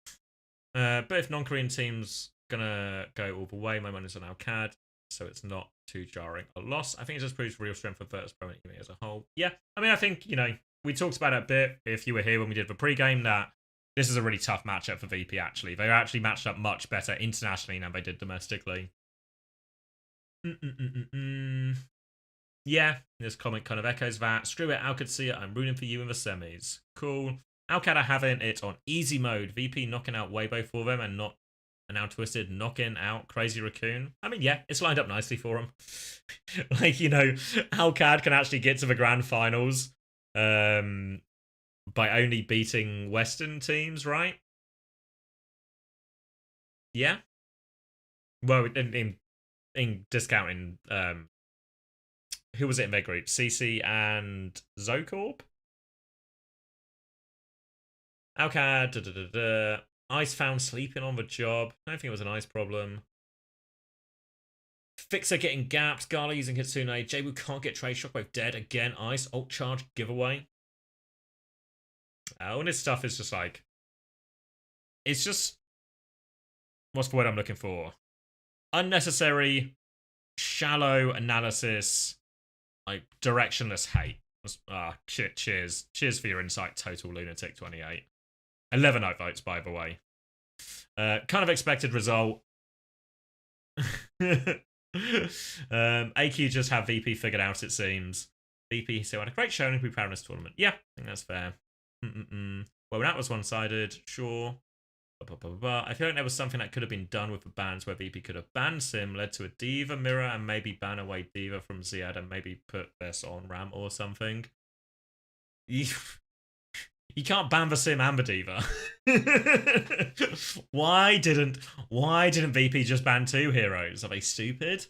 But if non-Korean teams gonna go all the way, my money's on Alcad, so it's not too jarring a loss. I think it just proves real strength of Virtus Pro as a whole. Yeah, I mean, I think, you know, we talked about it a bit, if you were here when we did the pregame, that this is a really tough matchup for VP, actually. They actually matched up much better internationally than they did domestically. Yeah, this comment kind of echoes that. Screw it, Alcad see it, I'm rooting for you in the semis. Cool. Alcad are having it on easy mode. VP knocking out Weibo for them and now Twisted knocking out Crazy Raccoon. I mean, yeah, it's lined up nicely for them. Like, you know, Alcad can actually get to the grand finals by only beating Western teams, right? Yeah. Well, in discounting, who was it in their group? CC and Zocorp? Alcad, Ice found sleeping on the job. I don't think it was an ice problem. Fixer getting gapped. Gala using Kitsune. Jabu can't get trade. Shockwave dead. Again, ice. Ult charge giveaway. All this stuff is just like... It's just... What's the word I'm looking for? Unnecessary, shallow analysis, like directionless hate. Cheers. Cheers for your insight, Total Lunatic 28. 11 votes, by the way. Kind of expected result. AQ just have VP figured out, it seems. VP still had a great showing in the preparedness tournament. Yeah, I think that's fair. Well, that was one-sided, sure. I feel like there was something that could have been done with the bans where VP could have banned Sim, led to a Diva mirror, and maybe ban away Diva from Ziad and maybe put this on Ram or something. You can't ban the Sim and the Diva. Why didn't VP just ban 2 heroes? Are they stupid?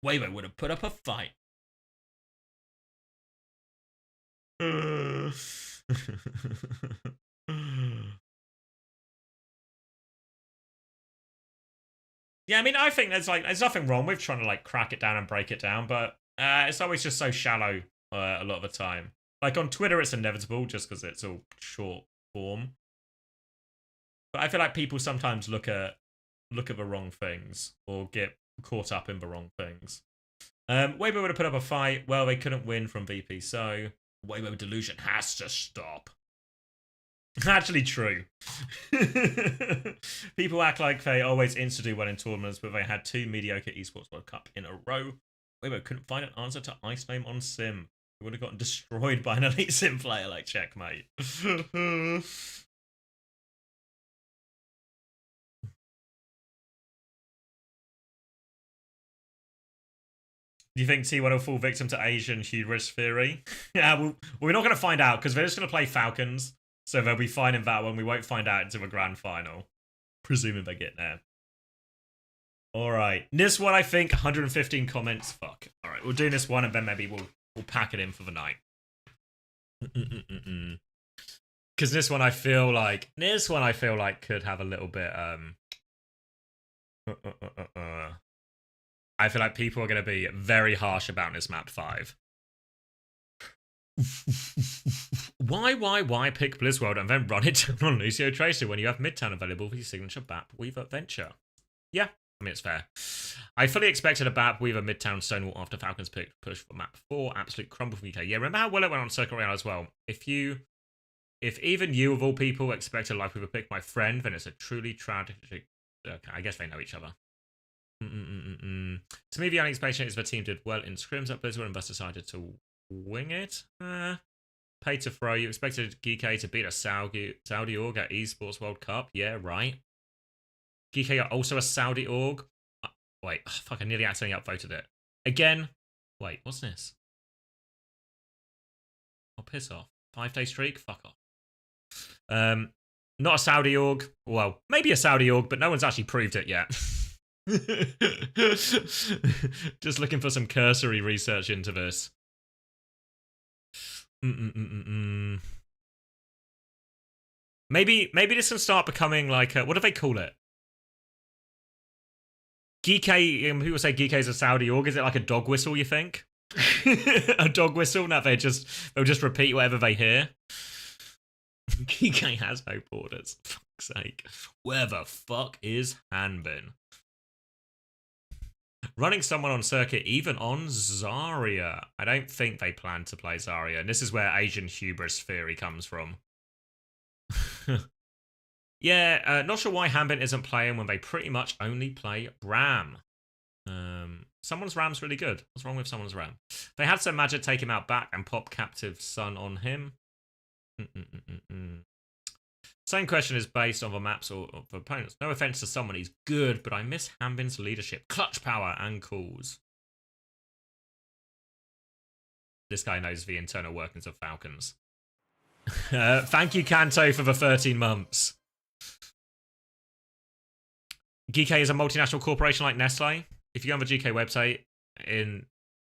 Weibo would have put up a fight. Yeah, I mean, I think there's nothing wrong with trying to like crack it down and break it down, but it's always just so shallow a lot of the time. Like on Twitter, it's inevitable just because it's all short form. But I feel like people sometimes look at the wrong things or get caught up in the wrong things. Weibo would have put up a fight. Well, they couldn't win from VP, so Weibo delusion has to stop. Actually true. People act like they always insta-do well in tournaments, but they had 2 mediocre Esports World Cup in a row. Weibo couldn't find an answer to Ice Name on Sim. He would have gotten destroyed by an elite Sim player like Checkmate. Do you think T1 will fall victim to Asian hubris theory? Yeah, well, we're not going to find out because they're just going to play Falcons. So they'll be fine in that one. We won't find out until the grand final. Presuming they get there. Alright. This one, I think, 115 comments. Fuck. Alright, we'll do this one and then maybe we'll pack it in for the night. Because this one I feel like could have a little bit I feel like people are going to be very harsh about this map 5. Why pick Blizzworld and then run it down on Lucio Tracer when you have Midtown available for your signature BAP Weaver Venture? Yeah, I mean, it's fair. I fully expected a BAP Weaver Midtown Stonewall after Falcons picked push for map 4. Absolute crumble from UK. Yeah, remember how well it went on Circuit Royale as well? If even you, of all people, expect a Life Weaver pick my friend, then it's a truly tragic... Okay, I guess they know each other. To me, the only explanation is the team did well in scrims at Blizzard and thus decided to wing it. Pay to throw. You expected GK to beat a Saudi org at Esports World Cup. Yeah, right. GK are also a Saudi org. Wait, fuck, I nearly accidentally upvoted it. Again. Wait, what's this? Oh, piss off. 5-day streak? Fuck off. Not a Saudi org. Well, maybe a Saudi org, but no one's actually proved it yet. Just looking for some cursory research into this. Maybe this can start becoming like what do they call it? Geeky. People say Geeky is a Saudi org. Is it like a dog whistle? You think? A dog whistle that they'll just repeat whatever they hear. Geeky has no borders. For fuck's sake. Where the fuck is Hanbin? Running someone on circuit, even on Zarya. I don't think they plan to play Zarya. And this is where Asian hubris theory comes from. Yeah, not sure why Hanbin isn't playing when they pretty much only play Ram. Someone's Ram's really good. What's wrong with someone's Ram? They had some magic take him out back and pop Captive Sun on him. Same question is based on the maps or the opponents. No offense to someone, he's good, but I miss Hanbin's leadership, clutch power, and calls. This guy knows the internal workings of Falcons. Thank you, Kanto, for the 13 months. GK is a multinational corporation like Nestle. If you go on the GK website,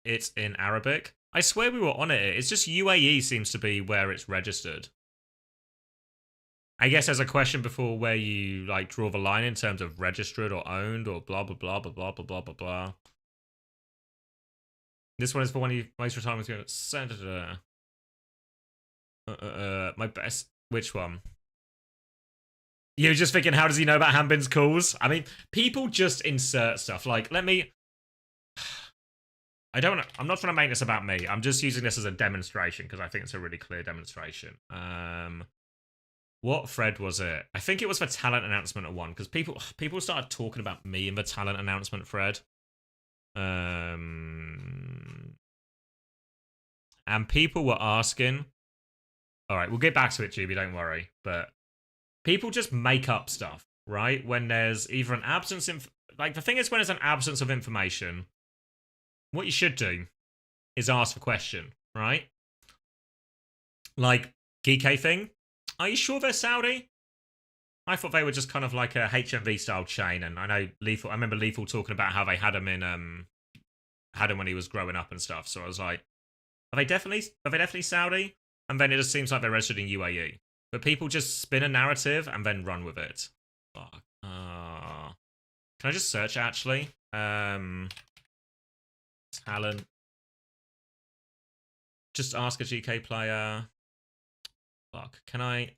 it's in Arabic. I swear we were on it. It's just UAE seems to be where it's registered. I guess there's a question before where you like draw the line in terms of registered or owned or blah blah blah blah blah blah blah blah blah. This one is for when you most retirement going. My best. Which one? You're just thinking, how does he know about Hanbin's calls? I mean, people just insert stuff. Like, let me. I'm not trying to make this about me. I'm just using this as a demonstration because I think it's a really clear demonstration. What thread was it? I think it was the talent announcement at one because people started talking about me in the talent announcement thread. And people were asking. All right, we'll get back to it, Juby. Don't worry. But people just make up stuff, right? When there's either an absence of... Like, the thing is, when there's an absence of information, what you should do is ask the question, right? Like, GK thing. Are you sure they're Saudi? I thought they were just kind of like a HMV-style chain, and I know Lethal... I remember Lethal talking about how they had him in... had him when he was growing up and stuff, so I was like, are they definitely Saudi? And then it just seems like they're registered in UAE. But people just spin a narrative and then run with it. Fuck. Can I just search, actually? Talent. Just ask a GK player. Fuck. Can I...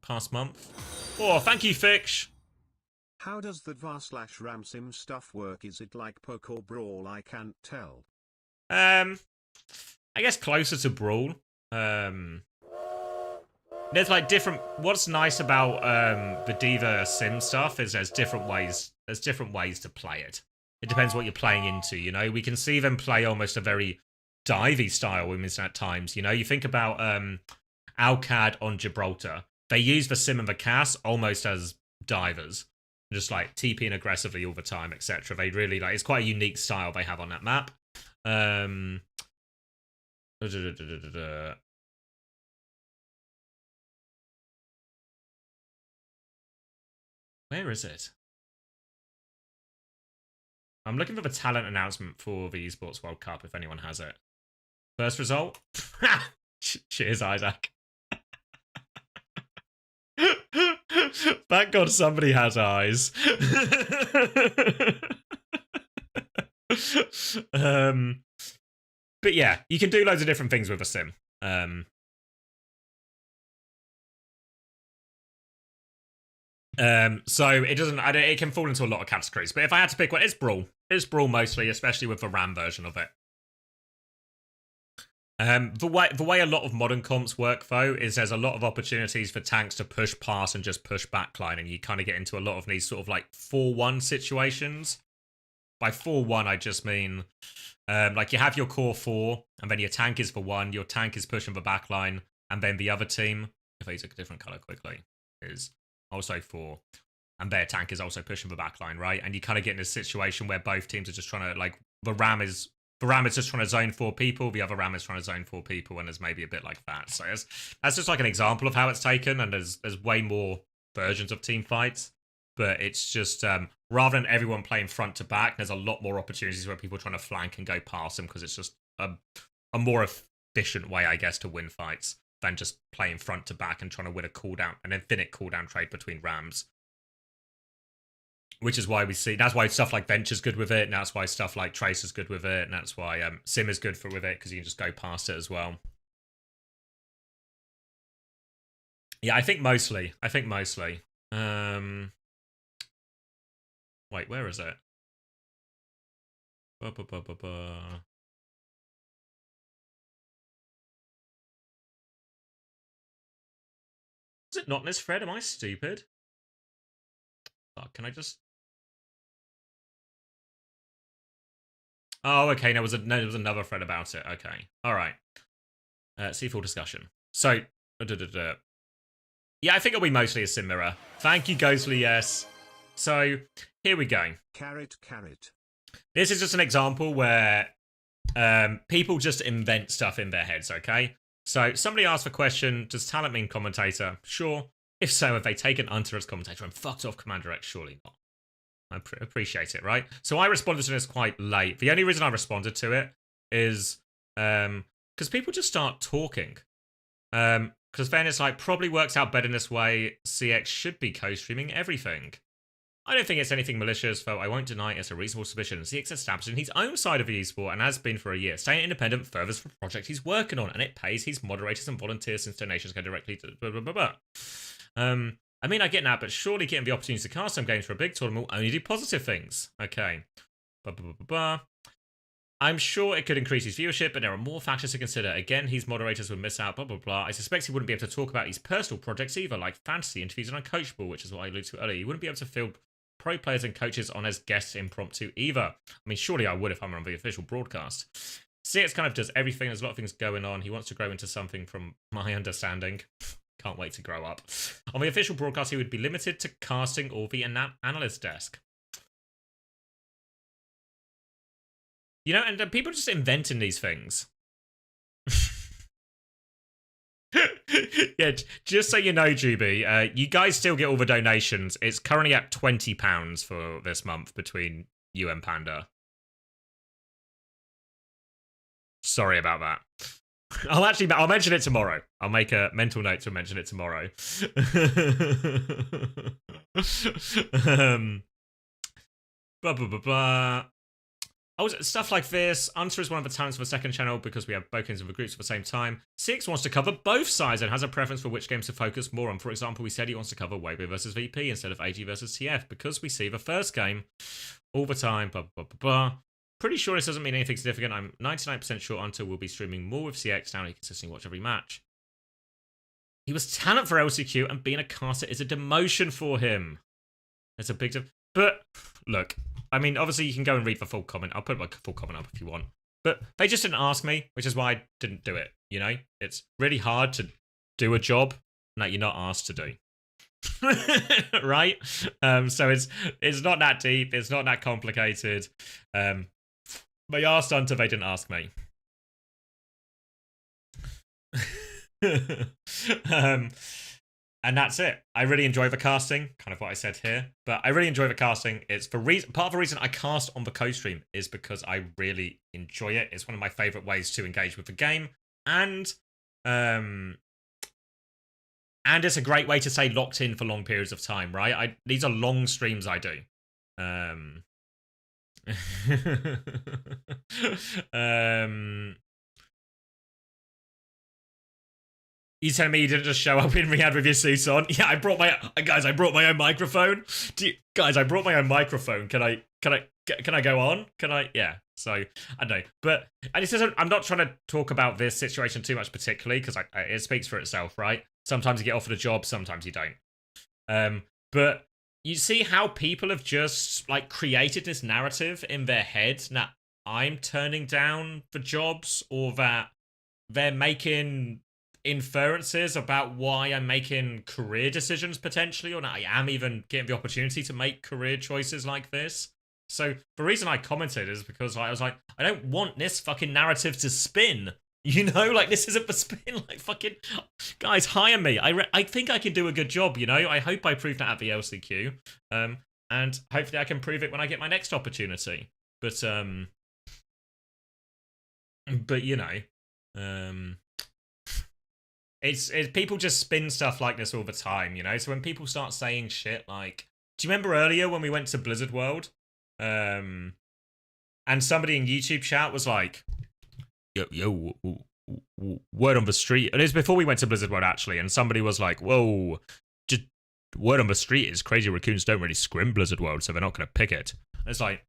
Past month? Oh, thank you, Fix. How does the VAR/RAM sim stuff work? Is it like Poke or Brawl? I can't tell. I guess closer to Brawl. There's like different... What's nice about the Diva sim stuff is there's different ways to play it. It depends what you're playing into, you know? We can see them play almost a very divey style at times, you know? You think about Alcad on Gibraltar. They use the sim and the cast almost as divers. Just like TPing aggressively all the time, etc. They really like... It's quite a unique style they have on that map. Where is it? I'm looking for the talent announcement for the Esports World Cup, if anyone has it. First result? Cheers, Isaac. Thank God somebody has eyes. But yeah, you can do loads of different things with a sim. So it doesn't. It can fall into a lot of categories. But if I had to pick one, it's Brawl. It's Brawl mostly, especially with the RAM version of it. The way a lot of modern comps work though is there's a lot of opportunities for tanks to push past and just push backline, and you kind of get into a lot of these sort of like 4-1 situations. By 4-1, I just mean like you have your core 4, and then your tank is for 1. Your tank is pushing the backline, and then the other team, if I use a different color quickly, is also 4, and their tank is also pushing the backline, right? And you kind of get in a situation where both teams are just trying to, like, the RAM is The Ram is just trying to zone 4 people, the other Ram is trying to zone 4 people, and there's maybe a bit like that. So that's just like an example of how it's taken, and there's way more versions of team fights. But it's just, rather than everyone playing front to back, there's a lot more opportunities where people are trying to flank and go past them, because it's just a more efficient way, I guess, to win fights than just playing front to back and trying to win a cooldown, an infinite cooldown trade between Rams. Which is why that's why stuff like Venture's good with it, and that's why stuff like Trace is good with it, and that's why Sim is good with it, because you can just go past it as well. Yeah, I think mostly. Wait, where is it? Is it not in this thread? Am I stupid? Fuck, can I just... Oh, okay, there was another thread about it. Okay, alright. See full discussion. So, yeah, I think it'll be mostly a sim mirror. Thank you, Ghostly, yes. So, here we go. Carrot. This is just an example where people just invent stuff in their heads, okay? So, somebody asked the question, does talent mean commentator? Sure. If so, have they taken Hunter as commentator and fucked off Commander X? Surely not. I appreciate it, right? So I responded to this quite late. The only reason I responded to it is because people just start talking. Because then it's like, probably works out better in this way. CX should be co-streaming everything. I don't think it's anything malicious, though I won't deny it's a reasonable suspicion. CX established in his own side of the esport and has been for a year. Staying independent furthers the project he's working on, and it pays his moderators and volunteers since donations go directly to blah, blah, blah, blah. I mean, I get that, but surely getting the opportunity to cast some games for a big tournament will only do positive things. Okay. I'm sure it could increase his viewership, but there are more factors to consider. Again, his moderators would miss out, blah, blah, blah. I suspect he wouldn't be able to talk about his personal projects either, like fantasy interviews and Uncoachable, which is what I alluded to earlier. He wouldn't be able to field pro players and coaches on as guests impromptu either. I mean, surely I would if I'm on the official broadcast. CX kind of does everything. There's a lot of things going on. He wants to grow into something from my understanding. Can't wait to grow up. On the official broadcast, he would be limited to casting or the analyst desk. You know, and people are just inventing these things. Yeah, just so you know, Juby, you guys still get all the donations. It's currently at £20 for this month between you and Panda. Sorry about that. I'll mention it tomorrow. I'll make a mental note to mention it tomorrow. Blah, blah, blah, blah. Oh, stuff like this. Unter is one of the talents of the second channel because we have both games of the groups at the same time. Six wants to cover both sides and has a preference for which games to focus more on. For example, we said he wants to cover Weibo versus VP instead of AG versus TF because we see the first game all the time. Blah, blah, blah, blah. Pretty sure this doesn't mean anything significant. I'm 99% sure Unter will be streaming more with CX now he consistently watch every match. He was talent for LCQ and being a caster is a demotion for him. It's a big difference. But, look, I mean, obviously you can go and read the full comment. I'll put my full comment up if you want. But they just didn't ask me, which is why I didn't do it, you know? It's really hard to do a job that you're not asked to do. Right? So it's not that deep. It's not that complicated. They asked Hunter, they didn't ask me. And that's it. I really enjoy the casting, kind of what I said here. But I really enjoy the casting. It's part of the reason I cast on the co-stream is because I really enjoy it. It's one of my favorite ways to engage with the game. And it's a great way to stay locked in for long periods of time, right? These are long streams I do. You telling me you didn't just show up in Riyadh with your suit on? Yeah, I brought my own microphone. I brought my own microphone. Can I go on? Yeah. So I don't know, but I'm not trying to talk about this situation too much particularly because it speaks for itself, right? Sometimes you get offered a job, sometimes you don't. But you see how people have just like created this narrative in their head that I'm turning down for jobs or that they're making inferences about why I'm making career decisions potentially, or that I am even getting the opportunity to make career choices like this. So the reason I commented is because I was like, I don't want this fucking narrative to spin. You know, like, this isn't for spin. Like, fucking guys, hire me. I think I can do a good job. You know, I hope I prove that at the LCQ. And hopefully I can prove it when I get my next opportunity. But you know, it's people just spin stuff like this all the time. You know, so when people start saying shit like, do you remember earlier when we went to Blizzard World? And somebody in YouTube chat was like, yo, word on the street. And it was before we went to Blizzard World, actually, and somebody was like, whoa, just word on the street is Crazy Raccoons don't really scrim Blizzard World, so they're not going to pick it. And it's like,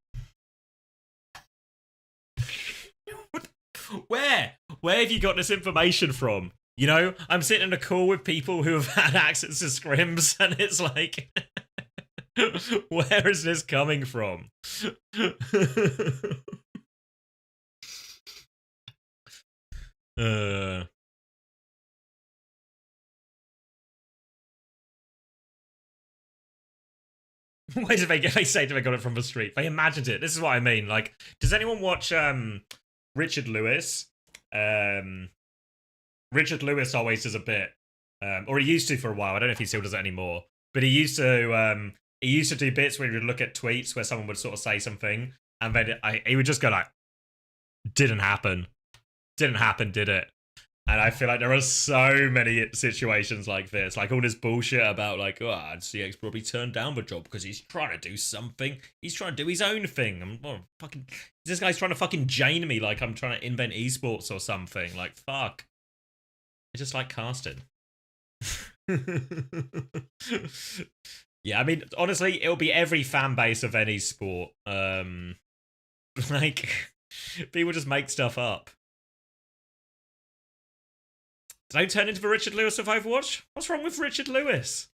where have you got this information from? You know, I'm sitting in a call with people who have had access to scrims, and it's like, where is this coming from? Why did they say they got it from the street? They imagined it. This is what I mean. Like, does anyone watch Richard Lewis? Richard Lewis always does a bit, or he used to for a while. I don't know if he still does it anymore. But he used to do bits where he would look at tweets where someone would sort of say something, and then he would just go like, "Didn't happen, did it?" And I feel like there are so many situations like this, like all this bullshit about like, oh, CX probably turned down the job because he's trying to do something. He's trying to do his own thing. This guy's trying to fucking Jane me like I'm trying to invent esports or something. Like, fuck. I just like casting. Yeah, I mean, honestly, it'll be every fan base of any sport. Like, people just make stuff up. Did I turn into the Richard Lewis of Overwatch? What's wrong with Richard Lewis?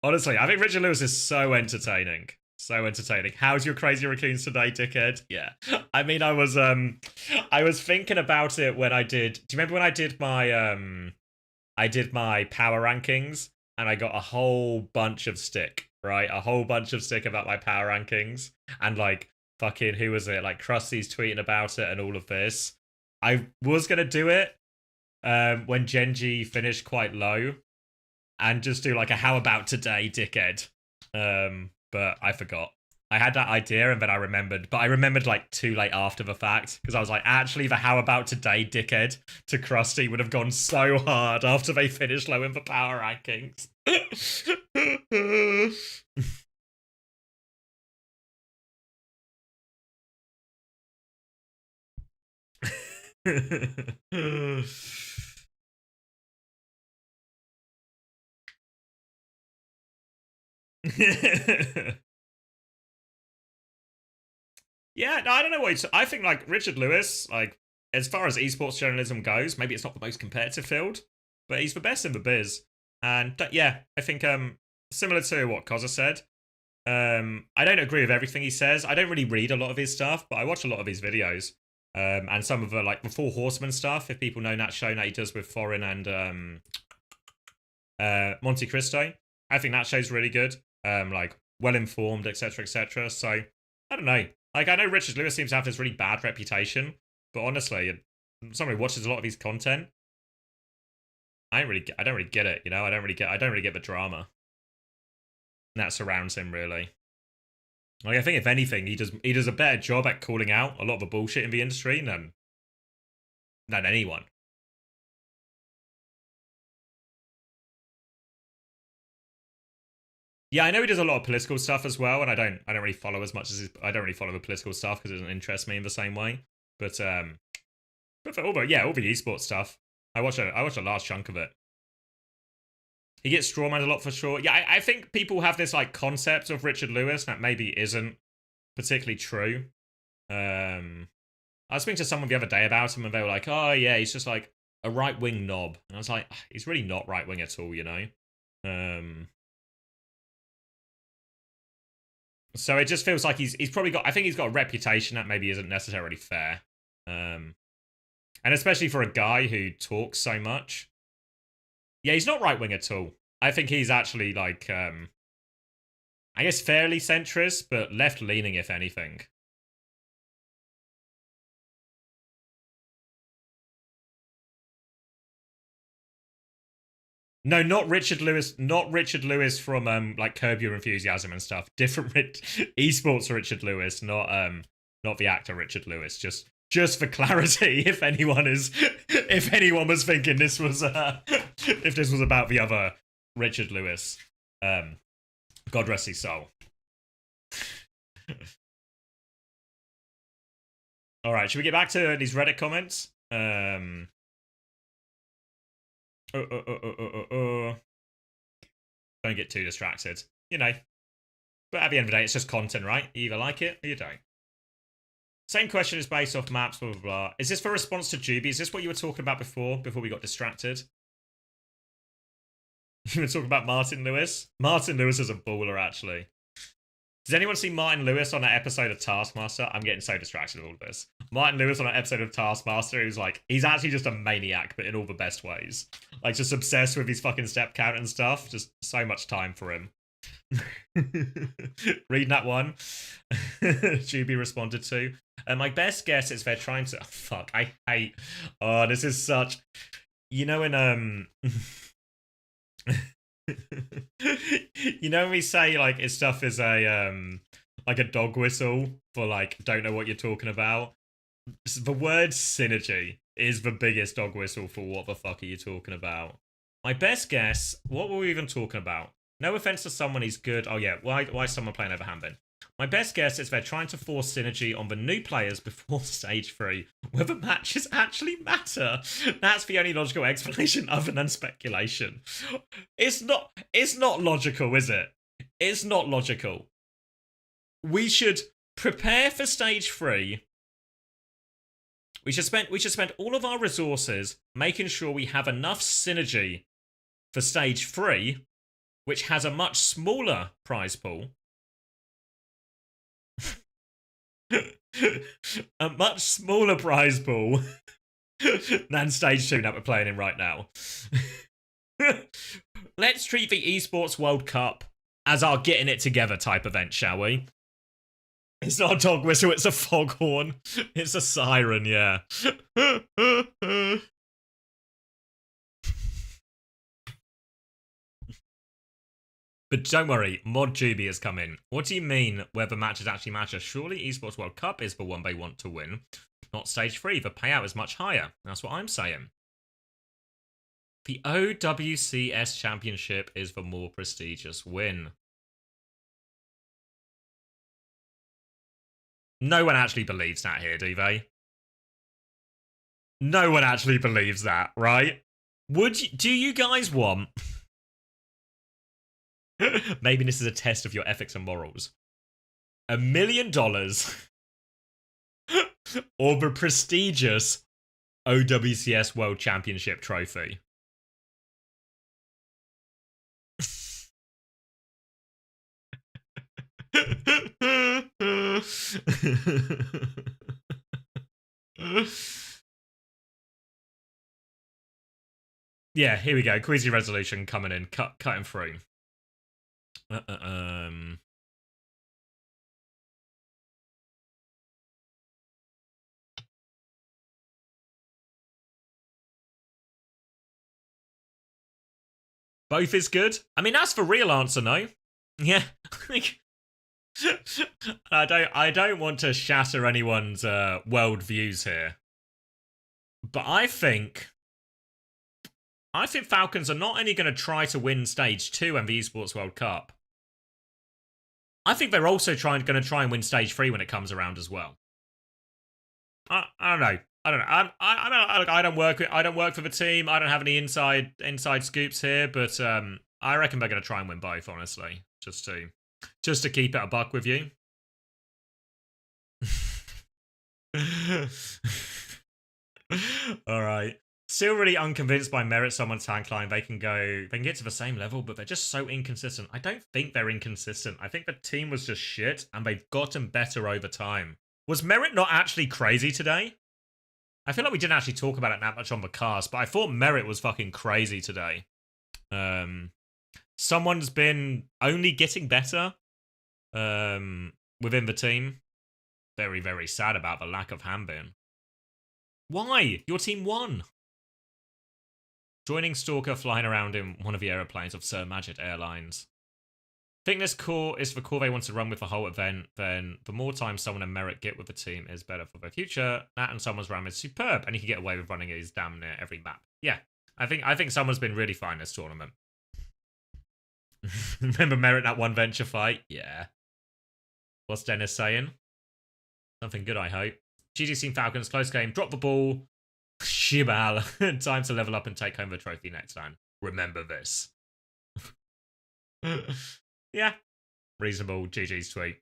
Honestly, I think Richard Lewis is so entertaining. So entertaining. How's your Crazy Raccoons today, dickhead? Yeah. I mean, I was thinking about it when I did. Do you remember when I did my power rankings and I got a whole bunch of stick, right? A whole bunch of stick about my power rankings, and like, fucking, who was it? Like, Krusty's tweeting about it and all of this. I was going to do it when Genji finished quite low and just do like a how about today, dickhead. But I forgot. I had that idea and then I remembered. But I remembered like too late after the fact, because I was like, actually, the how about today, dickhead to Krusty would have gone so hard after they finished low in the power rankings. Yeah, no, I don't know what I think, like, Richard Lewis, like, as far as esports journalism goes, maybe it's not the most competitive field, but he's the best in the biz. And yeah, I think similar to what Koza said, I don't agree with everything he says. I don't really read a lot of his stuff, but I watch a lot of his videos. And some of the, like, the Four Horsemen stuff, if people know that show that he does with Foreign and Monte Cristo. I think that show's really good. Like, well-informed, etc., etc. So, I don't know. Like, I know Richard Lewis seems to have this really bad reputation, but honestly, somebody watches a lot of his content, I don't really get it, you know? I don't really get the drama that surrounds him, really. Like, I think if anything, he does a better job at calling out a lot of the bullshit in the industry than anyone. Yeah, I know he does a lot of political stuff as well, and I don't really follow as much as I don't really follow the political stuff because it doesn't interest me in the same way. But for all the esports stuff, I watch a large chunk of it. He gets strawmanned a lot for sure. Yeah, I think people have this like concept of Richard Lewis that maybe isn't particularly true. I was speaking to someone the other day about him, and they were like, "Oh yeah, he's just like a right-wing knob," and I was like, "He's really not right-wing at all, you know." So it just feels like he's probably got. I think he's got a reputation that maybe isn't necessarily fair, and especially for a guy who talks so much. Yeah, he's not right wing at all. I think he's actually like I guess fairly centrist, but left-leaning, if anything. No, not Richard Lewis. Not Richard Lewis from like Curb Your Enthusiasm and stuff. Different esports Richard Lewis, not the actor Richard Lewis. Just for clarity, if anyone was thinking this was if this was about the other Richard Lewis, God rest his soul. All right, should we get back to these Reddit comments? Don't get too distracted, you know. But at the end of the day, it's just content, right? You either like it or you don't. Same question is based off maps, blah, blah, blah. Is this for response to Juby? Is this what you were talking about before we got distracted? You were talking about Martin Lewis? Martin Lewis is a baller, actually. Does anyone see Martin Lewis on that episode of Taskmaster? I'm getting so distracted with all of this. Martin Lewis on an episode of Taskmaster, he's actually just a maniac, but in all the best ways. Like, just obsessed with his fucking step count and stuff. Just so much time for him. Reading that one. Juby responded to. My best guess is they're trying to... Oh, fuck, I hate... Oh, this is such... You know in, you know when we say like his stuff is a like a dog whistle for like don't know what you're talking about? The word synergy is the biggest dog whistle for what the fuck are you talking about? My best guess, what were we even talking about? No offense to someone, he's good. Oh yeah, why is someone playing overhand then? My best guess is they're trying to force synergy on the new players before stage 3, where the matches actually matter. That's the only logical explanation other than speculation. It's not logical, is it? It's not logical. We should prepare for stage 3. We should spend all of our resources making sure we have enough synergy for stage 3, which has a much smaller prize pool. A much smaller prize pool than stage 2 that we're playing in right now. Let's treat the Esports World Cup as our getting it together type event, shall we? It's not a dog whistle, it's a foghorn. It's a siren, yeah. But don't worry, Mod Juby has come in. What do you mean whether matches actually matter? Surely Esports World Cup is the one they want to win. Not stage 3, the payout is much higher. That's what I'm saying. The OWCS Championship is the more prestigious win. No one actually believes that here, do they? No one actually believes that, right? Do you guys want... Maybe this is a test of your ethics and morals. $1 million or the prestigious OWCS World Championship trophy. Yeah, here we go. Queasy resolution coming in, cutting through. Both is good. I mean, that's the real answer, no? Yeah. I don't want to shatter anyone's world views here, but I think Falcons are not only going to try to win stage 2 and the Esports World Cup. I think they're also going to try and win stage 3 when it comes around as well. I don't know. I don't work for the team. I don't have any inside scoops here, but I reckon they're going to try and win both. Honestly, just to keep it a buck with you. All right. Still really unconvinced by Merit someone's tagline. They can get to the same level, but they're just so inconsistent. I don't think they're inconsistent. I think the team was just shit, and they've gotten better over time. Was Merit not actually crazy today? I feel like we didn't actually talk about it that much on the cast, but I thought Merit was fucking crazy today. Someone's been only getting better within the team. Very, very sad about the lack of Hanbin. Why? Your team won. Joining Stalker flying around in one of the aeroplanes of Sir Magic Airlines. I think this core is the core they want to run with the whole event, then the more time someone and Merit get with the team is better for their future. Nat and someone's ram is superb, and he can get away with running his damn near every map. Yeah, I think someone's been really fine this tournament. Remember Merit that one venture fight? Yeah. What's Dennis saying? Something good, I hope. GG's Team Falcons, close game, drop the ball. Shibal. Time to level up and take home the trophy next time. Remember this. Yeah. Reasonable GG's tweet.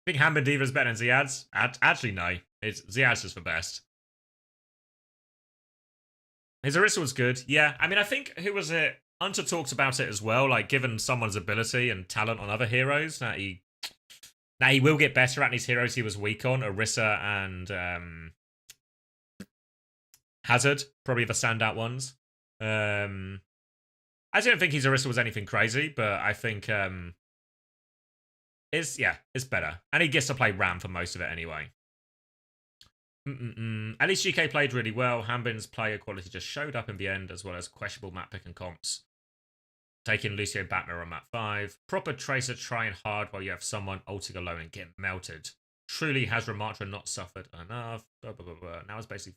Think Hammer Diva's better than Ziad's? Actually, no. Ziad's just the best. His Orisa was good. Yeah. I mean, I think, who was it? Hunter talked about it as well. Like, given someone's ability and talent on other heroes, that he will get better at these heroes he was weak on. Orisa and Hazard, probably the standout ones. I don't think his Orisa was anything crazy, but I think it's better. And he gets to play Ram for most of it anyway. At least GK played really well. Hanbin's player quality just showed up in the end, as well as questionable map pick and comps. Taking Lucio Batman on map 5. Proper Tracer trying hard while you have someone ulting alone and getting melted. Truly has Ramatra not suffered enough. Blah, blah, blah, blah. Now it's basically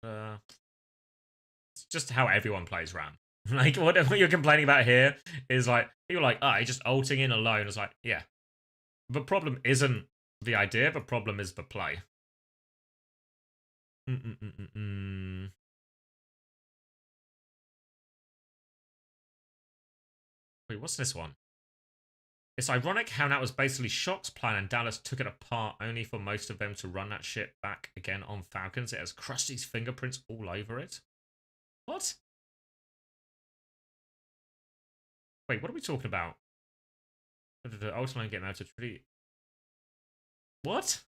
it's just how everyone plays Ram. Like, what you're complaining about here is like, you're like, you're just ulting in alone. It's like, yeah. The problem isn't the idea, the problem is the play. Wait, what's this one? It's ironic how that was basically Shock's plan and Dallas took it apart only for most of them to run that shit back again on Falcons. It has Krusty's fingerprints all over it. What? Wait, what are we talking about? The ultimate getting out to treat. What?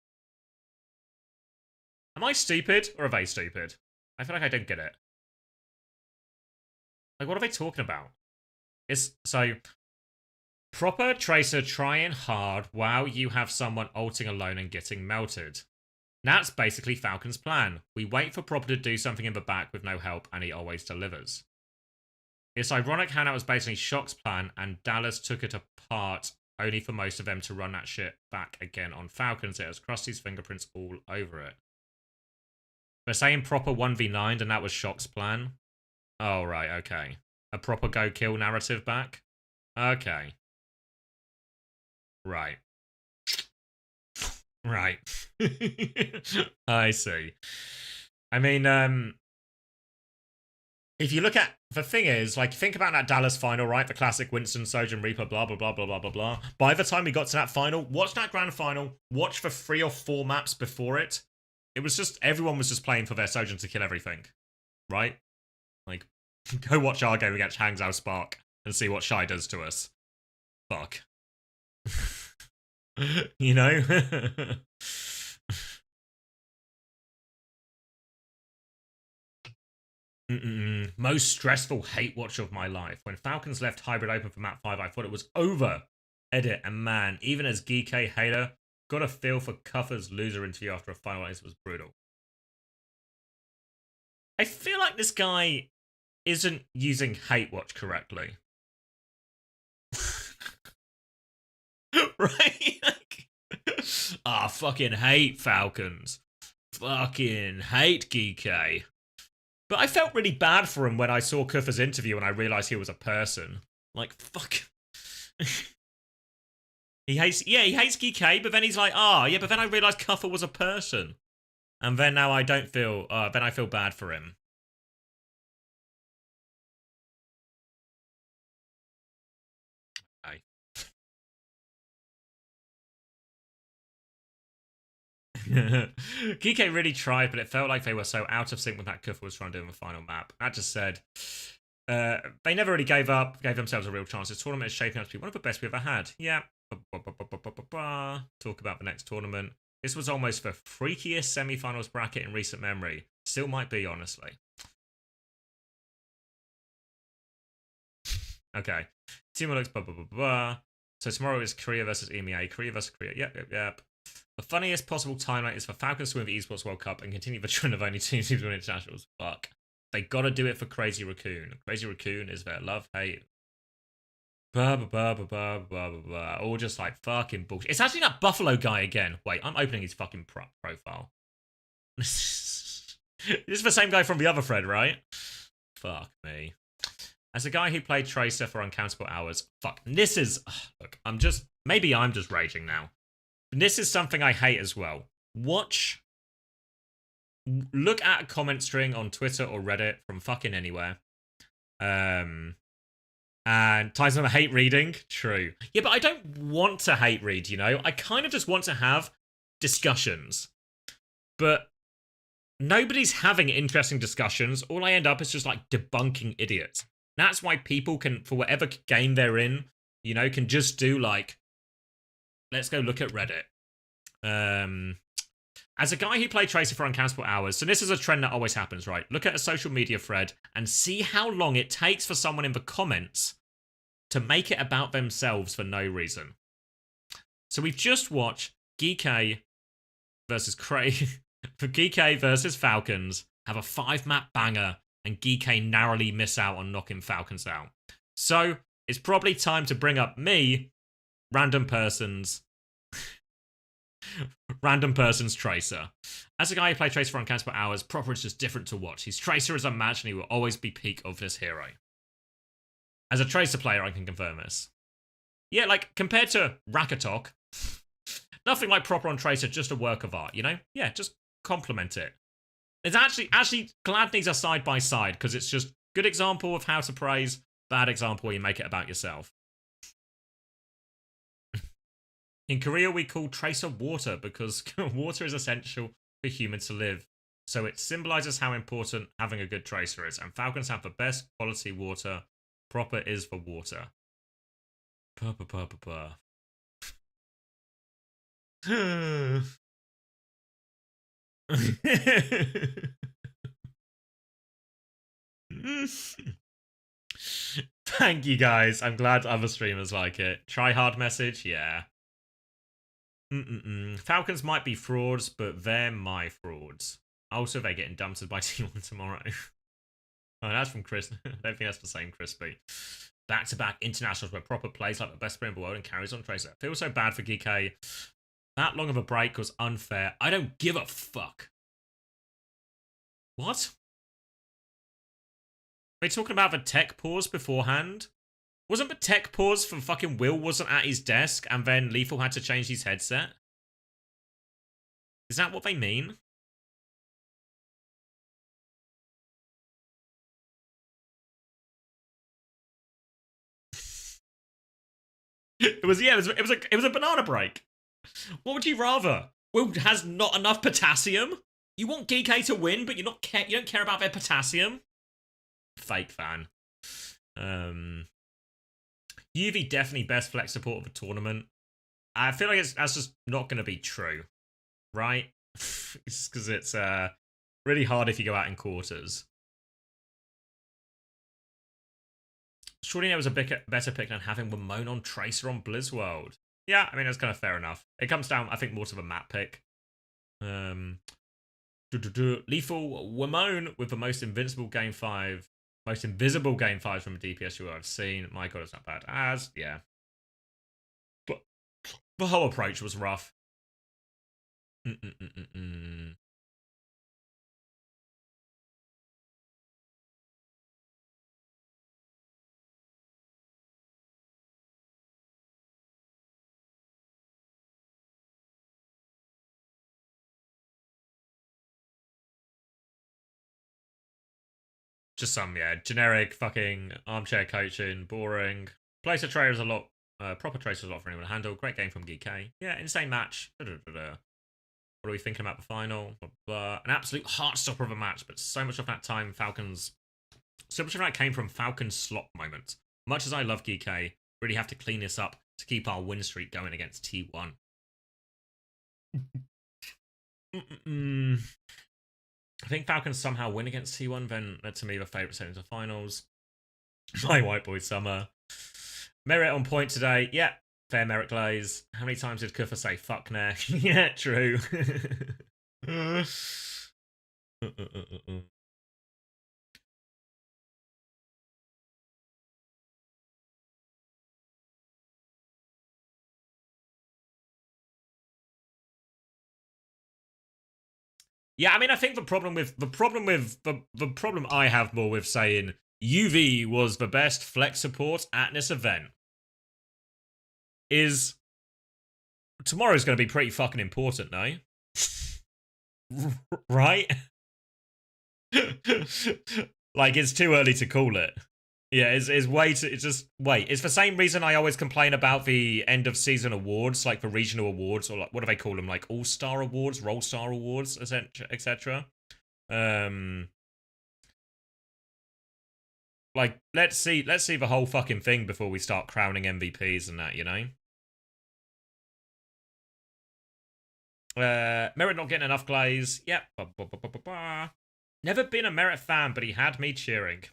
Am I stupid or are they stupid? I feel like I don't get it. Like, what are they talking about? It's so proper Tracer trying hard while you have someone ulting alone and getting melted. That's basically Falcon's plan. We wait for Proper to do something in the back with no help, and he always delivers. It's ironic how that was basically Shock's plan, and Dallas took it apart only for most of them to run that shit back again on Falcons. It has Krusty's fingerprints all over it. They're saying Proper 1v9'd, and that was Shock's plan. Oh, right, okay. A proper go kill narrative back? Okay. Right. Right. I see. I mean, if you look at, the thing is, like, think about that Dallas final, right? The classic Winston, Sojourn, Reaper, blah, blah, blah, blah, blah, blah, blah. By the time we got to that final, watch that grand final, watch the 3 or 4 maps before it. It was just, everyone was just playing for their Sojourn to kill everything. Right? Like, go watch our game against Hangzhou Spark and see what Shy does to us. Fuck. You know? Most stressful hate watch of my life. When Falcons left Hybrid open for map 5, I thought it was over. Edit, and man, even as GK hater, got a feel for Cuffer's loser interview after a final race was brutal. I feel like this guy isn't using hate watch correctly. Right? Like, fucking hate Falcons. Fucking hate GK. But I felt really bad for him when I saw Kuffer's interview and I realised he was a person. Like, fuck. He hates GK, but then he's like, yeah, but then I realised Kuffer was a person. And then now I don't feel, then I feel bad for him. Kike really tried, but it felt like they were so out of sync with that Kuffer was trying to do in the final map. That just said, they never really gave themselves a real chance. This tournament is shaping up to be one of the best we've ever had. Yeah. Talk about the next tournament. This was almost the freakiest semi-finals bracket in recent memory. Still might be, honestly. Okay. Team looks blah, blah, blah, blah. So tomorrow is Korea versus EMEA. Korea versus Korea. Yep. The funniest possible timeline is for Falcons to win the Esports World Cup and continue the trend of only 2 teams win internationals. Fuck. They gotta do it for Crazy Raccoon. Crazy Raccoon is their love, hate. Blah, blah, blah, blah, blah, blah, blah, blah. All just like fucking bullshit. It's actually that Buffalo guy again. Wait, I'm opening his fucking profile. This is the same guy from the other thread, right? Fuck me. As a guy who played Tracer for uncountable hours, fuck. This is... Look, maybe I'm just raging now. This is something I hate as well. Look at a comment string on Twitter or Reddit from fucking anywhere. And Tyson, I hate reading. True. Yeah, but I don't want to hate read, you know? I kind of just want to have discussions. But nobody's having interesting discussions. All I end up is just like debunking idiots. That's why people can, for whatever game they're in, you know, can just do like, let's go look at Reddit. As a guy who played Tracer for uncountable hours, so this is a trend that always happens, right? Look at a social media thread and see how long it takes for someone in the comments to make it about themselves for no reason. So we've just watched GK versus Craig, for GK versus Falcons, have a 5-map banger, and GK narrowly miss out on knocking Falcons out. So it's probably time to bring up me, random person's Tracer. As a guy who played Tracer for uncountable hours, Proper is just different to watch. His Tracer is unmatched and he will always be peak of this hero. As a Tracer player, I can confirm this. Yeah, like, compared to Rakatok, nothing like Proper on Tracer, just a work of art, you know? Yeah, just compliment it. It's actually glad these are side by side, because it's just good example of how to praise, bad example where you make it about yourself. In Korea, we call Tracer water because water is essential for humans to live. So it symbolizes how important having a good Tracer is. And Falcons have the best quality water. Proper is for water. Thank you guys. I'm glad other streamers like it. Try hard message, yeah. Falcons might be frauds, but they're my frauds. Also, they're getting dumped by T1 tomorrow. Oh, that's from Chris. I don't think that's the same Crispy. Back-to-back internationals where Proper plays like the best player in the world and carries on Tracer. Feels so bad for GK. That long of a break was unfair. I don't give a fuck. What? Are we talking about the tech pause beforehand? Wasn't the tech pause from fucking Will wasn't at his desk and then Lethal had to change his headset? Is that what they mean? It was a banana break. What would you rather? Will has not enough potassium? You want GK to win, but you don't care about their potassium? Fake fan. UV definitely best flex support of the tournament. I feel like that's just not going to be true, right? It's because it's really hard if you go out in quarters. Surely there was a better pick than having Wimone on Tracer on Blizzworld. Yeah, I mean, that's kind of fair enough. It comes down, I think, more to the map pick. Lethal Wimone with the most invisible game 5 from a DPS duo I've seen. My god, it's not bad. Yeah. But the whole approach was rough. Just some, yeah, generic fucking armchair coaching, boring. Placer Tracer is a lot, Proper Tracer is a lot for anyone to handle. Great game from GK. Yeah, insane match. What are we thinking about the final? An absolute heartstopper of a match, but so much of that time, so much of that came from Falcons slop moments. Much as I love GK, really have to clean this up to keep our win streak going against T1. I think Falcons somehow win against T1, then to me the favourite setting to finals. My white boy Summer. Merit on point today. Yeah, fair Merit Glaze. How many times did Kufa say fuck nah? Yeah, true. Yeah, I mean, I think the problem I have more with saying UV was the best flex support at this event is tomorrow's going to be pretty fucking important, no? Right? Like, it's too early to call it. Yeah, it's way too... It's just... Wait, it's the same reason I always complain about the end-of-season awards, like the regional awards, or like, what do they call them? Like, All-Star Awards, Roll-Star Awards, etc. Like, let's see the whole fucking thing before we start crowning MVPs and that, you know? Merit not getting enough glaze. Yep. Never been a Merit fan, but he had me cheering.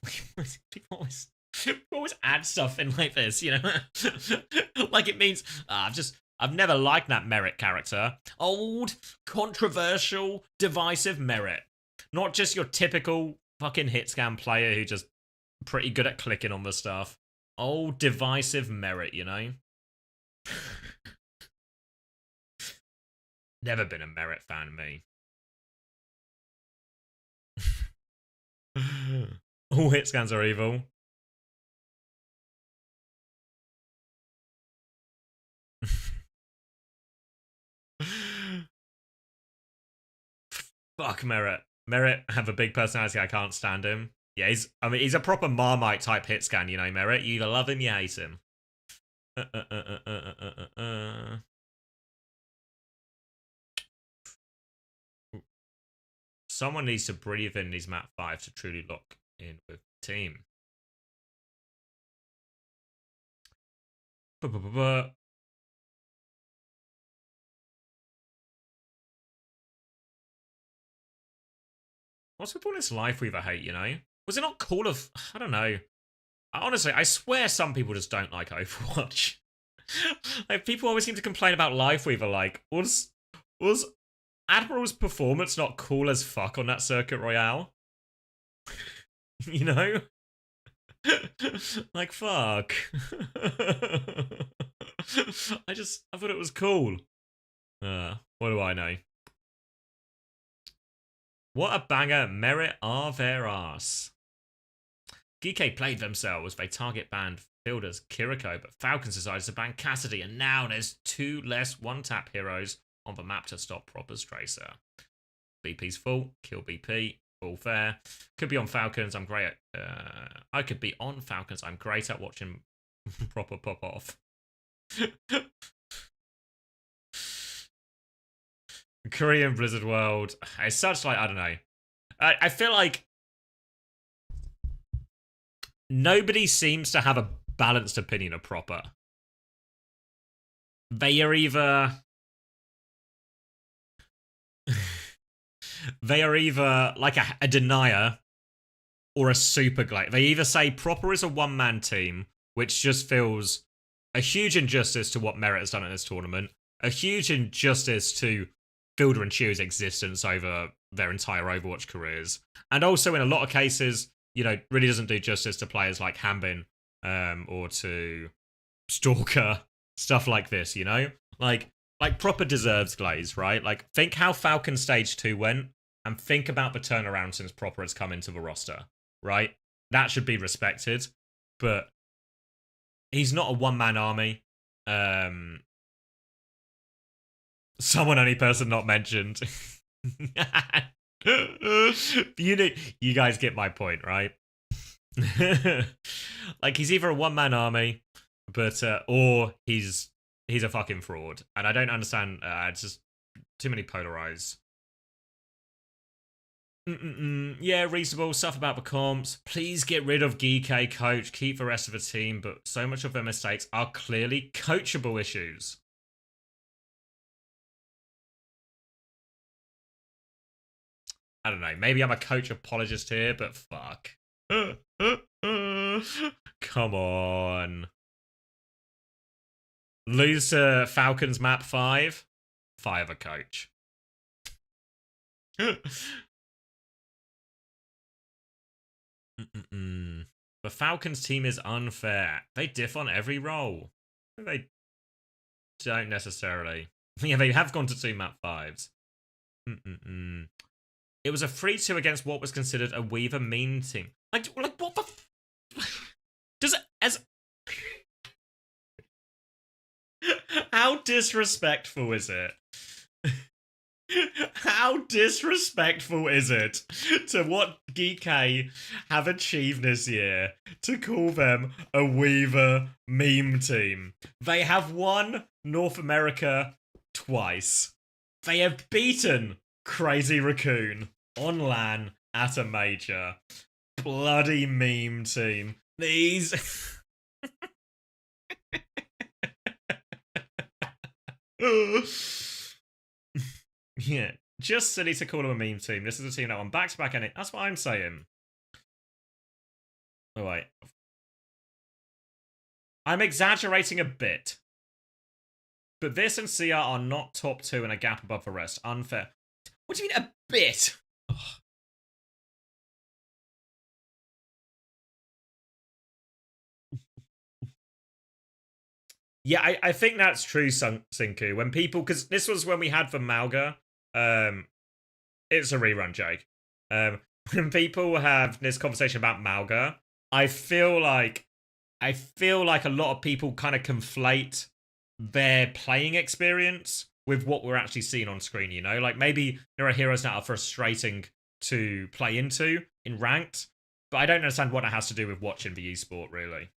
People always add stuff in like this, you know? Like it means, I've never liked that Merit character. Old, controversial, divisive Merit. Not just your typical fucking hit scan player who just pretty good at clicking on the stuff. Old, divisive Merit, you know? Never been a Merit fan, me. All hit scans are evil. Fuck Merit. Merit have a big personality. I can't stand him. Yeah, he's a proper Marmite type hit scan, you know, Merit. You either love him, you hate him. Someone needs to breathe in these map 5 to truly lock in with the team. What's with all this Life Weaver hate, you know? Was it not Call of... I don't know. Honestly, I swear some people just don't like Overwatch. Like, people always seem to complain about Life Weaver, like, was Admiral's performance not cool as fuck on that Circuit Royale? You know? Like, fuck. I thought it was cool. What do I know? What a banger. Merit are their ass. GK played themselves. They target banned fielders Kiriko, but Falcons decided to ban Cassidy, and now there's 2 less one-tap heroes on the map to stop Proper's Tracer. BP's full. Kill BP. All fair. Could be on Falcons. I'm great at... I could be on Falcons. I'm great at watching Proper pop off. Korean Blizzard World. It's such like, I don't know. I feel like nobody seems to have a balanced opinion of Proper. They are either... they are either like a denier or a super glade. They either say Proper is a one-man team, which just feels a huge injustice to what Merit has done in this tournament, a huge injustice to Fielder and Chew's existence over their entire Overwatch careers, and also in a lot of cases, you know, really doesn't do justice to players like Hambin or to Stalker, stuff like this, you know? Like Proper deserves glaze, right? Like, think how Falcon Stage 2 went, and think about the turnaround since Proper has come into the roster, right? That should be respected, but he's not a one-man army. Someone only person not mentioned. You guys get my point, right? Like, he's either a one-man army, but or he's a fucking fraud, and I don't understand. It's just too many polarize. Yeah, reasonable stuff about the comps. Please get rid of GK coach, keep the rest of the team, but so much of their mistakes are clearly coachable issues. I don't know, maybe I'm a coach apologist here, but fuck. Come on. Lose to Falcons map 5. Fire the coach. The Falcons team is unfair. They diff on every role. They don't necessarily. Yeah, they have gone to 2 map 5s. It was a 3-2 against what was considered a Weaver meme team. Like what the... Does it... As... How disrespectful is it? How disrespectful is it to what GK have achieved this year to call them a Weaver meme team? They have won North America twice. They have beaten Crazy Raccoon on LAN at a major. Bloody meme team. These... Yeah, just silly to call them a meme team. This is a team that won back-to-back and that's what I'm saying. Oh, wait. I'm exaggerating a bit. But this and CR are not top 2 and a gap above the rest. Unfair. What do you mean a bit? Ugh. Yeah, I think that's true, Sinku. When people, because this was when we had the Malga. It's a rerun, Jake. When people have this conversation about Malga, I feel like a lot of people kind of conflate their playing experience with what we're actually seeing on screen, you know? Like, maybe there are heroes that are frustrating to play into in ranked, but I don't understand what it has to do with watching the esport, really.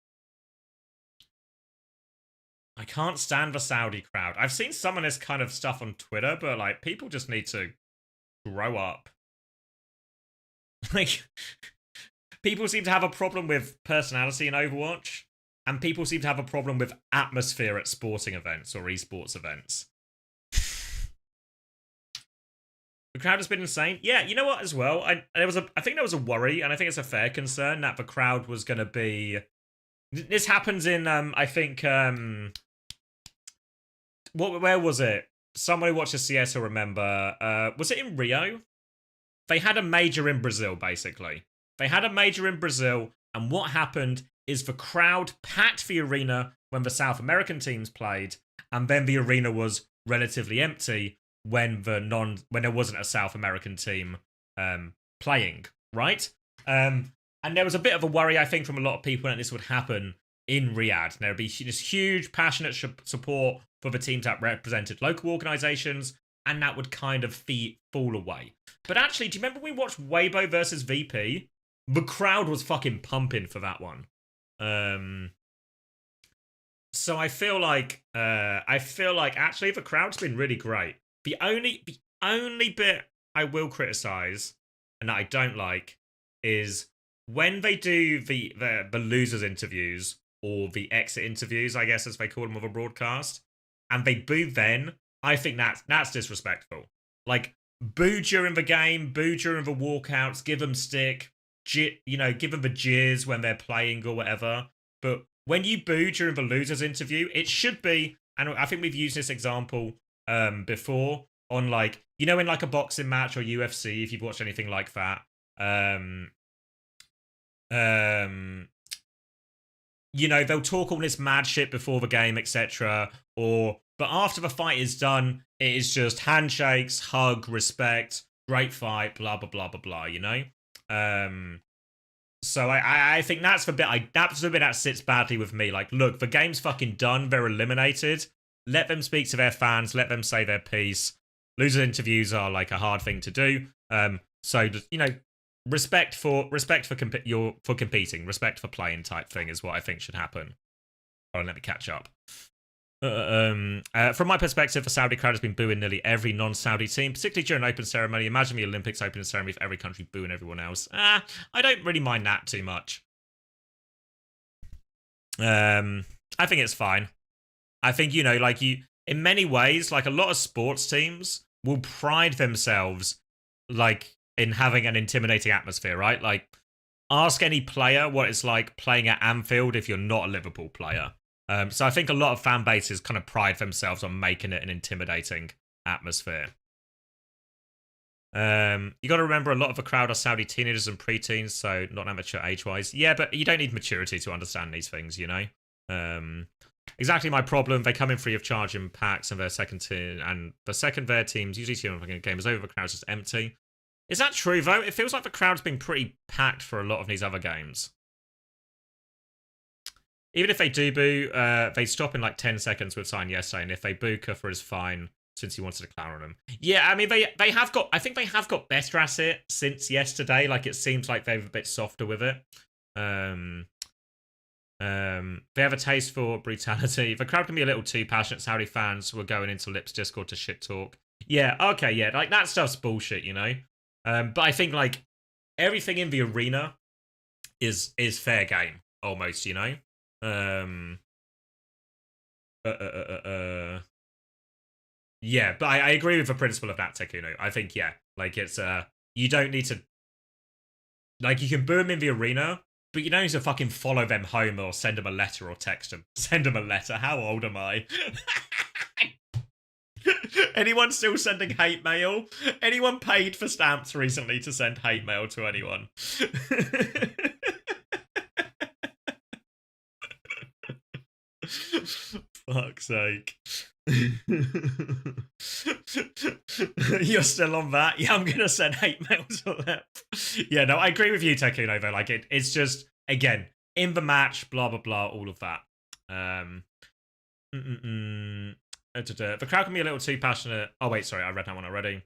I can't stand the Saudi crowd. I've seen some of this kind of stuff on Twitter, but, like, people just need to grow up. Like, people seem to have a problem with personality in Overwatch, and people seem to have a problem with atmosphere at sporting events or esports events. The crowd has been insane. Yeah, you know what, as well? I think there was a worry, and I think it's a fair concern, that the crowd was going to be... This happens in, I think, where was it? Someone who watches CS will remember. Was it in Rio? They had a major in Brazil, basically. They had a major in Brazil, and what happened is the crowd packed the arena when the South American teams played, and then the arena was relatively empty when there wasn't a South American team playing, right? And there was a bit of a worry, I think, from a lot of people that this would happen in Riyadh. There would be this huge, passionate support for the teams that represented local organizations, and that would kind of fall away. But actually, do you remember we watched Weibo versus VP? The crowd was fucking pumping for that one. So I feel like actually the crowd's been really great. The only bit I will criticize and that I don't like is when they do the losers interviews, or the exit interviews, I guess as they call them, of a broadcast, and they boo then, I think that's disrespectful. Like, boo during the game, boo during the walkouts, give them stick, give them the jeers when they're playing or whatever. But when you boo during the losers interview, it should be, and I think we've used this example before on, like, you know, in like a boxing match or UFC, if you've watched anything like that, you know, they'll talk all this mad shit before the game, etc. But after the fight is done, it is just handshakes, hug, respect, great fight, blah blah blah blah blah. You know, so I think that's the bit that sits badly with me. Like, look, the game's fucking done. They're eliminated. Let them speak to their fans. Let them say their piece. Loser interviews are like a hard thing to do. So you know, respect for competing, respect for playing type thing is what I think should happen. Oh, let me catch up. From my perspective, the Saudi crowd has been booing nearly every non-Saudi team, particularly during open ceremony. Imagine the Olympics opening ceremony with every country booing everyone else. I don't really mind that too much. I think it's fine. I think, you know, like, in many ways, like, a lot of sports teams will pride themselves, like, in having an intimidating atmosphere, right? Like, ask any player what it's like playing at Anfield if you're not a Liverpool player. So I think a lot of fan bases kind of pride themselves on making it an intimidating atmosphere. You got to remember a lot of the crowd are Saudi teenagers and preteens, so not amateur age-wise. Yeah, but you don't need maturity to understand these things, you know? Exactly my problem. They come in free of charge in packs, and their second team, and the second their teams usually see when the game is over, the crowd's just empty. Is that true though? It feels like the crowd's been pretty packed for a lot of these other games. Even if they do boo, they stop in like 10 seconds with Sign yesterday, and if they boo, Kufra is fine since he wanted to clown on them. Yeah, I mean they have got. I think they have got better at it since yesterday. Like it seems like they're a bit softer with it. They have a taste for brutality. The crowd can be a little too passionate. Saudi fans were going into Lips Discord to shit talk. Yeah, okay, yeah, like that stuff's bullshit, you know. But I think like everything in the arena is fair game almost, you know. Yeah, but I agree with the principle of that, Tekuno. I think yeah, like it's you don't need to like you can boo them in the arena. But you don't need to fucking follow them home or send them a letter or text them. Send them a letter. How old am I? Anyone still sending hate mail? Anyone paid for stamps recently to send hate mail to anyone? Fuck's sake. You're still on that? Yeah, I'm gonna send hate mail to them. Yeah, no, I agree with you, Tekuno, though. Like, it's just, again, in the match, blah, blah, blah, all of that. The crowd can be a little too passionate. Oh, wait, sorry, I read that one already.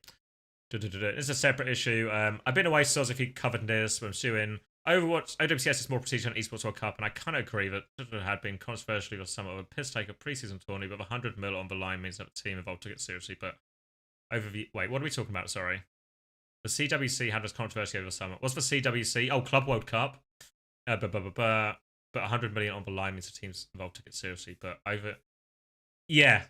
It's a separate issue. I've been away, so if you covered this, but I'm suing. Overwatch, OWCS is more prestigious on Esports World Cup, and I kind of agree that it had been controversially or somewhat of a piss take of preseason tourney, but 100 mil on the line means that the team involved took it seriously. But wait, what are we talking about? Sorry. The CWC had this controversy over the summer. What's the CWC? Oh, Club World Cup. But 100 million on the line means the teams involved took it seriously. But over, yeah,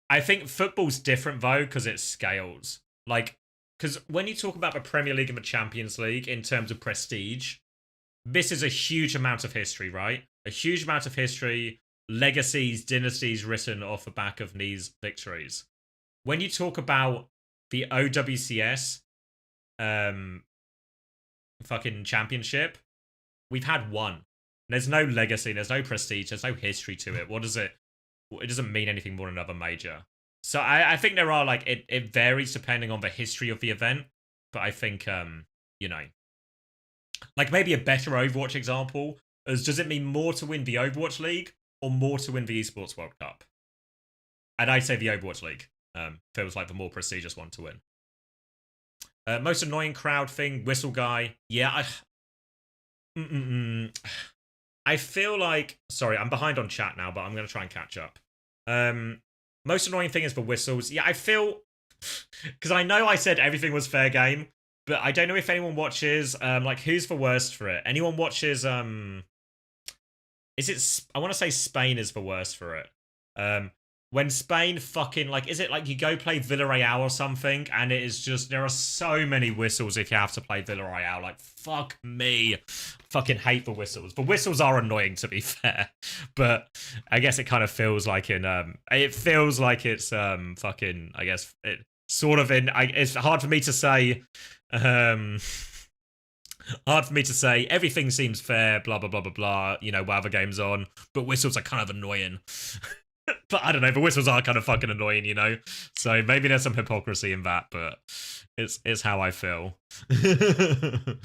I think football's different though because it scales. Like, because when you talk about the Premier League and the Champions League in terms of prestige, this is a huge amount of history, right? A huge amount of history, legacies, dynasties written off the back of these victories. When you talk about the OWCS fucking championship, we've had one. There's no legacy, there's no prestige, there's no history to it. What does it? It doesn't mean anything more than another major. So I think there are, like, it varies depending on the history of the event. But I think, you know, like maybe a better Overwatch example is, does it mean more to win the Overwatch League or more to win the Esports World Cup? And I'd say the Overwatch League feels like the more prestigious one to win. Most annoying crowd thing, whistle guy. Yeah, I feel like, sorry, I'm behind on chat now, but I'm going to try and catch up. Most annoying thing is the whistles. Yeah, I feel, because I know I said everything was fair game, but I don't know if anyone watches, like, who's the worst for it? Anyone watches, is it, I want to say Spain is the worst for it. When Spain fucking, like, is it like you go play Villarreal or something, and it is just, there are so many whistles if you have to play Villarreal. Like, fuck me. Fucking hate the whistles. The whistles are annoying, to be fair. But I guess it kind of feels like in, it feels like it's, fucking, I guess, it sort of in, it's hard for me to say, hard for me to say, everything seems fair, blah, blah, blah, blah, blah, you know, while the game's on, but whistles are kind of annoying. But I don't know, the whistles are kind of fucking annoying, you know? So maybe there's some hypocrisy in that, but it's how I feel. Give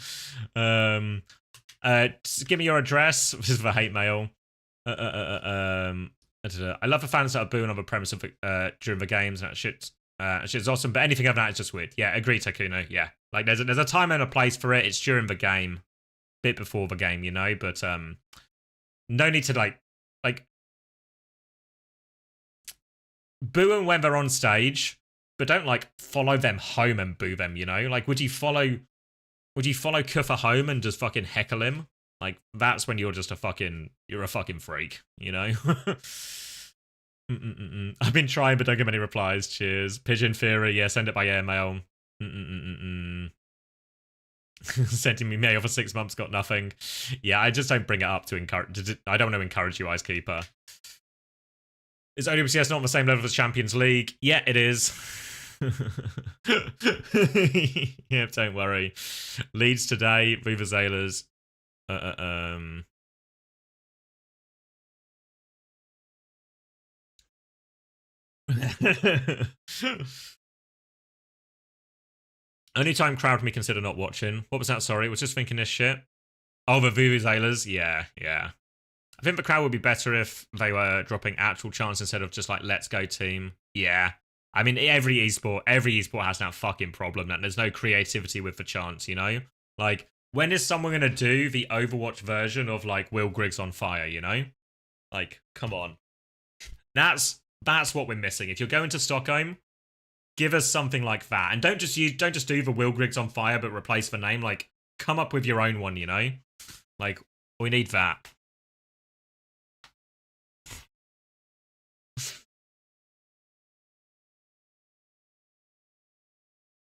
me your address. This is for hate mail. I love the fans that are booing on the premise of during the games, and that shit's awesome, but anything other than that is just weird. Yeah, agree, Takuno. Yeah. Like, there's a time and a place for it. It's during the game. Bit before the game, you know? But no need to, like boo them when they're on stage, but don't, like, follow them home and boo them, you know? Like, would you follow Kuffa home and just fucking heckle him? Like, that's when you're just you're a fucking freak, you know? I've been trying, but don't get many replies. Cheers. Pigeon Theory, yeah, send it by airmail. Sending me mail for 6 months, got nothing. Yeah, I just don't bring it up to encourage. I don't want to encourage you, Ice Keeper. Is OWCS not on the same level as Champions League? Yeah, it is. Yeah, don't worry. Leeds today, Vuvuzelas. Only time crowd me consider not watching. What was that? Sorry, was just thinking this shit. Oh, the Vuvuzelas. Yeah. I think the crowd would be better if they were dropping actual chants instead of just like "Let's go team." Yeah. I mean, every esport has that fucking problem that there's no creativity with the chants, you know? Like, when is someone gonna do the Overwatch version of like Will Griggs on fire, you know? Like, come on. That's what we're missing. If you're going to Stockholm, give us something like that. And don't just do the Will Griggs on fire but replace the name. Like, come up with your own one, you know? Like, we need that.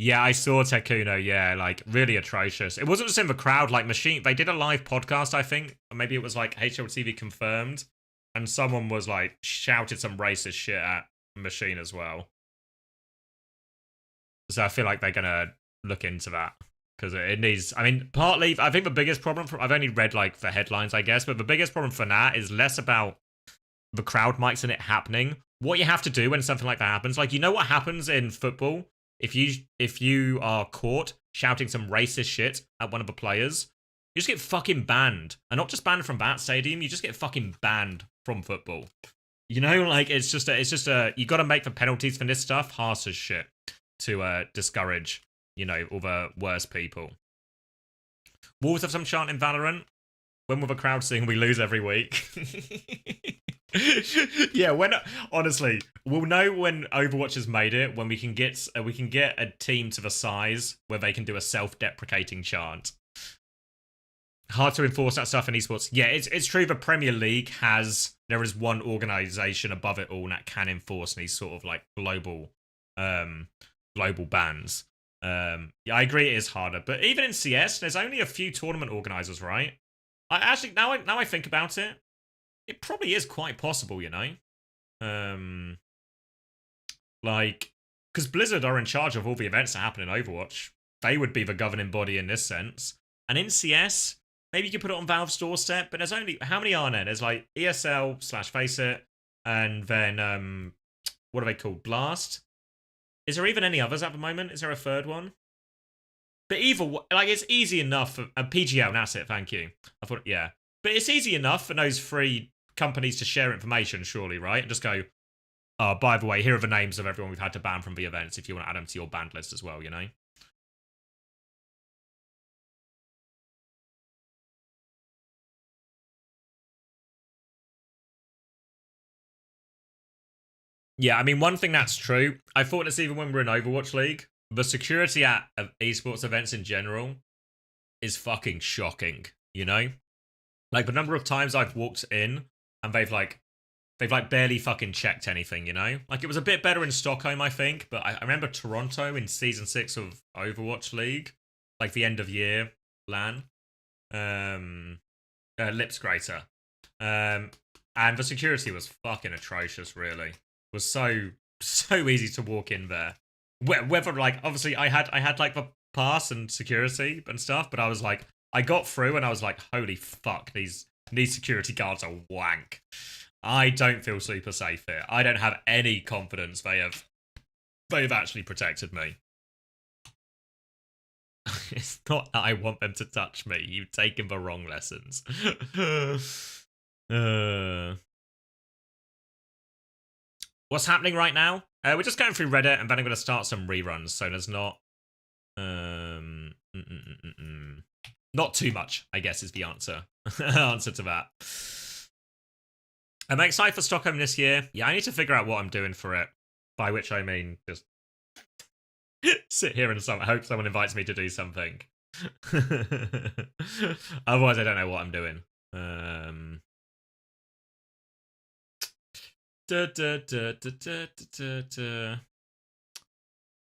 Yeah, I saw Tekuno, yeah, like, really atrocious. It wasn't just in the crowd, like, Machine, they did a live podcast, I think, or maybe it was, like, HLTV confirmed, and someone was, like, shouted some racist shit at Machine as well. So I feel like they're gonna look into that, because it needs, I mean, partly, I think the biggest problem, I've only read, like, the headlines, I guess, but the biggest problem for that is less about the crowd mics and it happening. What you have to do when something like that happens, like, you know what happens in football? If you are caught shouting some racist shit at one of the players, you just get fucking banned. And not just banned from that stadium, you just get fucking banned from football. You know, like, it's just you gotta make the penalties for this stuff harsh as shit to discourage, you know, all the worst people. Wolves have some chant in Valorant. When will the crowd sing we lose every week? Yeah, honestly, we'll know when Overwatch has made it, when we can get a team to the size where they can do a self-deprecating chant. Hard to enforce that stuff in esports. Yeah, it's true. The Premier League there is one organization above it all that can enforce these sort of like global bans. Yeah, I agree it is harder, but even in CS, there's only a few tournament organizers, right? I actually now I think about it. It probably is quite possible, you know? Like, because Blizzard are in charge of all the events that happen in Overwatch. They would be the governing body in this sense. And in CS, maybe you could put it on Valve's doorstep, but there's only, how many are there? There's like ESL/Faceit, and then, what are they called? Blast? Is there even any others at the moment? Is there a third one? But either, like, it's easy enough for, PGL, that's it, thank you. I thought, yeah. But it's easy enough for those three companies to share information, surely, right? And just go, oh, by the way, here are the names of everyone we've had to ban from the events if you want to add them to your banned list as well, you know? Yeah, I mean, one thing that's true, I thought this even when we're in Overwatch League, the security at esports events in general is fucking shocking, you know? Like, the number of times I've walked in and they've barely fucking checked anything, you know? Like, it was a bit better in Stockholm, I think, but I remember Toronto in Season 6 of Overwatch League, like the end of year LAN, Lips Grater. And the security was fucking atrocious, really. It was so easy to walk in there. Whether, like, obviously I had like the pass and security and stuff, but I was like, I got through and I was like, holy fuck, these security guards are wank. I don't feel super safe here. I don't have any confidence they've actually protected me. It's not that I want them to touch me. You've taken the wrong lessons. What's happening right now? We're just going through Reddit, and then I'm going to start some reruns, so there's not... Not too much, I guess, is the answer. Answer to that. I'm excited for Stockholm this year. Yeah, I need to figure out what I'm doing for it. By which I mean, just sit here and hope someone invites me to do something. Otherwise, I don't know what I'm doing. I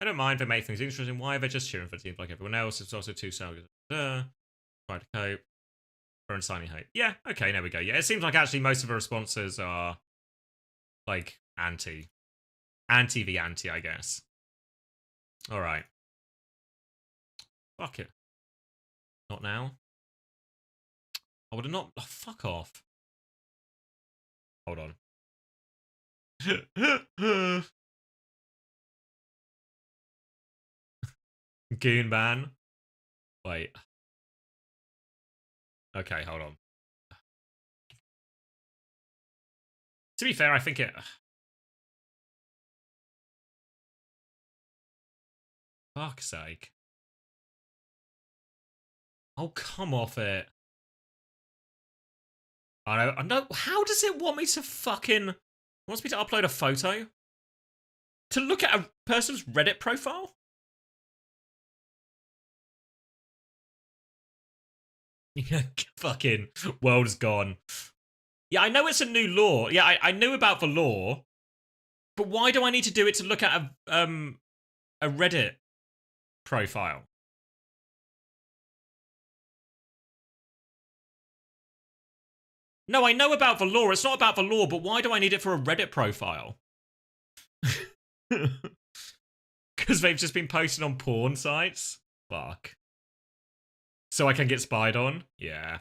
don't mind if they make things interesting. Why are they just cheering for teams like everyone else? It's also too selfish. Try to cope. And signing hope. Yeah, okay, there we go. Yeah, it seems like actually most of the responses are like anti the anti, I guess. All right. Fuck it. Not now. I would have not. Oh, fuck off. Hold on. Goon ban. Wait. Okay, hold on. To be fair, I think it. Fuck's sake. Oh, come off it. I know. How does it want me to fucking... It wants me to upload a photo? To look at a person's Reddit profile? Yeah, fucking world's gone. Yeah, I know it's a new law. Yeah, I knew about the law. But why do I need to do it to look at a Reddit profile? No, I know about the law. It's not about the law, but why do I need it for a Reddit profile? Because they've just been posted on porn sites? Fuck. So I can get spied on? Yeah.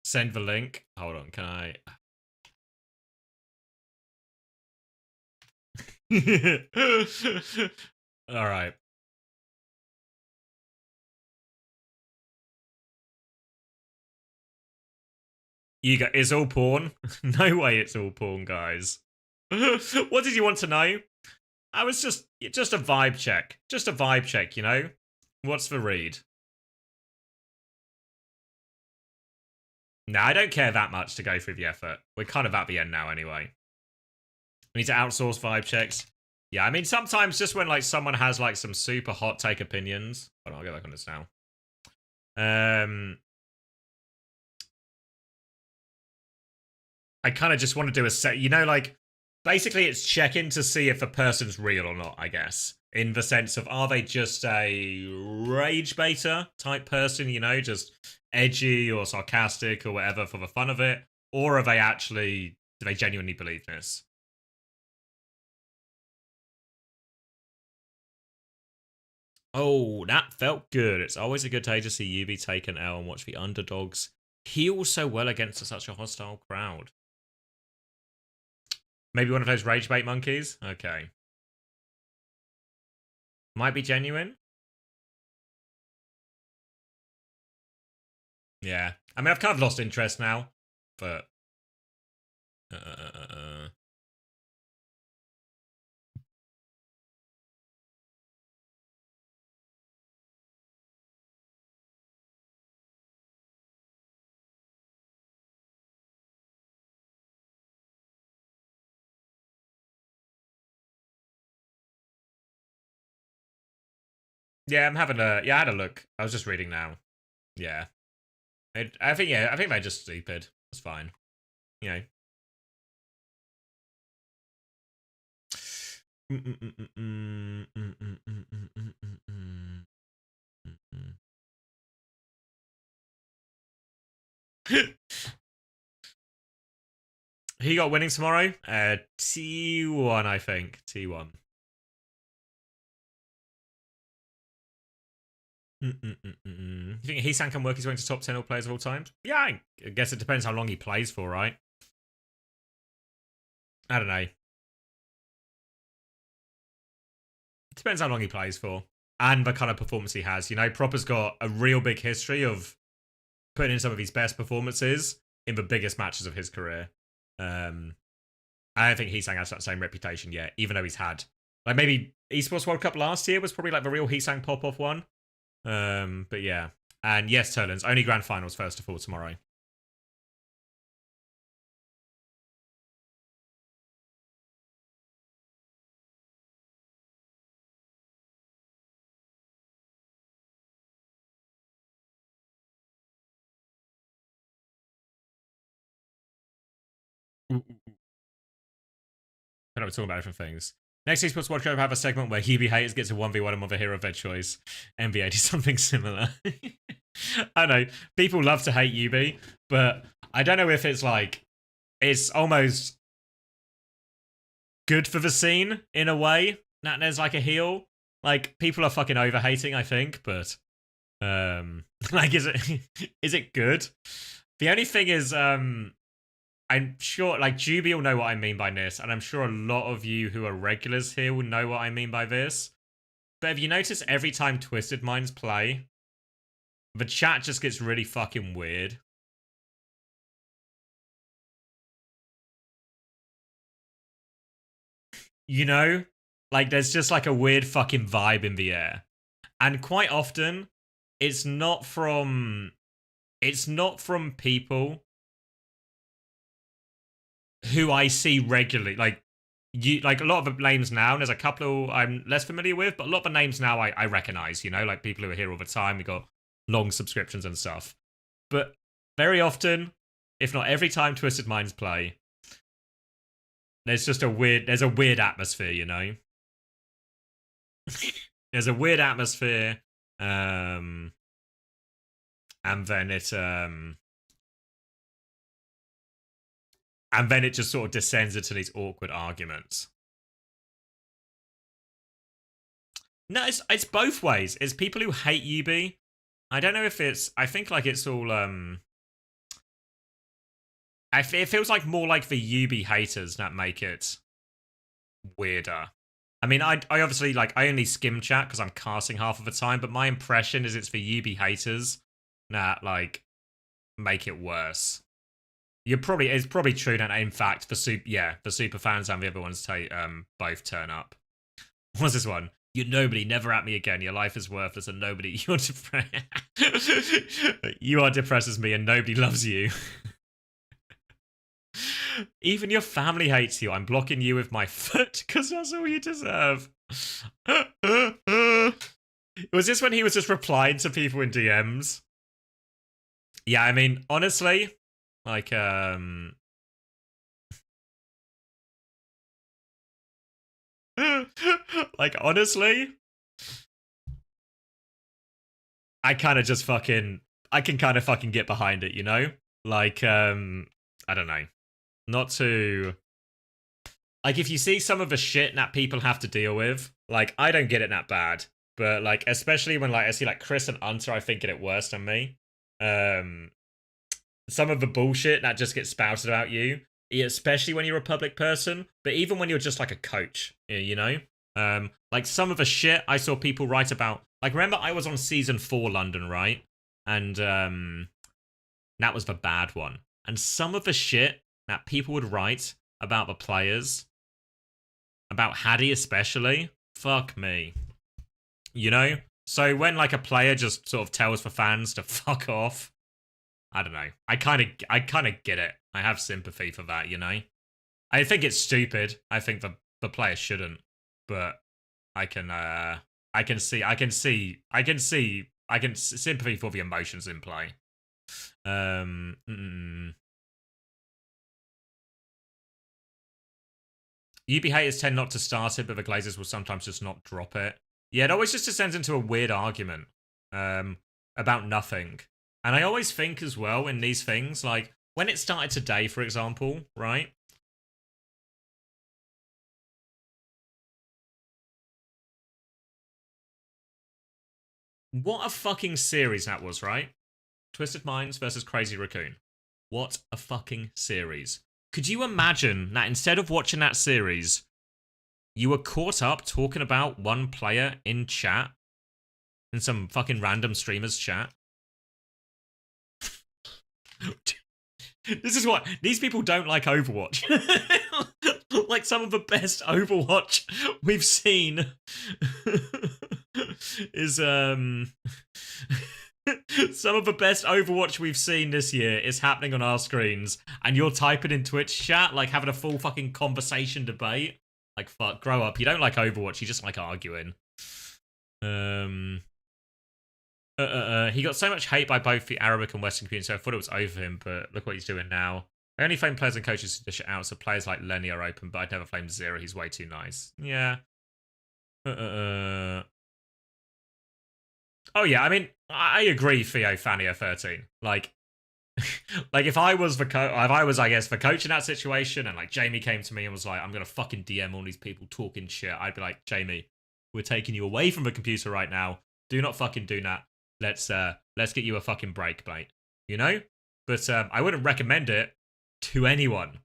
Send the link. Hold on, can I... Alright. You got... It's all porn? No way it's all porn, guys. What did you want to know? I was just a vibe check. Just a vibe check, you know? What's the read? No, I don't care that much to go through the effort. We're kind of at the end now anyway. We need to outsource vibe checks. Yeah, I mean, sometimes just when, like, someone has, like, some super hot take opinions... Hold on, I'll get back on this now. I kind of just want to do a set... You know, like, basically it's checking to see if a person's real or not, I guess. In the sense of, are they just a rage baiter type person, you know, just edgy or sarcastic or whatever for the fun of it? Or are they actually... Do they genuinely believe this? Oh, that felt good. It's always a good day to see UV take an L and watch the underdogs heal so well against such a hostile crowd. Maybe one of those rage bait monkeys? Okay. Might be genuine. Yeah. I mean, I've kind of lost interest now, but... Yeah, I'm having a... Yeah, I had a look. I was just reading now. Yeah. I think they're just stupid. That's fine. You know. He got winning tomorrow? T1, I think. T1. You think Heesan can work his way into top 10 all players of all time? Yeah, I guess it depends how long he plays for, right? I don't know. It depends how long he plays for. And the kind of performance he has. You know, Proper's got a real big history of putting in some of his best performances in the biggest matches of his career. I don't think Heesan has that same reputation yet, even though he's had... Like, maybe Esports World Cup last year was probably like the real Heesan pop-off one. But yeah. And yes, Turlins, only grand finals first of all tomorrow. I know we're talking about different things. Next Esports World Cup have a segment where Yubi haters get to 1v1 and with a hero of their choice. NBA did something similar. I know, people love to hate Yubi, but I don't know if it's like, it's almost good for the scene in a way that there's like a heel. Like, people are fucking over-hating, I think, but like, is it good? The only thing is, I'm sure, like, Juby will know what I mean by this, and I'm sure a lot of you who are regulars here will know what I mean by this. But have you noticed every time Twisted Minds play, the chat just gets really fucking weird? You know? Like, there's just like a weird fucking vibe in the air. And quite often, it's not from people who I see regularly. Like a lot of the names now, and there's a couple I'm less familiar with, but a lot of the names now I recognize, you know, like people who are here all the time. We got long subscriptions and stuff. But very often, if not every time Twisted Minds play, there's just a weird atmosphere, you know? There's a weird atmosphere, and then it just sort of descends into these awkward arguments. No, it's both ways. It's people who hate Yubi. I don't know if it's, I think like it's all it feels like more like the Yubi haters that make it weirder. I mean, I obviously, like, I only skim chat because I'm casting half of the time, but my impression is it's the Yubi haters that, like, make it worse. It's probably true that, in fact, the super fans and the other ones both turn up. What's this one? You're nobody, never at me again. Your life is worthless and nobody. You're depressed. You are depressed as me and nobody loves you. Even your family hates you. I'm blocking you with my foot because that's all you deserve. Was this when he was just replying to people in DMs? Yeah, I mean, honestly, like, like, honestly, I kind of just fucking, I can kind of fucking get behind it, you know? Like, I don't know. Not to, like, if you see some of the shit that people have to deal with, like, I don't get it that bad, but, like, especially when, like, I see, like, Chris and Unter, I think, get it worse than me. Some of the bullshit that just gets spouted about you, especially when you're a public person, but even when you're just, like, a coach, you know? Like, some of the shit I saw people write about, like, remember I was on Season 4 London, right? And, that was the bad one. And some of the shit that people would write about the players, about Haddy especially, fuck me. You know? So when, like, a player just sort of tells the fans to fuck off, I don't know. I kind of get it. I have sympathy for that, you know? I think it's stupid. I think the player shouldn't. But I can sympathy for the emotions in play. UB haters tend not to start it, but the Glazers will sometimes just not drop it. Yeah, it always just descends into a weird argument about nothing. And I always think as well in these things, like, when it started today, for example, right? What a fucking series that was, right? Twisted Minds versus Crazy Raccoon. What a fucking series. Could you imagine that instead of watching that series, you were caught up talking about one player in chat? In some fucking random streamer's chat? This is what... These people don't like Overwatch. Like some of the best Overwatch we've seen is... Some of the best Overwatch we've seen this year is happening on our screens, and you're typing in Twitch chat, like having a full fucking conversation debate. Like, fuck, grow up. You don't like Overwatch, you just like arguing. He got so much hate by both the Arabic and Western community, so I thought it was over him, but look what he's doing now. I only flame players and coaches who dish it out, so players like Lenny are open, but I'd never flame Zero. He's way too nice. Yeah. Oh yeah, I mean, I agree, Theo Fania 13. Like, like if I was I guess the coach in that situation, and like Jamie came to me and was like, I'm gonna fucking DM all these people talking shit, I'd be like, Jamie, we're taking you away from the computer right now. Do not fucking do that. Let's get you a fucking break, mate. You know? But I wouldn't recommend it to anyone.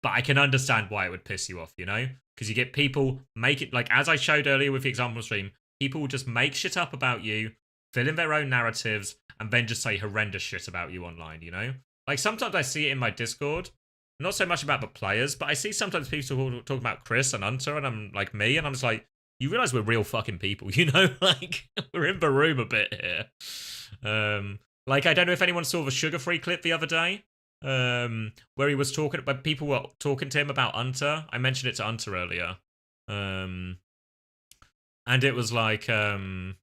But I can understand why it would piss you off, you know? Because you get people make it, like, as I showed earlier with the example stream, people will just make shit up about you, fill in their own narratives, and then just say horrendous shit about you online, you know? Like, sometimes I see it in my Discord, not so much about the players, but I see sometimes people talk about Chris and Hunter, and I'm like, me, and I'm just like, you realize we're real fucking people, you know? Like, we're in the room a bit here. Like, I don't know if anyone saw the Sugar Free clip the other day. Where he was talking, but people were talking to him about Hunter. I mentioned it to Hunter earlier. And it was like, and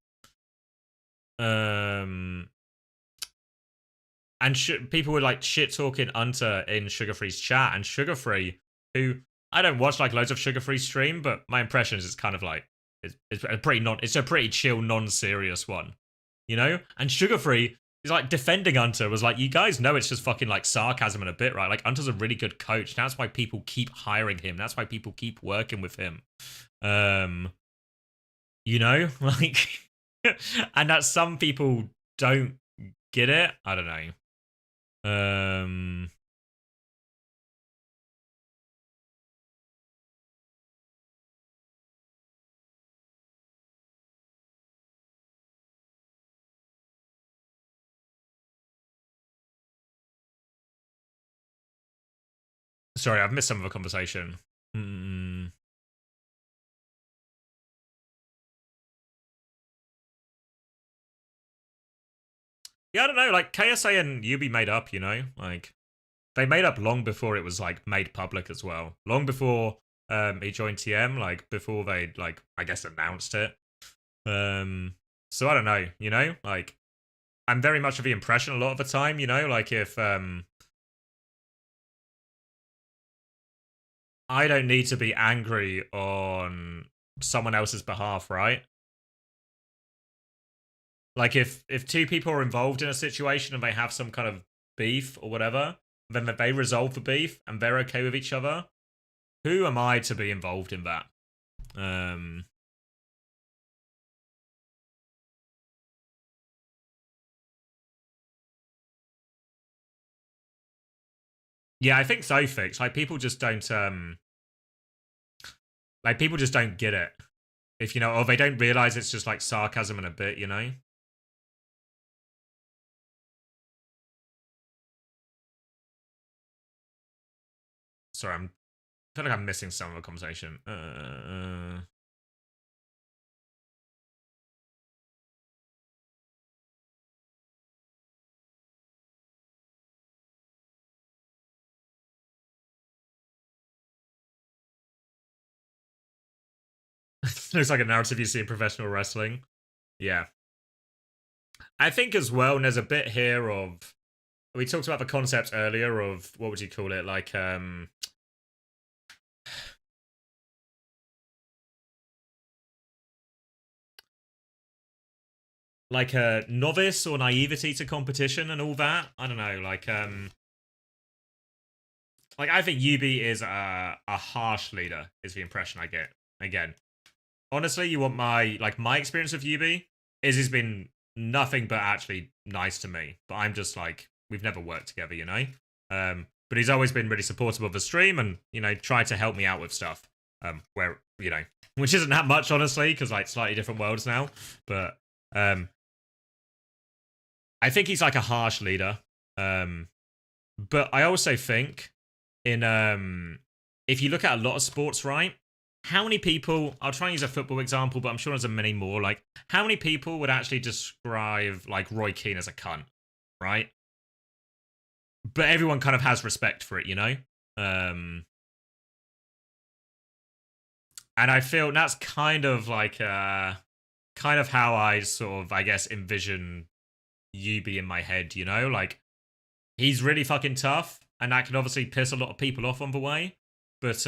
people were like shit talking Hunter in Sugar Free's chat, and Sugar Free, who I don't watch like loads of Sugar Free stream, but my impression is it's kind of like it's a pretty chill, non-serious one, you know. And Sugar Free, he's like defending Hunter, was like, you guys know it's just fucking like sarcasm and a bit, right? Like, Hunter's a really good coach. That's why people keep hiring him. That's why people keep working with him. You know, like, and that some people don't get it. I don't know. Sorry, I've missed some of the conversation. Yeah, I don't know. Like, KSA and UB made up, you know? Like, they made up long before it was, like, made public as well. Long before he joined TM, like, before they, like, I guess announced it. So I don't know, you know? Like, I'm very much of the impression a lot of the time, you know? Like, if, I don't need to be angry on someone else's behalf, right? Like, if two people are involved in a situation and they have some kind of beef or whatever, then they resolve the beef and they're okay with each other, who am I to be involved in that? Yeah, I think so, Fix. Like, people just don't, like, people just don't get it. If, you know, or they don't realize it's just, like, sarcasm and a bit, you know? Sorry, I feel like I'm missing some of the conversation. Looks like a narrative you see in professional wrestling. Yeah. I think as well, and there's a bit here of, we talked about the concept earlier of, what would you call it? Like, like a novice or naivety to competition and all that. I don't know, like I think UB is a harsh leader, is the impression I get. Again, honestly, you want my experience of UB is he's been nothing but actually nice to me. But I'm just like, we've never worked together, you know? But he's always been really supportive of the stream and, you know, tried to help me out with stuff. Where, you know, which isn't that much, honestly, because, like, slightly different worlds now. But I think he's like a harsh leader. But I also think in if you look at a lot of sports, right? How many people, I'll try and use a football example, but I'm sure there's many more. Like, how many people would actually describe, like, Roy Keane as a cunt, right? But everyone kind of has respect for it, you know? And I feel that's kind of like, kind of how I sort of, I guess, envision UB in my head, you know? Like, he's really fucking tough, and that can obviously piss a lot of people off on the way. But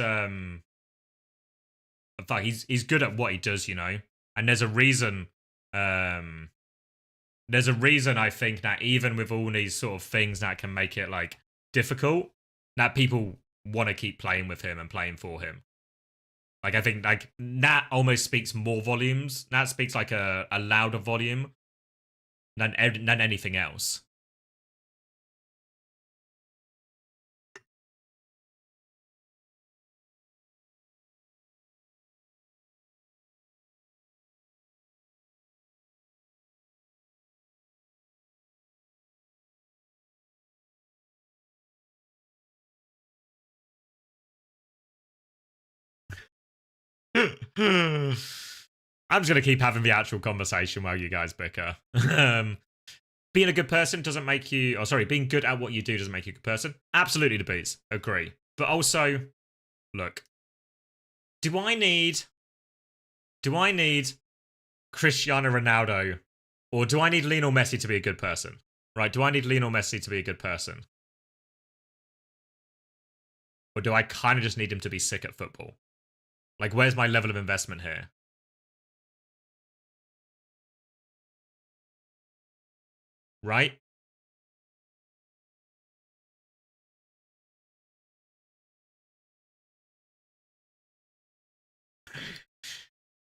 like he's good at what he does, you know. And there's a reason. There's a reason I think that even with all these sort of things that can make it like difficult, that people want to keep playing with him and playing for him. Like I think like that almost speaks more volumes. That speaks like a louder volume than anything else. I'm just going to keep having the actual conversation while you guys bicker. Being a good person doesn't make you... Oh, sorry. Being good at what you do doesn't make you a good person. Absolutely the beats. Agree. But also, look. Do I need Cristiano Ronaldo or do I need Lionel Messi to be a good person? Right? Do I need Lionel Messi to be a good person? Or do I kind of just need him to be sick at football? Like, where's my level of investment here? Right?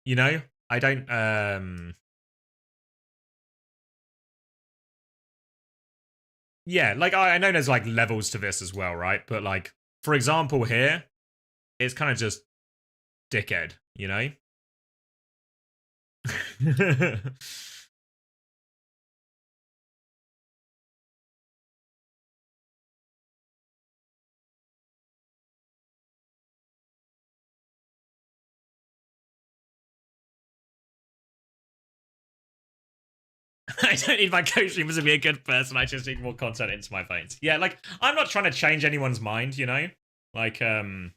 You know, I don't, yeah, like, I know there's, like, levels to this as well, right? But, like, for example here, it's kind of just dickhead, you know? I don't need my coaching to be a good person. I just need more content into my veins. Yeah, like, I'm not trying to change anyone's mind, you know? Like, and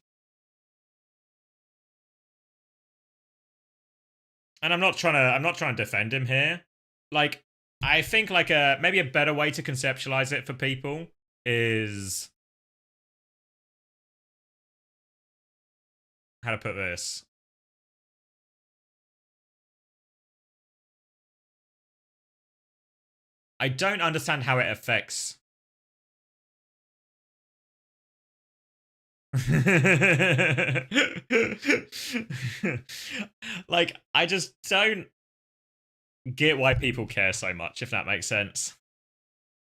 I'm not trying to defend him here. Like, I think, like, maybe a better way to conceptualize it for people is... How to put this? I don't understand how it affects... Like, I just don't get why people care so much, if that makes sense.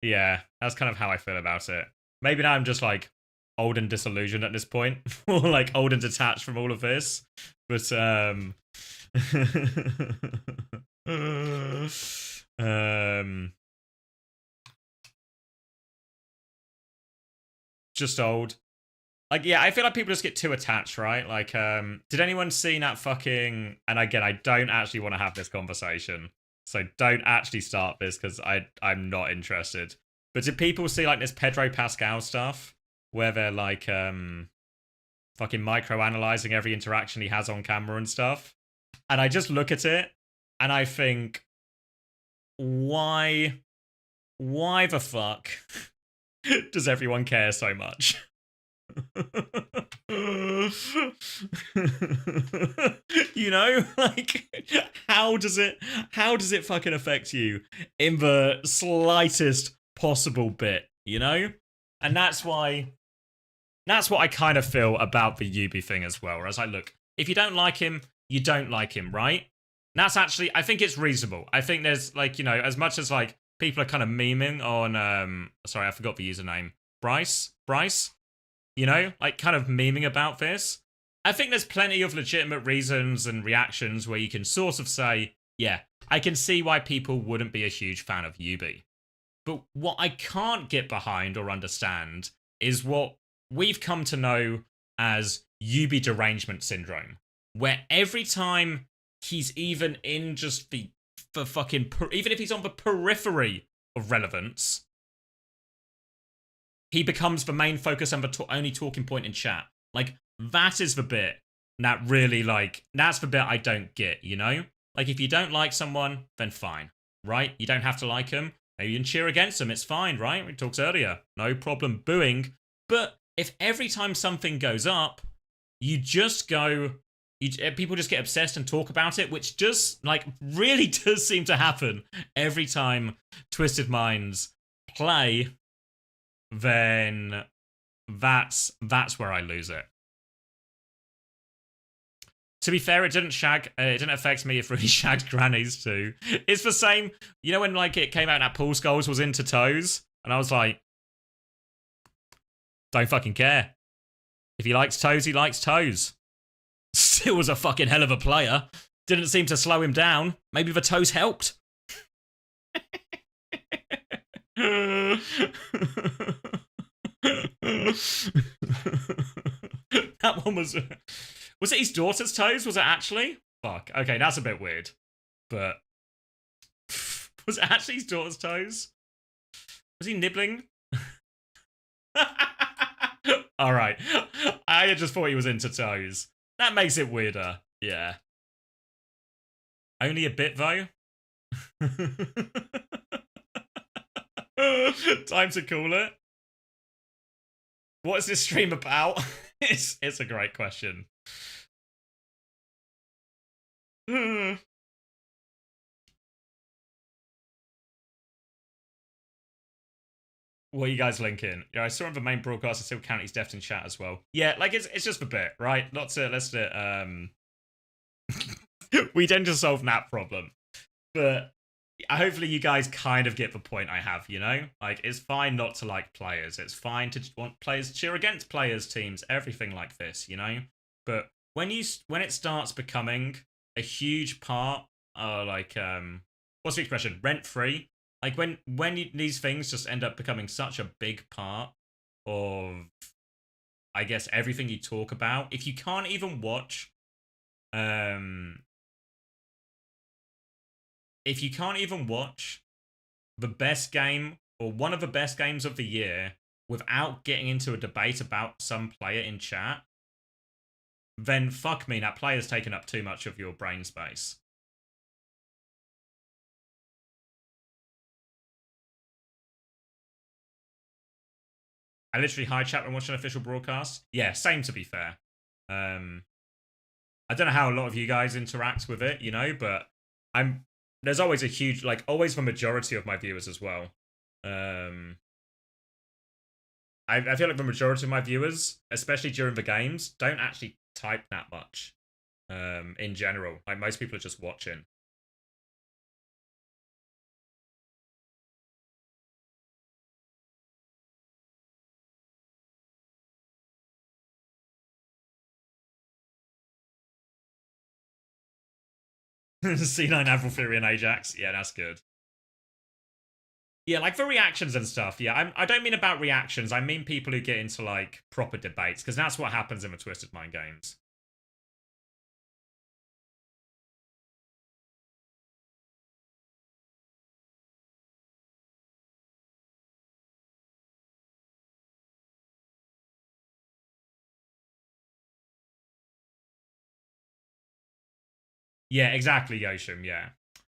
Yeah, that's kind of how I feel about it. Maybe now I'm just, like, old and disillusioned at this point. Or, like, old and detached from all of this. But, just old. Like, yeah, I feel like people just get too attached, right? Like, did anyone see that fucking... And again, I don't actually want to have this conversation. So don't actually start this, because I'm not interested. But did people see, like, this Pedro Pascal stuff? Where they're, like, fucking micro-analyzing every interaction he has on camera and stuff? And I just look at it, and I think... Why the fuck does everyone care so much? You know, like, how does it fucking affect you in the slightest possible bit, you know? And that's what I kind of feel about the Yubi thing as well. Whereas, like, look, if you don't like him, you don't like him, right? And that's actually, I think it's reasonable. I think there's, like, you know, as much as, like, people are kind of memeing on, sorry, I forgot the username. Bryce? You know, like, kind of memeing about this. I think there's plenty of legitimate reasons and reactions where you can sort of say, yeah, I can see why people wouldn't be a huge fan of Yubi. But what I can't get behind or understand is what we've come to know as Yubi derangement syndrome, where every time he's even in just the fucking, even if he's on the periphery of relevance, he becomes the main focus and the only talking point in chat. Like, that is the bit that really, like, that's the bit I don't get, you know? Like, if you don't like someone, then fine, right? You don't have to like him. Maybe you can cheer against them. It's fine, right? We talked earlier. No problem booing But if every time something goes up, you just go, people just get obsessed and talk about it, which just like really does seem to happen every time Twisted Minds play, then that's where I lose it. To be fair, it didn't affect me. It really shagged grannies too. It's the same, you know, when like it came out that Paul Scholes was into toes, and I was like, don't fucking care. If he likes toes, he likes toes. Still was a fucking hell of a player. Didn't seem to slow him down. Maybe the toes helped. That one was it his daughter's toes? Was it actually? Fuck. Okay, that's a bit weird. But was it actually his daughter's toes? Was he nibbling? Alright. I just thought he was into toes. That makes it weirder. Yeah. Only a bit, though. Time to call it. What is this stream about? It's a great question. What are you guys linking? Yeah, I saw on the main broadcast. I still count he's deft in chat as well. Yeah, like it's just a bit, right? Let's we tend to solve that problem, but hopefully you guys kind of get the point I have. You know, like it's fine not to like players. It's fine to want players to cheer against players, teams, everything like this. You know, but when it starts becoming a huge part, what's the expression? Rent free. Like when these things just end up becoming such a big part of, I guess, everything you talk about. If you can't even watch, if you can't even watch the best game or one of the best games of the year without getting into a debate about some player in chat, then fuck me, that player's taken up too much of your brain space. I literally high chat when watching an official broadcast. Yeah, same to be fair. I don't know how a lot of you guys interact with it, you know, but there's always a huge, like, always the majority of my viewers as well. I feel like the majority of my viewers, especially during the games, don't actually type that much in general. Like, most people are just watching. C9 Avril Fury and Ajax. Yeah, that's good. Yeah, like for reactions and stuff. Yeah, I don't mean about reactions. I mean people who get into like proper debates, because that's what happens in the Twisted Mind games. Yeah, exactly, Yoshim, yeah.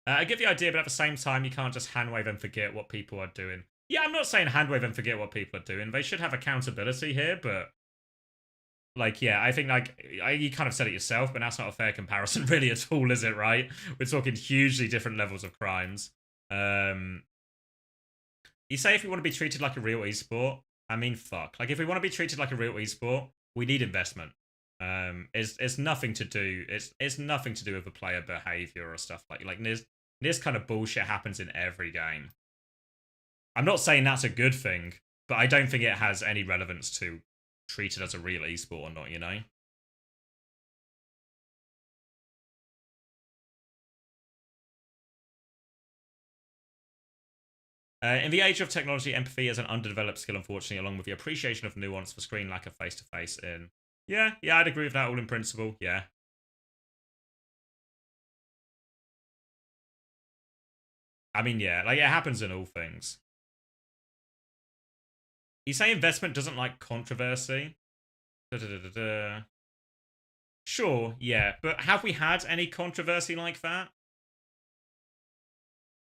I give you the idea, but at the same time, you can't just handwave and forget what people are doing. Yeah, I'm not saying handwave and forget what people are doing. They should have accountability here, but... like, yeah, I think, like, you kind of said it yourself, but that's not a fair comparison really at all, is it, right? We're talking hugely different levels of crimes. You say if we want to be treated like a real esport, I mean, fuck. Like, if we want to be treated like a real esport, we need investment. It's nothing to do. It's nothing to do with the player behavior or stuff like this kind of bullshit happens in every game. I'm not saying that's a good thing, but I don't think it has any relevance to treat it as a real esport or not. You know. In the age of technology, empathy is an underdeveloped skill, unfortunately, along with the appreciation of nuance for screen lack of face-to-face in. Yeah, I'd agree with that all in principle, yeah. I mean, yeah, like, it happens in all things. You say investment doesn't like controversy? Sure, yeah, but have we had any controversy like that?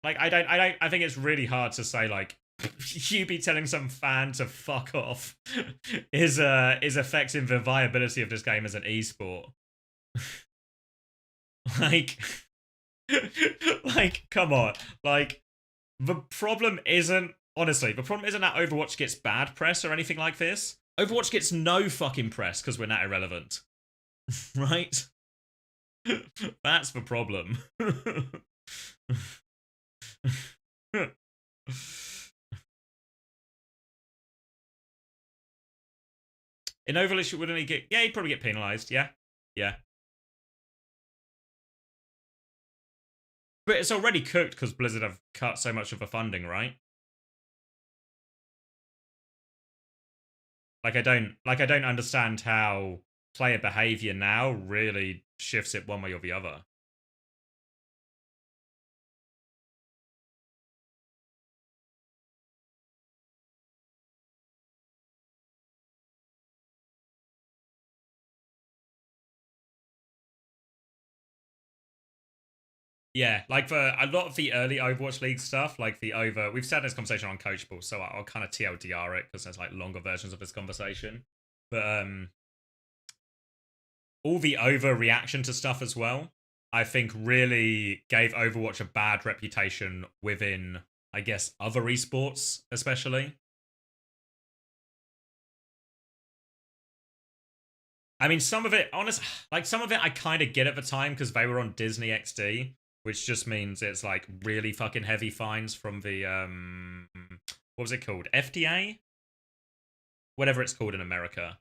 Like, I think it's really hard to say, like, you be telling some fan to fuck off is affecting the viability of this game as an esport. Like, like, come on. Like, the problem isn't, honestly, the problem isn't that Overwatch gets bad press or anything like this. Overwatch gets no fucking press because we're not irrelevant. Right? That's the problem. In Overwatch, wouldn't he get... Yeah, he'd probably get penalised, yeah. Yeah. But it's already cooked because Blizzard have cut so much of the funding, right? Like I don't understand how player behavior now really shifts it one way or the other. Yeah, like for a lot of the early Overwatch League stuff, like we've had this conversation on Coachable, so I'll kind of TLDR it because there's like longer versions of this conversation. But all the overreaction to stuff as well, I think really gave Overwatch a bad reputation within, I guess, other esports, especially. I mean, some of it, some of it I kind of get at the time because they were on Disney XD. Which just means it's like really fucking heavy fines from the what was it called? FDA? Whatever it's called in America.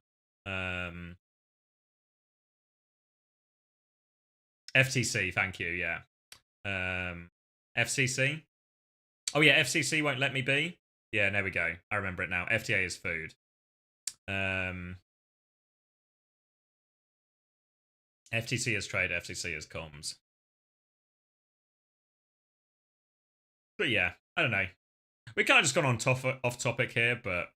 FTC, thank you, yeah. FCC? Oh yeah, FCC won't let me be. Yeah, there we go. I remember it now. FDA is food. FTC is trade, FCC is comms. But yeah, I don't know. We kind of just gone on off topic here, but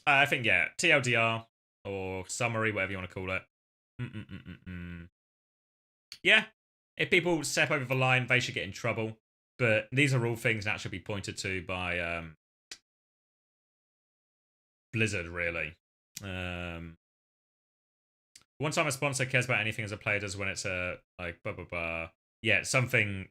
I think, yeah, TLDR or summary, whatever you want to call it. Yeah, if people step over the line, they should get in trouble. But these are all things that should be pointed to by Blizzard, really. One time a sponsor cares about anything as a player does when it's a, like, blah, blah, blah. Yeah, something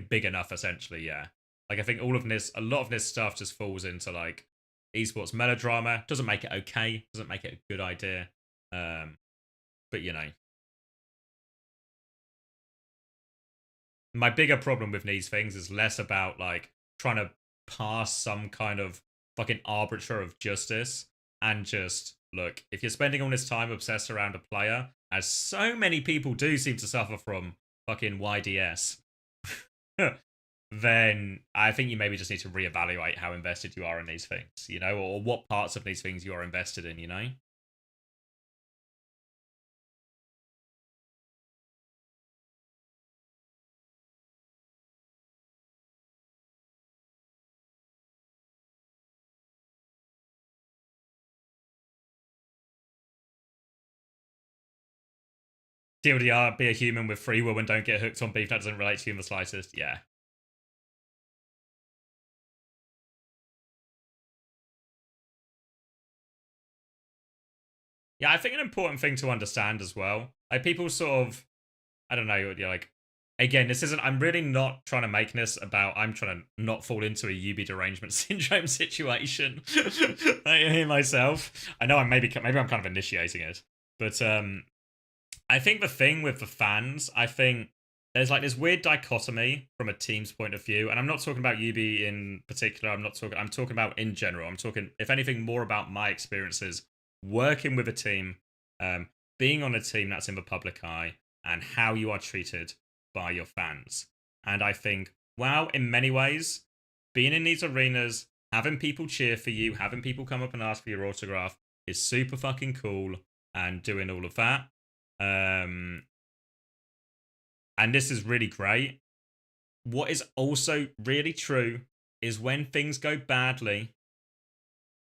big enough, essentially, yeah. Like, I think a lot of this stuff just falls into, like, esports melodrama. Doesn't make it okay. Doesn't make it a good idea. But, you know. My bigger problem with these things is less about, like, trying to pass some kind of fucking arbiter of justice and just, look, if you're spending all this time obsessed around a player, as so many people do seem to suffer from fucking YDS, then I think you maybe just need to reevaluate how invested you are in these things, you know, or what parts of these things you are invested in, you know? TLDR, be a human with free will and don't get hooked on beef that doesn't relate to you in the slightest. Yeah. Yeah, I think an important thing to understand as well, like people sort of, I don't know, like, again, this isn't, I'm really not trying to make this about, I'm trying to not fall into a UB derangement syndrome situation myself. I know maybe I'm kind of initiating it, but I think the thing with the fans, I think there's like this weird dichotomy from a team's point of view, and I'm not talking about UB in particular, I'm talking about in general. I'm talking, if anything, more about my experiences working with a team, being on a team that's in the public eye, and how you are treated by your fans. And I think, wow, in many ways, being in these arenas, having people cheer for you, having people come up and ask for your autograph is super fucking cool, and doing all of that. And this is really great. What is also really true is when things go badly,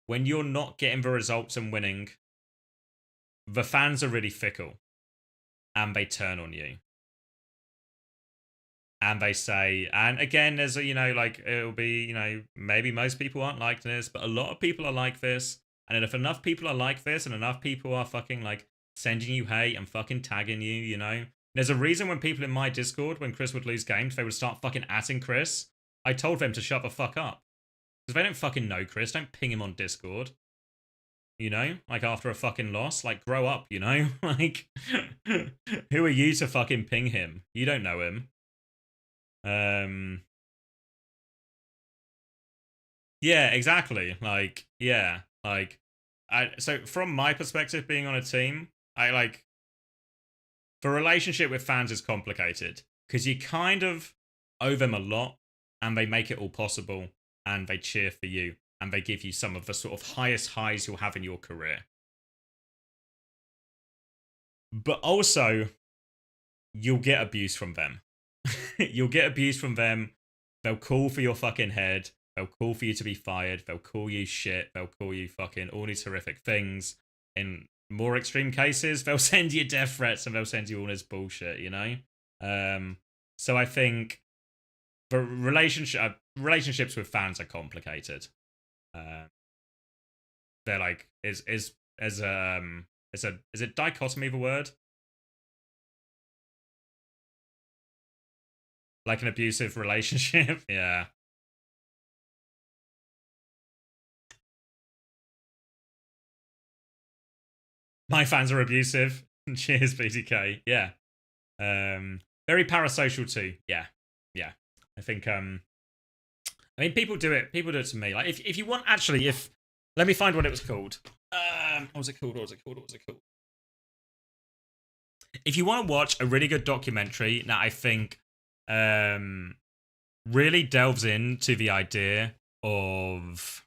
when you're not getting the results and winning, the fans are really fickle and they turn on you. and they say, and again, there's a, you know, like, it'll be, you know, maybe most people aren't like this, but a lot of people are like this. And if enough people are like this and enough people are fucking like sending you hate and fucking tagging you, you know, there's a reason when people in my Discord, when Chris would lose games, they would start fucking atting Chris. I told them to shut the fuck up. Because they don't fucking know Chris, don't ping him on Discord. You know, like after a fucking loss, like grow up, you know, like who are you to fucking ping him? You don't know him. Yeah, exactly. Like, yeah, like, so from my perspective, being on a team, the relationship with fans is complicated because you kind of owe them a lot and they make it all possible and they cheer for you and they give you some of the sort of highest highs you'll have in your career. But also, you'll get abuse from them. You'll get abuse from them. They'll call for your fucking head. They'll call for you to be fired. They'll call you shit. They'll call you fucking all these horrific things. In more extreme cases, they'll send you death threats and they'll send you all this bullshit, you know? So I think the relationships with fans are complicated. They're like, is it dichotomy the word? Like an abusive relationship? Yeah. My fans are abusive. Cheers, BTK. Yeah. Very parasocial too. Yeah. Yeah. I think I mean people do it to me. Like if you want actually let me find what it was called. What was it called? If you want to watch a really good documentary that I think really delves into the idea of,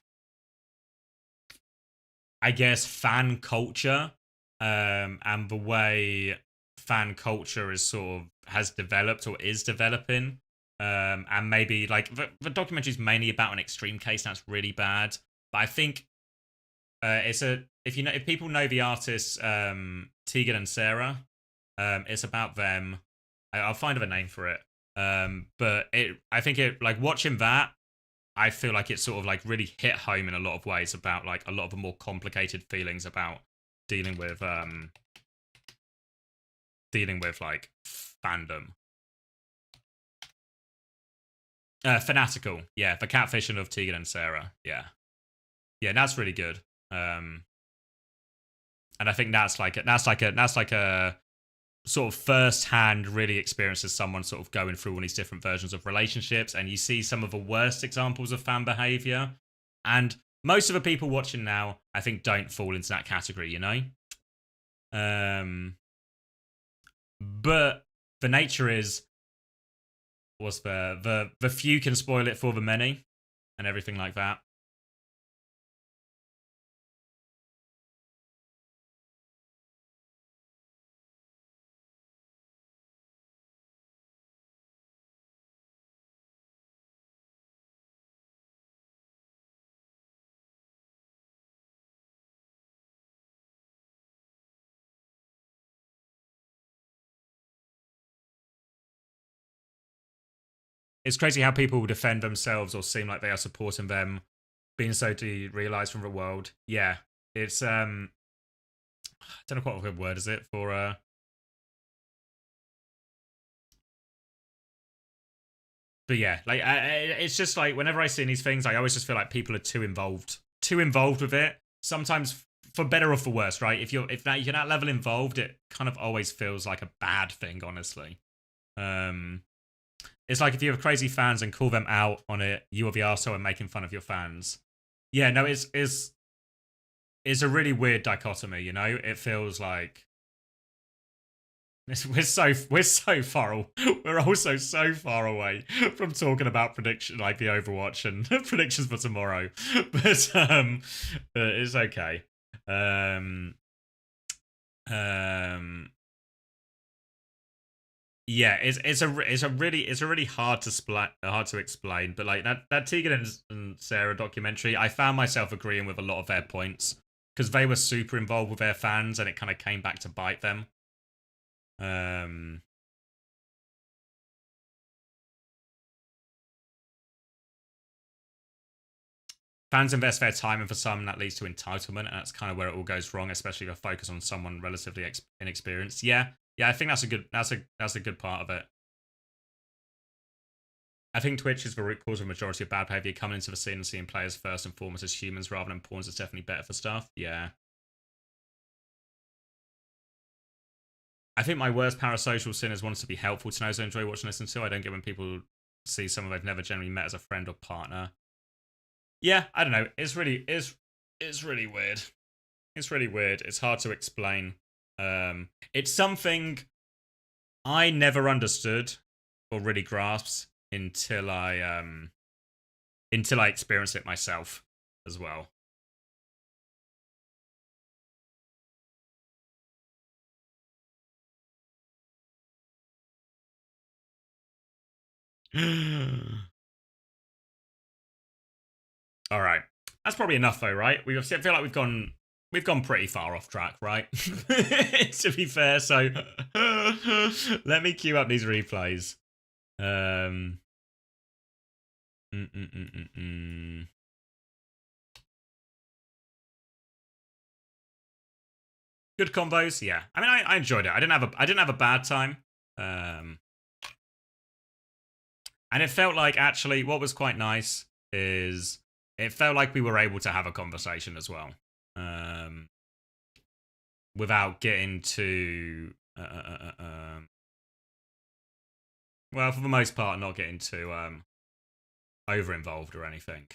I guess, fan culture, and the way fan culture is has developed or is developing, and maybe like the documentary is mainly about an extreme case that's really bad, but I think if people know the artists Tegan and Sarah, it's about them. I'll find a name for it, but I think like watching that, I feel like it sort of like really hit home in a lot of ways about like a lot of the more complicated feelings about dealing with like fandom. Fanatical, yeah, the catfishing of Tegan and Sarah, yeah, that's really good. And I think that's like a sort of first-hand really experiences someone sort of going through all these different versions of relationships, and you see some of the worst examples of fan behavior. And most of the people watching now, I think, don't fall into that category, you know? But the nature is, the few can spoil it for the many, and everything like that. It's crazy how people defend themselves or seem like they are supporting them being so derealized from the world. Yeah, it's I don't know what a good word is it for but yeah, like it's just like whenever I see these things, I always just feel like people are too involved with it. Sometimes for better or for worse, right? If you're that level involved, it kind of always feels like a bad thing, honestly. It's like if you have crazy fans and call them out on it, you are the arsehole and making fun of your fans. Yeah, no, it's a really weird dichotomy, you know? It feels like we're also so far away from talking about prediction like the Overwatch and predictions for tomorrow. But it's okay. Yeah, it's a really hard to explain, but like that Tegan and Sarah documentary, I found myself agreeing with a lot of their points because they were super involved with their fans and it kind of came back to bite them. Fans invest their time, and for some that leads to entitlement, and that's kind of where it all goes wrong, especially if they focus on someone relatively inexperienced. Yeah, I think that's a good part of it. I think Twitch is the root cause of a majority of bad behavior. Coming into the scene and seeing players first and foremost as humans rather than pawns is definitely better for stuff. Yeah. I think my worst parasocial sin is wants to be helpful to those who enjoy watching and listen to. I don't get when people see someone they've never generally met as a friend or partner. Yeah, I don't know. It's really weird. It's really weird. It's hard to explain. It's something I never understood or really grasped until I experienced it myself as well. All right, that's probably enough though, right? I feel like we've gone pretty far off track, right? To be fair, so let me queue up these replays. Good combos, yeah. I mean, I enjoyed it. I didn't have a bad time. And it felt like actually what was quite nice is it felt like we were able to have a conversation as well, without getting too, well, for the most part, not getting too over involved or anything.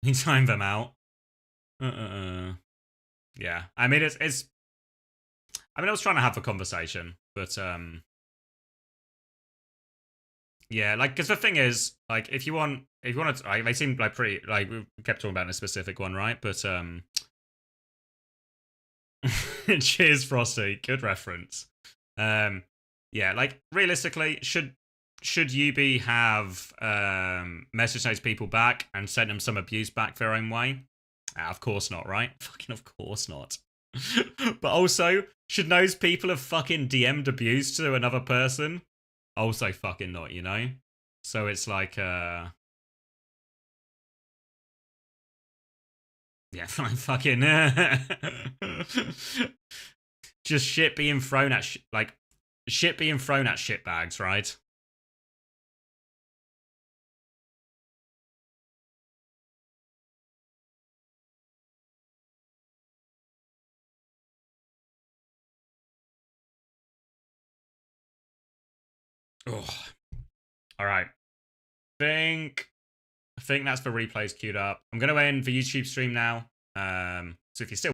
You time them out. Yeah, I mean it's. I mean, I was trying to have a conversation, but yeah, like, because the thing is, like, if you want to, like, they seem like pretty, like, we kept talking about a specific one, right? But cheers, Frosty. Good reference. Yeah, like, realistically, should UB have messaged those people back and sent them some abuse back their own way? Of course not, right? Fucking of course not. But also, should those people have fucking DM'd abuse to another person? Also fucking not, you know? So it's like, yeah, fucking, just shit being thrown at, shit being thrown at shitbags, right? Oh. All right. I think that's the replays queued up. I'm gonna end the YouTube stream now. So if you're still